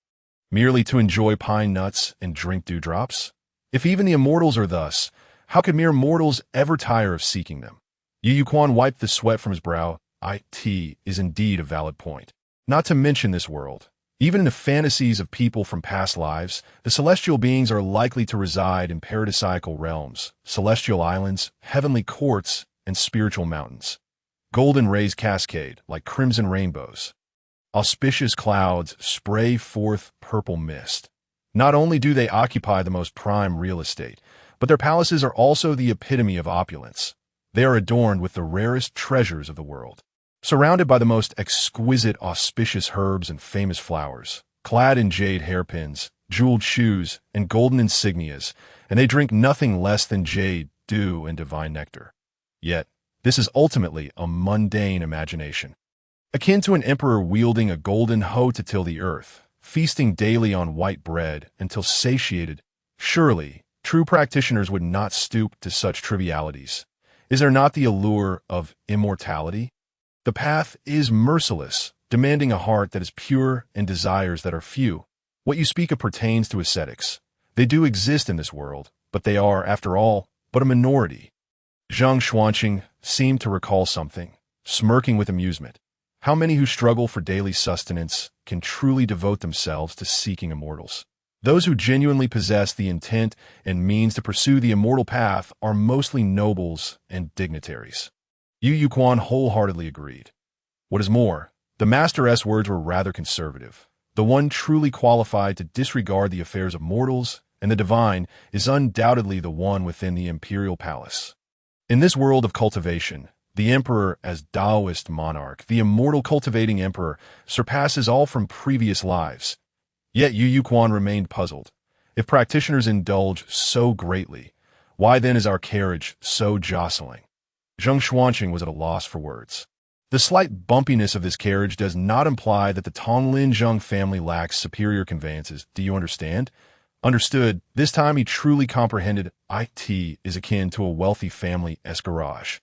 Merely to enjoy pine nuts and drink dewdrops? If even the immortals are thus, how could mere mortals ever tire of seeking them? Yu Yuquan wiped the sweat from his brow. It is indeed a valid point. Not to mention this world. Even in the fantasies of people from past lives, the celestial beings are likely to reside in paradisiacal realms, celestial islands, heavenly courts, and spiritual mountains. Golden rays cascade like crimson rainbows. Auspicious clouds spray forth purple mist. Not only do they occupy the most prime real estate, but their palaces are also the epitome of opulence. They are adorned with the rarest treasures of the world, surrounded by the most exquisite auspicious herbs and famous flowers, clad in jade hairpins, jeweled shoes, and golden insignias, and they drink nothing less than jade, dew, and divine nectar. Yet, this is ultimately a mundane imagination, akin to an emperor wielding a golden hoe to till the earth, feasting daily on white bread until satiated. Surely, true practitioners would not stoop to such trivialities. Is there not the allure of immortality? The path is merciless, demanding a heart that is pure and desires that are few. What you speak of pertains to ascetics. They do exist in this world, but they are, after all, but a minority. Zheng Xuanqing seemed to recall something, smirking with amusement. How many who struggle for daily sustenance can truly devote themselves to seeking immortals? Those who genuinely possess the intent and means to pursue the immortal path are mostly nobles and dignitaries. Yu Yuquan wholeheartedly agreed. What is more, the Master's words were rather conservative. The one truly qualified to disregard the affairs of mortals and the divine is undoubtedly the one within the imperial palace. In this world of cultivation, the emperor as Taoist monarch, the immortal cultivating emperor, surpasses all from previous lives. Yet Yu Yuquan remained puzzled. If practitioners indulge so greatly, why then is our carriage so jostling? Zheng Xuanqing was at a loss for words. The slight bumpiness of this carriage does not imply that the Tonglin Zheng family lacks superior conveyances. Do you understand? Understood. This time he truly comprehended. It is akin to a wealthy family's garage.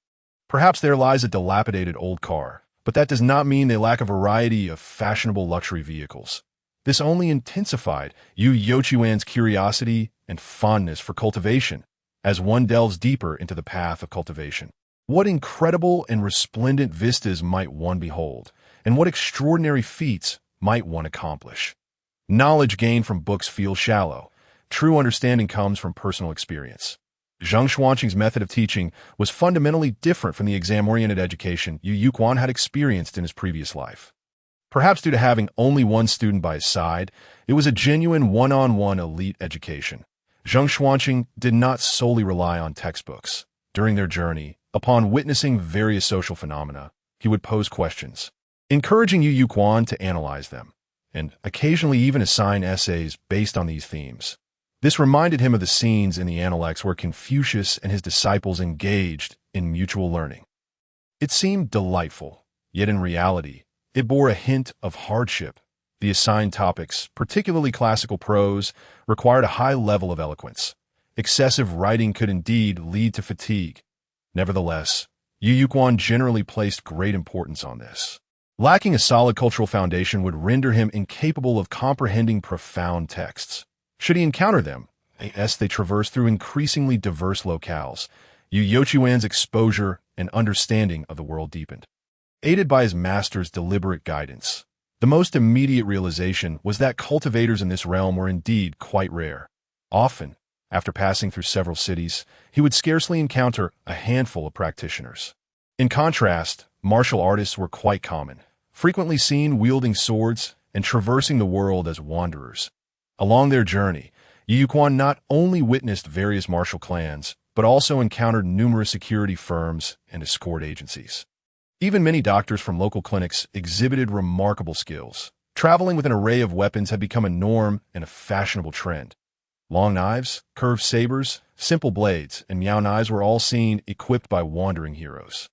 Perhaps there lies a dilapidated old car, but that does not mean they lack a variety of fashionable luxury vehicles. This only intensified Yu Yuquan's curiosity and fondness for cultivation as one delves deeper into the path of cultivation. What incredible and resplendent vistas might one behold, and what extraordinary feats might one accomplish? Knowledge gained from books feels shallow. True understanding comes from personal experience. Zheng Xuanqing's method of teaching was fundamentally different from the exam-oriented education Yu Yuquan had experienced in his previous life. Perhaps due to having only one student by his side, it was a genuine one-on-one elite education. Zheng Xuanqing did not solely rely on textbooks. During their journey, upon witnessing various social phenomena, he would pose questions, encouraging Yu Yuquan to analyze them, and occasionally even assign essays based on these themes. This reminded him of the scenes in the Analects where Confucius and his disciples engaged in mutual learning. It seemed delightful, yet in reality, it bore a hint of hardship. The assigned topics, particularly classical prose, required a high level of eloquence. Excessive writing could indeed lead to fatigue. Nevertheless, Yu Yuquan generally placed great importance on this. Lacking a solid cultural foundation would render him incapable of comprehending profound texts. Should he encounter them, as they traverse through increasingly diverse locales, Yu Yuquan's exposure and understanding of the world deepened. Aided by his master's deliberate guidance, the most immediate realization was that cultivators in this realm were indeed quite rare. Often, after passing through several cities, he would scarcely encounter a handful of practitioners. In contrast, martial artists were quite common, frequently seen wielding swords and traversing the world as wanderers. Along their journey, Yu Yuquan not only witnessed various martial clans, but also encountered numerous security firms and escort agencies. Even many doctors from local clinics exhibited remarkable skills. Traveling with an array of weapons had become a norm and a fashionable trend. Long knives, curved sabers, simple blades, and miao knives were all seen equipped by wandering heroes.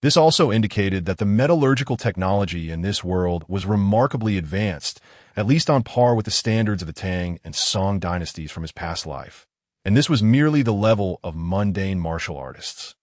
This also indicated that the metallurgical technology in this world was remarkably advanced, at least on par with the standards of the Tang and Song dynasties from his past life. And this was merely the level of mundane martial artists.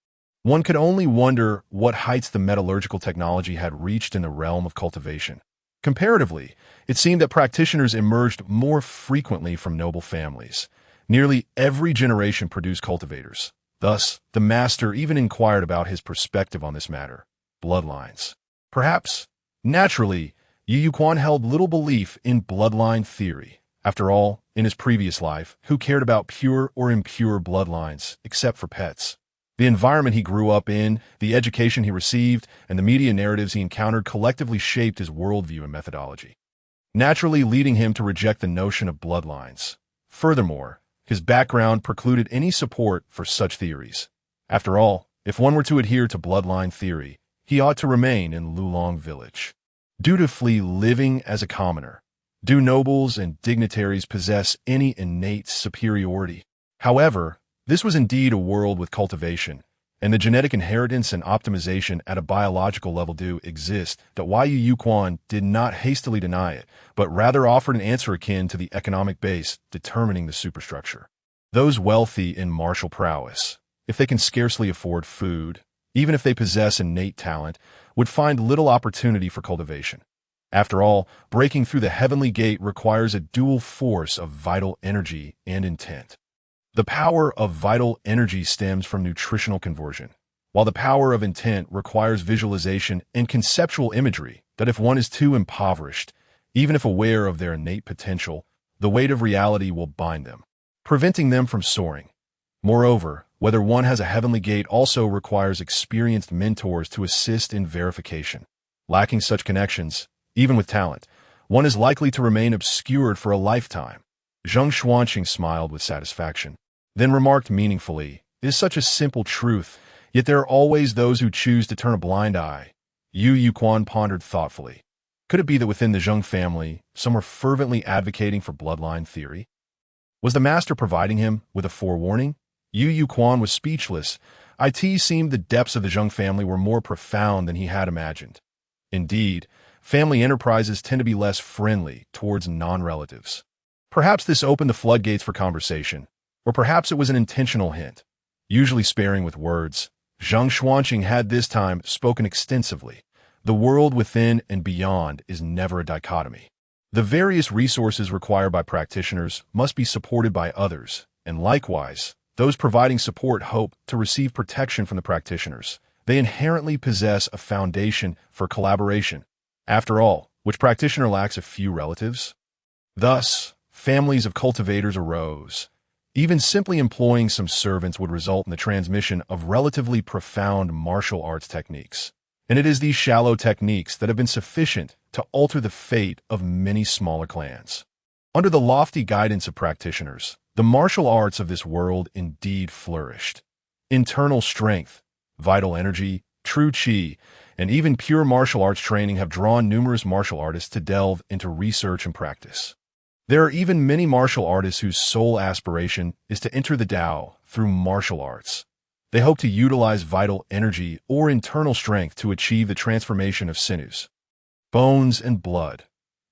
One could only wonder what heights the metallurgical technology had reached in the realm of cultivation. Comparatively, it seemed that practitioners emerged more frequently from noble families. Nearly every generation produced cultivators. Thus, the master even inquired about his perspective on this matter. Bloodlines. Perhaps, naturally, Yu Yuquan held little belief in bloodline theory. After all, in his previous life, who cared about pure or impure bloodlines, except for pets? The environment he grew up in, the education he received, and the media narratives he encountered collectively shaped his worldview and methodology, naturally leading him to reject the notion of bloodlines. Furthermore, his background precluded any support for such theories. After all, if one were to adhere to bloodline theory, he ought to remain in Lulong Village. Dutifully living as a commoner, do nobles and dignitaries possess any innate superiority? However, this was indeed a world with cultivation, and the genetic inheritance and optimization at a biological level do exist, that Yu Yuquan did not hastily deny it, but rather offered an answer akin to the economic base determining the superstructure. Those wealthy in martial prowess, if they can scarcely afford food, even if they possess innate talent, would find little opportunity for cultivation. After all, breaking through the heavenly gate requires a dual force of vital energy and intent. The power of vital energy stems from nutritional conversion, while the power of intent requires visualization and conceptual imagery that if one is too impoverished, even if aware of their innate potential, the weight of reality will bind them, preventing them from soaring. Moreover, whether one has a heavenly gate also requires experienced mentors to assist in verification. Lacking such connections, even with talent, one is likely to remain obscured for a lifetime. Zheng Xuanqing smiled with satisfaction, then remarked meaningfully, "It is such a simple truth, yet there are always those who choose to turn a blind eye." Yu Yuquan pondered thoughtfully. Could it be that within the Zheng family, some were fervently advocating for bloodline theory? Was the master providing him with a forewarning? Yu Yuquan was speechless. It seemed the depths of the Zheng family were more profound than he had imagined. Indeed, family enterprises tend to be less friendly towards non-relatives. Perhaps this opened the floodgates for conversation, or perhaps it was an intentional hint. Usually sparing with words, Zheng Xuanqing had this time spoken extensively. The world within and beyond is never a dichotomy. The various resources required by practitioners must be supported by others, and likewise, those providing support hope to receive protection from the practitioners. They inherently possess a foundation for collaboration. After all, which practitioner lacks a few relatives? Thus, families of cultivators arose. Even simply employing some servants would result in the transmission of relatively profound martial arts techniques. And it is these shallow techniques that have been sufficient to alter the fate of many smaller clans. Under the lofty guidance of practitioners, the martial arts of this world indeed flourished. Internal strength, vital energy, true qi, and even pure martial arts training have drawn numerous martial artists to delve into research and practice. There are even many martial artists whose sole aspiration is to enter the Tao through martial arts. They hope to utilize vital energy or internal strength to achieve the transformation of sinews, bones, and blood.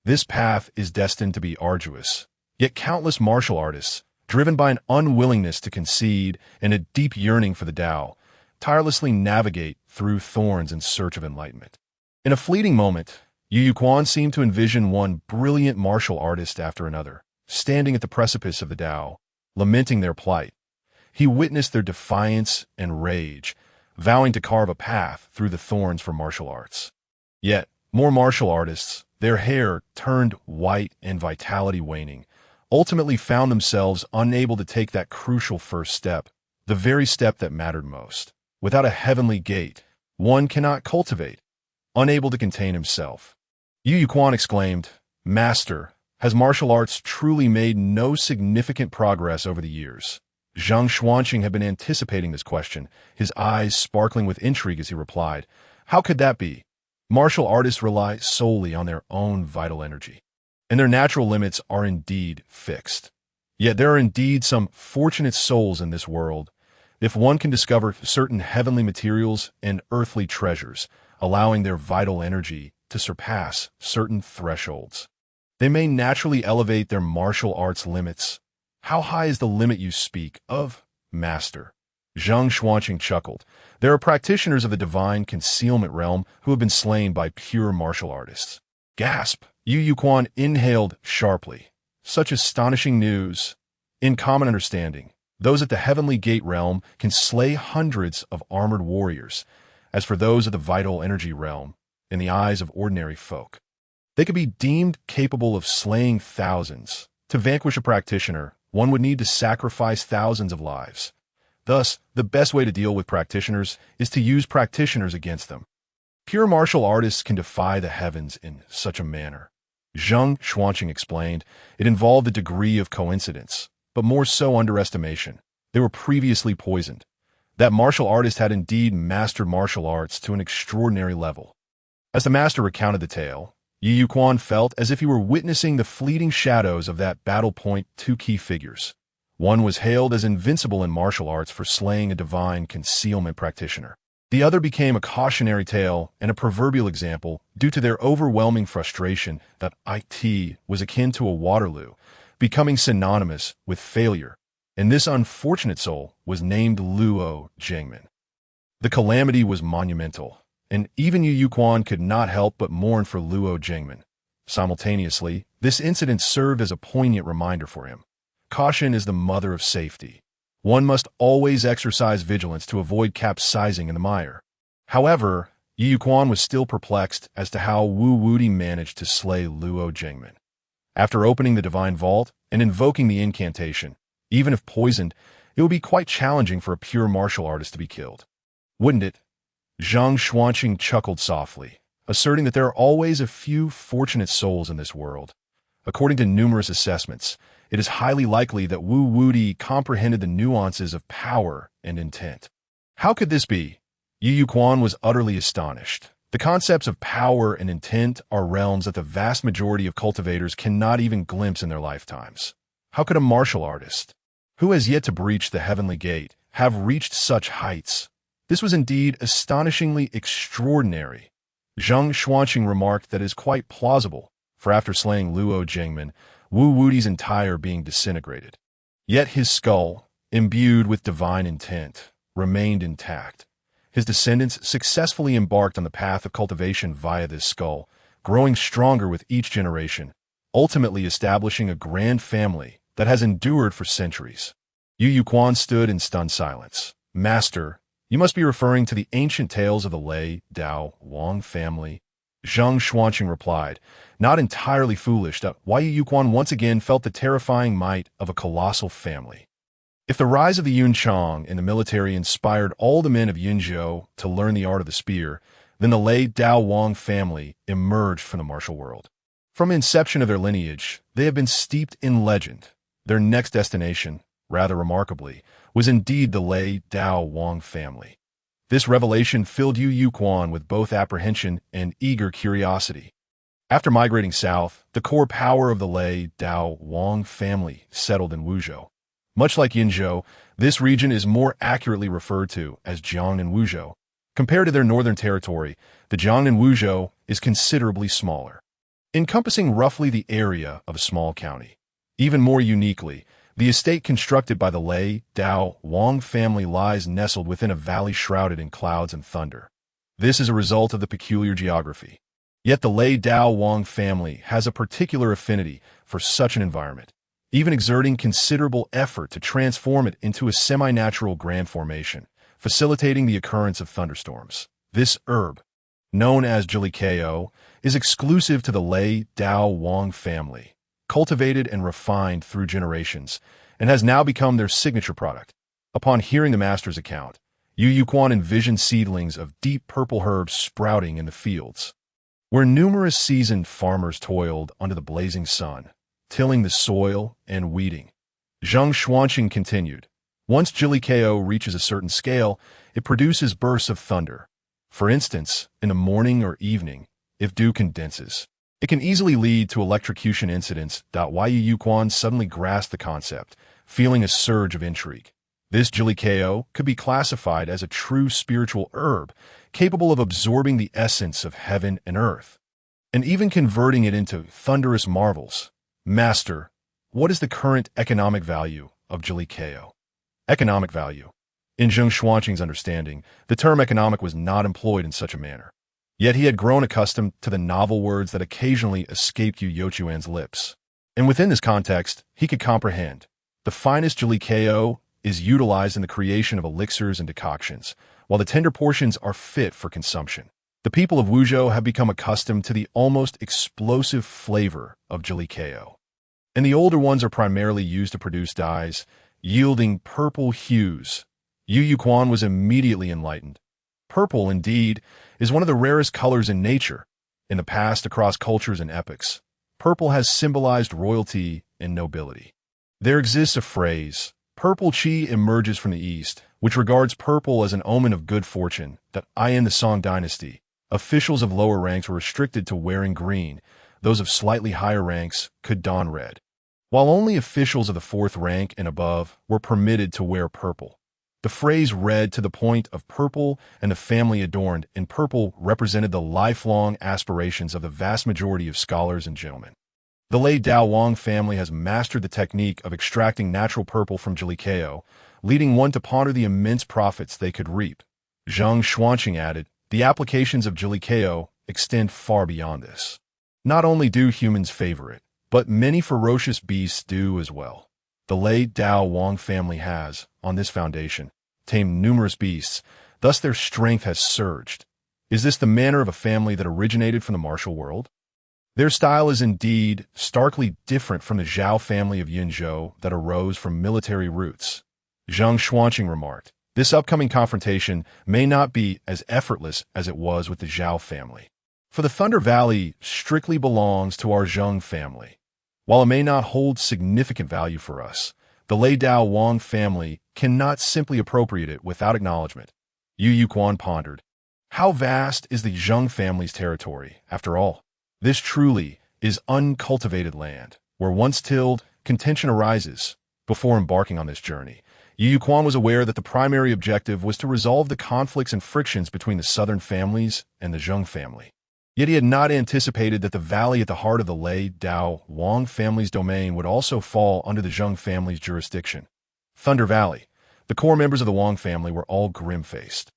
This path is destined to be arduous, yet countless martial artists, driven by an unwillingness to concede and a deep yearning for the Tao, tirelessly navigate through thorns in search of enlightenment. In a fleeting moment, Yu Quan seemed to envision one brilliant martial artist after another, standing at the precipice of the Tao, lamenting their plight. He witnessed their defiance and rage, vowing to carve a path through the thorns for martial arts. Yet, more martial artists, their hair turned white and vitality waning, ultimately found themselves unable to take that crucial first step, the very step that mattered most. Without a heavenly gate, one cannot cultivate. Unable to contain himself, Yu Quan exclaimed, "Master, has martial arts truly made no significant progress over the years?" Zhang Xuanqing had been anticipating this question, his eyes sparkling with intrigue as he replied, "How could that be? Martial artists rely solely on their own vital energy, and their natural limits are indeed fixed. Yet there are indeed some fortunate souls in this world, if one can discover certain heavenly materials and earthly treasures, allowing their vital energy to surpass certain thresholds. They may naturally elevate their martial arts limits. How high is the limit you speak of, Master?" Zhang Xuanqing chuckled. "There are practitioners of the divine concealment realm who have been slain by pure martial artists." Gasp! Yu Quan inhaled sharply. Such astonishing news. In common understanding, those at the heavenly gate realm can slay hundreds of armored warriors. As for those of the vital energy realm, in the eyes of ordinary folk, they could be deemed capable of slaying thousands. To vanquish a practitioner, one would need to sacrifice thousands of lives. Thus, the best way to deal with practitioners is to use practitioners against them. Pure martial artists can defy the heavens in such a manner. Zhang Xuanqing explained, it involved a degree of coincidence, but more so underestimation. They were previously poisoned. That martial artist had indeed mastered martial arts to an extraordinary level. As the master recounted the tale, Yu Quan felt as if he were witnessing the fleeting shadows of that battle point. Two key figures. One was hailed as invincible in martial arts for slaying a divine concealment practitioner. The other became a cautionary tale and a proverbial example due to their overwhelming frustration that it was akin to a Waterloo, becoming synonymous with failure. And this unfortunate soul was named Luo Jingmen. The calamity was monumental, and even Yu Quan could not help but mourn for Luo Jingmen. Simultaneously, this incident served as a poignant reminder for him. Caution is the mother of safety. One must always exercise vigilance to avoid capsizing in the mire. However, Yu Quan was still perplexed as to how Wu Wuti managed to slay Luo Jingmen. After opening the divine vault and invoking the incantation, even if poisoned, it would be quite challenging for a pure martial artist to be killed. Wouldn't it? Zhang Xuanqing chuckled softly, asserting that there are always a few fortunate souls in this world. According to numerous assessments, it is highly likely that Wu Wuti comprehended the nuances of power and intent. How could this be? Yu Quan was utterly astonished. The concepts of power and intent are realms that the vast majority of cultivators cannot even glimpse in their lifetimes. How could a martial artist, who has yet to breach the heavenly gate, have reached such heights? This was indeed astonishingly extraordinary. Zhang Xuanqing remarked that it is quite plausible, for after slaying Luo Jingmen, Wu Wuti's entire being disintegrated. Yet his skull, imbued with divine intent, remained intact. His descendants successfully embarked on the path of cultivation via this skull, growing stronger with each generation, ultimately establishing a grand family that has endured for centuries. Yu Quan stood in stunned silence. "Master, you must be referring to the ancient tales of the Lei Dao Wang family." Zhang Xuanqing replied, not entirely foolish, that Yu Quan once again felt the terrifying might of a colossal family. If the rise of the Yunchang in the military inspired all the men of Yunzhou to learn the art of the spear, then the Lei Dao Wang family emerged from the martial world. From the inception of their lineage, they have been steeped in legend. Their next destination, rather remarkably, was indeed the Lei Dao Wang family. This revelation filled Yu Quan with both apprehension and eager curiosity. After migrating south, the core power of the Lei Dao Wang family settled in Wuzhou. Much like Yinzhou, this region is more accurately referred to as Jiangnan Wuzhou. Compared to their northern territory, the Jiangnan Wuzhou is considerably smaller, encompassing roughly the area of a small county. Even more uniquely, the estate constructed by the Lei Dao Wang family lies nestled within a valley shrouded in clouds and thunder. This is a result of the peculiar geography. Yet the Lei Dao Wang family has a particular affinity for such an environment, even exerting considerable effort to transform it into a semi-natural grand formation, facilitating the occurrence of thunderstorms. This herb, known as Jilikao, is exclusive to the Lei Dao Wang family, cultivated and refined through generations, and has now become their signature product. Upon hearing the master's account, Yu Yuquan envisioned seedlings of deep purple herbs sprouting in the fields, where numerous seasoned farmers toiled under the blazing sun, tilling the soil and weeding. Zheng Xuanqing continued, once Jilikao reaches a certain scale, it produces bursts of thunder. For instance, in the morning or evening, if dew condenses, it can easily lead to electrocution incidents. Yu Yuquan suddenly grasped the concept, feeling a surge of intrigue. This Jilikao could be classified as a true spiritual herb, capable of absorbing the essence of heaven and earth, and even converting it into thunderous marvels. Master, what is the current economic value of Jilikao? Economic value. In Zheng Xuanqing's understanding, the term economic was not employed in such a manner. Yet he had grown accustomed to the novel words that occasionally escaped Yu Youquan's lips. And within this context, he could comprehend. The finest Jilikao is utilized in the creation of elixirs and decoctions, while the tender portions are fit for consumption. The people of Wuzhou have become accustomed to the almost explosive flavor of Jilikao, and the older ones are primarily used to produce dyes, yielding purple hues. Yu Yuquan was immediately enlightened. Purple, indeed, is one of the rarest colors in nature. In the past, across cultures and epochs, purple has symbolized royalty and nobility. There exists a phrase, purple qi emerges from the east, which regards purple as an omen of good fortune. That in the Song dynasty, officials of lower ranks were restricted to wearing green. Those of slightly higher ranks could don red, while only officials of the fourth rank and above were permitted to wear purple. The phrase read to the point of purple and the family adorned in purple represented the lifelong aspirations of the vast majority of scholars and gentlemen. The Lei Dao Wang family has mastered the technique of extracting natural purple from Jilikao, leading one to ponder the immense profits they could reap. Zheng Xuanqing added, the applications of Jilikao extend far beyond this. Not only do humans favor it, but many ferocious beasts do as well. The Lei Dao Wang family has, on this foundation, tamed numerous beasts, thus their strength has surged. Is this the manner of a family that originated from the martial world? Their style is indeed starkly different from the Zhao family of Yinzhou that arose from military roots. Zheng Xuanqing remarked, this upcoming confrontation may not be as effortless as it was with the Zhao family. For the Thunder Valley strictly belongs to our Zheng family. While it may not hold significant value for us, the Lei Dao Wang family cannot simply appropriate it without acknowledgement. Yu Yuquan pondered. How vast is the Zheng family's territory, after all? This truly is uncultivated land, where once tilled, contention arises. Before embarking on this journey, Yu Yuquan was aware that the primary objective was to resolve the conflicts and frictions between the southern families and the Zheng family. Yet he had not anticipated that the valley at the heart of the Lei Dao Wang family's domain would also fall under the Zheng family's jurisdiction. Thunder Valley. The core members of the Wang family were all grim-faced.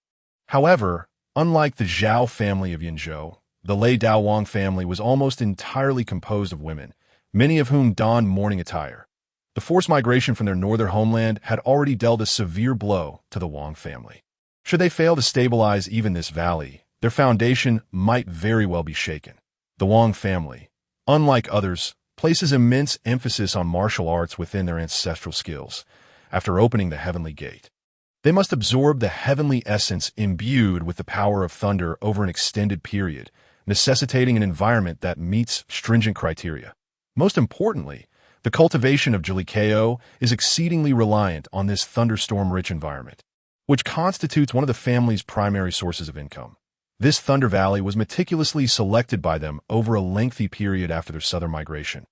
However, unlike the Zhao family of Yinzhou, the Lei Dao Wang family was almost entirely composed of women, many of whom donned mourning attire. The forced migration from their northern homeland had already dealt a severe blow to the Wang family. Should they fail to stabilize even this valley, their foundation might very well be shaken. The Wang family, unlike others, places immense emphasis on martial arts within their ancestral skills. After opening the heavenly gate, they must absorb the heavenly essence imbued with the power of thunder over an extended period, necessitating an environment that meets stringent criteria. Most importantly, the cultivation of Jilikao is exceedingly reliant on this thunderstorm-rich environment, which constitutes one of the family's primary sources of income. This Thunder Valley was meticulously selected by them over a lengthy period after their southern migration.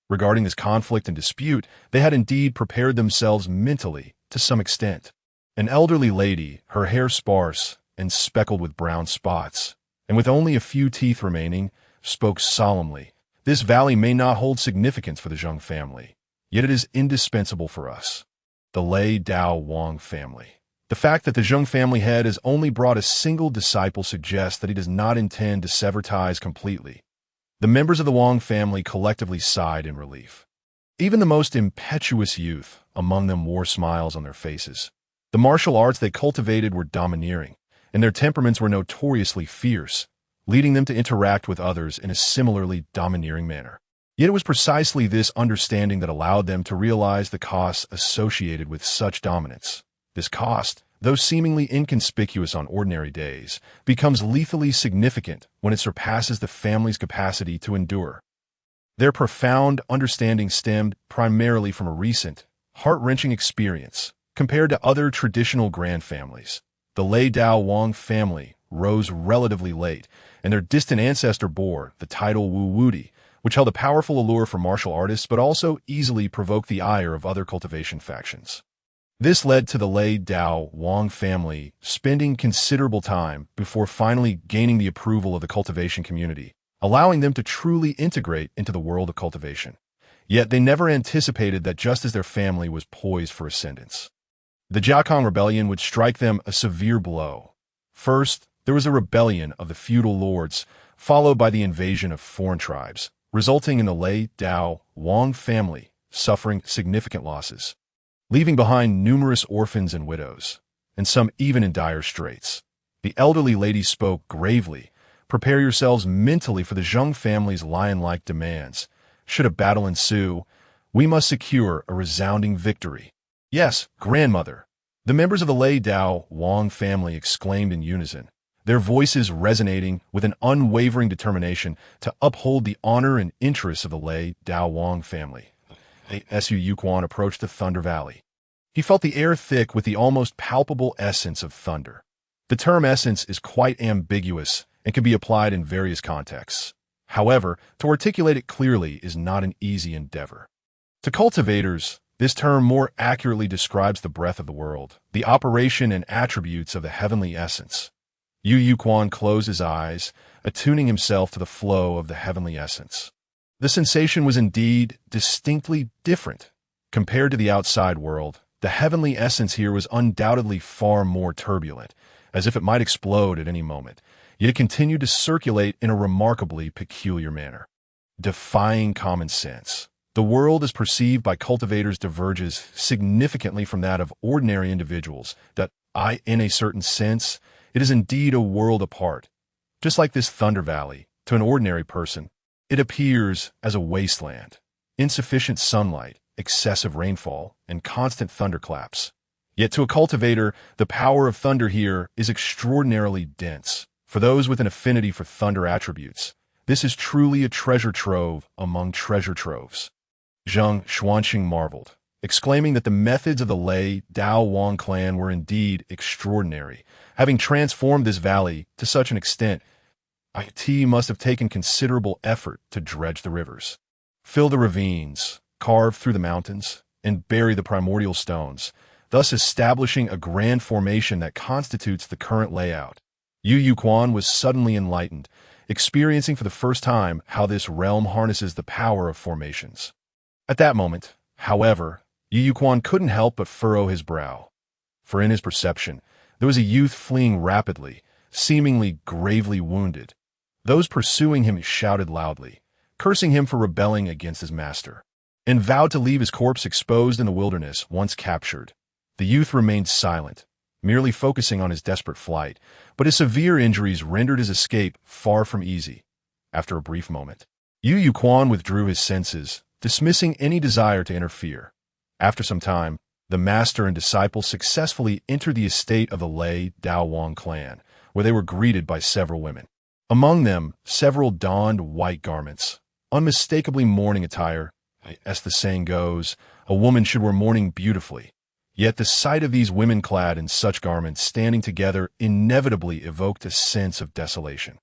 Regarding this conflict and dispute, they had indeed prepared themselves mentally to some extent. An elderly lady, her hair sparse and speckled with brown spots, and with only a few teeth remaining, spoke solemnly. This valley may not hold significance for the Zheng family, yet it is indispensable for us, the Lei Dao Wang family. The fact that the Zheng family head has only brought a single disciple suggests that he does not intend to sever ties completely. The members of the Wang family collectively sighed in relief. Even the most impetuous youth among them wore smiles on their faces. The martial arts they cultivated were domineering, and their temperaments were notoriously fierce, leading them to interact with others in a similarly domineering manner. Yet it was precisely this understanding that allowed them to realize the costs associated with such dominance. This cost, though seemingly inconspicuous on ordinary days, becomes lethally significant when it surpasses the family's capacity to endure. Their profound understanding stemmed primarily from a recent, heart-wrenching experience. Compared to other traditional grand families, the Lei Dao Wang family rose relatively late, and their distant ancestor bore the title Wu Wudi, which held a powerful allure for martial artists but also easily provoked the ire of other cultivation factions. This led to the Lei Dao Wang family spending considerable time before finally gaining the approval of the cultivation community, allowing them to truly integrate into the world of cultivation. Yet they never anticipated that just as their family was poised for ascendance, the Jiakong Rebellion would strike them a severe blow. First, there was a rebellion of the feudal lords, followed by the invasion of foreign tribes, resulting in the Lei Dao Wang family suffering significant losses, leaving behind numerous orphans and widows, and some even in dire straits. The elderly lady spoke gravely. Prepare yourselves mentally for the Zheng family's lion-like demands. Should a battle ensue, we must secure a resounding victory. Yes, grandmother, the members of the Lei Dao Wang family exclaimed in unison, their voices resonating with an unwavering determination to uphold the honor and interests of the Lei Dao Wang family. Su Yuquan approached the Thunder Valley. He felt the air thick with the almost palpable essence of thunder. The term essence is quite ambiguous and can be applied in various contexts. However, to articulate it clearly is not an easy endeavor. To cultivators, this term more accurately describes the breath of the world, the operation and attributes of the heavenly essence. Yu Yuquan closed his eyes, attuning himself to the flow of the heavenly essence. The sensation was indeed distinctly different. Compared to the outside world, the heavenly essence here was undoubtedly far more turbulent, as if it might explode at any moment, yet it continued to circulate in a remarkably peculiar manner. Defying common sense, the world as perceived by cultivators diverges significantly from that of ordinary individuals, in a certain sense, it is indeed a world apart. Just like this Thunder Valley, to an ordinary person, it appears as a wasteland, insufficient sunlight, excessive rainfall, and constant thunderclaps. Yet to a cultivator, the power of thunder here is extraordinarily dense. For those with an affinity for thunder attributes, this is truly a treasure trove among treasure troves. Zheng Xuanqing marveled, exclaiming that the methods of the Lei Dao Wang clan were indeed extraordinary. Having transformed this valley to such an extent, it must have taken considerable effort to dredge the rivers, fill the ravines, carve through the mountains, and bury the primordial stones, thus establishing a grand formation that constitutes the current layout. Yu Yuquan was suddenly enlightened, experiencing for the first time how this realm harnesses the power of formations. At that moment, however, Yu Yuquan couldn't help but furrow his brow, for in his perception, there was a youth fleeing rapidly, seemingly gravely wounded. Those pursuing him shouted loudly, cursing him for rebelling against his master, and vowed to leave his corpse exposed in the wilderness once captured. The youth remained silent, merely focusing on his desperate flight, but his severe injuries rendered his escape far from easy. After a brief moment, Yu Yuquan withdrew his senses, dismissing any desire to interfere. After some time, the master and disciple successfully entered the estate of the Lei Dao Wang clan, where they were greeted by several women. Among them, several donned white garments, unmistakably mourning attire. As the saying goes, a woman should wear mourning beautifully. Yet the sight of these women clad in such garments standing together inevitably evoked a sense of desolation.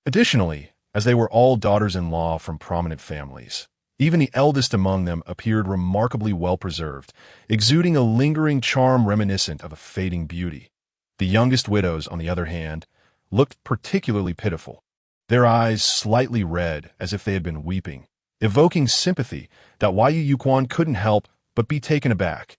Additionally, as they were all daughters-in-law from prominent families, even the eldest among them appeared remarkably well-preserved, exuding a lingering charm reminiscent of a fading beauty. The youngest widows, on the other hand, looked particularly pitiful, their eyes slightly red as if they had been weeping, evoking sympathy that Yu Yuquan couldn't help but be taken aback,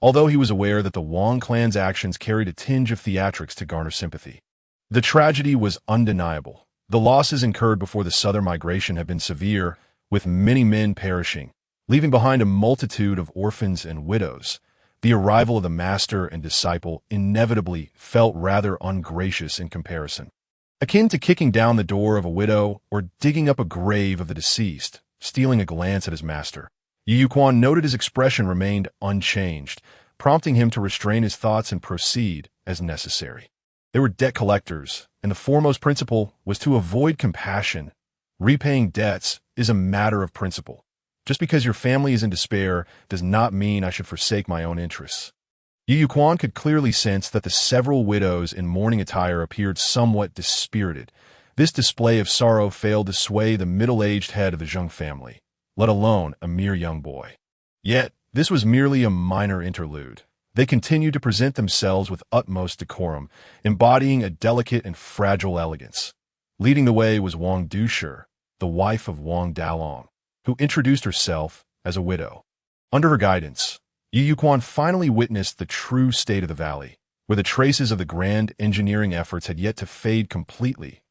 although he was aware that the Wang clan's actions carried a tinge of theatrics to garner sympathy. The tragedy was undeniable. The losses incurred before the southern migration had been severe, with many men perishing, leaving behind a multitude of orphans and widows. The arrival of the master and disciple inevitably felt rather ungracious in comparison, akin to kicking down the door of a widow or digging up a grave of the deceased, stealing a glance at his master. Yu Yuquan noted his expression remained unchanged, prompting him to restrain his thoughts and proceed as necessary. They were debt collectors, and the foremost principle was to avoid compassion. Repaying debts is a matter of principle. Just because your family is in despair does not mean I should forsake my own interests. Yu Yuquan could clearly sense that the several widows in mourning attire appeared somewhat dispirited. This display of sorrow failed to sway the middle-aged head of the Zheng family, let alone a mere young boy. Yet, this was merely a minor interlude. They continued to present themselves with utmost decorum, embodying a delicate and fragile elegance. Leading the way was Wang Dushi, the wife of Wang Dalong, who introduced herself as a widow. Under her guidance, Yu Yuquan finally witnessed the true state of the valley, where the traces of the grand engineering efforts had yet to fade completely.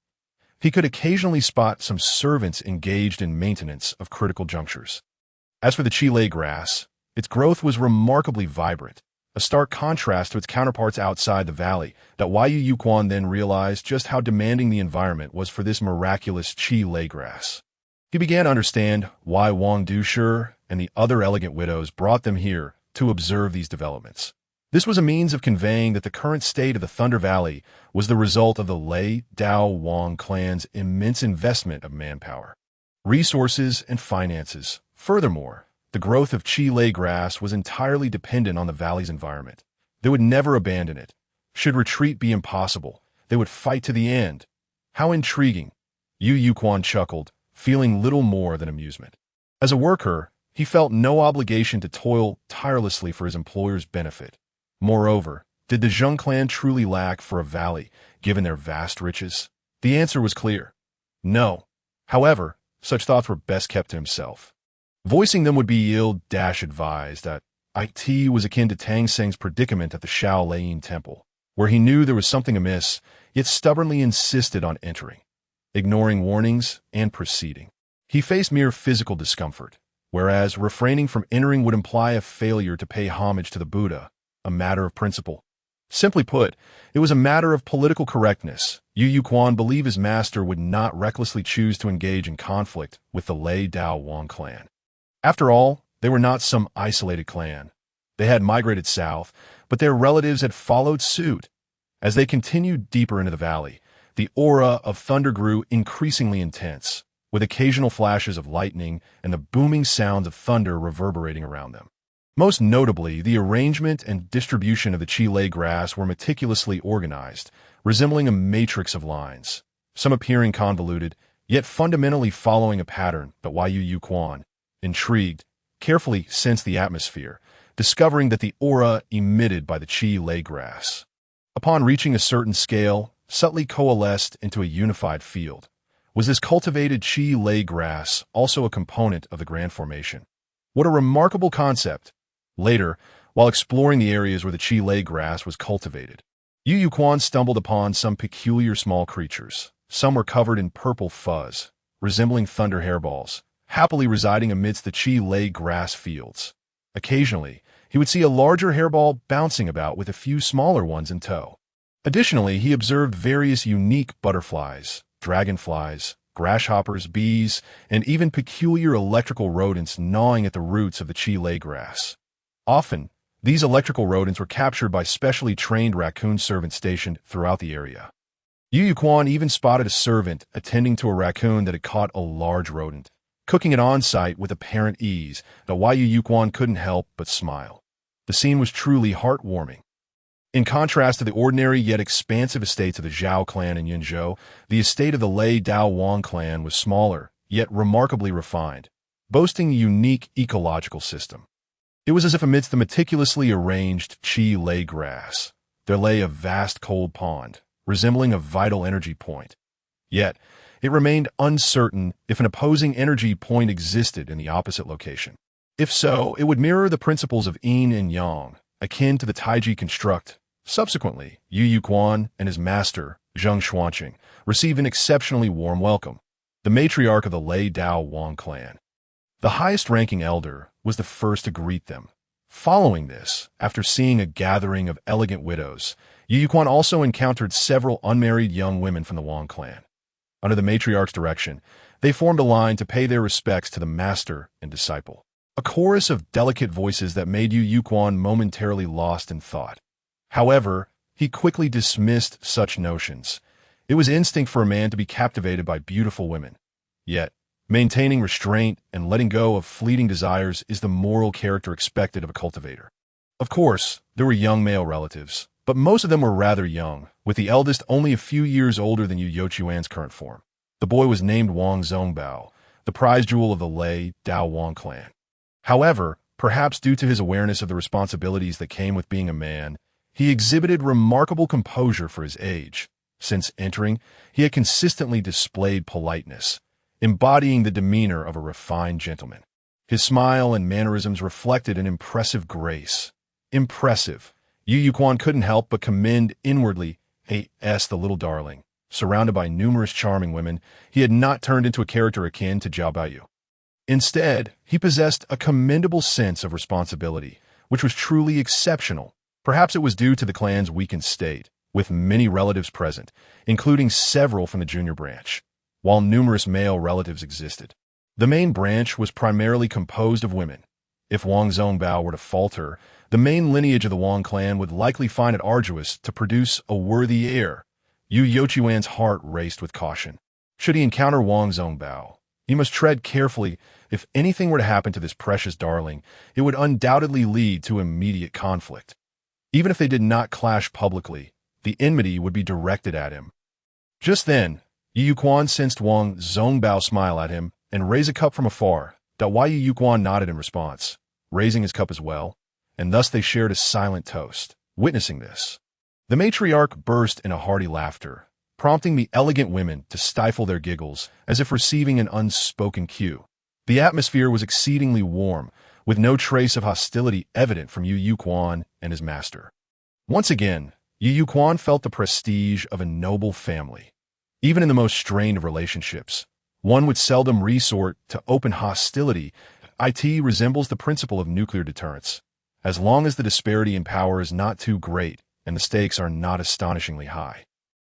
He could occasionally spot some servants engaged in maintenance of critical junctures. As for the Qilei grass, its growth was remarkably vibrant, a stark contrast to its counterparts outside the valley, that Yu Yuquan then realized just how demanding the environment was for this miraculous Qilei grass. He began to understand why Wang Dushi and the other elegant widows brought them here to observe these developments. This was a means of conveying that the current state of the Thunder Valley was the result of the Lei Dao Wang clan's immense investment of manpower, resources, and finances. Furthermore, the growth of Qilei grass was entirely dependent on the valley's environment. They would never abandon it. Should retreat be impossible, they would fight to the end. How intriguing! Yu Yuquan chuckled, feeling little more than amusement. As a worker, he felt no obligation to toil tirelessly for his employer's benefit. Moreover, did the Zheng clan truly lack for a valley, given their vast riches? The answer was clear. No. However, such thoughts were best kept to himself. Voicing them would be ill-advised that it was akin to Tang Seng's predicament at the Shaolin Temple, where he knew there was something amiss, yet stubbornly insisted on entering, ignoring warnings and proceeding. He faced mere physical discomfort, whereas refraining from entering would imply a failure to pay homage to the Buddha, a matter of principle. Simply put, it was a matter of political correctness. Yu Yuquan believed his master would not recklessly choose to engage in conflict with the Lei Dao Wang clan. After all, they were not some isolated clan. They had migrated south, but their relatives had followed suit. As they continued deeper into the valley, the aura of thunder grew increasingly intense, with occasional flashes of lightning and the booming sounds of thunder reverberating around them. Most notably, the arrangement and distribution of the Qilei grass were meticulously organized, resembling a matrix of lines, some appearing convoluted, yet fundamentally following a pattern. But Yu Yuquan, intrigued, carefully sensed the atmosphere, discovering that the aura emitted by the Qilei grass, upon reaching a certain scale, subtly coalesced into a unified field. Was this cultivated Qilei grass also a component of the Grand Formation? What a remarkable concept! Later, while exploring the areas where the Qilei grass was cultivated, Yu Yuquan stumbled upon some peculiar small creatures. Some were covered in purple fuzz, resembling thunder hairballs, happily residing amidst the Qilei grass fields. Occasionally, he would see a larger hairball bouncing about with a few smaller ones in tow. Additionally, he observed various unique butterflies, dragonflies, grasshoppers, bees, and even peculiar electrical rodents gnawing at the roots of the Qilei grass. Often, these electrical rodents were captured by specially trained raccoon servants stationed throughout the area. Yu Yuquan even spotted a servant attending to a raccoon that had caught a large rodent, cooking it on site with apparent ease. Yu Yuquan couldn't help but smile. The scene was truly heartwarming. In contrast to the ordinary yet expansive estates of the Zhao clan in Yunzhou, the estate of the Lei Dao Wang clan was smaller, yet remarkably refined, boasting a unique ecological system. It was as if amidst the meticulously arranged Qi Lei grass, there lay a vast cold pond, resembling a vital energy point. Yet, it remained uncertain if an opposing energy point existed in the opposite location. If so, it would mirror the principles of yin and yang, akin to the Taiji construct. Subsequently, Yu Yuquan and his master, Zheng Xuanqing, received an exceptionally warm welcome, the matriarch of the Lei Dao Wang clan. The highest-ranking elder was the first to greet them. Following this, after seeing a gathering of elegant widows, Yu Yuquan also encountered several unmarried young women from the Wang clan. Under the matriarch's direction, they formed a line to pay their respects to the master and disciple. A chorus of delicate voices that made Yu Yuquan momentarily lost in thought. However, he quickly dismissed such notions. It was instinct for a man to be captivated by beautiful women. Yet, maintaining restraint and letting go of fleeting desires is the moral character expected of a cultivator. Of course, there were young male relatives, but most of them were rather young, with the eldest only a few years older than Yu Youquan's current form. The boy was named Wang Zongbao, the prize jewel of the Lei Dao Wang clan. However, perhaps due to his awareness of the responsibilities that came with being a man, he exhibited remarkable composure for his age. Since entering, he had consistently displayed politeness, embodying the demeanor of a refined gentleman. His smile and mannerisms reflected an impressive grace. Impressive. Yu Yuquan couldn't help but commend inwardly the little darling. Surrounded by numerous charming women, he had not turned into a character akin to Zhao Baiyu. Instead, he possessed a commendable sense of responsibility, which was truly exceptional. Perhaps it was due to the clan's weakened state, with many relatives present, including several from the junior branch, while numerous male relatives existed. The main branch was primarily composed of women. If Wang Zongbao were to falter, the main lineage of the Wang clan would likely find it arduous to produce a worthy heir. Yu Youquan's heart raced with caution. Should he encounter Wang Zongbao, he must tread carefully. If anything were to happen to this precious darling, it would undoubtedly lead to immediate conflict. Even if they did not clash publicly, the enmity would be directed at him. Just then, Yu Yuquan sensed Wang Zongbao smile at him and raise a cup from afar. Yu Yuquan nodded in response, raising his cup as well, and thus they shared a silent toast. Witnessing this, the matriarch burst in a hearty laughter, prompting the elegant women to stifle their giggles as if receiving an unspoken cue. The atmosphere was exceedingly warm, with no trace of hostility evident from Yu Yuquan and his master. Once again, Yu Yuquan felt the prestige of a noble family. Even in the most strained of relationships, one would seldom resort to open hostility. It resembles the principle of nuclear deterrence. As long as the disparity in power is not too great and the stakes are not astonishingly high,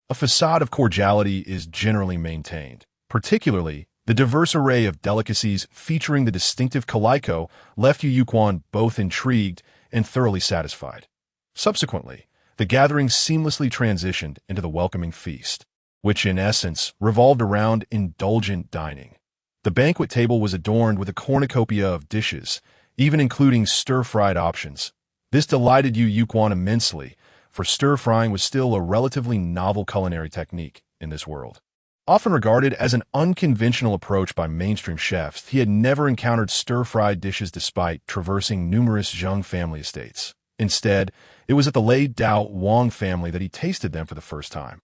a facade of cordiality is generally maintained. Particularly, the diverse array of delicacies featuring the distinctive calico left Yu Yuquan both intrigued and thoroughly satisfied. Subsequently, the gathering seamlessly transitioned into the welcoming feast, which in essence revolved around indulgent dining. The banquet table was adorned with a cornucopia of dishes, even including stir-fried options. This delighted Yu Yuquan immensely, for stir-frying was still a relatively novel culinary technique in this world. Often regarded as an unconventional approach by mainstream chefs, he had never encountered stir-fried dishes despite traversing numerous Zheng family estates. Instead, it was at the Lei Dao Wang family that he tasted them for the first time.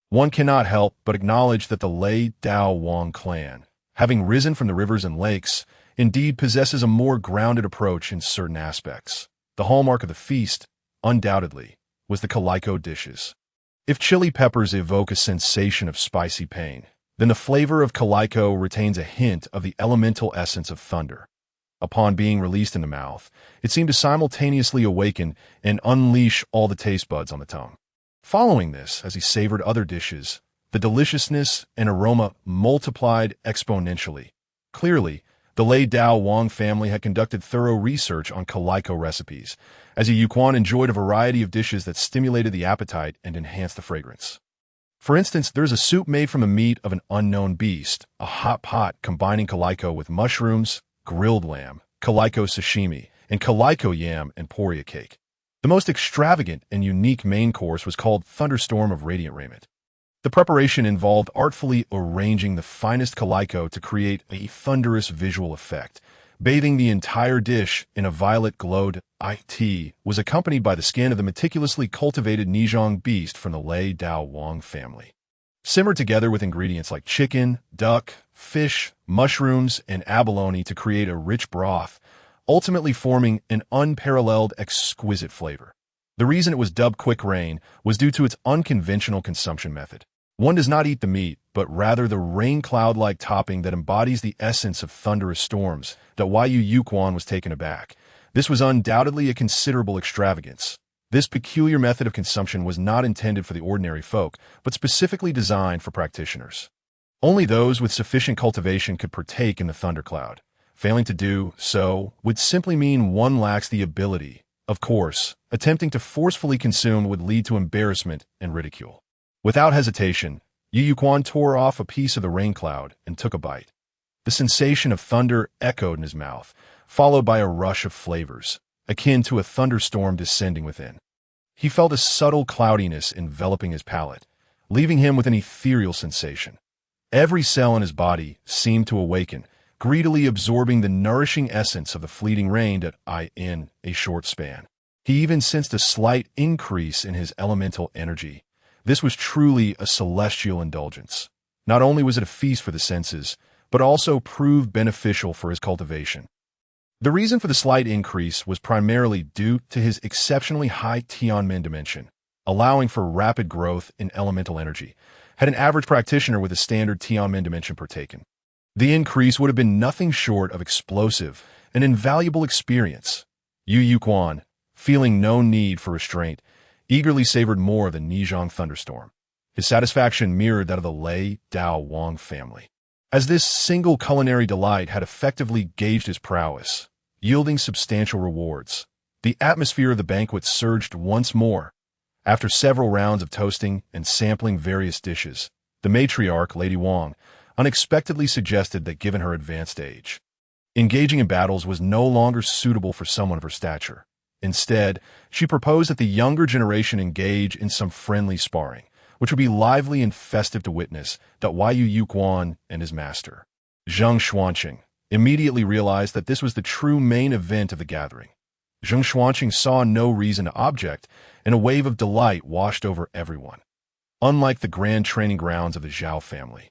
One cannot help but acknowledge that the Lei Dao Wang clan, having risen from the rivers and lakes, indeed possesses a more grounded approach in certain aspects. The hallmark of the feast, undoubtedly, was the calico dishes. If chili peppers evoke a sensation of spicy pain, then the flavor of calico retains a hint of the elemental essence of thunder. Upon being released in the mouth, it seemed to simultaneously awaken and unleash all the taste buds on the tongue. Following this, as he savored other dishes, the deliciousness and aroma multiplied exponentially. Clearly, the Lei Dao Wang family had conducted thorough research on calico recipes, as Yu Yuquan enjoyed a variety of dishes that stimulated the appetite and enhanced the fragrance. For instance, there is a soup made from the meat of an unknown beast, a hot pot combining calico with mushrooms, grilled lamb, calico sashimi, and Calico Yam and Poria Cake. The most extravagant and unique main course was called Thunderstorm of Radiant Raiment. The preparation involved artfully arranging the finest calico to create a thunderous visual effect. Bathing the entire dish in a violet glowed tea was accompanied by the skin of the meticulously cultivated Nizhong beast from the Lei Dao Wang family. Simmered together with ingredients like chicken, duck, fish, mushrooms, and abalone to create a rich broth, ultimately forming an unparalleled, exquisite flavor. The reason it was dubbed Quick Rain was due to its unconventional consumption method. One does not eat the meat, but rather the rain cloud-like topping that embodies the essence of thunderous storms. That Yu Yuquan was taken aback. This was undoubtedly a considerable extravagance. This peculiar method of consumption was not intended for the ordinary folk, but specifically designed for practitioners. Only those with sufficient cultivation could partake in the thundercloud. Failing to do so would simply mean one lacks the ability. Of course, attempting to forcefully consume would lead to embarrassment and ridicule. Without hesitation, Yu Yuquan tore off a piece of the rain cloud and took a bite. The sensation of thunder echoed in his mouth, followed by a rush of flavors, akin to a thunderstorm descending within. He felt a subtle cloudiness enveloping his palate, leaving him with an ethereal sensation. Every cell in his body seemed to awaken, greedily absorbing the nourishing essence of the fleeting rain in a short span. He even sensed a slight increase in his elemental energy. This was truly a celestial indulgence. Not only was it a feast for the senses, but also proved beneficial for his cultivation. The reason for the slight increase was primarily due to his exceptionally high Tianmen dimension, allowing for rapid growth in elemental energy, had an average practitioner with a standard Tianmen dimension partaken. The increase would have been nothing short of explosive, an invaluable experience. Yu Yuquan, feeling no need for restraint, eagerly savored more of the Nizhong thunderstorm. His satisfaction mirrored that of the Lei Dao Wang family, as this single culinary delight had effectively gauged his prowess, yielding substantial rewards. The atmosphere of the banquet surged once more. After several rounds of toasting and sampling various dishes, the matriarch, Lady Wang, unexpectedly suggested that given her advanced age, engaging in battles was no longer suitable for someone of her stature. Instead, she proposed that the younger generation engage in some friendly sparring, which would be lively and festive to witness. Yu Yuquan and his master, Zheng Xuanqing, immediately realized that this was the true main event of the gathering. Zheng Xuanqing saw no reason to object, and a wave of delight washed over everyone. Unlike the grand training grounds of the Zhao family,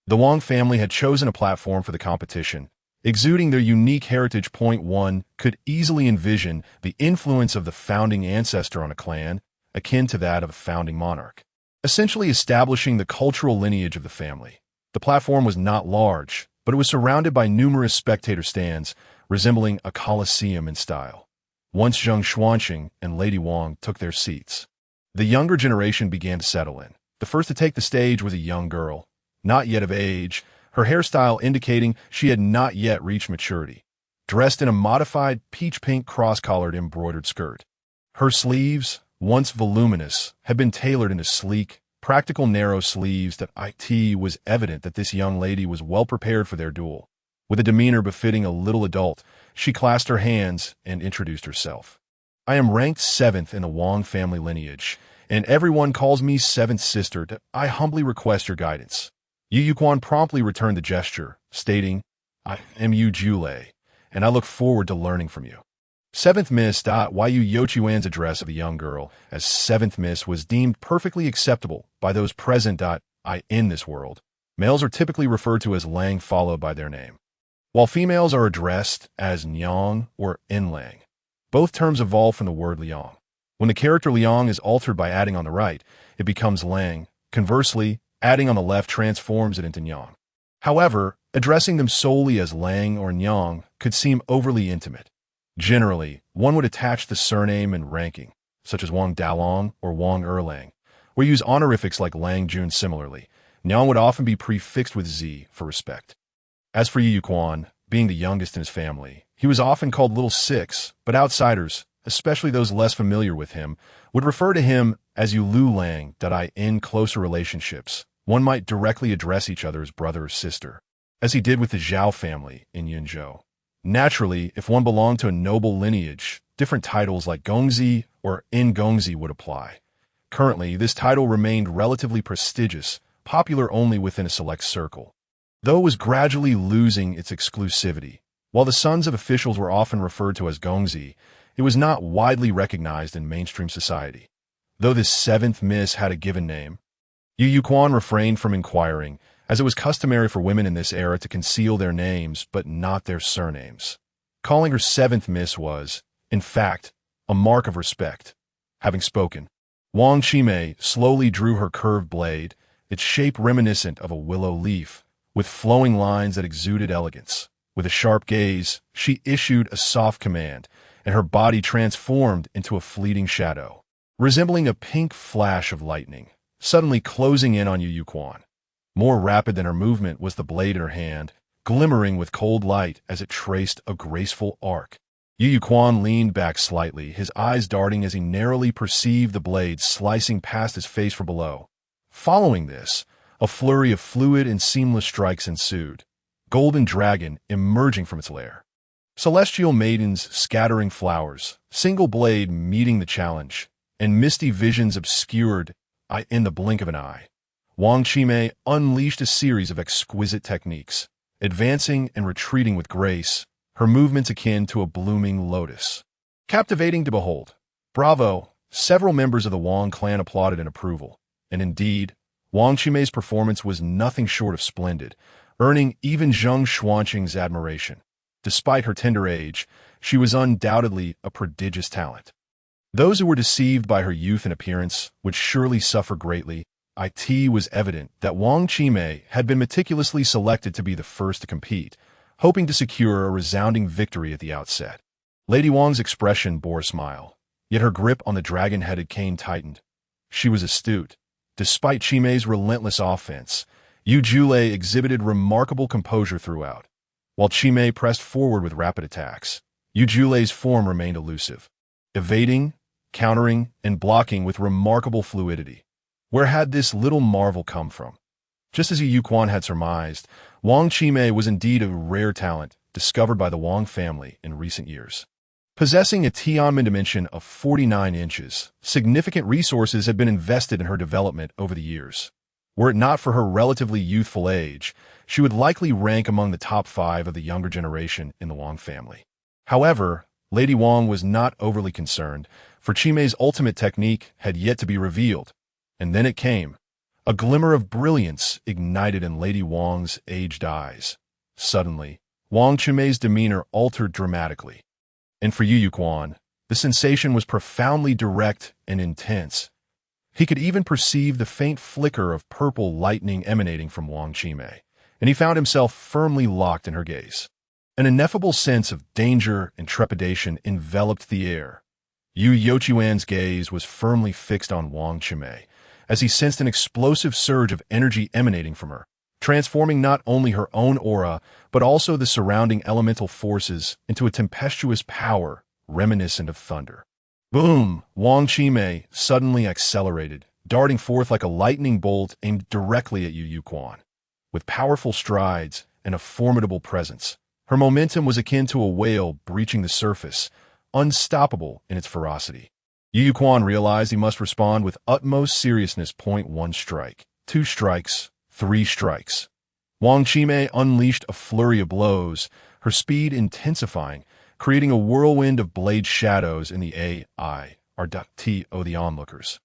the Wang family had chosen a platform for the competition. Exuding their unique heritage. One could easily envision the influence of the founding ancestor on a clan, akin to that of a founding monarch, essentially establishing the cultural lineage of the family. The platform was not large, but it was surrounded by numerous spectator stands, resembling a coliseum in style. Once Zheng Xuanqing and Lady Wang took their seats, the younger generation began to settle in. The first to take the stage was a young girl, not yet of age, her hairstyle indicating she had not yet reached maturity, dressed in a modified peach-pink cross-collared embroidered skirt. Her sleeves, once voluminous, had been tailored into sleek, practical narrow sleeves. It was evident that this young lady was well prepared for their duel. With a demeanor befitting a little adult, she clasped her hands and introduced herself. I am ranked 7th in the Wang family lineage, and everyone calls me 7th sister. I humbly request your guidance. Yu Yuquan promptly returned the gesture, stating, I am Yu Julei, and I look forward to learning from you. 7th Miss. Yu Yochuan's address of the young girl as 7th Miss was deemed perfectly acceptable by those present. In this world, males are typically referred to as Lang followed by their name, while females are addressed as Nyang or Inlang. Both terms evolve from the word Liang. When the character Liang is altered by adding on the right, it becomes Lang. Conversely, adding on the left transforms it into Nyang. However, addressing them solely as Lang or Nyang could seem overly intimate. Generally, one would attach the surname and ranking, such as Wang Dalong or Wang Erlang, or use honorifics like Lang Jun. Similarly, Nyang would often be prefixed with Z for respect. As for Yu Yuquan, being the youngest in his family, he was often called Little Six, but outsiders, especially those less familiar with him, would refer to him as Yu Lu Lang. In closer relationships, one might directly address each other as brother or sister, as he did with the Zhao family in Yunzhou. Naturally, if one belonged to a noble lineage, different titles like Gongzi or In-Gongzi would apply. Currently, this title remained relatively prestigious, popular only within a select circle, though it was gradually losing its exclusivity. While the sons of officials were often referred to as Gongzi, it was not widely recognized in mainstream society. Though this seventh miss had a given name, Yu Yuquan refrained from inquiring, as it was customary for women in this era to conceal their names but not their surnames. Calling her seventh miss was, in fact, a mark of respect. Having spoken, Wang Qimei slowly drew her curved blade, its shape reminiscent of a willow leaf, with flowing lines that exuded elegance. With a sharp gaze, she issued a soft command, and her body transformed into a fleeting shadow, resembling a pink flash of lightning, suddenly closing in on Yu Yuquan. More rapid than her movement was the blade in her hand, glimmering with cold light as it traced a graceful arc. Yu Yuquan leaned back slightly, his eyes darting as he narrowly perceived the blade slicing past his face from below. Following this, a flurry of fluid and seamless strikes ensued, golden dragon emerging from its lair, celestial maidens scattering flowers, single blade meeting the challenge, and misty visions obscured in the blink of an eye. Wang Qimei unleashed a series of exquisite techniques, advancing and retreating with grace, her movements akin to a blooming lotus. Captivating to behold. Bravo! Several members of the Wang clan applauded in approval, and indeed, Wang Qimei's performance was nothing short of splendid, earning even Zheng Xuanqing's admiration. Despite her tender age, she was undoubtedly a prodigious talent. Those who were deceived by her youth and appearance would surely suffer greatly. It was evident that Wang Qimei had been meticulously selected to be the first to compete, hoping to secure a resounding victory at the outset. Lady Wang's expression bore a smile, yet her grip on the dragon-headed cane tightened. She was astute. Despite Qimei's relentless offense, Yu Julei exhibited remarkable composure throughout. While Qimei pressed forward with rapid attacks, Yu Julei's form remained elusive, evading, countering, and blocking with remarkable fluidity. Where had this little marvel come from? Just as Yu Yuquan had surmised, Wang Qimei was indeed a rare talent discovered by the Wang family in recent years. Possessing a Tianmen dimension of 49 inches, significant resources had been invested in her development over the years. Were it not for her relatively youthful age, she would likely rank among the top 5 of the younger generation in the Wang family. However, Lady Wang was not overly concerned, for Qimei's ultimate technique had yet to be revealed. And then it came. A glimmer of brilliance ignited in Lady Wang's aged eyes. Suddenly, Wang Qimei's demeanor altered dramatically. And for Yu Yuquan, the sensation was profoundly direct and intense. He could even perceive the faint flicker of purple lightning emanating from Wang Qimei, and he found himself firmly locked in her gaze. An ineffable sense of danger and trepidation enveloped the air. Yu Yuquan's gaze was firmly fixed on Wang Qimei, as he sensed an explosive surge of energy emanating from her, transforming not only her own aura, but also the surrounding elemental forces into a tempestuous power reminiscent of thunder. Boom! Wang Qimei suddenly accelerated, darting forth like a lightning bolt aimed directly at Yu Yuquan. With powerful strides and a formidable presence, her momentum was akin to a whale breaching the surface, unstoppable in its ferocity. Yu Yuquan realized he must respond with utmost seriousness. 1 strike, 2 strikes, 3 strikes. Wang Qimei unleashed a flurry of blows, her speed intensifying, creating a whirlwind of blade shadows in the of the onlookers.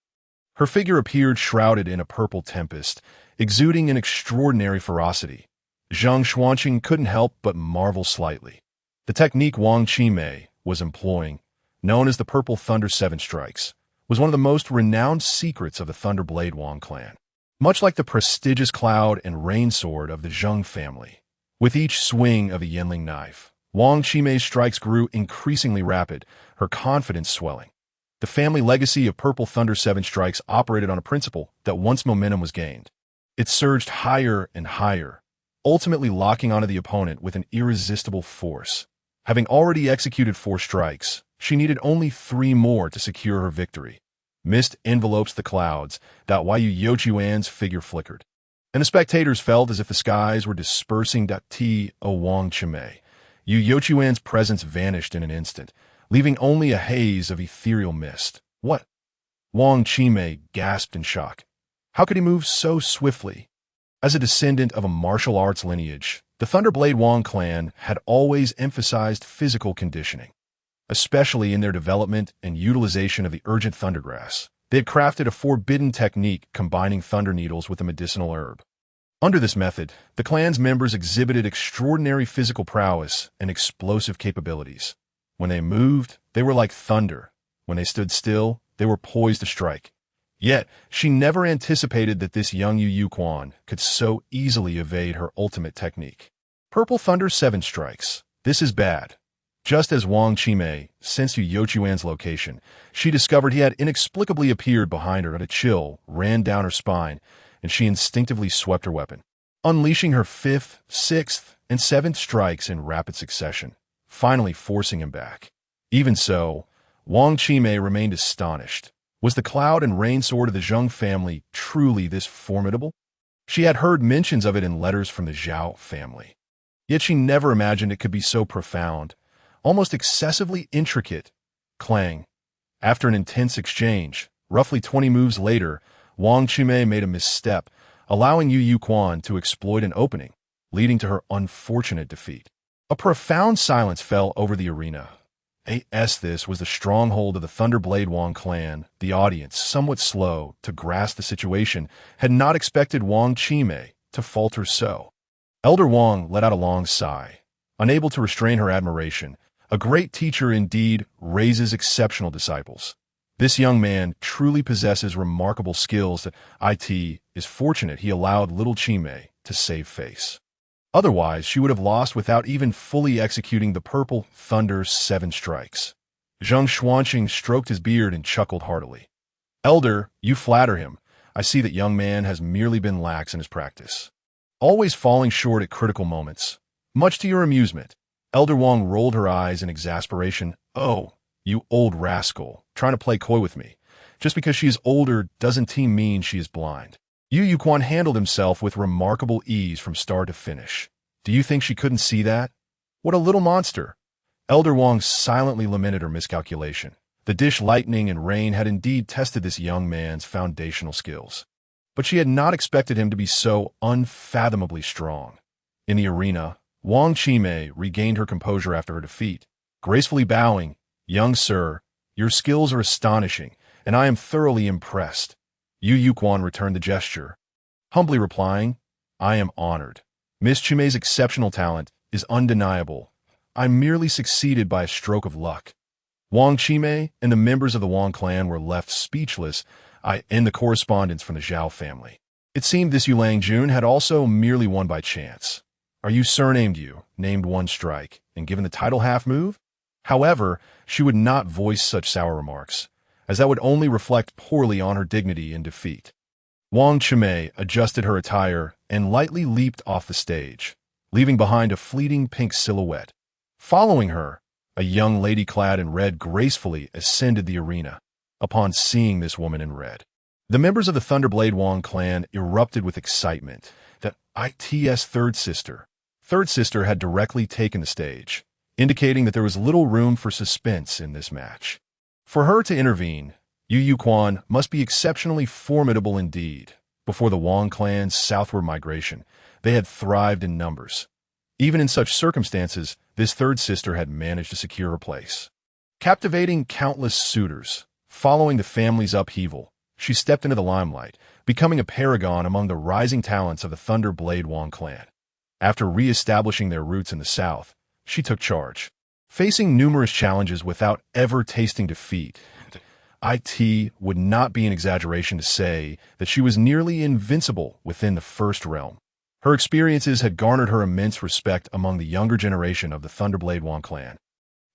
Her figure appeared shrouded in a purple tempest, exuding an extraordinary ferocity. Zheng Xuanqing couldn't help but marvel slightly. The technique Wang Qimei was employing, known as the Purple Thunder 7 Strikes, was one of the most renowned secrets of the Thunderblade Wang clan. Much like the prestigious Cloud and Rain Sword of the Zheng family, with each swing of the Yanling knife, Wang Qimei's strikes grew increasingly rapid, her confidence swelling. The family legacy of Purple Thunder 7 Strikes operated on a principle that once momentum was gained, it surged higher and higher, ultimately locking onto the opponent with an irresistible force. Having already executed 4 strikes, she needed only 3 more to secure her victory. Mist envelopes the clouds, Yu Yuquan's figure flickered, and the spectators felt as if the skies were dispersing. Wang Qimei, Yu Yochuan's presence vanished in an instant, leaving only a haze of ethereal mist. What? Wang Qimei gasped in shock. How could he move so swiftly? As a descendant of a martial arts lineage, the Thunderblade Wang clan had always emphasized physical conditioning, especially in their development and utilization of the urgent thundergrass. They had crafted a forbidden technique combining thunder needles with a medicinal herb. Under this method, the clan's members exhibited extraordinary physical prowess and explosive capabilities. When they moved, they were like thunder. When they stood still, they were poised to strike. Yet, she never anticipated that this young Yu Yuquan could so easily evade her ultimate technique. Purple Thunder 7 strikes. This is bad. Just as Wang Qimei sensed Yu Yochuan's location, she discovered he had inexplicably appeared behind her, and a chill ran down her spine, and she instinctively swept her weapon, unleashing her 5th, 6th, and 7th strikes in rapid succession, finally forcing him back. Even so, Wang Qimei remained astonished. Was the Cloud and Rain Sword of the Zheng family truly this formidable? She had heard mentions of it in letters from the Zhao family. Yet she never imagined it could be so profound, almost excessively intricate. Clang. After an intense exchange, roughly 20 moves later, Wang Qimei made a misstep, allowing Yu Yuquan to exploit an opening, leading to her unfortunate defeat. A profound silence fell over the arena. This was the stronghold of the Thunderblade Wang clan. The audience, somewhat slow to grasp the situation, had not expected Wang Qimei to falter so. Elder Wang let out a long sigh. Unable to restrain her admiration, a great teacher indeed raises exceptional disciples. This young man truly possesses remarkable skills that it is fortunate he allowed little Qimei to save face. Otherwise, she would have lost without even fully executing the Purple Thunder 7 strikes. Zheng Xuanqing stroked his beard and chuckled heartily. Elder, you flatter him. I see that young man has merely been lax in his practice, always falling short at critical moments. Much to your amusement. Elder Wang rolled her eyes in exasperation. Oh, you old rascal, trying to play coy with me. Just because she is older doesn't mean she is blind. Yu Yuquan handled himself with remarkable ease from start to finish. Do you think she couldn't see that? What a little monster! Elder Wang silently lamented her miscalculation. The dish lightning and rain had indeed tested this young man's foundational skills, but she had not expected him to be so unfathomably strong. In the arena, Wang Qimei regained her composure after her defeat, gracefully bowing. Young sir, your skills are astonishing, and I am thoroughly impressed. Yu Yuquan returned the gesture, humbly replying, I am honored. Miss Qimei's exceptional talent is undeniable. I merely succeeded by a stroke of luck. Wang Qimei and the members of the Wang clan were left speechless in the correspondence from the Zhao family. It seemed this Yulang Jun had also merely won by chance. Are you surnamed Yu, named one strike, and given the title half move? However, she would not voice such sour remarks, as that would only reflect poorly on her dignity in defeat. Wang Qimei adjusted her attire and lightly leaped off the stage, leaving behind a fleeting pink silhouette. Following her, a young lady clad in red gracefully ascended the arena. Upon seeing this woman in red, the members of the Thunderblade Wang clan erupted with excitement that IT's third sister had directly taken the stage, indicating that there was little room for suspense in this match. For her to intervene, Yu Yuquan must be exceptionally formidable indeed. Before the Wang clan's southward migration, they had thrived in numbers. Even in such circumstances, this third sister had managed to secure her place. Captivating countless suitors, following the family's upheaval, she stepped into the limelight, becoming a paragon among the rising talents of the Thunderblade Wang clan. After re-establishing their roots in the south, she took charge. Facing numerous challenges without ever tasting defeat, it would not be an exaggeration to say that she was nearly invincible within the first realm. Her experiences had garnered her immense respect among the younger generation of the Thunderblade Wang clan,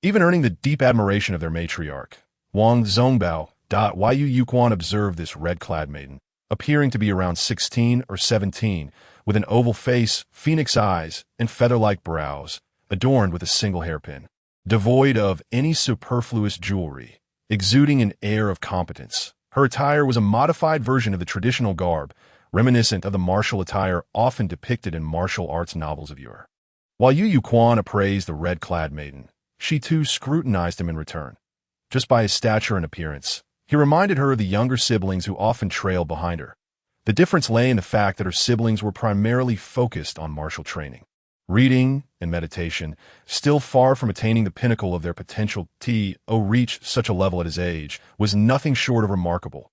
even earning the deep admiration of their matriarch, Wang Zongbao. Yu Yuquan observed this red-clad maiden, appearing to be around 16 or 17, with an oval face, phoenix eyes, and feather-like brows, adorned with a single hairpin. Devoid of any superfluous jewelry, exuding an air of competence, her attire was a modified version of the traditional garb, reminiscent of the martial attire often depicted in martial arts novels of yore. While Yu Yu Quan appraised the red-clad maiden, she too scrutinized him in return. Just by his stature and appearance, he reminded her of the younger siblings who often trailed behind her. The difference lay in the fact that her siblings were primarily focused on martial training, reading, and meditation, still far from attaining the pinnacle of their potential. To reach such a level at his age was nothing short of remarkable.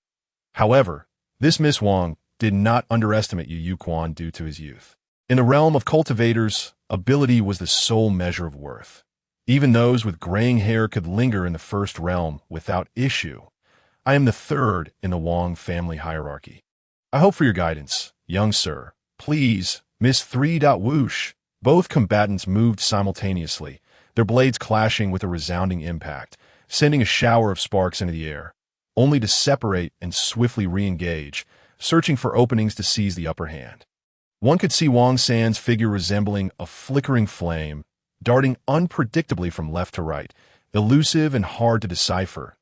However, this Miss Wang did not underestimate Yu Yu Quan due to his youth. In the realm of cultivators, ability was the sole measure of worth. Even those with graying hair could linger in the first realm without issue. I am the third in the Wang family hierarchy. I hope for your guidance, young sir. Please, Miss 3. Whoosh. Both combatants moved simultaneously, their blades clashing with a resounding impact, sending a shower of sparks into the air, only to separate and swiftly re-engage, searching for openings to seize the upper hand. One could see Wang San's figure resembling a flickering flame, darting unpredictably from left to right, elusive and hard to decipher.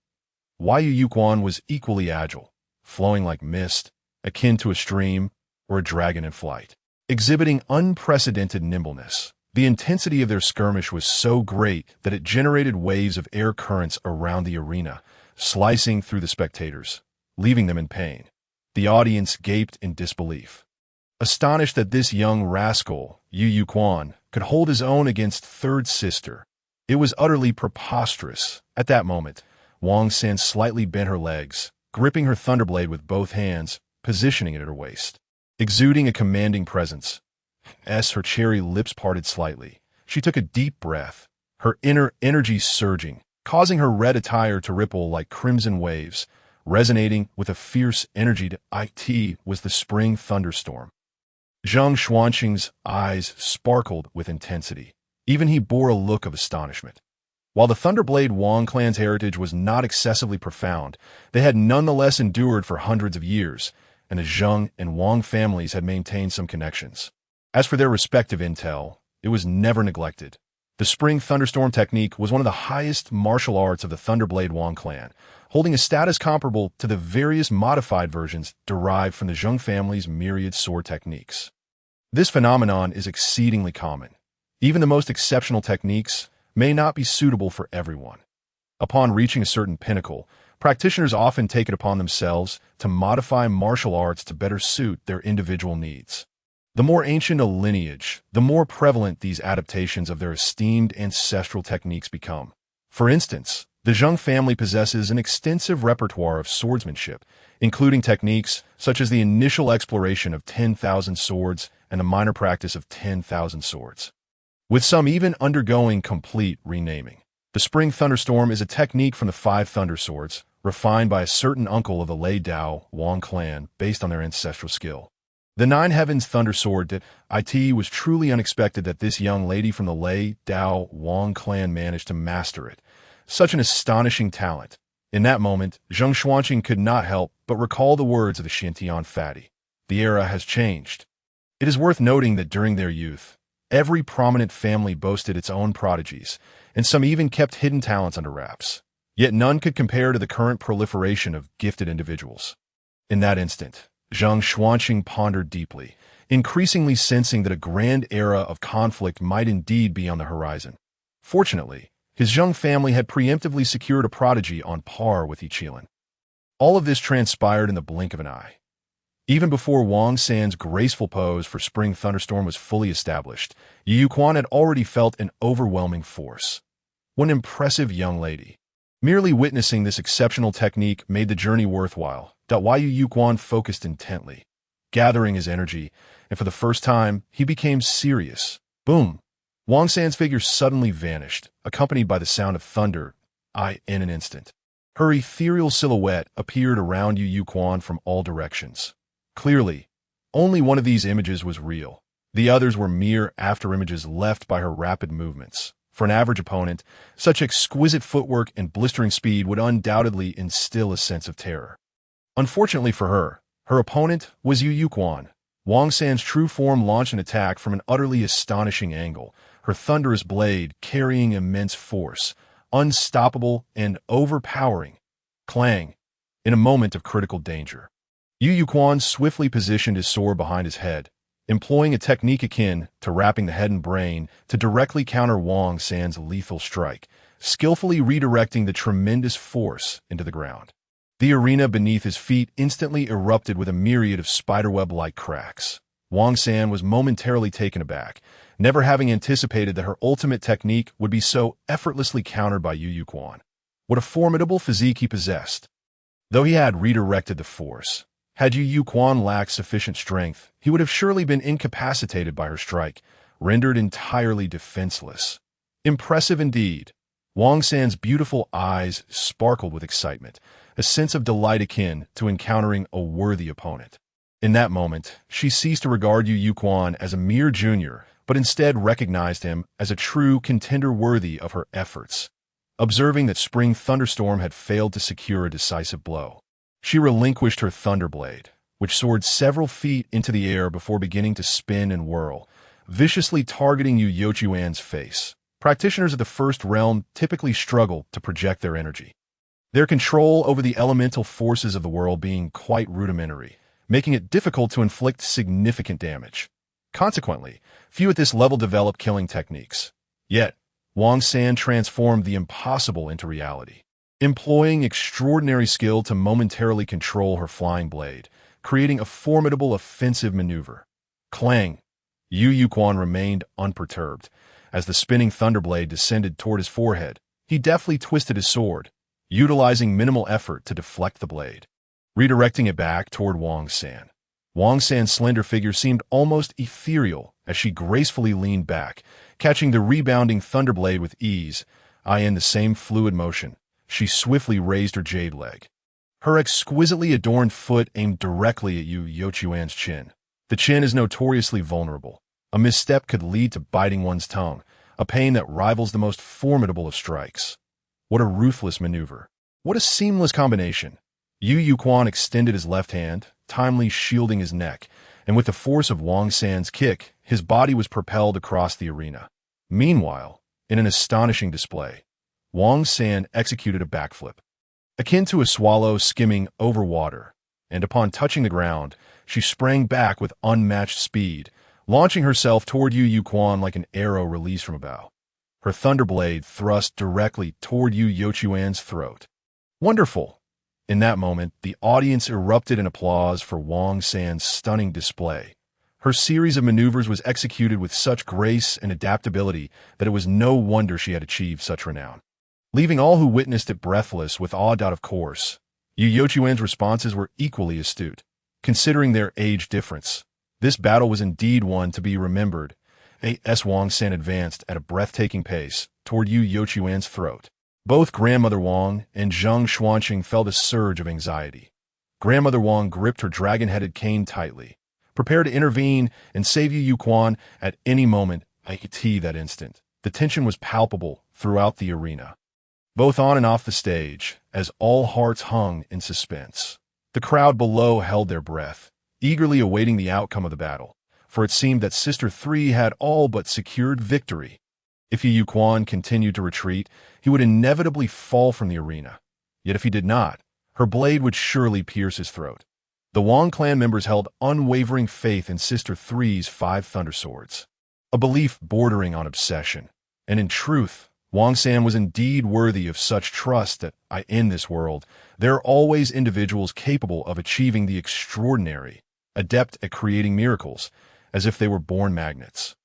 Yu Yu Quan was equally agile, flowing like mist, akin to a stream or a dragon in flight. Exhibiting unprecedented nimbleness, the intensity of their skirmish was so great that it generated waves of air currents around the arena, slicing through the spectators, leaving them in pain. The audience gaped in disbelief, astonished that this young rascal, Yu Yu Quan, could hold his own against third sister. It was utterly preposterous. At that moment, Wang San slightly bent her legs, gripping her thunderblade with both hands, positioning it at her waist. Exuding a commanding presence, her cherry lips parted slightly. She took a deep breath, her inner energy surging, causing her red attire to ripple like crimson waves, resonating with a fierce energy. It was the spring thunderstorm. Zhang Xuanqing's eyes sparkled with intensity. Even he bore a look of astonishment. While the Thunderblade Wang clan's heritage was not excessively profound, they had nonetheless endured for hundreds of years, and the Zheng and Wang families had maintained some connections. As for their respective intel, it was never neglected. The Spring Thunderstorm technique was one of the highest martial arts of the Thunderblade Wang clan, holding a status comparable to the various modified versions derived from the Zheng family's myriad sword techniques. This phenomenon is exceedingly common. Even the most exceptional techniques may not be suitable for everyone. Upon reaching a certain pinnacle, practitioners often take it upon themselves to modify martial arts to better suit their individual needs. The more ancient a lineage, the more prevalent these adaptations of their esteemed ancestral techniques become. For instance, the Zheng family possesses an extensive repertoire of swordsmanship, including techniques such as the initial exploration of 10,000 swords and the minor practice of 10,000 swords, with some even undergoing complete renaming. The Spring Thunderstorm is a technique from the 5 Thunder Swords, refined by a certain uncle of the Lei Dao Wang clan based on their ancestral skill. The 9 Heavens Thunder Sword. It was truly unexpected that this young lady from the Lei Dao Wang clan managed to master it. Such an astonishing talent. In that moment, Zheng Xuanqing could not help but recall the words of the Xintian Fatty. The era has changed. It is worth noting that during their youth, every prominent family boasted its own prodigies, and some even kept hidden talents under wraps. Yet none could compare to the current proliferation of gifted individuals. In that instant, Zheng Xuanqing pondered deeply, increasingly sensing that a grand era of conflict might indeed be on the horizon. Fortunately, his Zheng family had preemptively secured a prodigy on par with Yiqilan. All of this transpired in the blink of an eye. Even before Wang San's graceful pose for Spring Thunderstorm was fully established, Yu Yu Quan had already felt an overwhelming force. What an impressive young lady. Merely witnessing this exceptional technique made the journey worthwhile. Yu Yu Quan focused intently, gathering his energy, and for the first time, he became serious. Boom! Wang San's figure suddenly vanished, accompanied by the sound of thunder. In an instant, her ethereal silhouette appeared around Yu Yu Quan from all directions. Clearly, only one of these images was real. The others were mere afterimages left by her rapid movements. For an average opponent, such exquisite footwork and blistering speed would undoubtedly instill a sense of terror. Unfortunately for her, her opponent was Yu Yu Quan. Wang San's true form launched an attack from an utterly astonishing angle, her thunderous blade carrying immense force, unstoppable and overpowering. Clang! In a moment of critical danger, Yu Yu Quan swiftly positioned his sword behind his head, employing a technique akin to wrapping the head and brain to directly counter Wang San's lethal strike, skillfully redirecting the tremendous force into the ground. The arena beneath his feet instantly erupted with a myriad of spiderweb-like cracks. Wang San was momentarily taken aback, never having anticipated that her ultimate technique would be so effortlessly countered by Yu Quan. What a formidable physique he possessed. Though he had redirected the force, had Yu Quan lacked sufficient strength, he would have surely been incapacitated by her strike, rendered entirely defenseless. Impressive indeed. Wang San's beautiful eyes sparkled with excitement, a sense of delight akin to encountering a worthy opponent. In that moment, she ceased to regard Yu Quan as a mere junior, but instead recognized him as a true contender worthy of her efforts. Observing that Spring Thunderstorm had failed to secure a decisive blow, she relinquished her Thunderblade, which soared several feet into the air before beginning to spin and whirl, viciously targeting Yu Yochuan's face. Practitioners of the First Realm typically struggle to project their energy, their control over the elemental forces of the world being quite rudimentary, making it difficult to inflict significant damage. Consequently, few at this level develop killing techniques. Yet, Wang San transformed the impossible into reality, employing extraordinary skill to momentarily control her flying blade, creating a formidable offensive maneuver. Clang! Yu Quan remained unperturbed. As the spinning Thunderblade descended toward his forehead, he deftly twisted his sword, utilizing minimal effort to deflect the blade, redirecting it back toward Wang San. Wang San's slender figure seemed almost ethereal as she gracefully leaned back, catching the rebounding Thunderblade with ease. In the same fluid motion, she swiftly raised her jade leg, her exquisitely adorned foot aimed directly at Yu Yochuan's chin. The chin is notoriously vulnerable. A misstep could lead to biting one's tongue, a pain that rivals the most formidable of strikes. What a ruthless maneuver. What a seamless combination. Yu Quan extended his left hand, timely shielding his neck, and with the force of Wang San's kick, his body was propelled across the arena. Meanwhile, in an astonishing display, Wang San executed a backflip, akin to a swallow skimming over water, and upon touching the ground, she sprang back with unmatched speed, launching herself toward Yu Quan like an arrow released from a bow. Her Thunderblade thrust directly toward Yu Yochuan's throat. Wonderful! In that moment, the audience erupted in applause for Wang San's stunning display. Her series of maneuvers was executed with such grace and adaptability that it was no wonder she had achieved such renown. Leaving all who witnessed it breathless with awe. Of course, Yu Yochuan's responses were equally astute. Considering their age difference, this battle was indeed one to be remembered. As Wang San advanced at a breathtaking pace toward Yu Yochuan's throat, both Grandmother Wang and Zheng Xuanqing felt a surge of anxiety. Grandmother Wang gripped her dragon-headed cane tightly, prepared to intervene and save Yu Quan at any moment. That instant, the tension was palpable throughout the arena, both on and off the stage, as all hearts hung in suspense. The crowd below held their breath, eagerly awaiting the outcome of the battle, for it seemed that Sister 3 had all but secured victory. If Yu Quan continued to retreat, he would inevitably fall from the arena. Yet if he did not, her blade would surely pierce his throat. The Wang clan members held unwavering faith in Sister 3's 5 Thunder Swords, a belief bordering on obsession. And in truth, Wang San was indeed worthy of such trust that, in this world, there are always individuals capable of achieving the extraordinary, adept at creating miracles, as if they were born magnets,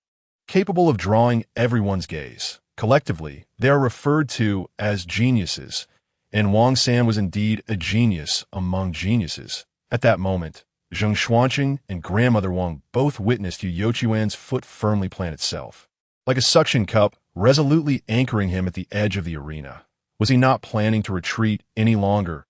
capable of drawing everyone's gaze. Collectively, they are referred to as geniuses, and Wang San was indeed a genius among geniuses. At that moment, Zheng Xuanqing and Grandmother Wang both witnessed Yu Yochuan's foot firmly plant itself, like a suction cup, resolutely anchoring him at the edge of the arena. Was he not planning to retreat any longer?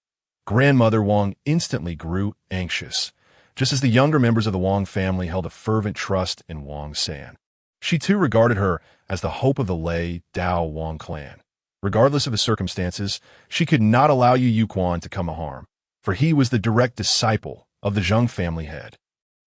Grandmother Wang instantly grew anxious, just as the younger members of the Wang family held a fervent trust in Wang San. She too regarded her as the hope of the Lei Dao Wang clan. Regardless of the circumstances, she could not allow Yu Quan to come to harm, for he was the direct disciple of the Zheng family head.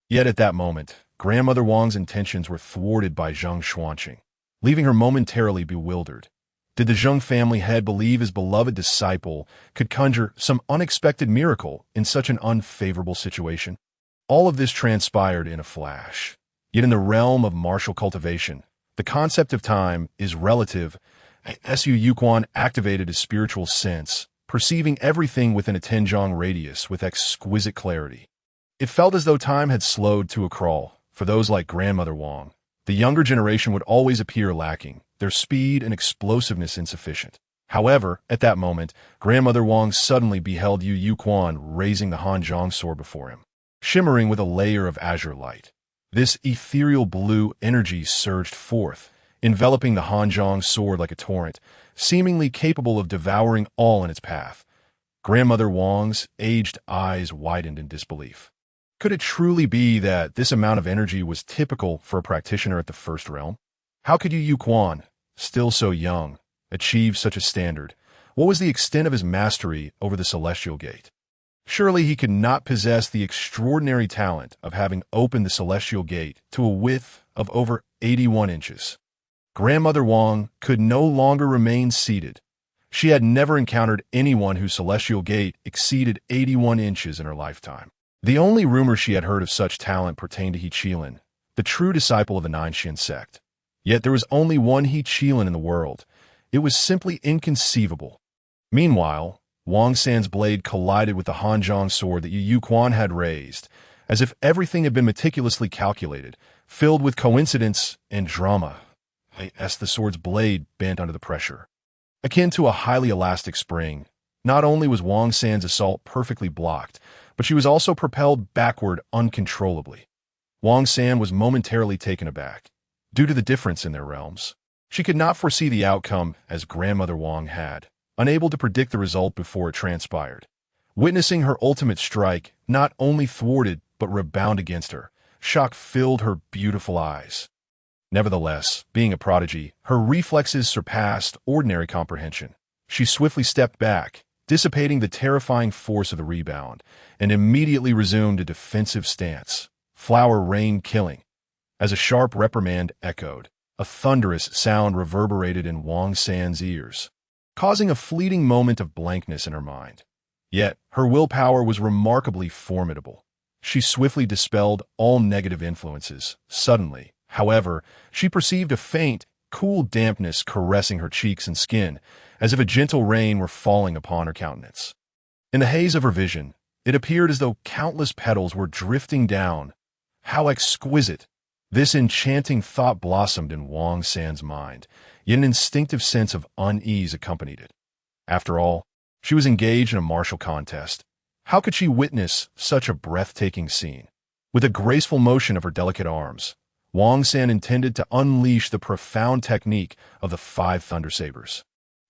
Yet at that moment, Grandmother Wang's intentions were thwarted by Zheng Xuanqing, leaving her momentarily bewildered. Did the Zheng family head believe his beloved disciple could conjure some unexpected miracle in such an unfavorable situation? All of this transpired in a flash. Yet in the realm of martial cultivation, the concept of time is relative. Su Yuquan activated his spiritual sense, perceiving everything within a 10-jong radius with exquisite clarity. It felt as though time had slowed to a crawl. For those like Grandmother Wang, the younger generation would always appear lacking, their speed and explosiveness insufficient. However, at that moment, Grandmother Wang suddenly beheld Yu Yuquan raising the Hanzhong sword before him, shimmering with a layer of azure light. This ethereal blue energy surged forth, enveloping the Hanzhong sword like a torrent, seemingly capable of devouring all in its path. Grandmother Wang's aged eyes widened in disbelief. Could it truly be that this amount of energy was typical for a practitioner at the First Realm? How could Yu Yuquan, still so young, achieve such a standard? What was the extent of his mastery over the Celestial Gate? Surely he could not possess the extraordinary talent of having opened the Celestial Gate to a width of over 81 inches. Grandmother Wang could no longer remain seated. She had never encountered anyone whose Celestial Gate exceeded 81 inches in her lifetime. The only rumor she had heard of such talent pertained to He Qilin, the true disciple of the Nine Xin sect. Yet there was only one He Qilin in the world. It was simply inconceivable. Meanwhile, Wang San's blade collided with the Hanzhong sword that Yu Yuquan had raised, as if everything had been meticulously calculated, filled with coincidence and drama. As the sword's blade bent under the pressure. Akin to a highly elastic spring, not only was Wang San's assault perfectly blocked, but she was also propelled backward uncontrollably. Wang San was momentarily taken aback. Due to the difference in their realms, she could not foresee the outcome as Grandmother Wang had, unable to predict the result before it transpired. Witnessing her ultimate strike not only thwarted but rebounded against her, shock filled her beautiful eyes. Nevertheless, being a prodigy, her reflexes surpassed ordinary comprehension. She swiftly stepped back, dissipating the terrifying force of the rebound, and immediately resumed a defensive stance. Flower rain killing. As a sharp reprimand echoed, a thunderous sound reverberated in Wang San's ears, causing a fleeting moment of blankness in her mind. Yet, her willpower was remarkably formidable. She swiftly dispelled all negative influences. Suddenly, however, she perceived a faint, cool dampness caressing her cheeks and skin, as if a gentle rain were falling upon her countenance. In the haze of her vision, it appeared as though countless petals were drifting down. How exquisite! This enchanting thought blossomed in Wang San's mind, yet an instinctive sense of unease accompanied it. After all, she was engaged in a martial contest. How could she witness such a breathtaking scene? With a graceful motion of her delicate arms, Wang San intended to unleash the profound technique of the 5 Thunder Sabers,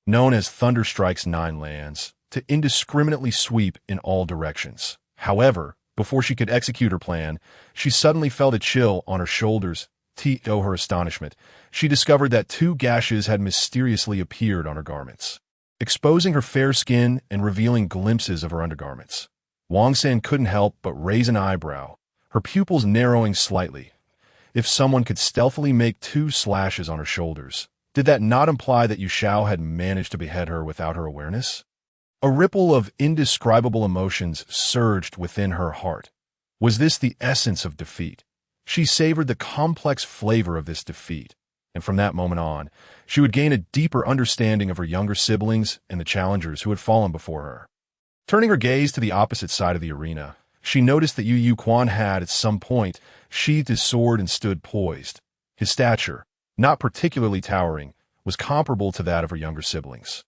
known as Thunder Strike's 9 lands, to indiscriminately sweep in all directions. However, before she could execute her plan, she suddenly felt a chill on her shoulders. To her astonishment, she discovered that 2 gashes had mysteriously appeared on her garments, exposing her fair skin and revealing glimpses of her undergarments. Wang San couldn't help but raise an eyebrow, her pupils narrowing slightly. If someone could stealthily make 2 slashes on her shoulders, did that not imply that Yu Shao had managed to behead her without her awareness? A ripple of indescribable emotions surged within her heart. Was this the essence of defeat? She savored the complex flavor of this defeat, and from that moment on, she would gain a deeper understanding of her younger siblings and the challengers who had fallen before her. Turning her gaze to the opposite side of the arena, she noticed that Yu Yuquan had, at some point, sheathed his sword and stood poised. His stature, not particularly towering, was comparable to that of her younger siblings.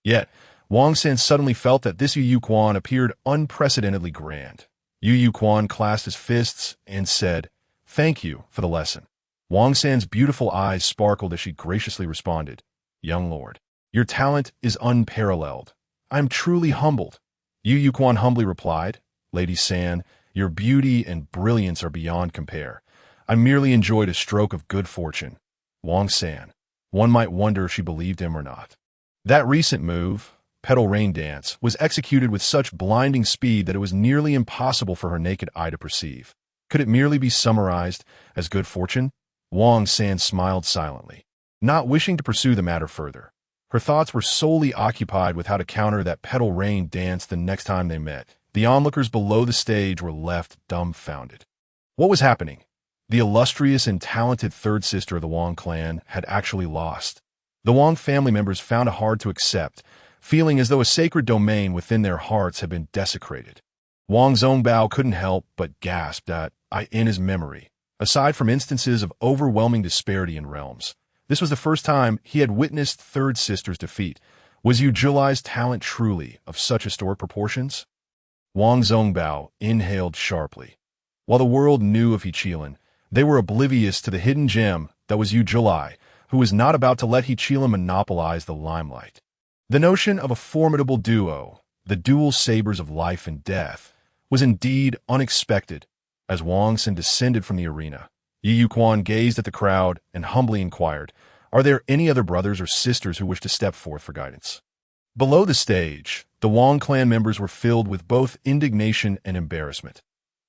Yet, Wang San suddenly felt that this Yu Yuquan appeared unprecedentedly grand. Yu Yuquan clasped his fists and said, "Thank you for the lesson." Wang San's beautiful eyes sparkled as she graciously responded, "Young lord, your talent is unparalleled. I am truly humbled." Yu Yuquan humbly replied, "Lady San, your beauty and brilliance are beyond compare. I merely enjoyed a stroke of good fortune." Wang San. One might wonder if she believed him or not. That recent move, Petal Rain Dance, was executed with such blinding speed that it was nearly impossible for her naked eye to perceive. Could it merely be summarized as good fortune? Wang San smiled silently, not wishing to pursue the matter further. Her thoughts were solely occupied with how to counter that Petal Rain Dance the next time they met. The onlookers below the stage were left dumbfounded. What was happening? the illustrious and talented third sister of the Wang clan, had actually lost. The Wang family members found it hard to accept, feeling as though a sacred domain within their hearts had been desecrated. Wang Zongbao couldn't help but gasp in his memory. Aside from instances of overwhelming disparity in realms, this was the first time he had witnessed third sister's defeat. Was Yu Julai's talent truly of such historic proportions? Wang Zongbao inhaled sharply. While the world knew of He Qilin, they were oblivious to the hidden gem that was Yu Julai, who was not about to let He Qilin monopolize the limelight. The notion of a formidable duo, the dual sabers of life and death, was indeed unexpected. As Wang Xin descended from the arena, Yu Quan gazed at the crowd and humbly inquired, "Are there any other brothers or sisters who wish to step forth for guidance?" Below the stage, the Wang clan members were filled with both indignation and embarrassment.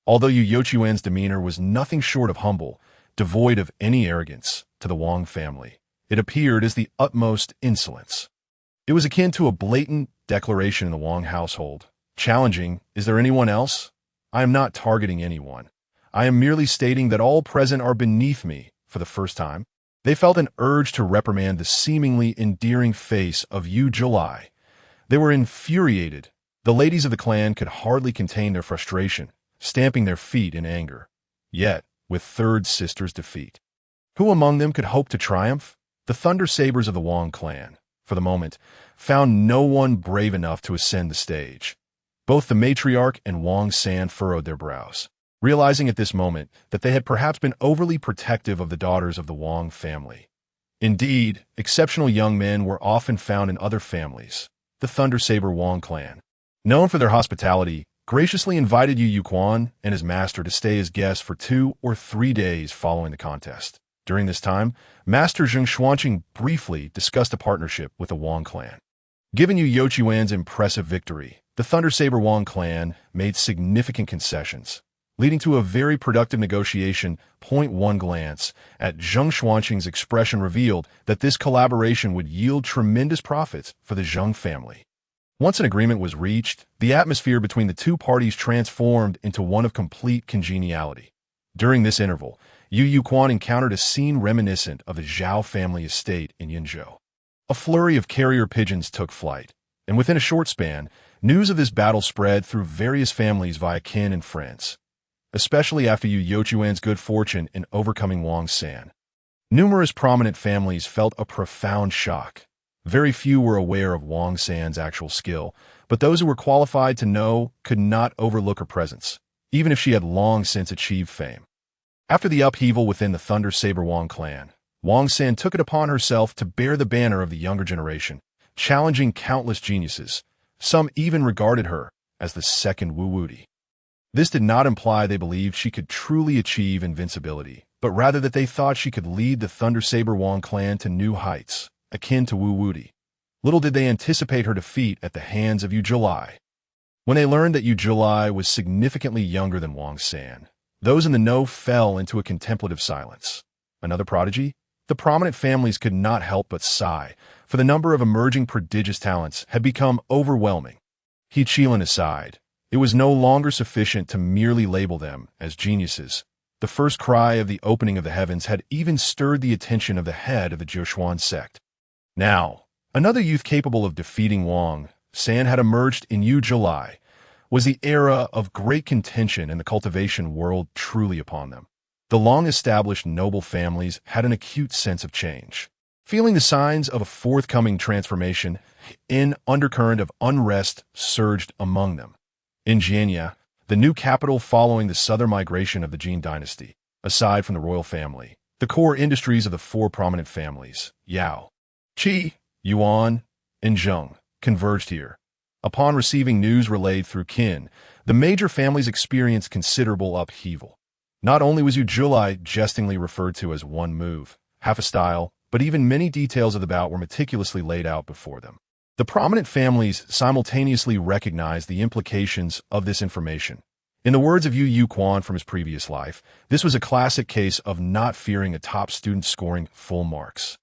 Although Yu Youquan's demeanor was nothing short of humble, devoid of any arrogance, to the Wang family, it appeared as the utmost insolence. It was akin to a blatant declaration in the Wang household, challenging, "Is there anyone else? I am not targeting anyone. I am merely stating that all present are beneath me." For the first time, they felt an urge to reprimand the seemingly endearing face of Yu Julai. They were infuriated. The ladies of the clan could hardly contain their frustration, stamping their feet in anger. Yet, with third sister's defeat, who among them could hope to triumph? The Thunder Sabers of the Wang clan, for the moment, found no one brave enough to ascend the stage. Both the matriarch and Wang San furrowed their brows, realizing at this moment that they had perhaps been overly protective of the daughters of the Wang family. Indeed, exceptional young men were often found in other families. The Thunder Saber Wang clan, known for their hospitality, graciously invited Yu Youquan and his master to stay as guests for 2 or 3 days following the contest. During this time, Master Zheng Xuanqing briefly discussed a partnership with the Wang clan. Given Yu Youquan's impressive victory, the Thunder Saber Wang clan made significant concessions, leading to a very productive negotiation. One glance at Zheng Xuanqing's expression revealed that this collaboration would yield tremendous profits for the Zheng family. Once an agreement was reached, the atmosphere between the two parties transformed into one of complete congeniality. During this interval, Yu Youquan encountered a scene reminiscent of the Zhao family estate in Yinzhou. A flurry of carrier pigeons took flight, and within a short span, news of this battle spread through various families via kin and friends, especially after Yu Youquan's good fortune in overcoming Wang San. Numerous prominent families felt a profound shock. Very few were aware of Wang San's actual skill, but those who were qualified to know could not overlook her presence, even if she had long since achieved fame. After the upheaval within the Thunder Saber Wang clan, Wang San took it upon herself to bear the banner of the younger generation, challenging countless geniuses. Some even regarded her as the second Wu Wuti. This did not imply they believed she could truly achieve invincibility, but rather that they thought she could lead the Thunder Saber Wang clan to new heights, akin to Wu Wuti. Little did they anticipate her defeat at the hands of Yu Julai. When they learned that Yu Julai was significantly younger than Wang San, those in the know fell into a contemplative silence. Another prodigy? The prominent families could not help but sigh, for the number of emerging prodigious talents had become overwhelming. He Qilin aside, it was no longer sufficient to merely label them as geniuses. The first cry of the opening of the heavens had even stirred the attention of the head of the Jiushuan sect. Now, another youth capable of defeating Wang San had emerged in Yu Julai. Was the era of great contention in the cultivation world truly upon them? The long-established noble families had an acute sense of change. Feeling the signs of a forthcoming transformation, an undercurrent of unrest surged among them. In Jianya, the new capital following the southern migration of the Jin dynasty, aside from the royal family, the core industries of the 4 prominent families, Yao, Qi, Yuan, and Zheng, converged here. Upon receiving news relayed through kin, the major families experienced considerable upheaval. Not only was Yu Julai jestingly referred to as one move, half a style, but even many details of the bout were meticulously laid out before them. The prominent families simultaneously recognized the implications of this information. In the words of Yu Youquan from his previous life, this was a classic case of not fearing a top student scoring full marks,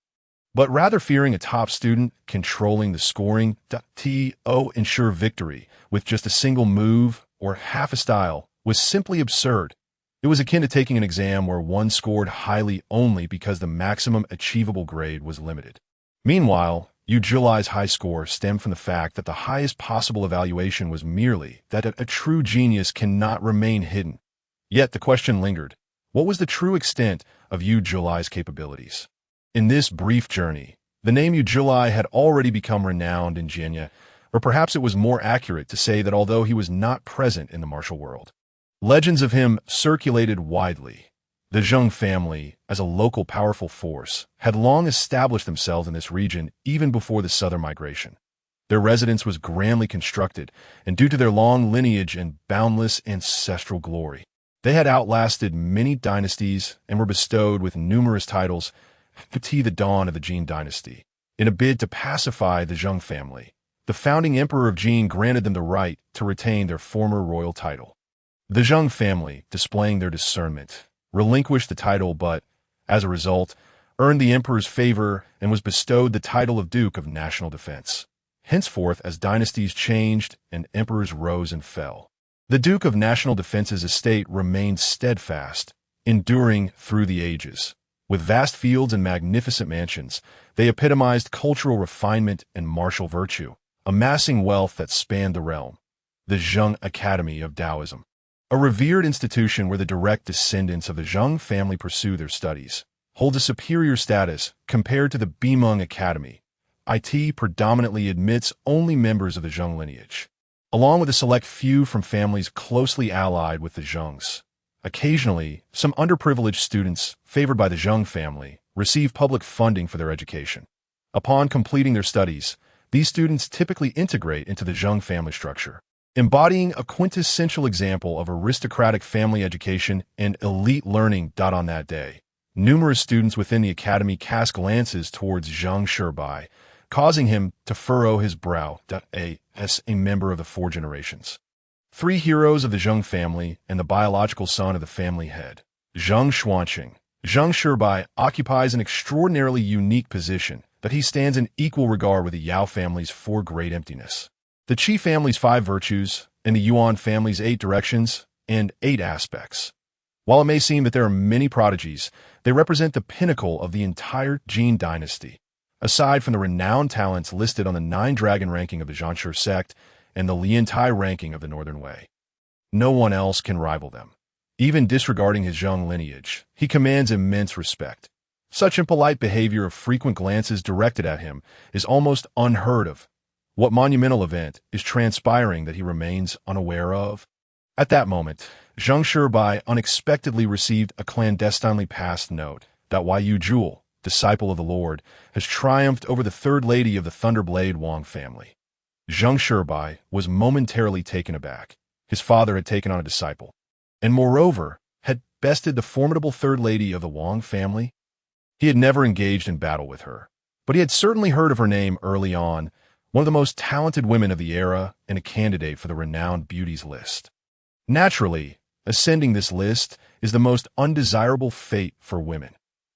but rather fearing a top student controlling the scoring to ensure victory with just a single move or half a style was simply absurd. It was akin to taking an exam where one scored highly only because the maximum achievable grade was limited. Meanwhile, Yu Julai's high score stemmed from the fact that the highest possible evaluation was merely that a true genius cannot remain hidden. Yet the question lingered: what was the true extent of Yu Julai's capabilities? In this brief journey, the name Yu Julai had already become renowned in Jianya, or perhaps it was more accurate to say that although he was not present in the martial world, legends of him circulated widely. The Zheng family, as a local powerful force, had long established themselves in this region even before the southern migration. Their residence was grandly constructed, and due to their long lineage and boundless ancestral glory, they had outlasted many dynasties and were bestowed with numerous titles to the dawn of the Jin dynasty. In a bid to pacify the Zheng family, the founding emperor of Jin granted them the right to retain their former royal title. The Zheng family, displaying their discernment, relinquished the title but, as a result, earned the emperor's favor and was bestowed the title of Duke of National Defense. Henceforth, as dynasties changed and emperors rose and fell, the Duke of National Defense's estate remained steadfast, enduring through the ages. With vast fields and magnificent mansions, they epitomized cultural refinement and martial virtue, amassing wealth that spanned the realm. The Zheng Academy of Taoism, a revered institution where the direct descendants of the Zheng family pursue their studies, holds a superior status compared to the Bimeng Academy. It predominantly admits only members of the Zheng lineage, along with a select few from families closely allied with the Zhengs. Occasionally, some underprivileged students, favored by the Zheng family, receive public funding for their education. Upon completing their studies, these students typically integrate into the Zheng family structure, embodying a quintessential example of aristocratic family education and elite learning. On that day, numerous students within the academy cast glances towards Zheng Shibai, causing him to furrow his brow. As a member of the four generations, three heroes of the Zheng family and the biological son of the family head, Zheng Xuanqing, Zheng Shibai occupies an extraordinarily unique position that he stands in equal regard with the Yao family's four great emptiness, the Qi family's 5 virtues, and the Yuan family's 8 directions and 8 aspects. While it may seem that there are many prodigies, they represent the pinnacle of the entire Jin dynasty. Aside from the renowned talents listed on the 9-dragon ranking of the Zhanshi sect and the Liantai ranking of the Northern Wei, no one else can rival them. Even disregarding his Zheng lineage, he commands immense respect. Such impolite behavior of frequent glances directed at him is almost unheard of. What monumental event is transpiring that he remains unaware of? At that moment, Zheng Shibai unexpectedly received a clandestinely passed note that Yu Jul, disciple of the Lord, has triumphed over the third lady of the Thunderblade Wang family. Zheng Shibai was momentarily taken aback. His father had taken on a disciple, and moreover, had bested the formidable third lady of the Wang family. He had never engaged in battle with her, but he had certainly heard of her name early on, one of the most talented women of the era and a candidate for the renowned beauties list. Naturally, ascending this list is the most undesirable fate for women.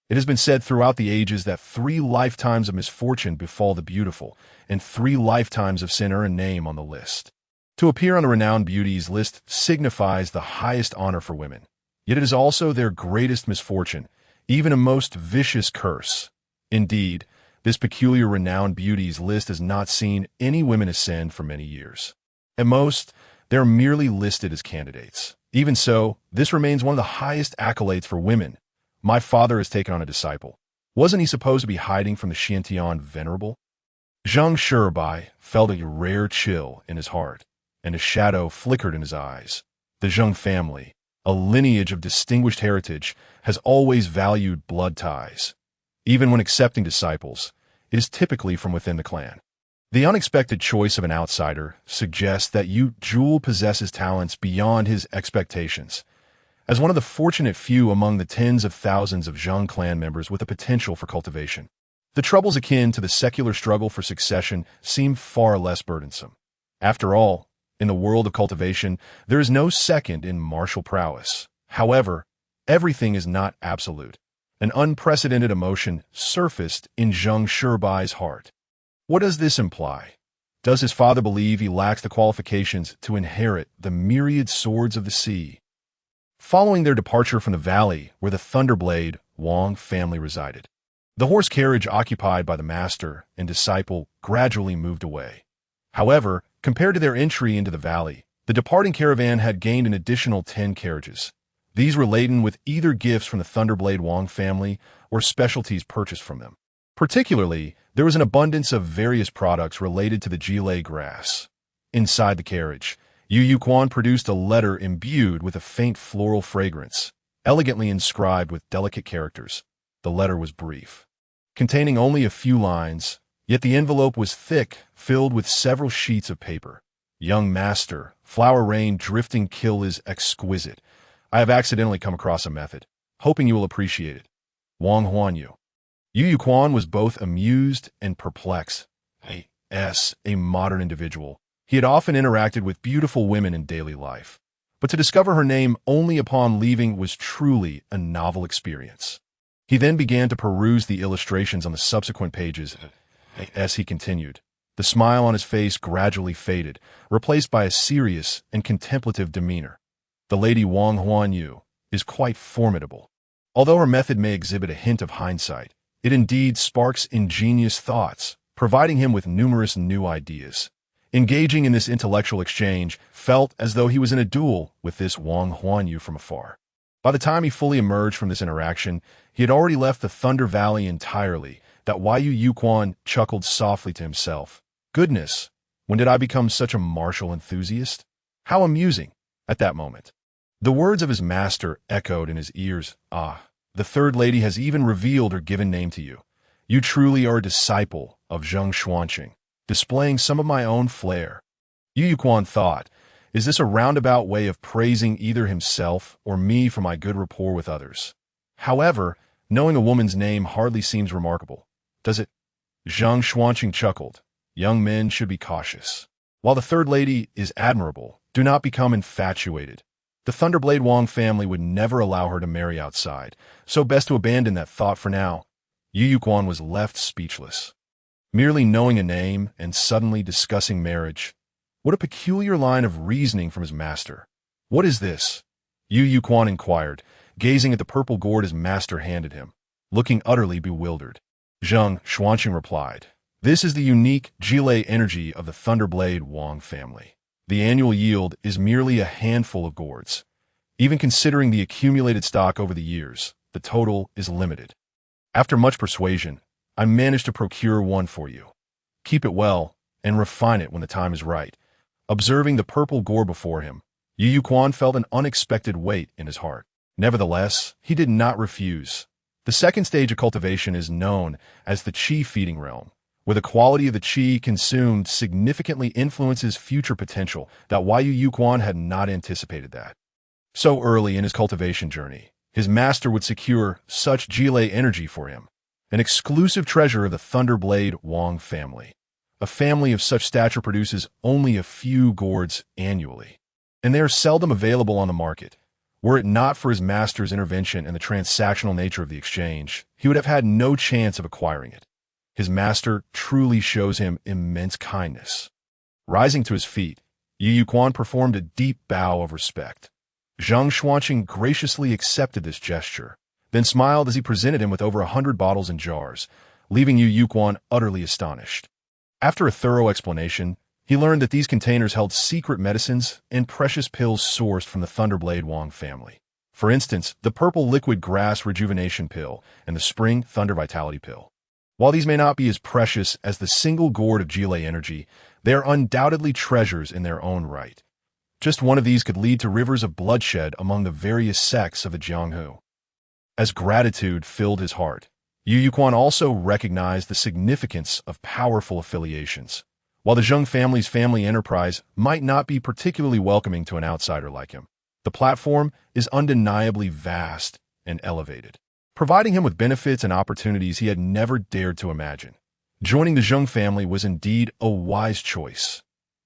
It has been said throughout the ages that 3 lifetimes of misfortune befall the beautiful, and 3 lifetimes of sin earn a name on the list. To appear on the renowned beauties list signifies the highest honor for women, yet it is also their greatest misfortune, even a most vicious curse. Indeed, this peculiar renowned beauties list has not seen any women ascend for many years. At most, they are merely listed as candidates. Even so, this remains one of the highest accolades for women. My father has taken on a disciple. Wasn't he supposed to be hiding from the Xiantian venerable? Zheng Shibai felt a rare chill in his heart, and a shadow flickered in his eyes. The Zheng family, a lineage of distinguished heritage, has always valued blood ties. Even when accepting disciples, it is typically from within the clan. The unexpected choice of an outsider suggests that Yu Jul possesses talents beyond his expectations. As one of the fortunate few among the tens of thousands of Zheng clan members with a potential for cultivation, the troubles akin to the secular struggle for succession seem far less burdensome. After all, in the world of cultivation, there is no second in martial prowess. However, everything is not absolute. An unprecedented emotion surfaced in Zheng Shibai's heart. What does this imply? Does his father believe he lacks the qualifications to inherit the myriad swords of the sea? following their departure from the valley where the Thunderblade Wang family resided. The horse carriage occupied by the master and disciple gradually moved away. However, compared to their entry into the valley, the departing caravan had gained an additional 10 carriages. These were laden with either gifts from the Thunderblade Wang family or specialties purchased from them. Particularly, there was an abundance of various products related to the Jilei grass. Inside the carriage, Yu Quan produced a letter imbued with a faint floral fragrance, elegantly inscribed with delicate characters. The letter was brief, containing only a few lines, yet the envelope was thick, filled with several sheets of paper. Young master, flower rain drifting kill is exquisite. I have accidentally come across a method, hoping you will appreciate it. Wang Huanyu. Yu Quan was both amused and perplexed. A modern individual. He had often interacted with beautiful women in daily life, but to discover her name only upon leaving was truly a novel experience. He then began to peruse the illustrations on the subsequent pages. As he continued, the smile on his face gradually faded, replaced by a serious and contemplative demeanor. The lady Wang Huanyu is quite formidable. Although her method may exhibit a hint of hindsight, it indeed sparks ingenious thoughts, providing him with numerous new ideas. Engaging in this intellectual exchange felt as though he was in a duel with this Wang Huanyu from afar. By the time he fully emerged from this interaction, he had already left the Thunder Valley entirely. That Yu Quan chuckled softly to himself. Goodness, when did I become such a martial enthusiast? How amusing, at that moment. The words of his master echoed in his ears. Ah, the third lady has even revealed her given name to you. You truly are a disciple of Zheng Xuanqing, displaying some of my own flair. Yu Quan thought, is this a roundabout way of praising either himself or me for my good rapport with others? However, knowing a woman's name hardly seems remarkable, does it? Zheng Xuanqing chuckled. Young men should be cautious. While the third lady is admirable, do not become infatuated. The Thunderblade Wang family would never allow her to marry outside, so best to abandon that thought for now. Yu Quan was left speechless. Merely knowing a name and suddenly discussing marriage. What a peculiar line of reasoning from his master. What is this? Yu Quan inquired, gazing at the purple gourd his master handed him, looking utterly bewildered. Zheng Xuanqing replied, this is the unique Jilei energy of the Thunderblade Wang family. The annual yield is merely a handful of gourds. Even considering the accumulated stock over the years, the total is limited. After much persuasion, I managed to procure one for you. Keep it well and refine it when the time is right. Observing the purple gourd before him, Yu Quan felt an unexpected weight in his heart. Nevertheless, he did not refuse. The second stage of cultivation is known as the qi feeding realm, where the quality of the qi consumed significantly influences future potential. That Yu Quan had not anticipated that. So early in his cultivation journey, his master would secure such Jilei energy for him, an exclusive treasure of the Thunderblade Wang family. A family of such stature produces only a few gourds annually, and they are seldom available on the market. Were it not for his master's intervention and the transactional nature of the exchange, he would have had no chance of acquiring it. His master truly shows him immense kindness. Rising to his feet, Yu Quan performed a deep bow of respect. Zheng Xuanqing graciously accepted this gesture, then smiled as he presented him with over 100 bottles and jars, leaving Yu Quan utterly astonished. After a thorough explanation, he learned that these containers held secret medicines and precious pills sourced from the Thunderblade Wang family. For instance, the purple liquid grass rejuvenation pill and the spring thunder vitality pill. While these may not be as precious as the single gourd of Jilei energy, they are undoubtedly treasures in their own right. Just one of these could lead to rivers of bloodshed among the various sects of the Jianghu. As gratitude filled his heart, Yu Quan also recognized the significance of powerful affiliations. While the Zheng family's family enterprise might not be particularly welcoming to an outsider like him, the platform is undeniably vast and elevated, providing him with benefits and opportunities he had never dared to imagine. Joining the Zheng family was indeed a wise choice.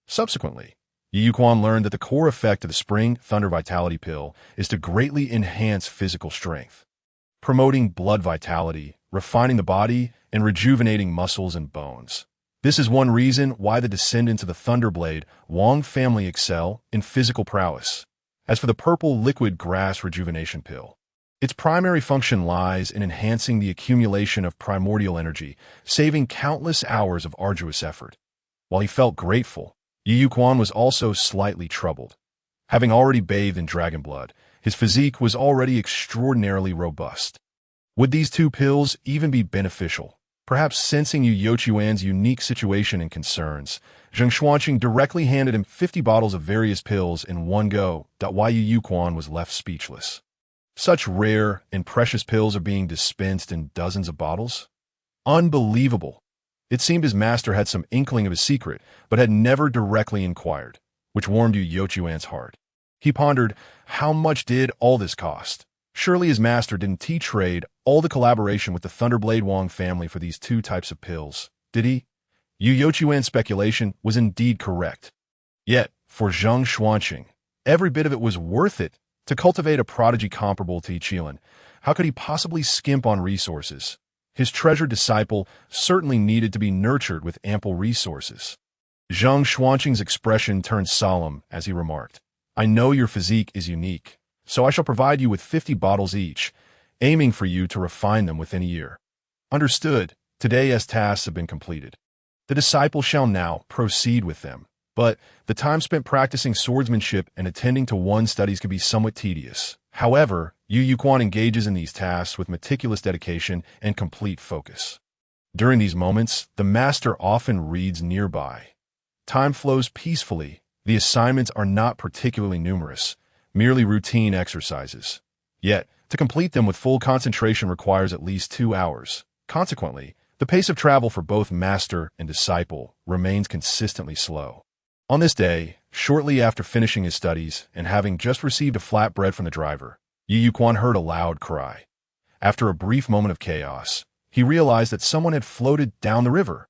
Subsequently, Yu Quan learned that the core effect of the Spring Thunder Vitality Pill is to greatly enhance physical strength, promoting blood vitality, refining the body, and rejuvenating muscles and bones. This is one reason why the descendants of the Thunderblade Wang family excel in physical prowess. As for the purple liquid grass rejuvenation pill, its primary function lies in enhancing the accumulation of primordial energy, saving countless hours of arduous effort. While he felt grateful, Yu Yu Quan was also slightly troubled. Having already bathed in dragon blood, his physique was already extraordinarily robust. Would these two pills even be beneficial? Perhaps sensing Yu Yuan's unique situation and concerns, Zheng Xuanqing directly handed him 50 bottles of various pills in one go. Yu Yu Quan was left speechless. Such rare and precious pills are being dispensed in dozens of bottles? Unbelievable! It seemed his master had some inkling of his secret, but had never directly inquired, which warmed Yu Yuan's heart. He pondered, how much did all this cost? Surely his master didn't trade all the collaboration with the Thunderblade Wang family for these two types of pills, did he? Yu Yuan's speculation was indeed correct. Yet, for Zheng Xuanqing, every bit of it was worth it. To cultivate a prodigy comparable to Yiqilan, how could he possibly skimp on resources? His treasured disciple certainly needed to be nurtured with ample resources. Zheng Xuanqing's expression turned solemn as he remarked, I know your physique is unique, so I shall provide you with 50 bottles each, aiming for you to refine them within a year. Understood. Today's tasks have been completed. The disciple shall now proceed with them. But the time spent practicing swordsmanship and attending to one's studies can be somewhat tedious. However, Yu Yu Quan engages in these tasks with meticulous dedication and complete focus. During these moments, the master often reads nearby. Time flows peacefully. The assignments are not particularly numerous, merely routine exercises. Yet, to complete them with full concentration requires at least 2 hours. Consequently, the pace of travel for both master and disciple remains consistently slow. On this day, shortly after finishing his studies and having just received a flatbread from the driver, Yu Yu Quan heard a loud cry. After a brief moment of chaos, he realized that someone had floated down the river.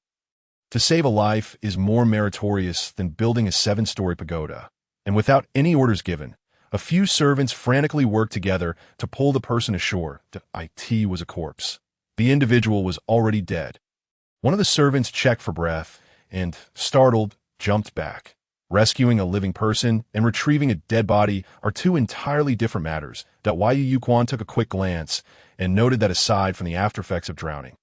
To save a life is more meritorious than building a 7-story pagoda, and without any orders given, a few servants frantically worked together to pull the person ashore. It was a corpse. The individual was already dead. One of the servants checked for breath and, startled, jumped back. Rescuing a living person and retrieving a dead body are two entirely different matters. Yu Yu Quan took a quick glance and noted that aside from the aftereffects of drowning,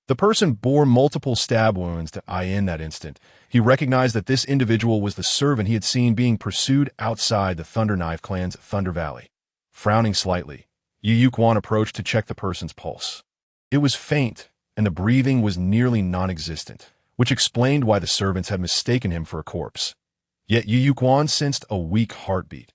the person bore multiple stab wounds. In that instant, he recognized that this individual was the servant he had seen being pursued outside the Thunder Knife clan's Thunder Valley. Frowning slightly, Yu Yu Quan approached to check the person's pulse. It was faint, and the breathing was nearly non-existent, which explained why the servants had mistaken him for a corpse. Yet Yu Yu Quan sensed a weak heartbeat.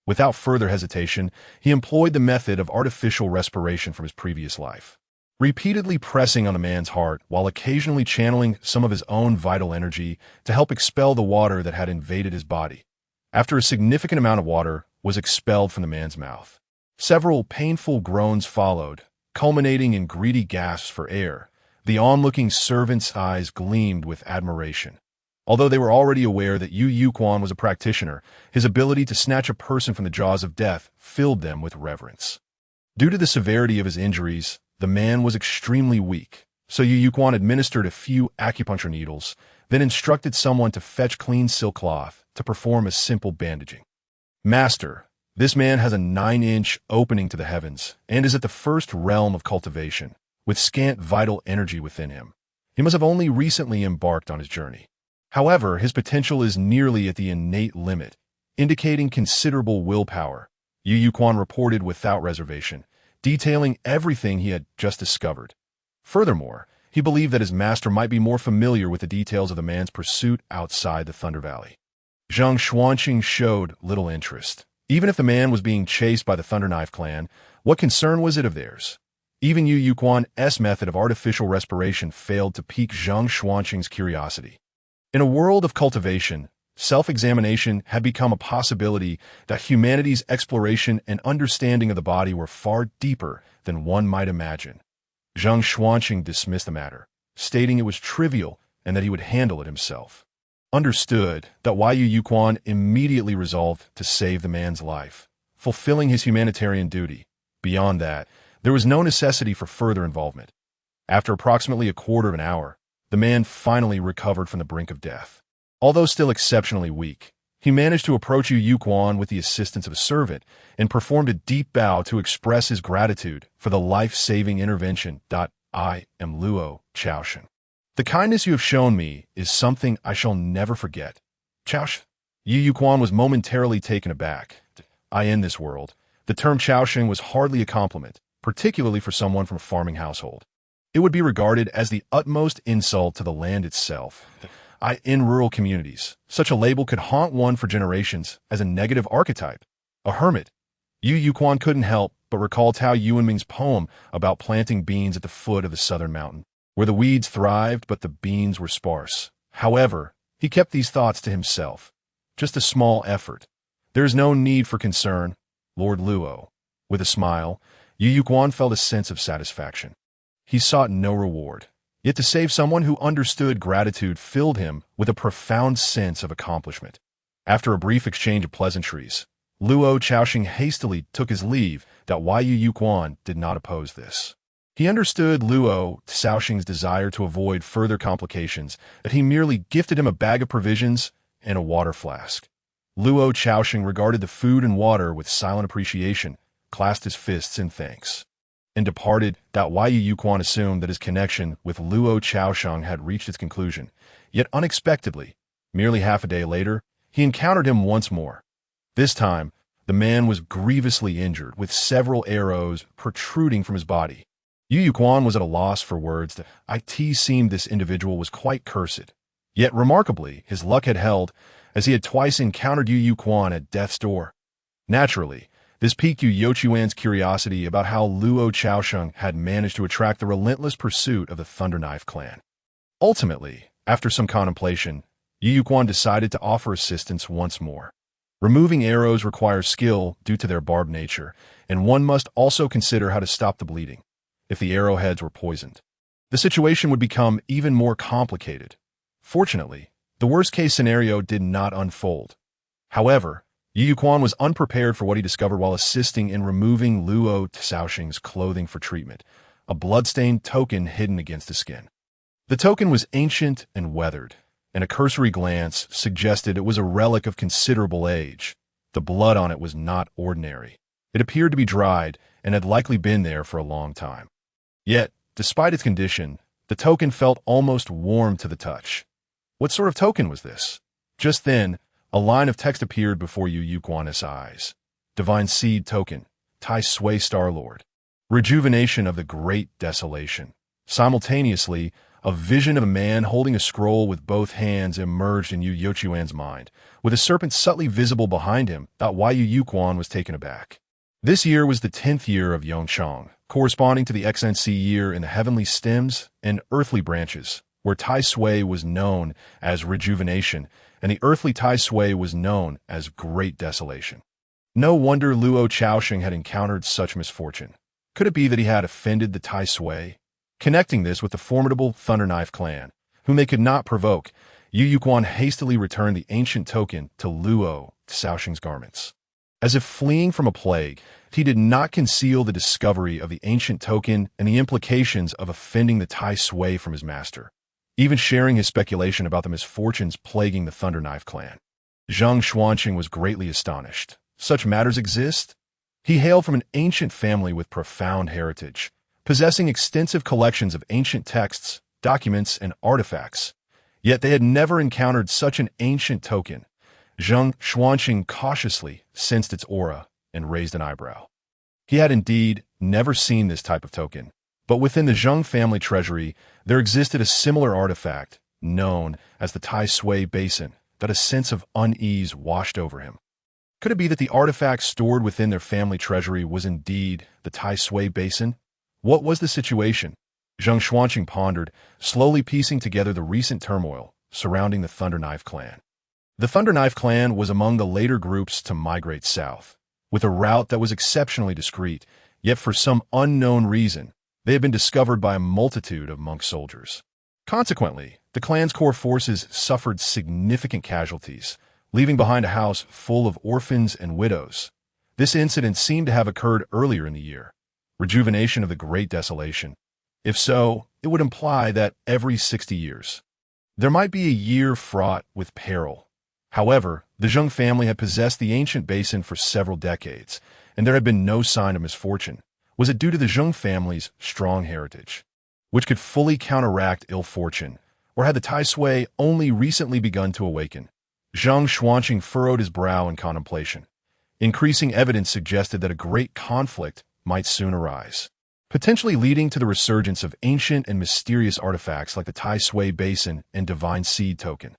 Without further hesitation, he employed the method of artificial respiration from his previous life, repeatedly pressing on the man's heart while occasionally channeling some of his own vital energy to help expel the water that had invaded his body. After a significant amount of water was expelled from the man's mouth, several painful groans followed, culminating in greedy gasps for air. The onlooking servants' eyes gleamed with admiration. Although they were already aware that Yu Yu Quan was a practitioner, his ability to snatch a person from the jaws of death filled them with reverence. Due to the severity of his injuries, the man was extremely weak, so Yu Yu Quan administered a few acupuncture needles, then instructed someone to fetch clean silk cloth to perform a simple bandaging. Master, this man has a 9-inch opening to the heavens and is at the first realm of cultivation, with scant vital energy within him. He must have only recently embarked on his journey. However, his potential is nearly at the innate limit, indicating considerable willpower, Yu Yu Quan reported without reservation, detailing everything he had just discovered. Furthermore, he believed that his master might be more familiar with the details of the man's pursuit outside the Thunder Valley. Zheng Xuanqing showed little interest. Even if the man was being chased by the Thunder Knife clan, what concern was it of theirs? Even Yu Yu Quan's method of artificial respiration failed to pique Zheng Xuanqing's curiosity. In a world of cultivation, self-examination had become a possibility that humanity's exploration and understanding of the body were far deeper than one might imagine. Zheng Xuanqing dismissed the matter, stating it was trivial and that he would handle it himself. Understood that Yu Yu Quan immediately resolved to save the man's life, fulfilling his humanitarian duty. Beyond that, there was no necessity for further involvement. After approximately a quarter of an hour, the man finally recovered from the brink of death. Although still exceptionally weak, He managed to approach Yu Yuquan with the assistance of a servant and performed a deep bow to express his gratitude for the life-saving intervention. I am Luo Chaosheng. The kindness you have shown me is something I shall never forget. Chaosheng. Yu Yuquan was momentarily taken aback. I in this world. The term Chaosheng was hardly a compliment, particularly for someone from a farming household. It would be regarded as the utmost insult to the land itself. In rural communities, such a label could haunt one for generations as a negative archetype. A hermit. Yu Yuquan couldn't help but recall Tao Yuanming's poem about planting beans at the foot of the southern mountain, where the weeds thrived but the beans were sparse. However, he kept these thoughts to himself. Just a small effort. There is no need for concern, Lord Luo. With a smile, Yu Yuquan felt a sense of satisfaction. He sought no reward. Yet to save someone who understood gratitude filled him with a profound sense of accomplishment. After a brief exchange of pleasantries, Luo Chaosheng hastily took his leave. Yu Yuquan did not oppose this. He understood Luo Chaosheng's desire to avoid further complications, that he merely gifted him a bag of provisions and a water flask. Luo Chaosheng regarded the food and water with silent appreciation, clasped his fists in thanks, and departed. Yu Yuquan assumed that his connection with Luo Chaosheng had reached its conclusion, yet unexpectedly, merely half a day later, he encountered him once more. This time, the man was grievously injured, with several arrows protruding from his body. Yu Yuquan was at a loss for words. It seemed this individual was quite cursed. Yet, remarkably, his luck had held, as he had twice encountered Yu Yuquan at death's door. Naturally, this piqued Yu Yuquan's curiosity about how Luo Chaosheng had managed to attract the relentless pursuit of the Thunderknife clan. Ultimately, after some contemplation, Yu Yuquan decided to offer assistance once more. Removing arrows requires skill due to their barbed nature, and one must also consider how to stop the bleeding. If the arrowheads were poisoned, the situation would become even more complicated. Fortunately, the worst-case scenario did not unfold. However, Yu Yuquan was unprepared for what he discovered while assisting in removing Luo Chaosheng's clothing for treatment, a bloodstained token hidden against the skin. The token was ancient and weathered, and a cursory glance suggested it was a relic of considerable age. The blood on it was not ordinary. It appeared to be dried and had likely been there for a long time. Yet, despite its condition, the token felt almost warm to the touch. What sort of token was this? Just then, a line of text appeared before Yu Yuquan's eyes. Divine Seed Token, Tai Sui Starlord. Rejuvenation of the Great Desolation. Simultaneously, a vision of a man holding a scroll with both hands emerged in Yu Yuquan's mind, with a serpent subtly visible behind him. Yu Yuquan was taken aback. This year was the 10th year of Yongshang, corresponding to the XNC year in the heavenly stems and earthly branches, where Tai Sui was known as Rejuvenation, and the earthly Tai Sui was known as Great Desolation. No wonder Luo Chaosheng had encountered such misfortune. Could it be that he had offended the Tai Sui? Connecting this with the formidable Thunderknife clan, whom they could not provoke, Yu Yuquan hastily returned the ancient token to Luo Chaosheng's garments. As if fleeing from a plague, he did not conceal the discovery of the ancient token and the implications of offending the Tai Sui from his master, even sharing his speculation about the misfortunes plaguing the Thunderknife clan. Zhang Xuanqing was greatly astonished. Such matters exist? He hailed from an ancient family with profound heritage, possessing extensive collections of ancient texts, documents, and artifacts. Yet they had never encountered such an ancient token. Zhang Xuanqing cautiously sensed its aura and raised an eyebrow. He had indeed never seen this type of token, but within the Zhang family treasury, there existed a similar artifact, known as the Tai Sui Basin, that a sense of unease washed over him. Could it be that the artifact stored within their family treasury was indeed the Tai Sui Basin? What was the situation? Zhang Xuanqing pondered, slowly piecing together the recent turmoil surrounding the Thunderknife clan. The Thunderknife clan was among the later groups to migrate south, with a route that was exceptionally discreet, yet for some unknown reason, they had been discovered by a multitude of monk soldiers. Consequently, the clan's core forces suffered significant casualties, leaving behind a house full of orphans and widows. This incident seemed to have occurred earlier in the year. Rejuvenation of the Great Desolation. If so, it would imply that every 60 years, there might be a year fraught with peril. However, The Zheng family had possessed the ancient basin for several decades, and there had been no sign of misfortune. Was it due to the Zheng family's strong heritage, which could fully counteract ill fortune, or had the Tai Sui only recently begun to awaken? Zhang Xuanqing furrowed his brow in contemplation. Increasing evidence suggested that a great conflict might soon arise, potentially leading to the resurgence of ancient and mysterious artifacts like the Tai Sui Basin and Divine Seed Token.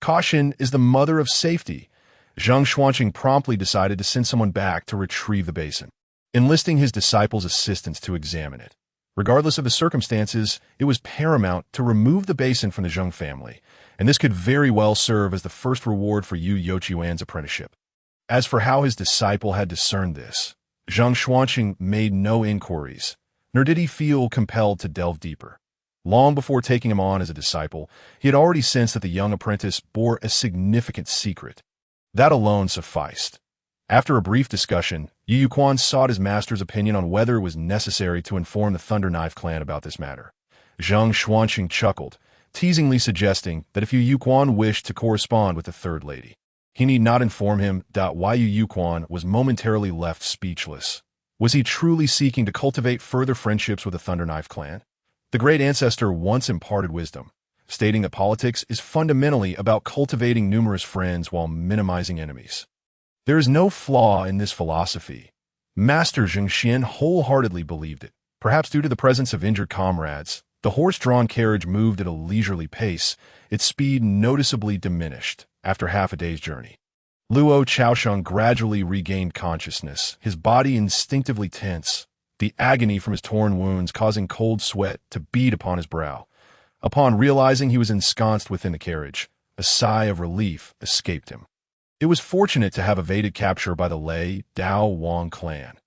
Caution is the mother of safety. Zhang Xuanqing promptly decided to send someone back to retrieve the basin, enlisting his disciples' assistance to examine it. Regardless of the circumstances, it was paramount to remove the basin from the Zheng family, and this could very well serve as the first reward for Yu Youquan's apprenticeship. As for how his disciple had discerned this, Zhang Xuanqing made no inquiries, nor did he feel compelled to delve deeper. Long before taking him on as a disciple, he had already sensed that the young apprentice bore a significant secret. That alone sufficed. After a brief discussion, Yu Yuquan sought his master's opinion on whether it was necessary to inform the Thunder Knife clan about this matter. Zhang Xuanqing chuckled, teasingly suggesting that if Yu Yuquan wished to correspond with the third lady, he need not inform him. Why Yu Yuquan was momentarily left speechless. Was he truly seeking to cultivate further friendships with the Thunder Knife clan? The great ancestor once imparted wisdom, stating that politics is fundamentally about cultivating numerous friends while minimizing enemies. There is no flaw in this philosophy. Master Zheng Xian wholeheartedly believed it. Perhaps due to the presence of injured comrades, the horse-drawn carriage moved at a leisurely pace, its speed noticeably diminished after half a day's journey. Luo Chaosheng gradually regained consciousness, his body instinctively tense, the agony from his torn wounds causing cold sweat to bead upon his brow. Upon realizing he was ensconced within the carriage, a sigh of relief escaped him. It was fortunate to have evaded capture by the Lei Dao Wang clan.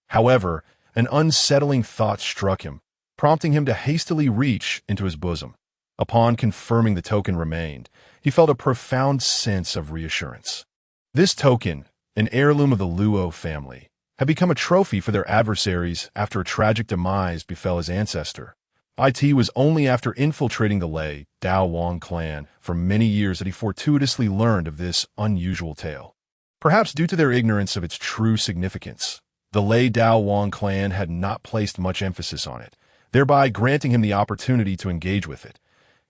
However, an unsettling thought struck him, prompting him to hastily reach into his bosom. Upon confirming the token remained, he felt a profound sense of reassurance. This token, an heirloom of the Luo family, had become a trophy for their adversaries after a tragic demise befell his ancestor. It was only after infiltrating the Lei Dao Wang clan for many years that he fortuitously learned of this unusual tale. Perhaps due to their ignorance of its true significance, the Lei Dao Wang clan had not placed much emphasis on it, thereby granting him the opportunity to engage with it.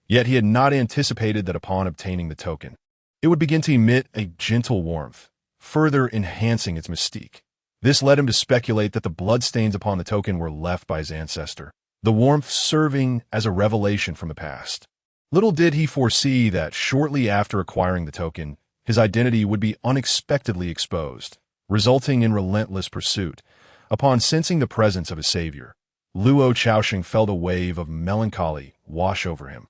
Yet he had not anticipated that upon obtaining the token, it would begin to emit a gentle warmth, further enhancing its mystique. This led him to speculate that the bloodstains upon the token were left by his ancestor, the warmth serving as a revelation from the past. Little did he foresee that shortly after acquiring the token, his identity would be unexpectedly exposed, resulting in relentless pursuit. Upon sensing the presence of his savior, Luo Chaosheng felt a wave of melancholy wash over him.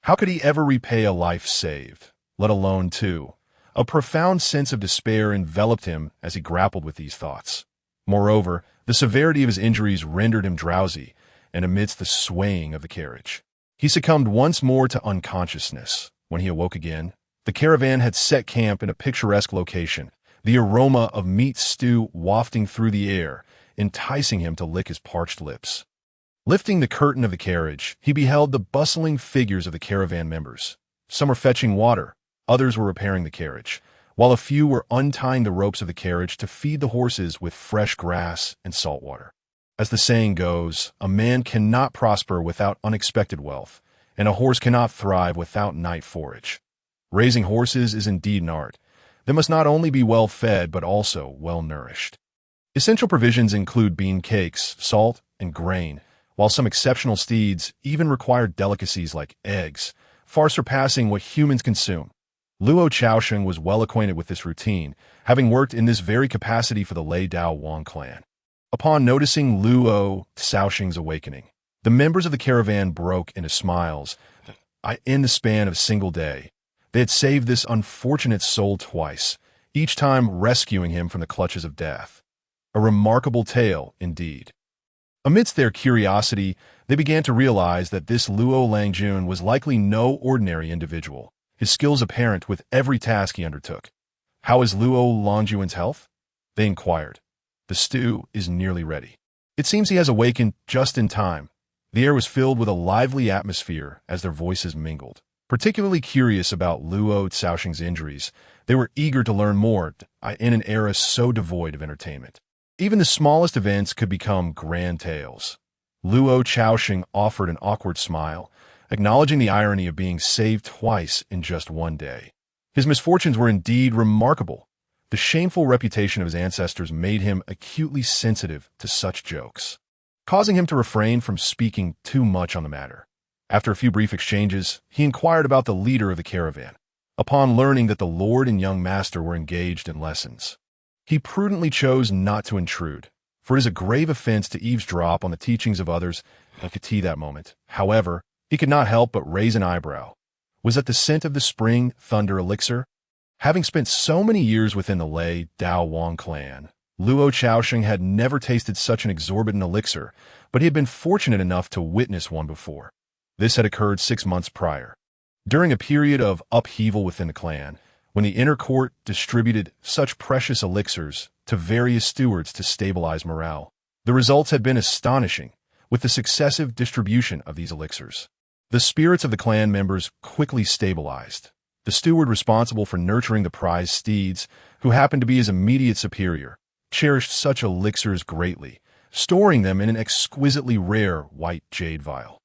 How could he ever repay a life saved, let alone two? A profound sense of despair enveloped him as he grappled with these thoughts. Moreover, the severity of his injuries rendered him drowsy, and amidst the swaying of the carriage, he succumbed once more to unconsciousness. When he awoke again, the caravan had set camp in a picturesque location, the aroma of meat stew wafting through the air, enticing him to lick his parched lips. Lifting the curtain of the carriage, he beheld the bustling figures of the caravan members. Some were fetching water, others were repairing the carriage, while a few were untying the ropes of the carriage to feed the horses with fresh grass and salt water. As the saying goes, a man cannot prosper without unexpected wealth, and a horse cannot thrive without night forage. Raising horses is indeed an art. They must not only be well fed, but also well nourished. Essential provisions include bean cakes, salt, and grain, while some exceptional steeds even require delicacies like eggs, far surpassing what humans consume. Luo Chaosheng was well acquainted with this routine, having worked in this very capacity for the Lei Dao Wang clan. Upon noticing Luo Chaosheng's awakening, the members of the caravan broke into smiles. In the span of a single day, they had saved this unfortunate soul twice, each time rescuing him from the clutches of death. A remarkable tale, indeed. Amidst their curiosity, they began to realize that this Luo Langjun was likely no ordinary individual, his skills apparent with every task he undertook. "How is Luo Langjun's health?" they inquired. "The stew is nearly ready." It seems he has awakened just in time. The air was filled with a lively atmosphere as their voices mingled. Particularly curious about Luo Caoxing's injuries, they were eager to learn more in an era so devoid of entertainment. Even the smallest events could become grand tales. Luo Caoxing offered an awkward smile, acknowledging the irony of being saved twice in just one day. His misfortunes were indeed remarkable. The shameful reputation of his ancestors made him acutely sensitive to such jokes, causing him to refrain from speaking too much on the matter. After a few brief exchanges, he inquired about the leader of the caravan. Upon learning that the lord and young master were engaged in lessons, he prudently chose not to intrude, for it is a grave offense to eavesdrop on the teachings of others at that moment. However, he could not help but raise an eyebrow. Was that the scent of the spring thunder elixir? Having spent so many years within the Lei Dao Wang clan, Luo Caoxing had never tasted such an exorbitant elixir, but he had been fortunate enough to witness one before. This had occurred 6 months prior, during a period of upheaval within the clan, when the inner court distributed such precious elixirs to various stewards to stabilize morale. The results had been astonishing, with the successive distribution of these elixirs. The spirits of the clan members quickly stabilized. The steward responsible for nurturing the prize steeds, who happened to be his immediate superior, cherished such elixirs greatly, storing them in an exquisitely rare white jade vial.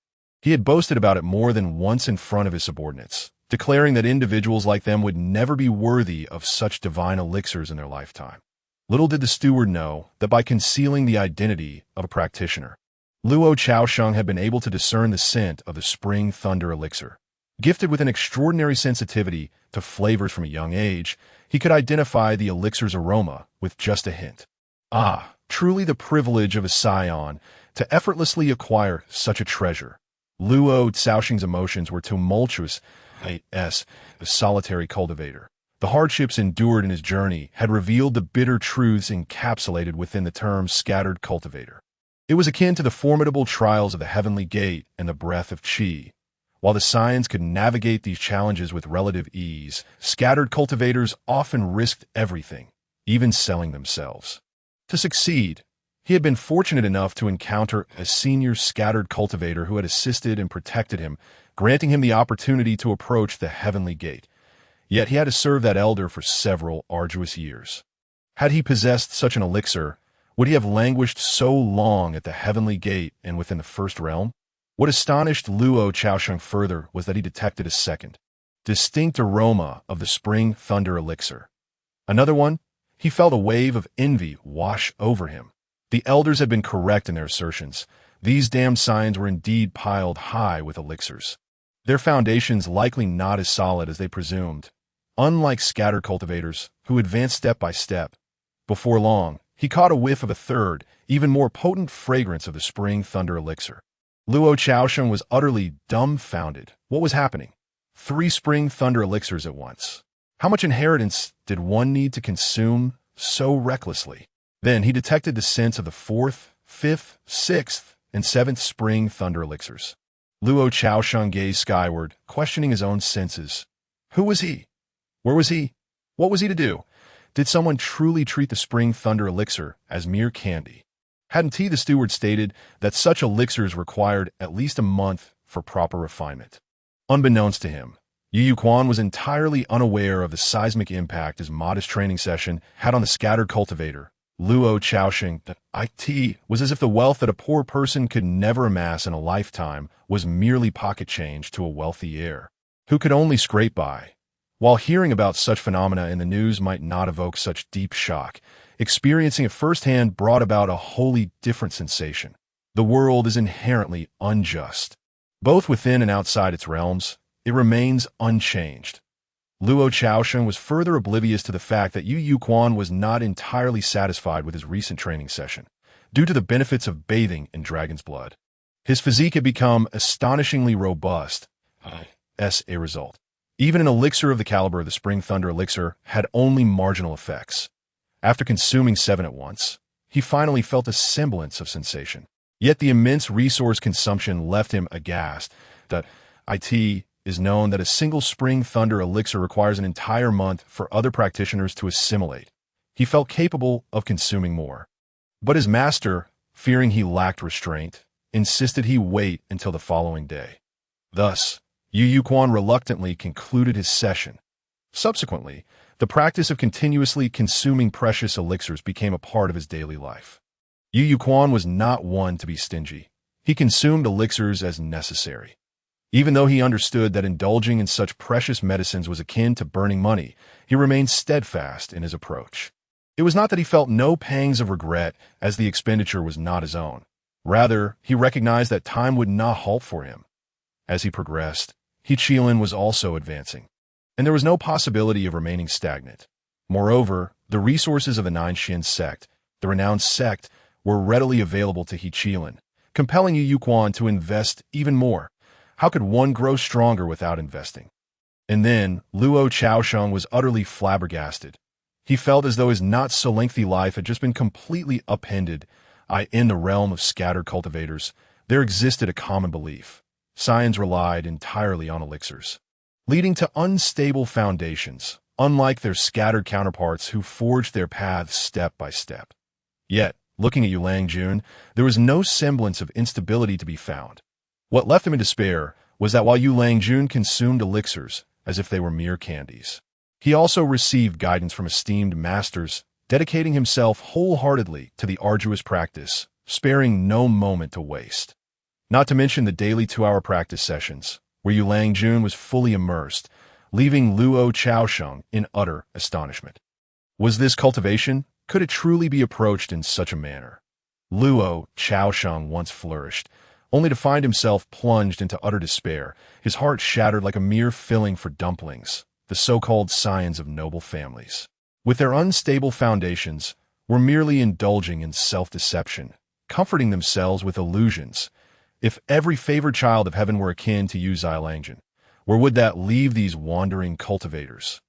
He had boasted about it more than once in front of his subordinates, declaring that individuals like them would never be worthy of such divine elixirs in their lifetime. Little did the steward know that by concealing the identity of a practitioner, Luo Caoxing had been able to discern the scent of the spring thunder elixir. Gifted with an extraordinary sensitivity to flavors from a young age, he could identify the elixir's aroma with just a hint. Ah, truly the privilege of a scion to effortlessly acquire such a treasure. Luo Caoxing's emotions were tumultuous as a solitary cultivator. The hardships endured in his journey had revealed the bitter truths encapsulated within the term scattered cultivator. It was akin to the formidable trials of the heavenly gate and the breath of qi. While the scions could navigate these challenges with relative ease, scattered cultivators often risked everything, even selling themselves. To succeed, he had been fortunate enough to encounter a senior scattered cultivator who had assisted and protected him, granting him the opportunity to approach the heavenly gate. Yet he had to serve that elder for several arduous years. Had he possessed such an elixir, would he have languished so long at the heavenly gate and within the first realm? What astonished Luo Caoxing further was that he detected a second, distinct aroma of the spring thunder elixir. Another one, he felt a wave of envy wash over him. The elders had been correct in their assertions. These damned scions were indeed piled high with elixirs, their foundations likely not as solid as they presumed. Unlike scattered cultivators, who advanced step by step, before long, he caught a whiff of a third, even more potent fragrance of the spring thunder elixir. Luo Caoxing was utterly dumbfounded. What was happening? 3 spring thunder elixirs at once. How much inheritance did one need to consume so recklessly? Then he detected the scents of the 4th, 5th, 6th, and 7th spring thunder elixirs. Luo Caoxing gazed skyward, questioning his own senses. Who was he? Where was he? What was he to do? Did someone truly treat the spring thunder elixir as mere candy? Hadn't he, the steward, stated that such elixirs required at least a month for proper refinement? Unbeknownst to him, Yu Quan was entirely unaware of the seismic impact his modest training session had on the scattered cultivator. Luo Caoxing, it was as if the wealth that a poor person could never amass in a lifetime was merely pocket change to a wealthy heir, who could only scrape by. While hearing about such phenomena in the news might not evoke such deep shock, experiencing it firsthand brought about a wholly different sensation. The world is inherently unjust. Both within and outside its realms, it remains unchanged. Luo Caoxing was further oblivious to the fact that Yu Quan was not entirely satisfied with his recent training session, due to the benefits of bathing in dragon's blood. His physique had become astonishingly robust as a result. Even an elixir of the caliber of the Spring Thunder elixir had only marginal effects. After consuming 7 at once, he finally felt a semblance of sensation. Yet the immense resource consumption left him aghast. It is known that a single Spring Thunder elixir requires an entire month for other practitioners to assimilate. He felt capable of consuming more. But his master, fearing he lacked restraint, insisted he wait until the following day. Thus, Yu Yuquan reluctantly concluded his session. Subsequently, the practice of continuously consuming precious elixirs became a part of his daily life. Yu Yuquan was not one to be stingy. He consumed elixirs as necessary. Even though he understood that indulging in such precious medicines was akin to burning money, he remained steadfast in his approach. It was not that he felt no pangs of regret, as the expenditure was not his own. Rather, he recognized that time would not halt for him. As he progressed, He Qilin was also advancing, and there was no possibility of remaining stagnant. Moreover, the resources of the Nine Xin sect, the renowned sect, were readily available to He Qilin, compelling Yu Yuquan to invest even more. How could one grow stronger without investing? And then, Luo Chaosheng was utterly flabbergasted. He felt as though his not-so-lengthy life had just been completely upended. In the realm of scattered cultivators, there existed a common belief. Scions relied entirely on elixirs, leading to unstable foundations, unlike their scattered counterparts who forged their paths step by step. Yet, looking at Yu Langjun, there was no semblance of instability to be found. What left him in despair was that while Yu Langjun consumed elixirs as if they were mere candies, he also received guidance from esteemed masters, dedicating himself wholeheartedly to the arduous practice, sparing no moment to waste. Not to mention the daily 2-hour practice sessions, where Yu Langjun was fully immersed, leaving Luo Chaosheng in utter astonishment. Was this cultivation? Could it truly be approached in such a manner? Luo Chaosheng once flourished, only to find himself plunged into utter despair, his heart shattered like a mere filling for dumplings, the so-called scions of noble families. With their unstable foundations, were merely indulging in self-deception, comforting themselves with illusions. If every favored child of heaven were akin to Yu Langjun, where would that leave these wandering cultivators?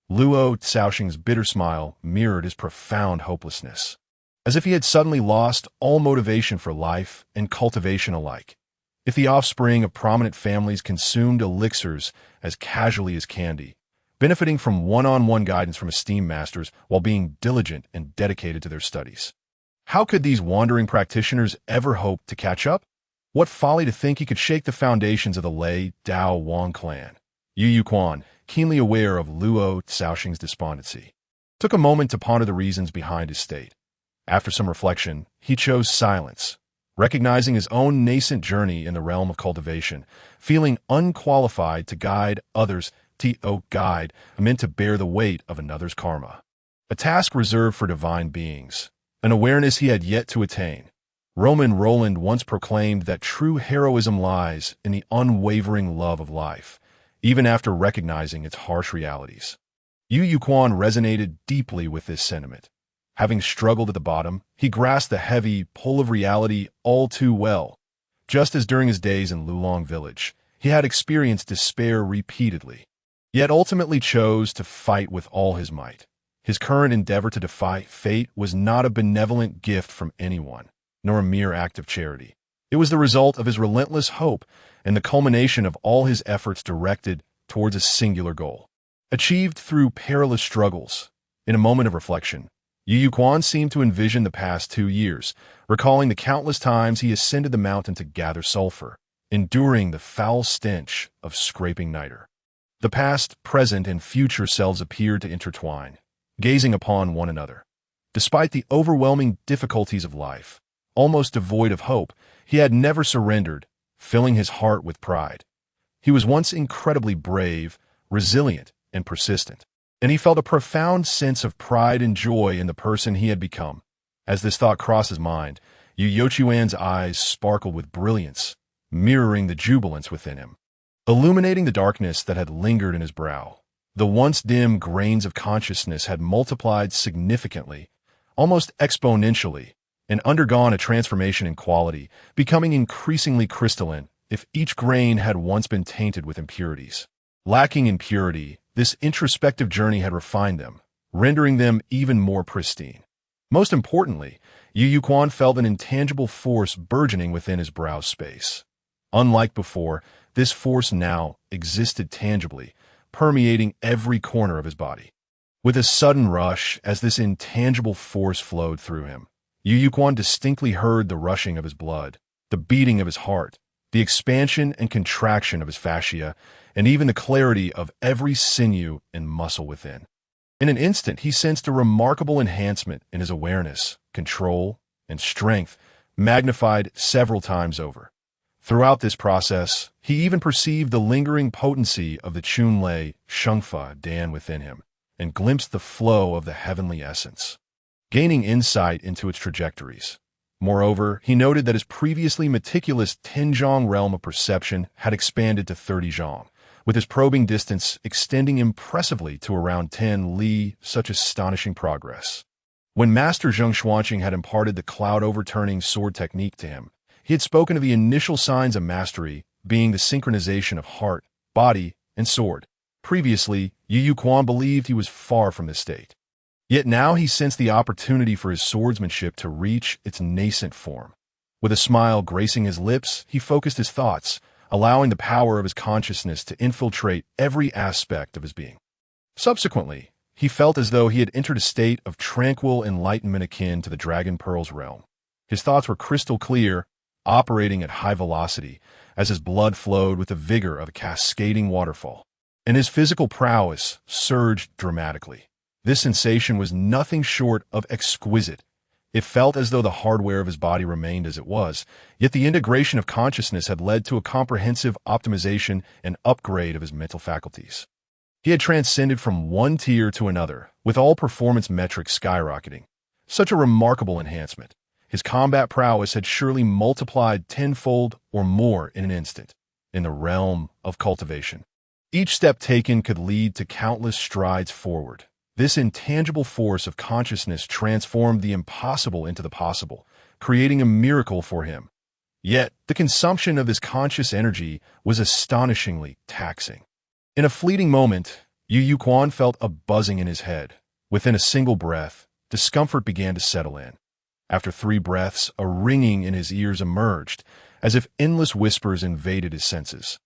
Luo Caosheng's bitter smile mirrored his profound hopelessness, as if he had suddenly lost all motivation for life and cultivation alike. If the offspring of prominent families consumed elixirs as casually as candy, benefiting from one-on-one guidance from esteemed masters while being diligent and dedicated to their studies, how could these wandering practitioners ever hope to catch up? What folly to think he could shake the foundations of the Lei Dao Wang clan. Yu Yuquan, keenly aware of Luo Caosheng's despondency, took a moment to ponder the reasons behind his state. After some reflection, he chose silence, recognizing his own nascent journey in the realm of cultivation, feeling unqualified to guide others. Guide meant to bear the weight of another's karma, a task reserved for divine beings, an awareness he had yet to attain. Roman Roland once proclaimed that true heroism lies in the unwavering love of life, even after recognizing its harsh realities. Yu Yuquan resonated deeply with this sentiment. Having struggled at the bottom, he grasped the heavy pull of reality all too well. Just as during his days in Lulong Village, he had experienced despair repeatedly, yet ultimately chose to fight with all his might. His current endeavor to defy fate was not a benevolent gift from anyone, nor a mere act of charity. It was the result of his relentless hope and the culmination of all his efforts directed towards a singular goal, achieved through perilous struggles. In a moment of reflection, Yu Yuquan seemed to envision the past 2 years, recalling the countless times he ascended the mountain to gather sulfur, enduring the foul stench of scraping niter. The past, present, and future selves appeared to intertwine, gazing upon one another. Despite the overwhelming difficulties of life, almost devoid of hope, he had never surrendered, filling his heart with pride. He was once incredibly brave, resilient, and persistent, and he felt a profound sense of pride and joy in the person he had become. As this thought crossed his mind, Yu Yuquan's eyes sparkled with brilliance, mirroring the jubilance within him, illuminating the darkness that had lingered in his brow. The once dim grains of consciousness had multiplied significantly, almost exponentially, and undergone a transformation in quality, becoming increasingly crystalline. If each grain had once been tainted with impurities, lacking in purity, this introspective journey had refined them, rendering them even more pristine. Most importantly, Yu Yuquan felt an intangible force burgeoning within his brow space. Unlike before, this force now existed tangibly, permeating every corner of his body. With a sudden rush, as this intangible force flowed through him, Yu Yuquan distinctly heard the rushing of his blood, the beating of his heart, the expansion and contraction of his fascia, and even the clarity of every sinew and muscle within. In an instant, he sensed a remarkable enhancement in his awareness, control, and strength, magnified several times over. Throughout this process, he even perceived the lingering potency of the Chunlei Shengfa Dan within him, and glimpsed the flow of the heavenly essence, gaining insight into its trajectories. Moreover, he noted that his previously meticulous 10-zhang realm of perception had expanded to 30 zhang, with his probing distance extending impressively to around 10 li, such astonishing progress. When Master Zheng Xuanqing had imparted the cloud-overturning sword technique to him, he had spoken of the initial signs of mastery being the synchronization of heart, body, and sword. Previously, Yu Quan believed he was far from this state. Yet now he sensed the opportunity for his swordsmanship to reach its nascent form. With a smile gracing his lips, he focused his thoughts, allowing the power of his consciousness to infiltrate every aspect of his being. Subsequently, he felt as though he had entered a state of tranquil enlightenment akin to the Dragon Pearl's realm. His thoughts were crystal clear, operating at high velocity, as his blood flowed with the vigor of a cascading waterfall, and his physical prowess surged dramatically. This sensation was nothing short of exquisite. It felt as though the hardware of his body remained as it was, yet the integration of consciousness had led to a comprehensive optimization and upgrade of his mental faculties. He had transcended from one tier to another, with all performance metrics skyrocketing. Such a remarkable enhancement. His combat prowess had surely multiplied tenfold or more in an instant, in the realm of cultivation. Each step taken could lead to countless strides forward. This intangible force of consciousness transformed the impossible into the possible, creating a miracle for him. Yet, the consumption of this conscious energy was astonishingly taxing. In a fleeting moment, Yu Quan felt a buzzing in his head. Within a single breath, discomfort began to settle in. After 3 breaths, a ringing in his ears emerged, as if endless whispers invaded his senses.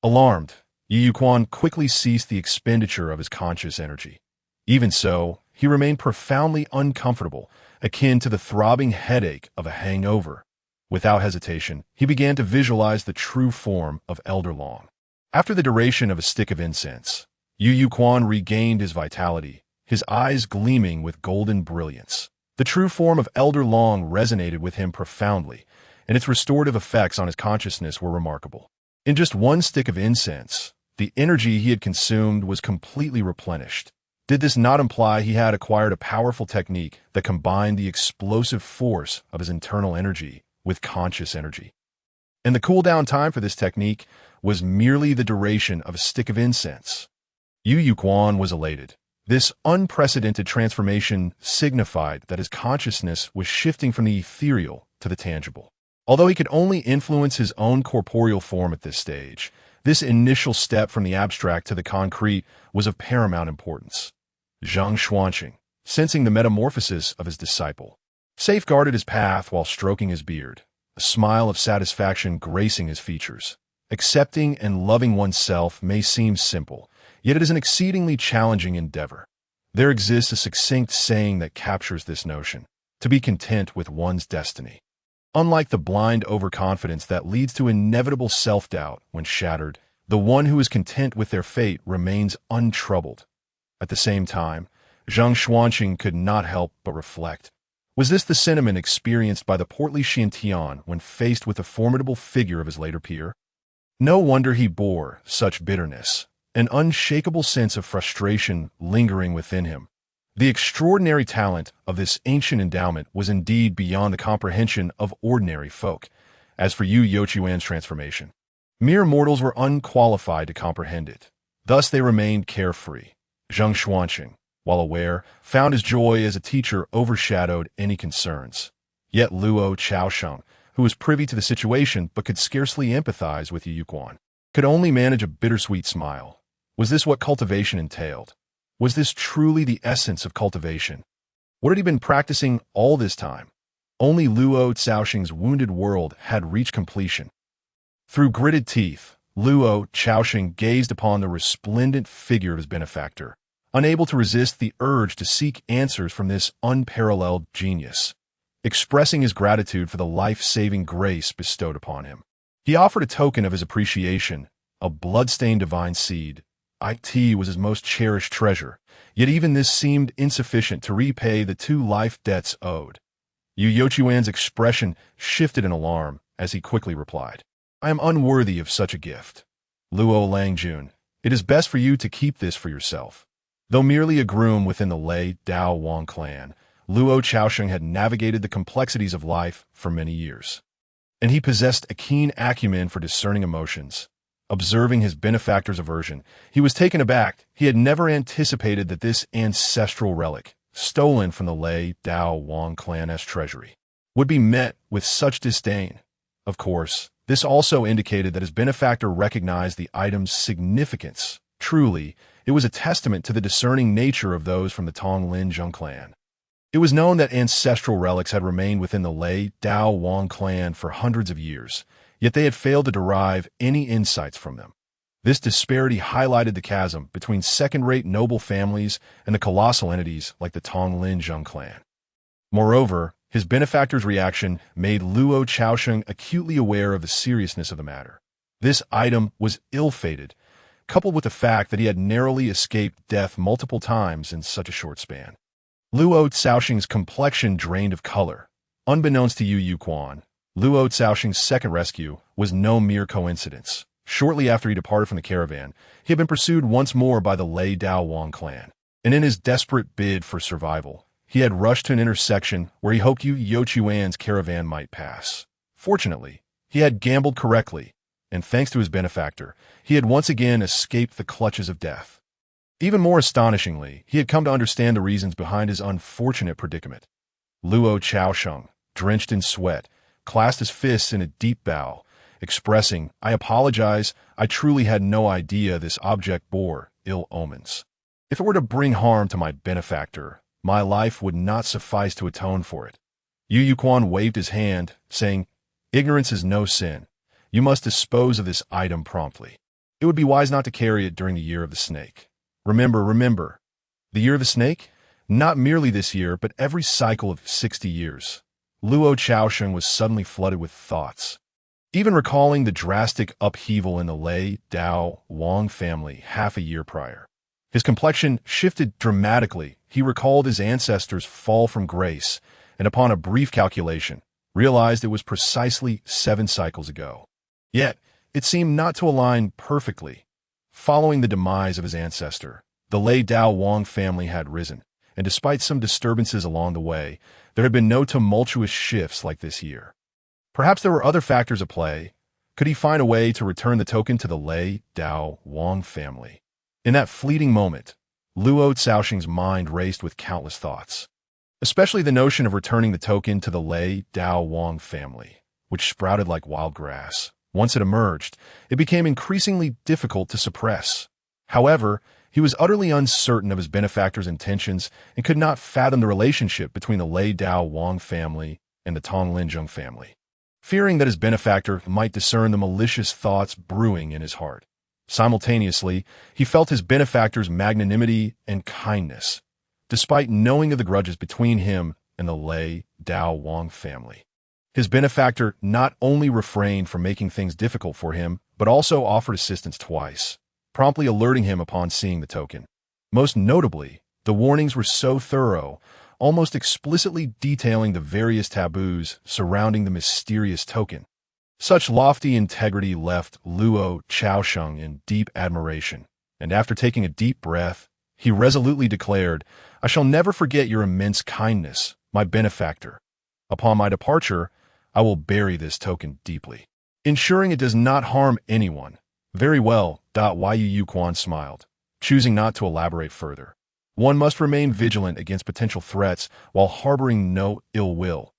Alarmed, Yu Quan quickly ceased the expenditure of his conscious energy. Even so, he remained profoundly uncomfortable, akin to the throbbing headache of a hangover. Without hesitation, he began to visualize the true form of Elder Long. After the duration of a stick of incense, Yu Quan regained his vitality, his eyes gleaming with golden brilliance. The true form of Elder Long resonated with him profoundly, and its restorative effects on his consciousness were remarkable. In just 1 stick of incense, the energy he had consumed was completely replenished. Did this not imply he had acquired a powerful technique that combined the explosive force of his internal energy with conscious energy? And the cooldown time for this technique was merely the duration of a stick of incense. Yu Quan was elated. This unprecedented transformation signified that his consciousness was shifting from the ethereal to the tangible. Although he could only influence his own corporeal form at this stage, this initial step from the abstract to the concrete was of paramount importance. Zheng Xuanqing, sensing the metamorphosis of his disciple, safeguarded his path while stroking his beard, a smile of satisfaction gracing his features. Accepting and loving oneself may seem simple, yet it is an exceedingly challenging endeavor. There exists a succinct saying that captures this notion: to be content with one's destiny. Unlike the blind overconfidence that leads to inevitable self-doubt when shattered, the one who is content with their fate remains untroubled. At the same time, Zheng Xuanqing could not help but reflect. Was this the sentiment experienced by the portly Xiantian when faced with the formidable figure of his later peer? No wonder he bore such bitterness, an unshakable sense of frustration lingering within him. The extraordinary talent of this ancient endowment was indeed beyond the comprehension of ordinary folk. As for Yu Youquan's transformation, mere mortals were unqualified to comprehend it. Thus they remained carefree. Zheng Xuanqing, while aware, found his joy as a teacher overshadowed any concerns. Yet Luo Chaosheng, who was privy to the situation but could scarcely empathize with Yu Quan, could only manage a bittersweet smile. Was this what cultivation entailed? Was this truly the essence of cultivation? What had he been practicing all this time? Only Luo Chaosheng's wounded world had reached completion. Through gritted teeth, Luo Chaosheng gazed upon the resplendent figure of his benefactor, unable to resist the urge to seek answers from this unparalleled genius, expressing his gratitude for the life-saving grace bestowed upon him. He offered a token of his appreciation, a blood-stained divine seed. It was his most cherished treasure, yet even this seemed insufficient to repay the 2 life debts owed. Yu Yochuan's expression shifted in alarm as he quickly replied, "I am unworthy of such a gift. Luo Langjun, it is best for you to keep this for yourself." Though merely a groom within the Lei Dao Wang clan, Luo Chaosheng had navigated the complexities of life for many years. And he possessed a keen acumen for discerning emotions. Observing his benefactor's aversion, he was taken aback. He had never anticipated that this ancestral relic, stolen from the Lei Dao Wang clan's treasury, would be met with such disdain. Of course, this also indicated that his benefactor recognized the item's significance. Truly, it was a testament to the discerning nature of those from the Tonglin Zheng clan. It was known that ancestral relics had remained within the Lei Dao Wang clan for hundreds of years, yet they had failed to derive any insights from them. This disparity highlighted the chasm between second-rate noble families and the colossal entities like the Tonglin Zheng clan. Moreover, his benefactor's reaction made Luo Chaosheng acutely aware of the seriousness of the matter. This item was ill-fated, coupled with the fact that he had narrowly escaped death multiple times in such a short span. Luo Caosheng's complexion drained of color. Unbeknownst to Yu Yuquan, Luo Caosheng's second rescue was no mere coincidence. Shortly after he departed from the caravan, he had been pursued once more by the Lei Dao Wang clan, and in his desperate bid for survival, he had rushed to an intersection where he hoped Yu Yochuan's caravan might pass. Fortunately, he had gambled correctly, and thanks to his benefactor, he had once again escaped the clutches of death. Even more astonishingly, he had come to understand the reasons behind his unfortunate predicament. Luo Chaosheng, drenched in sweat, clasped his fists in a deep bow, expressing, "I apologize, I truly had no idea this object bore ill omens. If it were to bring harm to my benefactor, my life would not suffice to atone for it." Yu Yuquan waved his hand, saying, "Ignorance is no sin. You must dispose of this item promptly. It would be wise not to carry it during the Year of the Snake. Remember, the Year of the Snake? Not merely this year, but every cycle of 60 years. Luo Chaosheng was suddenly flooded with thoughts. Even recalling the drastic upheaval in the Lei Dao Wang family half a year prior. His complexion shifted dramatically. He recalled his ancestors' fall from grace, and upon a brief calculation, realized it was precisely 7 cycles ago. Yet, it seemed not to align perfectly. Following the demise of his ancestor, the Lei Dao Wang family had risen, and despite some disturbances along the way, there had been no tumultuous shifts like this year. Perhaps there were other factors at play. Could he find a way to return the token to the Lei Dao Wang family? In that fleeting moment, Luo Caosheng's mind raced with countless thoughts, especially the notion of returning the token to the Lei Dao Wang family, which sprouted like wild grass. Once it emerged, it became increasingly difficult to suppress. However, he was utterly uncertain of his benefactor's intentions and could not fathom the relationship between the Lei Dao Wang family and the Tonglin Zheng family. Fearing that his benefactor might discern the malicious thoughts brewing in his heart. Simultaneously, he felt his benefactor's magnanimity and kindness, despite knowing of the grudges between him and the Lei Dao Wang family. His benefactor not only refrained from making things difficult for him, but also offered assistance twice, promptly alerting him upon seeing the token. Most notably, the warnings were so thorough, almost explicitly detailing the various taboos surrounding the mysterious token. Such lofty integrity left Luo Chaosheng in deep admiration, and after taking a deep breath, he resolutely declared, "I shall never forget your immense kindness, my benefactor. Upon my departure, I will bury this token deeply, ensuring it does not harm anyone." "Very well," Yu Yuquan smiled, choosing not to elaborate further. One must remain vigilant against potential threats while harboring no ill will.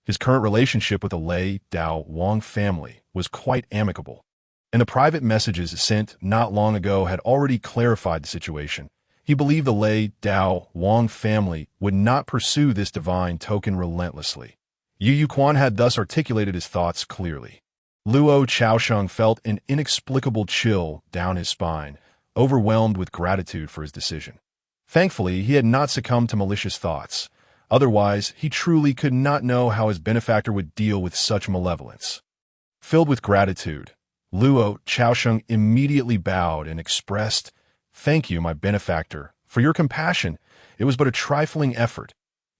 His current relationship with the Lei Dao Wang family was quite amicable, and the private messages sent not long ago had already clarified the situation. He believed the Lei Dao Wang family would not pursue this divine token relentlessly. Yu Yuquan had thus articulated his thoughts clearly. Luo Chaosheng felt an inexplicable chill down his spine, overwhelmed with gratitude for his decision. Thankfully, he had not succumbed to malicious thoughts. Otherwise, he truly could not know how his benefactor would deal with such malevolence. Filled with gratitude, Luo Chaosheng immediately bowed and expressed, "Thank you, my benefactor, for your compassion. It was but a trifling effort."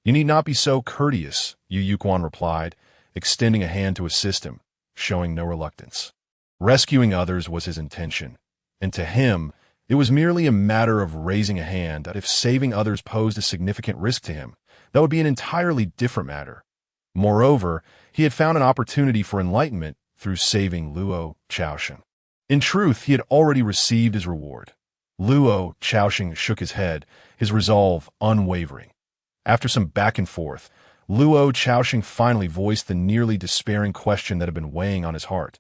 "You need not be so courteous," Yu Yuquan replied, extending a hand to assist him, showing no reluctance. Rescuing others was his intention, and to him, it was merely a matter of raising a hand that if saving others posed a significant risk to him, that would be an entirely different matter. Moreover, he had found an opportunity for enlightenment through saving Luo Chaosheng. In truth, he had already received his reward. Luo Chaosheng shook his head, his resolve unwavering. After some back and forth, Luo Chaosheng finally voiced the nearly despairing question that had been weighing on his heart.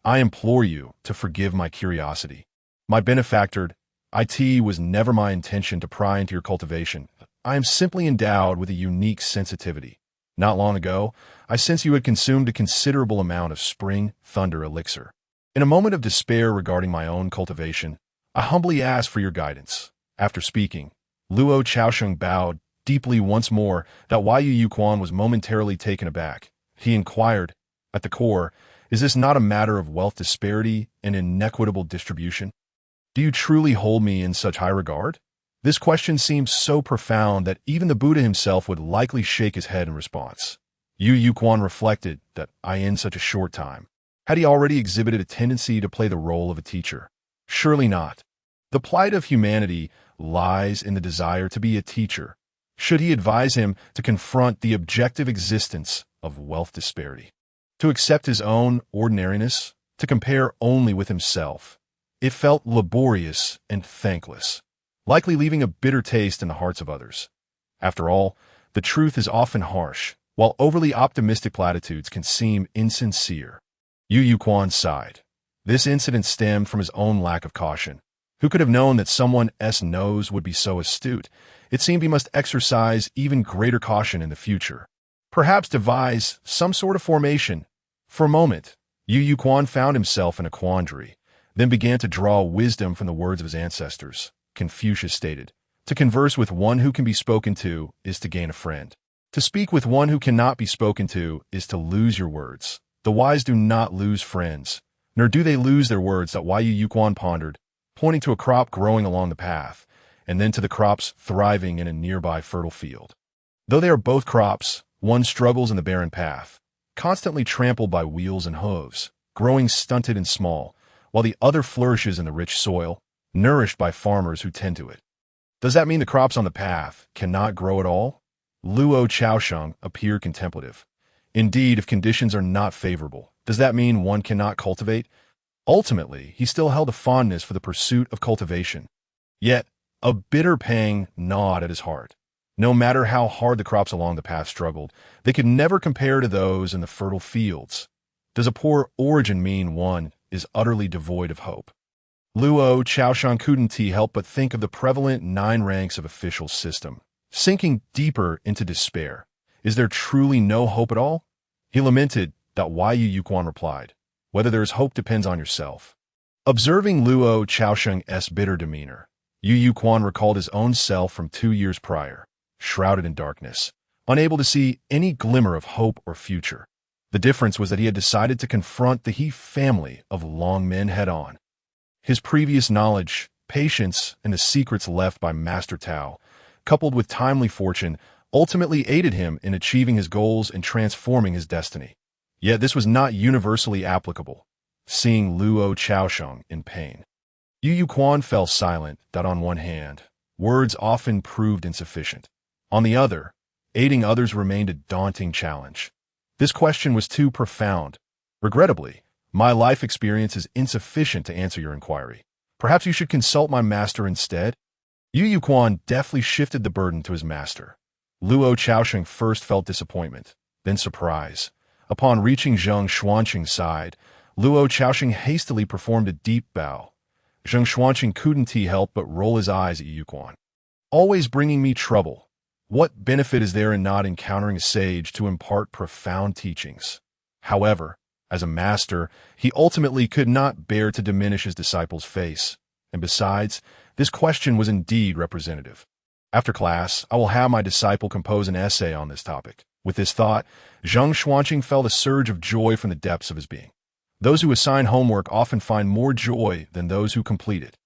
"I implore you to forgive my curiosity. My benefactor, it was never my intention to pry into your cultivation. I am simply endowed with a unique sensitivity. Not long ago, I sensed you had consumed a considerable amount of Spring Thunder elixir. In a moment of despair regarding my own cultivation, I humbly asked for your guidance." After speaking, Luo Chaosheng bowed deeply once more that Yu Yuquan was momentarily taken aback. He inquired, "At the core, is this not a matter of wealth disparity and inequitable distribution? Do you truly hold me in such high regard?" This question seemed so profound that even the Buddha himself would likely shake his head in response. Yu Yuquan reflected that in such a short time, had he already exhibited a tendency to play the role of a teacher? Surely not. The plight of humanity lies in the desire to be a teacher. Should he advise him to confront the objective existence of wealth disparity? To accept his own ordinariness? To compare only with himself? It felt laborious and thankless, likely leaving a bitter taste in the hearts of others. After all, the truth is often harsh, while overly optimistic platitudes can seem insincere. Yu Yuquan sighed. This incident stemmed from his own lack of caution. Who could have known that someone's nose would be so astute? It seemed he must exercise even greater caution in the future. Perhaps devise some sort of formation. For a moment, Yu Yuquan found himself in a quandary, then began to draw wisdom from the words of his ancestors. Confucius stated, "To converse with one who can be spoken to is to gain a friend. To speak with one who cannot be spoken to is to lose your words. The wise do not lose friends, nor do they lose their words." That Yu Yuquan pondered, pointing to a crop growing along the path, and then to the crops thriving in a nearby fertile field. Though they are both crops, one struggles in the barren path, constantly trampled by wheels and hooves, growing stunted and small, while the other flourishes in the rich soil, nourished by farmers who tend to it. Does that mean the crops on the path cannot grow at all? Luo Chaosheng appeared contemplative. Indeed, if conditions are not favorable, does that mean one cannot cultivate? Ultimately, he still held a fondness for the pursuit of cultivation. Yet, a bitter pang gnawed at his heart. No matter how hard the crops along the path struggled, they could never compare to those in the fertile fields. Does a poor origin mean one is utterly devoid of hope? Luo Chaosheng couldn't help but think of the prevalent 9 ranks of official system. Sinking deeper into despair, is there truly no hope at all? He lamented that Yu Yuquan replied, "Whether there is hope depends on yourself." Observing Luo Chaosheng's bitter demeanor, Yu Yuquan recalled his own self from 2 years prior, shrouded in darkness, unable to see any glimmer of hope or future. The difference was that he had decided to confront the He family of Long Men head-on. His previous knowledge, patience, and the secrets left by Master Tao, coupled with timely fortune, ultimately aided him in achieving his goals and transforming his destiny. Yet this was not universally applicable, seeing Luo Chaosheng in pain. Yu Yuquan fell silent that on one hand, words often proved insufficient. On the other, aiding others remained a daunting challenge. This question was too profound. Regrettably, my life experience is insufficient to answer your inquiry. Perhaps you should consult my master instead? Yu Yuquan deftly shifted the burden to his master. Luo Chaosheng first felt disappointment, then surprise. Upon reaching Zheng Xuanqing's side, Luo Chaosheng hastily performed a deep bow. Zheng Xuanqing couldn't help but roll his eyes at Yu Yuquan. "Always bringing me trouble. What benefit is there in not encountering a sage to impart profound teachings?" However, as a master, he ultimately could not bear to diminish his disciple's face, and besides, this question was indeed representative. After class, I will have my disciple compose an essay on this topic. With this thought, Zheng Xuanqing felt a surge of joy from the depths of his being. Those who assign homework often find more joy than those who complete it.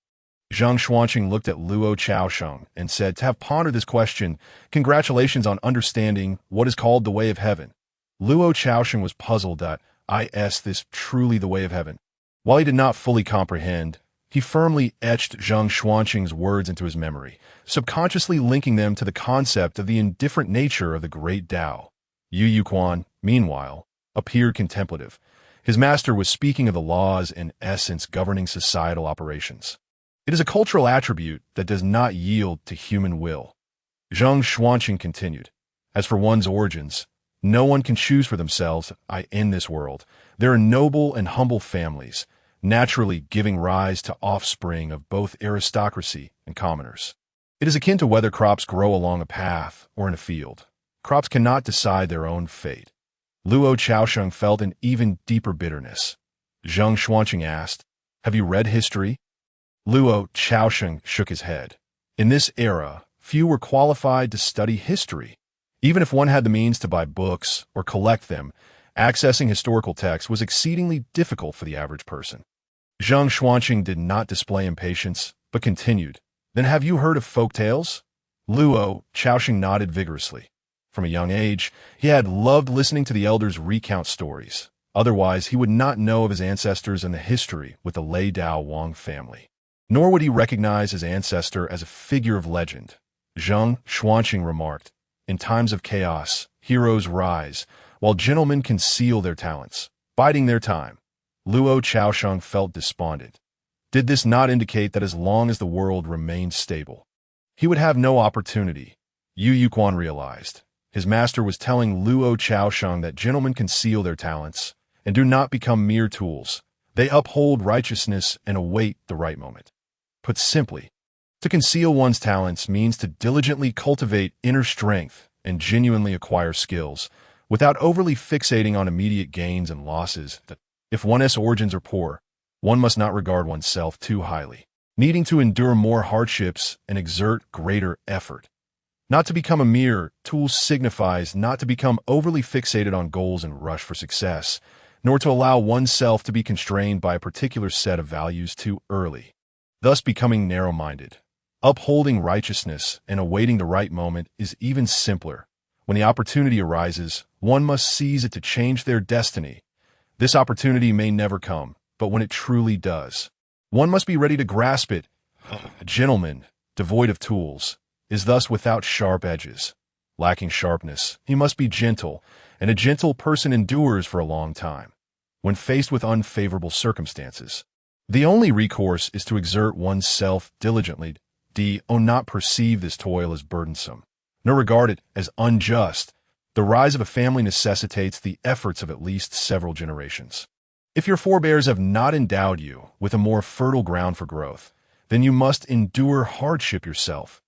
Zhang Xuanqing looked at Luo Chaosheng and said, "To have pondered this question, congratulations on understanding what is called the way of heaven." Luo Chaosheng was puzzled that, is this truly the way of heaven? While he did not fully comprehend, he firmly etched Zhang Xuanqing's words into his memory, subconsciously linking them to the concept of the indifferent nature of the great Tao. Yu Yuquan, meanwhile, appeared contemplative. His master was speaking of the laws and essence governing societal operations. It is a cultural attribute that does not yield to human will. Zhang Xuanqing continued, "As for one's origins, no one can choose for themselves in this world. There are noble and humble families, naturally giving rise to offspring of both aristocracy and commoners. It is akin to whether crops grow along a path or in a field. Crops cannot decide their own fate." Luo Chaosheng felt an even deeper bitterness. Zhang Xuanqing asked, "Have you read history?" Luo Chaosheng shook his head. In this era, few were qualified to study history. Even if one had the means to buy books or collect them, accessing historical texts was exceedingly difficult for the average person. Zhang Xuanqing did not display impatience, but continued, "Then have you heard of folk tales?" Luo Chaosheng nodded vigorously. From a young age, he had loved listening to the elders recount stories. Otherwise, he would not know of his ancestors and the history with the Lei Dao Wang family. Nor would he recognize his ancestor as a figure of legend. Zhang Xuanqing remarked, "In times of chaos, heroes rise, while gentlemen conceal their talents, biding their time." Luo Chaosheng felt despondent. Did this not indicate that as long as the world remained stable, he would have no opportunity? Yu Yuquan realized. His master was telling Luo Chaosheng that gentlemen conceal their talents and do not become mere tools. They uphold righteousness and await the right moment. Put simply, to conceal one's talents means to diligently cultivate inner strength and genuinely acquire skills, without overly fixating on immediate gains and losses. If one's origins are poor, one must not regard oneself too highly, needing to endure more hardships and exert greater effort. Not to become a mere tool signifies not to become overly fixated on goals and rush for success, nor to allow oneself to be constrained by a particular set of values too early, thus becoming narrow-minded. Upholding righteousness and awaiting the right moment is even simpler. When the opportunity arises, one must seize it to change their destiny. This opportunity may never come, but when it truly does, one must be ready to grasp it. A gentleman, devoid of tools, is thus without sharp edges. Lacking sharpness, he must be gentle, and a gentle person endures for a long time. When faced with unfavorable circumstances, the only recourse is to exert one's self diligently. Not perceive this toil as burdensome, nor regard it as unjust. The rise of a family necessitates the efforts of at least several generations. If your forebears have not endowed you with a more fertile ground for growth, then you must endure hardship yourself.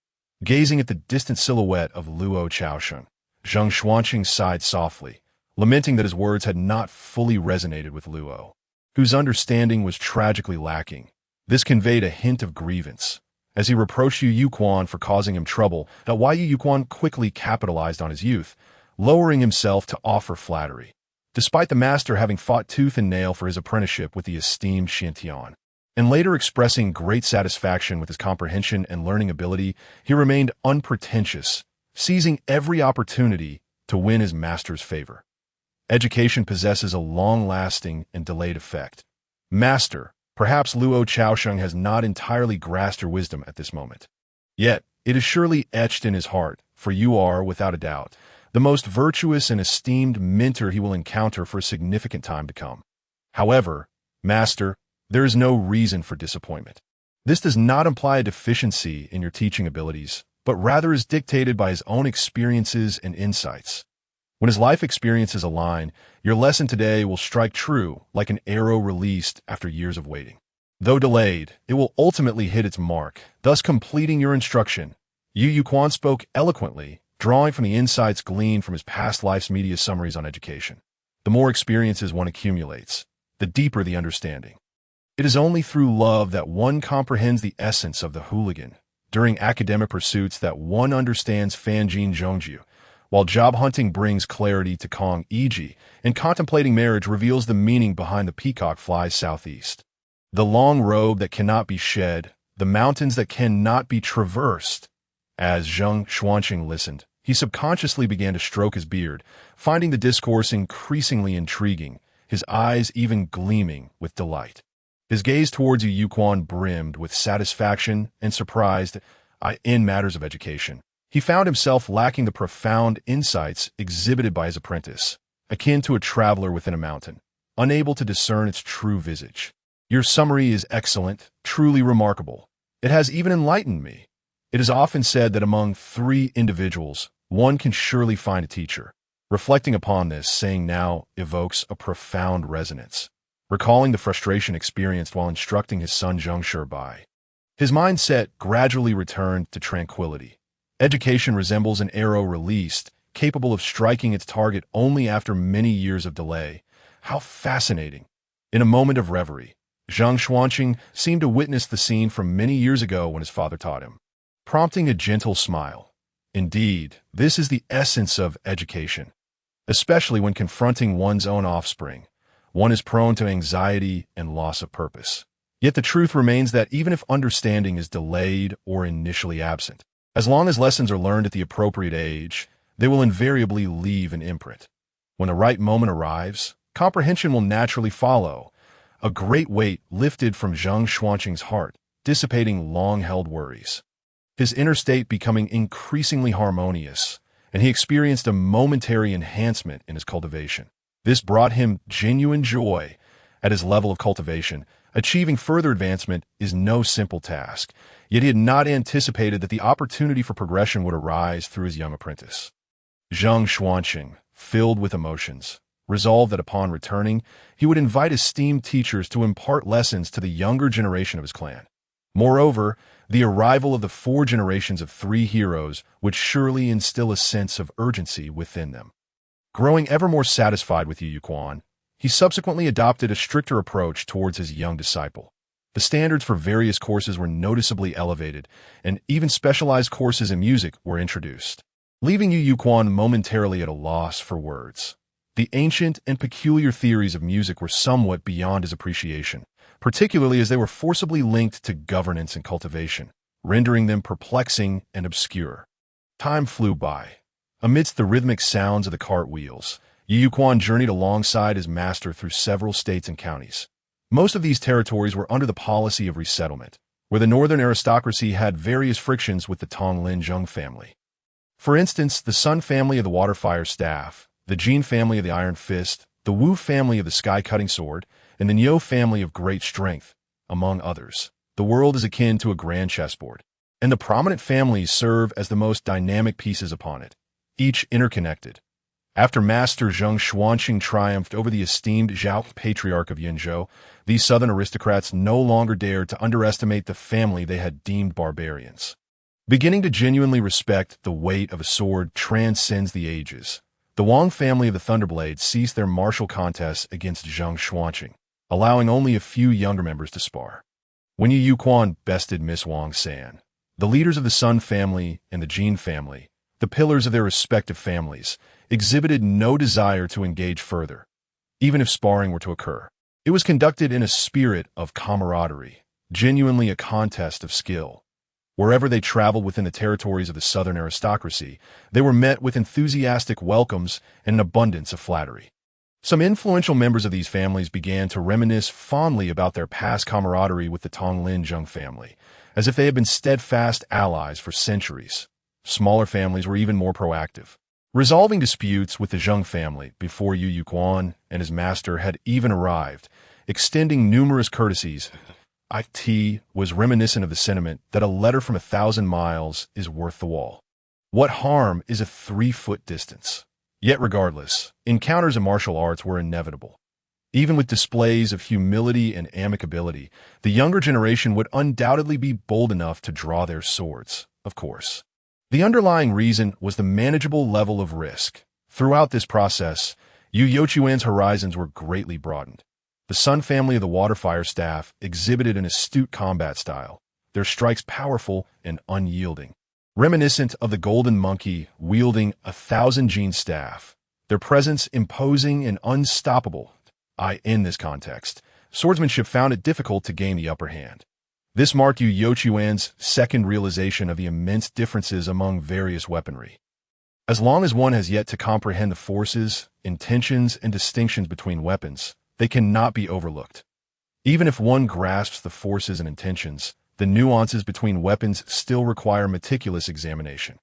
Gazing at the distant silhouette of Luo Chaosheng, Zhang Xuanqing sighed softly, lamenting that his words had not fully resonated with Luo, whose understanding was tragically lacking. This conveyed a hint of grievance. As he reproached Yu Yuquan for causing him trouble, Yu Yuquan quickly capitalized on his youth, lowering himself to offer flattery. Despite the master having fought tooth and nail for his apprenticeship with the esteemed Xiantian, and later expressing great satisfaction with his comprehension and learning ability, he remained unpretentious, seizing every opportunity to win his master's favor. Education possesses a long-lasting and delayed effect. Master, perhaps Luo Chaosheng has not entirely grasped your wisdom at this moment. Yet, it is surely etched in his heart, for you are, without a doubt, the most virtuous and esteemed mentor he will encounter for a significant time to come. However, Master, there is no reason for disappointment. This does not imply a deficiency in your teaching abilities, but rather is dictated by his own experiences and insights. When his life experiences align, your lesson today will strike true like an arrow released after years of waiting. Though delayed, it will ultimately hit its mark, thus completing your instruction. Yu Yuquan spoke eloquently, drawing from the insights gleaned from his past life's media summaries on education. The more experiences one accumulates, the deeper the understanding. It is only through love that one comprehends the essence of the hooligan, during academic pursuits that one understands Fanjin Zhongju, while job hunting brings clarity to Kong Iji, and contemplating marriage reveals the meaning behind the peacock flies southeast. The long robe that cannot be shed, the mountains that cannot be traversed. As Zheng Xuanqing listened, he subconsciously began to stroke his beard, finding the discourse increasingly intriguing, his eyes even gleaming with delight. His gaze towards Yu Yuquan brimmed with satisfaction and surprise in matters of education. He found himself lacking the profound insights exhibited by his apprentice, akin to a traveler within a mountain, unable to discern its true visage. Your summary is excellent, truly remarkable. It has even enlightened me. It is often said that among 3 individuals, one can surely find a teacher. Reflecting upon this saying now evokes a profound resonance, recalling the frustration experienced while instructing his son Zheng Shibai. His mindset gradually returned to tranquility. Education resembles an arrow released, capable of striking its target only after many years of delay. How fascinating! In a moment of reverie, Zheng Xuanqing seemed to witness the scene from many years ago when his father taught him, prompting a gentle smile. Indeed, this is the essence of education. Especially when confronting one's own offspring, one is prone to anxiety and loss of purpose. Yet the truth remains that even if understanding is delayed or initially absent, as long as lessons are learned at the appropriate age, they will invariably leave an imprint. When the right moment arrives, comprehension will naturally follow, a great weight lifted from Zheng Xuanqing's heart, dissipating long-held worries. His inner state becoming increasingly harmonious, and he experienced a momentary enhancement in his cultivation. This brought him genuine joy. At his level of cultivation, achieving further advancement is no simple task, yet he had not anticipated that the opportunity for progression would arise through his young apprentice. Zheng Xuanqing, filled with emotions, resolved that upon returning, he would invite esteemed teachers to impart lessons to the younger generation of his clan. Moreover, the arrival of the 4 generations of 3 heroes would surely instill a sense of urgency within them. Growing ever more satisfied with Yu Yuquan, he subsequently adopted a stricter approach towards his young disciple. The standards for various courses were noticeably elevated, and even specialized courses in music were introduced, leaving Yu Yuquan momentarily at a loss for words. The ancient and peculiar theories of music were somewhat beyond his appreciation, particularly as they were forcibly linked to governance and cultivation, rendering them perplexing and obscure. Time flew by. Amidst the rhythmic sounds of the cartwheels, Yu Yuquan journeyed alongside his master through several states and counties. Most of these territories were under the policy of resettlement, where the northern aristocracy had various frictions with the Tonglin Zheng family. For instance, the Sun family of the Waterfire Staff, the Jin family of the Iron Fist, the Wu family of the Sky-Cutting Sword, and the Niu family of Great Strength, among others. The world is akin to a grand chessboard, and the prominent families serve as the most dynamic pieces upon it, each interconnected. After Master Zheng Xuanqing triumphed over the esteemed Zhao Patriarch of Yinzhou, these southern aristocrats no longer dared to underestimate the family they had deemed barbarians. Beginning to genuinely respect the weight of a sword transcends the ages, the Wang family of the Thunderblade ceased their martial contests against Zheng Xuanqing, allowing only a few younger members to spar. When Yu Yuquan bested Miss Wang San, the leaders of the Sun family and the Jin family, the pillars of their respective families, exhibited no desire to engage further, even if sparring were to occur. It was conducted in a spirit of camaraderie, genuinely a contest of skill. Wherever they traveled within the territories of the southern aristocracy, they were met with enthusiastic welcomes and an abundance of flattery. Some influential members of these families began to reminisce fondly about their past camaraderie with the Tonglin Zheng family, as if they had been steadfast allies for centuries. Smaller families were even more proactive, resolving disputes with the Zheng family before Yu Yuquan and his master had even arrived, extending numerous courtesies. It was reminiscent of the sentiment that a letter from 1,000 miles is worth the wall. What harm is a 3-foot distance? Yet regardless, encounters in martial arts were inevitable. Even with displays of humility and amicability, the younger generation would undoubtedly be bold enough to draw their swords, of course. The underlying reason was the manageable level of risk. Throughout this process, Yu Yuquan's horizons were greatly broadened. The Sun family of the Waterfire Staff exhibited an astute combat style, their strikes powerful and unyielding. reminiscent of the golden monkey wielding a 1,000-gene staff, their presence imposing and unstoppable. In this context, swordsmanship found it difficult to gain the upper hand. This marked Yu Youquan's second realization of the immense differences among various weaponry. As long as one has yet to comprehend the forces, intentions, and distinctions between weapons, they cannot be overlooked. Even if one grasps the forces and intentions, the nuances between weapons still require meticulous examination.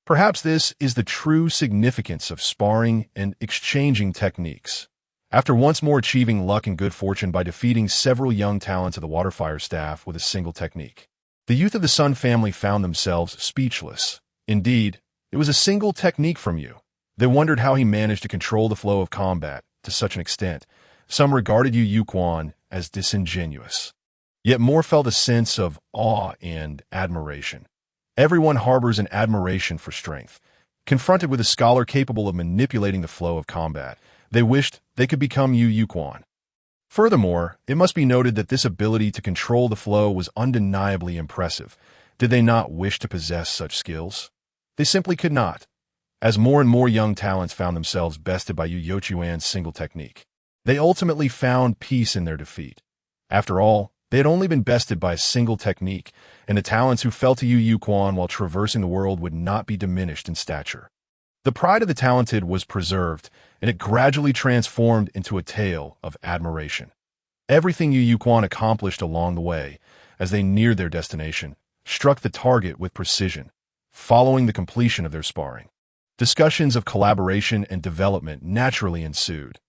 Perhaps this is the true significance of sparring and exchanging techniques. After once more achieving luck and good fortune by defeating several young talents of the Waterfire staff with a single technique, the youth of the Sun family found themselves speechless. Indeed, it was a single technique from Yu. They wondered how he managed to control the flow of combat to such an extent. Some regarded Yu Yuquan as disingenuous. Yet more felt a sense of awe and admiration. Everyone harbors an admiration for strength. Confronted with a scholar capable of manipulating the flow of combat, they wished they could become Yu Yuquan. Furthermore, it must be noted that this ability to control the flow was undeniably impressive. Did they not wish to possess such skills? They simply could not. As more and more young talents found themselves bested by Yu Youquan's single technique, they ultimately found peace in their defeat. After all, they had only been bested by a single technique, and the talents who fell to Yu Yuquan while traversing the world would not be diminished in stature. The pride of the talented was preserved, and it gradually transformed into a tale of admiration. Everything Yu Yuquan accomplished along the way, as they neared their destination, struck the target with precision. Following the completion of their sparring, discussions of collaboration and development naturally ensued.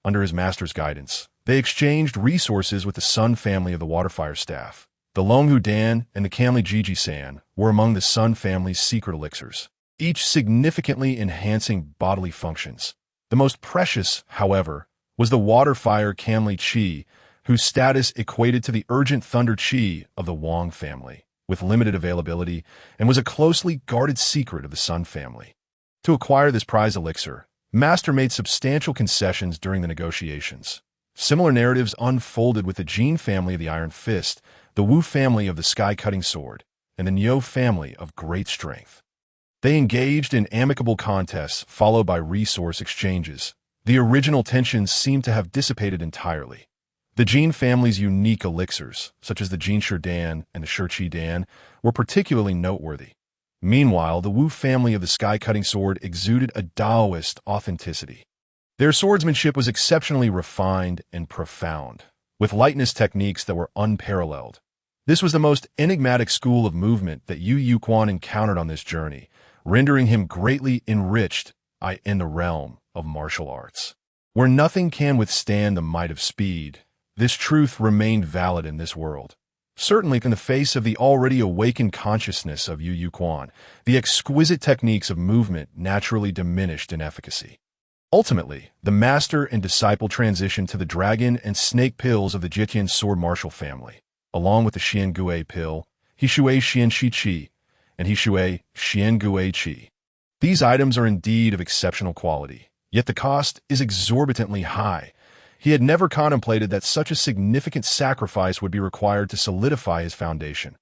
Under his master's guidance, they exchanged resources with the Sun family of the Waterfire staff. The Longhu Dan and the Kamli Jiji-san were among the Sun family's secret elixirs, each significantly enhancing bodily functions. The most precious, however, was the Waterfire Kamli Chi, whose status equated to the urgent Thunder Chi of the Wang family, with limited availability, and was a closely guarded secret of the Sun family. To acquire this prize elixir, Master made substantial concessions during the negotiations. Similar narratives unfolded with the Jin family of the Iron Fist, the Wu family of the Sky-Cutting Sword, and the Niu family of Great Strength. They engaged in amicable contests followed by resource exchanges. The original tensions seemed to have dissipated entirely. The Jin family's unique elixirs, such as the Jinshi Dan and the Shiqi Dan, were particularly noteworthy. Meanwhile, the Wu family of the Sky-Cutting Sword exuded a Taoist authenticity. Their swordsmanship was exceptionally refined and profound, with lightness techniques that were unparalleled. This was the most enigmatic school of movement that Yu Yuquan encountered on this journey, rendering him greatly enriched in the realm of martial arts. Where nothing can withstand the might of speed, this truth remained valid in this world. Certainly, in the face of the already awakened consciousness of Yu Yuquan, the exquisite techniques of movement naturally diminished in efficacy. Ultimately, the master and disciple transitioned to the dragon and snake pills of the Jitian sword martial family, along with the Xiangui pill, Hishui Xianxi Qi, and Hishui Xiangui Qi. These items are indeed of exceptional quality, yet the cost is exorbitantly high. He had never contemplated that such a significant sacrifice would be required to solidify his foundation,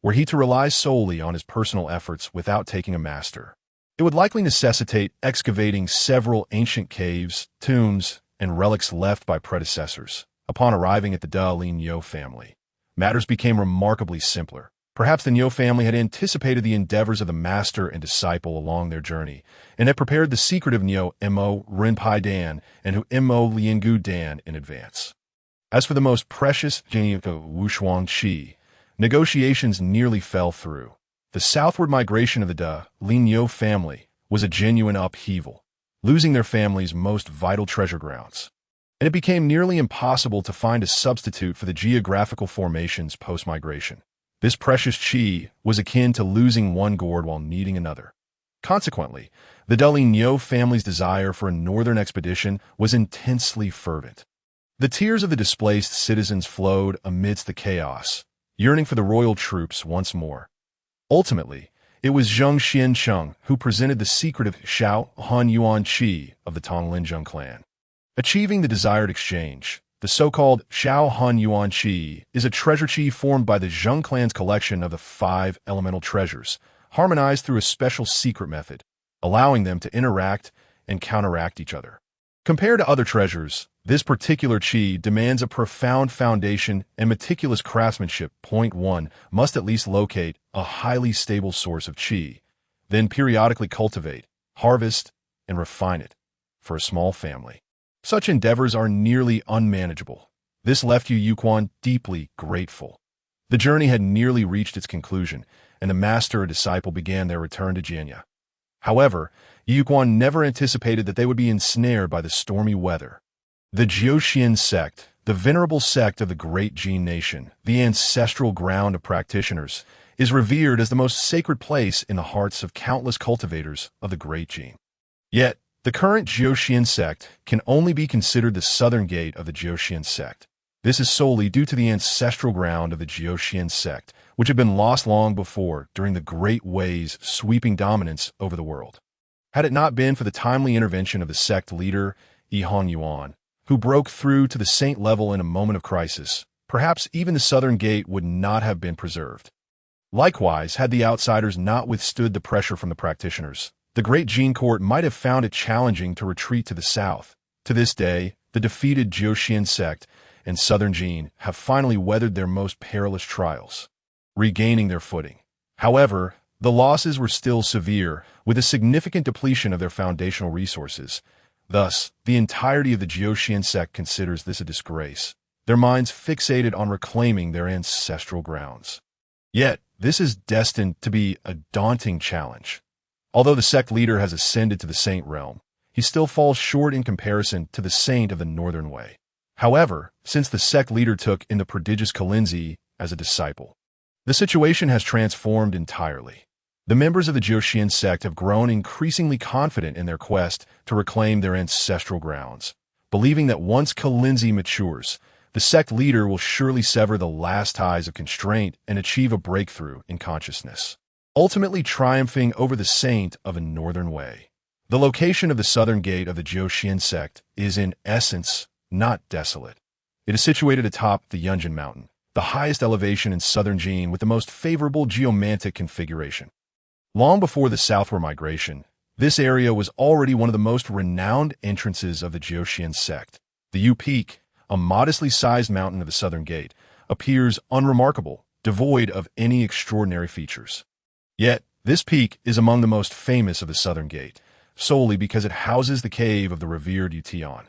were he to rely solely on his personal efforts without taking a master. It would likely necessitate excavating several ancient caves, tombs, and relics left by predecessors. Upon arriving at the Da Lin Niu family, matters became remarkably simpler. Perhaps the Niu family had anticipated the endeavors of the master and disciple along their journey, and had prepared the secret of Niu Mo Rinpai Dan and Mo Liangu Dan in advance. As for the most precious Jinyuka Wushuang Qi, negotiations nearly fell through. The southward migration of the Da Lin Niu family was a genuine upheaval, losing their family's most vital treasure grounds. And it became nearly impossible to find a substitute for the geographical formations post-migration. This precious qi was akin to losing one gourd while needing another. Consequently, the Da Lin Niu family's desire for a northern expedition was intensely fervent. The tears of the displaced citizens flowed amidst the chaos, yearning for the royal troops once more. Ultimately, it was Zheng Xiancheng who presented the secret of Xiao Han Yuan Qi of the Tonglinzheng clan. Achieving the desired exchange, the so-called Xiao Han Yuan Qi is a treasure qi formed by the Zheng clan's collection of the 5 elemental treasures, harmonized through a special secret method, allowing them to interact and counteract each other. Compared to other treasures, this particular qi demands a profound foundation and meticulous craftsmanship. Point 1 must at least locate a highly stable source of qi, then periodically cultivate, harvest, and refine it. For a small family, such endeavors are nearly unmanageable. This left Yu Yuquan deeply grateful. The journey had nearly reached its conclusion, and the master and disciple began their return to Jianya. However, Yu Yuquan never anticipated that they would be ensnared by the stormy weather. The Jiuxian sect, the venerable sect of the great Jin nation, the ancestral ground of practitioners, is revered as the most sacred place in the hearts of countless cultivators of the great Jin. Yet, the current Jiuxian sect can only be considered the southern gate of the Jiuxian sect. This is solely due to the ancestral ground of the Jiuxian sect, which had been lost long before during the Great Wei's sweeping dominance over the world. Had it not been for the timely intervention of the sect leader, Yi Hongyuan, who broke through to the saint level in a moment of crisis, perhaps even the southern gate would not have been preserved. Likewise, had the outsiders not withstood the pressure from the practitioners, the great Jin court might have found it challenging to retreat to the south. To this day, the defeated Jiuxian sect and southern Jin have finally weathered their most perilous trials, regaining their footing. However, the losses were still severe, with a significant depletion of their foundational resources. Thus, the entirety of the Jiuxian sect considers this a disgrace, their minds fixated on reclaiming their ancestral grounds. Yet, this is destined to be a daunting challenge. Although the sect leader has ascended to the saint realm, he still falls short in comparison to the saint of the Northern Way. However, since the sect leader took in the prodigious Kalinzi as a disciple, the situation has transformed entirely. The members of the Jiuxian sect have grown increasingly confident in their quest to reclaim their ancestral grounds, believing that once Kalinzi matures, the sect leader will surely sever the last ties of constraint and achieve a breakthrough in consciousness, ultimately triumphing over the saint of a Northern Way. The location of the southern gate of the Jiuxian sect is in essence not desolate. It is situated atop the Yunjin Mountain, the highest elevation in southern Jin with the most favorable geomantic configuration. Long before the southward migration, this area was already one of the most renowned entrances of the Jiuxian sect. The Yu Peak, a modestly sized mountain of the southern gate, appears unremarkable, devoid of any extraordinary features. Yet, this peak is among the most famous of the southern gate, solely because it houses the cave of the revered Yutian.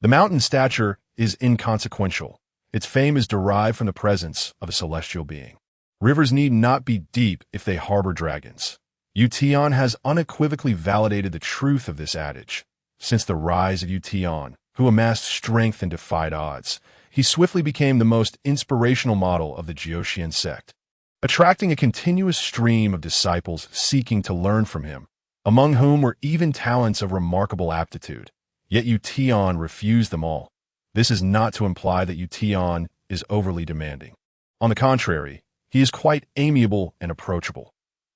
The mountain's stature is inconsequential. Its fame is derived from the presence of a celestial being. Rivers need not be deep if they harbor dragons. Yutian has unequivocally validated the truth of this adage. Since the rise of Yutian, who amassed strength and defied odds, he swiftly became the most inspirational model of the Jiuxian sect, attracting a continuous stream of disciples seeking to learn from him, among whom were even talents of remarkable aptitude. Yet Yutian refused them all. This is not to imply that Yutian is overly demanding. On the contrary, he is quite amiable and approachable.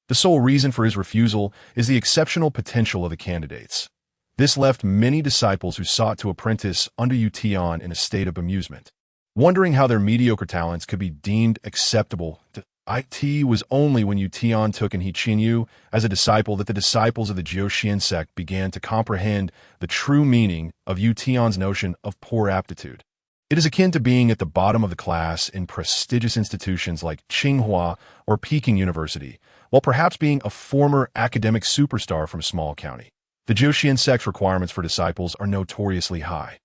The sole reason for his refusal is the exceptional potential of the candidates. This left many disciples who sought to apprentice under Yutian in a state of amusement, wondering how their mediocre talents could be deemed acceptable. It was only when Yutian took in He Qinyu as a disciple that the disciples of the Jiuxian sect began to comprehend the true meaning of Yutian's notion of poor aptitude. It is akin to being at the bottom of the class in prestigious institutions like Tsinghua or Peking University, while perhaps being a former academic superstar from a small county. The Jiuxian sect's requirements for disciples are notoriously high,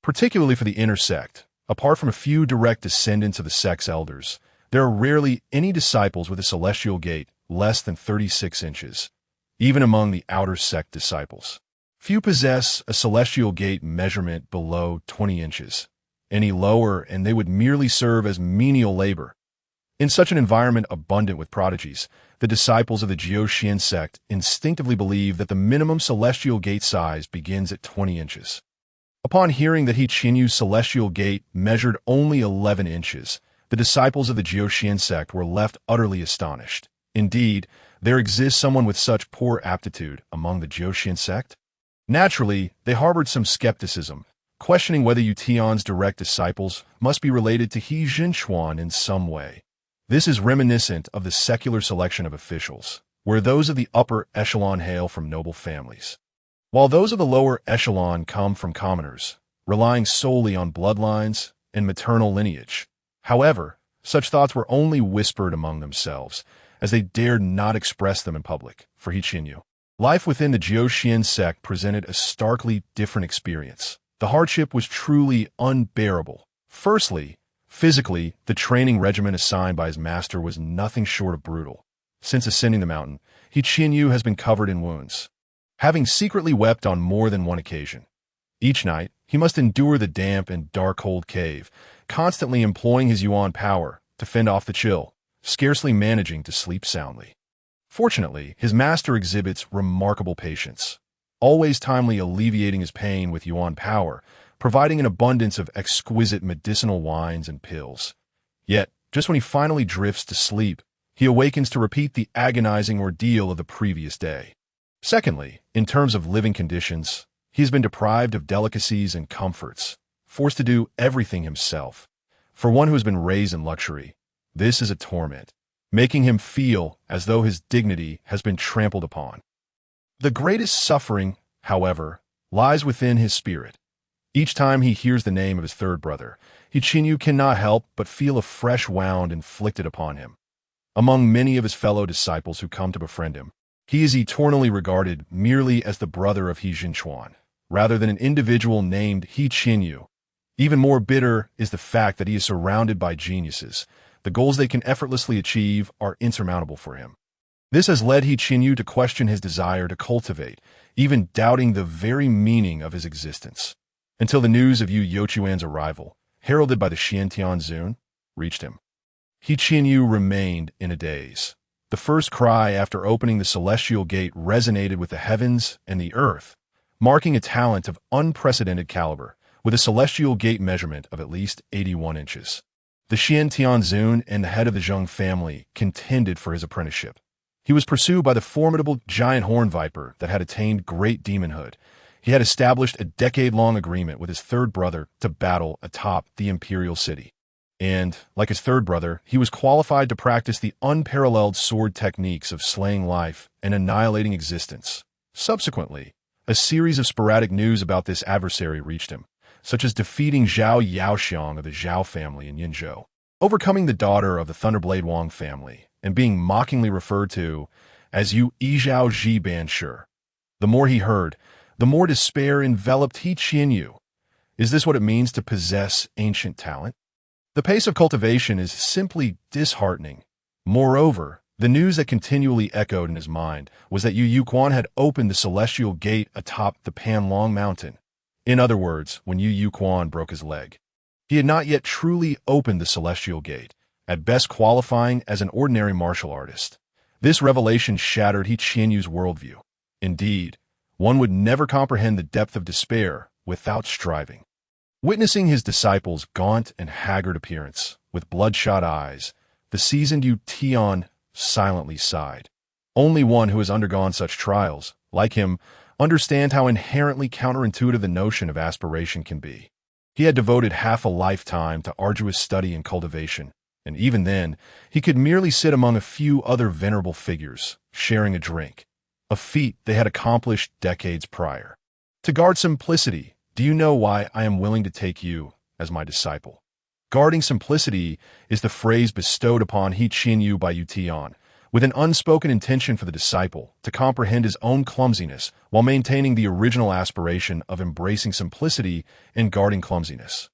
particularly for the inner sect. Apart from a few direct descendants of the sect's elders, there are rarely any disciples with a celestial gate less than 36 inches, even among the outer sect disciples. Few possess a celestial gate measurement below 20 inches. Any lower, and they would merely serve as menial labor. In such an environment abundant with prodigies, the disciples of the Jiuxian sect instinctively believe that the minimum celestial gate size begins at 20 inches. Upon hearing that He Qinyu's celestial gate measured only 11 inches, the disciples of the Jiuxian sect were left utterly astonished. Indeed, there exists someone with such poor aptitude among the Jiuxian sect? Naturally, they harbored some skepticism, questioning whether Yutian's direct disciples must be related to He Zhenchuan in some way. This is reminiscent of the secular selection of officials. where those of the upper echelon hail from noble families, while those of the lower echelon come from commoners, relying solely on bloodlines and maternal lineage. However, such thoughts were only whispered among themselves, as they dared not express them in public. For He Qinyu, life within the Jiuxian sect presented a starkly different experience. The hardship was truly unbearable. Firstly, physically, the training regimen assigned by his master was nothing short of brutal. Since ascending the mountain, He Qinyu has been covered in wounds, having secretly wept on more than one occasion. Each night, he must endure the damp and dark-cold cave, constantly employing his yuan power to fend off the chill, scarcely managing to sleep soundly. Fortunately, his master exhibits remarkable patience, always timely alleviating his pain with yuan power, providing an abundance of exquisite medicinal wines and pills. Yet, just when he finally drifts to sleep, he awakens to repeat the agonizing ordeal of the previous day. Secondly, in terms of living conditions, he has been deprived of delicacies and comforts, forced to do everything himself. For one who has been raised in luxury, this is a torment, making him feel as though his dignity has been trampled upon. The greatest suffering, however, lies within his spirit. Each time he hears the name of his third brother, He Qinyu cannot help but feel a fresh wound inflicted upon him. Among many of his fellow disciples who come to befriend him, he is eternally regarded merely as the brother of He Jinchuan, rather than an individual named He Qinyu. Even more bitter is the fact that he is surrounded by geniuses. The goals they can effortlessly achieve are insurmountable for him. This has led He Qinyu to question his desire to cultivate, even doubting the very meaning of his existence, until the news of Yu Youquan's arrival, heralded by the Xiantian Zun, reached him. He Qinyu remained in a daze. The first cry after opening the celestial gate resonated with the heavens and the earth, marking a talent of unprecedented caliber, with a celestial gate measurement of at least 81 inches. The Xiantian Zun and the head of the Zheng family contended for his apprenticeship. He was pursued by the formidable giant horn viper that had attained great demonhood. He had established a decade-long agreement with his third brother to battle atop the imperial city. And, like his third brother, he was qualified to practice the unparalleled sword techniques of slaying life and annihilating existence. Subsequently, a series of sporadic news about this adversary reached him, such as defeating Zhao Yaoxiang of the Zhao family in Yinzhou, overcoming the daughter of the Thunderblade Wang family, and being mockingly referred to as Yu Yizhao Ji Banshi. The more he heard, the more despair enveloped He Qinyu. Is this what it means to possess ancient talent? The pace of cultivation is simply disheartening. Moreover, the news that continually echoed in his mind was that Yu Youquan had opened the celestial gate atop the Panlong mountain. In other words, when Yu Youquan broke his leg, he had not yet truly opened the celestial gate, at best qualifying as an ordinary martial artist. This revelation shattered He Qinyu's worldview. Indeed, one would never comprehend the depth of despair without striving. Witnessing his disciple's gaunt and haggard appearance, with bloodshot eyes, the seasoned Yu Tian silently sighed. Only one who has undergone such trials, like him, understands how inherently counterintuitive the notion of aspiration can be. He had devoted half a lifetime to arduous study and cultivation, and even then, he could merely sit among a few other venerable figures, sharing a drink, a feat they had accomplished decades prior. To guard simplicity, do you know why I am willing to take you as my disciple? Guarding simplicity is the phrase bestowed upon He Qinyu by Yu Tian, with an unspoken intention for the disciple to comprehend his own clumsiness while maintaining the original aspiration of embracing simplicity and guarding clumsiness.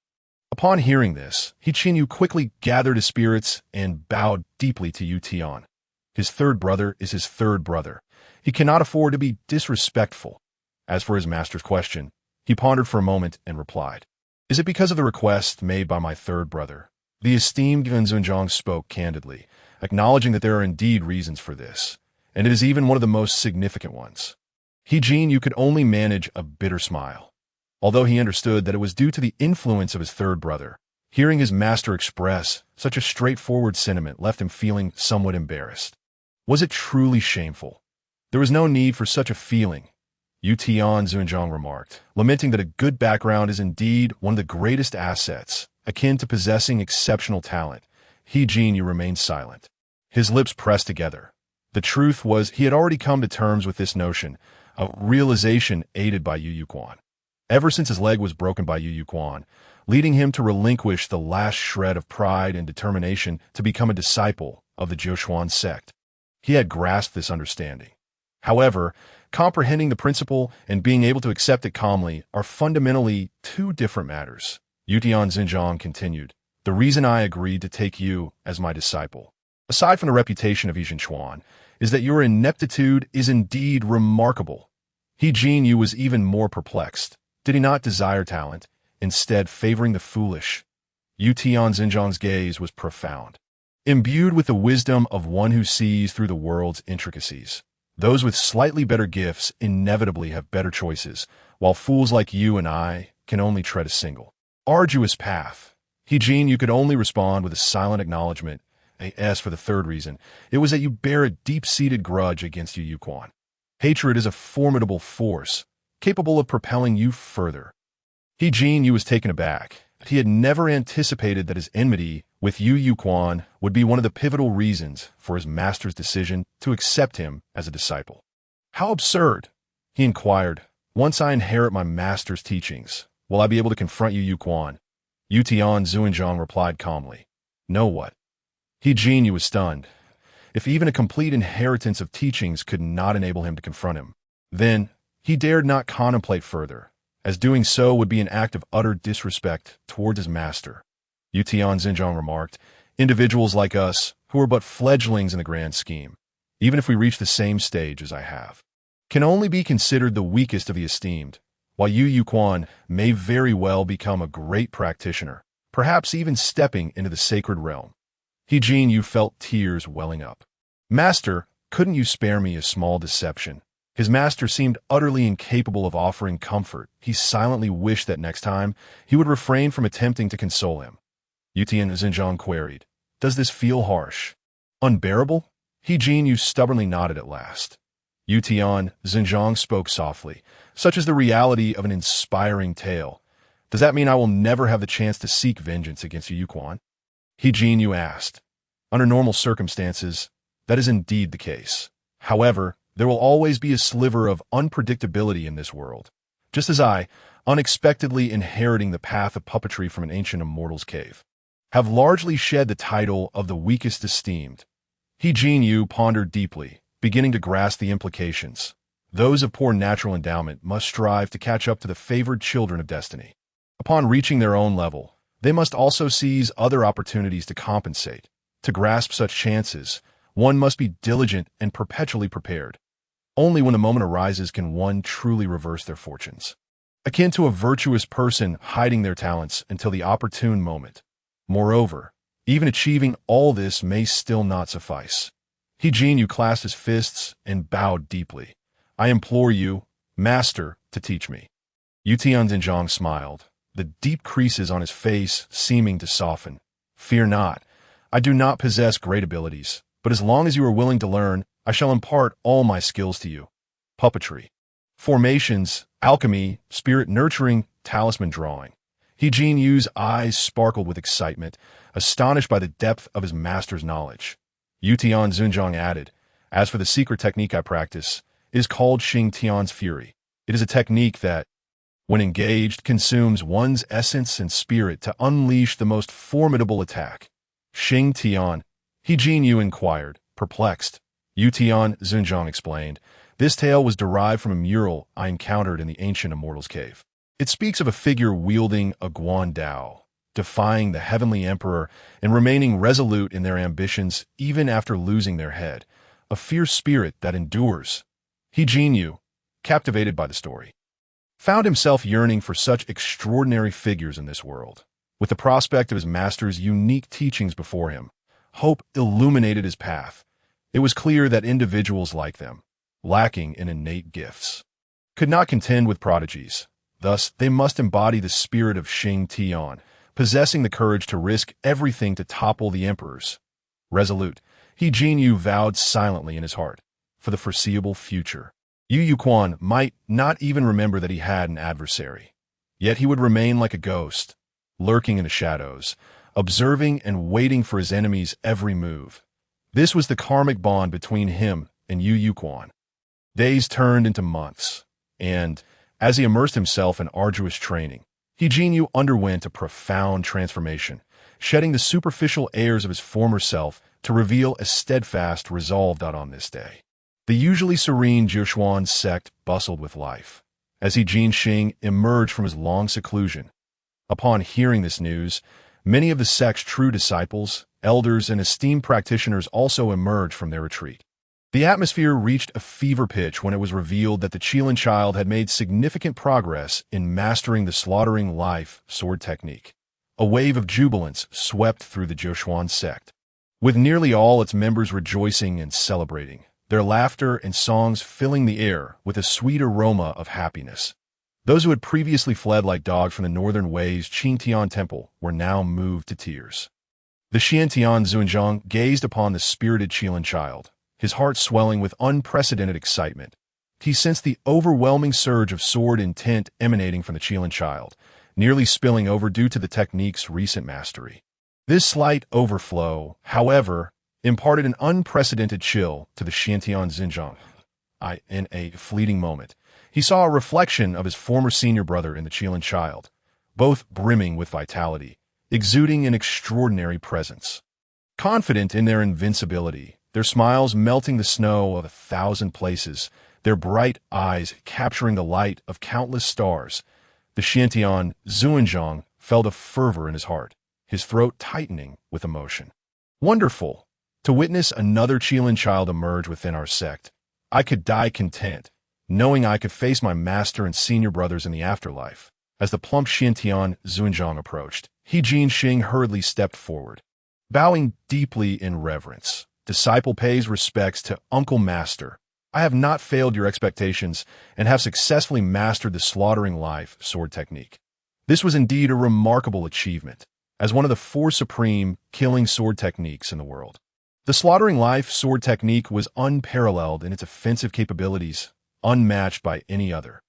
Upon hearing this, He Qinyu quickly gathered his spirits and bowed deeply to Yu Tian. His third brother is his third brother. He cannot afford to be disrespectful. As for his master's question, he pondered for a moment and replied, "Is it because of the request made by my third brother?" The esteemed Yuan Zunzhang spoke candidly, acknowledging that there are indeed reasons for this, and it is even one of the most significant ones. He Qinyu could only manage a bitter smile. Although he understood that it was due to the influence of his third brother, hearing his master express such a straightforward sentiment left him feeling somewhat embarrassed. Was it truly shameful? There was no need for such a feeling, Yu Tian Zunzhang remarked, lamenting that a good background is indeed one of the greatest assets, akin to possessing exceptional talent. He Qinyu remained silent, his lips pressed together, The truth was he had already come to terms with this notion, a realization aided by Yu Yu Quan. Ever since his leg was broken by Yu Yu Quan, leading him to relinquish the last shred of pride and determination to become a disciple of the Jiuquan sect. He had grasped this understanding. However, comprehending the principle and being able to accept it calmly are fundamentally two different matters. Yutian Xinjiang continued, "The reason I agreed to take you as my disciple, aside from the reputation of Yijin Chuan, is that your ineptitude is indeed remarkable." He Jin Yu was even more perplexed. Did he not desire talent, instead favoring the foolish? Yutian Xinjiang's gaze was profound. Imbued with the wisdom of one who sees through the world's intricacies, those with slightly better gifts inevitably have better choices, while fools like you and I can only tread a single, arduous path. He Jin Yu could only respond with a silent acknowledgement. As for the third reason, it was that you bear a deep-seated grudge against Yu Yu Quan. Hatred is a formidable force, capable of propelling you further. He Jin Yu was taken aback. He had never anticipated that his enmity with Yu Yu Quan would be one of the pivotal reasons for his master's decision to accept him as a disciple. How absurd, he inquired. Once I inherit my master's teachings, will I be able to confront Yu Yu Quan? Yutian Xinjiang replied calmly. No what? He Jin Yu was stunned. If even a complete inheritance of teachings could not enable him to confront him, then he dared not contemplate further, as doing so would be an act of utter disrespect towards his master. Yutian Xinjiang remarked, individuals like us, who are but fledglings in the grand scheme, even if we reach the same stage as I have, can only be considered the weakest of the esteemed, while Yu Yu Quan may very well become a great practitioner, perhaps even stepping into the sacred realm. He Jin Yu felt tears welling up. Master, couldn't you spare me a small deception? His master seemed utterly incapable of offering comfort. He silently wished that next time he would refrain from attempting to console him. Yutian Xinjiang queried, does this feel harsh? Unbearable? He Jin Yu stubbornly nodded at last. Yutian Xinjiang spoke softly, such is the reality of an inspiring tale. Does that mean I will never have the chance to seek vengeance against Yu Yu Quan? He Jin Yu asked. Under normal circumstances, that is indeed the case. However, there will always be a sliver of unpredictability in this world, just as I, unexpectedly inheriting the path of puppetry from an ancient immortal's cave, have largely shed the title of the weakest esteemed. He Jin Yu pondered deeply, beginning to grasp the implications. Those of poor natural endowment must strive to catch up to the favored children of destiny. Upon reaching their own level, they must also seize other opportunities to compensate. To grasp such chances, one must be diligent and perpetually prepared. Only when the moment arises can one truly reverse their fortunes. Akin to a virtuous person hiding their talents until the opportune moment. Moreover, even achieving all this may still not suffice. He Jin Yu clasped his fists and bowed deeply. I implore you, Master, to teach me. Yutian Xinjiang smiled, the deep creases on his face seeming to soften. Fear not, I do not possess great abilities, but as long as you are willing to learn, I shall impart all my skills to you. Puppetry, formations, alchemy, spirit nurturing, talisman drawing. He Jin Yu's eyes sparkled with excitement, astonished by the depth of his master's knowledge. Yutian Xinjiang added, as for the secret technique I practice, it is called Xing Tian's Fury. It is a technique that, when engaged, consumes one's essence and spirit to unleash the most formidable attack. Xing Tian, He Jin Yu inquired, perplexed. Yutian Xinjiang explained, this tale was derived from a mural I encountered in the ancient immortal's cave. It speaks of a figure wielding a Guan Dao, defying the heavenly emperor and remaining resolute in their ambitions even after losing their head, a fierce spirit that endures. He Jin Yu, captivated by the story, found himself yearning for such extraordinary figures in this world. With the prospect of his master's unique teachings before him, hope illuminated his path. It was clear that individuals like them, lacking in innate gifts, could not contend with prodigies. Thus, they must embody the spirit of Xing Tian, possessing the courage to risk everything to topple the emperors. Resolute, He Jin Yu vowed silently in his heart, for the foreseeable future. Yu Yu Quan might not even remember that he had an adversary. Yet he would remain like a ghost, lurking in the shadows, observing and waiting for his enemy's every move. This was the karmic bond between him and Yu Quan. Days turned into months, and as he immersed himself in arduous training, He Jinyu underwent a profound transformation, shedding the superficial airs of his former self to reveal a steadfast resolve out on this day. The usually serene Jiuquan sect bustled with life, as He Jinxing emerged from his long seclusion. Upon hearing this news, many of the sect's true disciples, elders, and esteemed practitioners also emerged from their retreat. The atmosphere reached a fever pitch when it was revealed that the Qilin child had made significant progress in mastering the slaughtering life sword technique. A wave of jubilance swept through the Jiuquan sect, with nearly all its members rejoicing and celebrating, their laughter and songs filling the air with a sweet aroma of happiness. Those who had previously fled like dogs from the northern Wei's Qingtian temple were now moved to tears. The Xiantian Zunzhang gazed upon the spirited Qilin child, his heart swelling with unprecedented excitement. He sensed the overwhelming surge of sword intent emanating from the Qilin child, nearly spilling over due to the technique's recent mastery. This slight overflow, however, imparted an unprecedented chill to the Xiantian Zunzhang. In a fleeting moment, he saw a reflection of his former senior brother in the Qilin child, both brimming with vitality, exuding an extraordinary presence. Confident in their invincibility, their smiles melting the snow of 1,000 places, their bright eyes capturing the light of countless stars, the Xiantian Zunzhang felt a fervor in his heart, his throat tightening with emotion. Wonderful! To witness another Qilin child emerge within our sect, I could die content, knowing I could face my master and senior brothers in the afterlife. As the plump Xiantian Zunzhang approached, He Jinxing hurriedly stepped forward. Bowing deeply in reverence, disciple pays respects to Uncle Master. I have not failed your expectations and have successfully mastered the slaughtering life sword technique. This was indeed a remarkable achievement, as one of the 4 supreme killing sword techniques in the world. The slaughtering life sword technique was unparalleled in its offensive capabilities, unmatched by any other.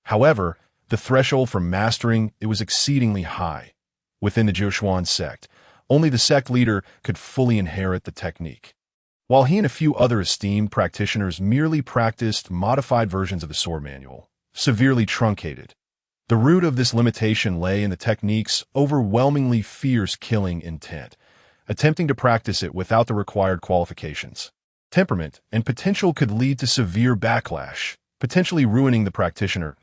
However, the threshold for mastering it was exceedingly high. Within the Jiuquan sect, only the sect leader could fully inherit the technique, while he and a few other esteemed practitioners merely practiced modified versions of the sword manual, severely truncated. The root of this limitation lay in the technique's overwhelmingly fierce killing intent, attempting to practice it without the required qualifications. Temperament and potential could lead to severe backlash, potentially ruining the practitioner.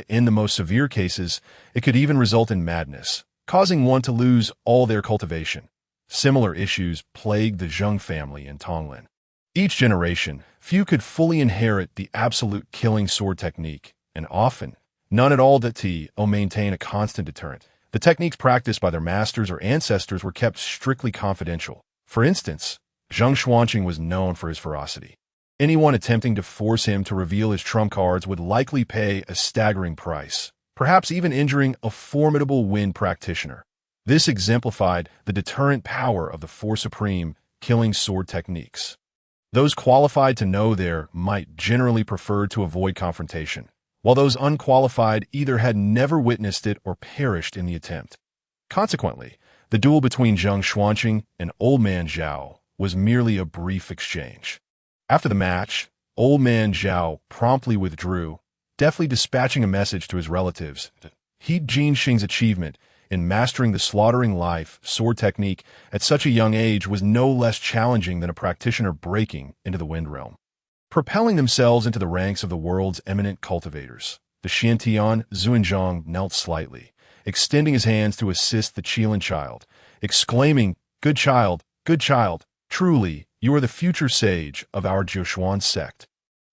In the most severe cases, it could even result in madness, causing one to lose all their cultivation. Similar issues plagued the Zheng family in Tonglin. Each generation, few could fully inherit the absolute killing sword technique, and often, none at all that maintain a constant deterrent. The techniques practiced by their masters or ancestors were kept strictly confidential. For instance, Zheng Xuanqing was known for his ferocity. Anyone attempting to force him to reveal his trump cards would likely pay a staggering price, perhaps even injuring a formidable Wen practitioner. This exemplified the deterrent power of the 4 supreme killing sword techniques. Those qualified to know their might generally preferred to avoid confrontation, while those unqualified either had never witnessed it or perished in the attempt. Consequently, the duel between Zheng Xuanqing and Old Man Zhao was merely a brief exchange. After the match, Old Man Zhao promptly withdrew, deftly dispatching a message to his relatives. He Jinxing's achievement in mastering the slaughtering life sword technique at such a young age was no less challenging than a practitioner breaking into the Wind Realm. Propelling themselves into the ranks of the world's eminent cultivators, the Xiantian Zunzhang knelt slightly, extending his hands to assist the Qilin child, exclaiming, good child, truly, you are the future sage of our Jiuquan sect."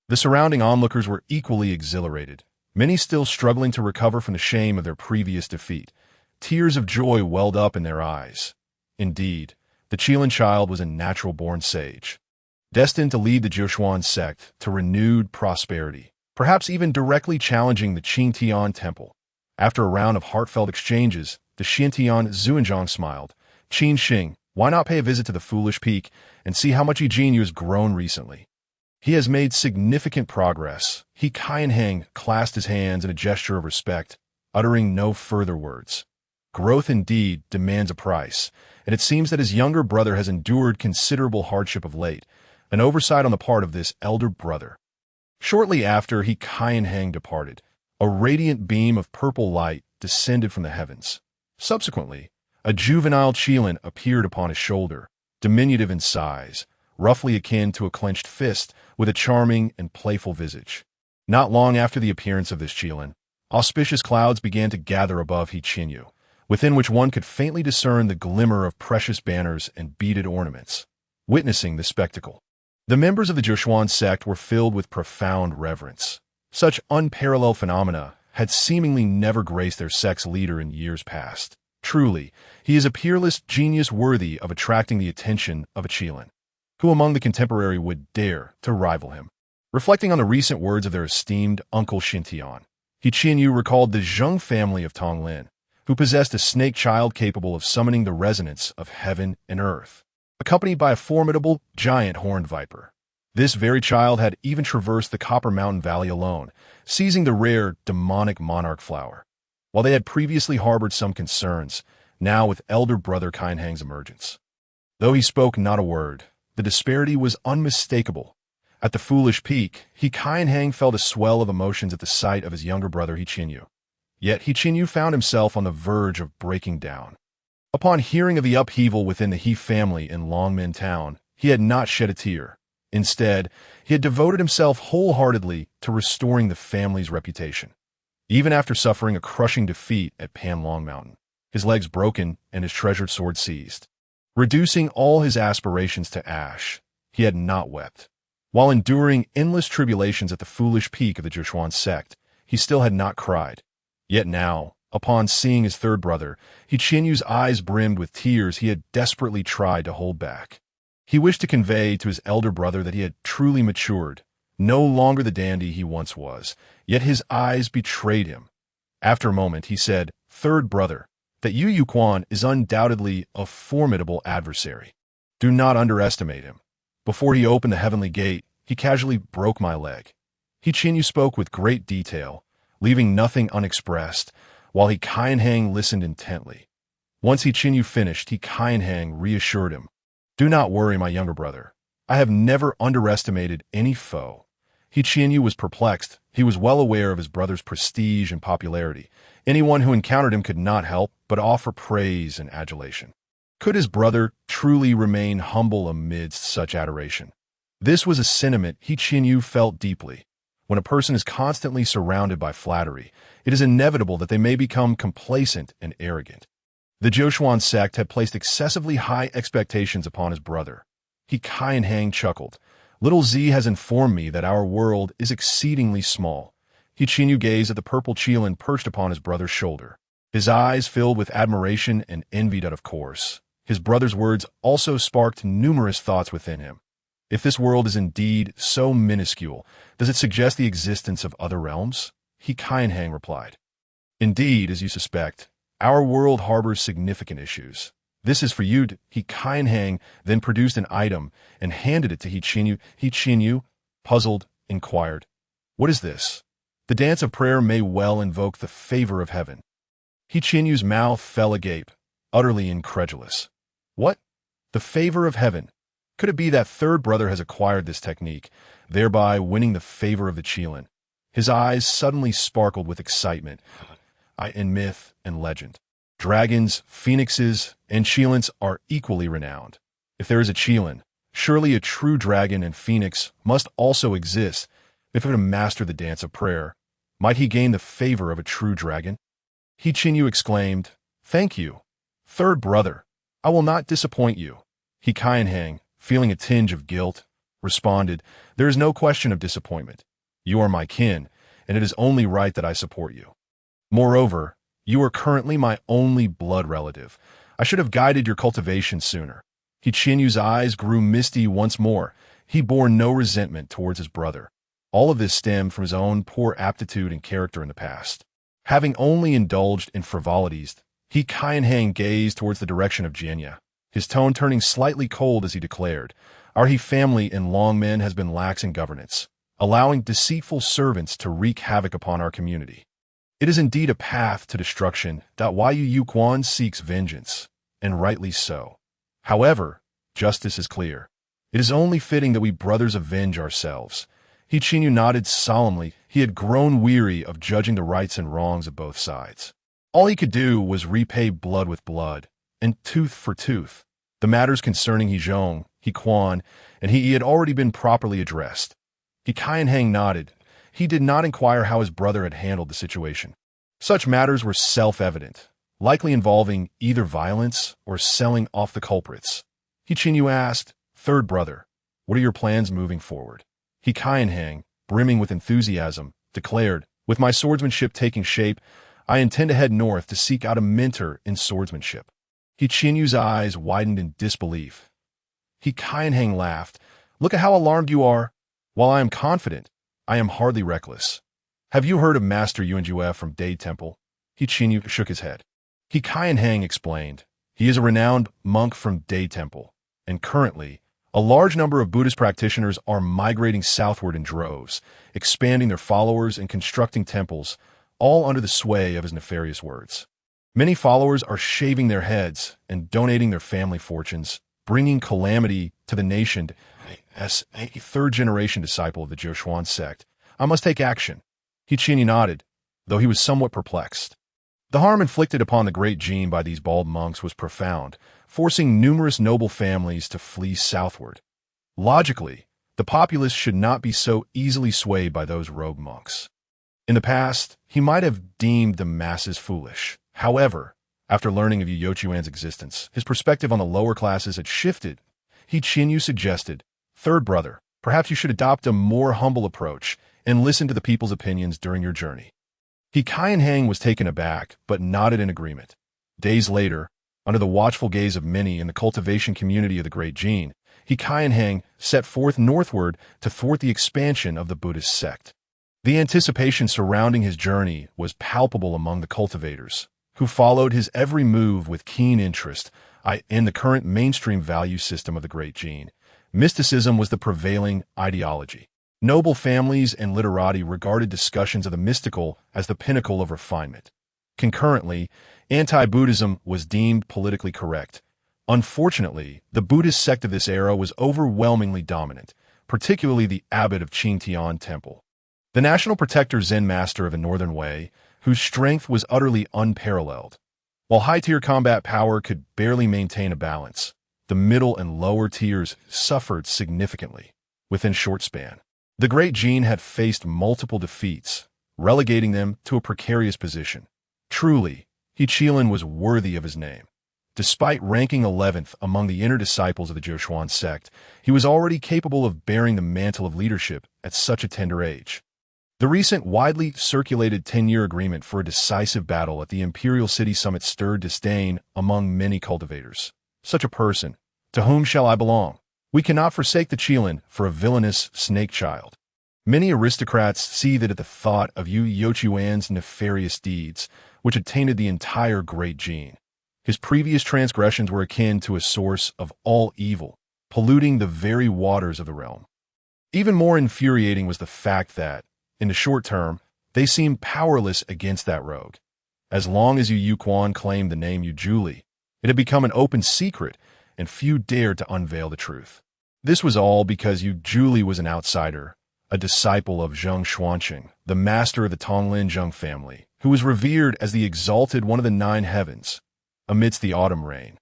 The surrounding onlookers were equally exhilarated, many still struggling to recover from the shame of their previous defeat. Tears of joy welled up in their eyes. Indeed, the Qilin child was a natural-born sage, destined to lead the Jiuquan sect to renewed prosperity, perhaps even directly challenging the Qingtian temple. After a round of heartfelt exchanges, the Xiantian Zunzhang smiled. "Qin Xing, why not pay a visit to the Foolish Peak and see how much He Jinyu has grown recently? He has made significant progress." He Qianheng clasped his hands in a gesture of respect, uttering no further words. growth indeed demands a price, and it seems that his younger brother has endured considerable hardship of late, an oversight on the part of this elder brother. Shortly after he Qianheng departed, a radiant beam of purple light descended from the heavens. Subsequently, a juvenile Qilin appeared upon his shoulder, diminutive in size, roughly akin to a clenched fist, with a charming and playful visage. Not long after the appearance of this Qilin, auspicious clouds began to gather above He Qinyu, within which one could faintly discern the glimmer of precious banners and beaded ornaments. Witnessing this spectacle, the members of the Zhoushuan sect were filled with profound reverence. Such unparalleled phenomena had seemingly never graced their sect's leader in years past. Truly, he is a peerless genius worthy of attracting the attention of a Qilin. Who among the contemporary would dare to rival him? Reflecting on the recent words of their esteemed uncle Xintian, He Qinyu recalled the Zheng family of Tonglin, who possessed a snake child capable of summoning the resonance of heaven and earth, accompanied by a formidable giant horned viper. This very child had even traversed the Copper Mountain Valley alone, seizing the rare demonic monarch flower. While they had previously harbored some concerns, now with elder brother Qianheng's emergence. Though he spoke not a word, the disparity was unmistakable. At the foolish peak, He Qianheng felt a swell of emotions at the sight of his younger brother He Qinyu. Yet He Qinyu found himself on the verge of breaking down. Upon hearing of the upheaval within the He family in Longmen Town, he had not shed a tear. Instead, he had devoted himself wholeheartedly to restoring the family's reputation. Even after suffering a crushing defeat at Panlong Mountain, his legs broken and his treasured sword seized, reducing all his aspirations to ash, he had not wept. While enduring endless tribulations at the foolish peak of the Zhoushuan sect, he still had not cried. Yet now, upon seeing his third brother, He Qinyu's eyes brimmed with tears he had desperately tried to hold back. He wished to convey to his elder brother that he had truly matured, no longer the dandy he once was, yet his eyes betrayed him. After a moment, he said, "Third brother, that Yu Quan is undoubtedly a formidable adversary. Do not underestimate him. Before he opened the heavenly gate, he casually broke my leg." He Qinyu spoke with great detail, leaving nothing unexpressed, while He Qianheng listened intently. Once He Qinyu finished, He Qianheng reassured him, "Do not worry, my younger brother. I have never underestimated any foe." He Qinyu was perplexed. He was well aware of his brother's prestige and popularity. Anyone who encountered him could not help but offer praise and adulation. Could his brother truly remain humble amidst such adoration? This was a sentiment He Qinyu felt deeply. When a person is constantly surrounded by flattery, it is inevitable that they may become complacent and arrogant. The Zhoushuan sect had placed excessively high expectations upon his brother. He Qianheng chuckled. "Little Z has informed me that our world is exceedingly small." He Qinyu gazed at the purple Qilin perched upon his brother's shoulder. His eyes filled with admiration and envy that, of course. His brother's words also sparked numerous thoughts within him. If this world is indeed so minuscule, does it suggest the existence of other realms? He Qianheng replied. "Indeed, as you suspect, our world harbors significant issues. This is for you." He Qianheng then produced an item and handed it to He Qinyu. He Qinyu, puzzled, inquired, "What is this?" "The dance of prayer may well invoke the favor of heaven." He Qinyu's mouth fell agape, utterly incredulous. "What? The favor of heaven? Could it be that third brother has acquired this technique, thereby winning the favor of the Qilin?" His eyes suddenly sparkled with excitement. "In myth and legend, dragons, phoenixes, and Qilins are equally renowned. If there is a Qilin, surely a true dragon and phoenix must also exist. If he were to master the dance of prayer, might he gain the favor of a true dragon?" He Qinyu exclaimed, "Thank you, third brother. I will not disappoint you." He Qianheng, feeling a tinge of guilt, responded, "There is no question of disappointment. You are my kin, and it is only right that I support you. Moreover, you are currently my only blood relative. I should have guided your cultivation sooner." He Qinyu's eyes grew misty once more. He bore no resentment towards his brother. All of this stemmed from his own poor aptitude and character in the past. Having only indulged in frivolities, He Qianheng gazed towards the direction of Jianya, his tone turning slightly cold as he declared, "Our He family in Longmen has been lax in governance, allowing deceitful servants to wreak havoc upon our community. It is indeed a path to destruction. Yu Quan seeks vengeance, and rightly so. However, justice is clear. It is only fitting that we brothers avenge ourselves. He Chinyu nodded solemnly. He had grown weary of judging the rights and wrongs of both sides. All he could do was repay blood with blood, and tooth for tooth. The matters concerning He Zhong, He Quan, and he had already been properly addressed. He Qianheng nodded. He did not inquire how his brother had handled the situation. Such matters were self-evident, likely involving either violence or selling off the culprits. He Chinyu asked, "Third brother, what are your plans moving forward?" He Qianheng, brimming with enthusiasm, declared, "With my swordsmanship taking shape, I intend to head north to seek out a mentor in swordsmanship." He Chinyu's eyes widened in disbelief. He Qianheng laughed. "Look at how alarmed you are. While I am confident, I am hardly reckless. Have you heard of Master Yuanjue from Dade Temple?" He Chinyu shook his head. He Qianheng explained, "He is a renowned monk from Dade Temple, and currently, a large number of Buddhist practitioners are migrating southward in droves, expanding their followers and constructing temples, all under the sway of his nefarious words. Many followers are shaving their heads and donating their family fortunes, bringing calamity to the nation. As a third-generation disciple of the Jiushuan sect, I must take action." He Chinyu nodded, though he was somewhat perplexed. The harm inflicted upon the great Jin by these bald monks was profound, forcing numerous noble families to flee southward. Logically, the populace should not be so easily swayed by those rogue monks. In the past, he might have deemed the masses foolish. However, after learning of Yu Yochuan's existence, his perspective on the lower classes had shifted. He Chinyu suggested, "Third brother, perhaps you should adopt a more humble approach and listen to the people's opinions during your journey." He Qianheng was taken aback, but nodded in agreement. Days later, under the watchful gaze of many in the cultivation community of the Great Jin, He Qianheng set forth northward to thwart the expansion of the Buddhist sect. The anticipation surrounding his journey was palpable among the cultivators, who followed his every move with keen interest. In the current mainstream value system of the Great Jin, mysticism was the prevailing ideology. Noble families and literati regarded discussions of the mystical as the pinnacle of refinement. Concurrently, anti-Buddhism was deemed politically correct. Unfortunately, the Buddhist sect of this era was overwhelmingly dominant, particularly the abbot of Qingtian Temple, the national protector Zen master of the Northern Way, whose strength was utterly unparalleled. While high-tier combat power could barely maintain a balance, the middle and lower tiers suffered significantly within short span. The Great Jin had faced multiple defeats, relegating them to a precarious position. Truly, He Qilin was worthy of his name. Despite ranking 11th among the inner disciples of the Jiushuan sect, he was already capable of bearing the mantle of leadership at such a tender age. The recent widely circulated 10-year agreement for a decisive battle at the Imperial City Summit stirred disdain among many cultivators. Such a person, to whom shall I belong? We cannot forsake the Qilin for a villainous snake child. Many aristocrats seethed at the thought of Yu Yochuan's nefarious deeds, which had tainted the entire Great Jin. His previous transgressions were akin to a source of all evil, polluting the very waters of the realm. Even more infuriating was the fact that, in the short term, they seemed powerless against that rogue. As long as Yu Quan claimed the name Yu Juli, it had become an open secret, and few dared to unveil the truth. This was all because Yu Juli was an outsider, a disciple of Zheng Xuanqing, the master of the Tonglin Zheng family, who was revered as the exalted one of the 9 heavens. Amidst the autumn rain,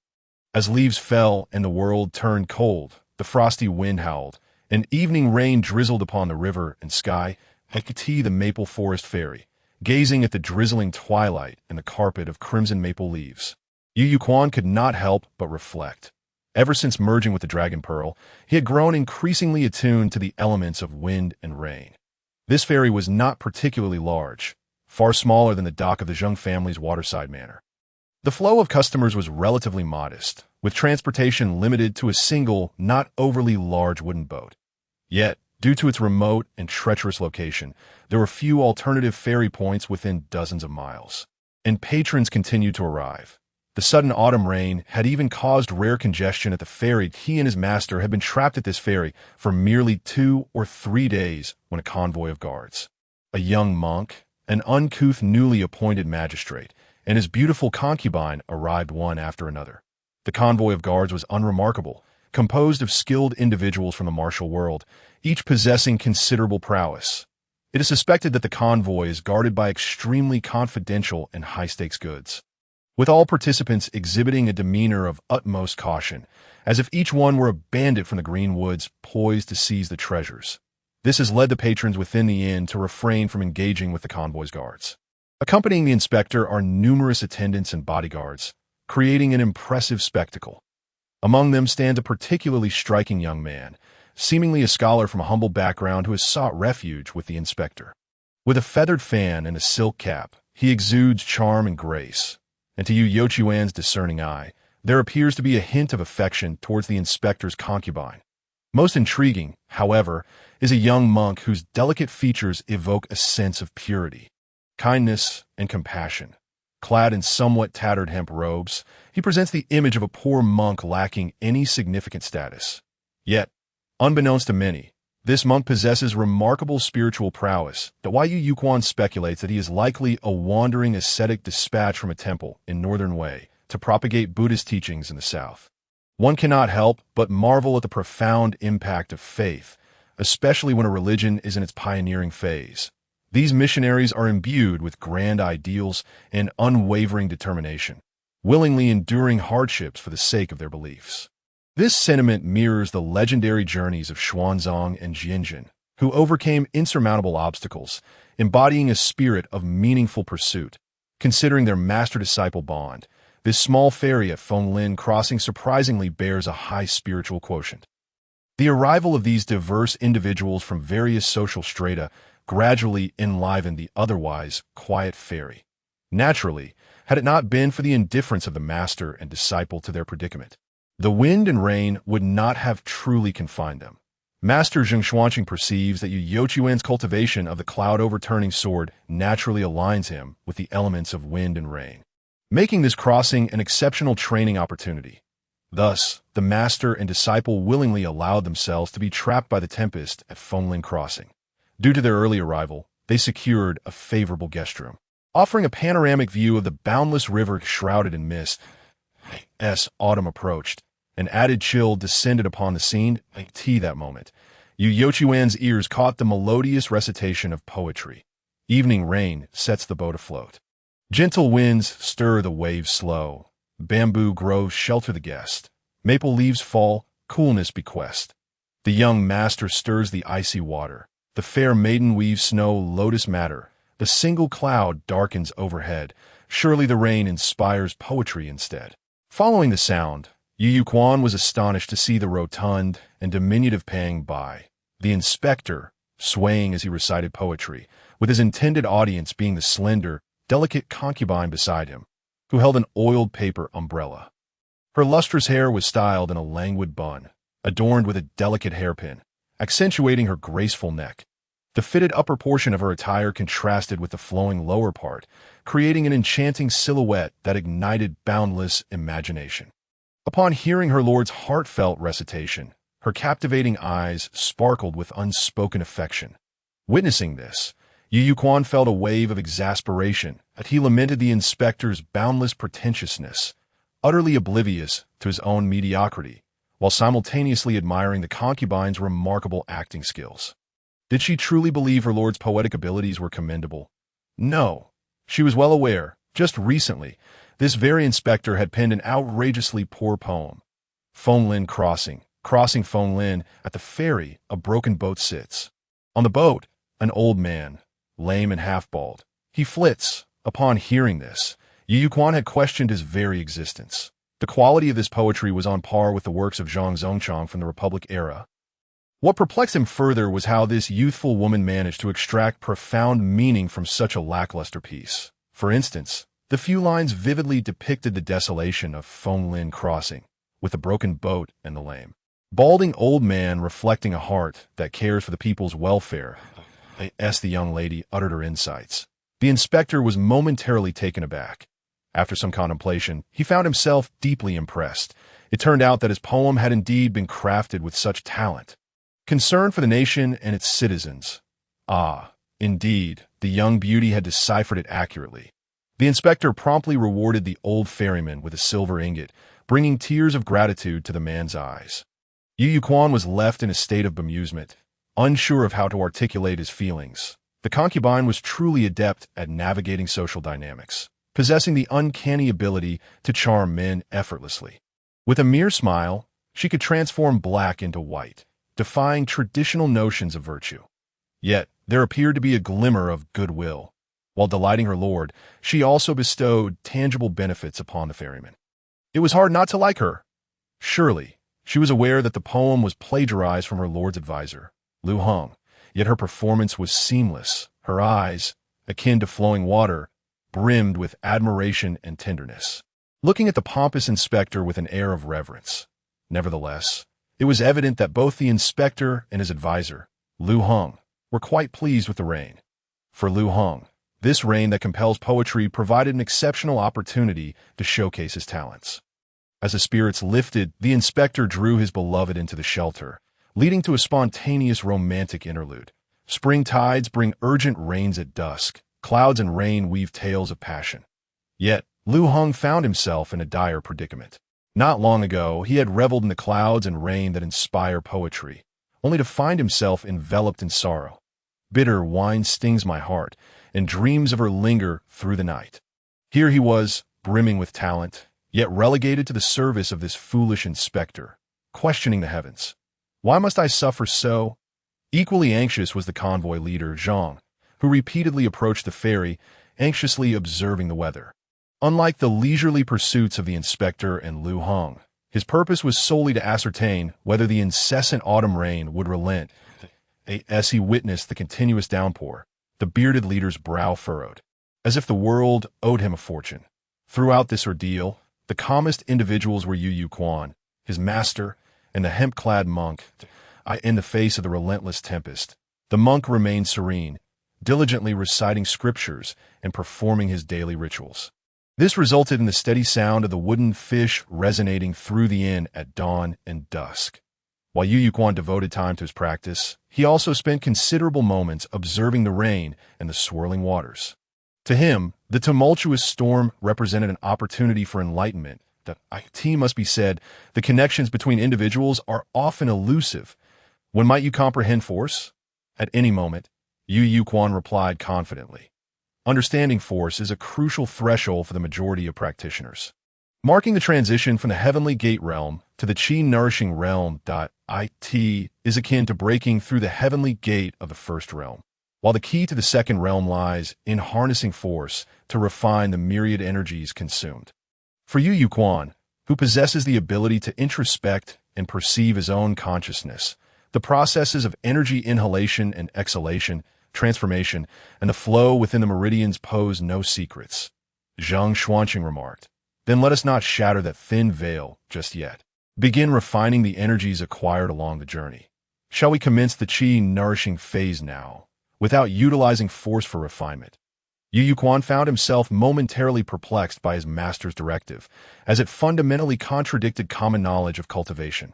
as leaves fell and the world turned cold, the frosty wind howled, and evening rain drizzled upon the river and sky, Hecate the maple forest fairy, gazing at the drizzling twilight and the carpet of crimson maple leaves. Yu Quan could not help but reflect. Ever since merging with the Dragon Pearl, he had grown increasingly attuned to the elements of wind and rain. This fairy was not particularly large, far smaller than the dock of the Zheng family's waterside manor. The flow of customers was relatively modest, with transportation limited to a single, not overly large wooden boat. Yet, due to its remote and treacherous location, there were few alternative ferry points within dozens of miles. And patrons continued to arrive. The sudden autumn rain had even caused rare congestion at the ferry. He and his master had been trapped at this ferry for merely 2 or 3 days when a convoy of guards, a young monk, an uncouth newly appointed magistrate, and his beautiful concubine arrived one after another. The convoy of guards was unremarkable, composed of skilled individuals from the martial world, each possessing considerable prowess. It is suspected that the convoy is guarded by extremely confidential and high-stakes goods, with all participants exhibiting a demeanor of utmost caution, as if each one were a bandit from the green woods poised to seize the treasures. This has led the patrons within the inn to refrain from engaging with the convoy's guards. Accompanying the inspector are numerous attendants and bodyguards, creating an impressive spectacle. Among them stands a particularly striking young man, seemingly a scholar from a humble background who has sought refuge with the inspector. With a feathered fan and a silk cap, he exudes charm and grace, and to Yu Yuchuan's discerning eye, there appears to be a hint of affection towards the inspector's concubine. Most intriguing, however, is a young monk whose delicate features evoke a sense of purity, kindness, and compassion. Clad in somewhat tattered hemp robes, he presents the image of a poor monk lacking any significant status. Yet, unbeknownst to many, this monk possesses remarkable spiritual prowess that Yu Yuquan speculates that he is likely a wandering ascetic dispatched from a temple in northern Wei to propagate Buddhist teachings in the south. One cannot help but marvel at the profound impact of faith, especially when a religion is in its pioneering phase. These missionaries are imbued with grand ideals and unwavering determination, willingly enduring hardships for the sake of their beliefs. This sentiment mirrors the legendary journeys of Xuanzang and Jianjin, who overcame insurmountable obstacles, embodying a spirit of meaningful pursuit. Considering their master-disciple bond, this small ferry at Fenglin Crossing surprisingly bears a high spiritual quotient. The arrival of these diverse individuals from various social strata gradually enlivened the otherwise quiet ferry. Naturally, had it not been for the indifference of the master and disciple to their predicament, the wind and rain would not have truly confined them. Master Zheng Xuanqing perceives that Yu Youchuan's cultivation of the cloud-overturning sword naturally aligns him with the elements of wind and rain, making this crossing an exceptional training opportunity. Thus, the master and disciple willingly allowed themselves to be trapped by the tempest at Fenglin Crossing. Due to their early arrival, they secured a favorable guest room, offering a panoramic view of the boundless river shrouded in mist. As autumn approached, an added chill descended upon the scene. That moment, Yu Youchuan's ears caught the melodious recitation of poetry. Evening rain sets the boat afloat. Gentle winds stir the waves slow. Bamboo groves shelter the guest. Maple leaves fall, coolness bequest. The young master stirs the icy water. The fair maiden weaves snow lotus madder. The single cloud darkens overhead. Surely the rain inspires poetry instead. Following the sound, Yu Yuquan was astonished to see the rotund and diminutive Pang Bai, the inspector, swaying as he recited poetry, with his intended audience being the slender, delicate concubine beside him, who held an oiled paper umbrella. Her lustrous hair was styled in a languid bun, adorned with a delicate hairpin, accentuating her graceful neck. The fitted upper portion of her attire contrasted with the flowing lower part, creating an enchanting silhouette that ignited boundless imagination. Upon hearing her lord's heartfelt recitation, her captivating eyes sparkled with unspoken affection. Witnessing this, Yu Yuquan felt a wave of exasperation as he lamented the inspector's boundless pretentiousness, utterly oblivious to his own mediocrity, while simultaneously admiring the concubine's remarkable acting skills. Did she truly believe her lord's poetic abilities were commendable? No. She was well aware, just recently, this very inspector had penned an outrageously poor poem. Fenglin Crossing. Crossing Fenglin, at the ferry, a broken boat sits. On the boat, an old man, lame and half-bald. He flits. Upon hearing this, Yu Yuquan had questioned his very existence. The quality of this poetry was on par with the works of Zhang Zongchang from the Republic era. What perplexed him further was how this youthful woman managed to extract profound meaning from such a lackluster piece. For instance, the few lines vividly depicted the desolation of Fenglin Crossing, with the broken boat and the lame, balding old man reflecting a heart that cares for the people's welfare. As the young lady uttered her insights, the inspector was momentarily taken aback. After some contemplation, he found himself deeply impressed. It turned out that his poem had indeed been crafted with such talent. Concern for the nation and its citizens. Indeed, the young beauty had deciphered it accurately. The inspector promptly rewarded the old ferryman with a silver ingot, bringing tears of gratitude to the man's eyes. Yu Yuquan was left in a state of bemusement, unsure of how to articulate his feelings. The concubine was truly adept at navigating social dynamics, possessing the uncanny ability to charm men effortlessly. With a mere smile, she could transform black into white, defying traditional notions of virtue. Yet, there appeared to be a glimmer of goodwill. While delighting her lord, she also bestowed tangible benefits upon the ferryman. It was hard not to like her. Surely, she was aware that the poem was plagiarized from her lord's advisor, Lu Heng, yet her performance was seamless. Her eyes, akin to flowing water, brimmed with admiration and tenderness, looking at the pompous inspector with an air of reverence. Nevertheless, it was evident that both the inspector and his advisor, Lu Heng, were quite pleased with the rain. For Lu Heng, this rain that compels poetry provided an exceptional opportunity to showcase his talents. As the spirits lifted, the inspector drew his beloved into the shelter, leading to a spontaneous romantic interlude. Spring tides bring urgent rains at dusk. Clouds and rain weave tales of passion. Yet, Lu Heng found himself in a dire predicament. Not long ago, he had reveled in the clouds and rain that inspire poetry, only to find himself enveloped in sorrow. Bitter wine stings my heart, and dreams of her linger through the night. Here he was, brimming with talent, yet relegated to the service of this foolish inspector, questioning the heavens. Why must I suffer so? Equally anxious was the convoy leader, Zhang, who repeatedly approached the ferry, anxiously observing the weather. Unlike the leisurely pursuits of the inspector and Lu Heng, his purpose was solely to ascertain whether the incessant autumn rain would relent. As he witnessed the continuous downpour, the bearded leader's brow furrowed, as if the world owed him a fortune. Throughout this ordeal, the calmest individuals were Yu Yuquan, his master, and the hemp-clad monk. In the face of the relentless tempest, the monk remained serene, diligently reciting scriptures and performing his daily rituals. This resulted in the steady sound of the wooden fish resonating through the inn at dawn and dusk. While Yu Yuquan devoted time to his practice, he also spent considerable moments observing the rain and the swirling waters. To him, the tumultuous storm represented an opportunity for enlightenment. It must be said, the connections between individuals are often elusive. When might you comprehend force? At any moment, Yu Yuquan replied confidently. Understanding force is a crucial threshold for the majority of practitioners, marking the transition from the heavenly gate realm to the chi-nourishing realm. It is akin to breaking through the heavenly gate of the first realm, while the key to the second realm lies in harnessing force to refine the myriad energies consumed. For Yu Yuquan, who possesses the ability to introspect and perceive his own consciousness, the processes of energy inhalation and exhalation, transformation, and the flow within the meridians pose no secrets. Zhang Xuanqing remarked, "Then let us not shatter that thin veil just yet. Begin refining the energies acquired along the journey. Shall we commence the chi-nourishing phase now, without utilizing force for refinement?" Yu Yuquan found himself momentarily perplexed by his master's directive, as it fundamentally contradicted common knowledge of cultivation.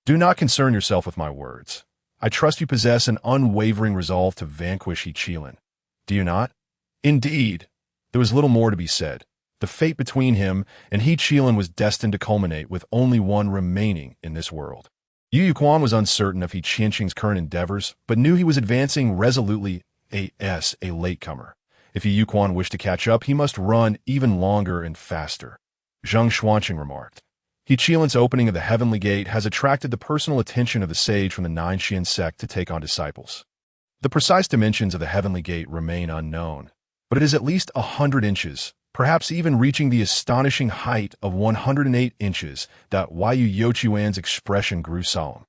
"Do not concern yourself with my words. I trust you possess an unwavering resolve to vanquish He Qilin. Do you not?" Indeed, there was little more to be said. The fate between him and He Qilin was destined to culminate with only one remaining in this world. Yu Yuquan was uncertain of He Qianqing's current endeavors, but knew he was advancing resolutely as a latecomer. If Yu Yuquan wished to catch up, he must run even longer and faster. Zhang Xuanqing remarked, "He Qilin's opening of the heavenly gate has attracted the personal attention of the sage from the Nine Xian sect to take on disciples. The precise dimensions of the heavenly gate remain unknown, but it is at least 100 inches, perhaps even reaching the astonishing height of 108 inches. Yu Yuquan's expression grew solemn.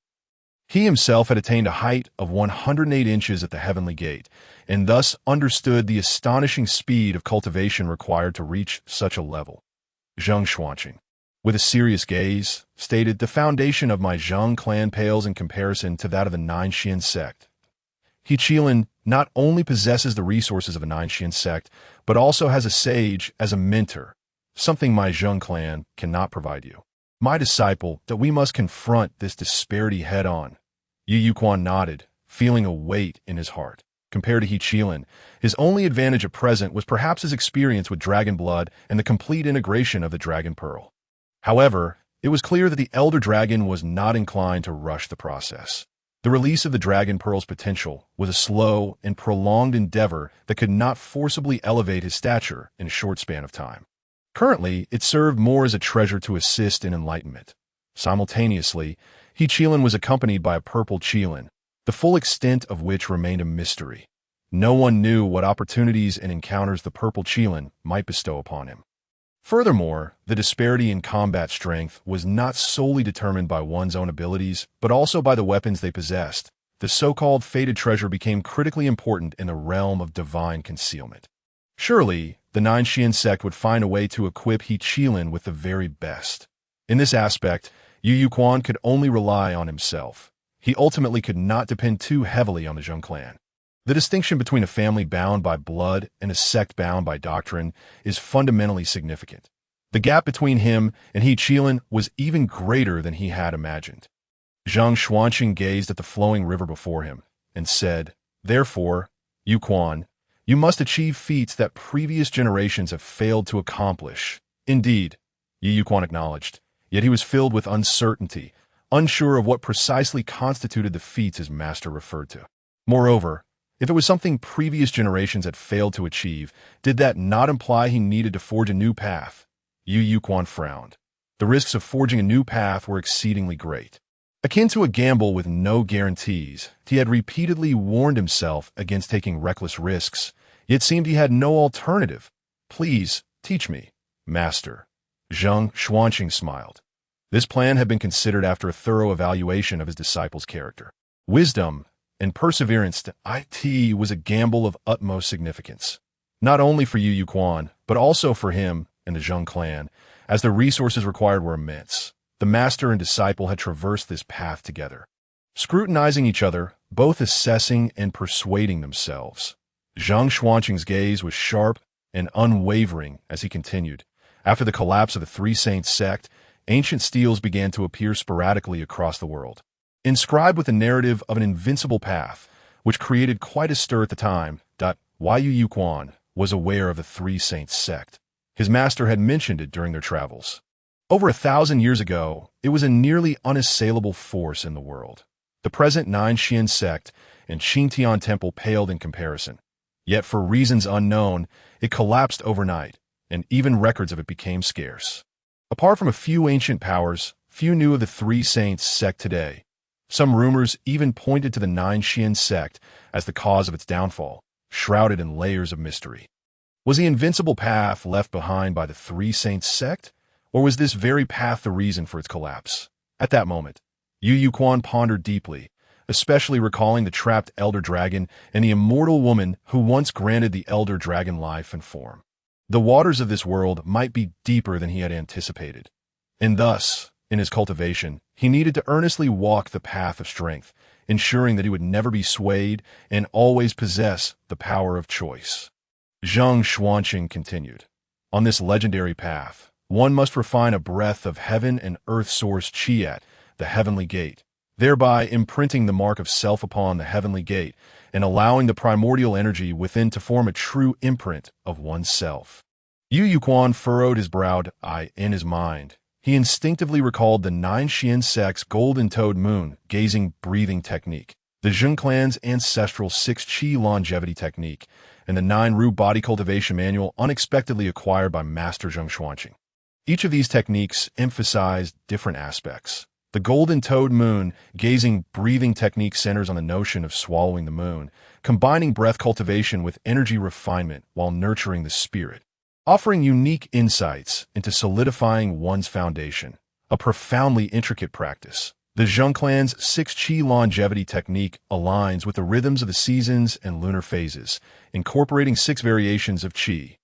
He himself had attained a height of 108 inches at the heavenly gate, and thus understood the astonishing speed of cultivation required to reach such a level. Zhang Xuanqing, with a serious gaze, stated, "The foundation of my Zhang clan pales in comparison to that of the Nine Xian sect. He Qilin not only possesses the resources of a Nine Xian sect, but also has a sage as a mentor, something my Zhang clan cannot provide you. My disciple, that we must confront this disparity head-on." Yu Yuquan nodded, feeling a weight in his heart. Compared to He Qilin, his only advantage at present was perhaps his experience with dragon blood and the complete integration of the Dragon Pearl. However, it was clear that the Elder Dragon was not inclined to rush the process. The release of the Dragon Pearl's potential was a slow and prolonged endeavor that could not forcibly elevate his stature in a short span of time. Currently, it served more as a treasure to assist in enlightenment. Simultaneously, He Qilin was accompanied by a purple Qilin, the full extent of which remained a mystery. No one knew what opportunities and encounters the purple Qilin might bestow upon him. Furthermore, the disparity in combat strength was not solely determined by one's own abilities, but also by the weapons they possessed. The so-called fated treasure became critically important in the realm of divine concealment. Surely, the Nine Xian sect would find a way to equip He Qilin with the very best. In this aspect, Yu Yuquan could only rely on himself. He ultimately could not depend too heavily on the Zheng clan. The distinction between a family bound by blood and a sect bound by doctrine is fundamentally significant. The gap between him and He Qilin was even greater than he had imagined. Zhang Xuanqing gazed at the flowing river before him and said, "Therefore, Yuquan, you must achieve feats that previous generations have failed to accomplish." Indeed, Yu Yuquan acknowledged, yet he was filled with uncertainty, unsure of what precisely constituted the feats his master referred to. Moreover, if it was something previous generations had failed to achieve, did that not imply he needed to forge a new path? Yu Yuquan frowned. The risks of forging a new path were exceedingly great. Akin to a gamble with no guarantees, he had repeatedly warned himself against taking reckless risks, yet seemed he had no alternative. "Please, teach me, master." Zhang Xuanqing smiled. This plan had been considered after a thorough evaluation of his disciple's character. Wisdom and perseverance to it was a gamble of utmost significance, not only for Yu Yuquan, but also for him and the Zheng clan, as the resources required were immense. The master and disciple had traversed this path together, scrutinizing each other, both assessing and persuading themselves. Zhang Xuanqing's gaze was sharp and unwavering as he continued. After the collapse of the Three Saints sect, ancient steles began to appear sporadically across the world, inscribed with the narrative of an invincible path, which created quite a stir at the time. Yu Yuquan was aware of the Three Saints sect. His master had mentioned it during their travels. Over 1,000 years ago, it was a nearly unassailable force in the world. The present Nine Xian sect and Qingtian Temple paled in comparison. Yet for reasons unknown, it collapsed overnight, and even records of it became scarce. Apart from a few ancient powers, few knew of the Three Saints sect today. Some rumors even pointed to the Nine Xian sect as the cause of its downfall, shrouded in layers of mystery. Was the invincible path left behind by the Three Saints sect, or was this very path the reason for its collapse? At that moment, Yu Yuquan pondered deeply, especially recalling the trapped Elder Dragon and the immortal woman who once granted the Elder Dragon life and form. The waters of this world might be deeper than he had anticipated, and thus, in his cultivation, he needed to earnestly walk the path of strength, ensuring that he would never be swayed and always possess the power of choice. Zhang Xuanqing continued. On this legendary path, one must refine a breath of heaven and earth source Qi at the heavenly gate, thereby imprinting the mark of self upon the heavenly gate and allowing the primordial energy within to form a true imprint of oneself. Yu Yuquan furrowed his brow in his mind. He instinctively recalled the Nine Xian sect's golden-toed moon gazing breathing technique, the Zheng clan's ancestral 6 Qi longevity technique, and the 9 Ru body cultivation manual unexpectedly acquired by Master Zhang Xuanqing. Each of these techniques emphasized different aspects. The golden-toed moon gazing breathing technique centers on the notion of swallowing the moon, combining breath cultivation with energy refinement while nurturing the spirit, offering unique insights into solidifying one's foundation, a profoundly intricate practice. The Zheng clan's 6 Qi longevity technique aligns with the rhythms of the seasons and lunar phases, incorporating 6 variations of Qi,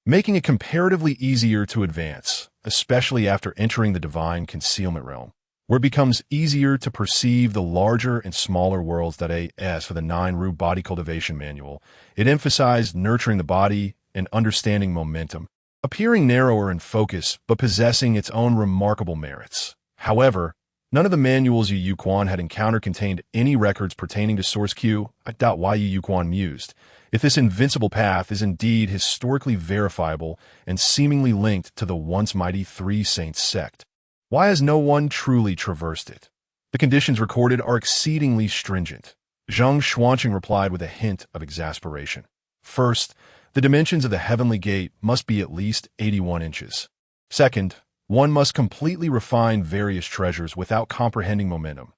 making it comparatively easier to advance, especially after entering the divine concealment realm, where it becomes easier to perceive the larger and smaller worlds. As for the 9 Ru body cultivation manual, it emphasized nurturing the body and understanding momentum, appearing narrower in focus but possessing its own remarkable merits. However, None of the manuals Yu Yu Quan had encountered contained any records pertaining to Source Q. I doubt why Yu Yu Quan mused. If this invincible path is indeed historically verifiable and seemingly linked to the once mighty Three Saints sect, why has no one truly traversed it? The conditions recorded are exceedingly stringent. Zhang Xuanqing replied with a hint of exasperation. First, the dimensions of the heavenly gate must be at least 81 inches. Second, one must completely refine various treasures without comprehending momentum.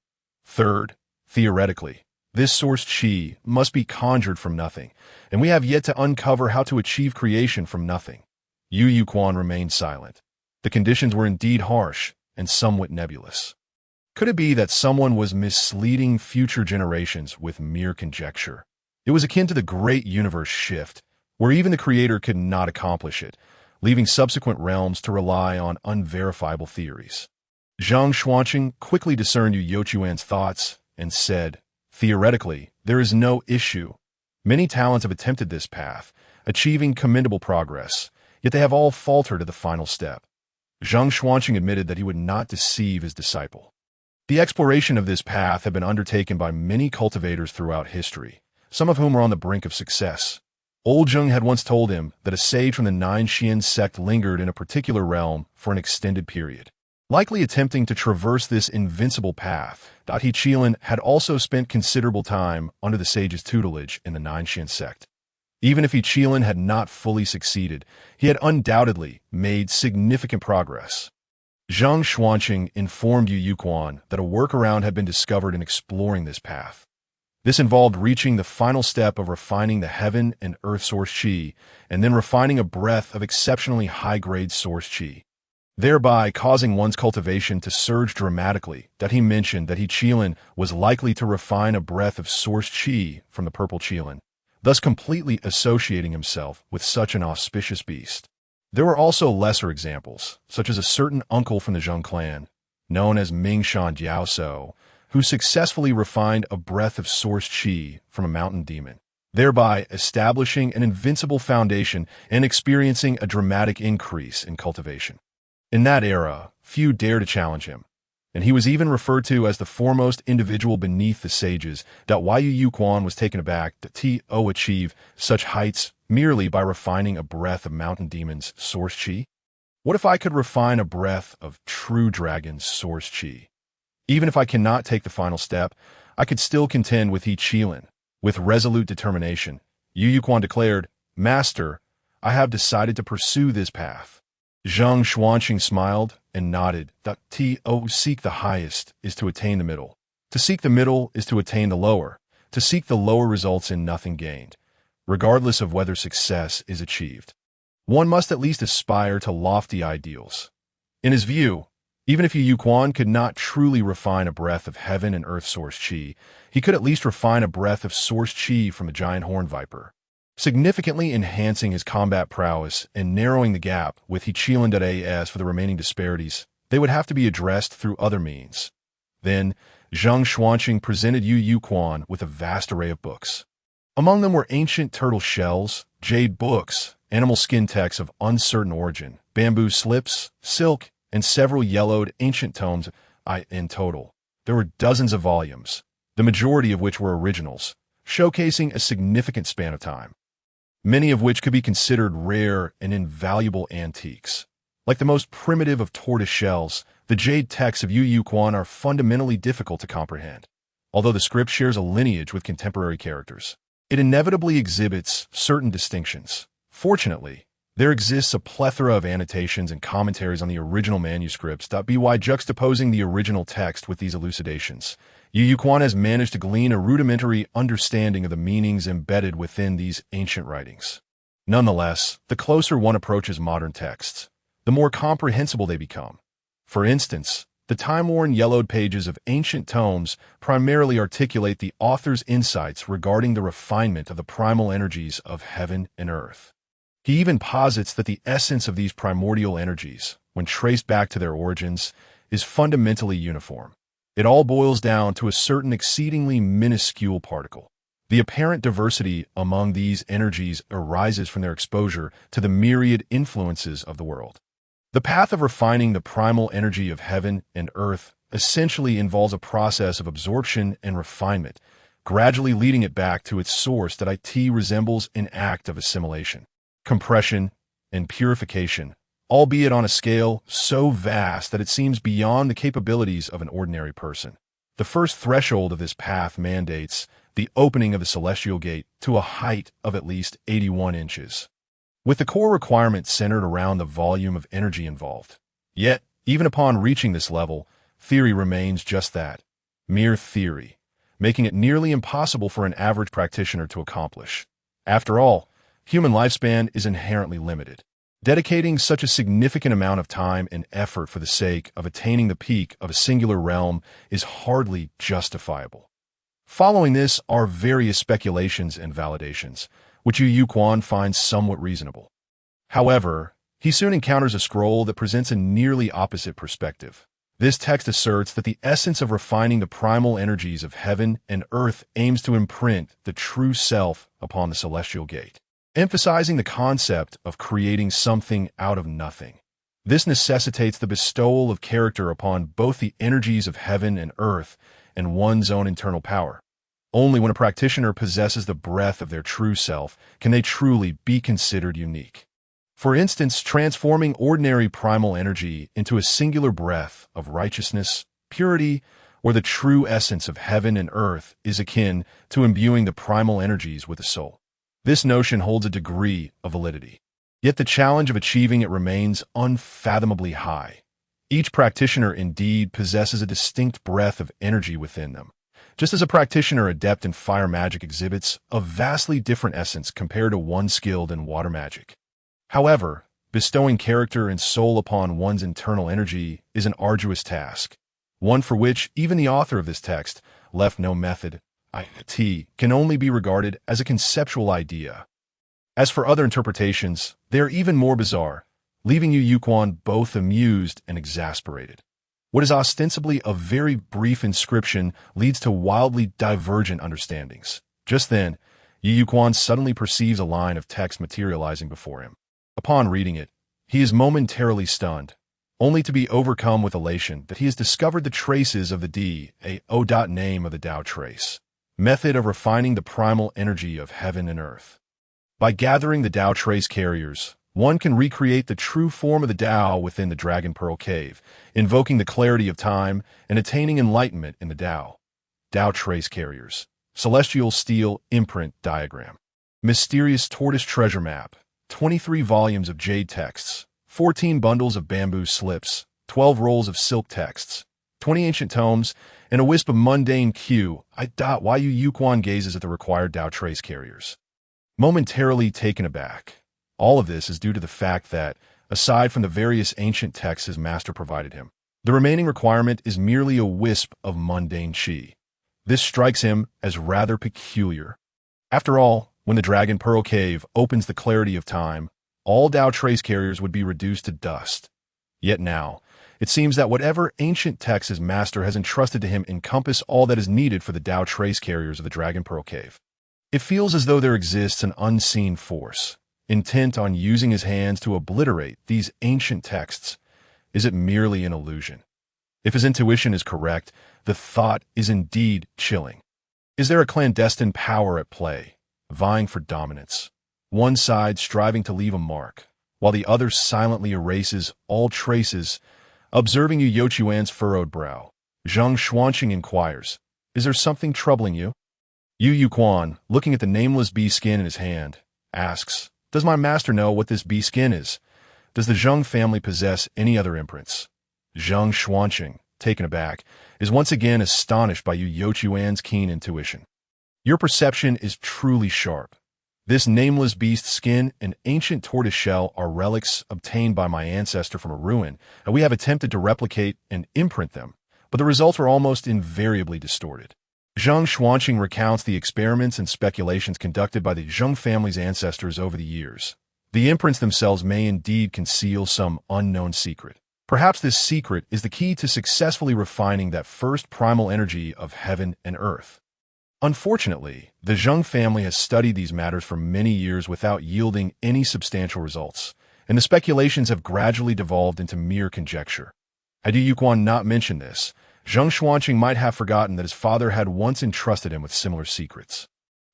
Third, theoretically, this source qi must be conjured from nothing, and we have yet to uncover how to achieve creation from nothing. Yu Yu Quan remained silent. The conditions were indeed harsh and somewhat nebulous. Could it be that someone was misleading future generations with mere conjecture? It was akin to the great universe shift, where even the creator could not accomplish it, leaving subsequent realms to rely on unverifiable theories. Zhang Xuanqing quickly discerned Yu Yochuan's thoughts and said, "Theoretically, there is no issue. Many talents have attempted this path, achieving commendable progress, yet they have all faltered at the final step." Zhang Xuanqing admitted that he would not deceive his disciple. The exploration of this path had been undertaken by many cultivators throughout history, some of whom were on the brink of success. Old Zheng had once told him that a sage from the Nine Xian sect lingered in a particular realm for an extended period, likely attempting to traverse this invincible path. He Qilin had also spent considerable time under the sage's tutelage in the Nine Xian sect. Even if He Qilin had not fully succeeded, he had undoubtedly made significant progress. Zhang Xuanqing informed Yu Yu Quan that a workaround had been discovered in exploring this path. This involved reaching the final step of refining the heaven and earth source qi, and then refining a breath of exceptionally high-grade source qi, thereby causing one's cultivation to surge dramatically. He mentioned that He Qilin was likely to refine a breath of source qi from the purple Qilin, thus completely associating himself with such an auspicious beast. There were also lesser examples, such as a certain uncle from the Zheng clan, known as Mingshan Jiaoso, who successfully refined a breath of source qi from a mountain demon, thereby establishing an invincible foundation and experiencing a dramatic increase in cultivation. In that era, few dared to challenge him, and he was even referred to as the foremost individual beneath the sages. Yu Yu Quan was taken aback that T.O. achieve such heights merely by refining a breath of mountain demon's source qi. What if I could refine a breath of true dragon's source qi? Even if I cannot take the final step, I could still contend with He Qilin. With resolute determination, Yu Yu Quan declared, "Master, I have decided to pursue this path." Zhang Xuanqing smiled and nodded. To seek the highest is to attain the middle. To seek the middle is to attain the lower. To seek the lower results in nothing gained, regardless of whether success is achieved. One must at least aspire to lofty ideals. In his view, even if Yu Yu Quan could not truly refine a breath of heaven and earth source qi, he could at least refine a breath of source qi from a giant horn viper, significantly enhancing his combat prowess and narrowing the gap with He Qilin. As for the remaining disparities, they would have to be addressed through other means. Then, Zhang Xuanqing presented Yu Yu Quan with a vast array of books. Among them were ancient turtle shells, jade books, animal skin texts of uncertain origin, bamboo slips, silk, and several yellowed ancient tomes. In total, there were dozens of volumes, the majority of which were originals, showcasing a significant span of time, many of which could be considered rare and invaluable antiques. Like the most primitive of tortoise shells, the jade texts of Yu Yu Quan are fundamentally difficult to comprehend. Although the script shares a lineage with contemporary characters, it inevitably exhibits certain distinctions. Fortunately, there exists a plethora of annotations and commentaries on the original manuscripts. By juxtaposing the original text with these elucidations, Yu Yu Quan has managed to glean a rudimentary understanding of the meanings embedded within these ancient writings. Nonetheless, the closer one approaches modern texts, the more comprehensible they become. For instance, the time-worn yellowed pages of ancient tomes primarily articulate the author's insights regarding the refinement of the primal energies of heaven and earth. He even posits that the essence of these primordial energies, when traced back to their origins, is fundamentally uniform. It all boils down to a certain exceedingly minuscule particle. The apparent diversity among these energies arises from their exposure to the myriad influences of the world. The path of refining the primal energy of heaven and earth essentially involves a process of absorption and refinement, gradually leading it back to its source that it resembles an act of assimilation, compression, and purification, albeit on a scale so vast that it seems beyond the capabilities of an ordinary person. The first threshold of this path mandates the opening of the celestial gate to a height of at least 81 inches, with the core requirement centered around the volume of energy involved. Yet, even upon reaching this level, theory remains just that, mere theory, making it nearly impossible for an average practitioner to accomplish. After all, human lifespan is inherently limited. Dedicating such a significant amount of time and effort for the sake of attaining the peak of a singular realm is hardly justifiable. Following this are various speculations and validations, which Yu Yuquan finds somewhat reasonable. However, he soon encounters a scroll that presents a nearly opposite perspective. This text asserts that the essence of refining the primal energies of heaven and earth aims to imprint the true self upon the celestial gate, emphasizing the concept of creating something out of nothing. This necessitates the bestowal of character upon both the energies of heaven and earth and one's own internal power. Only when a practitioner possesses the breath of their true self can they truly be considered unique. For instance, transforming ordinary primal energy into a singular breath of righteousness, purity, or the true essence of heaven and earth is akin to imbuing the primal energies with the soul. This notion holds a degree of validity, yet the challenge of achieving it remains unfathomably high. Each practitioner indeed possesses a distinct breath of energy within them, just as a practitioner adept in fire magic exhibits a vastly different essence compared to one skilled in water magic. However, bestowing character and soul upon one's internal energy is an arduous task, one for which even the author of this text left no method. It can only be regarded as a conceptual idea. As for other interpretations, they are even more bizarre, leaving Yu Yuquan both amused and exasperated. What is ostensibly a very brief inscription leads to wildly divergent understandings. Just then, Yu Yuquan suddenly perceives a line of text materializing before him. Upon reading it, he is momentarily stunned, only to be overcome with elation that he has discovered the traces of the name of the Tao trace, method of refining the primal energy of heaven and earth. By gathering the Tao trace carriers, one can recreate the true form of the Tao within the Dragon Pearl Cave, invoking the clarity of time and attaining enlightenment in the Tao. Tao trace carriers, celestial steel imprint diagram, mysterious tortoise treasure map, 23 volumes of jade texts, 14 bundles of bamboo slips, 12 rolls of silk texts, 20 ancient tomes, and a wisp of mundane Q. Yu Yuquan gazes at the required Tao trace carriers, momentarily taken aback. All of this is due to the fact that, aside from the various ancient texts his master provided him, the remaining requirement is merely a wisp of mundane qi. This strikes him as rather peculiar. After all, when the Dragon Pearl Cave opens the clarity of time, all Tao trace carriers would be reduced to dust. Yet now, it seems that whatever ancient texts his master has entrusted to him encompass all that is needed for the Tao trace carriers of the Dragon Pearl Cave. It feels as though there exists an unseen force, intent on using his hands to obliterate these ancient texts. Is it merely an illusion? If his intuition is correct, the thought is indeed chilling. Is there a clandestine power at play, vying for dominance? One side striving to leave a mark, while the other silently erases all traces. Observing Yu Yuquan's furrowed brow, Zhang Xuanqing inquires, "Is there something troubling you?" Yu Yuquan, looking at the nameless bee skin in his hand, asks, "Does my master know what this bee skin is? Does the Zhang family possess any other imprints?" Zhang Xuanqing, taken aback, is once again astonished by Yu Yuquan's keen intuition. "Your perception is truly sharp. This nameless beast skin and ancient tortoise shell are relics obtained by my ancestor from a ruin, and we have attempted to replicate and imprint them, but the results are almost invariably distorted." Zhang Xuanqing recounts the experiments and speculations conducted by the Zheng family's ancestors over the years. The imprints themselves may indeed conceal some unknown secret. Perhaps this secret is the key to successfully refining that first primal energy of heaven and earth. Unfortunately, the Zheng family has studied these matters for many years without yielding any substantial results, and the speculations have gradually devolved into mere conjecture. Had Yu Yuquan not mentioned this, Zheng Xuanqing might have forgotten that his father had once entrusted him with similar secrets.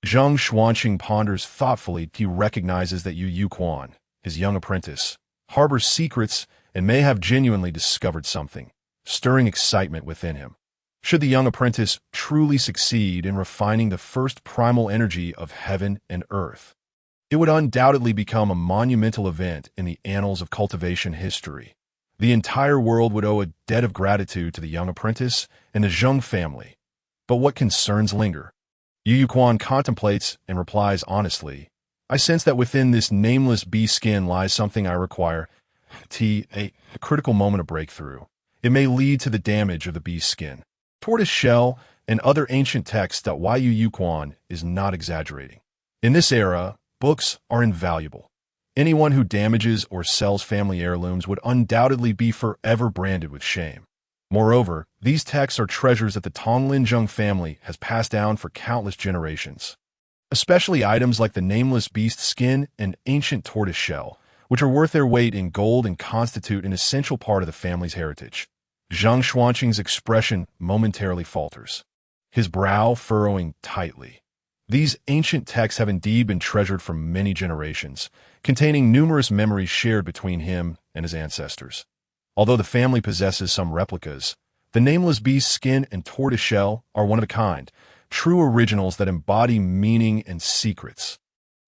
Zheng Xuanqing ponders thoughtfully. He recognizes that Yu Quan, his young apprentice, harbors secrets and may have genuinely discovered something, stirring excitement within him. Should the young apprentice truly succeed in refining the first primal energy of heaven and earth, it would undoubtedly become a monumental event in the annals of cultivation history. The entire world would owe a debt of gratitude to the young apprentice and the Zheng family. But what concerns linger? Yu Quan contemplates and replies honestly, I sense that within this nameless bee skin lies something I require. A critical moment of breakthrough. It may lead to the damage of the bee's skin. Tortoise shell and other ancient texts. Yu Quan is not exaggerating. In this era, books are invaluable. Anyone who damages or sells family heirlooms would undoubtedly be forever branded with shame. Moreover, these texts are treasures that the Tonglin Zheng family has passed down for countless generations. Especially items like the nameless beast skin and ancient tortoise shell, which are worth their weight in gold and constitute an essential part of the family's heritage. Zheng Xuanqing's expression momentarily falters, his brow furrowing tightly. These ancient texts have indeed been treasured for many generations, containing numerous memories shared between him and his ancestors. Although the family possesses some replicas, the nameless beast skin and tortoise shell are one of a kind, true originals that embody meaning and secrets.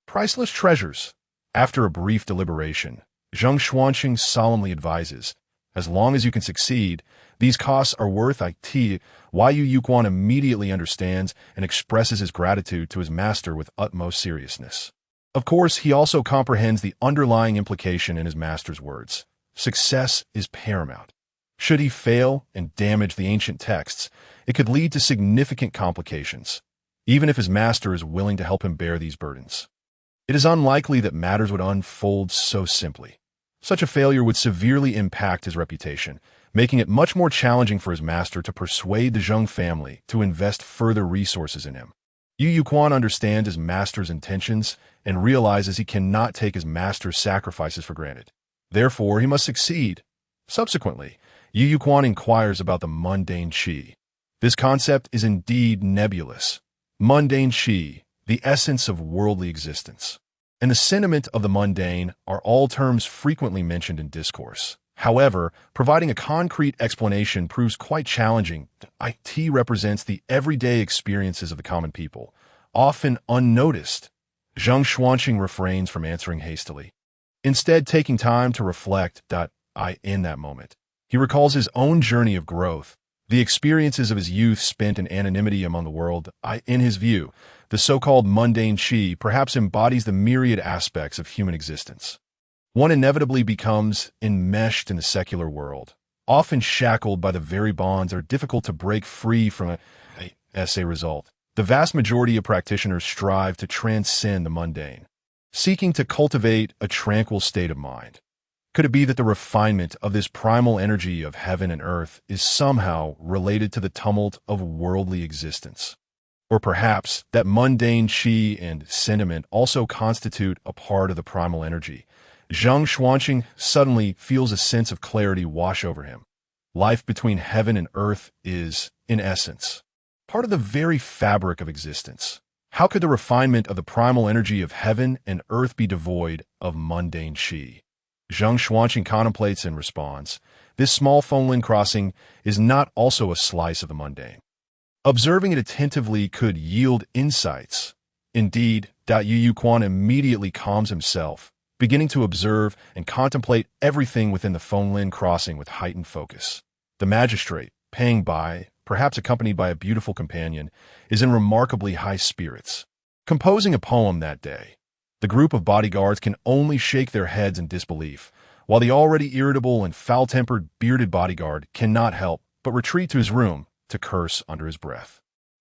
Priceless treasures. After a brief deliberation, Zheng Xuanqing solemnly advises, as long as you can succeed, these costs are worth it. Yu Quan immediately understands and expresses his gratitude to his master with utmost seriousness. Of course, he also comprehends the underlying implication in his master's words. Success is paramount. Should he fail and damage the ancient texts, it could lead to significant complications, even if his master is willing to help him bear these burdens. It is unlikely that matters would unfold so simply. Such a failure would severely impact his reputation, making it much more challenging for his master to persuade the Zheng family to invest further resources in him. Yu Quan understands his master's intentions and realizes he cannot take his master's sacrifices for granted. Therefore, he must succeed. Subsequently, Yu Quan inquires about the mundane qi. This concept is indeed nebulous. Mundane qi, the essence of worldly existence, and the sentiment of the mundane are all terms frequently mentioned in discourse. However, providing a concrete explanation proves quite challenging. It represents the everyday experiences of the common people, often unnoticed. Zheng Xuanqing refrains from answering hastily, instead taking time to reflect. In that moment, he recalls his own journey of growth, the experiences of his youth spent in anonymity among the world. In his view, the so-called mundane qi perhaps embodies the myriad aspects of human existence. One inevitably becomes enmeshed in the secular world, often shackled by the very bonds that are difficult to break free from. As a result, the vast majority of practitioners strive to transcend the mundane, seeking to cultivate a tranquil state of mind. Could it be that the refinement of this primal energy of heaven and earth is somehow related to the tumult of worldly existence? Or perhaps that mundane qi and sentiment also constitute a part of the primal energy? Zheng Xuanqing suddenly feels a sense of clarity wash over him. Life between heaven and earth is, in essence, part of the very fabric of existence. How could the refinement of the primal energy of heaven and earth be devoid of mundane qi? Zheng Xuanqing contemplates and responds, this small Fenglin crossing is not also a slice of the mundane. Observing it attentively could yield insights. Indeed, Yu Quan immediately calms himself, beginning to observe and contemplate everything within the Fenglin crossing with heightened focus. The magistrate, Pang Bai, perhaps accompanied by a beautiful companion, is in remarkably high spirits, composing a poem that day. The group of bodyguards can only shake their heads in disbelief, while the already irritable and foul-tempered bearded bodyguard cannot help but retreat to his room to curse under his breath.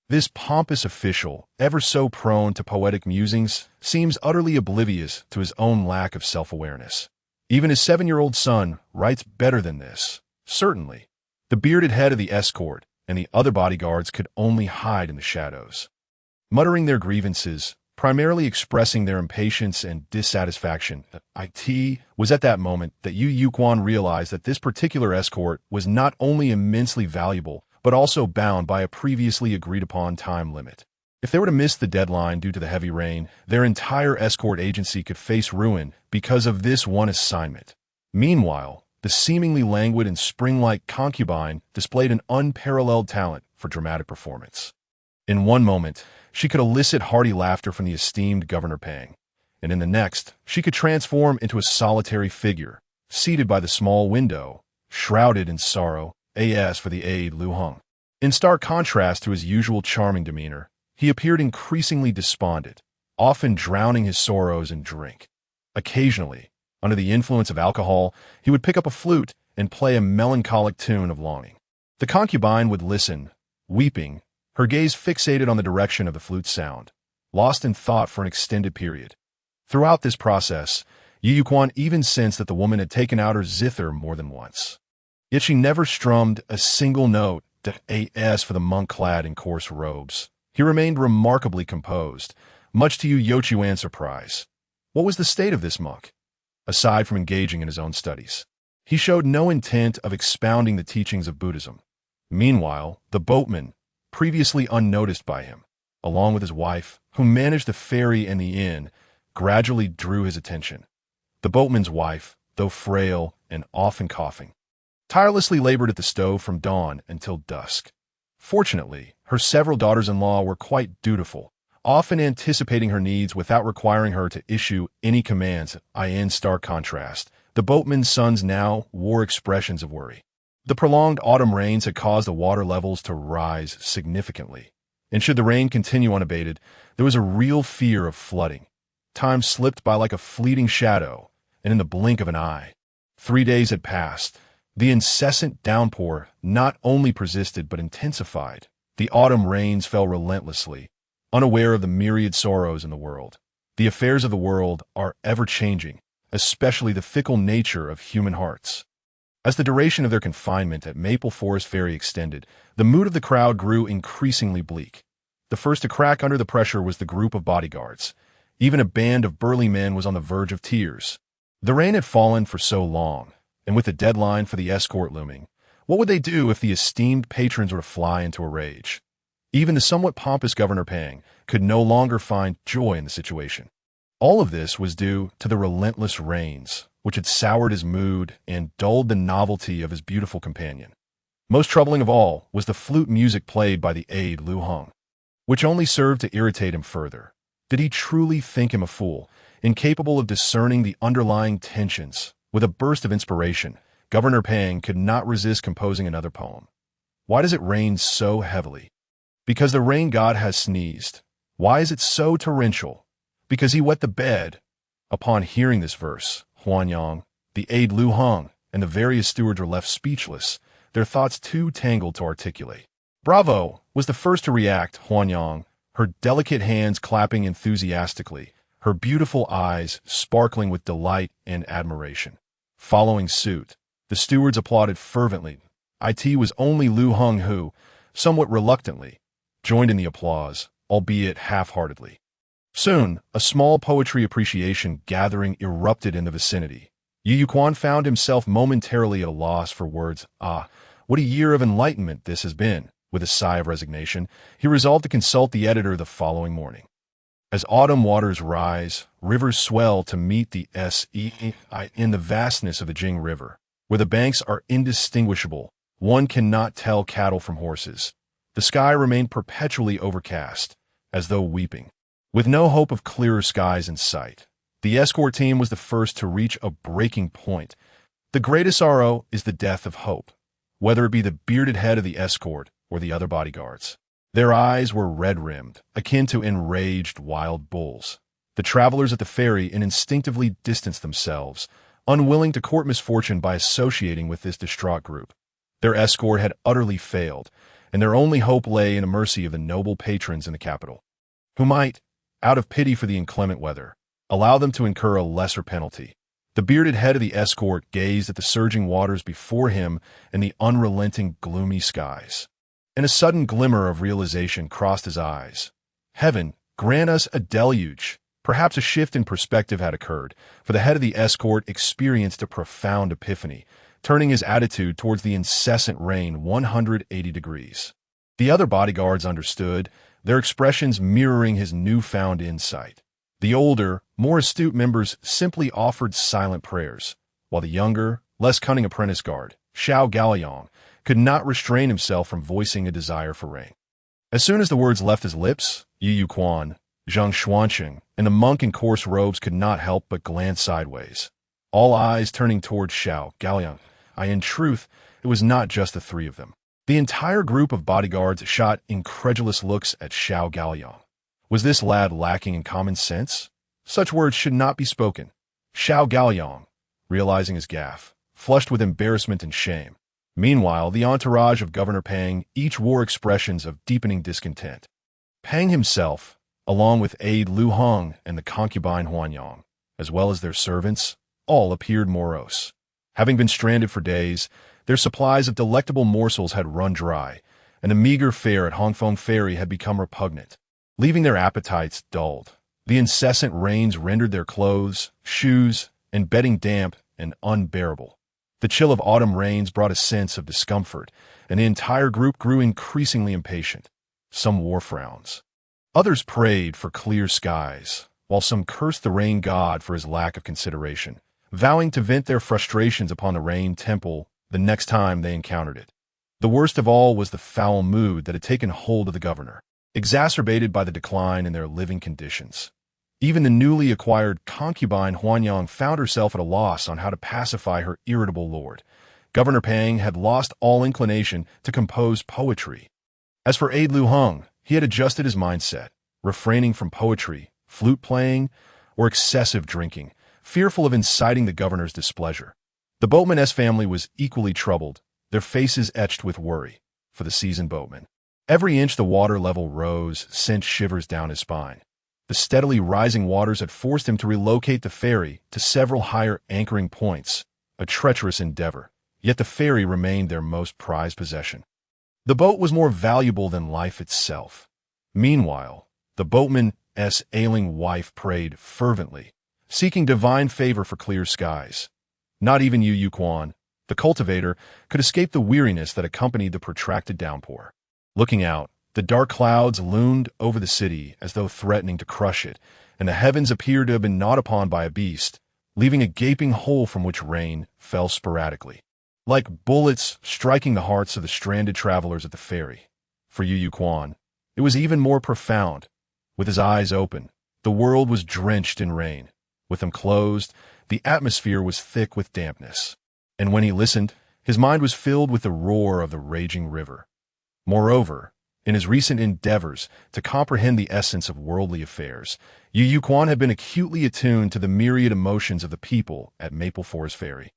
This pompous official, ever so prone to poetic musings, seems utterly oblivious to his own lack of self-awareness. Even his 7-year-old son writes better than this. Certainly, the bearded head of the escort and the other bodyguards could only hide in the shadows. Muttering their grievances, primarily expressing their impatience and dissatisfaction, it was at that moment that Yu Quan realized that this particular escort was not only immensely valuable, but also bound by a previously agreed-upon time limit. If they were to miss the deadline due to the heavy rain, their entire escort agency could face ruin because of this one assignment. Meanwhile, the seemingly languid and spring-like concubine displayed an unparalleled talent for dramatic performance. In one moment, she could elicit hearty laughter from the esteemed Governor Pang, and in the next, she could transform into a solitary figure, seated by the small window, shrouded in sorrow, as for the aide Lu Heng. In stark contrast to his usual charming demeanor, he appeared increasingly despondent, often drowning his sorrows in drink. Occasionally, under the influence of alcohol, he would pick up a flute and play a melancholic tune of longing. The concubine would listen, weeping, her gaze fixated on the direction of the flute's sound, lost in thought for an extended period. Throughout this process, Yu Yuquan even sensed that the woman had taken out her zither more than once. Yet she never strummed a single note as for the monk clad in coarse robes. He remained remarkably composed, much to Yu Yochuan's surprise. What was the state of this monk? Aside from engaging in his own studies, he showed no intent of expounding the teachings of Buddhism. Meanwhile, the boatman, previously unnoticed by him, along with his wife, who managed the ferry and the inn, gradually drew his attention. The boatman's wife, though frail and often coughing, tirelessly labored at the stove from dawn until dusk. Fortunately, her several daughters-in-law were quite dutiful, often anticipating her needs without requiring her to issue any commands. In stark contrast, the boatman's sons now wore expressions of worry. The prolonged autumn rains had caused the water levels to rise significantly, and should the rain continue unabated, there was a real fear of flooding. Time slipped by like a fleeting shadow, and in the blink of an eye. 3 days had passed. The incessant downpour not only persisted but intensified. The autumn rains fell relentlessly, unaware of the myriad sorrows in the world. The affairs of the world are ever-changing, especially the fickle nature of human hearts. As the duration of their confinement at Maple Forest Ferry extended, the mood of the crowd grew increasingly bleak. The first to crack under the pressure was the group of bodyguards. Even a band of burly men was on the verge of tears. The rain had fallen for so long, and with the deadline for the escort looming, what would they do if the esteemed patrons were to fly into a rage? Even the somewhat pompous Governor Pang could no longer find joy in the situation. All of this was due to the relentless rains, which had soured his mood and dulled the novelty of his beautiful companion. Most troubling of all was the flute music played by the aide Lu Heng, which only served to irritate him further. Did he truly think him a fool, incapable of discerning the underlying tensions? With a burst of inspiration, Governor Pang could not resist composing another poem. Why does it rain so heavily? Because the rain god has sneezed. Why is it so torrential? Because he wet the bed. Upon hearing this verse, Huanyang, the aide Lu Heng, and the various stewards were left speechless, their thoughts too tangled to articulate. Bravo was the first to react. Huanyang, her delicate hands clapping enthusiastically, her beautiful eyes sparkling with delight and admiration. Following suit, the stewards applauded fervently. It was only Lu Heng who, somewhat reluctantly, joined in the applause, albeit half-heartedly. Soon, a small poetry appreciation gathering erupted in the vicinity. Yu Yuquan found himself momentarily at a loss for words. What a year of enlightenment this has been! With a sigh of resignation, he resolved to consult the editor the following morning. As autumn waters rise, rivers swell to meet the in the vastness of the Jing River, where the banks are indistinguishable. One cannot tell cattle from horses. The sky remained perpetually overcast, as though weeping. With no hope of clearer skies in sight, the escort team was the first to reach a breaking point. The greatest sorrow is the death of hope, whether it be the bearded head of the escort or the other bodyguards. Their eyes were red-rimmed, akin to enraged wild bulls. The travelers at the ferry instinctively distanced themselves, unwilling to court misfortune by associating with this distraught group. Their escort had utterly failed, and their only hope lay in the mercy of the noble patrons in the capital, who might, out of pity for the inclement weather, allow them to incur a lesser penalty. The bearded head of the escort gazed at the surging waters before him and the unrelenting gloomy skies, and a sudden glimmer of realization crossed his eyes. Heaven, grant us a deluge! Perhaps a shift in perspective had occurred, for the head of the escort experienced a profound epiphany. turning his attitude towards the incessant rain 180 degrees. The other bodyguards understood, their expressions mirroring his newfound insight. The older, more astute members simply offered silent prayers, while the younger, less cunning apprentice guard, Xiao Gaoliang, could not restrain himself from voicing a desire for rain. As soon as the words left his lips, Yu Quan, Zhang Xuanqing, and the monk in coarse robes could not help but glance sideways, all eyes turning towards Xiao Gaoliang. In truth, it was not just the three of them. The entire group of bodyguards shot incredulous looks at Xiao Gaoliang. Was this lad lacking in common sense? Such words should not be spoken. Xiao Gaoliang, realizing his gaffe, flushed with embarrassment and shame. Meanwhile, the entourage of Governor Pang each wore expressions of deepening discontent. Pang himself, along with aide Lu Hong and the concubine Huanyang, as well as their servants, all appeared morose. Having been stranded for days, their supplies of delectable morsels had run dry, and the meager fare at Hongfeng Ferry had become repugnant, leaving their appetites dulled. The incessant rains rendered their clothes, shoes, and bedding damp and unbearable. The chill of autumn rains brought a sense of discomfort, and the entire group grew increasingly impatient. Some wore frowns. Others prayed for clear skies, while some cursed the rain god for his lack of consideration, vowing to vent their frustrations upon the rain temple the next time they encountered it. The worst of all was the foul mood that had taken hold of the governor, exacerbated by the decline in their living conditions. Even the newly acquired concubine Huanyang found herself at a loss on how to pacify her irritable lord. Governor Pang had lost all inclination to compose poetry. As for aide Lu Hong, he had adjusted his mindset, refraining from poetry, flute playing, or excessive drinking, fearful of inciting the governor's displeasure. The boatman S family was equally troubled, their faces etched with worry for the seasoned boatman. Every inch the water level rose sent shivers down his spine. The steadily rising waters had forced him to relocate the ferry to several higher anchoring points, a treacherous endeavor, yet the ferry remained their most prized possession. The boat was more valuable than life itself. Meanwhile, the boatman's ailing wife prayed fervently, seeking divine favor for clear skies. Not even Yu Quan, the cultivator, could escape the weariness that accompanied the protracted downpour. Looking out, the dark clouds loomed over the city as though threatening to crush it, and the heavens appeared to have been gnawed upon by a beast, leaving a gaping hole from which rain fell sporadically, like bullets striking the hearts of the stranded travelers at the ferry. For Yu Quan, it was even more profound. With his eyes open, the world was drenched in rain. With them closed, the atmosphere was thick with dampness. And when he listened, his mind was filled with the roar of the raging river. Moreover, in his recent endeavors to comprehend the essence of worldly affairs, Yu Quan had been acutely attuned to the myriad emotions of the people at Maple Forest Ferry.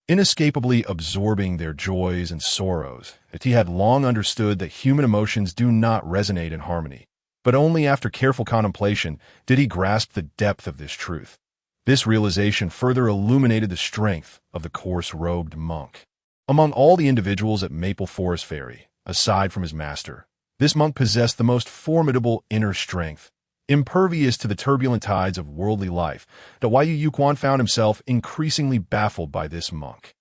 Inescapably absorbing their joys and sorrows, he had long understood that human emotions do not resonate in harmony. But only after careful contemplation did he grasp the depth of this truth. This realization further illuminated the strength of the coarse-robed monk. Among all the individuals at Maple Forest Ferry, aside from his master, this monk possessed the most formidable inner strength, impervious to the turbulent tides of worldly life. Yu Quan found himself increasingly baffled by this monk.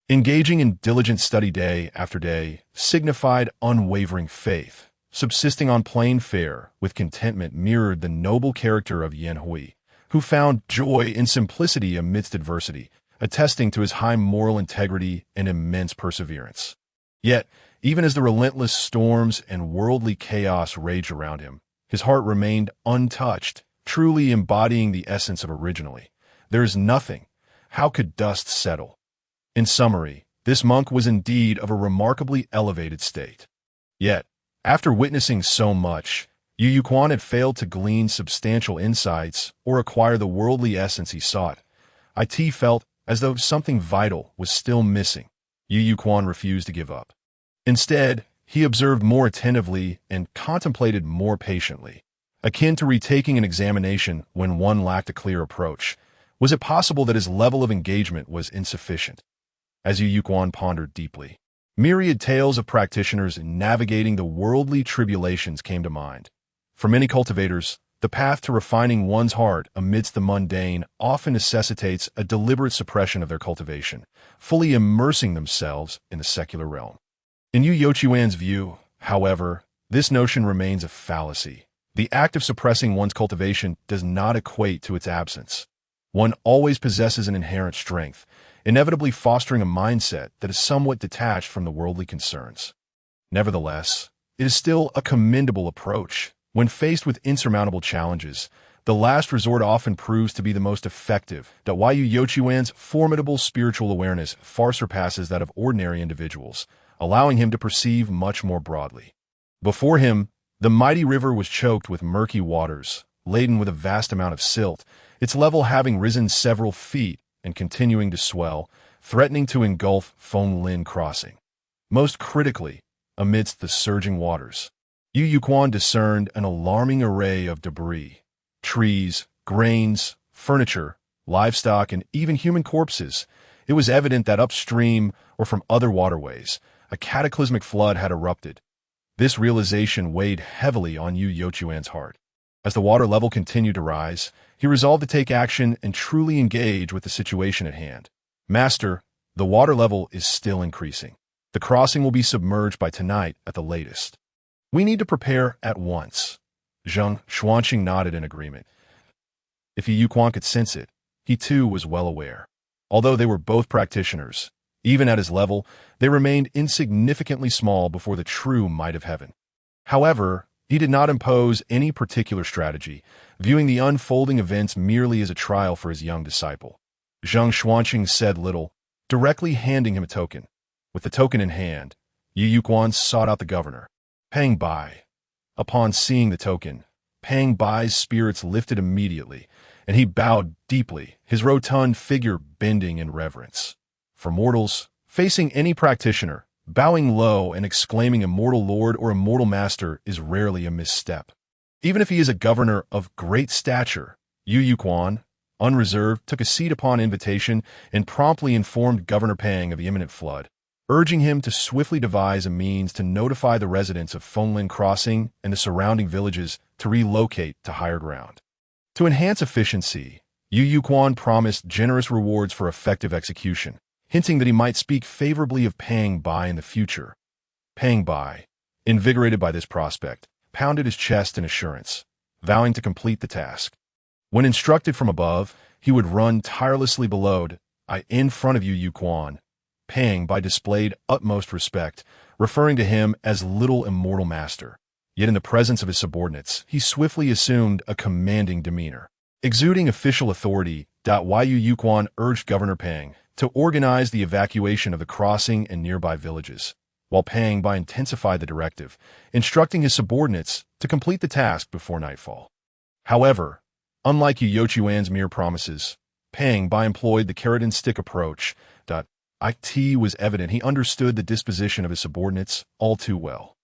Engaging in diligent study day after day signified unwavering faith. Subsisting on plain fare with contentment mirrored the noble character of Yan Hui, who found joy in simplicity amidst adversity, attesting to his high moral integrity and immense perseverance. Yet, even as the relentless storms and worldly chaos raged around him, his heart remained untouched, truly embodying the essence of originally. There is nothing. How could dust settle? In summary, this monk was indeed of a remarkably elevated state. Yet, after witnessing so much, Yu Quan had failed to glean substantial insights or acquire the worldly essence he sought. It felt as though something vital was still missing. Yu Quan refused to give up. Instead, he observed more attentively and contemplated more patiently. Akin to retaking an examination when one lacked a clear approach, was it possible that his level of engagement was insufficient? As Yu Quan pondered deeply, myriad tales of practitioners navigating the worldly tribulations came to mind. For many cultivators, The path to refining one's heart amidst the mundane often necessitates a deliberate suppression of their cultivation, fully immersing themselves in the secular realm. In Yu Yochuan's view, however, this notion remains a fallacy. The act of suppressing one's cultivation does not equate to its absence. One always possesses an inherent strength, inevitably fostering a mindset that is somewhat detached from the worldly concerns. Nevertheless, it is still a commendable approach. When faced with insurmountable challenges, the last resort often proves to be the most effective. Yu Yochuan's formidable spiritual awareness far surpasses that of ordinary individuals, allowing him to perceive much more broadly. Before him, the mighty river was choked with murky waters, laden with a vast amount of silt, its level having risen several feet and continuing to swell, threatening to engulf Feng Lin Crossing. Most critically, amidst the surging waters, Yu Yuquan discerned an alarming array of debris: trees, grains, furniture, livestock, and even human corpses. It was evident that upstream or from other waterways, a cataclysmic flood had erupted. This realization weighed heavily on Yu Yochuan's heart. As the water level continued to rise, he resolved to take action and truly engage with the situation at hand. Master, the water level is still increasing. The crossing will be submerged by tonight at the latest. We need to prepare at once. Zheng Xuanqing nodded in agreement. If Yu Yuquan could sense it, he too was well aware. Although they were both practitioners, even at his level, they remained insignificantly small before the true might of heaven. However, he did not impose any particular strategy, viewing the unfolding events merely as a trial for his young disciple. Zheng Xuanqing said little, directly handing him a token. With the token in hand, Yu Yuquan sought out the governor, Pang Bai. Upon seeing the token, Pang Bai's spirits lifted immediately, and he bowed deeply, his rotund figure bending in reverence. For mortals, facing any practitioner, bowing low and exclaiming immortal lord or immortal master is rarely a misstep. Even if he is a governor of great stature, Yu Yuquan, unreserved, took a seat upon invitation and promptly informed Governor Pang of the imminent flood, urging him to swiftly devise a means to notify the residents of Feng Lin Crossing and the surrounding villages to relocate to higher ground. To enhance efficiency, Yu Yuquan promised generous rewards for effective execution, hinting that he might speak favorably of Pang Bai in the future. Pang Bai, invigorated by this prospect, pounded his chest in assurance, vowing to complete the task. When instructed from above, he would run tirelessly below. In front of Yu Yuquan, Pang Bai displayed utmost respect, referring to him as little immortal master. Yet in the presence of his subordinates, he swiftly assumed a commanding demeanor. Exuding official authority, Yu Yuquan urged Governor Pang to organize the evacuation of the crossing and nearby villages, while Pang Bai intensified the directive, instructing his subordinates to complete the task before nightfall. However, unlike Yu Yochuan's mere promises, Pang Bai employed the carrot-and-stick approach. It was evident he understood the disposition of his subordinates all too well.